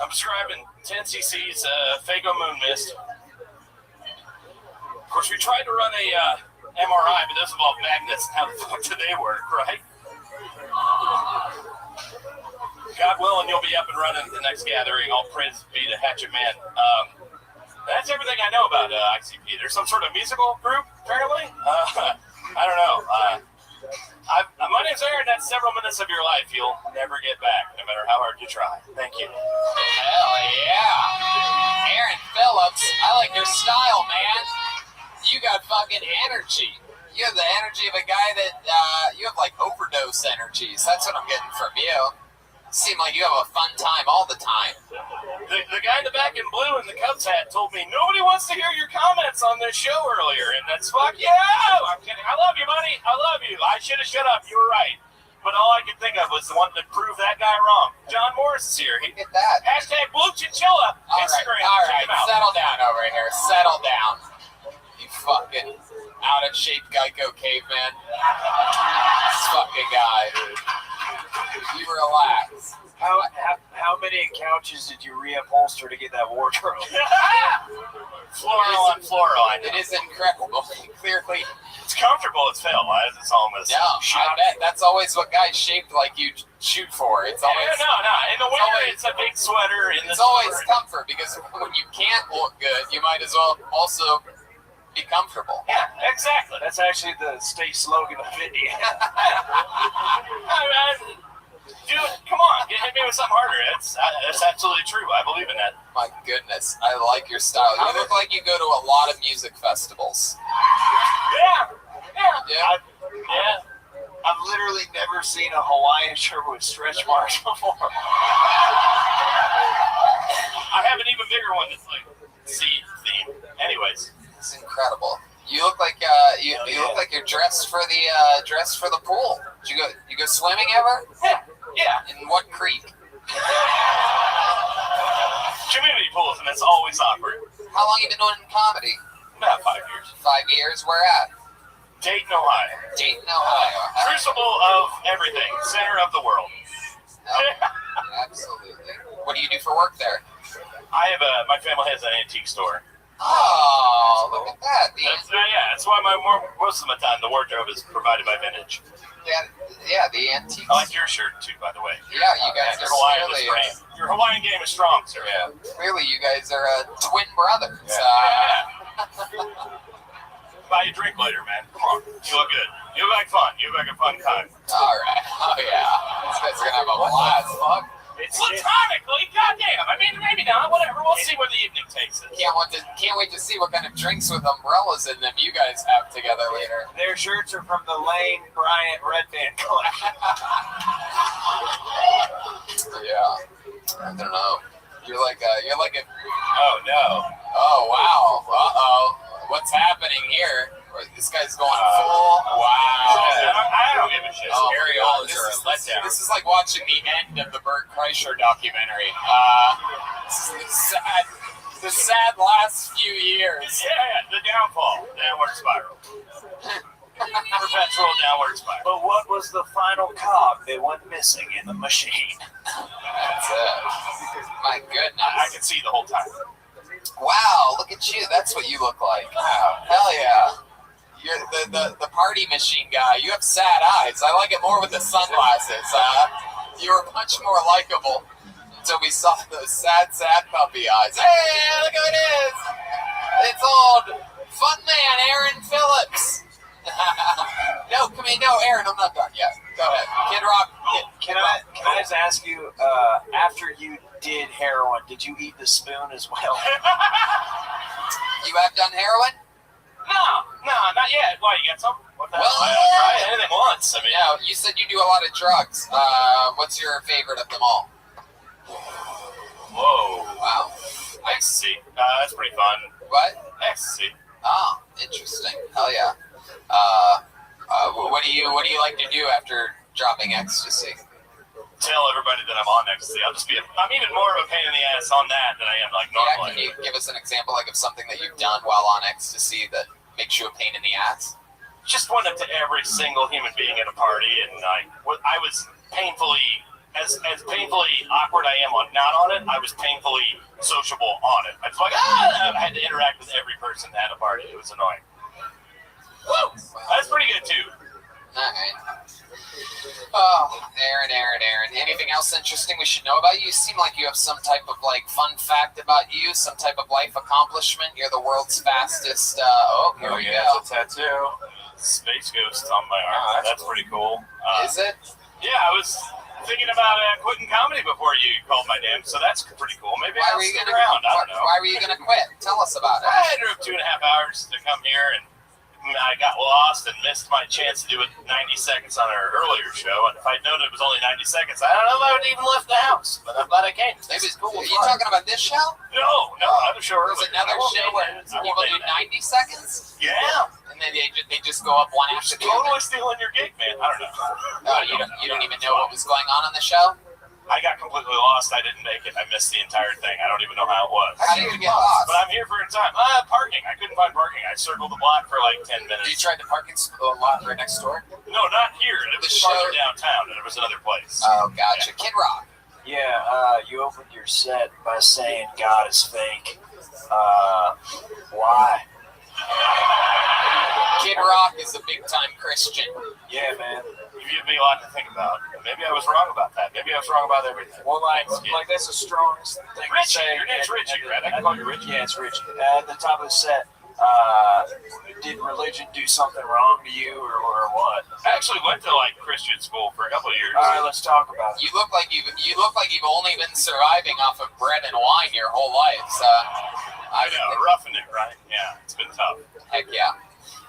I'm prescribing 10 cc's Fago Moon Mist. Of course, we tried to run a MRI, but those involve magnets, and how the fuck do they work, right? God willing, you'll be up and running at the next gathering. All praise be to Hatchet Man. That's everything I know about ICP. There's some sort of musical group, apparently. I don't know. My name's Aaron. That's several minutes of your life you'll never get back, no matter how hard you try. Thank you. Hell yeah. Aaron Phillips, I like your style, man. You got fucking energy. You have the energy of a guy that, you have like overdose energies. That's what I'm getting from you. Seem like you have a fun time all the time. The guy in the back in blue in the Cubs hat told me nobody wants to hear your comments on this show earlier, and that's fuck yeah! I'm kidding. I love you, buddy. I love you. I should have shut up. You were right. But all I could think of was the one that proved that guy wrong. John Morris is here. He get that. Hashtag Blue Chinchilla. Instagram. All Check right. him out. Settle down over here. Settle down. You fucking out of shape Geico caveman. This fucking guy, dude. You relax. How many couches did you reupholster to get that wardrobe? Floral. It is incredible. Clearly, it's comfortable as hell. It's almost. No, I bet that's always what guys shaped like you shoot for. It's always no. In the winter, it's a big sweater. It's always comfort because when you can't look good, you might as well also be comfortable. Yeah, exactly. That's actually the state slogan of India. Dude, come on, hit me with something harder. That's absolutely true. I believe in that. My goodness, I like your style. You look like you go to a lot of music festivals. Yeah. I've literally never seen a Hawaiian shirt with stretch marks before. I have an even bigger one that's like sea theme. Anyways, it's incredible. You look like you look like you're dressed for the pool. Did you go swimming ever? Yeah. In what creek? Community pools, and it's always awkward. How long you been doing comedy? About 5 years. 5 years? Where at? Dayton, Ohio. Dayton, Ohio. Crucible of everything. Center of the world. Absolutely. What do you do for work there? My family has an antique store. Oh, look at that. That's why most of the time the wardrobe is provided by Vintage. Yeah, the antiques. I like your shirt too, by the way. Yeah, you guys your are Hawaiian clearly is great. Your Hawaiian game is strong, sir. Yeah. Clearly, you guys are twin brothers. Buy you a drink later, man. Come on. You look good. You look like fun. You look like a fun time. All right. Oh yeah. These guys are gonna have a blast. Fuck. It's platonically, goddamn. I mean, maybe not. Whatever. We'll see where the evening takes us. Can't wait to see what kind of drinks with umbrellas in them you guys have together later. Their shirts are from the Lane Bryant Red Band collection. Yeah. I don't know. You're like a. Oh no. Oh wow. What's happening here? This guy's going full. Wow. I don't give a shit. Oh, Areolas this are a letdown. This is like watching the end of the Bert Kreischer documentary. This is the sad last few years. Yeah, the downfall, downward spiral. Perpetual downward spiral. But what was the final cog that went missing in the machine? That's it. My goodness. I can see the whole time. Wow, look at you. That's what you look like. Wow. Hell yeah. You're the party machine guy. You have sad eyes. I like it more with the sunglasses. You were much more likable until we saw those sad puppy eyes. Hey, look who it is. It's old fun man Aaron Phillips. No, Aaron, I'm not done yet. Go ahead. Kid Rock. Can I just ask you, after you did heroin, did you eat the spoon as well? You have done heroin? No, not yet. Why, you got some? What the Well, hell? I'll try anything once. I mean, yeah, you said you do a lot of drugs. What's your favorite of them all? Whoa. Wow. Ecstasy. That's pretty fun. What? Ecstasy. Oh, interesting. Hell yeah. What do you like to do after dropping ecstasy? Tell everybody that I'm on ecstasy. I'm even more of a pain in the ass on that than I am like normal. Yeah, can you give us an example of something that you've done while on ecstasy that makes you a pain in the ass? Just went up to every single human being at a party, and I was painfully, as painfully awkward I am on not on it, I was painfully sociable on it. I was like, I had to interact with every person at a party. It was annoying. Woo! That's pretty good too. Alright. Oh, Aaron. Anything else interesting we should know about you? You seem like you have some type of like fun fact about you, some type of life accomplishment. You're the world's fastest. Here we go. It's a tattoo. Space Ghost on my arm. That's pretty cool. Is it? Yeah, I was thinking about quitting comedy before you called my name, so that's pretty cool. Maybe Why I'll were you stick gonna? around. I don't know. Why were you gonna quit? Tell us about it. I drove 2.5 hours to come here, and I got lost and missed my chance to do it 90 seconds on our earlier show. And if I'd known it was only 90 seconds, I don't know if I would even left the house. But I'm glad I came. Maybe it's cool. Are you talking about this show? No, another show earlier. There's another show where people do 90 seconds? Yeah. And then they just go up one after the other. Totally stealing your gig, man. I don't know. Oh, you don't even know what was going on the show? I got completely lost. I didn't make it. I missed the entire thing. I don't even know how it was. How did you get lost? But I'm here for a time. Parking. I couldn't find parking. I circled the block for like 10 minutes. You tried the parking lot right next door? No, not here. It was farther downtown, and it was another place. Oh, gotcha. Yeah. Kid Rock. Yeah, you opened your set by saying God is fake. Why? Kid Rock is a big-time Christian. Yeah, man. You give me a lot to think about. Maybe I was wrong about that. Maybe I was wrong about everything. Well, like that's the strongest thing Richie, to say. your name's Richie, right? I can call you Richie. Yeah, it's Richie. At the top of the set, did religion do something wrong to you, or what? I actually went to like Christian school for a couple of years. All right, let's talk about it. You look like you've only been surviving off of bread and wine your whole life. So I know, roughing it, right? Yeah, it's been tough. Heck yeah.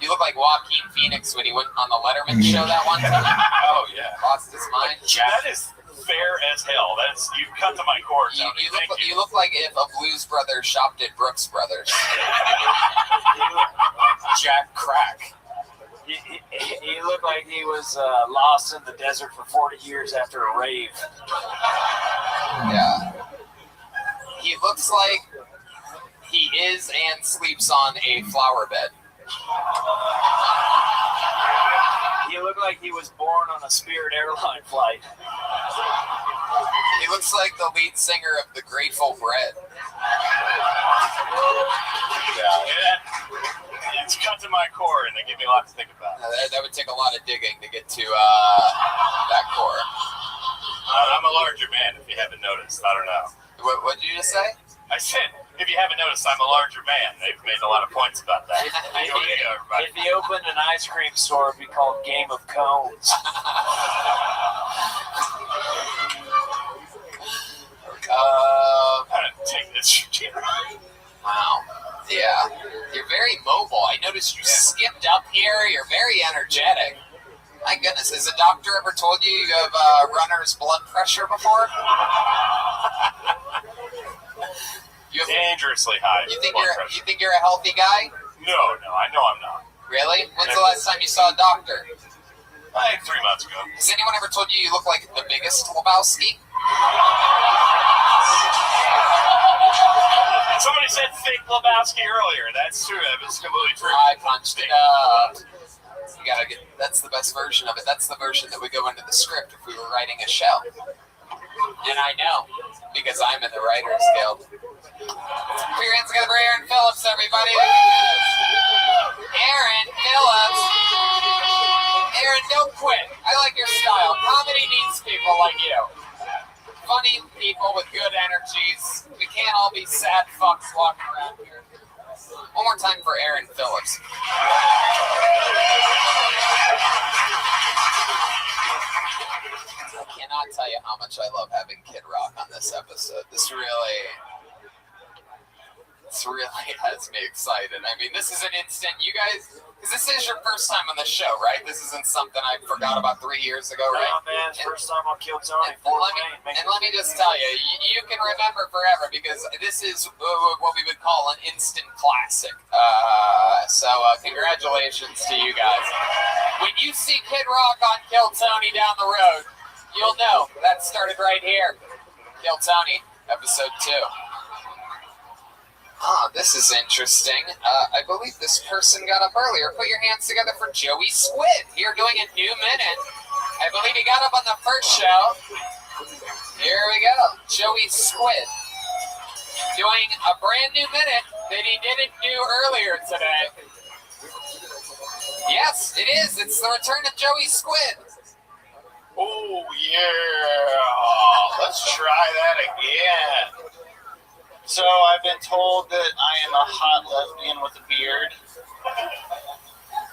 You look like Joaquin Phoenix when he went on the Letterman show that one time. Oh yeah, lost his mind. That is fair as hell. That's you cut to my core. You look like if a Blues Brothers shopped at Brooks Brothers. Jack Crack. He looked like he was lost in the desert for 40 years after a rave. Yeah. He looks like he is and sleeps on a flower bed. He looked like he was born on a Spirit airline flight. He looks like the lead singer of the Grateful Bread. Yeah, it's cut to my core, and they give me a lot to think about. That would take a lot of digging to get to that core. I'm a larger man, if you haven't noticed. I don't know. What did you just say? I said, if you haven't noticed, I'm a larger man. They've made a lot of points about that. If he opened an ice cream store, it'd be called Game of Cones. I didn't take this. Wow. Yeah. You're very mobile. I noticed you skipped up here. You're very energetic. My goodness, has a doctor ever told you you have runner's blood pressure before? Dangerously high. You think you're a healthy guy? No, I know I'm not. Really? When's the last time you saw a doctor? Like 3 months ago. Has anyone ever told you you look like the biggest Lebowski? Somebody said fake Lebowski earlier. That's true. That was completely true. I punched it up. You gotta get. That's the best version of it. That's the version that would go into the script if we were writing a show. And I know because I'm in the Writers Guild. Put your hands together for Aaron Phillips, everybody. Aaron Phillips. Aaron, don't quit. I like your style. Comedy needs people like you. Funny people with good energies. We can't all be sad fucks walking around here. One more time for Aaron Phillips. I cannot tell you how much I love having Kid Rock on this episode. This really has me excited. I mean, this is an instant. You guys, because this is your first time on the show, right? This isn't something I forgot about 3 years ago, right? No, man, first time on Kill Tony. And let me just tell you, you can remember forever because this is what we would call an instant classic. So congratulations to you guys. When you see Kid Rock on Kill Tony down the road, you'll know that started right here. Kill Tony, episode 2. This is interesting. I believe this person got up earlier. Put your hands together for Joey Squid. Here doing a new minute. I believe he got up on the first show. Here we go. Joey Squid doing a brand new minute that he didn't do earlier today. Yes, it is. It's the return of Joey Squid. Oh, yeah. Let's try that again. So I've been told that I am a hot lesbian with a beard.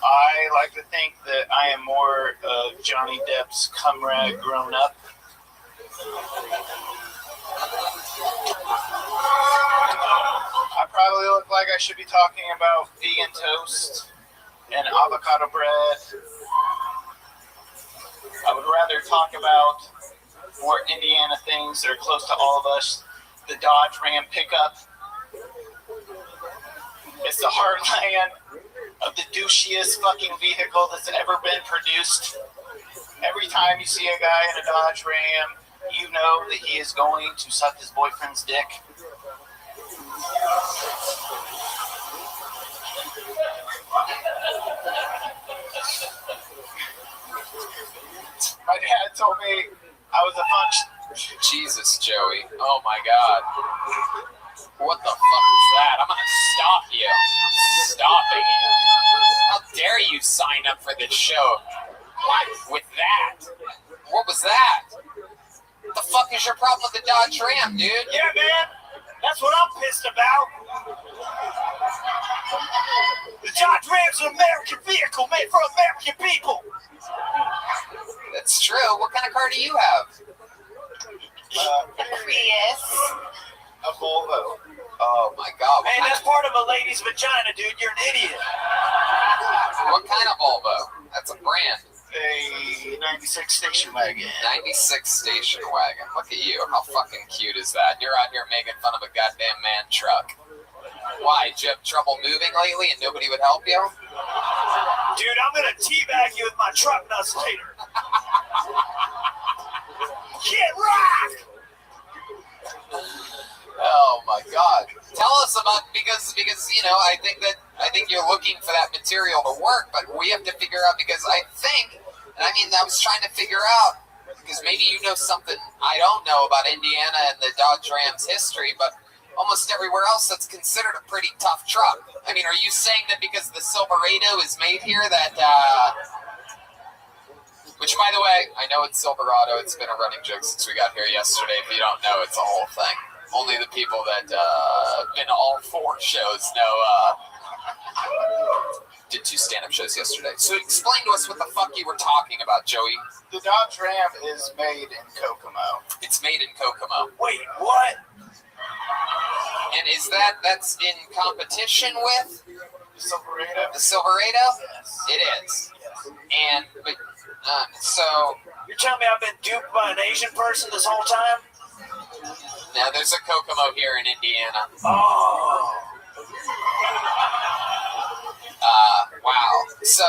I like to think that I am more of Johnny Depp's comrade grown up. I probably look like I should be talking about vegan toast and avocado bread. I would rather talk about more Indiana things that are close to all of us. The Dodge Ram pickup. It's the heartland of the douchiest fucking vehicle that's ever been produced. Every time you see a guy in a Dodge Ram, you know that he is going to suck his boyfriend's dick. My dad told me I was a function. Jesus, Joey. Oh my God. What the fuck is that? I'm gonna stop you. I'm stopping you. How dare you sign up for this show with that? What was that? What the fuck is your problem with the Dodge Ram, dude? Yeah, man. That's what I'm pissed about. The Dodge Ram's an American vehicle made for American people. That's true. What kind of car do you have? Prius. A Volvo. Oh my God. Man, that's part of a lady's vagina, dude. You're an idiot. What kind of Volvo? That's a brand. A 96 station wagon. 96 station wagon. Look at you. How fucking cute is that? You're out here making fun of a goddamn man truck. Why? Did you have trouble moving lately and nobody would help you? Dude, I'm gonna teabag you with my truck nuts later. Get rock! Oh my God! Tell us about because you know I think you're looking for that material to work, but we have to figure out because I was trying to figure out because maybe you know something I don't know about Indiana and the Dodge Ram's history, but almost everywhere else that's considered a pretty tough truck. I mean, are you saying that because the Silverado is made here that? Which, by the way, I know it's Silverado. It's been a running joke since we got here yesterday. If you don't know, it's a whole thing. Only the people that have been to all 4 shows know. Did 2 stand-up shows yesterday. So explain to us what the fuck you were talking about, Joey. The Dodge Ram is made in Kokomo. It's made in Kokomo. Wait, what? And is that's in competition with the Silverado? The Silverado? Yes. It is. And so you're telling me I've been duped by an Asian person this whole time? Now there's a Kokomo here in Indiana. Oh. Wow. So,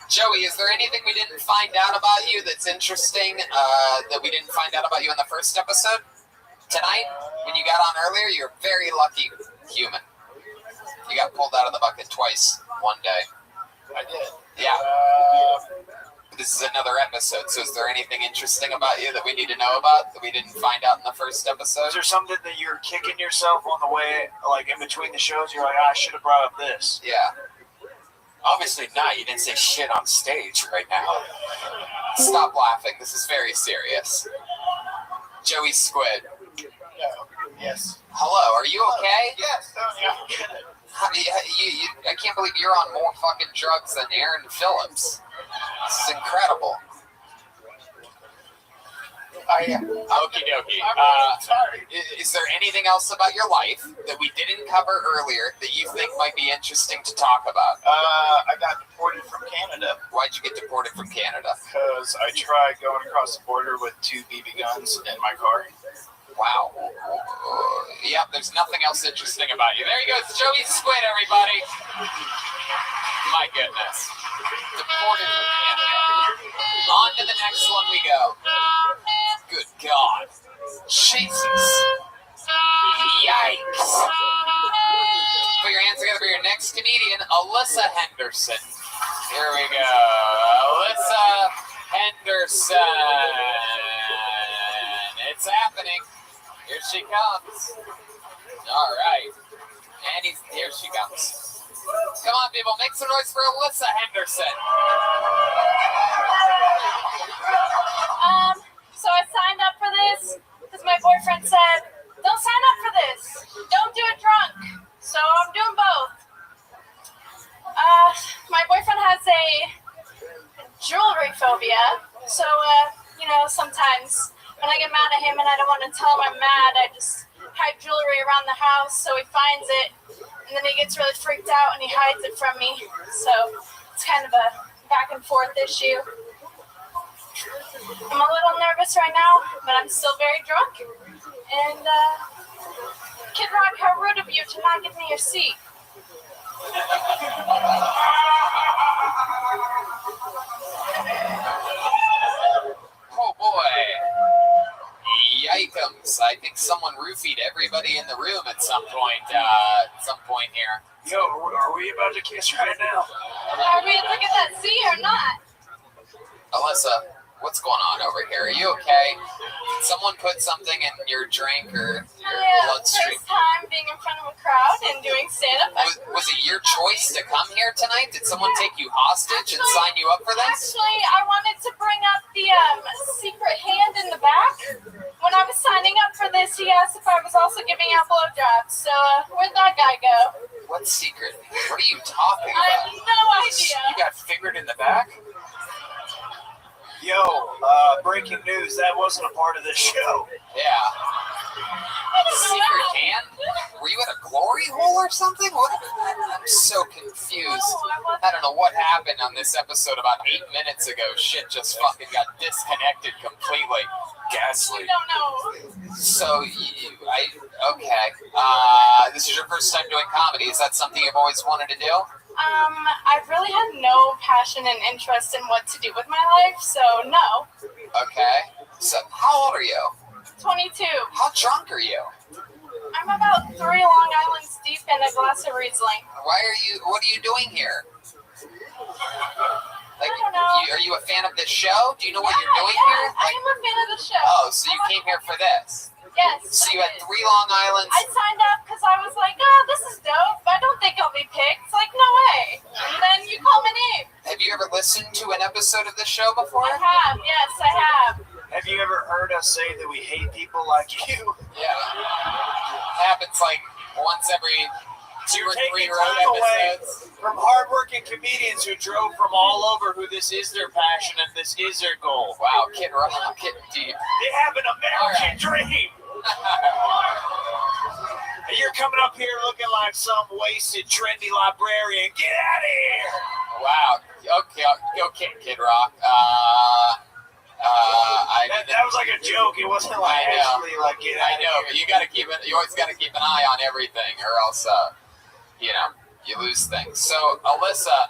Joey, is there anything we didn't find out about you that's interesting that we didn't find out about you in the first episode? Tonight, when you got on earlier, you're a very lucky human. You got pulled out of the bucket twice one day. I did. Yeah. This is another episode, so is there anything interesting about you that we need to know about that we didn't find out in the first episode? Is there something that you're kicking yourself on the way, like in between the shows? You're like, I should have brought up this. Yeah. Obviously not. You didn't say shit on stage right now. Stop laughing. This is very serious. Joey Squid. No. Yes. Hello. Are you okay? Yes. Oh, yeah. I can't believe you're on more fucking drugs than Aaron Phillips. This is incredible. Okie dokie. Sorry. Is there anything else about your life that we didn't cover earlier that you think might be interesting to talk about? I got deported from Canada. Why'd you get deported from Canada? Because I tried going across the border with 2 BB guns in my car. Wow. Yep, there's nothing else interesting about you. There he goes, Joey Squid, everybody. My goodness. Deported from Canada. On to the next one we go. Good God. Jesus. Yikes. Put your hands together for your next comedian, Alyssa Henderson. Here we go. Alyssa Henderson. It's happening. Here she comes. All right. And here she comes. Come on, people, make some noise for Alyssa Henderson. So I signed up for this because my boyfriend said, don't sign up for this. Don't do it drunk. So I'm doing both. My boyfriend has a jewelry phobia. So, sometimes when I get mad at him and I don't want to tell him I'm mad, I just hide jewelry around the house so he finds it. And then he gets really freaked out and he hides it from me. So it's kind of a back and forth issue. I'm a little nervous right now, but I'm still very drunk. And, Kid Rock, how rude of you to not give me your seat. Oh boy. Yikums. I think someone roofied everybody in the room at some point here. Yo, are we about to kiss right now? Are we looking at that sea or not? Alyssa, what's going on over here? Are you okay? Did someone put something in your drink or your bloodstream? First time being in front of a crowd and doing stand-up. Was it your choice to come here tonight? Did someone take you hostage and sign you up for this? Actually, I wanted to bring up the secret hand in the back. When I was signing up for this, he asked if I was also giving out blowjobs. So where'd that guy go? What secret? What are you talking about? I have no idea. You got fingered in the back? Yo, breaking news, that wasn't a part of this show. Yeah. Secret hand? Were you in a glory hole or something? What? I'm so confused. I don't know what happened on this episode about 8 minutes ago. Shit just fucking got disconnected completely. Gaslight. No. So, okay. This is your first time doing comedy. Is that something you've always wanted to do? I really had no passion and interest in what to do with my life, so no. Okay. So, how old are you? 22. How drunk are you? I'm about 3 Long Islands deep in a glass of Riesling. What are you doing here? Like, I don't know. Are you a fan of this show? Do you know what you're doing Yeah, here? I am a fan of the show. Oh, so you came here for this? Yes. So you had 3 Long Islands? I signed up because I was like, oh, this is dope. I don't think I'll be picked. It's like, no way. And then you call my name. Have you ever listened to an episode of the show before? I have. Yes, I have. Have you ever heard us say that we hate people like you? Yeah. Happens like once every 2 or 3 Taking road time away episodes. from hardworking comedians who drove from all over, who this is their passion and this is their goal. Wow, Kid Rock, getting deep. They have an American dream. And you're coming up here looking like some wasted, trendy librarian. Get out of here! Wow. Okay, Kid Rock. That was like a joke. It wasn't like actually like get out of here. But you always got to keep an eye on everything, or else, you lose things. So, Alyssa,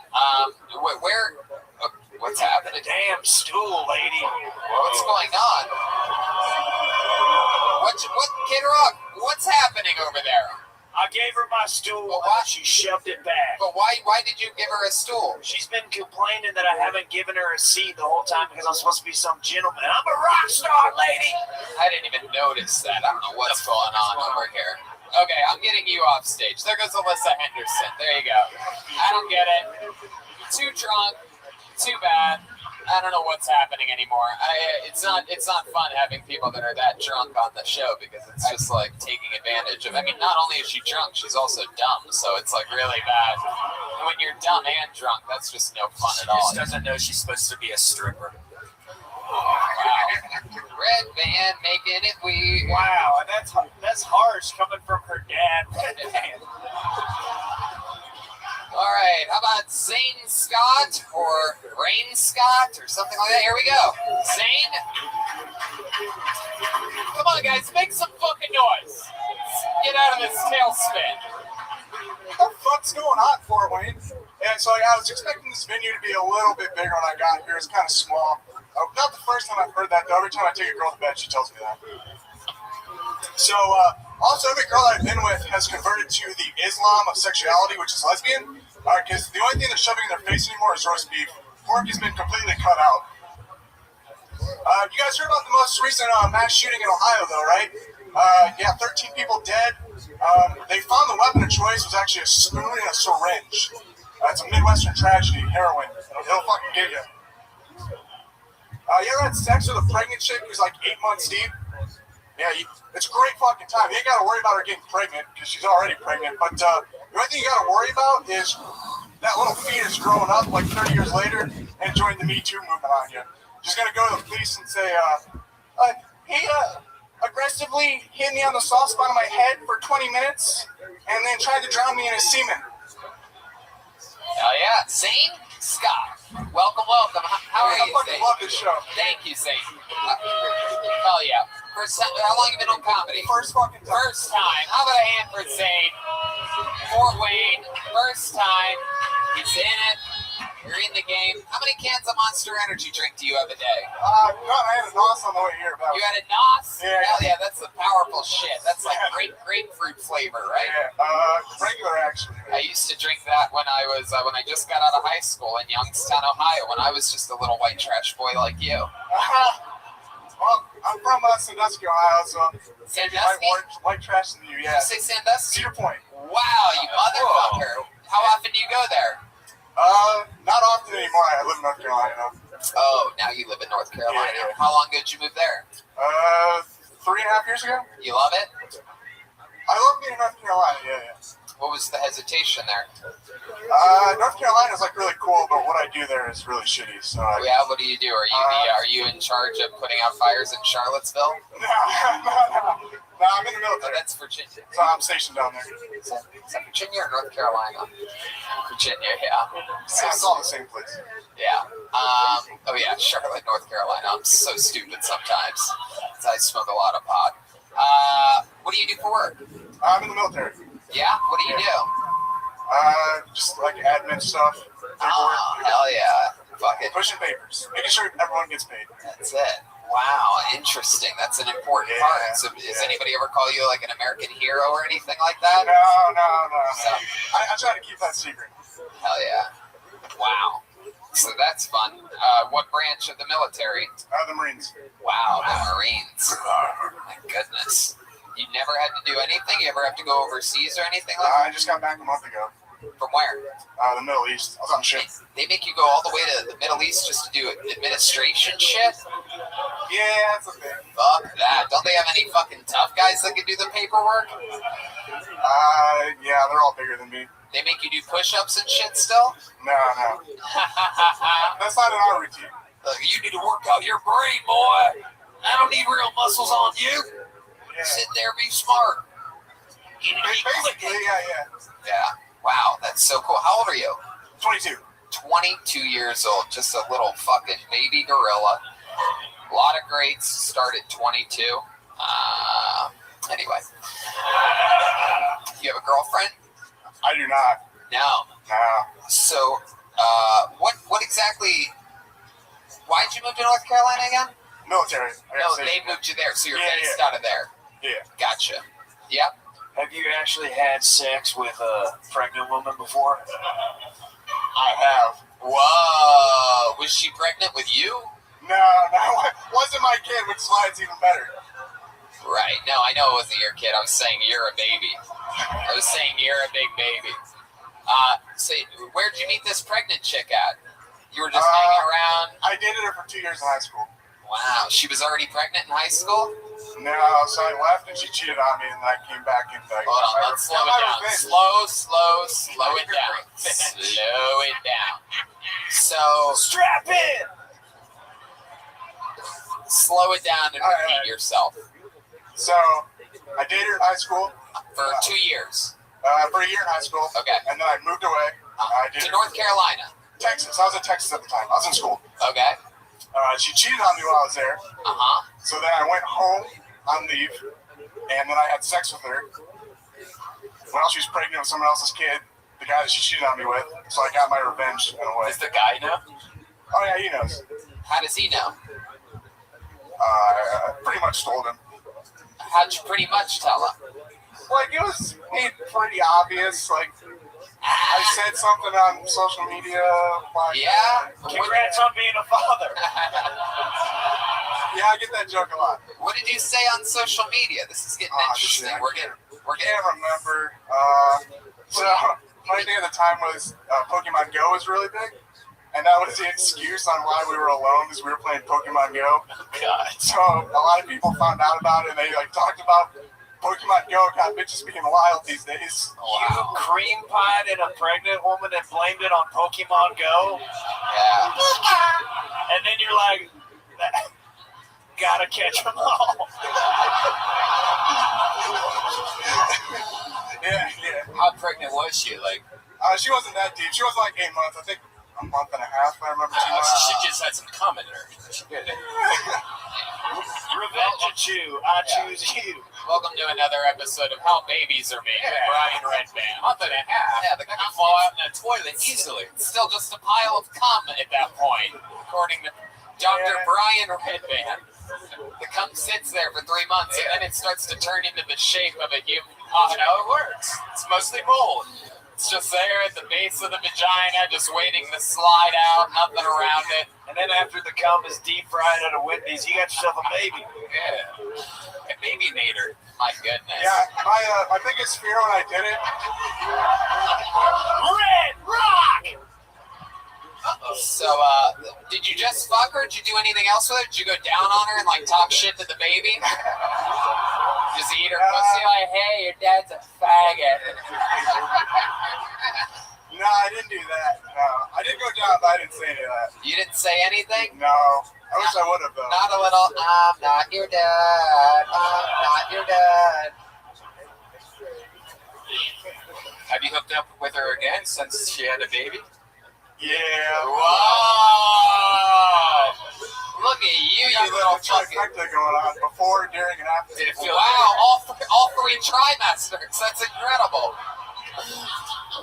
what's happening? Damn stool, lady. What's going on? What, Kid Rock? What's happening over there? I gave her my stool, but she shoved it back. But why did you give her a stool? She's been complaining that I haven't given her a seat the whole time because I'm supposed to be some gentleman. I'm a rock star, lady. I didn't even notice that. I don't know what's going on over here. Okay, I'm getting you off stage. There goes Alyssa Henderson. There you go. I don't get it. Too drunk. Too bad. I don't know what's happening anymore. It's not fun having people that are that drunk on the show because it's just like taking advantage of. I mean, not only is she drunk, she's also dumb. So it's like really bad. And when you're dumb and drunk, that's just no fun at all. She just doesn't know she's supposed to be a stripper. Wow. Red Band making it weird. Wow, and that's harsh coming from her dad. Red Band. All right, how about Zane Scott or Rain Scott or something like that? Here we go. Zane? Come on, guys, make some fucking noise. Get out of this tailspin. What the fuck's going on, Fort Wayne? And so I was expecting this venue to be a little bit bigger when I got here. It's kind of small. Not the first time I've heard that, though. Every time I take a girl to bed, she tells me that. So, also, every girl I've been with has converted to the Islam of sexuality, which is lesbian. Because the only thing they're shoving in their face anymore is roast beef. Pork has been completely cut out. You guys heard about the most recent mass shooting in Ohio, though, right? Yeah, 13 people dead. They found the weapon of choice was actually a spoon and a syringe. It's a Midwestern tragedy, heroin. It'll fucking get you. You ever had sex with a pregnant chick who's like 8 months deep? Yeah, it's a great fucking time. You ain't got to worry about her getting pregnant because she's already pregnant. But the only thing you got to worry about is that little fetus growing up like 30 years later and joining the Me Too movement on you. Just gonna go to the police and say, he aggressively hit me on the soft spot of my head for 20 minutes and then tried to drown me in his semen. Hell yeah. Zane Scott. Welcome, welcome. How are you, I fucking Zane? love this show. Thank you, Zane. Hell yeah. First time, how long have you been on comedy? First fucking time. First time. How about a hand for Zane? Fort Wayne. First time. He's in it. You're in the game. How many cans of Monster Energy drink do you have a day? God, I had a NOS on the way here. You had a NOS? Yeah. Hell yeah, that's the powerful shit. That's like grapefruit flavor, right? Yeah, regular actually. I used to drink that when I was when I just got out of high school in Youngstown, Ohio, when I was just a little white trash boy like you. Well, I'm from Sandusky, Ohio, so maybe Sandusky? white trash than you, yeah. Did you say Sandusky? Cedar Point. Wow, you motherfucker. How often do you go there? Not often anymore. I live in North Carolina. Oh, now you live in North Carolina. Yeah. How long ago did you move there? 3.5 years ago. You love it? I love being in North Carolina, yeah. What was the hesitation there? North Carolina is like really cool, but what I do there is really shitty. So Yeah, what do you do? Are you in charge of putting out fires in Charlottesville? No, I'm in the military. Oh, that's Virginia. So I'm stationed down there. Is that Virginia or North Carolina? Virginia, yeah. So it's all the same place. Yeah. Oh yeah, Charlotte, North Carolina. I'm so stupid sometimes. I smoke a lot of pot. What do you do for work? I'm in the military. Yeah? What do you do? Just like admin stuff. Oh, hell yeah. Fuck it. Pushing papers. Making sure everyone gets paid. That's it. Wow, interesting. That's an important part. So does anybody ever call you like an American hero or anything like that? No. So, I try to keep that secret. Hell yeah. Wow. So that's fun. What branch of the military? The Marines. Wow, the Marines. My goodness. You never had to do anything? You ever have to go overseas or anything like that? I just got back a month ago. From where? The Middle East. I was on ship. They make you go all the way to the Middle East just to do administration shit? Yeah, that's a thing. Fuck that. Don't they have any fucking tough guys that can do the paperwork? Yeah, they're all bigger than me. They make you do push-ups and shit still? No. That's not in our routine. Look, you need to work out your brain, boy. I don't need real muscles on you. Yeah. Sit there, be smart. You need to be Basically, yeah. Yeah. Wow, that's so cool. How old are you? 22. 22 years old. Just a little fucking baby gorilla. A lot of greats start at 22. Anyway. You have a girlfriend? I do not. No. No. So, what exactly... Why'd you move to North Carolina again? Military. No, they moved you there, so you're based out of there. Yeah. Gotcha. Yep. Have you actually had sex with a pregnant woman before? I have. Whoa. Was she pregnant with you? No. Wasn't my kid, which is why it's even better. Right. No, I know it wasn't your kid. I was saying you're a baby. I was saying you're a big baby. Say, where'd you meet this pregnant chick at? You were just hanging around? I dated her for 2 years in high school. Wow. She was already pregnant in high school? No, so I left and she cheated on me and then I came back and hold on, let's slow it down. Slow it down. Slow it down. So strap in. Slow it down and repeat yourself. So I dated her in high school. For 2 years. For a year in high school. Okay. And then I moved away. To North Carolina. Texas. I was in Texas at the time. I was in school. Okay. She cheated on me while I was there. So then I went home on leave, and then I had sex with her. Well, she was pregnant with someone else's kid, the guy that she cheated on me with. So I got my revenge in a way. Does the guy know? Oh yeah, he knows. How does he know? Pretty much told him. How'd you pretty much tell him? Like, it was made pretty obvious. Like, I said something on social media. Like, yeah? Congrats on being a father. Yeah, I get that joke a lot. What did you say on social media? This is getting interesting. Shit. We're getting. Can't remember. So funny thing at the time was Pokemon Go was really big, and that was the excuse on why we were alone because we were playing Pokemon Go. God. So a lot of people found out about it, and they talked about Pokemon Go. God, bitches being wild these days. You cream pied a pregnant woman and blamed it on Pokemon Go? Yeah. And then you're like, gotta catch them all. Yeah. How pregnant was she? Like, she wasn't that deep. She was like 8 months. I think a month and a half. I remember. She just had some cum in her. She did it. Revenge at you. I choose you. Welcome to another episode of How Babies Are Made with Brian Redband. Month and a half. Yeah, the cum fall out in the toilet easily. It's still just a pile of cum at that point, according to Dr. Brian Redband. The cum sits there for 3 months, and then it starts to turn into the shape of a human. Oh, you know, it works. It's mostly mold. It's just there at the base of the vagina, just waiting to slide out, nothing around it. And then after the cum is deep fried at a Wendy's, you got yourself a baby. Yeah. A baby nader. My goodness. Yeah, my biggest fear when I did it. Red Rock! So, did you just fuck her? Did you do anything else with her? Did you go down on her and, like, talk shit to the baby? Just eat her pussy like, hey, your dad's a faggot. No, I didn't do that. No, I didn't go down, but I didn't say any of that. You didn't say anything? No, I wish I would have, though. Not a little, I'm not your dad, I'm not your dad. Have you hooked up with her again since she had a baby? Yeah. Whoa! Look at you, you little fucking... going on before, during, and after. Did it feel all three trimesters. That's incredible.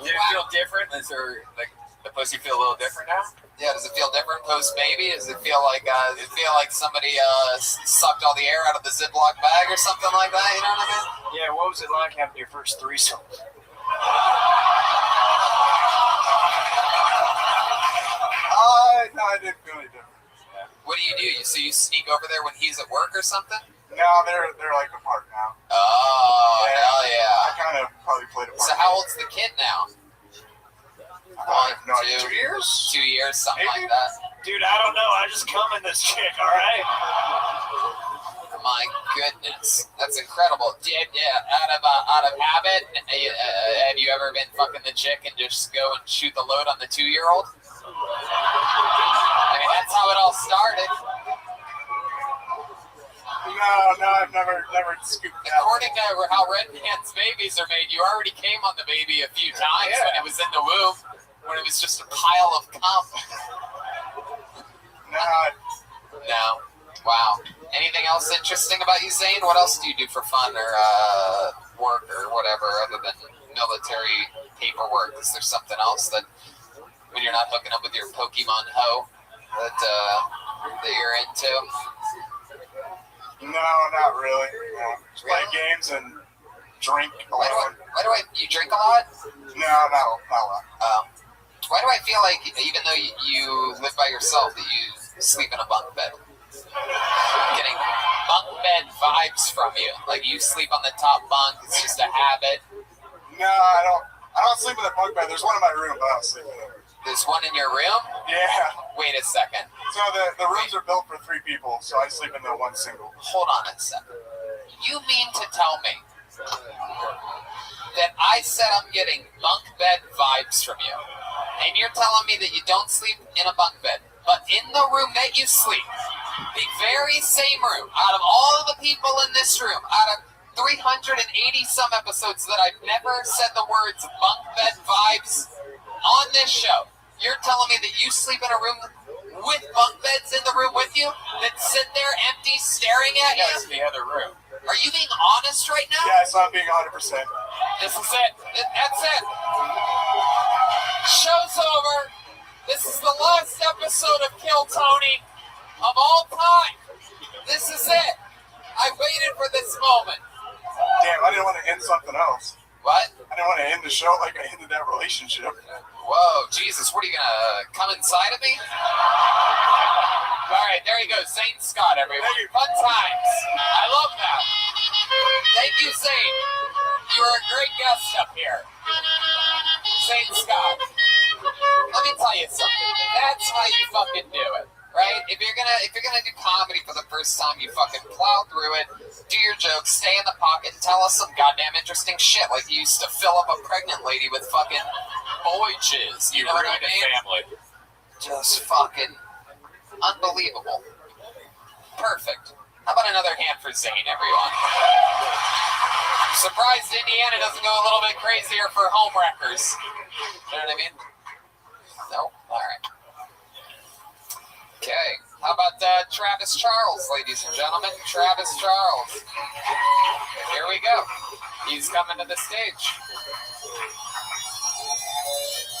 Did it feel different? Is there, like, the pussy feel a little different now? Yeah, does it feel different post-baby? Does it feel like somebody sucked all the air out of the Ziploc bag or something like that? You know what I mean? Yeah, what was it like having your first threesome? No, I didn't feel any different. What do? You sneak over there when he's at work or something? No, they're like apart now. Oh, hell yeah. I kind of probably played a part. So how old's the kid now? No, 2 years? 2 years, something like that. Dude, I don't know. I just come in this chick, all right? My goodness, that's incredible. Out of habit, have you ever been fucking the chick and just go and shoot the load on the 2-year-old? I mean, that's how it all started. No, I've never scooped that. According to how Redband's babies are made, you already came on the baby a few times when it was in the womb, when it was just a pile of cum. No. Wow. Anything else interesting about you, Zane? What else do you do for fun or work or whatever other than military paperwork? Is there something else that, when you're not hooking up with your Pokemon hoe, that you're into? No, not really. No. Just play games and drink a lot. You drink a lot? No, not a lot. Why do I feel like, even though you live by yourself, that you sleep in a bunk bed? I'm getting bunk bed vibes from you. Like you sleep on the top bunk, it's just a habit. No, I don't sleep in a bunk bed. There's one in my room, but I don't sleep in it. There's one in your room? Yeah. Wait a second. So the rooms are built for 3 people, so I sleep in the one single. Hold on a second. You mean to tell me that I said I'm getting bunk bed vibes from you, and you're telling me that you don't sleep in a bunk bed, but in the room that you sleep, the very same room, out of all of the people in this room, out of 380 some episodes that I've never said the words bunk bed vibes on this show, you're telling me that you sleep in a room with bunk beds in the room with you that sit there empty staring at you? That's the other room. Are you being honest right now? Yeah, it's not being 100%. This is it. That's it. Show's over. This is the last episode of Kill Tony of all time. This is it. I waited for this moment. Damn, I didn't want to end something else. What? I didn't want to end the show like I ended that relationship. Whoa, Jesus, what are you gonna come inside of me? All right, there you go. Zane Scott, everyone. Fun times. I love that. Thank you, Zane. You were a great guest up here. Zane Scott. Let me tell you something. That's how you fucking do it, right? If you're gonna do comedy for the first time, you fucking plow through it, do your jokes, stay in the pocket, and tell us some goddamn interesting shit. Like you used to fill up a pregnant lady with fucking boy jizz. You know what I mean? Family. Just fucking unbelievable. Perfect. How about another hand for Zane, everyone? I'm surprised Indiana doesn't go a little bit crazier for home wreckers. You know what I mean? No? Alright. Okay. How about Travis Charles, ladies and gentlemen? Travis Charles. Here we go. He's coming to the stage.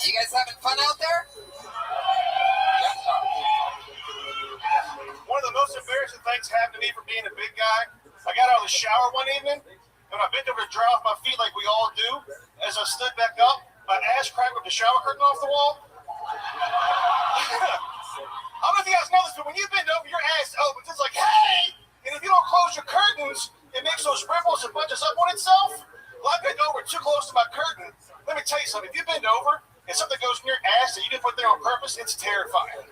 You guys having fun out there? One of the most embarrassing things happened to me for being a big guy. I got out of the shower one evening, and I bent over to dry off my feet like we all do. As I stood back up, my ass cracked with the shower curtain off the wall. I don't know if you guys know this, but when you bend over, your ass opens. It's like, hey! And if you don't close your curtains, it makes those ripples and bunches up on itself. Well, I bent over too close to my curtain. Let me tell you something. If you bend over and something goes in your ass that you didn't put there on purpose, it's terrifying.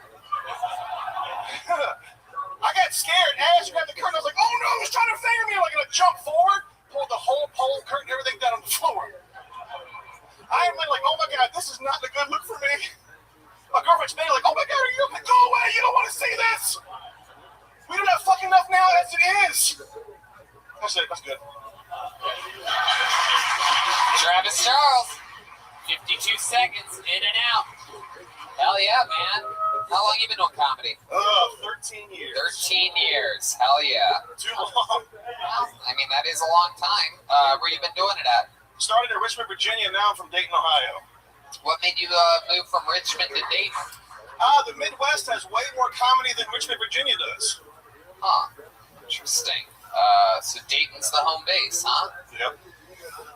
I got scared. Ass grabbed the curtain. I was like, oh no, he's trying to finger me. I'm like, gonna jump forward, pulled the whole pole, curtain, everything down on the floor. I am like, oh my God, this is not a good look for me. My girlfriend's made like, oh my God, are you okay? Go away. You don't want to see this. We don't have fucking enough now as it is. That's it. That's good. Travis Charles. 52 seconds, in and out. Hell yeah, man. How long you been doing comedy? 13 years. 13 years. Hell yeah. Too long. Well, I mean, that is a long time. Where you been doing it at? Started in Richmond, Virginia. Now I'm from Dayton, Ohio. What made you move from Richmond to Dayton? The Midwest has way more comedy than Richmond, Virginia does. Huh. Interesting. So Dayton's the home base, huh? Yep.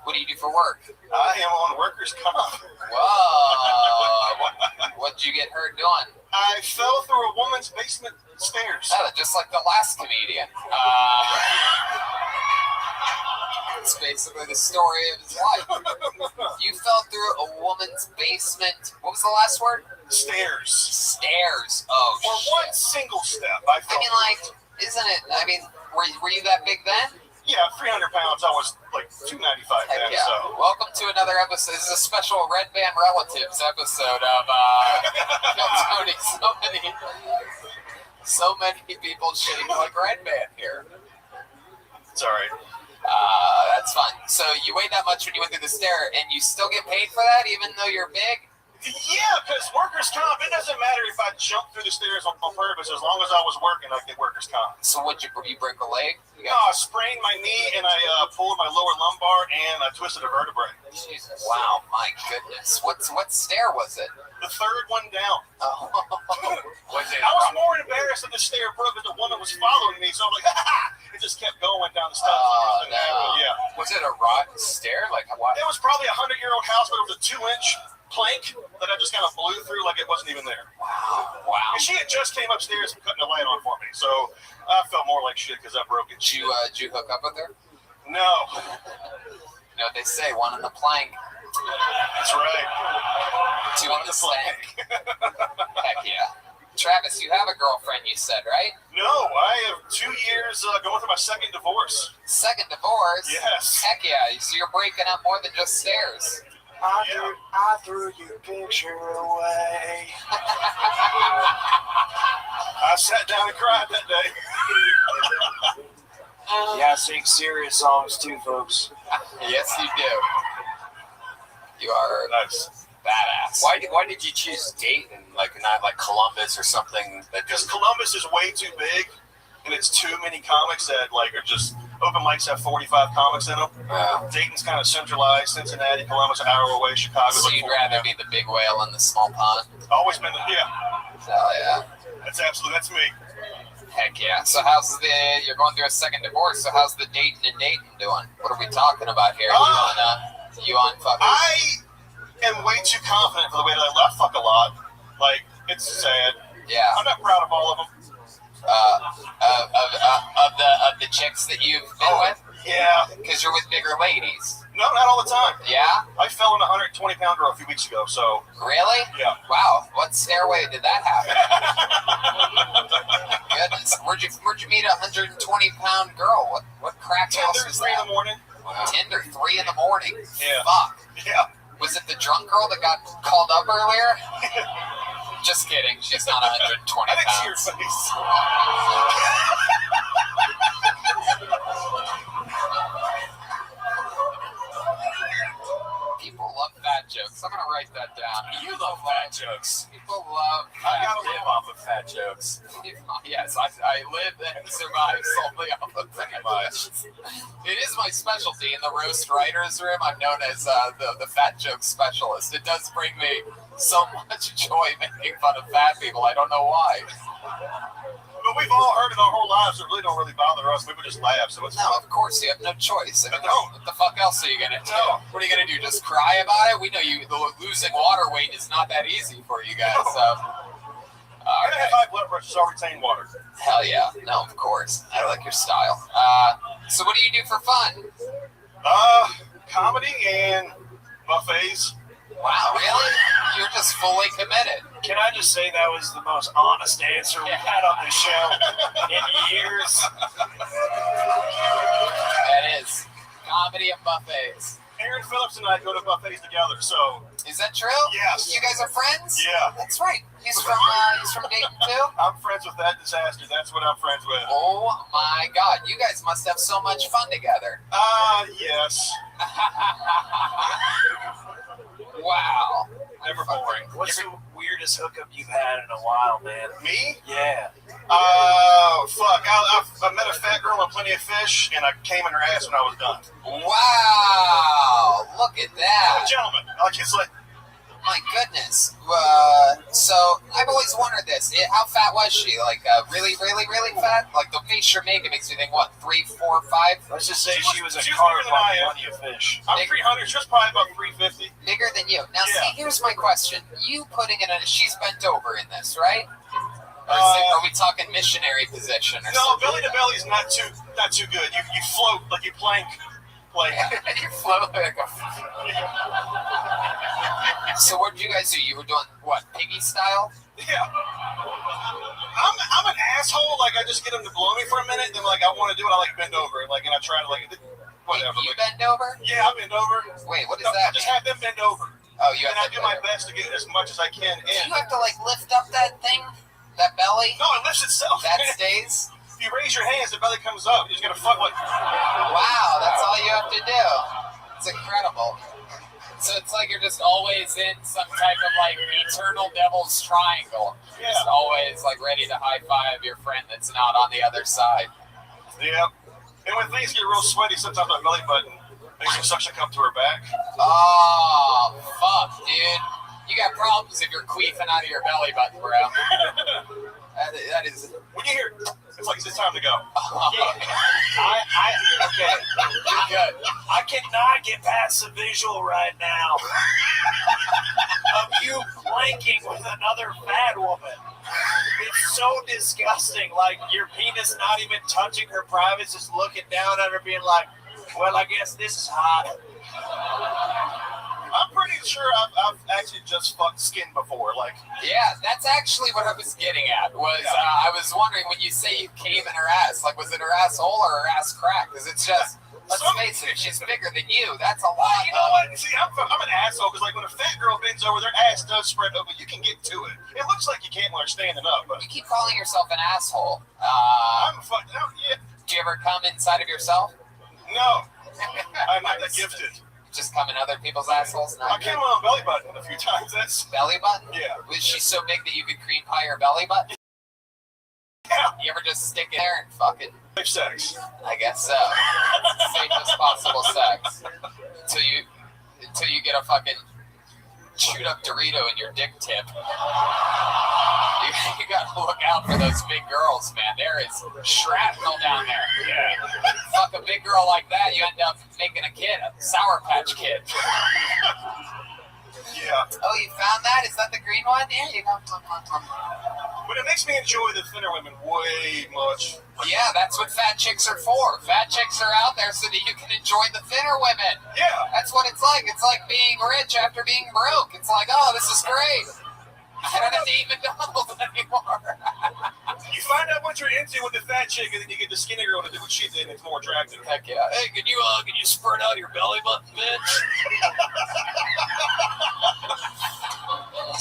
What do you do for work? I am on workers' comp. Whoa. What'd you get hurt doing? I fell through a woman's basement stairs. Oh, just like the last comedian. It's basically the story of his life. You fell through a woman's basement. What was the last word? Stairs. Stairs. Oh, or one single step. I mean, like, isn't it? I mean, were you that big then? Yeah, 300 pounds. I was like 295 then. Yeah. So. Welcome to another episode. This is a special Red Band Relatives episode of Tony. So many people shitting like Red Band here. It's all right. That's fun. So you weighed that much when you went through the stair, and you still get paid for that, even though you're big? Yeah, because workers' comp, it doesn't matter if I jump through the stairs on purpose. As long as I was working, I get workers' comp. So would you break a leg? No, I sprained my knee, and I pulled my lower lumbar, and I twisted a vertebrae. Jesus. Wow, my goodness. What stair was it? The third one down. Oh. Was it? I was more embarrassed that the stair broke than the woman was following me, so I'm like, ha! It just kept going down the steps. Oh, no. Yeah. Was it a rotten stair? Like what? It was probably a 100-year-old house, but it was a 2-inch plank that I just kind of blew through like it wasn't even there. Wow. And she had just came upstairs and cutting a light on for me, so I felt more like shit because I broke it. Did you hook up with her? No. You know what they say, one on the plank. That's right. Two on the stank. Heck yeah. Travis, you have a girlfriend, you said, right? No, I have 2 years going through my second divorce. Second divorce? Yes. Heck yeah. So you're breaking up more than just stairs. I threw your picture away. I sat down and cried that day. Yeah, I sing serious songs too, folks. Yes, you do. You are nice. Badass. Why did you choose Dayton, like not like Columbus or something? Because Columbus is way too big, and it's too many comics that like are just open mics have 45 comics in them. Dayton's kind of centralized. Cincinnati, Columbus, an hour away. Chicago. So you'd rather be the big whale in the small pond? Always been Hell yeah. That's me. Heck yeah. So you're going through a second divorce, so how's the Dayton and Dayton doing? What are we talking about here? You on fucking... I am way too confident for the way that I left fuck a lot. Like, it's sad. Yeah. I'm not proud of all of them. Of the chicks that you've been with? Yeah. Because you're with bigger ladies. No, not all the time. Yeah? I fell in a 120-pound girl a few weeks ago, so. Really? Yeah. Wow. What stairway did that happen? Goodness. Where'd you meet a 120-pound girl? What crack house Tinder, was 3 that? in the morning. Tinder, 3 in the morning. Yeah. Fuck. Yeah. Was it the drunk girl that got called up earlier? Just kidding. She's not 120 I didn't see her pounds. face. People love fat jokes. I'm gonna write that down. You love fat jokes. People love. I gotta live off of fat jokes. Yes, I live and survive solely off of fat jokes. It is my specialty in the roast writers room. I'm known as the fat joke specialist. It does bring me so much joy making fun of fat people. I don't know why. But we've all heard it our whole lives. It really don't really bother us. We would just laugh. So it's No, of course you have no choice. I mean, don't. what the fuck else are you gonna do? What are you gonna do? Just cry about it? We know losing water weight is not that easy for you guys. So, I have high blood pressure, so I retain water. hell yeah, no, of course. I like your style. So what do you do for fun? Comedy and buffets. Wow, really? You're just fully committed. Can I just say that was the most honest answer we've had on this show in years? That is comedy and buffets. Aaron Phillips and I go to buffets together, so. Is that true? Yes. You guys are friends? Yeah. That's right. He's from Dayton too? I'm friends with that disaster. That's what I'm friends with. Oh my god, you guys must have so much fun together. Yes. Wow. Never boring. What's the weirdest hookup you've had in a while, man? Me? Yeah. Fuck. I met a fat girl with plenty of fish, and I came in her ass when I was done. Wow. Look at that. I'm a gentleman. Like, it's like. My goodness. So I've always wondered this. How fat was she? Like really, really, really fat? Like the face you're making makes me think, what, 3, 4, 5? Let's just say she was a bigger carp than I on am. plenty of fish. I'm 300. She was probably about 350. Bigger than you. Now, Yeah. see, here's my question. You putting in she's bent over in this, right? Or are we talking missionary position or No, something? belly to belly is not too good. You float like you plank. Like you float like a. So what did you guys do? You were doing what, piggy style? Yeah. I'm an asshole. Like I just get them to blow me for a minute, then like I want to do it. I like bend over, like and I try to like whatever. You bend over? Yeah, I bend over. Wait, what does No, that just mean? have them bend over. Oh, you and have I to do my best to get as much as I can Do in. you have to like lift up that thing, that belly? No, it lifts itself. That stays. If you raise your hands, the belly comes up. You just gotta fuck like. Wow, that's all you have to do. It's incredible. So it's like you're just always in some type of like eternal devil's triangle. You're just always like ready to high five your friend that's not on the other side. Yeah. And when things get real sweaty, sometimes my belly button makes a suction cup to her back. Oh, fuck, dude. You got problems if you're queefing out of your belly button, bro. That is. When you hear, it's like it's time to go. Okay. You're good. I cannot get past the visual right now of you planking with another fat woman. It's so disgusting. Like your penis not even touching her privates, just looking down at her, being like, "Well, I guess this is hot." I'm pretty sure I've actually just fucked skin before. Like, Yeah, that's actually what I was getting at. I was wondering when you say you came in her ass, like was it her asshole or her ass crack? Because it's just, let's face it, she's bigger than you. That's a lot. you know what? See, I'm an asshole because like when a fat girl bends over, their ass does spread over. You can get to it. It looks like you can't when they're standing up, but You keep calling yourself an asshole. I'm a fuck. No, yeah. Do you ever come inside of yourself? No, I'm not that gifted. Just come in other people's assholes? I came on belly button a few times. That's Belly button? Yeah. Was she so big that you could cream pie her belly button? Yeah. You ever just stick it there and fuck it? safe sex. I guess so. Safest possible sex. Until you get a fucking chewed up Dorito in your dick tip. You gotta look out for those big girls, man. There is shrapnel down there. Yeah. Fuck a big girl like that, you end up making a kid, a Sour Patch Kid. Yeah. Oh, you found that? Is that the green one? Yeah, you go. But But it makes me enjoy the thinner women way much. Yeah, that's what fat chicks are for. Fat chicks are out there so that you can enjoy the thinner women. Yeah. That's what it's like. It's like being rich after being broke. It's like, oh, this is great. I don't have to eat McDonald's anymore. You find out what you're into with the fat chick, and then you get the skinny girl to do what she did, and it's more attractive. Heck yeah. Hey, can you spread out your belly button, bitch?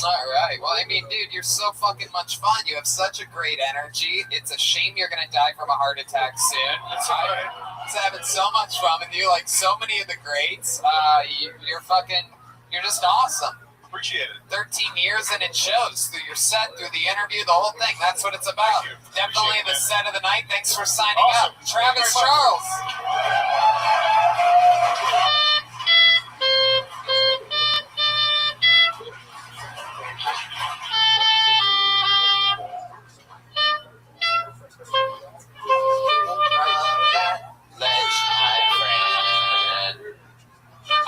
All right. Well, I mean, dude, you're so fucking much fun. You have such a great energy. It's a shame you're gonna die from a heart attack soon. That's all right. I was having so much fun with you, like so many of the greats. You're just awesome. Appreciate it. 13 years and it shows through your set, through the interview, the whole thing. That's what it's about. Definitely the set of the night. Thanks for signing up. Travis Charles.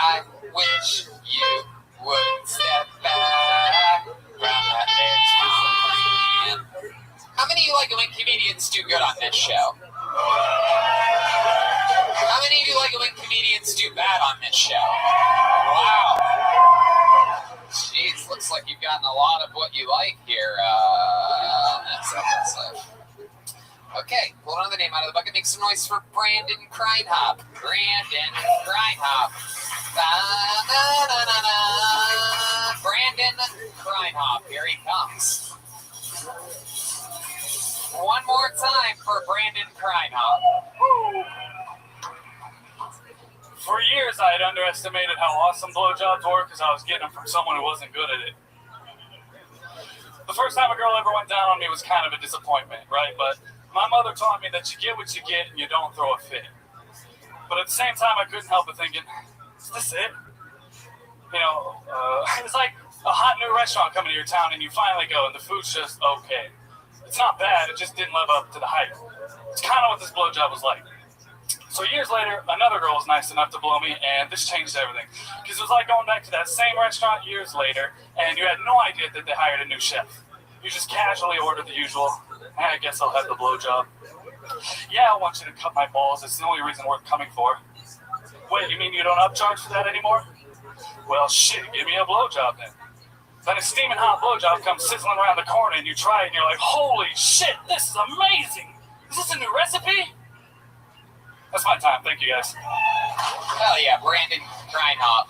I wish you would step back from that bitch. How many of you like it when comedians do good on this show? How many of you like it when comedians do bad on this show? Wow. Jeez, looks like you've gotten a lot of what you like here on this episode. Okay, pull another name out of the bucket. Make some noise for Brandon Kreinhop. Brandon Kreinhop. Brandon Kreinhop. Here he comes. One more time for Brandon Kreinhop. For years, I had underestimated how awesome blowjobs were because I was getting them from someone who wasn't good at it. The first time a girl ever went down on me was kind of a disappointment, right? But my mother taught me that you get what you get and you don't throw a fit. But at the same time, I couldn't help but thinking, is this it? You know, it's like a hot new restaurant coming to your town and you finally go and the food's just okay. It's not bad, it just didn't live up to the hype. It's kind of what this blowjob was like. So years later, another girl was nice enough to blow me, and this changed everything. Because it was like going back to that same restaurant years later, and you had no idea that they hired a new chef. You just casually ordered the usual, I guess I'll have the blowjob. Yeah, I want you to cut my balls, it's the only reason worth coming for. Wait, you mean you don't upcharge for that anymore? Well, shit, give me a blowjob then. Then a steaming hot blowjob comes sizzling around the corner, and you try it, and you're like, holy shit, this is amazing! Is this a new recipe? That's my time. Thank you, guys. Hell yeah, Brandon Kreinhop.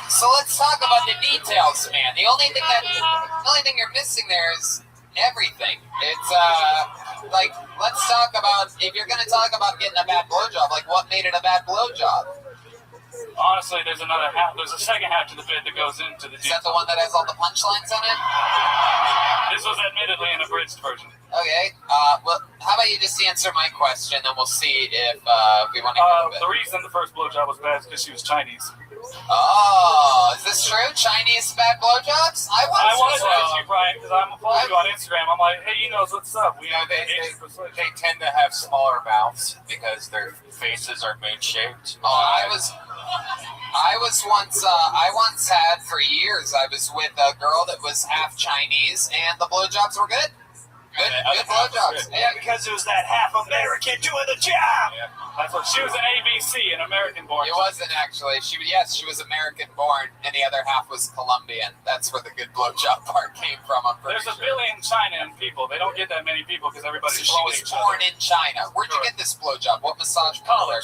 So let's talk about the details, man. The only thing you're missing there is everything. It's like, let's talk about, if you're gonna talk about getting a bad blowjob, like what made it a bad blowjob? Honestly, there's a second half to the bit that goes into the details. Is that the one that has all the punchlines in it? This was admittedly an abridged version. Okay. Well, how about you just answer my question, then we'll see if we want to go The reason the first blowjob was bad is because she was Chinese. Oh, is this true? Chinese bad blowjobs? I want to ask you, Brian, because I'm following you on Instagram. I'm like, hey, he knows what's up. They tend to have smaller mouths because their faces are moon-shaped. I once had for years, I was with a girl that was half Chinese, and the blowjobs were good. Good blowjobs. Yeah, because it was that half American doing the job. Yeah. That's what she was an ABC, an American born. It wasn't actually. She was American born, and the other half was Colombian. That's where the good blowjob part came from. There's a billion China people. They don't get that many people because everybody's so she was born in China. Where'd you get this blowjob? What massage parlor?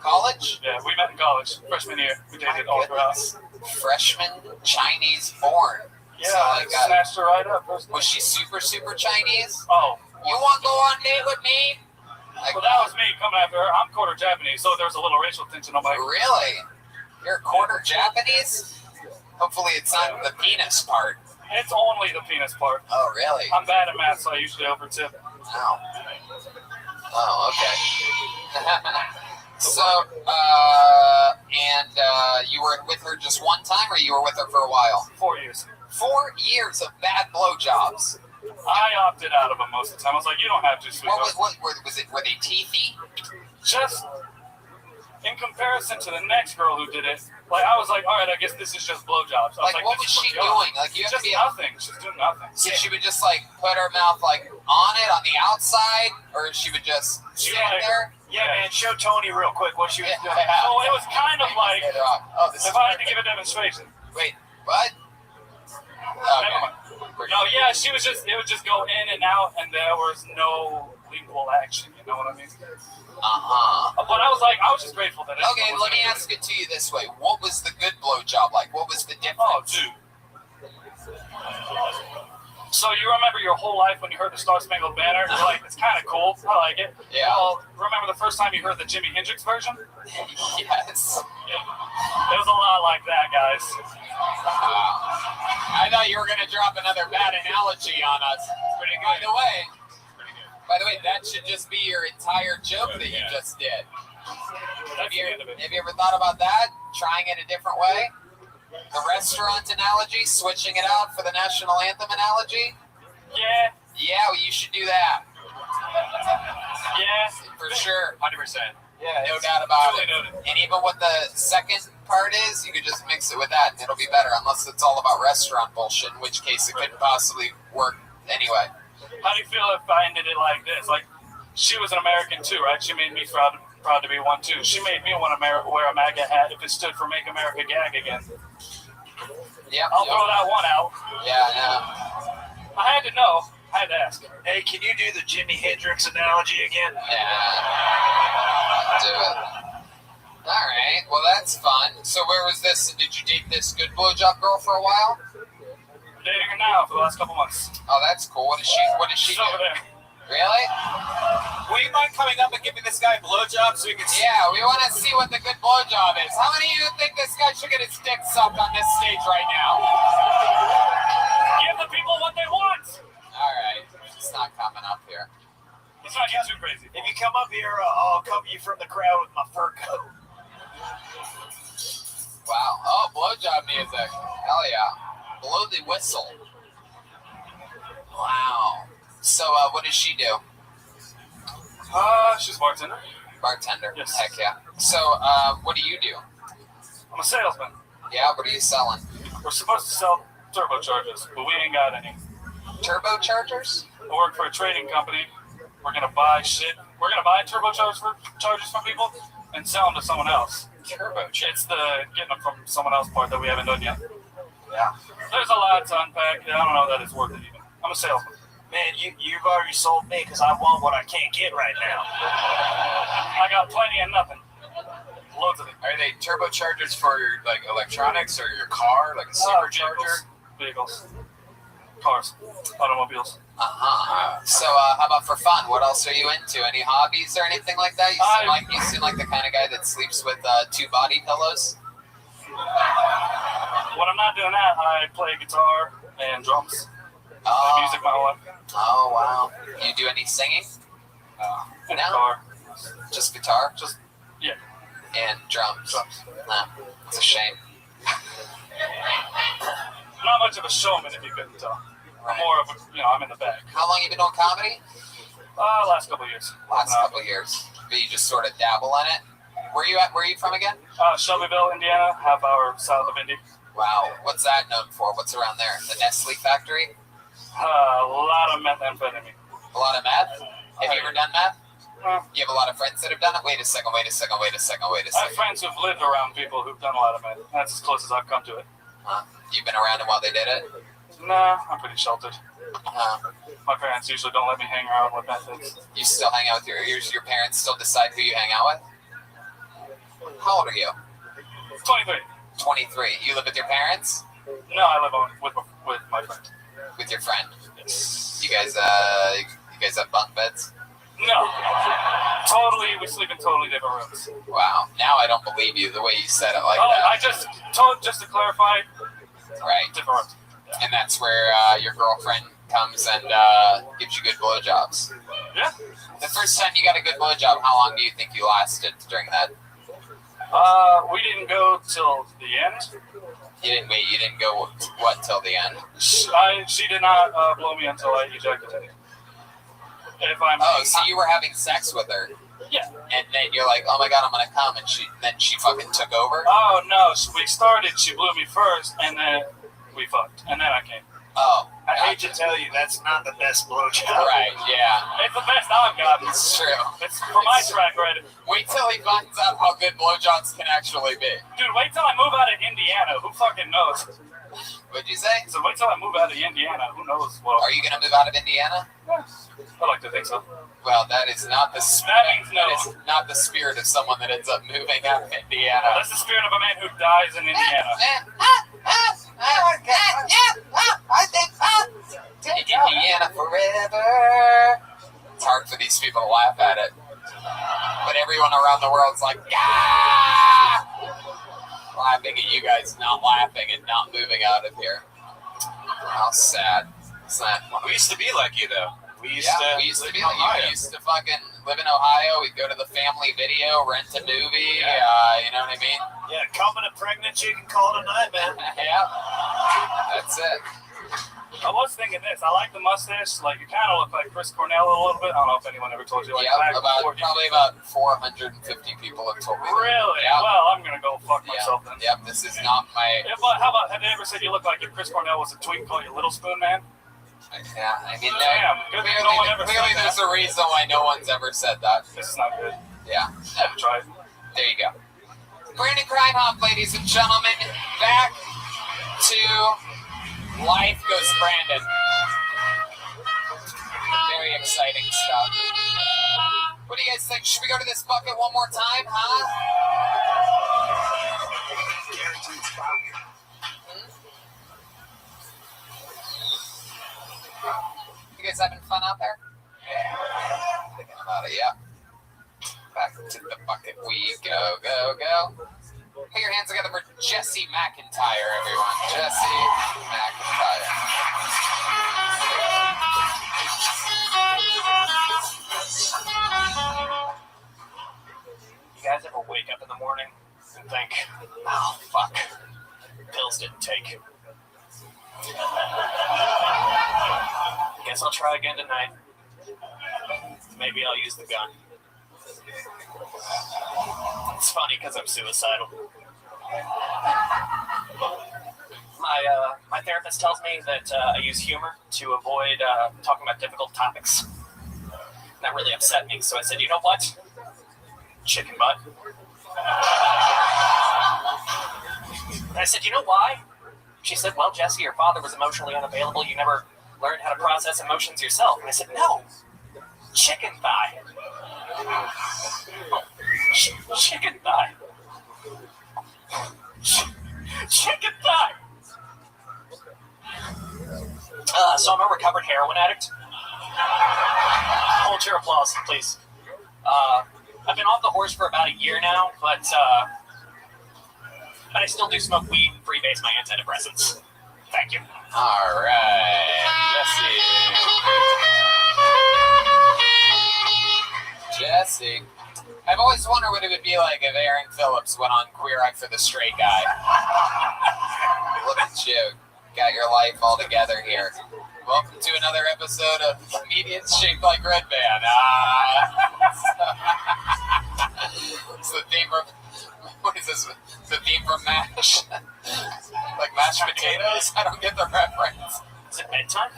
College? Yeah, we met in college. Freshman year. We dated all throughout. Freshman, Chinese born. Yeah, so I snatched her right up. Was she super, super Chinese? Oh. You want to go on a date with me? Well, that was me coming after her. I'm quarter Japanese, so there was a little racial tension on my... Really? You're quarter Japanese? Hopefully it's not the penis part. It's only the penis part. Oh, really? I'm bad at math, so I usually overtip. Oh, okay. So, you were with her just one time, or you were with her for a while? 4 years. 4 years of bad blowjobs. I opted out of them most of the time. I was like, you don't have to, sweetheart. Were they teethy? Just in comparison to the next girl who did it, Like I was like, all right, I guess this is just blowjobs. I was Like, what was this is she you are. doing? Like, you have to just be nothing. She's doing nothing. So she would just like put her mouth like on it on the outside, or she would just stand there. Yeah, man. Show Tony real quick what she was doing. So it was kind of like, Oh, this if is I had to give a demonstration. Wait, what? Never mind. No, yeah, she was just, it would just go in and out, and there was no lingual action. You know what I mean? But I was just grateful that. Okay, let me ask it to you this way: what was the good blowjob like? What was the difference? Oh, dude. So you remember your whole life when you heard the Star Spangled Banner? You're like, it's kind of cool. I like it. Yeah. Well, remember the first time you heard the Jimi Hendrix version? Yes. Yeah. It was a lot like that, guys. I thought you were going to drop another bad analogy on us. Pretty good. By the way, that should just be your entire joke that you just did. Have you ever thought about that? Trying it a different way? The restaurant analogy, switching it out for the national anthem analogy? Yeah. Yeah, well, you should do that. Yeah. For sure. 100%. Yeah, no doubt about it. And even what the second part is, you could just mix it with that and it'll be better, unless it's all about restaurant bullshit, in which case it couldn't possibly work anyway. How do you feel if I ended it like this? Like, she was an American too, right? She made me proud to be one too. She made me want to wear a MAGA hat if it stood for Make America Gag Again. Yeah, I'll throw that one out. Yeah, I know. I had to know. I had to ask. Hey, can you do the Jimi Hendrix analogy again? Yeah. Do it. All right. Well, that's fun. So where was this? Did you date this good blowjob girl for a while? I'm dating her now for the last couple months. Oh, that's cool. What does she She's do? over there. Really? Will you mind coming up and giving this guy a blowjob so we can see? Yeah, we want to see what the good blowjob is. How many of you think this guy should get his dick sucked on this stage right now? Give the people what they want. All right. It's not coming up here. It's not too crazy. If you come up here, I'll cover you from the crowd with my fur coat. Wow. Oh, blowjob music. Hell yeah. Blow the whistle. Wow. So, what does she do? She's a bartender. Bartender. Yes. Heck yeah. So, what do you do? I'm a salesman. Yeah, what are you selling? We're supposed to sell turbochargers, but we ain't got any. Turbochargers? I work for a trading company. We're gonna buy shit. We're gonna buy turbochargers from people and sell them to someone else. Turbochargers. It's the getting them from someone else part that we haven't done yet. Yeah. There's a lot to unpack. I don't know that it's worth it even. I'm a salesman. Man, you've already sold me because I want what I can't get right now. I got plenty of nothing. Loads of it. Are they turbochargers for your, like, electronics or your car, like a supercharger? Vehicles. Cars. Automobiles. So, how about for fun? What else are you into? Any hobbies or anything like that? You seem like the kind of guy that sleeps with 2 body pillows. When I'm not doing that, I play guitar and drums. Oh. Music my whole life. Oh, wow. You do any singing? In guitar. Just guitar? Just, yeah. And drums? No, it's a shame. Not much of a showman, if you couldn't tell. I'm more of a, I'm in the back. How long you been doing comedy? Last couple of years. Last couple of years. But you just sort of dabble in it? Where are you from again? Shelbyville, Indiana, half hour south of Indy. Wow. What's that known for? What's around there? The Nestle factory? A lot of methamphetamine. A lot of meth? Have you ever done meth? You have a lot of friends that have done it? Wait a second. I have friends who've lived around people who've done a lot of meth. That's as close as I've come to it. You've been around them while they did it? Nah, I'm pretty sheltered. My parents usually don't let me hang around with methods. You still hang out with your parents still decide who you hang out with? How old are you? 23. 23. You live with your parents? No, I live with my friend. With your friend? Yes. You guys have bunk beds? No. Totally, we sleep in totally different rooms. Wow. Now I don't believe you the way you said it like that. I just to clarify. Right. Different rooms. And that's where your girlfriend comes and gives you good blowjobs. Yeah. The first time you got a good blowjob, how long do you think you lasted during that? We didn't go till the end. You didn't wait. You didn't go what till the end? She did not blow me until I ejaculated. So you were having sex with her? Yeah. And then you're like, oh my god, I'm gonna come, and then she fucking took over. Oh no, so we started, she blew me first, and then we fucked, and then I came. Oh. I hate to tell you, that's not the best blowjob. Right, yeah. It's the best I've gotten. It's true. It's for my track record. Wait till he finds out how good blowjobs can actually be. Dude, wait till I move out of Indiana. Who fucking knows? What'd you say? So wait till I move out of Indiana. Who knows? Well, Are you gonna move out of Indiana? I like to think so. Well, that is not the That means no. That is not the spirit of someone that ends up moving out of Indiana. That's the spirit of a man who dies in Indiana. Indiana forever. It's hard for these people to laugh at it, but everyone around the world's like, ah! Laughing at you guys not laughing and not moving out of here. How sad. It's not We used to be like you, though. We used to be like you. We used to fucking live in Ohio. We'd go to the family video, rent a movie. You know what I mean? Yeah, coming a pregnant chicken, call it a night, man. Yeah, that's it. I was thinking this. I like the mustache. Like, you kind of look like Chris Cornell a little bit. I don't know if anyone ever told you like that. Probably about 450 people have told me that. Really? Yeah. Well, I'm going to go fuck myself then. Yep, this is not my... Yeah, but how about, have they ever said you look like if Chris Cornell was a tweet, call you Little Spoon Man? Yeah, I mean, Damn, good thing no one ever clearly said there's that. a reason why no one's ever said that. This is not good. Yeah. Haven't tried. There you go. Brandon Kreinhoff, ladies and gentlemen, back to Life Goes Brandon. Very exciting stuff. What do you guys think? Should we go to this bucket one more time, huh? Guaranteed spot. You guys having fun out there? Thinking about it, yeah. Back to the bucket we go, go, go. Put your hands together for Jesse McIntyre, everyone. Jesse McIntyre. You guys ever wake up in the morning and think, oh, fuck, pills didn't take. Guess I'll try again tonight. Maybe I'll use the gun. It's funny because I'm suicidal. My therapist tells me that I use humor to avoid talking about difficult topics. That really upset me, so I said, you know what? Chicken butt. And I said, you know why? She said, well, Jesse, your father was emotionally unavailable. You never learned how to process emotions yourself. And I said, no. Chicken thigh. Chicken thigh. Chicken thigh. So I'm a recovered heroin addict. Hold your applause, please. I've been off the horse for about a year now, but I still do smoke weed and freebase my antidepressants. Thank you. All right. Jesse. I've always wondered what it would be like if Aaron Phillips went on Queer Eye for the Straight Guy. Look at you. Got your life all together here. Welcome to another episode of Comedians Shaped Like Red Band. It's the theme from... What is this? The theme from MASH? Like mashed potatoes? I don't get the reference. Is it bedtime?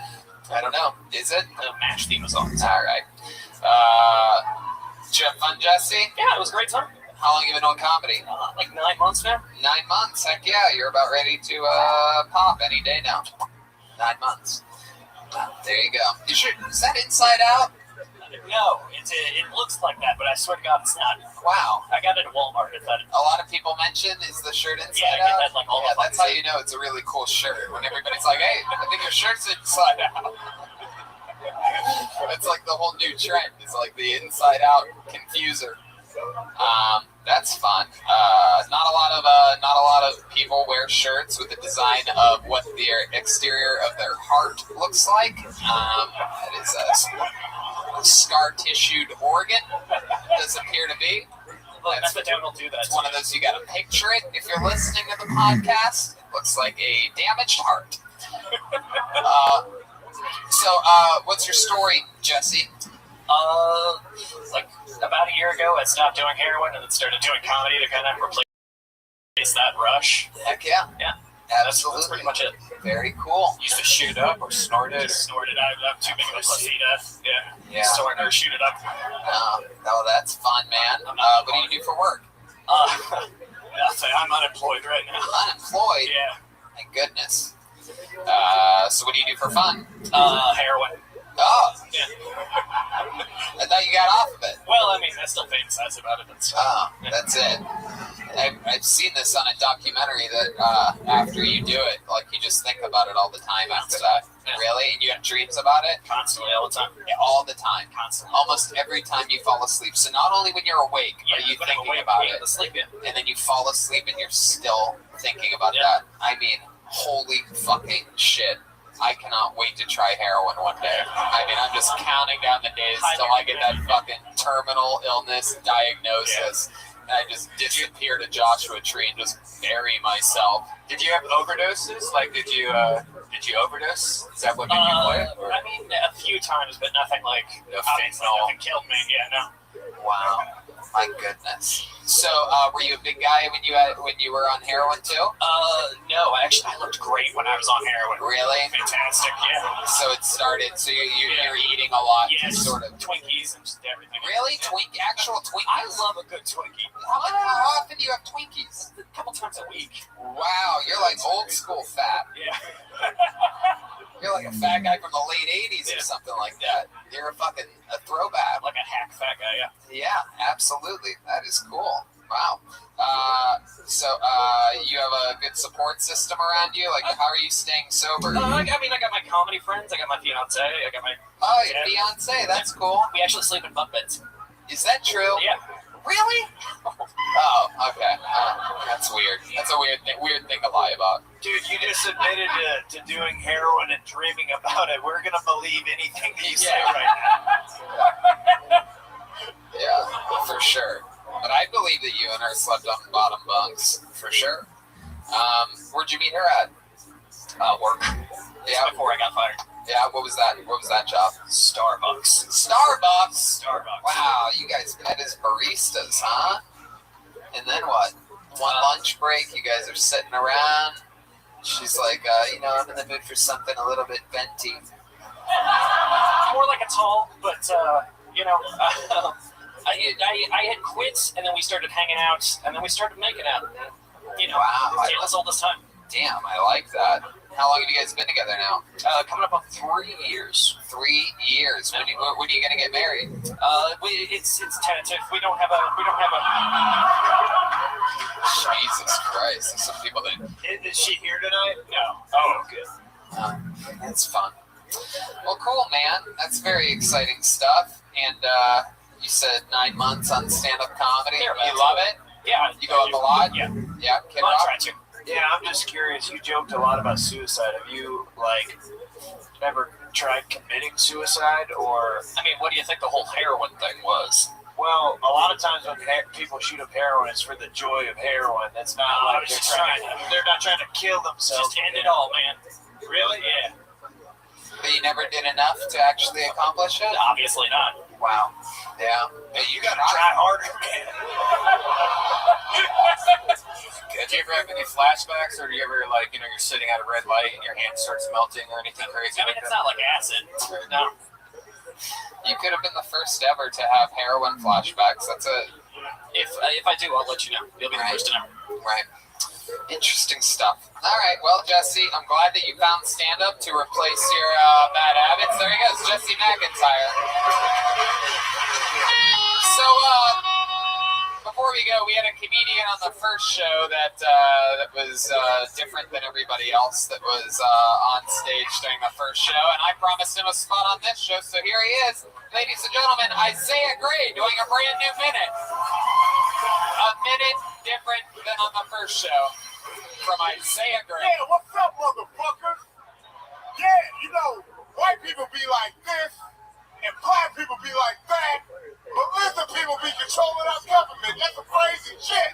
I don't know. Is it? The MASH theme is on. All right. Did you have fun, Jesse? Yeah, it was a great time. How long have you been doing comedy? Like 9 months now. 9 months? Heck yeah, you're about ready to pop any day now. 9 months. There you go. Is that Inside Out? No, it looks like that, but I swear to God, it's not. Wow. I got it at Walmart. It's that. A lot of people mention, is the shirt Inside Yeah, I Out? get that like all the That's how you know it's a really cool shirt. When everybody's like, hey, I think your shirt's Inside Out. It's like the whole new trend. It's like the Inside Out confuser. That's fun. Not a lot of people wear shirts with the design of what the exterior of their heart looks like. That is a scar tissued organ. Does appear to be. Methadone will do that. It's one of those, you gotta picture it if you're listening to the podcast. It looks like a damaged heart. So, what's your story, Jesse? Like about a year ago, I stopped doing heroin and then started doing comedy to kind of replace that rush. Heck yeah. Yeah. Absolutely. That's pretty much it. Very cool. Used to shoot up or snort it. Snort it. I'm too big of a pussy to, Yeah. snort or shoot it up. No, that's fun, man. What do you do for work? Nothing. I'm unemployed right now. Unemployed? Yeah. My goodness. So what do you do for fun? Heroin. Oh. Yeah. I thought you got off of it. Well, I mean, I still fantasize about it. That's it. I've seen this on a documentary that after you do it, like you just think about it all the time after that. Really? And you have dreams about it? Constantly, all the time. Yeah, all the time. Constantly. Almost every time you fall asleep. So not only when you're awake are you thinking about it, and then you fall asleep and you're still thinking about that. I mean, holy fucking shit. I cannot wait to try heroin one day. I mean, I'm just counting down the days till I get that fucking terminal illness diagnosis. And I just disappear to Joshua Tree and just bury myself. Did you have overdoses? Like, did you overdose? Is that what made you quit? Or? I mean, a few times, but nothing like obviously nothing killed me. Yeah, no. Wow. My goodness. So, were you a big guy when you were on heroin too? No. Actually, I looked great when I was on heroin. Really? Fantastic. Yeah. So it started. So you were eating a lot. Yes. Sort of. Twinkies and just everything. Really? Actual Twinkies? I love a good Twinkie. How often do you have Twinkies? A couple times a week. Wow, you're like old school fat. Yeah. You're like a fat guy from the late 80s or something like that. You're a throwback. Like a hack fat guy, yeah. Yeah, absolutely. That is cool. Wow. So you have a good support system around you? Like, how are you staying sober? I mean, I got my comedy friends. I got my fiance. I got my... Oh, your fiance. That's cool. We actually sleep in bunk beds. Is that true? Yeah. Really? Oh, okay. That's weird. That's a weird thing to lie about. Dude, you just admitted to doing heroin and dreaming about it. We're gonna believe anything that you say right now. Yeah, for sure. But I believe that you and her slept on bottom bunks, for sure. Where'd you meet her at? Work. Yeah. Before I got fired. Yeah, what was that job? Starbucks. Starbucks? Starbucks. Wow, you guys met as baristas, huh? And then what? One lunch break, you guys are sitting around. She's like, I'm in the mood for something a little bit venti. More like a tall, but, I had quit, and then we started hanging out, and then we started making out. Wow. That's all this time. Damn, I like that. How long have you guys been together now? Coming up on 3 years. 3 years. When are you gonna get married? It's tentative. We don't have a. Jesus Christ! There's some people that. Is she here tonight? No. Oh, good. That's fun. Well, cool, man. That's very exciting stuff. And you said 9 months on stand-up comedy. You love it? Yeah. You go up a lot? Yeah. Yeah. Kid I Rock? try to. Yeah, I'm just curious. You joked a lot about suicide. Have you, ever tried committing suicide, or... I mean, what do you think the whole heroin thing was? Well, a lot of times when people shoot up heroin, it's for the joy of heroin. It's not like they're not trying to kill themselves. Just end it all, man. Really? Yeah. But you never did enough to actually accomplish it? Obviously not. Wow. Yeah. But you gotta try harder, man. Do you ever have any flashbacks, or do you ever, you're sitting at a red light and your hand starts melting or anything crazy? I mean, it's not like acid. No. You could have been the first ever to have heroin flashbacks. That's it. If I do, I'll let you know. You'll be the first to know. Right. Interesting stuff. All right. Well, Jesse, I'm glad that you found stand-up to replace your bad habits. There he goes, Jesse McIntyre. So, before we go, we had a comedian on the first show that was different than everybody else that was on stage during the first show, and I promised him a spot on this show, so here he is. Ladies and gentlemen, Isaiah Gray doing a brand new minute. A minute different than on the first show from Isaiah Gray. Yeah, what's up, motherfuckers? Yeah, white people be like this, and black people be like that, but lizard people be controlling our government. That's some crazy shit.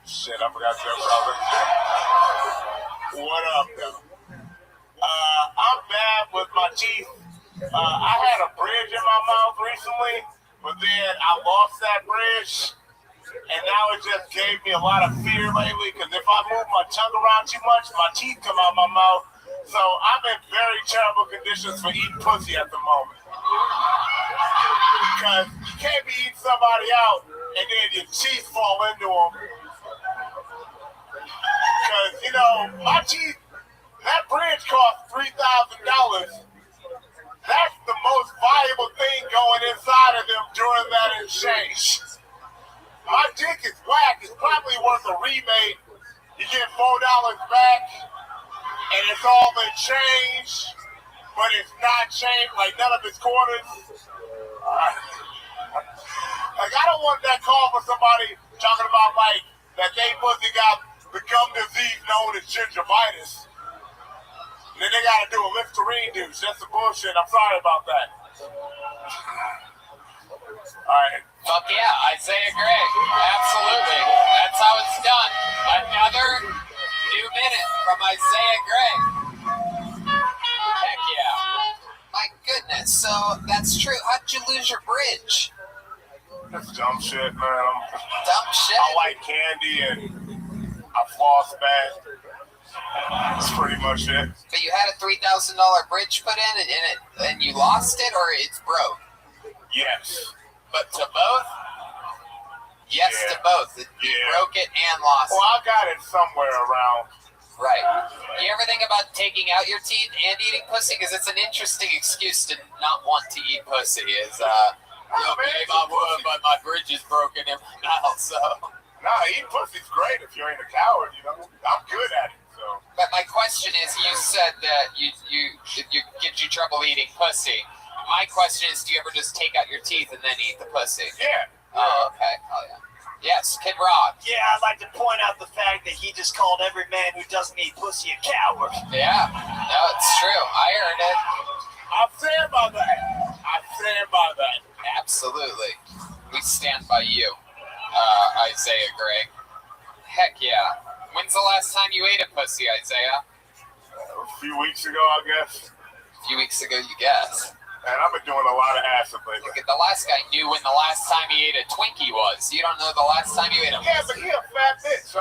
Shit, I forgot to tell brother. What up, though? with my teeth. I had a bridge in my mouth recently, but then I lost that bridge, and now it just gave me a lot of fear lately, because if I move my tongue around too much, my teeth come out my mouth. So I'm in very terrible conditions for eating pussy at the moment. Because you can't be eating somebody out, and then your teeth fall into them. Because, you know, my teeth, that bridge cost $3,000. That's the most valuable thing going inside of them during that exchange. My dick is black. It's probably worth a rebate. You get $4 back, and it's all been changed, but it's not changed, like none of its quarters. Like, I don't want that call for somebody talking about, like, that they pussy got the gum disease known as gingivitis. And then they got to do a Listerine douche. That's some bullshit. I'm sorry about that. All right. Fuck yeah, Isaiah Gray. Absolutely. That's how it's done. Another new minute from Isaiah Gray. Heck yeah. My goodness. So that's true. How'd you lose your bridge? That's dumb shit, man. Dumb shit? I like candy and I floss bad. That's pretty much it. But you had a $3,000 bridge put in and you lost it, or it's broke? Yes. But to both? Yes, yeah. to both. You broke it and lost well, it. I got it somewhere around. Right. You ever think about taking out your teeth and eating pussy? Because it's an interesting excuse to not want to eat pussy. Is babe, I would, but my bridge is broken in my mouth, so. Nah, eating pussy's great if you ain't a coward, you know. I'm good at it. So. But my question is, you said that you gives you trouble eating pussy. My question is, do you ever just take out your teeth and then eat the pussy? Yeah. Oh, okay. Oh, yeah. Yes, Kid Rock. Yeah, I'd like to point out the fact that he just called every man who doesn't eat pussy a coward. Yeah. No, it's true. I heard it. I stand by that. I stand by that. Absolutely. We stand by you, Isaiah Gray. Heck yeah. When's the last time you ate a pussy, Isaiah? A few weeks ago, I guess. A few weeks ago, you guess. And I've been doing a lot of acid lately. The last guy knew when the last time he ate a Twinkie was. You don't know the last time you ate a pussy. Yeah, but he a fat bitch.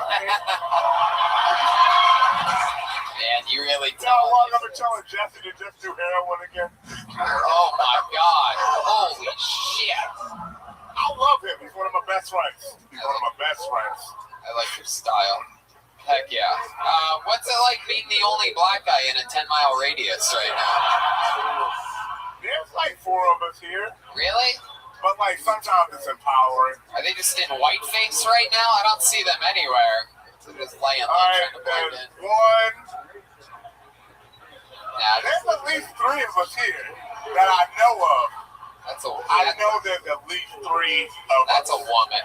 Man, you really don't. You know how long I've been telling Jesse to just do heroin again? Oh my God. Holy shit. I love him. He's one of my best friends. He's one of my best friends. I like your style. Heck yeah. What's it like being the only black guy in a 10-mile radius right now? There's like 4 of us here. Really? But like sometimes it's empowering. Are they just in whiteface right now? I don't see them anywhere. They're just laying low trying to blend in. One. Nah, there's at least 3 of us here that I know of. I know there's at least 3 of us. That's a woman.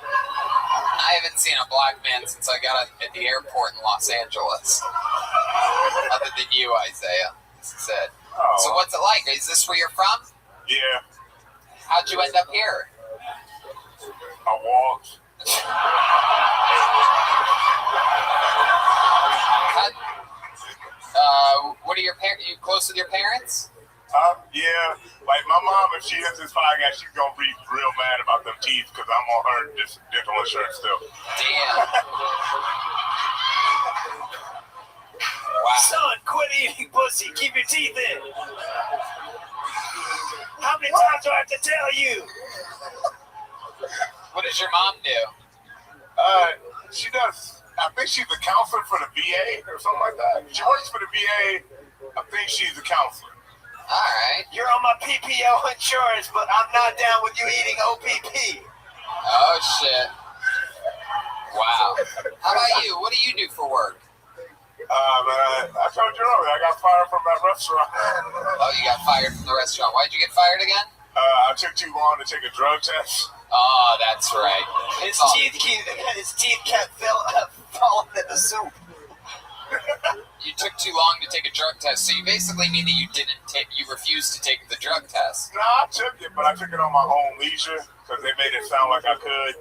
I haven't seen a black man since I got at the airport in Los Angeles. Other than you, Isaiah. This is it. Oh. So what's it like? Is this where you're from? Yeah. How'd you end up here? I walked. What are your parents? You close with your parents? Yeah. Like my mom, if she hits this podcast, she's gonna be real mad about them teeth because I'm on her dental insurance still. Damn. Wow. Son, quit eating pussy. Keep your teeth in. How many times do I have to tell you? What does your mom do? She does. I think she's a counselor for the VA or something like that. She works for the VA. I think she's a counselor. All right. You're on my PPO insurance, but I'm not down with you eating OPP. Oh, shit. Wow. How about you? What do you do for work? Man, I told you earlier, I got fired from that restaurant. Oh, you got fired from the restaurant. Why'd you get fired again? I took too long to take a drug test. Oh, that's right. His teeth kept falling in the soup. You took too long to take a drug test, so you basically mean that you refused to take the drug test. No, I took it, but I took it on my own leisure because they made it sound like I could.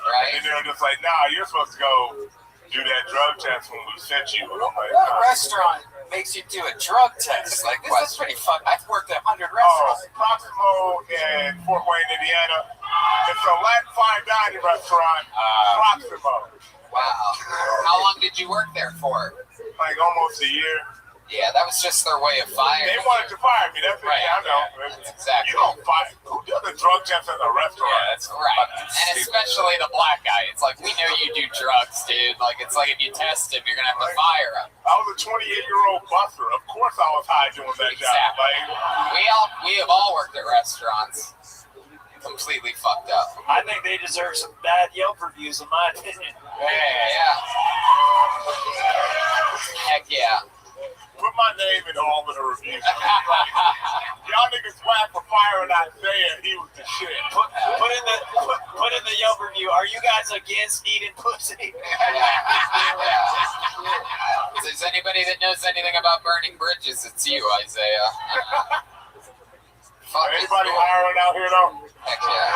Right. And they were just like, nah, you're supposed to go do that drug test when we sent you. And I'm like, What restaurant makes you do a drug test. Like, this is pretty fun. I've worked at 100 Oh, restaurants. Proximo in Fort Wayne, Indiana. It's a Latin fine dining restaurant, Proximo. Wow. How long did you work there for? Like almost a year. Yeah, that was just their way of firing. They wanted to fire me. That's Right. I know. That's exactly. You don't fire. Who does a drug test at a restaurant? Yeah, that's right. And especially the black guy. It's like, we know you do drugs, dude. Like, it's like if you test him, you're gonna have to fire him. I was a 28-year-old busser. Of course, I was high doing that job. Like, We have all worked at restaurants. Completely fucked up. I think they deserve some bad Yelp reviews, in my opinion. Yeah. Heck yeah. put my name in all of the reviews. Y'all niggas whack for firing Isaiah. He was the shit. Put in the Yelp review. Are you guys against eating pussy? If there's anybody that knows anything about burning bridges, it's you, Isaiah. Anybody hiring out here though? Heck yeah.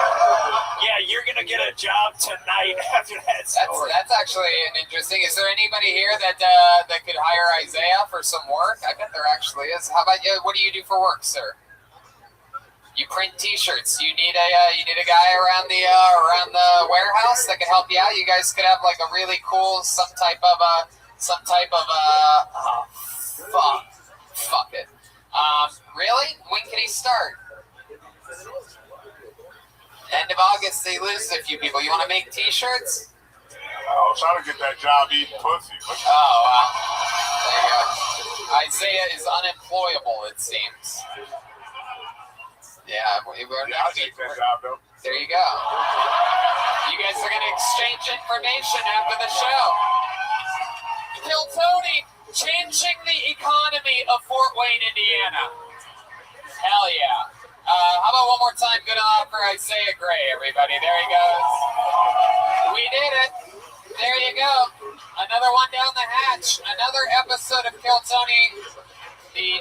Yeah, you're gonna get a job tonight after that story. That's actually an interesting. Is there anybody here that that could hire Isaiah for some work? I bet there actually is. How about you? What do you do for work, sir? You print T-shirts. You need a guy around the warehouse that can help you out. You guys could have like a really cool some type of fuck it. Really? When can he start? End of August, they lose a few people. You want to make T-shirts? I was trying to get that job eating pussy. Oh, wow. There you go. Isaiah is unemployable, it seems. Yeah, we're I'll take that job, though. There you go. You guys are going to exchange information after the show. Kill Tony, changing the economy of Fort Wayne, Indiana. Hell yeah. How about one more time? Good on for Isaiah Gray, everybody. There he goes. We did it. There you go. Another one down the hatch. Another episode of Kill Tony. The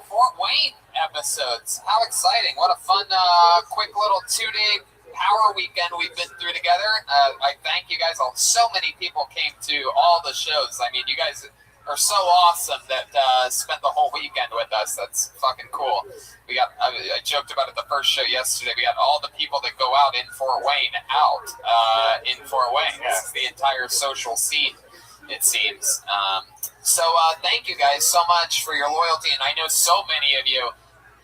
Fort Wayne episodes. How exciting. What a fun, quick little 2-day power weekend we've been through together. I thank you guys. So many people came to all the shows. I mean, you guys are so awesome that spent the whole weekend with us. That's fucking cool. We got, I joked about it the first show yesterday. We got all the people that go out in Fort Wayne in Fort Wayne. This is the entire social scene, it seems. So thank you guys so much for your loyalty. And I know so many of you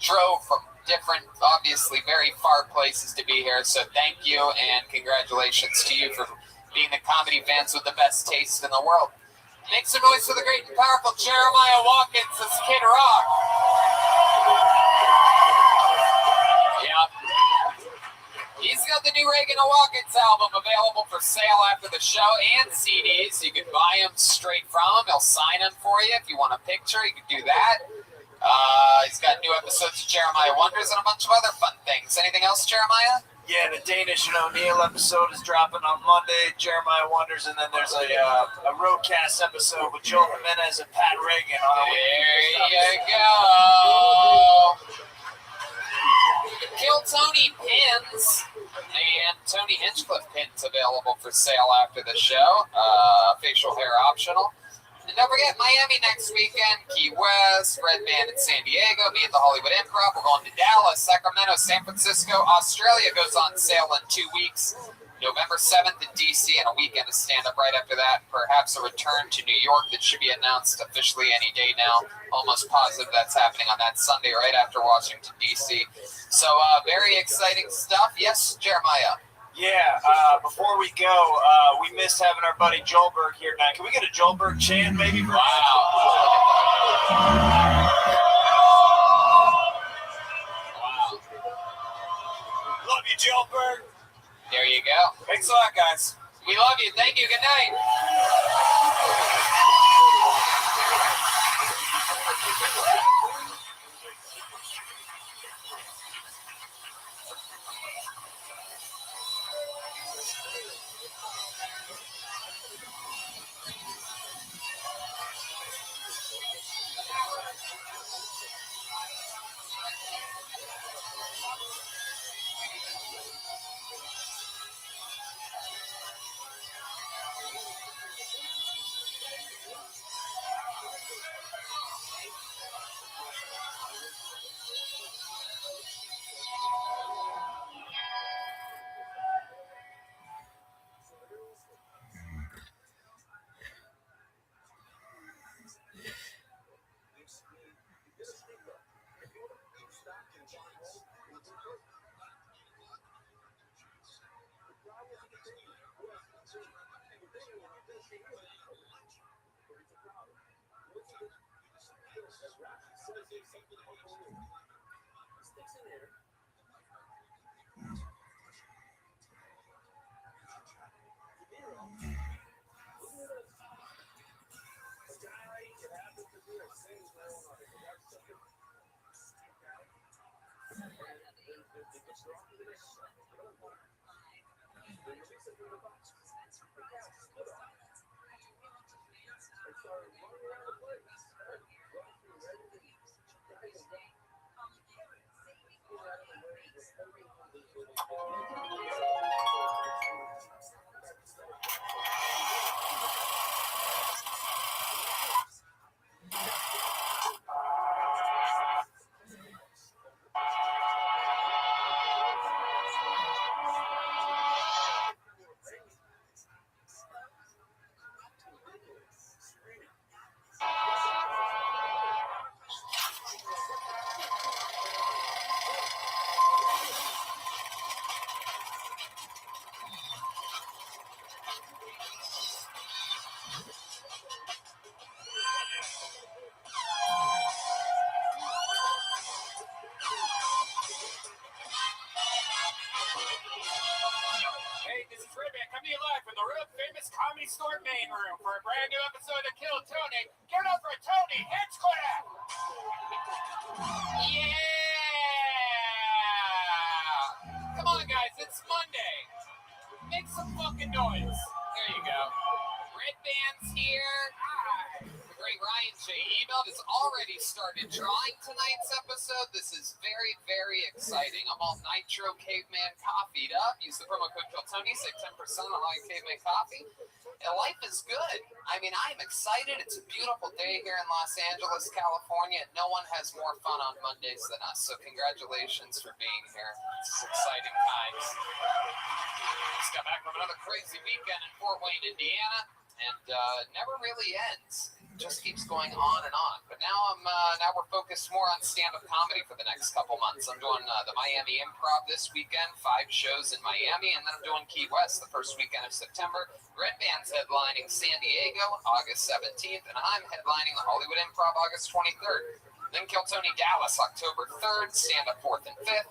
drove from different, obviously very far places to be here. So thank you and congratulations to you for being the comedy fans with the best taste in the world. Make some noise for the great and powerful Jeremiah Watkins as Kid Rock. Yep. He's got the new Reagan Watkins album available for sale after the show and CDs. You can buy them straight from him. He'll sign them for you if you want a picture. You can do that. He's got new episodes of Jeremiah Wonders and a bunch of other fun things. Anything else, Jeremiah? Yeah, the Danish and O'Neill episode is dropping on Monday. Jeremiah Wonders, and then there's a Roadcast episode with Joel Jimenez and Pat Reagan on a There you go. Kill Tony pins and Tony Hinchcliffe pins available for sale after the show. Facial hair optional. And don't forget, Miami next weekend, Key West, Red Band in San Diego, me at the Hollywood Improv. We're going to Dallas, Sacramento, San Francisco. Australia goes on sale in 2 weeks. November 7th in D.C. and a weekend of stand-up right after that. Perhaps a return to New York that should be announced officially any day now. Almost positive that's happening on that Sunday right after Washington, D.C. So very exciting stuff. Yes, Jeremiah? Yeah, before we go, we missed having our buddy Joelberg here tonight. Can we get a Joelberg chant, maybe? Wow. Love you, Joelberg. There you go. Thanks a lot, guys. We love you. Thank you. Good night. Hey, this is Redman coming to you live from the World Famous Comedy Store main room for a brand new episode of Kill Tony. Give it up for Tony Hinchcliffe! Yeah! Come on, guys, it's Monday. Make some fucking noise. There you go. Red Band's here. Hi. The great Ryan J. Emailed has already started drawing tonight's episode. This is very, very exciting. I'm all Nitro Caveman coffeeed up. Use the promo code KillTony, save 10% on all your Caveman coffee. And life is good. I mean, I'm excited. It's a beautiful day here in Los Angeles, California. No one has more fun on Mondays than us. So congratulations for being here. This is exciting times. Just got back from another crazy weekend in Fort Wayne, Indiana. And never really ends. Just keeps going on and on. But now we're focused more on stand-up comedy for the next couple months. I'm doing the Miami Improv this weekend, 5 shows in Miami, and then I'm doing Key West the first weekend of September. Red Band's headlining San Diego August 17th, and I'm headlining the Hollywood Improv August 23rd. Then Kill Tony Dallas October 3rd, stand-up 4th and 5th.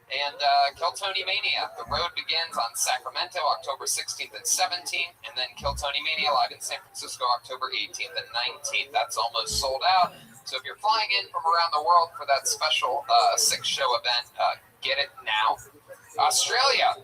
And Kill Tony Mania. The road begins on Sacramento, October 16th and 17th, and then Kill Tony Mania live in San Francisco, October 18th and 19th. That's almost sold out. So if you're flying in from around the world for that special 6-show event, get it now. Australia,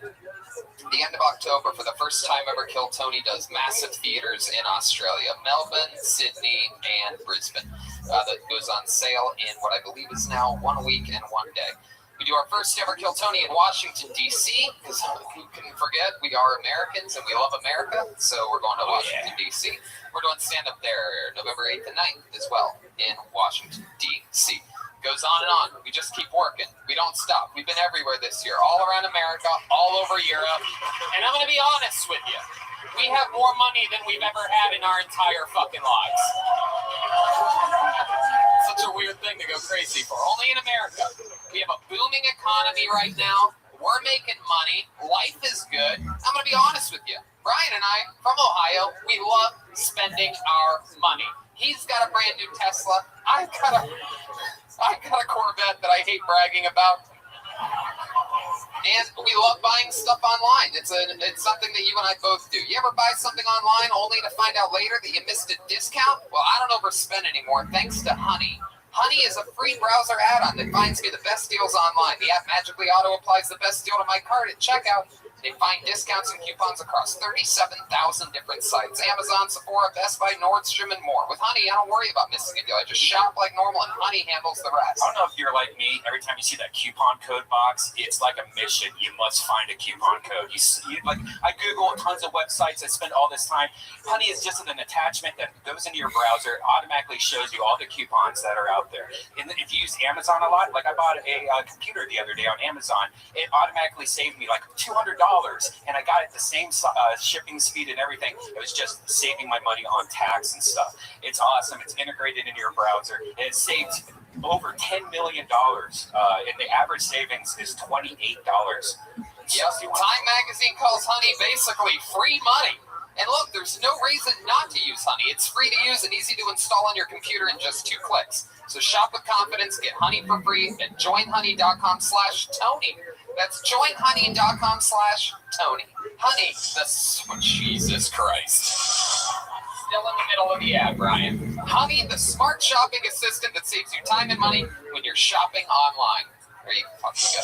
the end of October, for the first time ever, Kill Tony does massive theaters in Australia. Melbourne, Sydney, and Brisbane. That goes on sale in what I believe is now 1 week and 1 day. We do our first ever Kill Tony in Washington, D.C., because who can forget, we are Americans and we love America, so we're going to Washington, D.C. We're doing stand-up there November 8th and 9th as well in Washington, D.C. Goes on and on. We just keep working. We don't stop. We've been everywhere this year, all around America, all over Europe, and I'm going to be honest with you. We have more money than we've ever had in our entire fucking lives. Such a weird thing to go crazy for. Only in America. We have a booming economy right now. We're making money. Life is good. I'm going to be honest with you. Brian and I, from Ohio, we love spending our money. He's got a brand new Tesla. I've got a Corvette that I hate bragging about. And we love buying stuff online. It's something that you and I both do. You ever buy something online only to find out later that you missed a discount? Well, I don't overspend anymore thanks to Honey. Honey is a free browser add-on that finds me the best deals online. The app magically auto-applies the best deal to my cart at checkout. They find discounts and coupons across 37,000 different sites. Amazon, Sephora, Best Buy, Nordstrom, and more. With Honey, I don't worry about missing a deal. I just shop like normal, and Honey handles the rest. I don't know if you're like me. Every time you see that coupon code box, it's like a mission. You must find a coupon code. I Google tons of websites. I spend all this time. Honey is just an attachment that goes into your browser, automatically shows you all the coupons that are out there. And if you use Amazon a lot, like I bought a computer the other day on Amazon, it automatically saved me like $200. And I got it the same shipping speed and everything. It was just saving my money on tax and stuff. It's awesome. It's integrated into your browser. And it saved over $10 million. And the average savings is $28. Yep. Time Magazine calls Honey basically free money. And look, there's no reason not use Honey. It's free to use and easy to install on your computer in just 2 clicks. So shop with confidence, get Honey for free at joinhoney.com/Tony. That's joinhoney.com/Tony. Honey, Jesus Christ. Still in the middle of the ad, Brian. Honey, the smart shopping assistant that saves you time and money when you're shopping online. There you fucking go.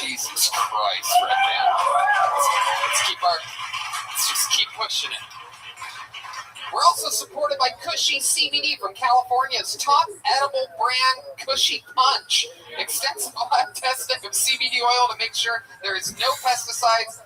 Jesus Christ, Red Man. Let's just keep pushing it. We're also supported by Cushy CBD from California's top edible brand, Cushy Punch. Extensive lab testing of CBD oil to make sure there is no pesticides,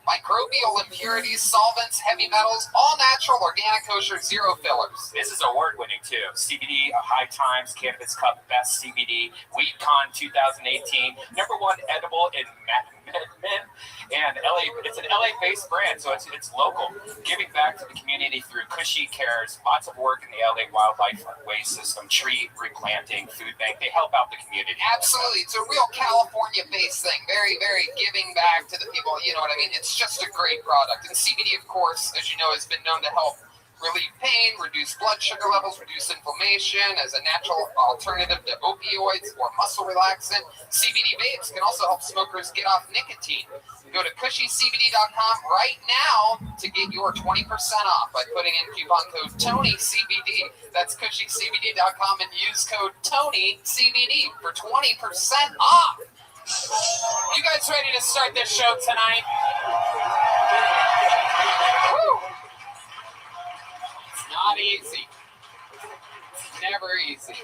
microbial impurities, solvents, heavy metals, all natural, organic, kosher, zero fillers. This is award-winning too. CBD, High Times, Cannabis Cup, Best CBD, WeedCon 2018, #1 edible in MedMen, and LA. It's an LA-based brand, so it's local. Giving back to the community through Cushy Cares, lots of work in the LA wildlife waste system, tree replanting, food bank. They help out the community. Absolutely, it's a real California-based thing. Very, very giving back to the people. You know what I mean? It's just a great product. And CBD, of course, as you know, has been known to help relieve pain, reduce blood sugar levels, reduce inflammation as a natural alternative to opioids or muscle relaxant. CBD vapes can also help smokers get off nicotine. Go to CushyCBD.com right now to get your 20% off by putting in coupon code TonyCBD. That's CushyCBD.com and use code TonyCBD for 20% off. You guys ready to start this show tonight? Woo! It's not easy. It's never easy.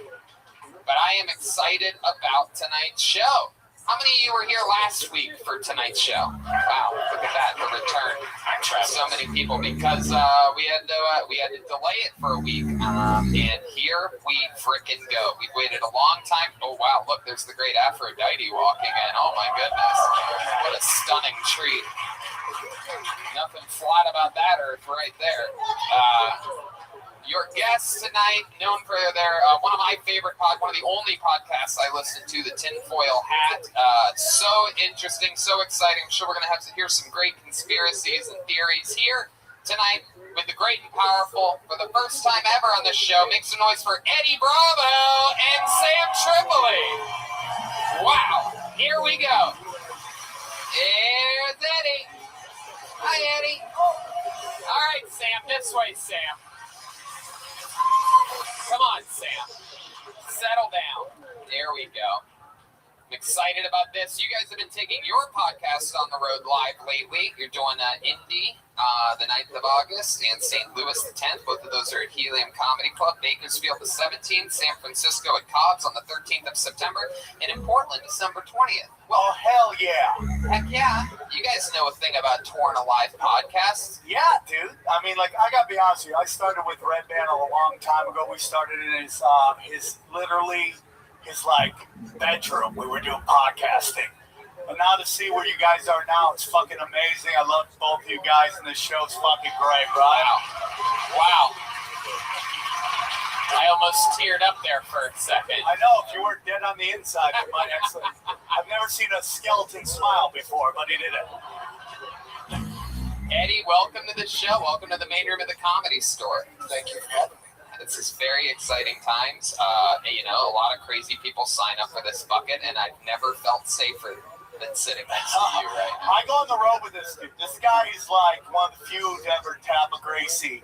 But I am excited about tonight's show. How many of you were here last week for tonight's show? Wow, look at that, the return. So many people because we had to delay it for a week, and here we frickin' go. We waited a long time. Oh wow, look, there's the great Aphrodite walking in. Oh my goodness, what a stunning treat. Nothing flat about that earth right there. Your guests tonight, known for their one of my favorite one of the only podcasts I listen to, the Tinfoil Hat. So interesting, so exciting. I'm sure we're going to have to hear some great conspiracies and theories here tonight with the great and powerful, for the first time ever on this show. Make some noise for Eddie Bravo and Sam Tripoli. Wow, here we go. Here's Eddie. Hi, Eddie. All right, Sam, this way, Sam. Come on, Sam. Settle down. There we go. I'm excited about this. You guys have been taking your podcast on the road live lately. You're doing Indy the 9th of August and St. Louis the 10th. Both of those are at Helium Comedy Club. Bakersfield the 17th. San Francisco at Cobb's on the 13th of September. And in Portland, December 20th. Well, hell yeah. Heck yeah. You guys know a thing about Torn Alive podcasts? Yeah, dude. I mean, like, I gotta be honest with you. I started with Red Band a long time ago. We started in his bedroom. We were doing podcasting. And now to see where you guys are now, it's fucking amazing. I love both of you guys, and this show's fucking great, right? Wow. I almost teared up there for a second. I know, if you weren't dead on the inside, you might actually... I've never seen a skeleton smile before, but he did it. Eddie, welcome to the show. Welcome to the main room of the Comedy Store. Thank you for having me. This is very exciting times. You know, a lot of crazy people sign up for this bucket, and I've never felt safer than sitting next to you right now. I go on the road with this dude. This guy is like one of the few to ever tap a Gracie.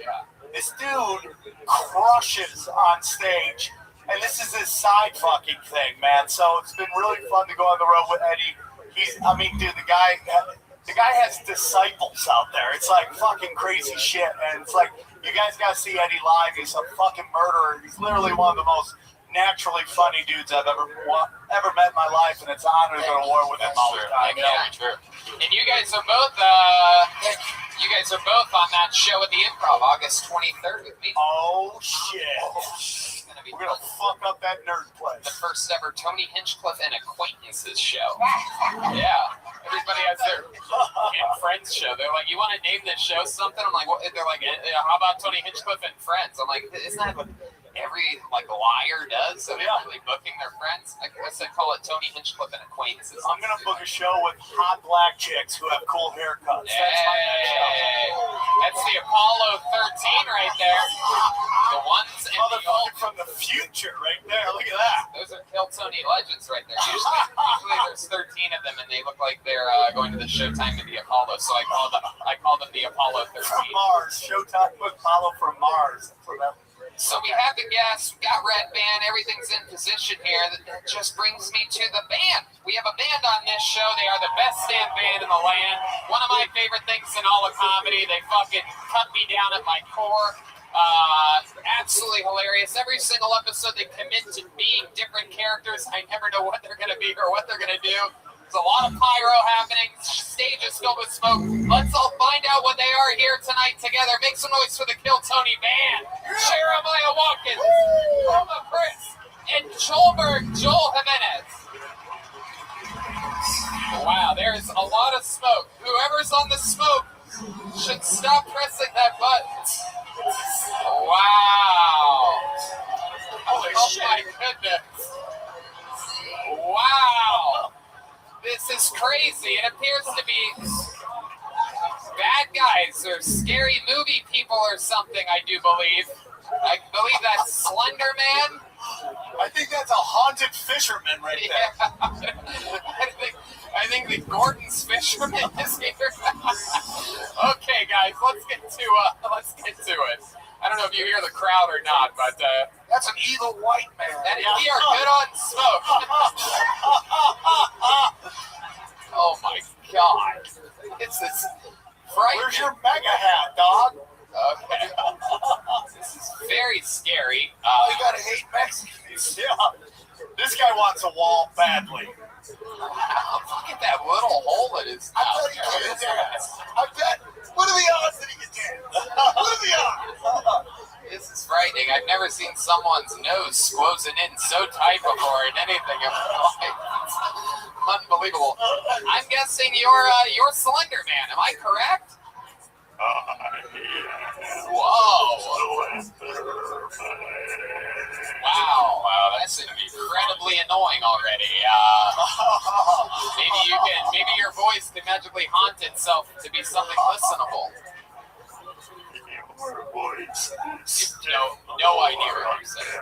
This dude crushes on stage, and this is his side fucking thing, man. So it's been really fun to go on the road with Eddie. Dude, the guy has disciples out there. It's like fucking crazy shit, and it's like, you guys gotta see Eddie live. He's a fucking murderer. He's literally one of the most naturally funny dudes I've ever met in my life, and it's an honor to go to war with him all the time. And you guys are both on that show at the Improv, August 23rd with me. Oh shit! We're gonna fuck up that nerd place. The first ever Tony Hinchcliffe and Acquaintances show. Yeah, everybody has their friends show. They're like, "You want to name this show something?" I'm like, "Well," they're like, "How about Tony Hinchcliffe and Friends?" I'm like, "Isn't that what?" every liar does of really booking their friends. I guess I call it Tony Hinchcliffe and acquaintances. I'm gonna book a show with hot black chicks who have cool haircuts. That's my next show. That's the Apollo 13 right there. The ones in motherfucker from the future right there. Look at that. Those are Kill Tony legends right there. Usually there's 13 of them, and they look like they're going to the Showtime of the Apollo. So I call them the Apollo 13. From Mars. Showtime with Apollo from Mars. So we have the guests, we got Red Band, everything's in position here. That just brings me to the band. We have a band on this show. They are the best damn band in the land. One of my favorite things in all of comedy. They fucking cut me down at my core. Absolutely hilarious. Every single episode they commit to being different characters. I never know what they're going to be or what they're going to do. There's a lot of pyro happening. Stage is filled with smoke. Let's all find out what they are here tonight together. Make some noise for the Kill Tony band. Jeremiah Watkins, Roma Prince, and Joel Jimenez. Wow, there's a lot of smoke. Whoever's on the smoke should stop pressing that button. Wow. Oh shit. My goodness. Wow. This is crazy. It appears to be bad guys or scary movie people or something, I do believe. I believe that's Slender Man. I think that's a haunted fisherman right there. I think the Gordon's fisherman is here. Okay, guys, let's get to it. I don't know if you hear the crowd or not, but that's an evil white man. And we are good on smoke. Oh my God! It's this frightening. Where's your mega hat, dog? Okay. This is very scary. You gotta hate Mexicans. Yeah. This guy wants a wall badly. Wow, look at that little hole in his mouth. I bet he can dance. I bet. What are the odds that he can dance? What are the odds? This is frightening. I've never seen someone's nose squozing in so tight before in anything in my life. It's unbelievable. I'm guessing you're Slender Man. Am I correct? Whoa. Wow, that's incredibly annoying already. Maybe your voice can magically haunt itself to be something listenable. No idea what you're saying.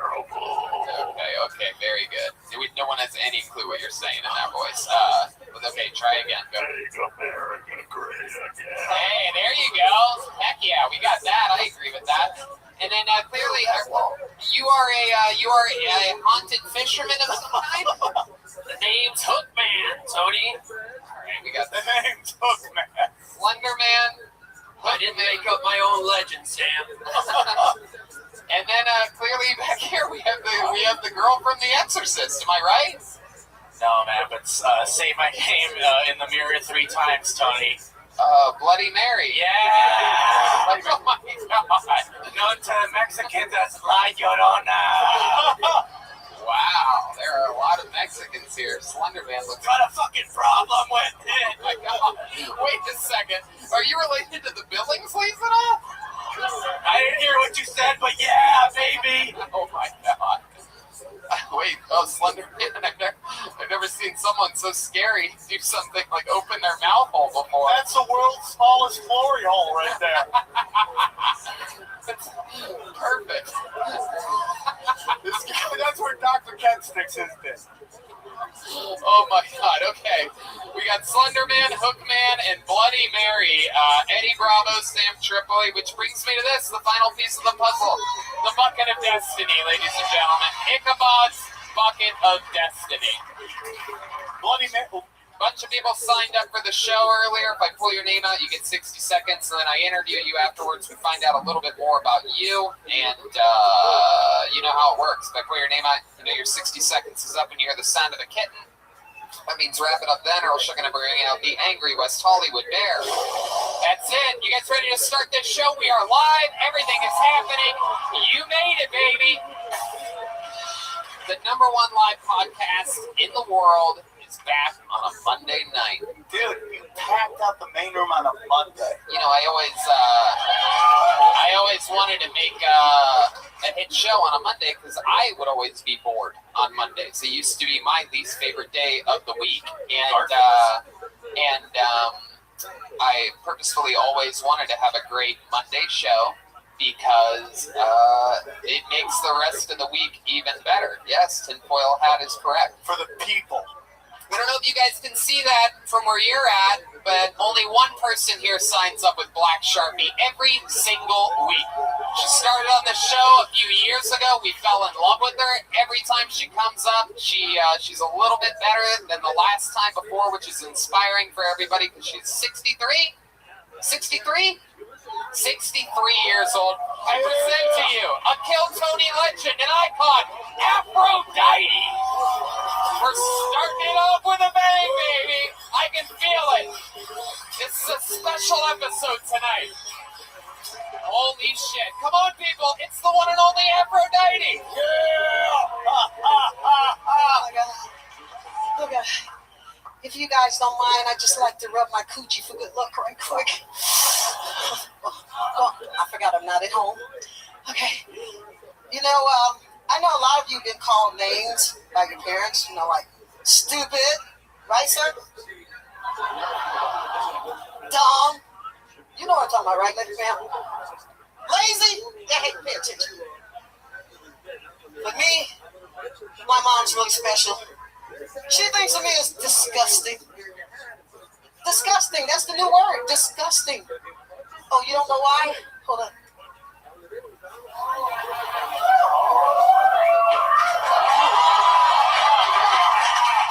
Okay, very good. No one has any clue what you're saying in that voice. Okay, try again. Go. Hey, there you go. Heck yeah, we got that. I agree with that. And then clearly, you are a haunted fisherman of some kind. The name's Hookman, Tony. All right, we got the name's Hookman. Slender Man. I didn't make up my own legend, Sam. And then clearly back here we have the girl from The Exorcist. Am I right? No, man, but say my name in the mirror 3 times, Tony. Bloody Mary. Yeah. Oh my God. Known to Mexicans as La Llorona. Wow, there are a lot of Mexicans here. Slender Man looks. Got a fucking problem with it. Oh my God. Wait a second. Are you related to the Billingsleys at all? I didn't hear what you said, but yeah, baby. Oh my God. Wait, Slender Man. I've never seen someone so scary do something like open their mouth hole before. That's the world's smallest glory hole right there. That's perfect. That's where Dr. Ken sticks his dick. Oh my God, okay. We got Slender Man, Hookman, and Bloody Mary. Eddie Bravo, Sam Tripoli, which brings me to this, the final piece of the puzzle. The Bucket of Destiny, ladies and gentlemen. Ichabod's Bucket of Destiny. Bloody Mary. Bunch of people signed up for the show earlier. If I pull your name out, you get 60 seconds, and then I interview you afterwards. We find out a little bit more about you, and you know how it works. If I pull your name out, you know your 60 seconds is up, and you hear the sound of a kitten. That means wrap it up then, or else you're going to bring out the angry West Hollywood Bear. That's it. You guys ready to start this show? We are live. Everything is happening. You made it, baby. The #1 live podcast in the world is back on a Monday night. Dude, you packed out the main room on a Monday. You know, I always wanted to make a hit show on a Monday because I would always be bored on Mondays. It used to be my least favorite day of the week, and I purposefully always wanted to have a great Monday show because it makes the rest of the week even better. Yes, Tinfoil Hat is correct. For the people. I don't know if you guys can see that from where you're at, but only one person here signs up with Black Sharpie every single week. She started on the show a few years ago. We fell in love with her. Every time she comes up, she's a little bit better than the last time before, which is inspiring for everybody because she's 63? 63? 63 years old. I present to you a Kill Tony legend, an icon, Aphrodite. We're starting it off with a bang, baby. I can feel it. This is a special episode tonight. Holy shit. Come on, people. It's the one and only Aphrodite. Yeah. Okay. If you guys don't mind, I'd just like to rub my coochie for good luck right quick. Oh, I forgot I'm not at home. Okay. You know, I know a lot of you been called names by your parents, you know, like stupid, right, sir? Dumb. You know what I'm talking about, right, lady fam? Lazy? Yeah, hey, pay attention. But me, my mom's really special. She thinks of me as disgusting. Disgusting, that's the new word, disgusting. Oh, you don't know why? Hold on.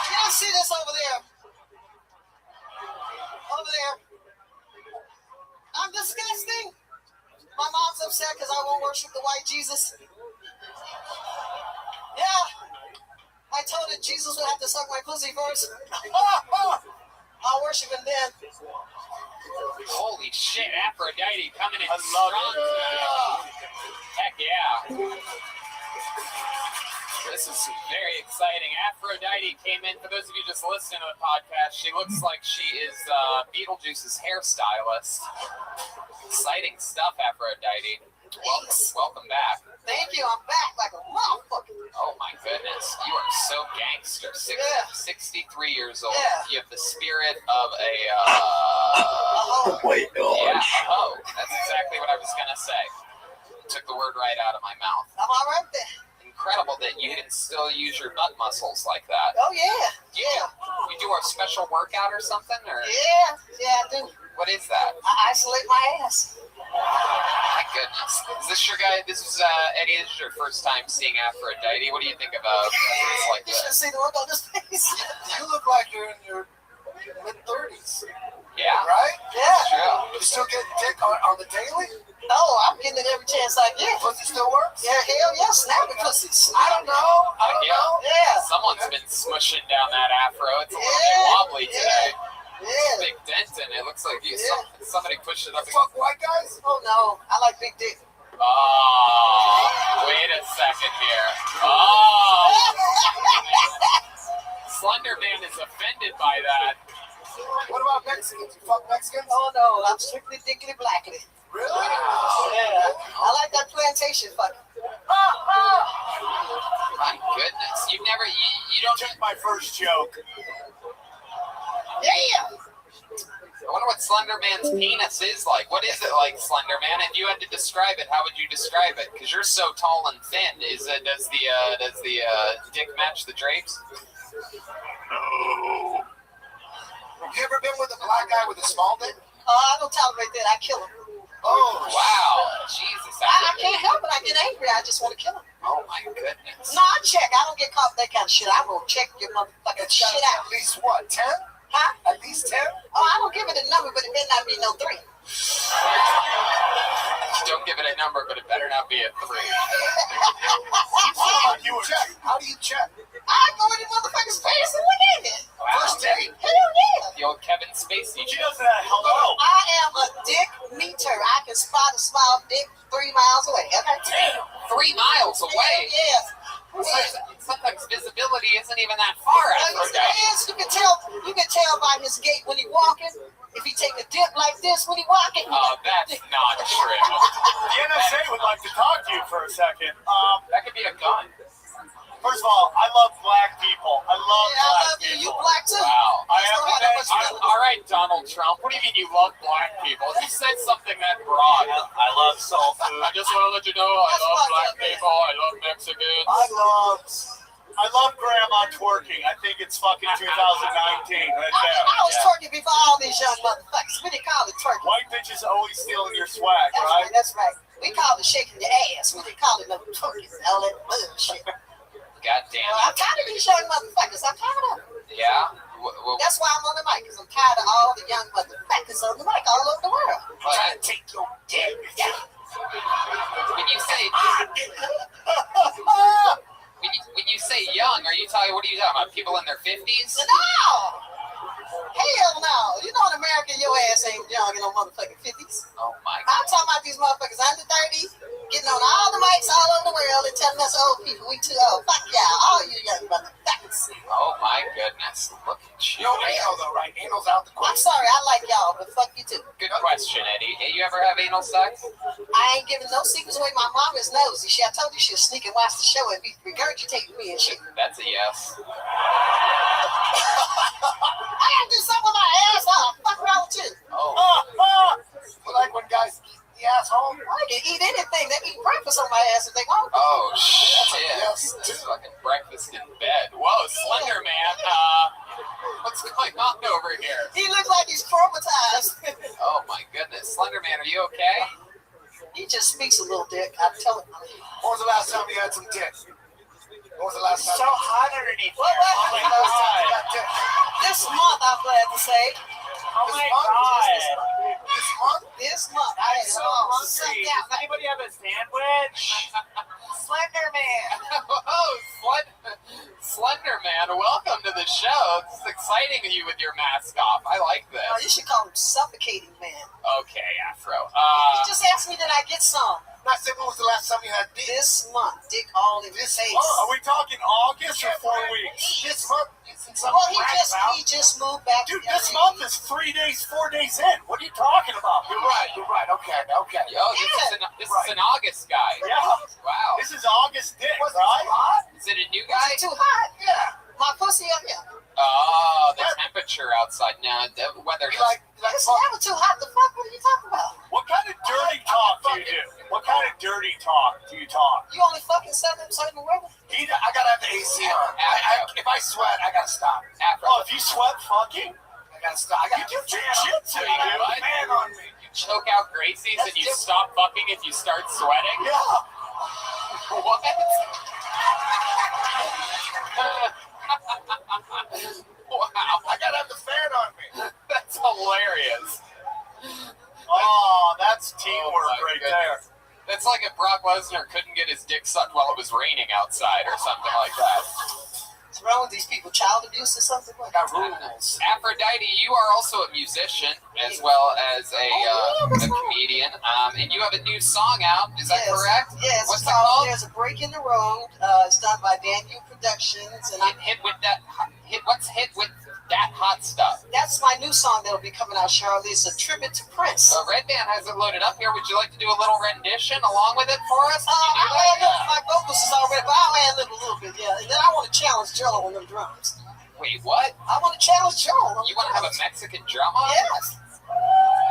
You don't see this over there? Over there. I'm disgusting. My mom's upset because I won't worship the white Jesus. Yeah. I told her Jesus would have to suck my pussy first. I'll worship him then. Holy shit, Aphrodite coming in strong tonight. Heck yeah. This is very exciting. Aphrodite came in. For those of you just listening to the podcast, she looks like she is Beetlejuice's hairstylist. Exciting stuff, Aphrodite. Welcome back. Thank you. I'm back like a motherfucker. Oh my goodness. You are so gangster. 63 years old. Yeah. You have the spirit of a oh my gosh. Yeah, a hoe. That's exactly what I was gonna say. Took the word right out of my mouth. I'm all right then. Incredible that you can still use your butt muscles like that. Oh yeah. Yeah. We do a special workout or something, or Yeah, I do. what is that? I isolate my ass. My goodness. Is this your guy? This is Eddie. This is your first time seeing Aphrodite. What do you think about things like You should this? see the look on his face. You look like you're in your mid-30s. Yeah. Right? Yeah. True. You still getting dick on the daily? Oh, I'm getting it every chance I get. Pussy still works? Yeah, hell yeah, snapping pussies. I don't know. Yeah. Someone's been smushing down that afro. It's a little bit wobbly today. Yeah. Big dent in it. Looks like somebody pushed it up. Fuck white guys? Oh no, I like big dick. Oh, wait a second here. Oh, Slender Man is offended by that. What about Mexicans? You fuck Mexicans? Oh no, I'm strictly dickly blackly. Really? Yeah. I like that plantation fucking. My goodness, you've never you don't Took my first joke. Yeah. I wonder what Slender Man's penis is like. What is it like, Slender Man? If you had to describe it, how would you describe it? Because you're so tall and thin. Does the dick match the drapes? No. Have you ever been with a black guy with a small dick? I don't tolerate that. I kill him. Oh wow, Jesus! I can't help it. I get angry. I just want to kill him. Oh my goodness. No, I check. I don't get caught with that kind of shit. I will check your motherfucking shit out. At least what, 10? Huh? At least 10? Oh, I don't give it a number, but it better not be no 3. Don't give it a number, but it better not be a 3. You check. How do you check? I go in the motherfucker's face and look at it. Wow. First date. Hell yeah. The old Kevin Spacey. She does that. Hello. I am a dick meter. I can spot a small dick 3 miles away. Okay. 3 miles away. Yeah. Sometimes visibility isn't even that far. You can tell by his gait when he walking. If he take a dip like this when he walking. Oh, that's not true. The NSA would like like to talk to you for a second. That could be a gun. First of all, I love black people. I love Yeah, I black love you. people. You black too. Wow. I have All right, Donald Trump. What do you mean you love black people? You said something that broad. I love soul food. I just want to let you know I love black people. I love Mexicans. I love grandma twerking. I think it's fucking 2019 right there. I was twerking before all these young motherfuckers. We didn't call it twerking. White bitches always stealing your swag, That's right? right. That's right. We called it shaking your ass. We didn't call it no twerking. All that bullshit. God damn I'm tired of these young motherfuckers. I'm tired of them. Yeah. That's why I'm on the mic, because I'm tired of all the young motherfuckers on the mic all over the world. Well, trying to take your dick. Yeah. When you say when you say young, what are you talking about? People in their 50s? No! Hell no. You know in America, your ass ain't young in no motherfucking 50s. Oh my God. I'm talking about these motherfuckers under 30, getting on all the mics all over the world and telling us old people we too old. Fuck y'all, all you young motherfuckers. Oh my goodness. Look at you. Yo, anal though, right? Anal's out the I'm sorry, I like y'all, but fuck you too. Good question, Eddie. Hey, you ever have anal sex? I ain't giving no secrets away. My mom is nosy. I told you she'll sneak and watch the show and be regurgitating me and shit. That's a yes. I gotta do something with my ass off. Fuck wrong with you? Like when guys eat the asshole. I can eat anything. They eat breakfast on my ass if they want. Oh shit. This fucking breakfast in bed. Whoa, Slender Man. What's going on over here? He looks like he's traumatized. Oh my goodness. Slender Man, are you okay? He just speaks a little dick. I'm telling you. When was the last time you had some dick? When was the last time? So hot underneath What there. was the last time you got dick? This month, I'm glad to say. Oh my God. This month? This month. I had So it all hungry. sucked out. Does anybody have a sandwich? Slender Man. Oh, Slender Man, welcome to the show. It's exciting you with your mask off. I like this. Oh, you should call him Suffocating Man. Okay, Afro. He just asked me, did I get some? I said, when was the last time you had dick? This month. Dick all in his face. Are we talking August or 4 weeks? This month? Well, he just moved back. Dude, this month is 3 days, 4 days in. What are you talking about? You're right. Okay. Yo, this is an August guy. Yeah. Wow. This is August dick, right? Is it a new Is guy? it too hot? Yeah. My pussy up here. Oh, the temperature outside. No, the weather. It's never too hot to fuck. What are you talking about? What kind of dirty talk do you do? What kind of dirty talk do you talk? You only fucking certain women? I gotta have the AC on. If I sweat, I gotta stop. Oh, if you sweat fucking? I gotta stop. I gotta do jiu-jitsu, dude. What? Man on me. You choke out Gracie's and you stop fucking if you start sweating? Yeah. What? Wow. I gotta have the fan on me. That's hilarious. Oh, that's teamwork right there. That's like if Brock Lesnar couldn't get his dick sucked while it was raining outside or something like that. What's wrong with these people? Child abuse or something? Like that? Rules. Aphrodite, you are also a musician as well as a comedian, and you have a new song out. Is that correct? Yes. What's It's it called? There's a Break in the Road. It's done by Daniel Productions, and Hit with that hot stuff. That's my new song that'll be coming out shortly. It's a tribute to Prince. Red Band has it loaded up here. Would you like to do a little rendition along with it for us? My vocals is already, but I'll add a little bit, yeah. And then I want to challenge Jello on them drums. Wait, what? I want to challenge Jello. You want to have a Mexican drummer? Yes.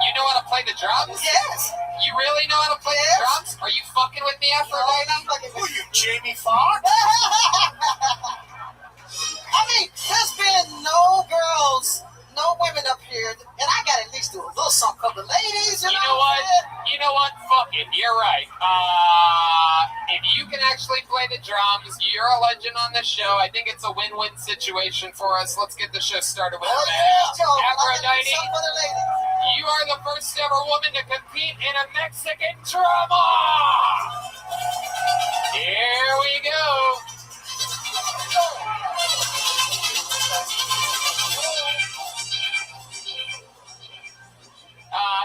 You know how to play the drums? Yes. You really know how to play the drums? Are you fucking with me, Aphrodite? Who are you, Jamie Foxx? I mean, there's been no girls, no women up here, and I got to at least do a little something for the ladies. You know what? You know what? Fuck it. You're right. If you can actually play the drums, you're a legend on the show. I think it's a win-win situation for us. Let's get the show started with Aphrodite. You are the first ever woman to compete in a Mexican drama. Here we go.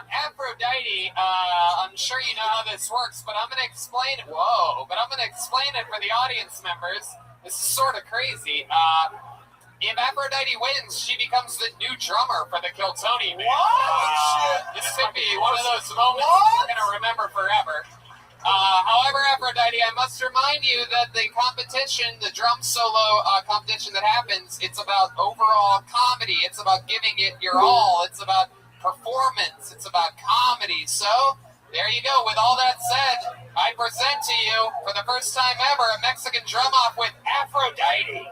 Aphrodite, I'm sure you know how this works, but I'm going to explain it. But I'm going to explain it for the audience members. This is sort of crazy. If Aphrodite wins, she becomes the new drummer for the Kiltony Band. This could be one of those moments we're going to remember forever. I must remind you that the competition, the drum solo competition that happens, it's about overall comedy. It's about giving it your all. It's about performance. It's about comedy. So, there you go. With all that said, I present to you, for the first time ever, a Mexican drum-off with Aphrodite.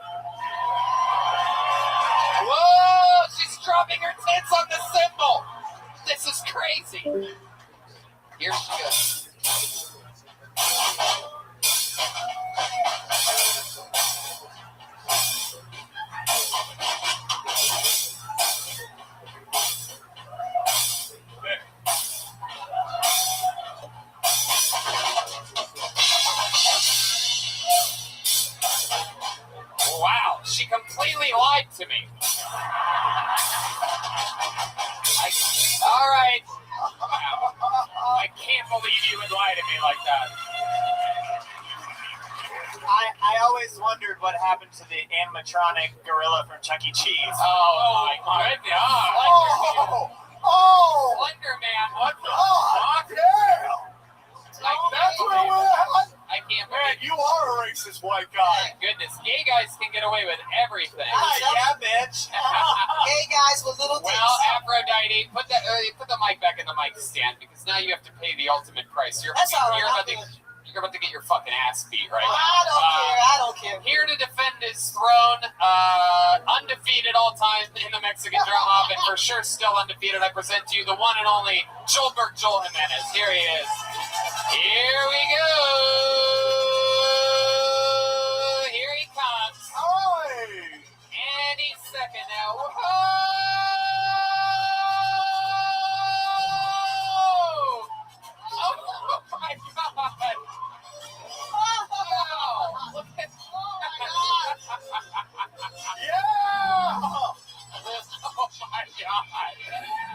Whoa! She's dropping her tits on the cymbal. This is crazy. Here she goes. Wow, she completely lied to me. All right. Wow. I can't believe you would lie to me like that. I always wondered what happened to the animatronic gorilla from Chuck E. Cheese. Oh my goodness. Slender Man, what the fuck? That's where we're at. I can't Man, believe you are a racist white guy. Goodness, gay guys can get away with everything. Yeah, bitch. Gay guys with little tits. Well, Aphrodite, put the mic back in the mic stand because now you have to pay the ultimate price. You're about to get your fucking ass beat right now. I don't care. Here to defend his throne, undefeated all time in the Mexican drum-off, and for sure still undefeated, I present to you the one and only Joel Jimenez. Here he is. Here we go. Here he comes. Any second now. Whoa! Oh my God! Wow! Look at Yeah! Oh my God!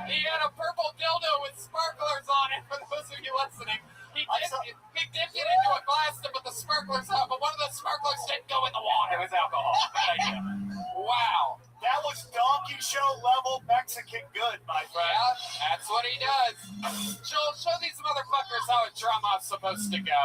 He had a purple dildo with sparklers on it. For those of you listening, he dipped it into a glass to put the sparklers on, but one of the sparklers didn't go in the water. It was alcohol. Wow! That was donkey show level Mexican good, my friend. Yeah, that's what he does. Joel, show these motherfuckers how a drum-off's supposed to go.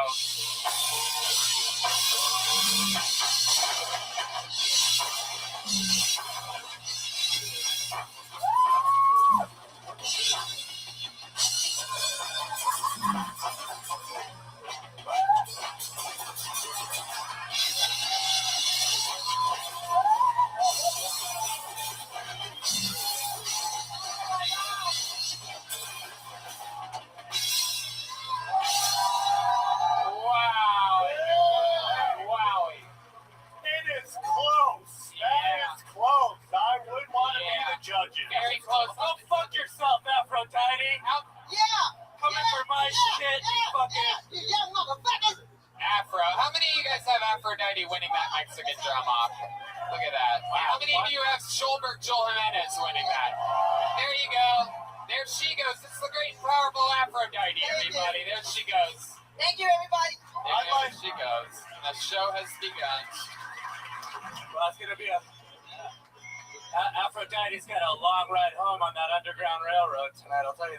Very close. Go fuck yourself, Aphrodite. Coming for my shit, you fucking. Yeah, motherfuckers. Afro. How many of you guys have Aphrodite winning that Mexican drum-off? Look at that. How many of you have Joel Jimenez winning that? There you go. There she goes. It's the great and powerful Aphrodite, everybody. There she goes. Thank you, everybody. There she goes. The show has begun. Well, it's gonna be Aphrodite's got a long ride home on that Underground Railroad tonight, I'll tell you.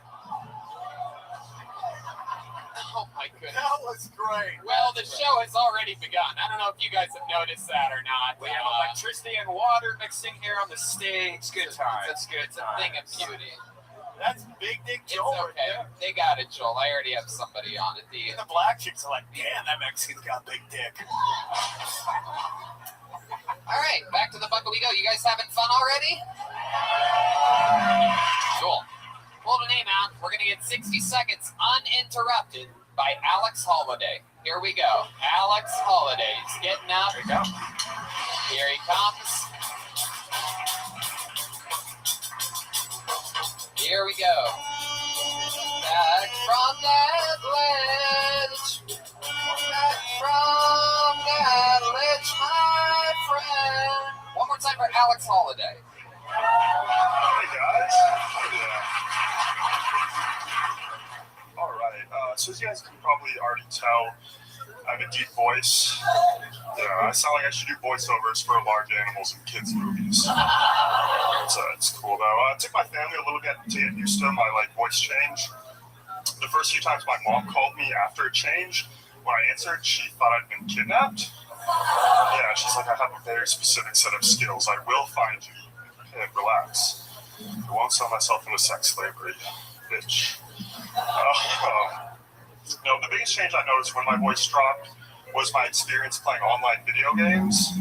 Oh my goodness. That was great. Well, the show has already begun. I don't know if you guys have noticed that or not. We have electricity and water mixing here on the stage. Good time. That's good. It's a thing of beauty. That's Big Dick Joel. It's okay. They got it, Joel. I already have somebody on it. The black chicks are like, damn, that Mexican's got big dick. All right, back to the bucket we go. You guys having fun already? Cool. Pull the name out. We're going to get 60 seconds uninterrupted by Alex Holiday. Here we go. Alex Holiday's getting up. Here we go. Here he comes. Here we go. Back from that ledge. Back from that ledge, my friend. One more time for Alex Holiday. Hey guys. All right. So as you guys can probably already tell, I have a deep voice. Yeah, I sound like I should do voiceovers for large animals in kids' movies. It's cool though. It took my family a little bit to get used to my voice change. The first few times my mom called me after it changed when I answered, she thought I'd been kidnapped. Yeah, she's like, I have a very specific set of skills. I will find you. And relax. I won't sell myself into sex slavery, bitch. No, the biggest change I noticed when my voice dropped was my experience playing online video games.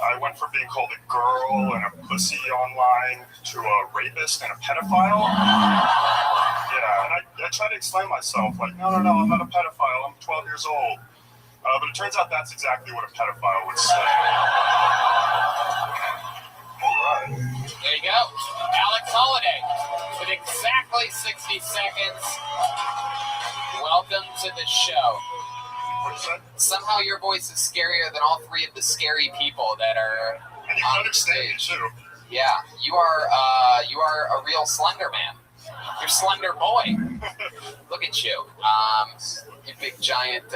I went from being called a girl and a pussy online to a rapist and a pedophile. Yeah, and I tried to explain myself, like, no, I'm not a pedophile, I'm 12 years old. But it turns out that's exactly what a pedophile would say. All right. There you go. Alex Holiday with exactly 60 seconds. Welcome to the show. Somehow your voice is scarier than all three of the scary people that are and you on understand stage. me too. Yeah, you are a real slender man. You're slender boy. Look at you. You big giant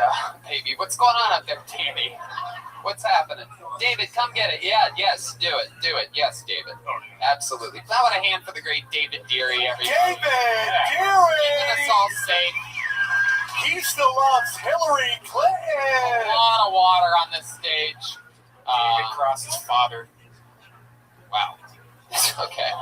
baby. What's going on up there, Davey? What's happening? David, come get it. Yeah, yes, do it. Yes, David. Absolutely. How about a hand for the great David Deary, everybody? David Keeping Deary! us all safe. He still loves Hillary Clinton. A lot of water on this stage. David Cross's father. Wow. Okay.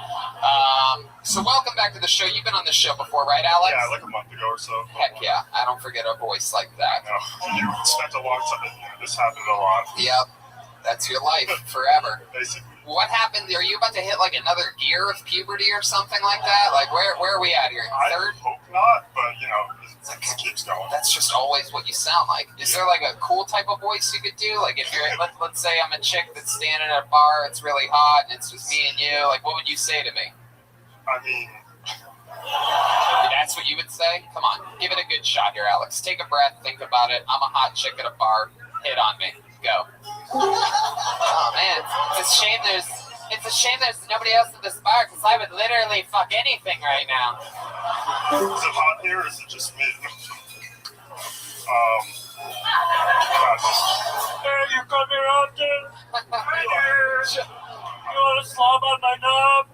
So welcome back to the show. You've been on the show before, right, Alex? Yeah, like a month ago or so. Heck yeah. I don't forget a voice like that. No, you spent a long time. This happened a lot. Yep. That's your life forever. Basically. What happened? Are you about to hit like another gear of puberty or something like that? Like where are we at here? Third? I hope not, but you know, it keeps going. That's just always what you sound like. Is there like a cool type of voice you could do? Like if you're, let's say I'm a chick that's standing at a bar, it's really hot, and it's just me and you. Like what would you say to me? I mean, that's what you would say? Come on, give it a good shot here, Alex. Take a breath, think about it. I'm a hot chick at a bar. Hit on me. Go. Oh man, it's a shame there's nobody else at this bar because I would literally fuck anything right now. Is it hot here or is it just me? Hey, you come here often? You want to slob on my knob?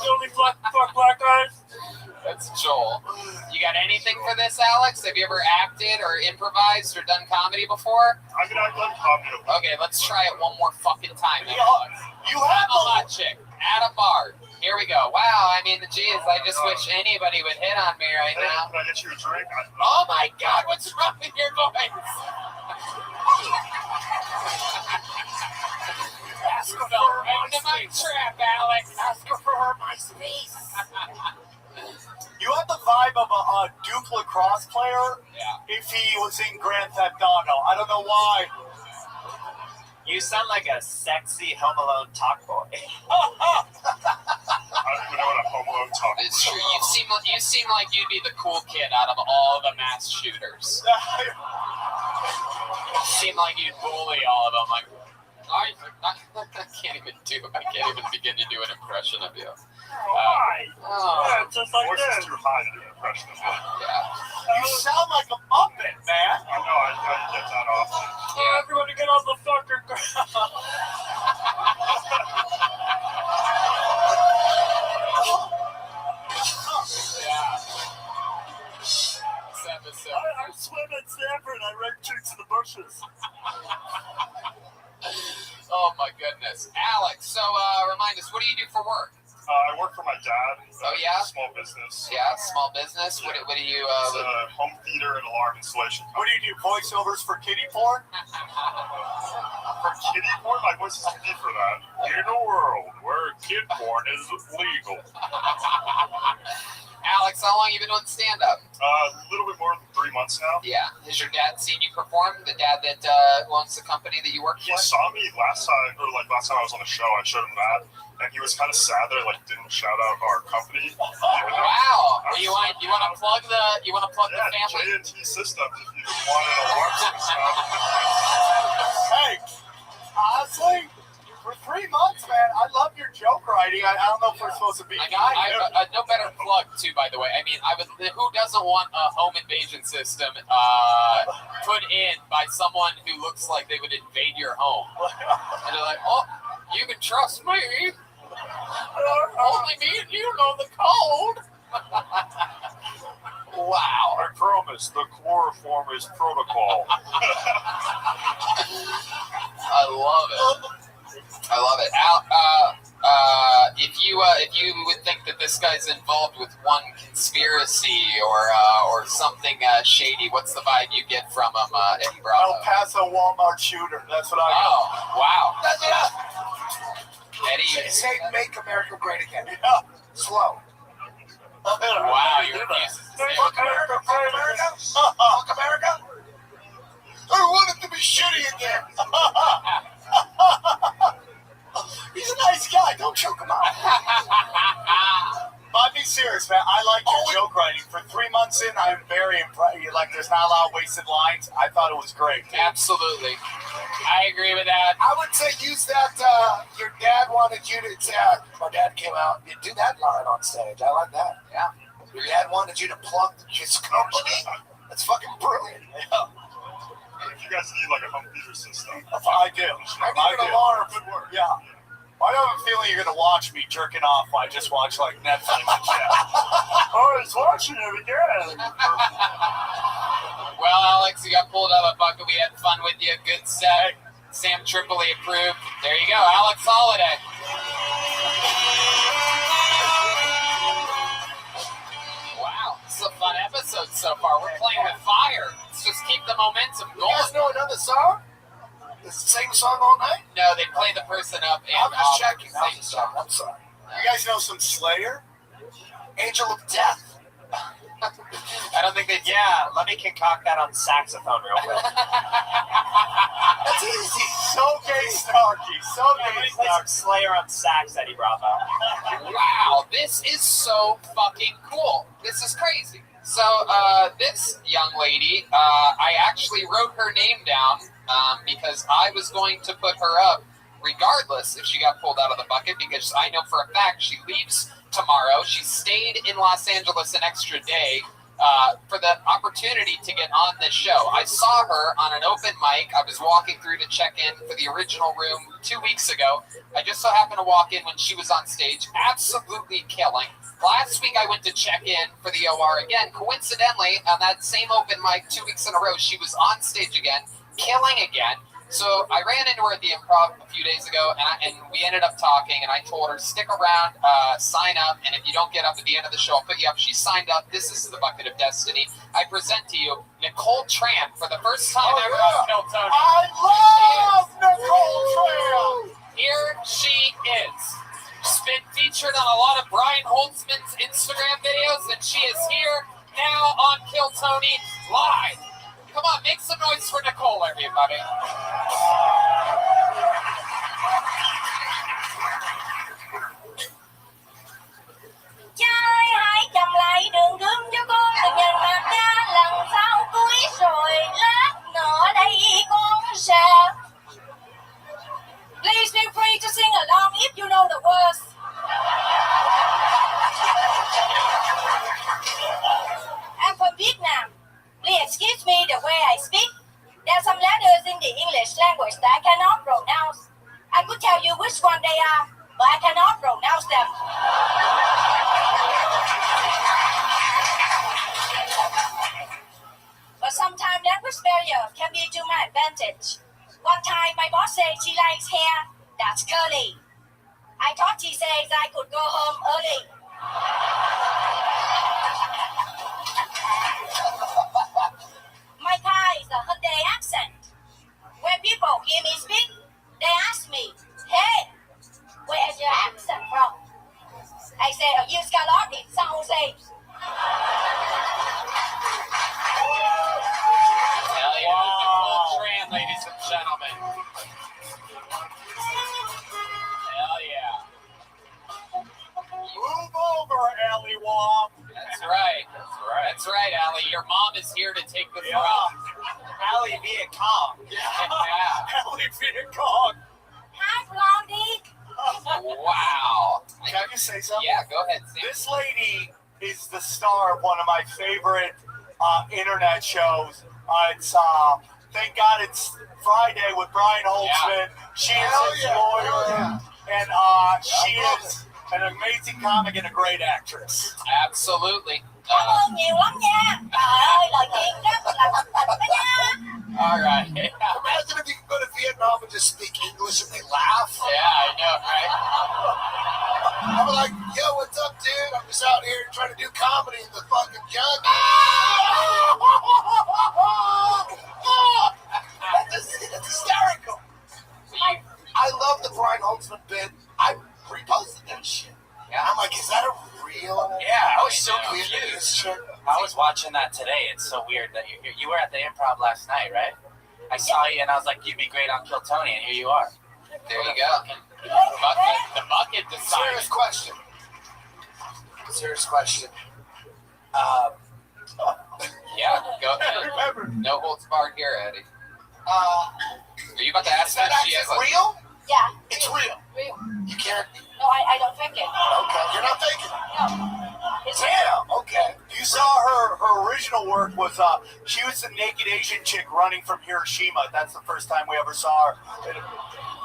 You only fuck black guys? That's Joel. You got anything for this, Alex? Have you ever acted or improvised or done comedy before? I can act like comedy. Okay, let's try it one more fucking time, then, You Alex. have I'm a hot chick at a bar. Here we go. Wow, I mean, geez, I just wish anybody would hit on me right Hey, now. can I get you a drink? Oh my God, what's wrong with your voice? Ask her for right into my trap, Alex. Ask her for my space. You have the vibe of a Duke lacrosse player if he was in Grand Theft Auto. I don't know why. You sound like a sexy Home Alone talk boy. I don't even know what a Home Alone talk is. It's true. You seem like you'd be the cool kid out of all the mass shooters. Seem like you'd bully all of them. Like, I can't even begin to do an impression of you. Why? Oh, just like Voice this. is too high to do an impression of me. yeah. You sound like a Muppet, man. I know, I get that often. Oh, everybody get on the fucking ground. Yeah. This episode. I swim at Stanford and I rape chicks in the bushes. Oh my goodness, Alex. So, remind us, what do you do for work? I work for my dad. Oh, yeah? Small business. Yeah, small business. What do you? It's a home theater and alarm installation. What do you do? Voiceovers for kiddie porn? For kiddie porn? My voice is too deep for that. In a world where kid porn is legal. Alex, how long have you been doing stand-up? A little bit more than 3 months now. Yeah. Has your dad seen you perform? The dad that owns the company that you work for? He saw me last time I was on the show. I showed him that, and he was kind of sad that I didn't shout out our company. Wow. Well, you want to plug the family? JNT Systems. If you wanted alarms and stuff. Hey, honestly, for 3 months, man, I love your joke writing. I don't know if we're supposed to be kind. No better plug too, by the way. I mean, who doesn't want a home invasion system put in by someone who looks like they would invade your home? And they're like, oh, you can trust me. Only me and you know the code. Wow. I promise. promise, the chloroform is protocol. I love it. If you would think that this guy's involved with one conspiracy or something shady, what's the vibe you get from him, Eddie Bravo? El Paso Walmart shooter. That's what I got. Oh, wow. Eddie, say "Make America Great Again." Yeah. Slow. Wow, you're Fuck America, fuck America, fuck America. I want it to be shitty again. He's a nice guy. Don't choke him out. But be serious, man. I like your joke writing. For 3 months in, I'm very impressed. Like, there's not a lot of wasted lines. I thought it was great. Dude. Absolutely. I agree with that. I would say use that. Your dad wanted you to. My dad came out. You do that line on stage. I like that. Yeah. Your dad wanted you to plug his company. That's fucking brilliant. Yeah. If you guys need like a home theater system, I do. I need an alarm. Good work. Yeah. I have a feeling you're gonna watch me jerking off while I just watch like Netflix. Oh, he's watching it again. Well, Alex, you got pulled out of the bucket. We had fun with you. Good set. Sam Tripoli approved. There you go, Alex Holiday. Wow, this is a fun episode so far. We're playing with fire. Let's just keep the momentum going. You guys know another song? It's the same song all night? No, they play the person up and I'm just checking. Same song. I'm sorry. You guys know some Slayer? Angel of Death. I don't think they do. Yeah, let me concoct that on saxophone real quick. That's easy. So gay snarky. So gay Play some Slayer on sax, Eddie Bravo. Wow, this is so fucking cool. This is crazy. So, this young lady, I actually wrote her name down because I was going to put her up regardless if she got pulled out of the bucket, because I know for a fact she leaves tomorrow. She stayed in Los Angeles an extra day for the opportunity to get on this show. I saw her on an open mic. I was walking through to check in for the original room 2 weeks ago. I just so happened to walk in when she was on stage, absolutely killing. Last week I went to check in for the OR again. Coincidentally, on that same open mic 2 weeks in a row, she was on stage again, killing again. So I ran into her at the Improv a few days ago, and we ended up talking, and I told her, stick around, sign up, and if you don't get up at the end of the show, I'll put you up. She signed up. This is the Bucket of Destiny. I present to you Nicole Tran for the first time ever on Kill Tony. I love Nicole Tran. Here she is. She's been featured on a lot of Brian Holtzman's Instagram videos, and she is here now on Kill Tony live. Come on, make some noise for Nicole, everybody. Trai hãy cầm lại đường gương cho con đừng nhìn mặt ra lần sau cuối rồi lát nữa đây con sẽ. Please feel free to sing along if you know the words. I'm from Vietnam. Please excuse me the way I speak. There are some letters in the English language that I cannot pronounce. I could tell you which one they are, but I cannot pronounce them. But sometimes language barrier can be to my advantage. One time my boss said she likes hair that's curly. I thought she says I could go home early. My car is a Hyundai accent. When people hear me speak, they ask me, hey, where's your accent from? I say, oh, you Scalard in San Jose. Hell yeah, Nicole Tran, ladies and gentlemen. Hell yeah. Move over, Ellie Wong. That's right. That's right, Allie. Your mom is here to take the throne. Allie Viet Cong. Yeah. Ellie Viet Cong. Hi, Blondie. Wow. Can I just say something? Yeah, go ahead, Sam. This lady is the star of one of my favorite internet shows. It's thank God it's Friday with Brian Holtzman. Yeah. She is his lawyer, and she is an amazing comic and a great actress. Absolutely. Cảm ơn nhiều lắm nha. Trời ơi, lời khen watching that today. It's so weird that you're here. You were at the Improv last night, right? I saw you and I was like, you'd be great on Kill Tony, and here you are. There you go. The bucket design. Serious question. Yeah, go ahead. No holds barred here, Eddie. Are you about to ask Is that if she has accent a real? Yeah. It's real. Real. You can't. No, I don't think it. Okay, you're not thinking. It's Damn. Okay. You saw her original work was she was the naked Asian chick running from Hiroshima. That's the first time we ever saw her.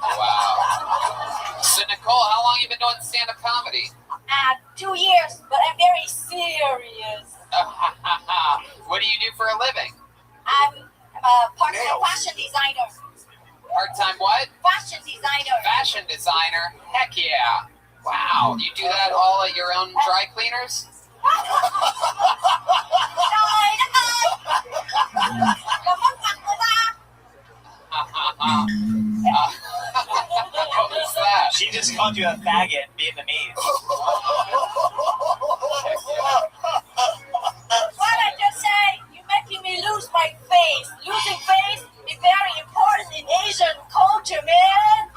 Wow. So Nicole, how long you been doing stand-up comedy? 2 years, but I'm very serious. What do you do for a living? I'm a part-time fashion designer. Part-time what? Fashion designer. Fashion designer. Heck yeah. Wow. You do that all at your own dry cleaners? What was that? She just called you a faggot in Vietnamese. What I just say? You're making me lose my face. Losing face is very important in Asian culture, man.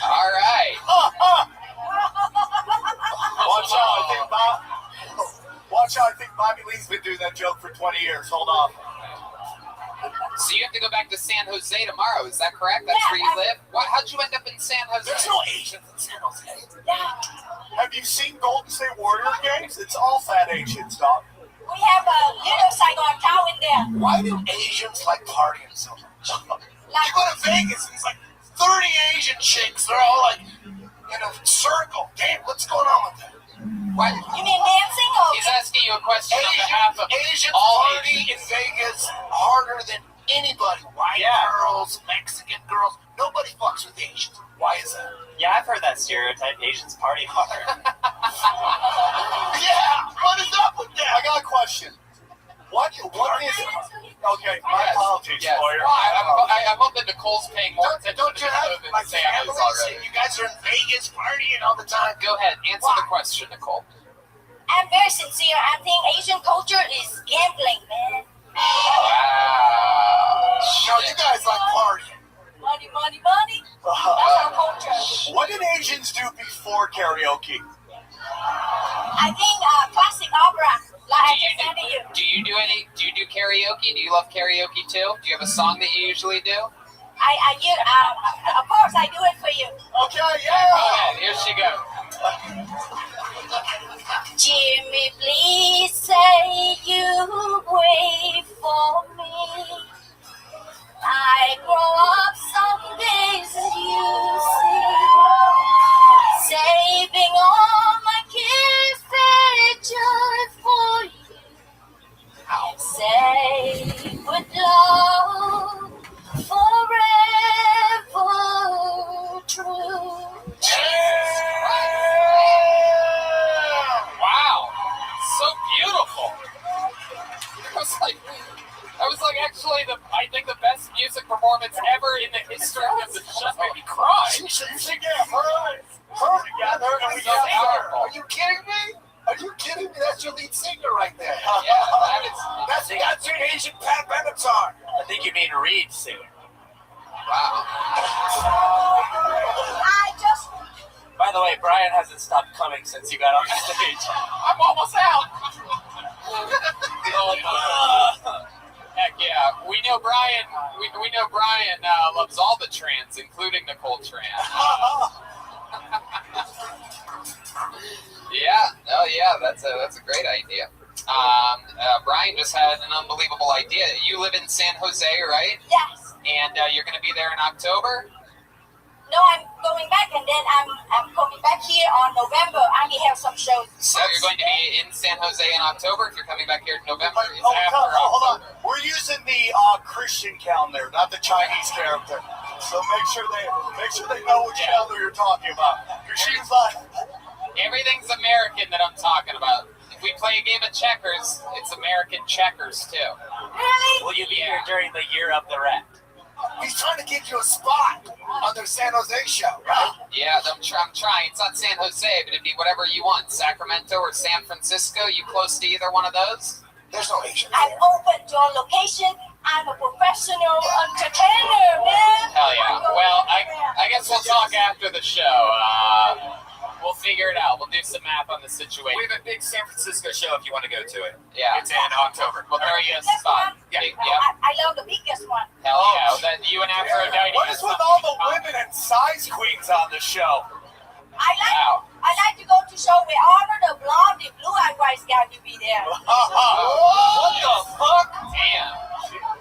All right. Watch out, I think Bobby Lee's been doing that joke for 20 years. Hold on. So you have to go back to San Jose tomorrow, is that correct? That's where you live? How'd you end up in San Jose? There's no Asians in San Jose. Have you seen Golden State Warrior games? It's all fat Asians, dog. We have a little Saigon cow in there. Why do Asians like partying so much? You go to Vegas and it's like 30 Asian chicks. They're all like in a circle. Damn, what's going on with that? What? You mean dancing or? He's asking you a question on behalf of Asians all party in Vegas harder than anybody. White girls, Mexican girls. Nobody fucks with Asians. Why is that? Yeah, I've heard that stereotype. Asians party hard. Yeah, what is up with that? I got a question. What is it? Okay, my apologies, Yes. lawyer. I'm hoping Nicole's paying more attention Don't you to have than like Sam is families? already. You guys are in Vegas partying all the time. Go ahead, answer the question, Nicole. I'm very sincere. I think Asian culture is gambling, man. Wow. No, you guys like partying. Money, money, money. That's our culture. What did Asians do before karaoke? I think classic opera, like I just said to you. Do you do karaoke? Do you love karaoke too? Do you have a song that you usually do? Of course, I do it for you. Okay, yeah. Go ahead, here she goes. Jimmy, please say you wait for me. I grow up some days, you see, saving all my kids very joy for you. I'll say with love forever true. Wow, so beautiful. That was like actually I think the best music performance ever in the history of the show. Made me cry. You should get her together and we So got her. powerful. Are you kidding me? Are you kidding me? That's your lead singer right there. Yeah, that's your Asian Pat Benatar. I think you mean Reed singer. Wow. By the way, Brian hasn't stopped coming since you got on stage. I'm almost out. Heck yeah, we know Brian. We know Brian loves all the trans, including Nicole Tran. That's a great idea. Brian just had an unbelievable idea. You live in San Jose, right? Yes. And you're going to be there in October? No, I'm going back, and then I'm coming back here on November. I may have some shows. So you're going to be in San Jose in October if you're coming back here in November? Hold on. We're using the Christian calendar, not the Chinese character. So make sure they know which calendar you're talking about. Because she was like, everything's American that I'm talking about. If we play a game of checkers, it's American checkers too. Really? Will you be here during the year of the rat? he's trying to get you a spot on their San Jose show, right? Yeah, I'm trying. It's not San Jose, but it'd be whatever you want. Sacramento or San Francisco. You close to either one of those? There's no Asian. I'm open to your location. I'm a professional entertainer, man. Hell yeah. Well, I guess we'll talk after the show. We'll figure it out. We'll do some math on the situation. We have a big San Francisco show if you want to go to it. Yeah. It's in October. We'll throw you a Biggest spot. one? Yeah. I love the biggest one. Hell yeah. Then you and Aphrodite. What is with all the women and size queens on the show? I like to go to show with Honor the Blondie, blue-eyed white gal to be there. What the fuck? Damn.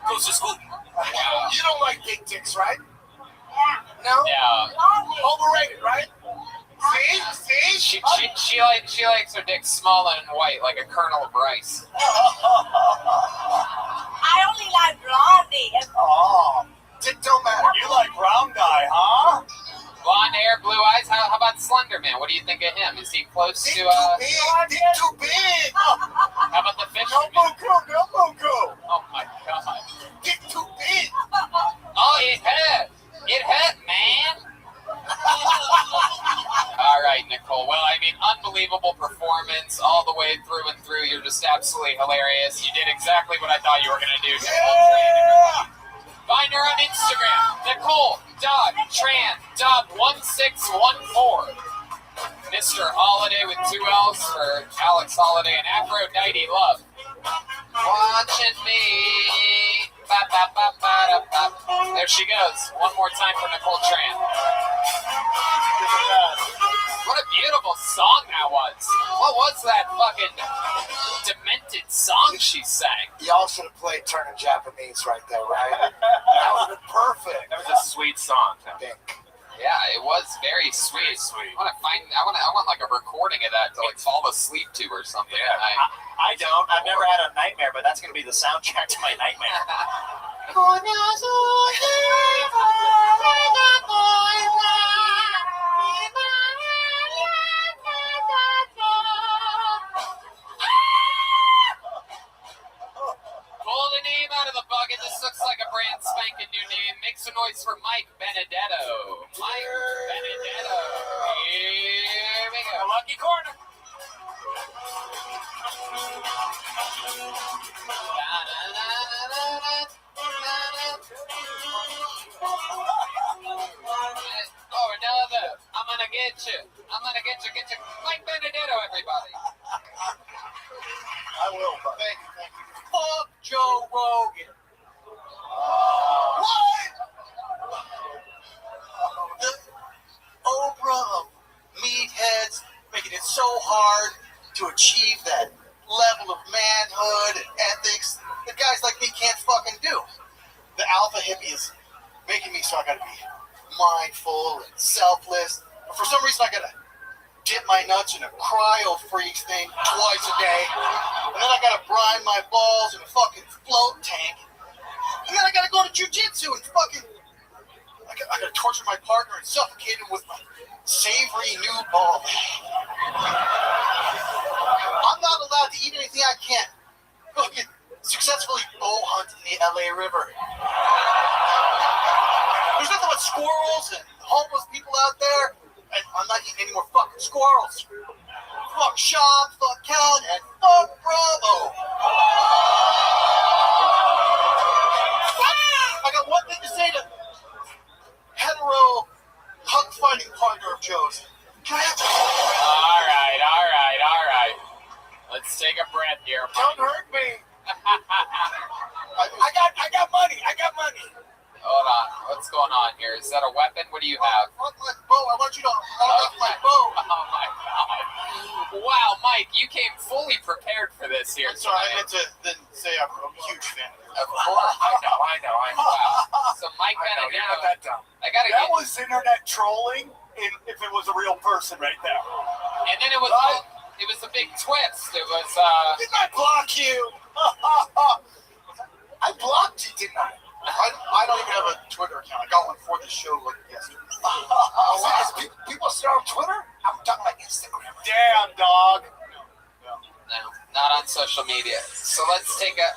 Goes to school. You don't like big dicks, right? Yeah. No? Yeah. Blondie. Overrated, right? See? She likes her dick small and white, like a Colonel Bryce. I only like Blondie. Oh, dick don't matter. You like brown guy, huh? Blonde hair, blue eyes. How about Slender Man? What do you think of him? Is he close Dick to Dick too big. How about the fish? No Goku. Oh my god. Dick too big. Oh, it hurt. It hurt, man. All right, Nicole. Well, I mean, unbelievable performance all the way through and through. You're just absolutely hilarious. You did exactly what I thought you were going to do. Yeah. Find her on Instagram, Nicole.Tran.1614. Mr. Holiday with 2 L's for Alex Holiday and Aphrodite Love. Watching me. Ba-ba-ba-ba-da-ba. There she goes. One more time for Nicole Tran. What a beautiful song that was. What was that fucking demented song she sang? Y'all should have played Turner Japanese right there, right? That would have been perfect. That was a sweet song. Yeah, it was very sweet. I want like a recording of that to like fall asleep to or something. Yeah. I don't. I've never had a nightmare, but that's going to be the soundtrack to my nightmare. Pull the name out of the bucket. This looks like a brand spanking new name. Make some noise for Mike Benedetto. Mike Benedetto. Here we go. Lucky corner. Oh, another. I'm gonna get you. Get you. Mike Benedetto, everybody. I will, but thank you. Fuck Joe Rogan. What? The Oprah of meatheads making it so hard to achieve that level of manhood and ethics that guys like me can't fucking do. The alpha hippie is making me so I gotta be mindful and selfless. But for some reason I gotta dip my nuts in a cryo freeze thing twice a day. And then I gotta brine my balls in a fucking float tank. And then I gotta go to jujitsu and fucking I gotta torture my partner and suffocate him with my savory new ball. I'm not allowed to eat anything I can't fucking successfully bow hunt in the LA River. There's nothing but squirrels and homeless people out there, and I'm not eating any more fucking squirrels. Fuck Sean, fuck Count, and fuck Bravo. I got one thing to say to hetero hug-fighting partner of Joe's. Can I have All right. Let's take a breath here. Don't hurt me. I got money. Hold on. What's going on here? Is that a weapon? What do you have? Fuck my bow. I want you to unlock my bow. Oh my god. Wow, Mike, you came fully prepared for this here. I'm sorry, I meant to then say I'm a huge fan. Of course. I know. Wow. So Mike Benedetto. You're not that dumb. That was internet trolling if it was a real person right there. And then it was a big twist. It was Didn't I block you? I blocked you, didn't I? I don't even have a Twitter account. I got one for the show like yesterday. People still on Twitter? I'm talking like Instagram. Damn, dog. No, not on social media. So let's take a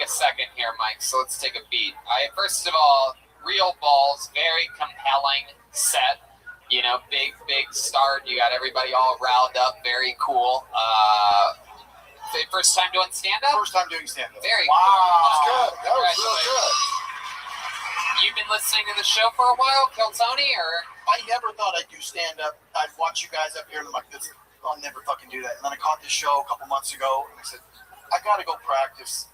second here, Mike. So let's take a beat. First of all, real balls, very compelling set. You know, big start. You got everybody all riled up. Very cool. First time doing stand-up? First time doing stand-up. Very Wow. cool. That was good. That was real good. You've been listening to the show for a while, Kill Tony, or? I never thought I'd do stand-up. I'd watch you guys up here and I'm like, this, I'll never fucking do that. And then I caught this show a couple months ago and I said, I gotta go practice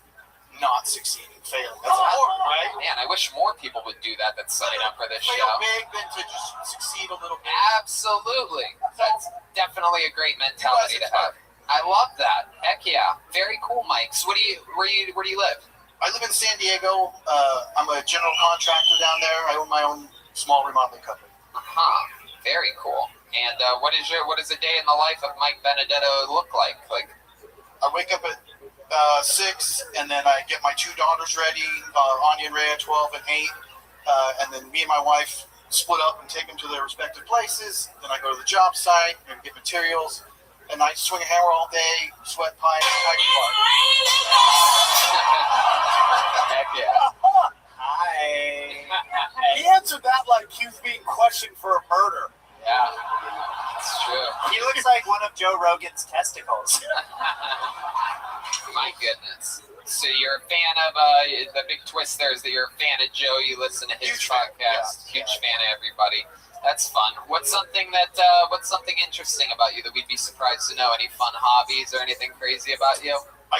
not succeeding, failing. That's important, right? Man, I wish more people would do that sign up for this Fail show. big, then to just succeed a little bit. Absolutely. That's definitely a great mentality to have. I love that. Heck yeah. Very cool, Mike. So where do you live? I live in San Diego. I'm a general contractor down there. I own my own small remodeling company. Very cool. And what does a day in the life of Mike Benedetto look like? Like, I wake up at 6, and then I get my 2 daughters ready, Anya and Rhea, 12 and 8, and then me and my wife split up and take them to their respective places. Then I go to the job site and get materials, and I swing a hammer all day, sweat pipes, hiking bar. Heck yeah. Hi. He answered that like he was being questioned for a murder. Yeah, it's true. He looks like one of Joe Rogan's testicles. My goodness. So you're a fan of the big twist there is that you're a fan of Joe. You listen to his podcast. Huge fan of everybody. That's fun. What's something interesting about you that we'd be surprised to know? Any fun hobbies or anything crazy about you? I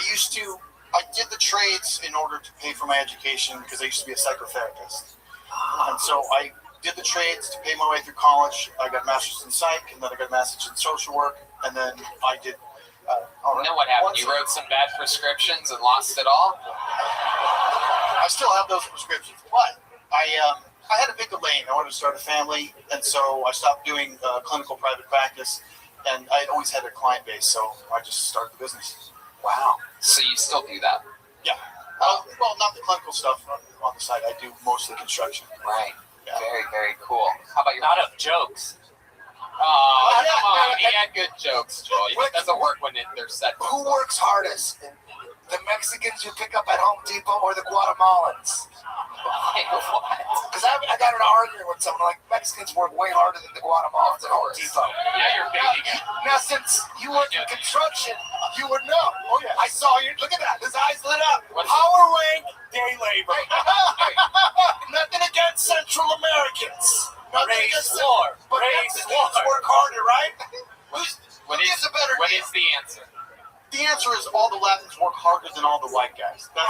did the trades in order to pay for my education because I used to be a psychotherapist. And so I did the trades to pay my way through college. I got a master's in psych, and then I got a master's in social work, and then I did. You know what happened? You wrote some bad prescriptions and lost it all? I still have those prescriptions, but I had a bigger lane. I wanted to start a family, and so I stopped doing clinical private practice, and I always had a client base, so I just started the business. Wow. So you still do that? Yeah. Well, not the clinical stuff on the side. I do mostly construction. Right. Yeah. Very, very cool. How about your Not of jokes? Oh, come on. He had good jokes, Joel. It doesn't work when they're set. Who works hardest? The Mexicans you pick up at Home Depot or the Guatemalans? Because I got an argument with someone like Mexicans work way harder than the Guatemalans at Home Depot. Yeah, you're baiting it. Now, since you work in construction, you would know. Oh, yeah. I saw you. Look at that. His eyes lit up. Power rank, day labor. Nothing against Central Americans. Race war. But Mexicans work harder, right? Who gives a better What deal? is the answer? The answer is all the Latins work harder than all the white guys. That's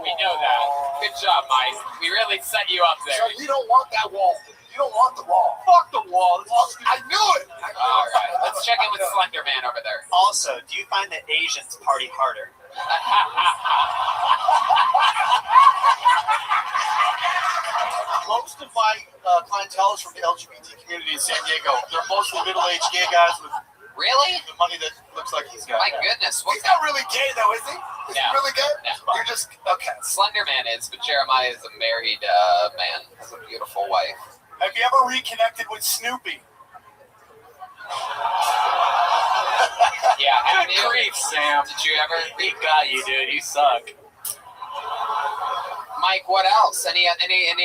We know that. Good job, Mike. We really set you up there. So you don't want that wall. You don't want the wall. Fuck the wall. I knew it. All right. Let's check in with Slender Man over there. Also, do you find that Asians party harder? Most of my clientele is from the LGBT community in San Diego. They're mostly middle-aged gay guys with Really? the money that looks like he's got. My goodness. He's not really gay, though, is he? Is he No. really gay? No. You're just, okay. Slender Man is, but Jeremiah is a married man. Has a beautiful wife. Have you ever reconnected with Snoopy? Yeah, haven't Good you? grief, Sam. Did you ever? He got you, dude. You suck. Mike, what else? Any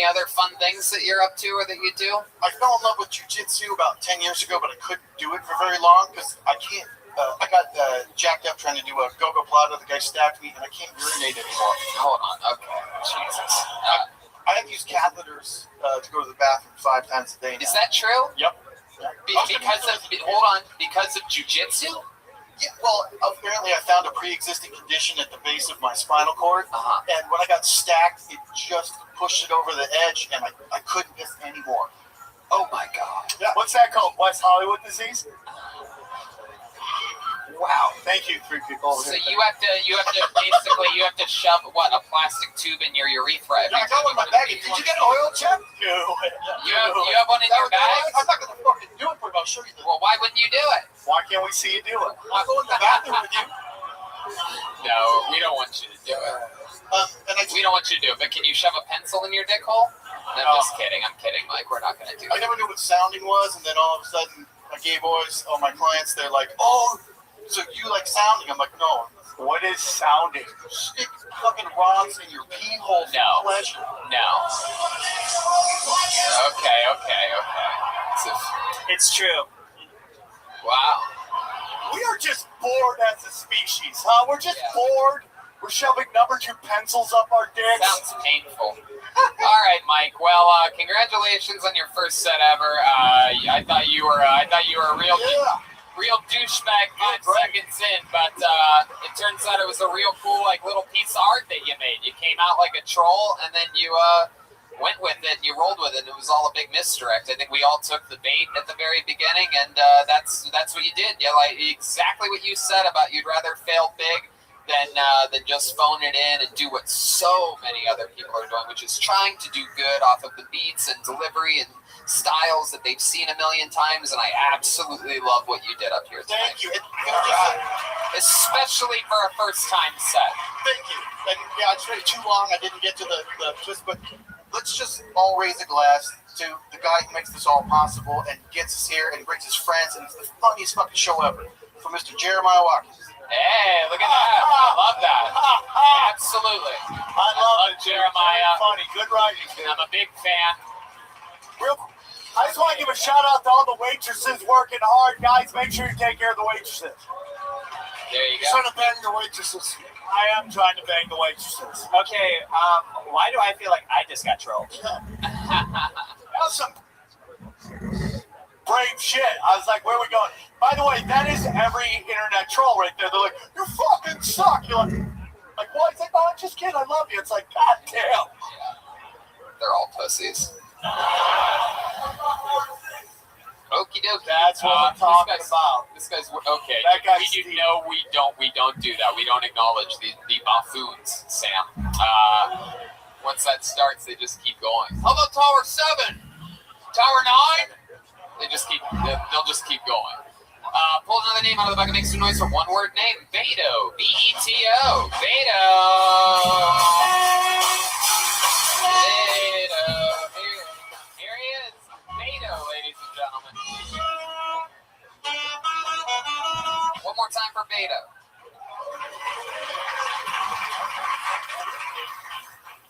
other fun things that you're up to or that you do? I fell in love with jiu-jitsu about 10 years ago, but I couldn't do it for very long because I can't. I got jacked up trying to do a go-go plata. The guy stabbed me, and I can't urinate anymore. Hold on. Okay. Jesus. I have to use catheters to go to the bathroom 5 times a day now. Is that true? Yep. Because of jujitsu? Yeah, well, apparently I found a pre-existing condition at the base of my spinal cord, and when I got stacked, it just pushed it over the edge, and I couldn't miss anymore. Oh my God! Yeah. What's that called? West Hollywood disease? Wow! Thank you, 3 people. So you have to shove a plastic tube in your urethra. Yeah, I got one in my bag. Did you get oil checked? No. You have one in your bag? I'm not gonna fucking do it, but I'll show you. Well, why wouldn't you do it? Why can't we see you do it? I'll go in the bathroom with you. No, we don't want you to do it. We don't want you to do it. But can you shove a pencil in your dick hole? No, I'm just kidding. I'm kidding, Mike. We're not gonna do I it. never knew what sounding was, and then all of a sudden, my gay boys, all my clients, they're like, "Oh, so you like sounding?" I'm like, "No." What is sounding? Stick fucking rods in your pee hole for No. pleasure. No. Okay. It's true. Wow. We're just bored as a species, huh? We're just bored. We're shoving number 2 pencils up our dicks. Sounds painful. All right, Mike. Well, congratulations on your first set ever. I thought you were a real douchebag 5 seconds in, but it turns out it was a real cool little piece of art that you made. You came out like a troll, and then you went with it and you rolled with it. It was all a big misdirect. I think we all took the bait at the very beginning, and that's what you did. Yeah, exactly what you said about you'd rather fail big than just phone it in and do what so many other people are doing, which is trying to do good off of the beats and delivery and styles that they've seen a million times. And I absolutely love what you did up here tonight. Thank you. Especially for a first-time set. Thank you. And yeah, it's really too long. I didn't get to the twist, but let's just all raise a glass to the guy who makes this all possible and gets us here and brings his friends, and it's the funniest fucking show ever. For Mr. Jeremiah Watkins. Hey, look at that. I love that. Absolutely. I love it, Jeremiah. Funny. Good writing. I'm a big fan. I just want to give a shout out to all the waitresses working hard. Guys, make sure you take care of the waitresses. There you go. Trying to bang the waitresses. I am trying to bang the waitresses. Okay, why do I feel like I just got trolled? That was some brave shit. I was like, where are we going? By the way, that is every internet troll right there. They're like, you fucking suck. You're like what? It's like, oh, just kidding. I love you. It's like, god damn. They're all pussies. Okie dokie. That's what I'm talking about. This guy's okay. That guy's we don't do that. We don't acknowledge the buffoons, Sam. Once that starts, they just keep going. How about Tower 7? Tower 9? They'll just keep going. Pull another name out of the bucket, make some noise for one-word name. Beto. B-E-T-O. Beto. Beto. Here he is. Beto, ladies and gentlemen. One more time for Beto.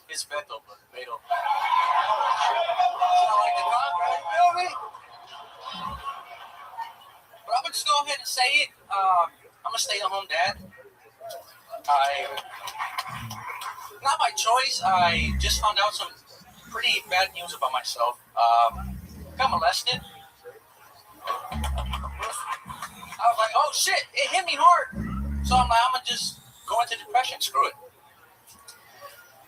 It's Beto, but Beto. But I'm gonna just go ahead and say it. I'm a stay-at-home dad. Not by choice. I just found out some pretty bad news about myself. Got molested. I was like, oh shit, it hit me hard. So I'm like, I'm gonna just go into depression. Screw it.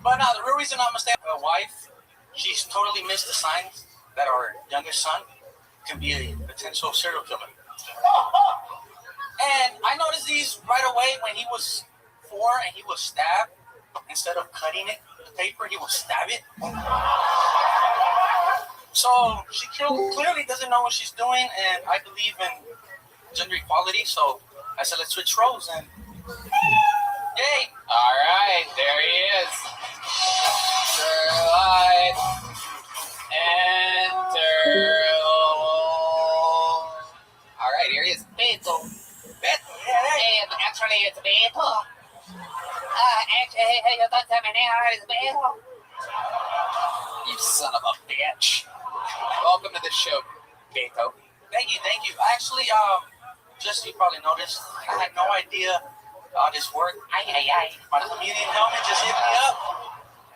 But now the real reason I'm a stay-at-home wife, she's totally missed the signs that our youngest son can be a potential serial killer. And I noticed these right away when he was 4 and he was stabbed. Instead of cutting it, the paper, he will stab it. So she clearly doesn't know what she's doing, and I believe in gender equality. So I said, let's switch roles, and yay! All right, there he is. Light. Enter. All right, here he is. Beto. Hey, actually, it's Beto. Hey, you don't tell me now, it's Beto. You son of a bitch. Welcome to the show, Beto. Thank you. Actually, just you probably noticed, I had no idea how this worked. My comedian homie just hit me up.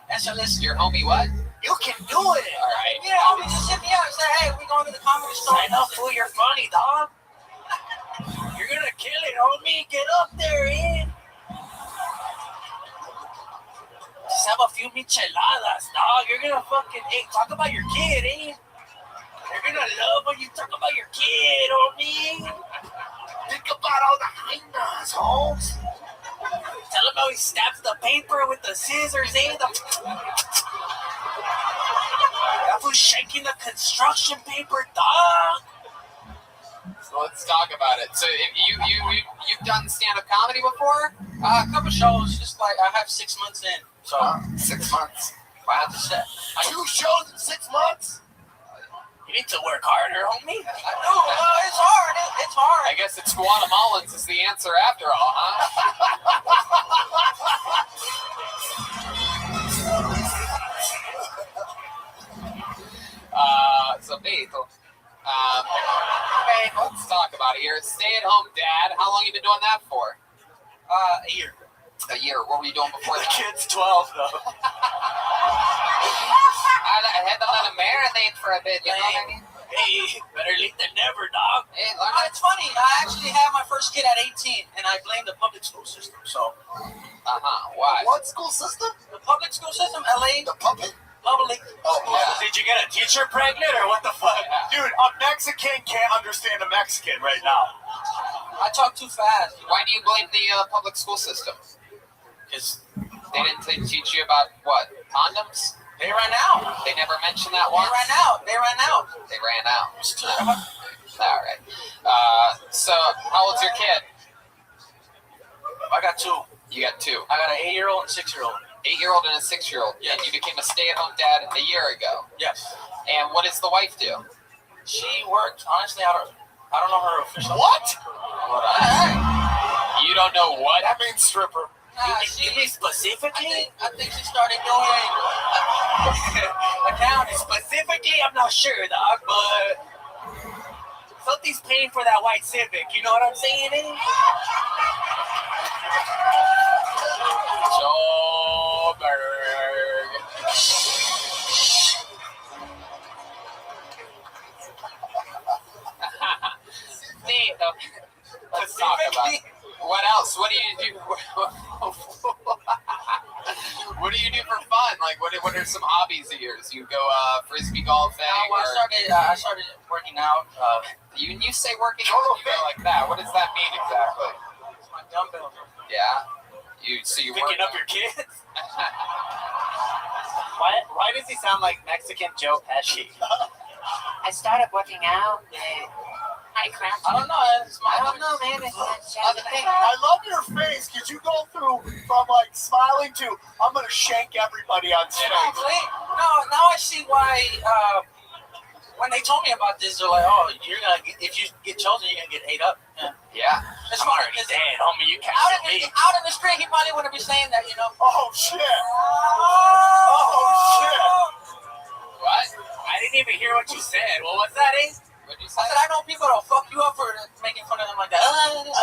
And so listen, your homie what? You can do it. All right. Yeah, homie just hit me up and said, hey, we going to the comedy store. Sign up, fool, you're funny, dog. You're gonna kill it, homie. Get up there, eh? Just have a few micheladas, dog. You're gonna fucking, hey, talk about your kid, eh? You're gonna love when you talk about your kid, homie. Think about all the hyenas, Holmes. Tell him how he stabs the paper with the scissors, eh? That was shaking the construction paper, dog. So let's talk about it. So you've done stand-up comedy before? A couple shows, just like I have 6 months in. So 6 months. Wow, that's it. 2 shows in 6 months? You need to work harder, homie. I know, it's hard. It's hard. I guess it's Guatemalans is the answer after all, huh? So Beto, okay, let's talk about it here. Stay-at-home dad. How long you been doing that for? A year. A year. What were you doing before that? Kid's 12 though. I had to let him marinate for a bit. You know what I mean? Hey, better late than never, dog. Hey, It's funny. I actually had my first kid at 18, and I blame the public school system. So. Why? What school system? The public school system, LA. The public? Public. Oh, yeah. Did you get a teacher pregnant or what the fuck? Dude, a Mexican can't understand a Mexican right now. I talk too fast. Why do you blame the public school system? Because they didn't teach you about what? Condoms? They ran out. They never mentioned that once? They ran out. They ran out. All right. So, how old's your kid? I got two. You got two. I got an 8-year-old and 6-year-old. 8-year-old and a 6-year-old. Yes. And you became a stay-at-home dad a year ago. Yes. And what does the wife do? She worked, honestly, I don't know her official. What? You don't know what? That means stripper. You mean specifically? I think she started doing accounting. Specifically, I'm not sure, dog, but something's paying for that white Civic. You know what I'm saying? Joburg. Let's talk about it. What else? What do you do? What do you do for fun? Like, what are some hobbies of yours? You go frisbee golfing? I started working out. You say working out, you go like that. What does that mean exactly? It's my dumbbell. Yeah. You picking up your kids? Why does he sound like Mexican Joe Pesci? I started working out. I don't know. I don't know, man. It's I love your face because you go through from like smiling to I'm gonna shank everybody on stage. Now I see why. When they told me about this, they're like, "Oh, you're gonna get, if you get chosen, you're gonna get ate up." Yeah. It's I'm already dead, homie. You can't out in the street, he probably wouldn't be saying that, you know. Oh shit! Oh shit! What? I didn't even hear what you said. Well, what's that, Ace? What'd you say? I said, I know people that'll fuck you up for making fun of them like that. Oh, you want to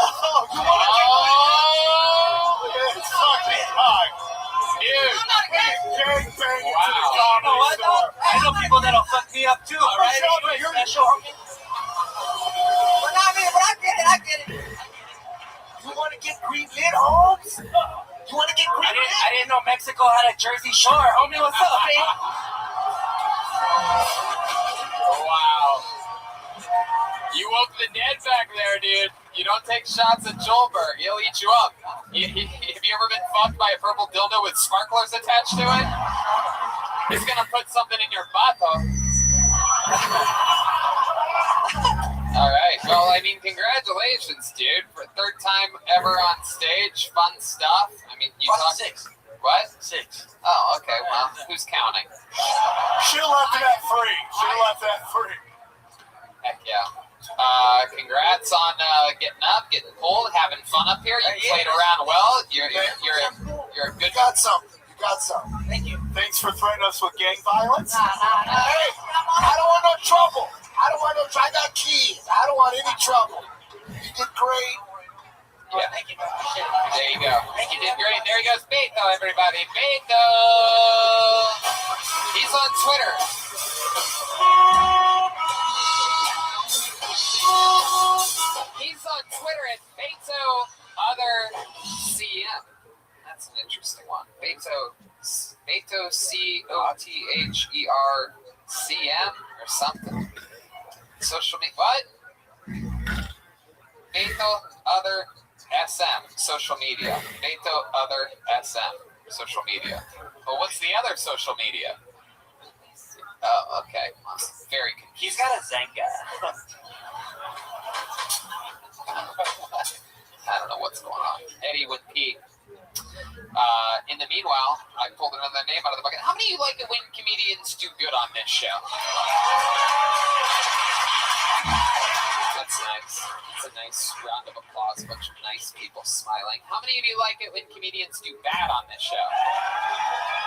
it's fucking time. Dude. Gang banging to the You know what, though? I know people that'll fuck me up too, alright? You're special, homie. But I get it. You want to get green lit, Holmes? You want to get green lit? I didn't know Mexico had a Jersey Shore, homie. What's up, man? Wow. You woke the dead back there, dude. You don't take shots at Joelberg. He'll eat you up. Have you ever been fucked by a purple dildo with sparklers attached to it? He's gonna put something in your butt, though. All right. Well, I mean, congratulations, dude. For third time ever on stage. Fun stuff. I mean, you talked 6. What? 6. Oh, okay. Well, who's counting? She left it at 3. Heck yeah. Congrats on getting up, getting pulled, having fun up here. You played around well. You're a good. You got something. Thank you. Thanks for threatening us with gang violence. Hey, I don't want no trouble. I got keys. I don't want any trouble. You did great. Yeah. Thank you. There you go. You did great. There he goes, Beto, everybody. Beto. He's on Twitter. He's on Twitter at BetoOtherCM. That's an interesting one. Beto COTHERCM or something. Social media. What? Beto Other SM. Social media. Beto Other SM. Social media. Well, what's the other social media? Oh, okay. Very confused. He's got a Zenga. I don't know what's going on. Eddie with P. In the meanwhile, I pulled another name out of the bucket. How many of you like it when comedians do good on this show? That's nice. It's a nice round of applause. A bunch of nice people smiling. How many of you like it when comedians do bad on this show?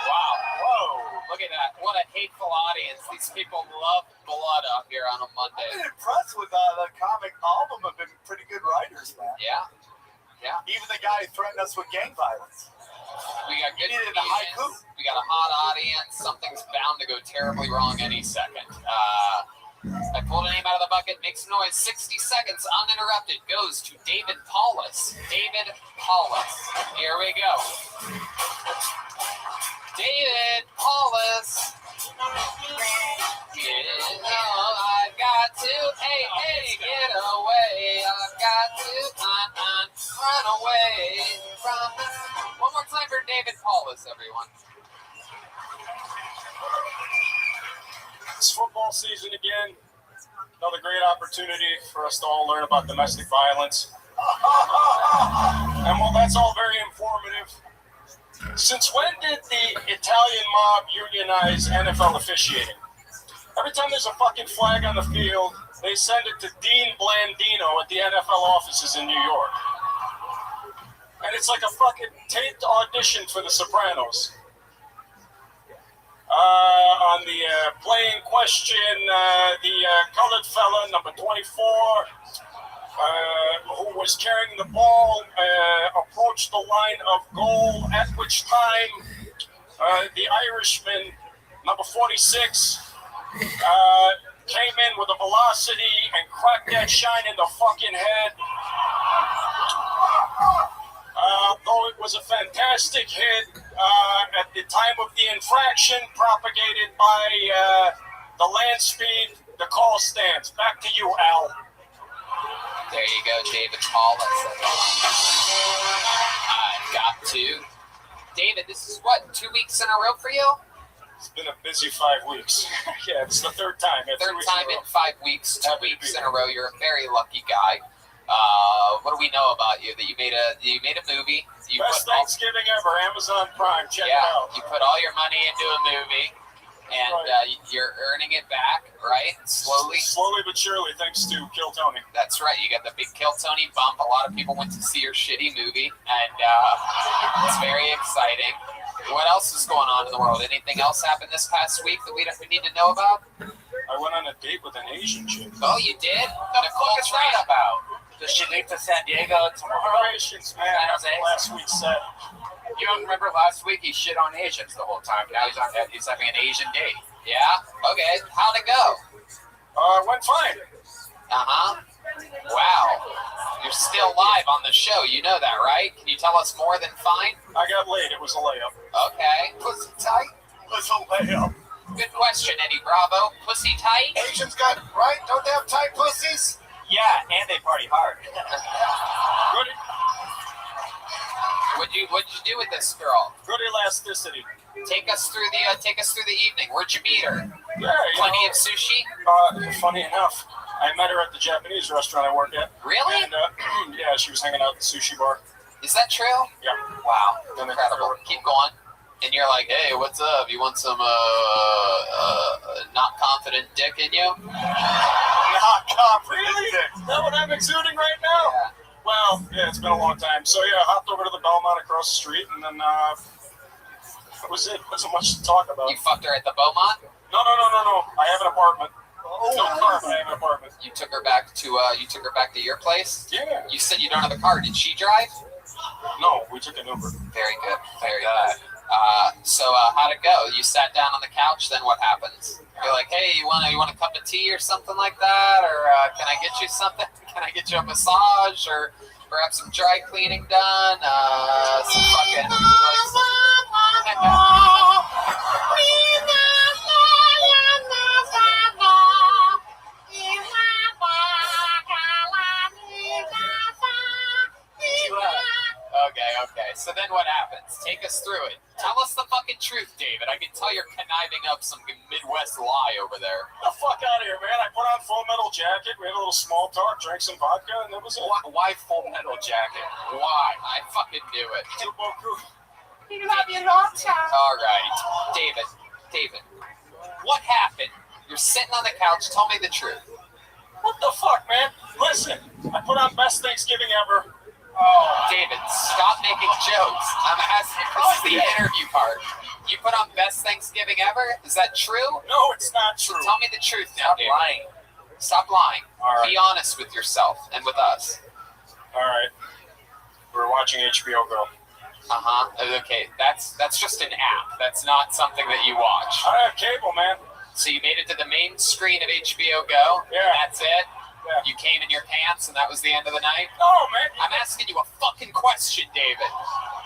Wow. Whoa. Look at that. What a hateful audience. These people love blood out here on a Monday. I've been impressed with the comic album. Have been pretty good writers, man. Yeah. Even the guy who threatened us with gang violence. We got good needed a haiku. comedians. We got a hot audience. Something's bound to go terribly wrong any second. I pulled a name out of the bucket. Make some noise. 60 seconds uninterrupted goes to David Paulus. David Paulus. Here we go. David Paulus. I've got to, hey, get away. I've got to run away from this. One more time for David Paulus, everyone. It's football season again. Another great opportunity for us to all learn about domestic violence. And while that's all very informative, since when did the Italian mob unionize NFL officiating? Every time there's a fucking flag on the field, they send it to Dean Blandino at the NFL offices in New York. And it's like a fucking taped audition for The Sopranos. On the play in question, the colored fella, number 24, who was carrying the ball, approached the line of goal, at which time the Irishman, number 46, came in with a velocity and cracked that shine in the fucking head. Though it was a fantastic hit at the time of the infraction, propagated by the land speed, the call stands. Back to you, Al. There you go, David Paulus. I've got to. David, this is what, 2 weeks in a row for you? It's been a busy 5 weeks. Yeah, it's the third time. Yeah, third time in 5 weeks, 2 weeks in a row. You're a very lucky guy. What do we know about you? That you made a movie. Best Thanksgiving ever, Amazon Prime. Check it out. You put all your money into a movie, and you're earning it back, right? Slowly but surely, thanks to Kill Tony. That's right. You got the big Kill Tony bump. A lot of people went to see your shitty movie, and it's very exciting. What else is going on in the world? Anything else happened this past week that we need to know about? I went on a date with an Asian chick. Oh, you did? What is that about? Does she leave to San Diego tomorrow? Asians, man. Last week said. You don't remember last week he shit on Asians the whole time. Now he's having an Asian date. Yeah? Okay. How'd it go? Went fine. Uh-huh. Wow. You're still live on the show. You know that, right? Can you tell us more than fine? I got laid. It was a layup. Okay. Pussy tight? It was a layup. Good question, Eddie Bravo. Pussy tight? Asians got, right? Don't they have tight pussies? Yeah, and they party hard. Good. What'd you do with this girl? Good elasticity. Take us through the evening. Where'd you meet her? Yeah, Plenty of sushi? Funny enough, I met her at the Japanese restaurant I work at. Really? And yeah, she was hanging out at the sushi bar. Is that true? Yeah. Wow. Incredible. Keep going. And you're like, hey, what's up? You want some not confident dick in you? Not confident really? dick. Is that what I'm exuding right now? Yeah. Well, yeah, it's been a long time. So yeah, I hopped over to the Belmont across the street, and then that was it. Wasn't much to talk about. You fucked her at the Beaumont? No. I have an apartment. No car, but I have an apartment. You took her back to your place? Yeah. You said you don't have a car. Did she drive? No, we took an Uber. Very good. Very good. So how'd it go? You sat down on the couch, then what happens? You're like, hey, you want a cup of tea or something like that? Or can I get you something? Can I get you a massage? Or perhaps some dry cleaning done? Some fucking... Okay. So then what happens? Take us through it. Tell us the fucking truth, David. I can tell you're conniving up some Midwest lie over there. Get the fuck out of here, man. I put on Full Metal Jacket. We had a little small talk, drank some vodka, and that was it. Why Full Metal Jacket? Why? I fucking knew it. All right. David. What happened? You're sitting on the couch. Tell me the truth. What the fuck, man? Listen, I put on Best Thanksgiving Ever. Oh, David, stop making jokes. I'm asking. This is the interview part. You put on Best Thanksgiving Ever? Is that true? No, it's not true. Tell me the truth now, David. Stop lying. All right. Be honest with yourself and with us. All right. We were watching HBO Go. Okay, that's just an app. That's not something that you watch. I have cable, man. So you made it to the main screen of HBO Go? Yeah. That's it? Yeah. You came in your pants and that was the end of the night? No, man. I'm asking you a fucking question, David.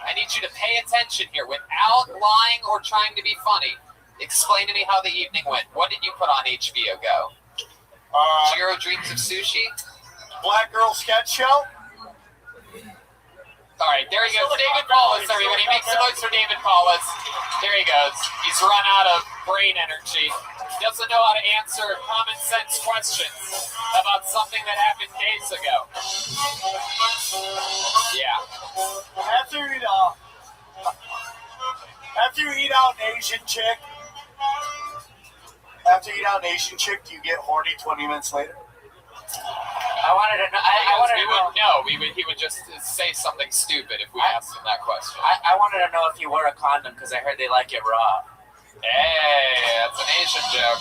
I need you to pay attention here without lying or trying to be funny. Explain to me how the evening went. What did you put on HBO Go? Jiro Dreams of Sushi? Black Girl Sketch Show? All right, there he goes. David Paulus, everybody. Make some noise for David Paulus. There he goes. He's run out of brain energy. He doesn't know how to answer common sense questions about something that happened days ago. Yeah. After you eat out an Asian chick, do you get horny 20 minutes later? I wanted to know. I wanted to know. No, he would just say something stupid if we asked him that question. I wanted to know if you wear a condom because I heard they like it raw. Hey, that's an Asian joke.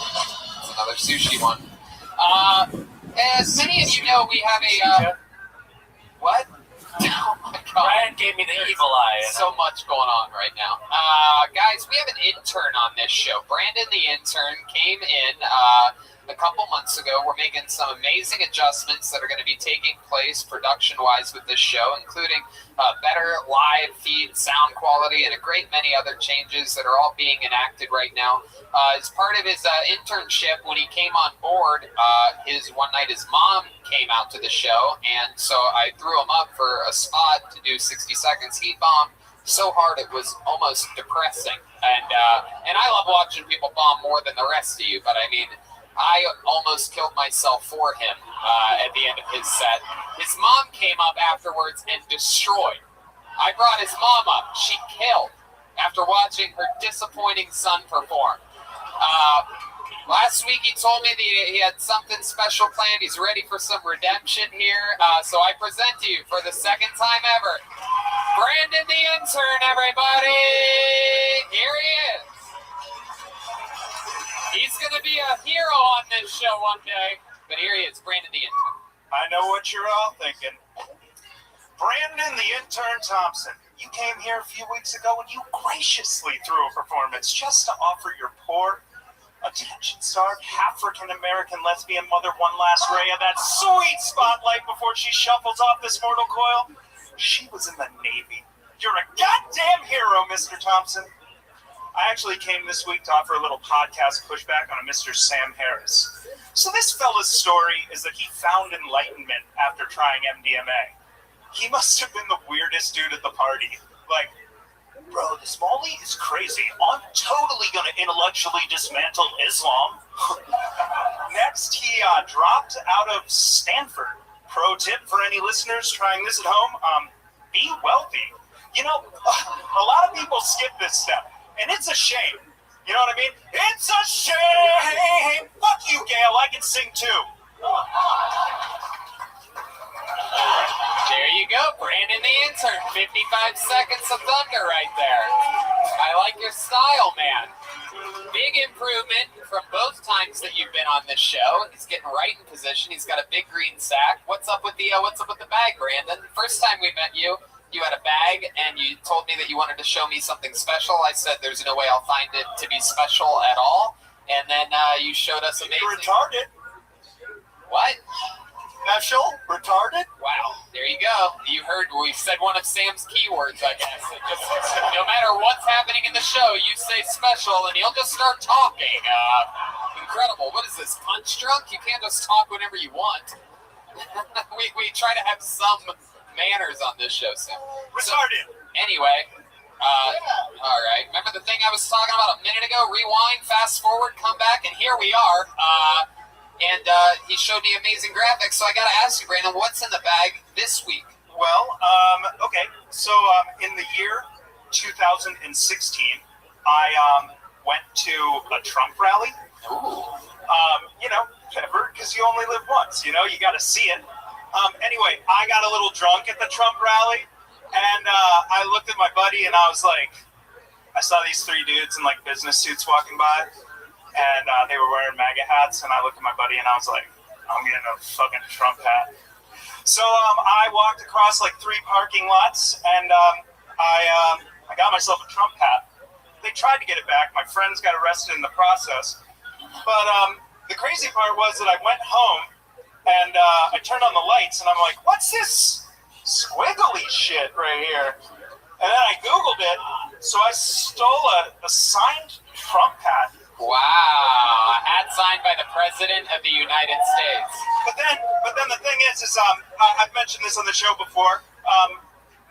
That's another sushi one. As many of you know, we have a what? Oh my God! Brian gave me the evil eye. So much going on right now, guys. We have an intern on this show. Brandon, the intern, came in a couple months ago. We're making some amazing adjustments that are going to be taking place production-wise with this show, including better live feed, sound quality, and a great many other changes that are all being enacted right now. As part of his internship, when he came on board, one night his mom came out to the show, and so I threw him up for a spot to do 60 seconds. He bombed so hard it was almost depressing, and I love watching people bomb more than the rest of you, but I mean, I almost killed myself for him at the end of his set. His mom came up afterwards and destroyed. I brought his mom up. She killed after watching her disappointing son perform. Last week he told me that he had something special planned. He's ready for some redemption here. So I present to you for the second time ever, Brandon the intern, everybody. Here he is. He's going to be a hero on this show one day. But here he is, Brandon the intern. I know what you're all thinking. Brandon the intern Thompson, you came here a few weeks ago and you graciously threw a performance just to offer your poor, attention-starved, African-American lesbian mother one last ray of that sweet spotlight before she shuffles off this mortal coil. She was in the Navy. You're a goddamn hero, Mr. Thompson. I actually came this week to offer a little podcast pushback on a Mr. Sam Harris. So this fella's story is that he found enlightenment after trying MDMA. He must have been the weirdest dude at the party. Like, bro, this Molly is crazy. I'm totally gonna intellectually dismantle Islam. Next, he dropped out of Stanford. Pro tip for any listeners trying this at home, be wealthy. You know, a lot of people skip this step. And it's a shame. You know what I mean? It's a shame. Fuck you, Gail. I can sing too. There you go, Brandon the intern. 55 seconds of thunder right there. I like your style, man. Big improvement from both times that you've been on this show. He's getting right in position. He's got a big green sack. What's up with the bag, Brandon? First time we met you, you had a bag, and you told me that you wanted to show me something special. I said, there's no way I'll find it to be special at all. And then you showed us amazing... Retarded. What? Special? Retarded? Wow. There you go. You heard, we said one of Sam's keywords, I guess. No matter what's happening in the show, you say special, and he'll just start talking. Incredible. What is this, punch drunk? You can't just talk whenever you want. we try to have some manners on this show, Sam. Retarded. So, anyway, all right. Remember the thing I was talking about a minute ago? Rewind, fast forward, come back, and here we are. And he showed me amazing graphics, so I got to ask you, Brandon, what's in the bag this week? Well, okay. So in the year 2016, I went to a Trump rally. Ooh. You know, never, because you only live once. You know, you got to see it. Anyway, I got a little drunk at the Trump rally, and I looked at my buddy, and I was like, I saw these three dudes in like business suits walking by, and they were wearing MAGA hats, and I looked at my buddy, and I was like, I'm getting a fucking Trump hat. So I walked across like 3 parking lots, and I got myself a Trump hat. They tried to get it back. My friends got arrested in the process. But the crazy part was that I went home, and I turned on the lights, and I'm like, what's this squiggly shit right here? And then I Googled it, so I stole a signed Trump hat. Wow, a hat signed by the President of the United States. But then the thing is I've mentioned this on the show before.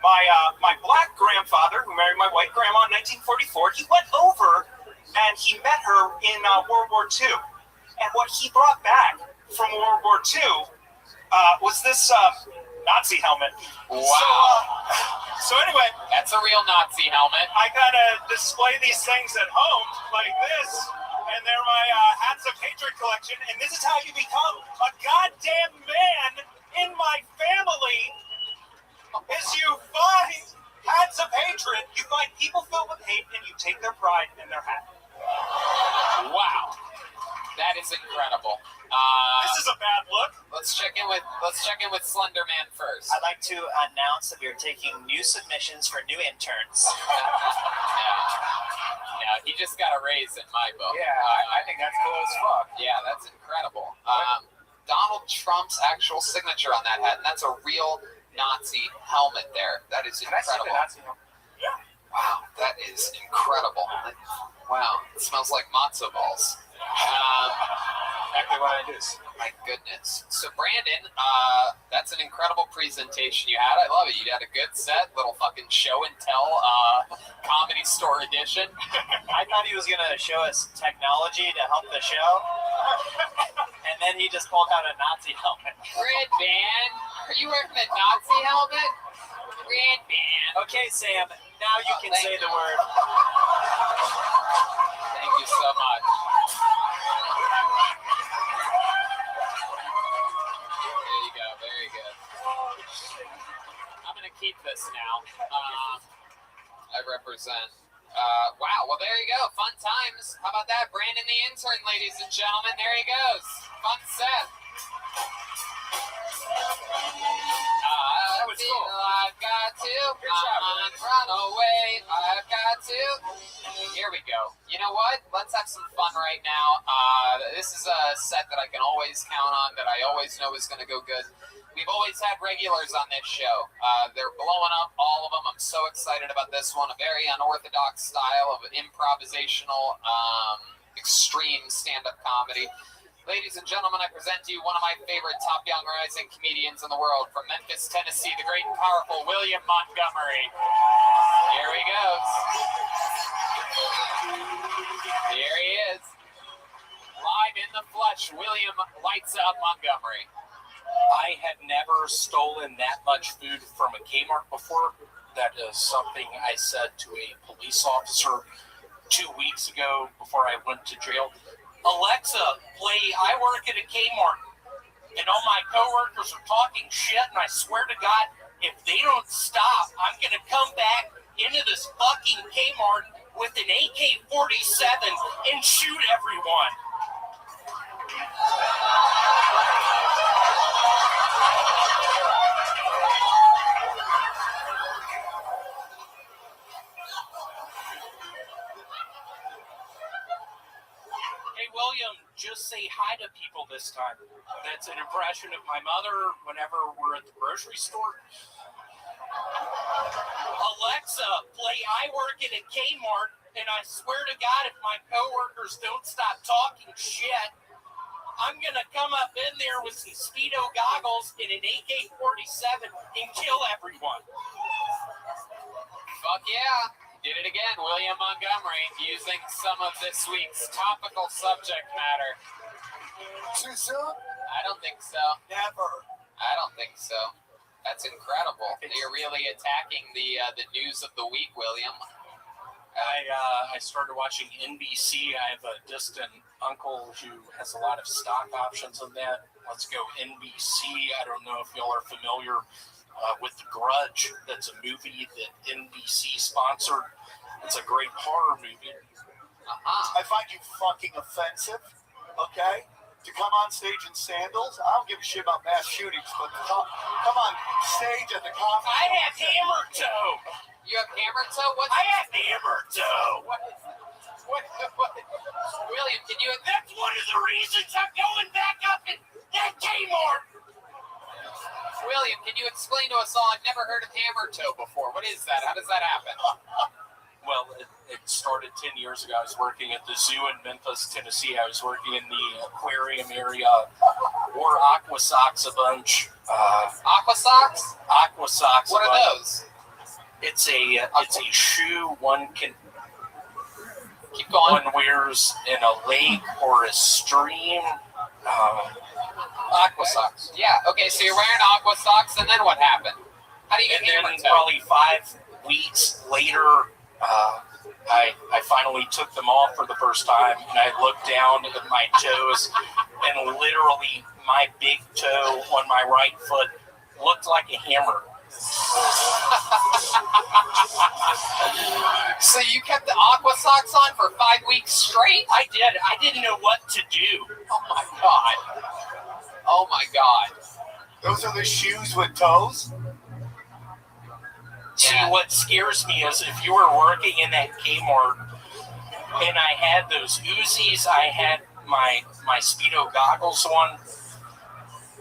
My black grandfather, who married my white grandma in 1944, he went over and he met her in World War II. And what he brought back from World War II was this Nazi helmet. Wow. So anyway, that's a real Nazi helmet. I gotta display these things at home like this, and they're my Hats of Hatred collection. And this is how you become a goddamn man in my family. Is you find Hats of Hatred, you find people filled with hate, and you take their pride in their hat. Wow, that is incredible. This is a bad look. Let's check in with Slender Man first. I'd like to announce that we are taking new submissions for new interns. Yeah, he just got a raise in my book. Yeah, I think that's cool as fuck. Yeah, that's incredible. Donald Trump's actual signature on that hat, and that's a real Nazi helmet there. That is incredible. Can I see the Nazi helmet? Yeah. Wow, that is incredible. Wow, it smells like matzo balls. Exactly what it is. My goodness. So Brandon, that's an incredible presentation you had. I love it. You had a good set, little fucking show and tell, comedy store edition. I thought he was gonna show us technology to help the show, and then he just pulled out a Nazi helmet. Red Band, are you wearing the Nazi helmet? Red Band. Okay, Sam. Now you can say the word. Thank you so much. There you go. Very good. I'm going to keep this now. I represent. Wow. Well, there you go. Fun times. How about that? Brandon the intern, ladies and gentlemen. There he goes. Fun set. That was cool. I've got to run away. I've got to. Here we go. You know what? Let's have some fun right now. This is a set that I can always count on, that I always know is going to go good. We've always had regulars on this show. They're blowing up, all of them. I'm so excited about this one. A very unorthodox style of improvisational, extreme stand-up comedy. Ladies and gentlemen, I present to you one of my favorite top young rising comedians in the world, from Memphis, Tennessee, the great and powerful William Montgomery. Here he goes. Here he is. Live in the flesh, William Lights Out Montgomery. I had never stolen that much food from a Kmart before. That is something I said to a police officer 2 weeks ago before I went to jail. Alexa, play I Work at a Kmart. And all my coworkers are talking shit, and I swear to God, if they don't stop, I'm going to come back into this fucking Kmart with an AK-47 and shoot everyone. Hey, William, just say hi to people this time. That's an impression of my mother whenever we're at the grocery store. Alexa, play I Work at a Kmart, and I swear to God, if my coworkers don't stop talking shit, I'm going to come up in there with some Speedo goggles and an AK-47 and kill everyone. Fuck yeah. Did it again, William Montgomery, using some of this week's topical subject matter. Too soon? I don't think so. Never. I don't think so. That's incredible. You're really attacking the news of the week, William. I started watching NBC. I have a distant uncle who has a lot of stock options on that. Let's go NBC. I don't know if y'all are familiar with The Grudge. That's a movie that NBC sponsored. It's a great horror movie. I find you fucking offensive, okay? to come on stage in sandals. I don't give a shit about mass shootings, but to come on stage at the conference. I have hammer toe. You have hammer toe? What? I have hammer toe. What? William, can you? That's one of the reasons I'm going back up in that Kmart. William, can you explain to us all? I've never heard of hammer toe before. What is that? How does that happen? Well, it started 10 years ago. I was working at the zoo in Memphis, Tennessee. I was working in the aquarium area. Wore aqua socks a bunch. Aqua socks? Aqua socks. What are those? It's a shoe one can. Keep going. One wears in a lake or a stream. Aqua socks. Yeah. Okay. So you're wearing aqua socks, and then what happened? How do you get hammer toe? Probably 5 weeks later. I finally took them off for the first time, and I looked down at my toes, and literally my big toe on my right foot looked like a hammer. So you kept the aqua socks on for 5 weeks straight? I did. I didn't know what to do. Oh my god. Oh my god. Those are the shoes with toes? See, what scares me is if you were working in that Kmart and I had those Uzis, I had my Speedo goggles on,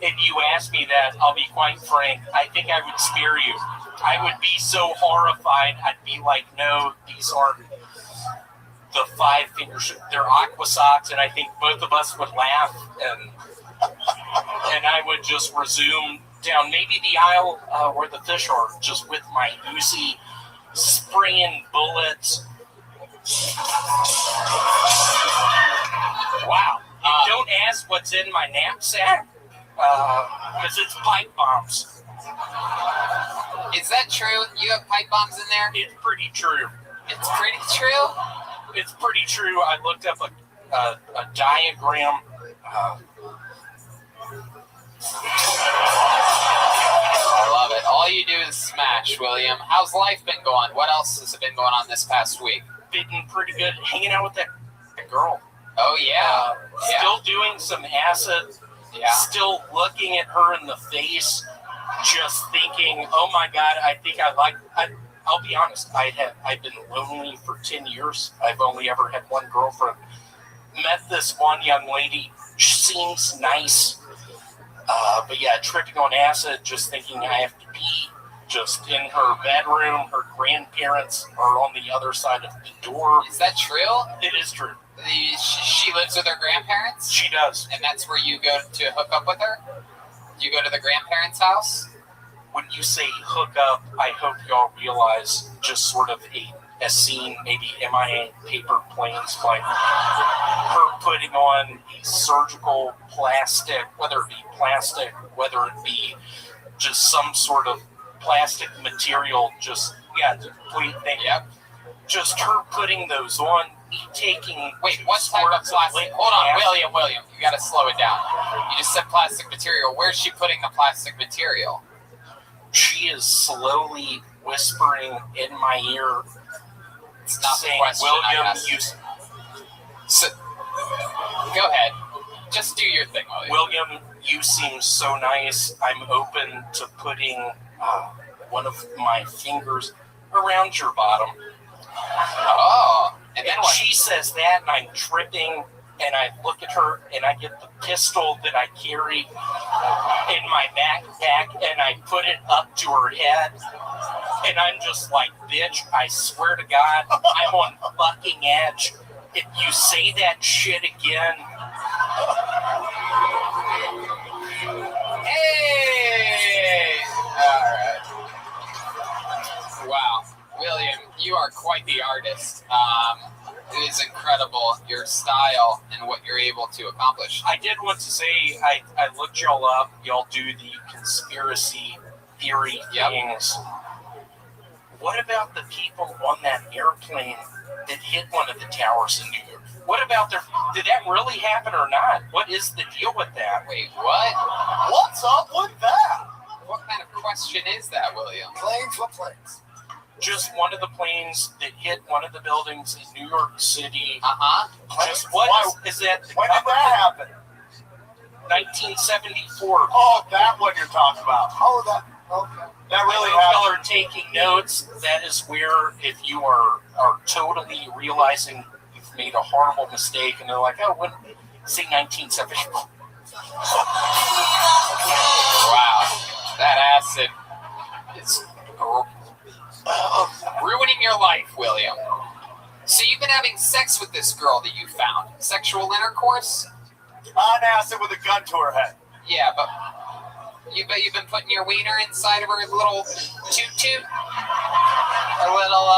and you asked me that, I'll be quite frank, I think I would spare you. I would be so horrified, I'd be like, no, these aren't the 5 fingers, they're aqua socks, and I think both of us would laugh, and I would just resume down maybe the aisle where the fish are, just with my Uzi spraying bullets. Wow. Don't ask what's in my knapsack, because it's pipe bombs. Is that true? You have pipe bombs in there? It's pretty true. It's pretty true? It's pretty true. I looked up a diagram. I love it. All you do is smash, William. How's life been going? What else has been going on this past week? Been pretty good. Hanging out with that girl. Oh, yeah. Still doing some acid. Yeah. Still looking at her in the face, just thinking, oh my God, I think I'll be honest, I've been lonely for 10 years. I've only ever had one girlfriend. Met this one young lady. She seems nice. But yeah, tripping on acid, just thinking I have to be just in her bedroom. Her grandparents are on the other side of the door. Is that true? It is true. She lives with her grandparents? She does. And that's where you go to hook up with her? You go to the grandparents' house? When you say hook up, I hope y'all realize just sort of a scene, maybe MIA paper planes, like her putting on a surgical plastic, whether it be plastic, whether it be just some sort of plastic material, just, the complete thing. Yep. Just her putting those on, me taking... Wait, what type of plastic? Hold on, William, you gotta slow it down. You just said plastic material. Where's she putting the plastic material? She is slowly whispering in my ear, it's not saying, the question William, I asked. Go ahead. Just do your thing, William, you seem so nice. I'm open to putting one of my fingers around your bottom. Oh. And then what? She says that, and I'm tripping, and I look at her, and I get the pistol that I carry in my backpack, and I put it up to her head, and I'm just like, bitch, I swear to God, I'm on fucking edge. If you say that shit again... Hey! Alright. Wow. William, you are quite the artist. It is incredible, your style and what you're able to accomplish. I did want to say, I looked y'all up. Y'all do the conspiracy theory things. What about the people on that airplane that hit one of the towers in New York? What about did that really happen or not? What is the deal with that? Wait, what? What's up with that? What kind of question is that, William? Planes? What planes? Just one of the planes that hit one of the buildings in New York City. Uh-huh. Just what is that? When did that happen? 1974. Oh, that one you're talking about. Oh, that. Okay. That really y'all happened. are taking notes. That is where, if you are totally realizing you've made a horrible mistake, and they're like, oh, when, say 1974. Wow, that acid is ruining your life, William. So you've been having sex with this girl that you found. Sexual intercourse? On acid with a gun to her head. Yeah, but you bet you've been putting your wiener inside of her little toot-toot? Her little,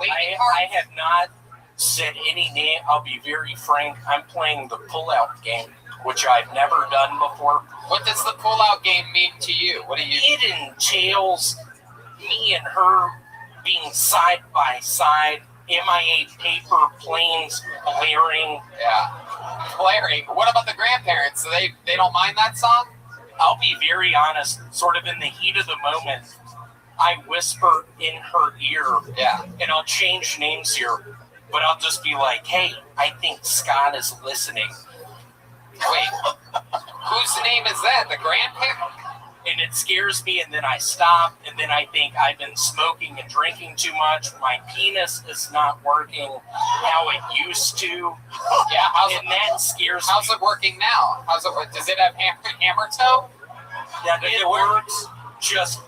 I have not said any name. I'll be very frank. I'm playing the pull-out game, which I've never done before. What does the pull-out game mean to you? What do you... It entails me and her being side by side, MIA paper planes blaring. Yeah, blaring. What about the grandparents? So they don't mind that song? I'll be very honest, sort of in the heat of the moment, I whisper in her ear, and I'll change names here, but I'll just be like, hey, I think Scott is listening. Wait, whose name is that? The grandparent? And it scares me, and then I stop, and then I think I've been smoking and drinking too much. My penis is not working how it used to. Yeah, that scares me. How's it working now? Does it have hammer toe? Yeah, it works. Just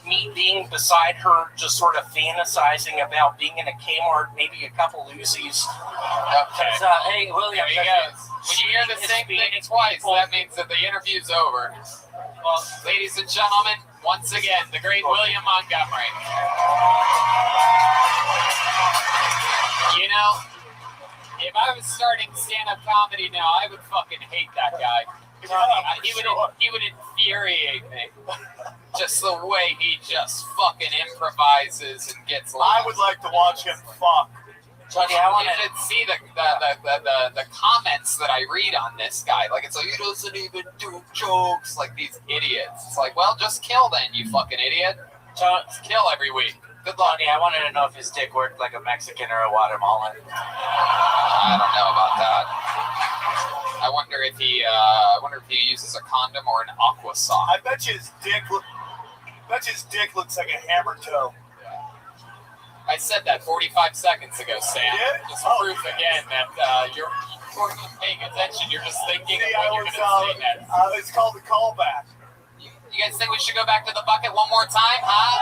me being beside her, just sort of fantasizing about being in a Kmart, maybe a couple Uzis. Okay. Hey, William, there he goes. When you hear the same thing twice, that means that the interview's over. Well, ladies and gentlemen, once again, the great William Montgomery. You know, if I was starting stand-up comedy now, I would fucking hate that guy. He would infuriate me. Just the way he just fucking improvises and gets lost. I would like to watch him fuck. Johnny, you should see the comments that I read on this guy. Like, it's like, he doesn't even do jokes, like these idiots. It's like, well, just kill then, you fucking idiot. Just kill every week. Good luck. Johnny, I wanted to know if his dick worked like a Mexican or a Guatemalan. I don't know about that. I wonder if he uses a condom or an aqua sock. I bet you his dick looks like a hammer toe. I said that 45 seconds ago, Sam. Yeah? Just proof again that you're paying attention. You're just thinking of what you're going to say next. It's called the callback. You guys think we should go back to the bucket one more time, huh?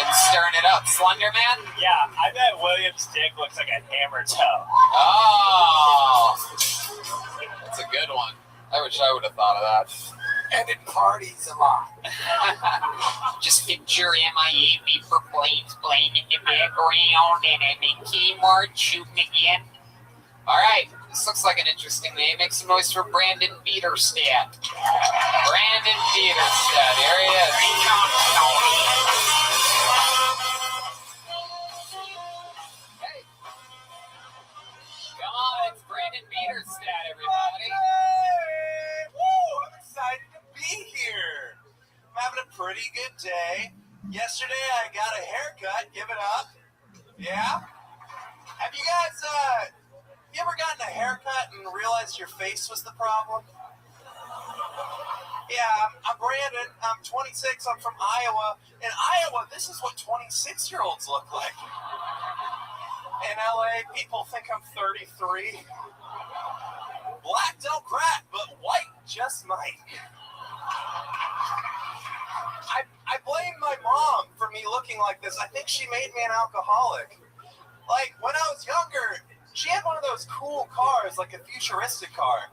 And stirring it up. Slender Man? Yeah, I bet William's dick looks like a hammer toe. Oh! That's a good one. I wish I would have thought of that. And it parties a lot. Just picture MIA paper planes playing in the background and I'm in Kmart shooting again. Alright, this looks like an interesting name. Make some noise for Brandon Bieterstadt. Brandon Bieterstadt, here he is. Hey. Come on, it's Brandon Bieterstadt, everybody. Woo! I'm excited to be here. I'm having a pretty good day. Yesterday I got a haircut. Give it up. Yeah? Have you guys, you ever gotten a haircut and realized your face was the problem? Yeah, I'm Brandon. I'm 26. I'm from Iowa. In Iowa, this is what 26-year-olds look like. In LA, people think I'm 33. Black don't crack, but white just might. I blame my mom for me looking like this. I think she made me an alcoholic. Like, when I was younger, she had one of those cool cars, like a futuristic car.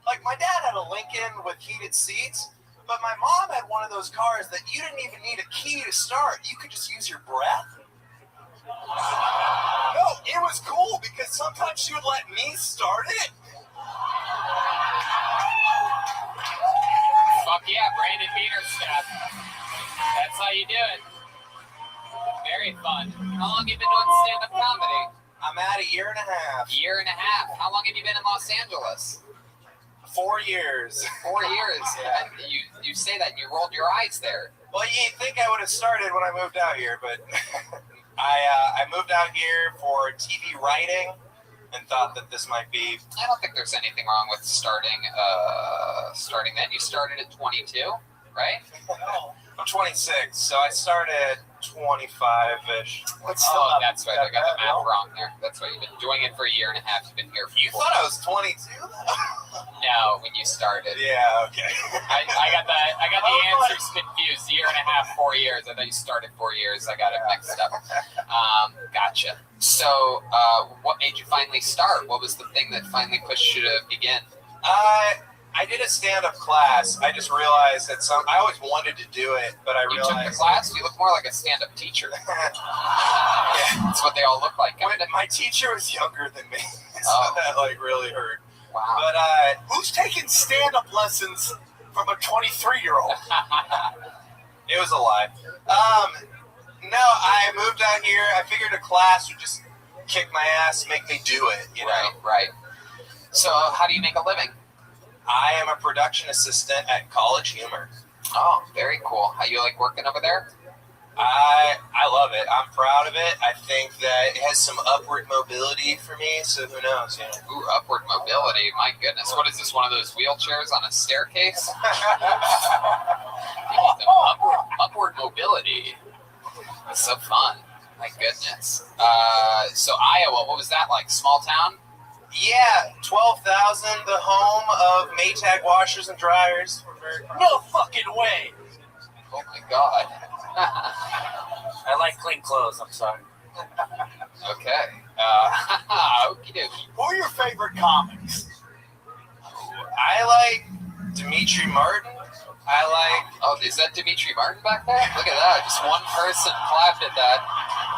Like, my dad had a Lincoln with heated seats, but my mom had one of those cars that you didn't even need a key to start. You could just use your breath. No, it was cool because sometimes she would let me start it. Fuck yeah, Brandon Bieterstadt. That's how you do it. Very fun. How long have you been doing stand-up comedy? I'm at a year and a half. Year and a half. How long have you been in Los Angeles? 4 years. 4 years. Yeah. You say that and you rolled your eyes there. Well, you'd think I would have started when I moved out here, but I moved out here for TV writing, and thought that this might be. I don't think there's anything wrong with starting then. You started at 22, right? I'm 26, so I started 25-ish. Oh, that's right. I got the math wrong there. That's right. You've been doing it for a year and a half. You've been here for You 4 thought I was 22? No, when you started. Yeah, okay. I got the answers confused. Year and a half, 4 years. I thought you started 4 years. I got it mixed up. Gotcha. So, what made you finally start? What was the thing that finally pushed you to begin? I did a stand-up class. I just realized that I always wanted to do it, but I realized... You took the class? You look more like a stand-up teacher. Yeah, that's what they all look like. My teacher was younger than me, so Oh. that like really hurt. Wow. But who's taking stand-up lessons from a 23-year-old? It was a lie. No, I moved out here. I figured a class would just kick my ass, make me do it, you know? Right. So, how do you make a living? I am a production assistant at College Humor. Oh, very cool. How you like working over there? I love it. I'm proud of it. I think that it has some upward mobility for me, so who knows? You know? Ooh, upward mobility. My goodness. What is this, one of those wheelchairs on a staircase? Upward mobility. That's so fun. My goodness. So Iowa, what was that like? Small town? Yeah, 12,000, the home of Maytag washers and dryers. No fucking way. Oh my god. I like clean clothes. I'm sorry. Okay. Okie dokie. Who are your favorite comics? I like Dimitri Martin. I like... Oh, is that Dimitri Martin back there? Look at that. Just one person clapped at that.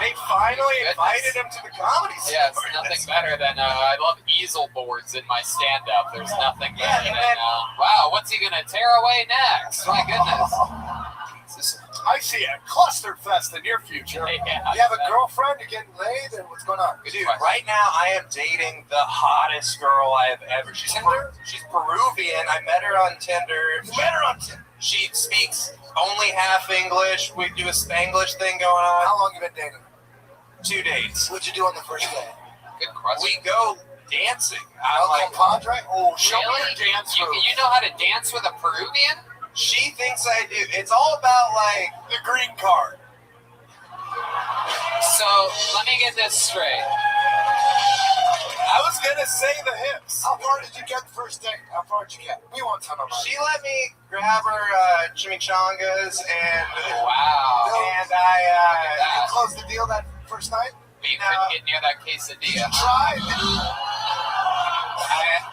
They finally invited him to the comedy store. Yeah, it's nothing better than, I love easel boards in my stand-up. There's nothing better than, wow, what's he going to tear away next? My goodness. I see a cluster fest in your future. Yeah, you have a girlfriend, you're getting laid, and what's going on? Dude, right now I am dating the hottest girl I have ever. She's Peruvian. I met her on Tinder. You met her on Tinder? She speaks only half English. We do a Spanglish thing going on. How long you been dating? 2 dates. What'd you do on the first day? Good question. We go dancing. El Compadre? Oh, show me Really? your dance moves. You know how to dance with a Peruvian? She thinks I do. It's all about, like, the green card. So, let me get this straight. I was going to say the hips. How far did you get the first date? How far did you get? We won't tell nobody. She let me grab her chimichangas and... Wow. And I... Did you close the deal that first night? But you couldn't get near that quesadilla. Try.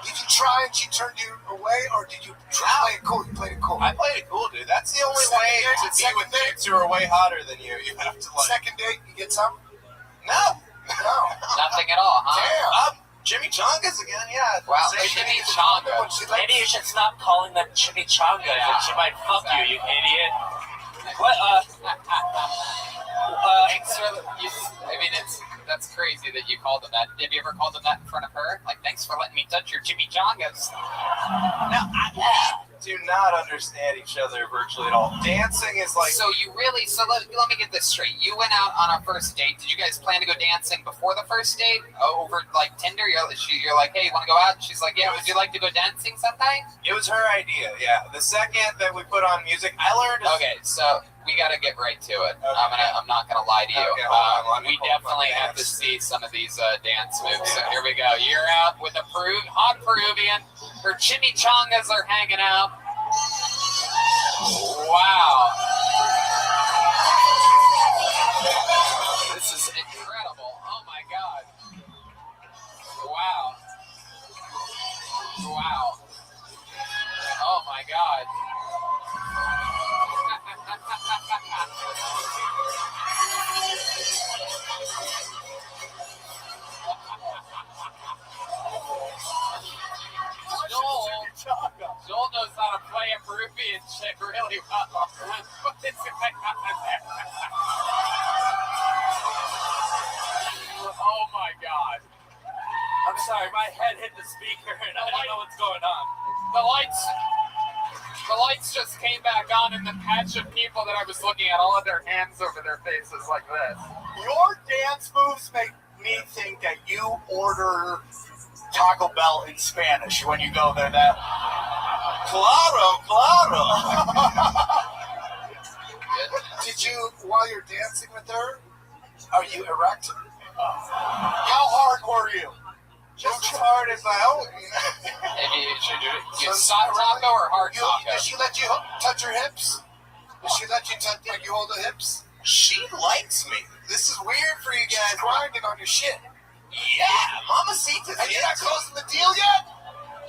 Did you try and she turned you away, or did you play it cool? You played it cool. I played it cool, dude. That's the only way to be with chicks who are way hotter than you. You have to, like... Second date, you get some? No. Nothing at all, huh? Damn. Chimichangas again, yeah. Wow, Same thing. chimichangas. Maybe you should stop calling them chimichangas, and she might fuck you, you idiot. What? Thanks for, I mean, that's crazy that you called them that. Have you ever called them that in front of her? Like, thanks for letting me touch your chimichangas. No, I do not understand each other virtually at all. Dancing is like... So you really, let me get this straight. You went out on a first date. Did you guys plan to go dancing before the first date? Over, like, Tinder? You're like, hey, you want to go out? And she's like, yeah, would you like to go dancing sometime? It was her idea, yeah. The second that we put on music, I learned... Okay, so... We gotta get right to it. Okay. I'm not gonna lie to you. Okay, hold on, we definitely have to see some of these dance moves. So here we go. You're out with a hot Peruvian. Her chimichangas are hanging out. Wow. This is incredible. Oh my god. Wow. Wow. Oh my god. Joel knows how to play a Peruvian chick really well. What is going on there? Oh my god. I'm sorry, my head hit the speaker and I don't know what's going on. The lights just came back on, and the patch of people that I was looking at all had their hands over their faces like this. Your dance moves make me think that you order Taco Bell in Spanish when you go there. That claro. Did you, while you're dancing with her, are you erect? How hard were you? Just as hard as I own. Maybe you should do it. You soft taco or hard taco? Does she let you touch her hips? Does she let you touch, like you hold the hips? She likes me. This is weird for you guys. She's grinding on your shit. Yeah, Mamacita's And you're not closing the deal yet?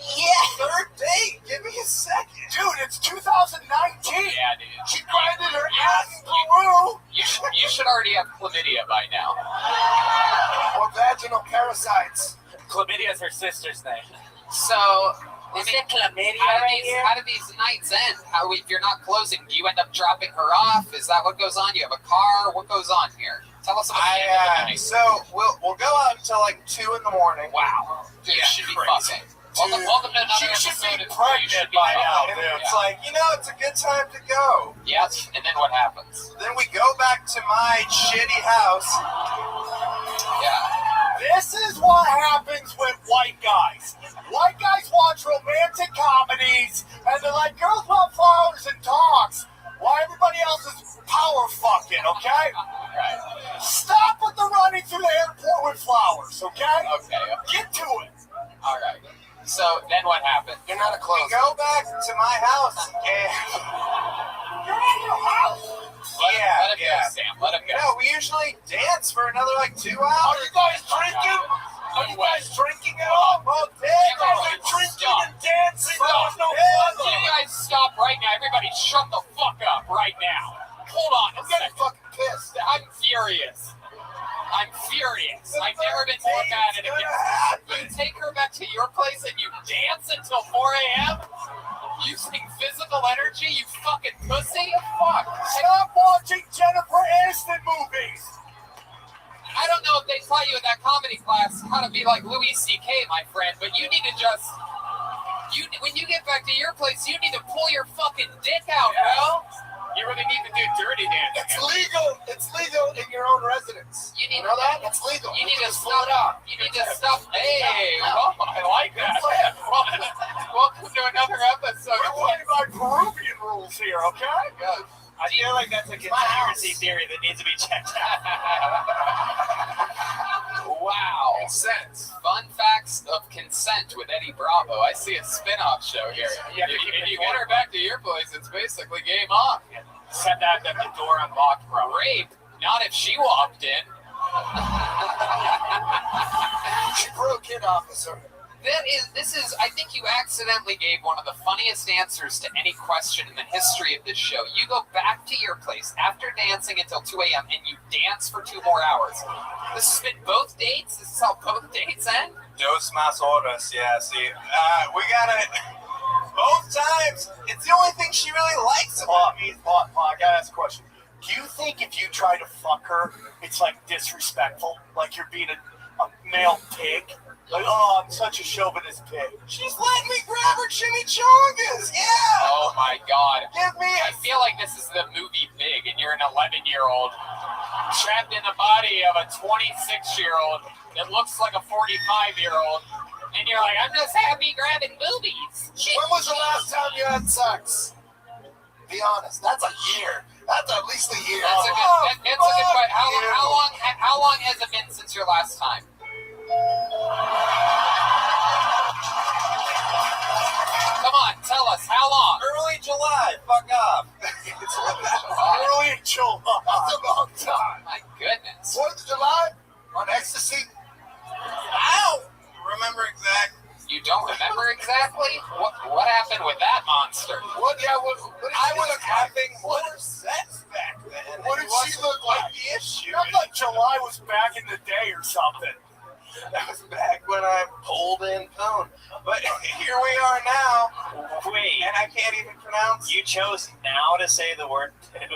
Yeah, third date. Give me a second. Dude, it's 2019. Yeah, dude. She grinded her ass in Peru. You should already have chlamydia by now. Or vaginal parasites. Chlamydia's her sister's name. So, Is it chlamydia how do these nights end? If you're not closing, do you end up dropping her off? Is that what goes on? You have a car? What goes on here? Tell us about the end of the night. So we'll go out until like 2 in the morning. Wow. Dude, Yeah, should be crazy. fucking. Welcome to another She should episode be of Three. You should pregnant be by fucking. now, dude. It's like, it's a good time to go. Yes, and then what happens? Then we go back to my shitty house. Yeah. This is what happens with white guys. White guys watch romantic comedies, and they're like, girls want flowers and dogs. While everybody else is power fucking, okay? Right. Stop with the running through the airport with flowers, okay? Okay. Get to it. All right. So then what happens? You're not a We close. go back to my house and You're in your house. Let him go, Sam. Let him go. no, we usually dance for another like 2 hours. Are you guys drinking? Are you guys drinking at all? Oh, You guys are drinking and dancing. There's no fun. You guys stop right now. Everybody shut the fuck up right now. Hold on a I'm getting second. fucking pissed. I'm furious. I've never been more mad at you take her back to your place and you dance until 4 a.m. using physical energy, you fucking pussy? Fuck. Stop watching Jennifer Aniston movies. I don't know if they taught you in that comedy class how to be like Louis C.K., my friend, but you need to just... when you get back to your place, you need to pull your fucking dick out, bro. You really need to do dirty dancing. It's legal. It's legal in your own residence. You need know that? It's legal. You need to just stop. You need to stop. Hey, well, I like that. Welcome to another episode. We're playing by Peruvian rules here, okay? I feel like that's a conspiracy theory that needs to be checked out. Wow. Consent. Fun facts of consent with Eddie Bravo. I see a spin-off show here. Yeah, If you get her back to your place, it's basically game on. Set that at the door unlocked, bro. Rape. Not if she walked in. She broke in, officer. I think you accidentally gave one of the funniest answers to any question in the history of this show. You go back to your place after dancing until 2 a.m. and you dance for 2 more hours. This has been both dates? This is how both dates end? Dos más horas, yeah, see. We got it both times. It's the only thing she really likes about me. I gotta ask a question. Do you think if you try to fuck her, it's like disrespectful? Like you're being a male pig? Like, oh, I'm such a chauvinist pig. She's letting me grab her chimichangas, yeah! Oh my god. Give me I feel like this is the movie Big and you're an 11-year-old trapped in the body of a 26-year-old that looks like a 45-year-old. And you're like, I'm just happy grabbing boobies. When was the last time you had sex? Be honest. That's a year. That's at least a year. That's a good question. How long has it been since your last time? Come on, tell us, how long? Early July, fuck off. Early July. That's a long time. My goodness. 4th of July? On ecstasy? I don't remember exactly. You don't remember exactly? What happened with that monster? What I was having more sex back then. What did she look like? The issue. I thought July was back in the day or something. That was back when I pulled in pone. But here we are now. Wait. And I can't even pronounce. You chose now to say the word dude.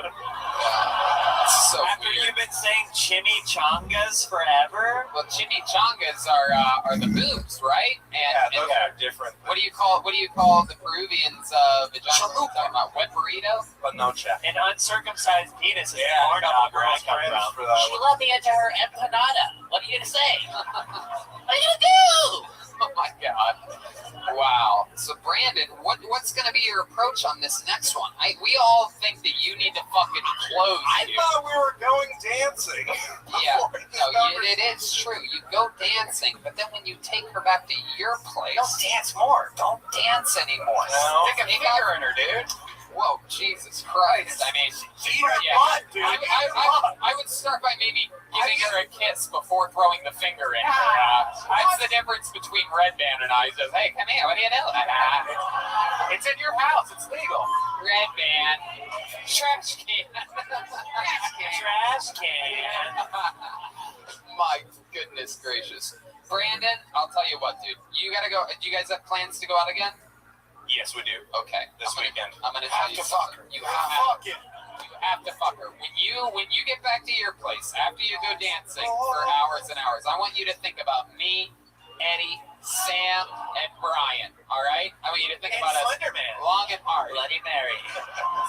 So after weird. you've been saying chimichangas forever. Well, chimichangas are the boobs, right? And, Those are different. What do you call the Peruvians' vagina? What are you talking about? Wet burrito? Panocha. An uncircumcised penis is Yeah, corn a dog. couple Where I girls come friends from. for that She one. let me into her empanada. What are you gonna say? What are you gonna do? Oh my god! Wow. So Brandon, what's going to be your approach on this next one? We all think that you need to fucking close. I thought we were going dancing. Yeah, no, it is true. You go dancing, but then when you take her back to your place, Don't dance more. don't dance anymore. No. Stick a finger in her, dude. Whoa, Jesus Christ! I mean, Eat her butt, dude. I would start by maybe giving her a kiss before throwing the finger in her. That's the difference between Red Band and I. Says, hey, come here. What do you know? It's in your house. It's legal. Red Band. Trash can. Trash can. My goodness gracious. Brandon, I'll tell you what, dude. You gotta go. Do you guys have plans to go out again? Yes, we do. Okay. This weekend. I'm gonna tell you something. You have to fuck her. When you get back to your place after you go dancing for hours and hours, I want you to think about me, Eddie, Sam, and Brian. All right? I want you to think And about us Slenderman. long and hard. Bloody Mary.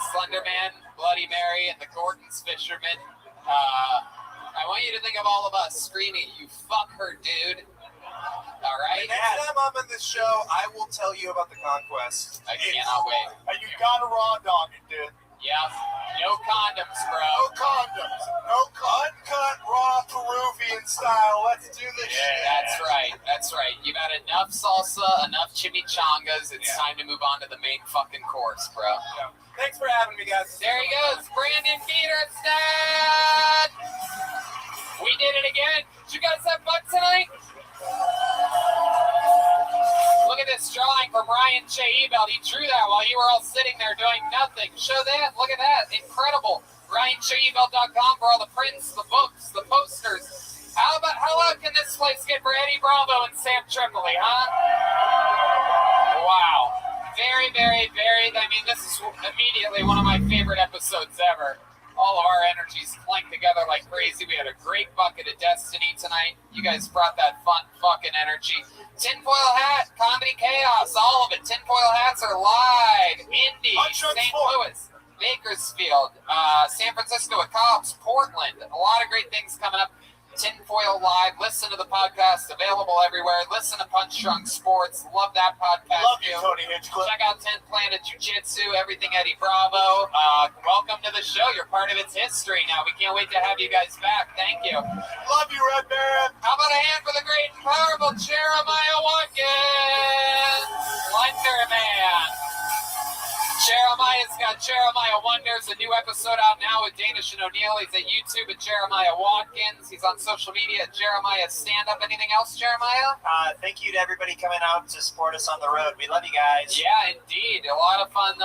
Slenderman, Bloody Mary, and the Gordon's Fisherman. I want you to think of all of us screaming, "You fuck her, dude." All right? Next time I'm in this show, I will tell you about the conquest. I cannot wait. And you gotta raw dog it, dude. Yeah. No condoms, bro. No condoms. No uncut, raw Peruvian style. Let's do this shit. That's right. That's right. You've had enough salsa, enough chimichangas. It's time to move on to the main fucking course, bro. Yeah. Thanks for having me, guys. There he goes, Brandon Peterson. We did it again. Did you guys have fun tonight? Look at this drawing from Ryan J. Ebelt. He drew that while you were all sitting there doing nothing. Show that. Look at that. Incredible. RyanJebelt.com for all the prints, the books, the posters. How loud can this place get for Eddie Bravo and Sam Tripoli, huh? Wow. Very, very, very. I mean, this is immediately one of my favorite episodes ever. All of our energies clanked together like crazy. We had a great bucket of destiny tonight. You guys brought that fun fucking energy. Tinfoil hat, comedy chaos, all of it. Tinfoil hats are live. Indy, St. Louis, Bakersfield, San Francisco at Cobb's, Portland. A lot of great things coming up. Tinfoil Live. Listen to the podcast. Available everywhere. Listen to Punch Drunk Sports. Love that podcast. Love you, Tony Hinchcliffe. Check out 10th Planet Jiu-Jitsu. Everything Eddie Bravo. Welcome to the show. You're part of its history now. We can't wait to have you guys back. Thank you. Love you, Red Baron. How about a hand for the great and powerful Jeremiah Watkins? Slenderman. Jeremiah's got Jeremiah Wonders, a new episode out now with Danish and O'Neill. He's at YouTube at Jeremiah Watkins. He's on social media at Jeremiah Stand Up. Anything else, Jeremiah? Thank you to everybody coming out to support us on the road. We love you guys. Yeah, indeed. A lot of fun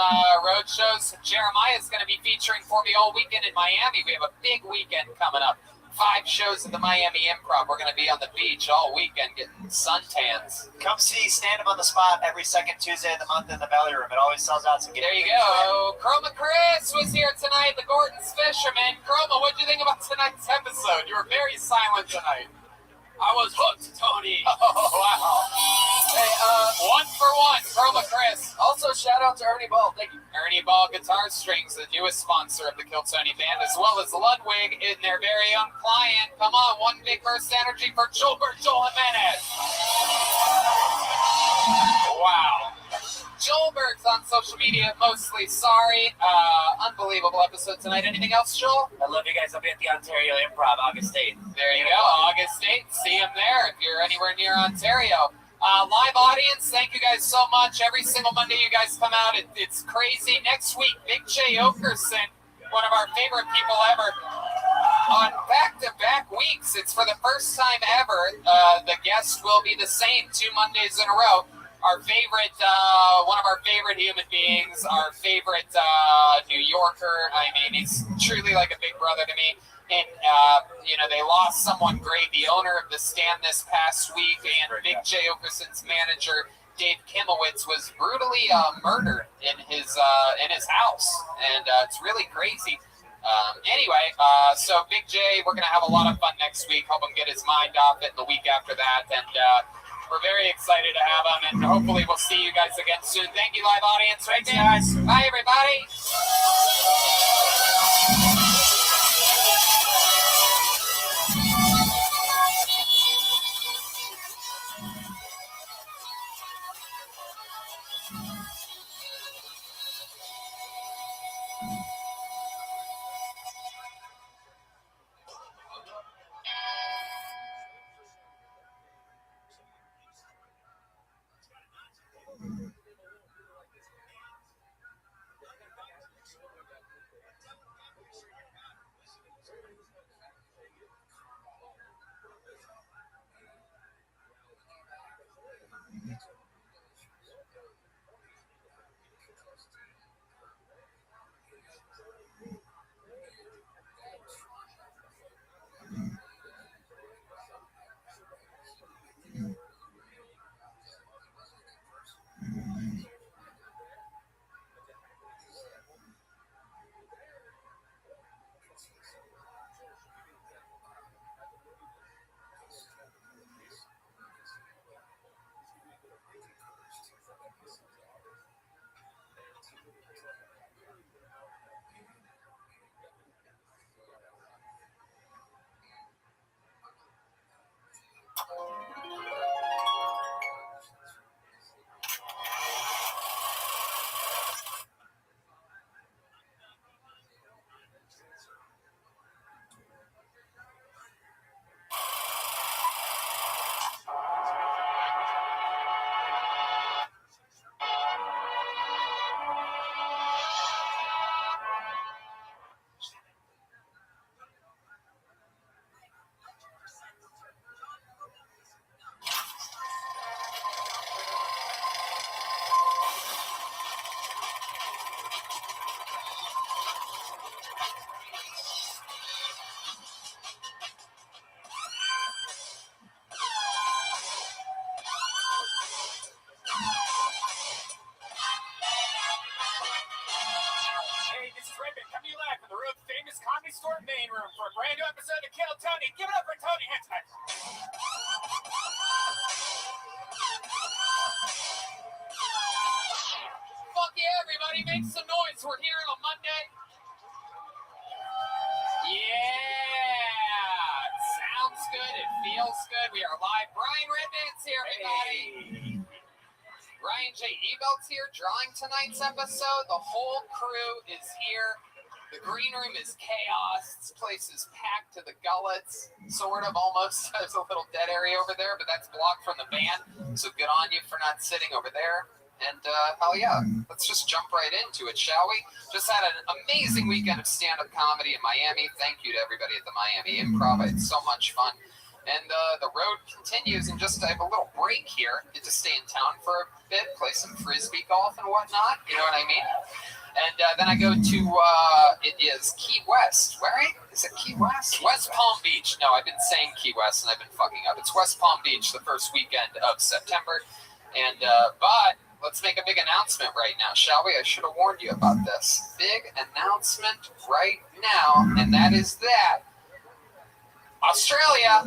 road shows. Jeremiah's going to be featuring for me all weekend in Miami. We have a big weekend coming up. 5 shows at the Miami Improv. We're going to be on the beach all weekend getting suntans. Come see Stand Up on the Spot every second Tuesday of the month in the Belly Room. It always sells out, so get There you go. Chroma Chris was here tonight, the Gordon's Fisherman. Chroma, what'd you think about tonight's episode? You were very silent tonight. I was hooked, Tony. Oh, wow. Hey, 1 for 1, Chroma Chris. Also, shout out to Ernie Ball. Thank you. Ernie Ball Guitar Strings, the newest sponsor of the Kill Tony Band, as well as Ludwig in their very own client. Come on, one big burst energy for Joel Jimenez. Wow. Joelberg's on social media, mostly sorry. Unbelievable episode tonight. Anything else, Joel? I love you guys. I'll be at the Ontario Improv August 8th. There you go, August 8th. See him there if you're anywhere near Ontario. Live audience, thank you guys so much. Every single Monday you guys come out. It's crazy. Next week, Big J. Okerson, one of our favorite people ever, on back-to-back weeks. It's for the first time ever. The guest will be the same 2 Mondays in a row. Our favorite, one of our favorite human beings, our favorite New Yorker. I mean, he's truly like a big brother to me. And, they lost someone great, the owner of the Stand this past week, and Big J. Okerson's manager Dave Kimowitz was brutally murdered in his house, and it's really crazy. Anyway, so Big J, we're gonna have a lot of fun next week. Help him get his mind off it. The week after that, and we're very excited to have him, and hopefully we'll see you guys again soon. Thank you, live audience. Right, guys. Bye, everybody. Store main room for a brand new episode of Kill Tony. Give it up for Tony Hinchman. Fuck yeah, everybody, make some noise. We're here on a Monday. Yeah, it sounds good. It feels good. We are live. Brian Redman's here, everybody. Ryan J. Ebelt's here, drawing tonight's episode. The whole crew is here. The green room is chaos. This place is packed to the gullets, sort of, almost. There's a little dead area over there, but that's blocked from the band. So good on you for not sitting over there. And hell yeah, let's just jump right into it, shall we? Just had an amazing weekend of stand-up comedy in Miami. Thank you to everybody at the Miami Improv. I had so much fun. And the road continues, and just I have a little break here. Get to stay in town for a bit, play some frisbee golf and whatnot. You know what I mean? And then I go to, it is Key West, right? Is it Key West? West Palm Beach. No, I've been saying Key West, and I've been fucking up. It's West Palm Beach, the first weekend of September. And, but let's make a big announcement right now, shall we? I should have warned you about this. Big announcement right now, and that is that Australia.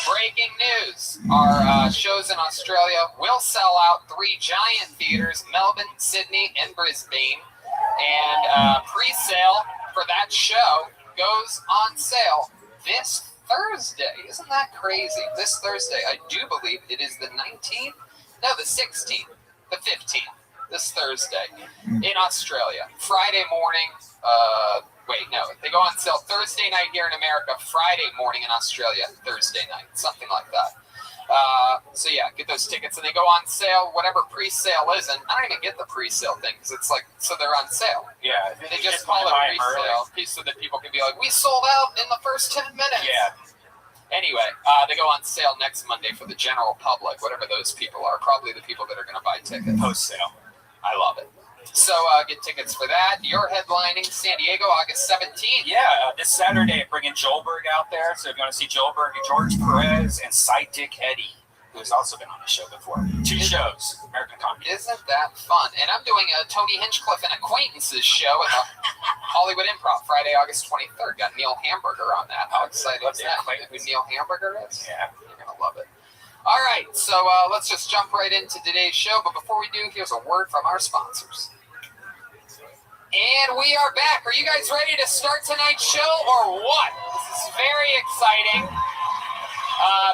Breaking news. Our shows in Australia will sell out 3 giant theaters, Melbourne, Sydney, and Brisbane. And pre-sale for that show goes on sale this Thursday. Isn't that crazy? This Thursday. I do believe it is the 19th. No, the 16th. The 15th. This Thursday in Australia. Friday morning. Wait, no. They go on sale Thursday night here in America, Friday morning in Australia, Thursday night, something like that. So yeah, get those tickets, and they go on sale, whatever pre-sale isn't. I don't even get the pre-sale thing, because it's like, so they're on sale. Yeah. They just call it pre-sale, so that people can be like, we sold out in the first 10 minutes. Yeah. Anyway, they go on sale next Monday for the general public, whatever those people are. Probably the people that are going to buy tickets. Post-sale. I love it. So get tickets for that. You're headlining San Diego August 17th. Yeah, this Saturday bringing Joelberg out there. So if you want to see Joelberg, George Perez, and Sidekick Eddie. who's also been on the show before. 2 shows, American Comedy. Isn't that fun? And I'm doing a Tony Hinchcliffe and Acquaintances show at the Hollywood Improv Friday, August 23rd. Got Neil Hamburger on that. How exciting is that? You know who Neil Hamburger is? Yeah. You're going to love it. All right, so let's just jump right into today's show. But before we do, here's a word from our sponsors. And we are back. Are you guys ready to start tonight's show or what? This is very exciting.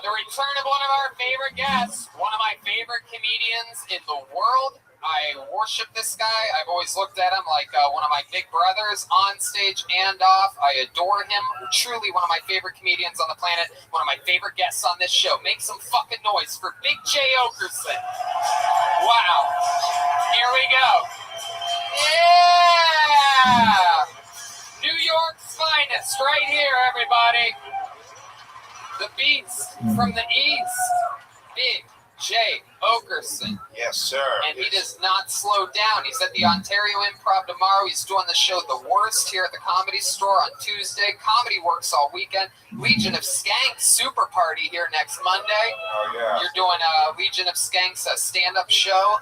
The return of one of our favorite guests, one of my favorite comedians in the world. I worship this guy. I've always looked at him like one of my big brothers on stage and off. I adore him. Truly one of my favorite comedians on the planet. One of my favorite guests on this show. Make some fucking noise for Big J Okerson. Wow. Here we go. Yeah! New York's finest right here, everybody. The beats from the East. Big J Okerson. Yes, sir. And he does not slow down. He's at the Ontario Improv tomorrow. He's doing the show The Worst here at the Comedy Store on Tuesday. Comedy Works all weekend. Legion of Skanks Super Party here next Monday. Oh, yeah. You're doing a Legion of Skanks stand-up show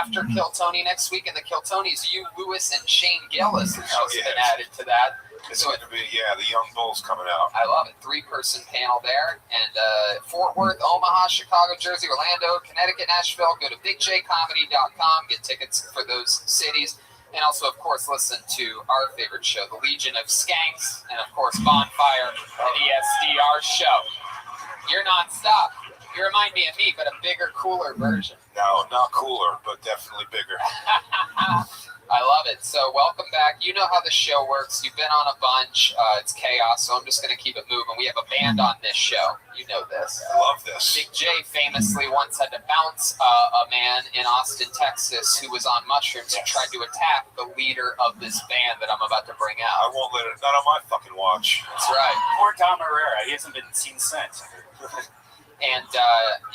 after Kill Tony next week. And the Kill Tonys, you, Lewis, and Shane Gillis has just been added to that. It's going to be, the Young Bulls coming out. I love it. 3-person panel there. And Fort Worth, Omaha, Chicago, Jersey, Orlando, Connecticut, Nashville. Go to bigjcomedy.com. Get tickets for those cities. And also, of course, listen to our favorite show, The Legion of Skanks. And, of course, Bonfire, the ESDR show. You're nonstop. You remind me of me, but a bigger, cooler version. No, not cooler, but definitely bigger. I love it. So welcome back. You know how the show works. You've been on a bunch. It's chaos, so I'm just going to keep it moving. We have a band on this show. You know this. I love this. Big J famously once had to bounce a man in Austin, Texas, who was on mushrooms who tried to attack the leader of this band that I'm about to bring out. I won't let it. Not on my fucking watch. That's right. Poor Tom Herrera. He hasn't been seen since. And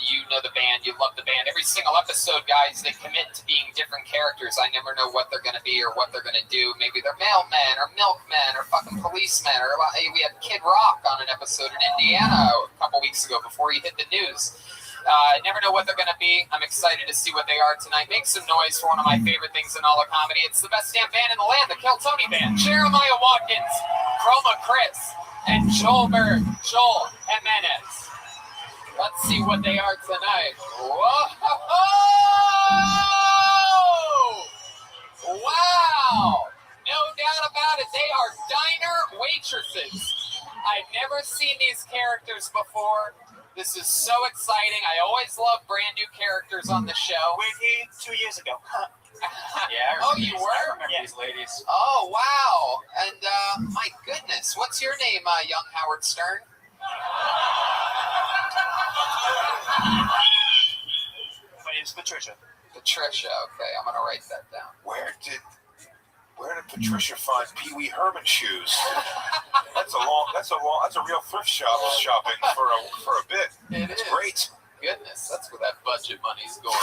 you know the band, you love the band. Every single episode, guys, they commit to being different characters. I never know what they're going to be or what they're going to do. Maybe they're mailmen or milkmen or fucking policemen. Or we had Kid Rock on an episode in Indiana a couple weeks ago before he hit the news. I never know what they're going to be. I'm excited to see what they are tonight. Make some noise for one of my favorite things in all of comedy. It's the best damn band in the land, the Kill Tony Band. Jeremiah Watkins, Chroma Chris, and Joel Jimenez. Let's see what they are tonight. Whoa! Wow! No doubt about it. They are diner waitresses. I've never seen these characters before. This is so exciting. I always love brand new characters on the show. We're here 2 years ago. Yeah. Oh, you were? I remember these ladies. Oh, wow. And my goodness, what's your name, young Howard Stern? My name's Patricia. Patricia. Okay, I'm gonna write that down. Where did Patricia find Pee Wee Herman shoes? That's a real thrift shop shopping for a bit. It's great. Goodness, that's where that budget money's going.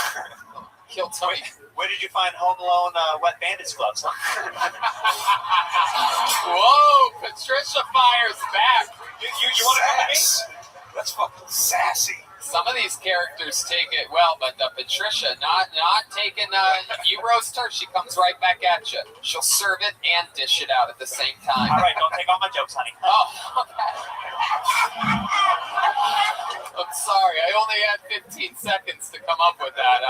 Kill Tony. Where did you find Home Alone wet bandage gloves? Whoa, Patricia fires back. You want to come with me? That's fucking sassy. Some of these characters take it well, but Patricia not taking. You roast her, she comes right back at you. She'll serve it and dish it out at the same time. All right, don't take all my jokes, honey. Oh, okay. I'm sorry, I only had 15 seconds to come up with that.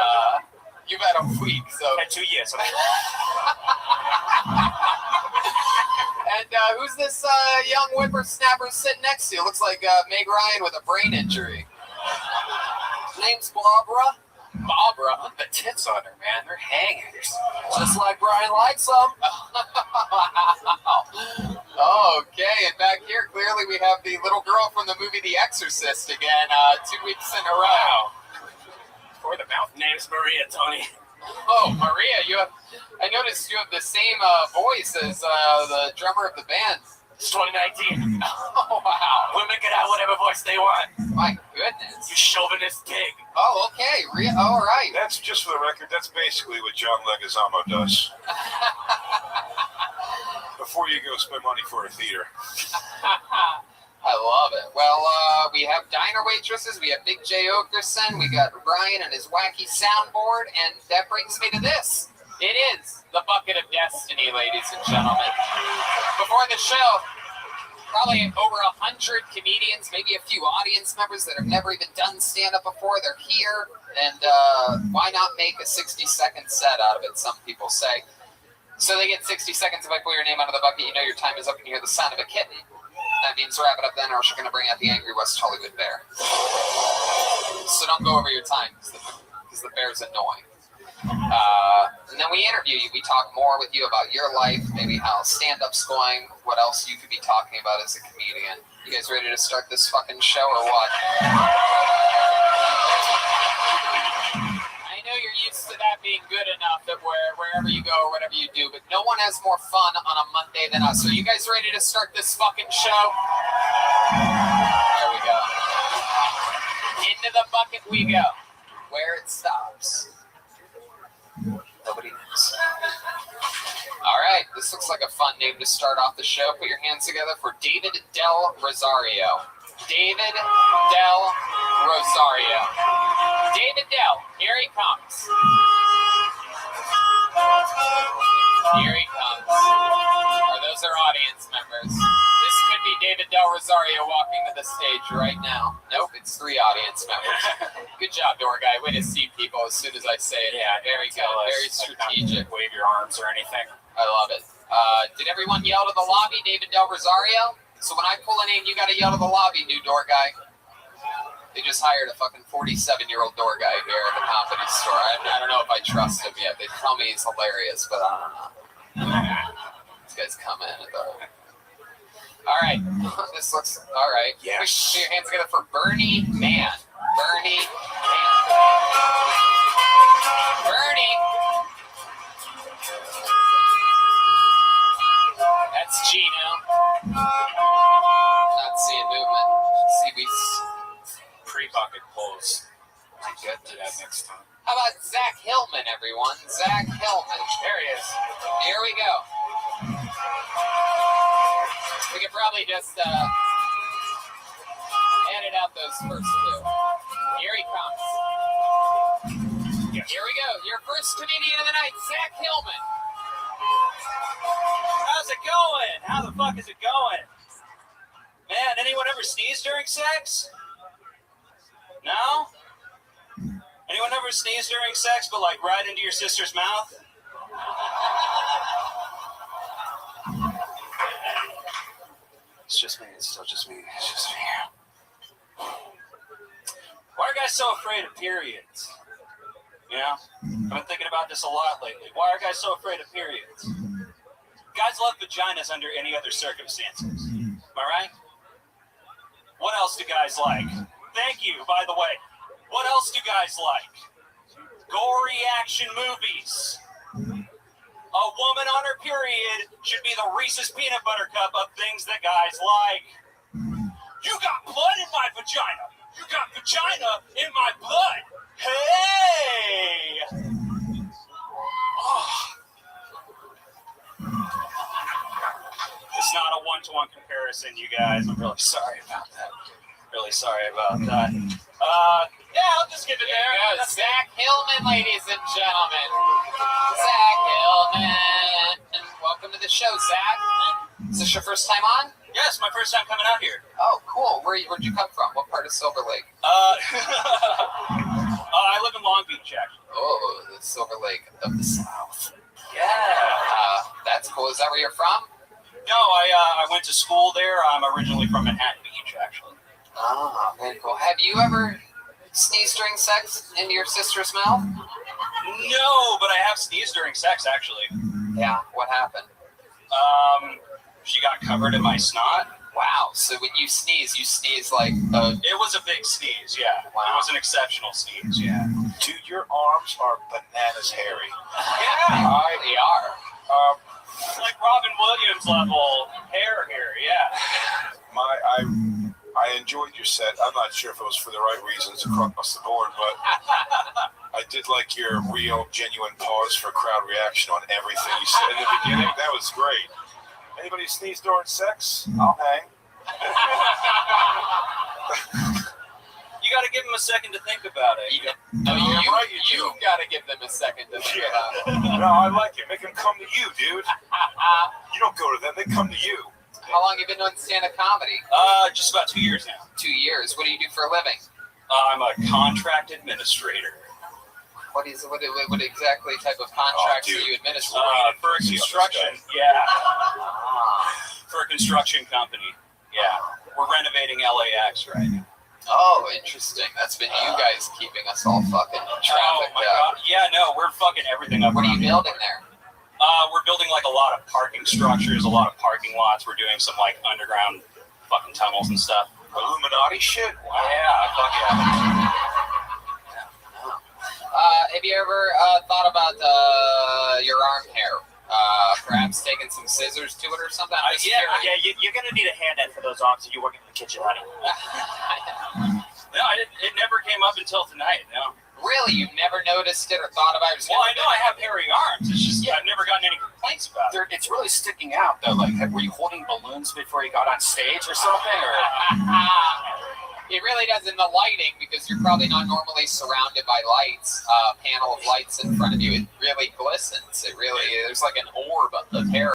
You've had a week, so. Had 2 years. Okay. And who's this young whippersnapper sitting next to you? Looks like Meg Ryan with a brain injury. Name's Barbara. Barbara? The tits on her, man. They're hangers. Just like Brian likes them. Okay, and back here, clearly we have the little girl from the movie The Exorcist again, 2 weeks in a row. For the mouth. Name's Maria, Tony. Oh, Maria, I noticed you have the same voice as the drummer of the band. It's 2019. Oh, wow. Women can have whatever voice they want. My goodness. You chauvinist pig. Oh, okay. All right. That's just for the record. That's basically what John Leguizamo does. Before you go spend money for a theater. I love it. Well, we have diner waitresses. We have Big J. Okerson. We got Brian and his wacky soundboard. And that brings me to this. It is the Bucket of Destiny, ladies and gentlemen. Before the show, probably over 100 comedians, maybe a few audience members that have never even done stand-up before. They're here. And why not make a 60-second set out of it, some people say. So they get 60 seconds. If I pull your name out of the bucket, you know your time is up and you hear the sound of a kitten. That means wrap it up then, or else you're going to bring out the angry West Hollywood bear. So don't go over your time, because the bear's annoying. And then we interview you. We talk more with you about your life, maybe how stand-up's going, what else you could be talking about as a comedian. You guys ready to start this fucking show, or what? I know you're used to that being good enough that wherever you go or whatever you do, but no one has more fun on a Monday than us. Are you guys ready to start this fucking show? There we go. Into the bucket we go. Where it stops. Nobody knows. All right, this looks like a fun name to start off the show. Put your hands together for David Del Rosario. David Del Rosario. David Del, here he comes. Here he comes. Or those are audience members. This could be David Del Rosario walking to the stage right now. Nope, it's 3 audience members. Good job, door guy. Way to see people as soon as I say it. Yeah, very good. Very strategic. Wave your arms or anything. I love it. Did everyone yell to the lobby, David Del Rosario? So when I pull a name, you got to yell to the lobby, new door guy. They just hired a fucking 47-year-old door guy here at the comedy store. I don't know if I trust him yet. They tell me he's hilarious, but I don't know. These guys come in and all right. This looks all right. Yeah. Put your hands together for Bernie Mann. Bernie Mann. Bernie. That's Gino. Not seeing movement. See, we pre-bucket pulls. My goodness. Do that next time. How about Zach Hillman, everyone? Zach Hillman. There he is. Here we go. We could probably just edit out those first 2. Here he comes. Here we go. Your first comedian of the night, Zach Hillman. How's it going? How the fuck is it going? Man, anyone ever sneeze during sex? No? Anyone ever sneeze during sex, but like right into your sister's mouth? It's just me. It's still just me. It's just me. Why are guys so afraid of periods? You know? I've been thinking about this a lot lately. Why are guys so afraid of periods? Guys love vaginas under any other circumstances. Am I right? What else do guys like? Thank you, by the way. What else do guys like? Gory action movies. A woman on her period should be the Reese's peanut butter cup of things that guys like. You got blood in my vagina. You got vagina in my blood. Hey! Oh. It's not a one-to-one comparison, you guys. I'm really sorry about that. Really sorry about that. Yeah, I'll just give it there. Zach Hillman, ladies and gentlemen. Zach Hillman. Welcome to the show, Zach. Is this your first time on? Yes, my first time coming out here. Oh, cool. Where'd you come from? What part of Silver Lake? I live in Long Beach, actually. Oh, the Silver Lake of the South. Yeah. That's cool. Is that where you're from? No, I went to school there. I'm originally from Manhattan Beach, actually. Oh, very cool. Have you ever sneezed during sex into your sister's mouth? No, but I have sneezed during sex, actually. Yeah, what happened? She got covered in my snot. Wow, so when you sneeze like... It was a big sneeze, yeah. Wow. It was an exceptional sneeze, yeah. Dude, your arms are bananas hairy. Yeah. They are. Like Robin Williams level hair here, yeah. I enjoyed your set. I'm not sure if it was for the right reasons across the board, but I did like your real, genuine pause for crowd reaction on everything you said in the beginning. That was great. Anybody sneeze during sex? I'll hang. to give them a second to think about it. No, you got to give them a second to think about it. No, I like it. Make them come to you, dude. You don't go to them; they come to you. How long you been doing stand-up comedy? Just about 2 years now. 2 years. What do you do for a living? I'm a contract administrator. What exactly type of contracts do you administer? For a construction, for a construction company. Yeah, we're renovating LAX right now. Oh, interesting. That's been you guys keeping us all fucking trafficked my out. God. Yeah, no, we're fucking everything up. What are you building there? We're building like a lot of parking structures, a lot of parking lots. We're doing some like underground fucking tunnels and stuff. Illuminati shit? Wow. Yeah, fuck yeah. Have you ever thought about your arm hair? Perhaps taking some scissors to it or something? You're gonna need a hand for those arms if you work in the kitchen, honey. No, it never came up until tonight. No. Really, you've never noticed it or thought about it? Well, I know I have hairy arms. It's just I've never gotten any complaints about it. It's really sticking out though. Like, were you holding balloons before you got on stage or something? Or it really does in the lighting because you're probably not normally surrounded by lights. Panel of lights in front of you. It really glistens. It really there's like an orb of hair.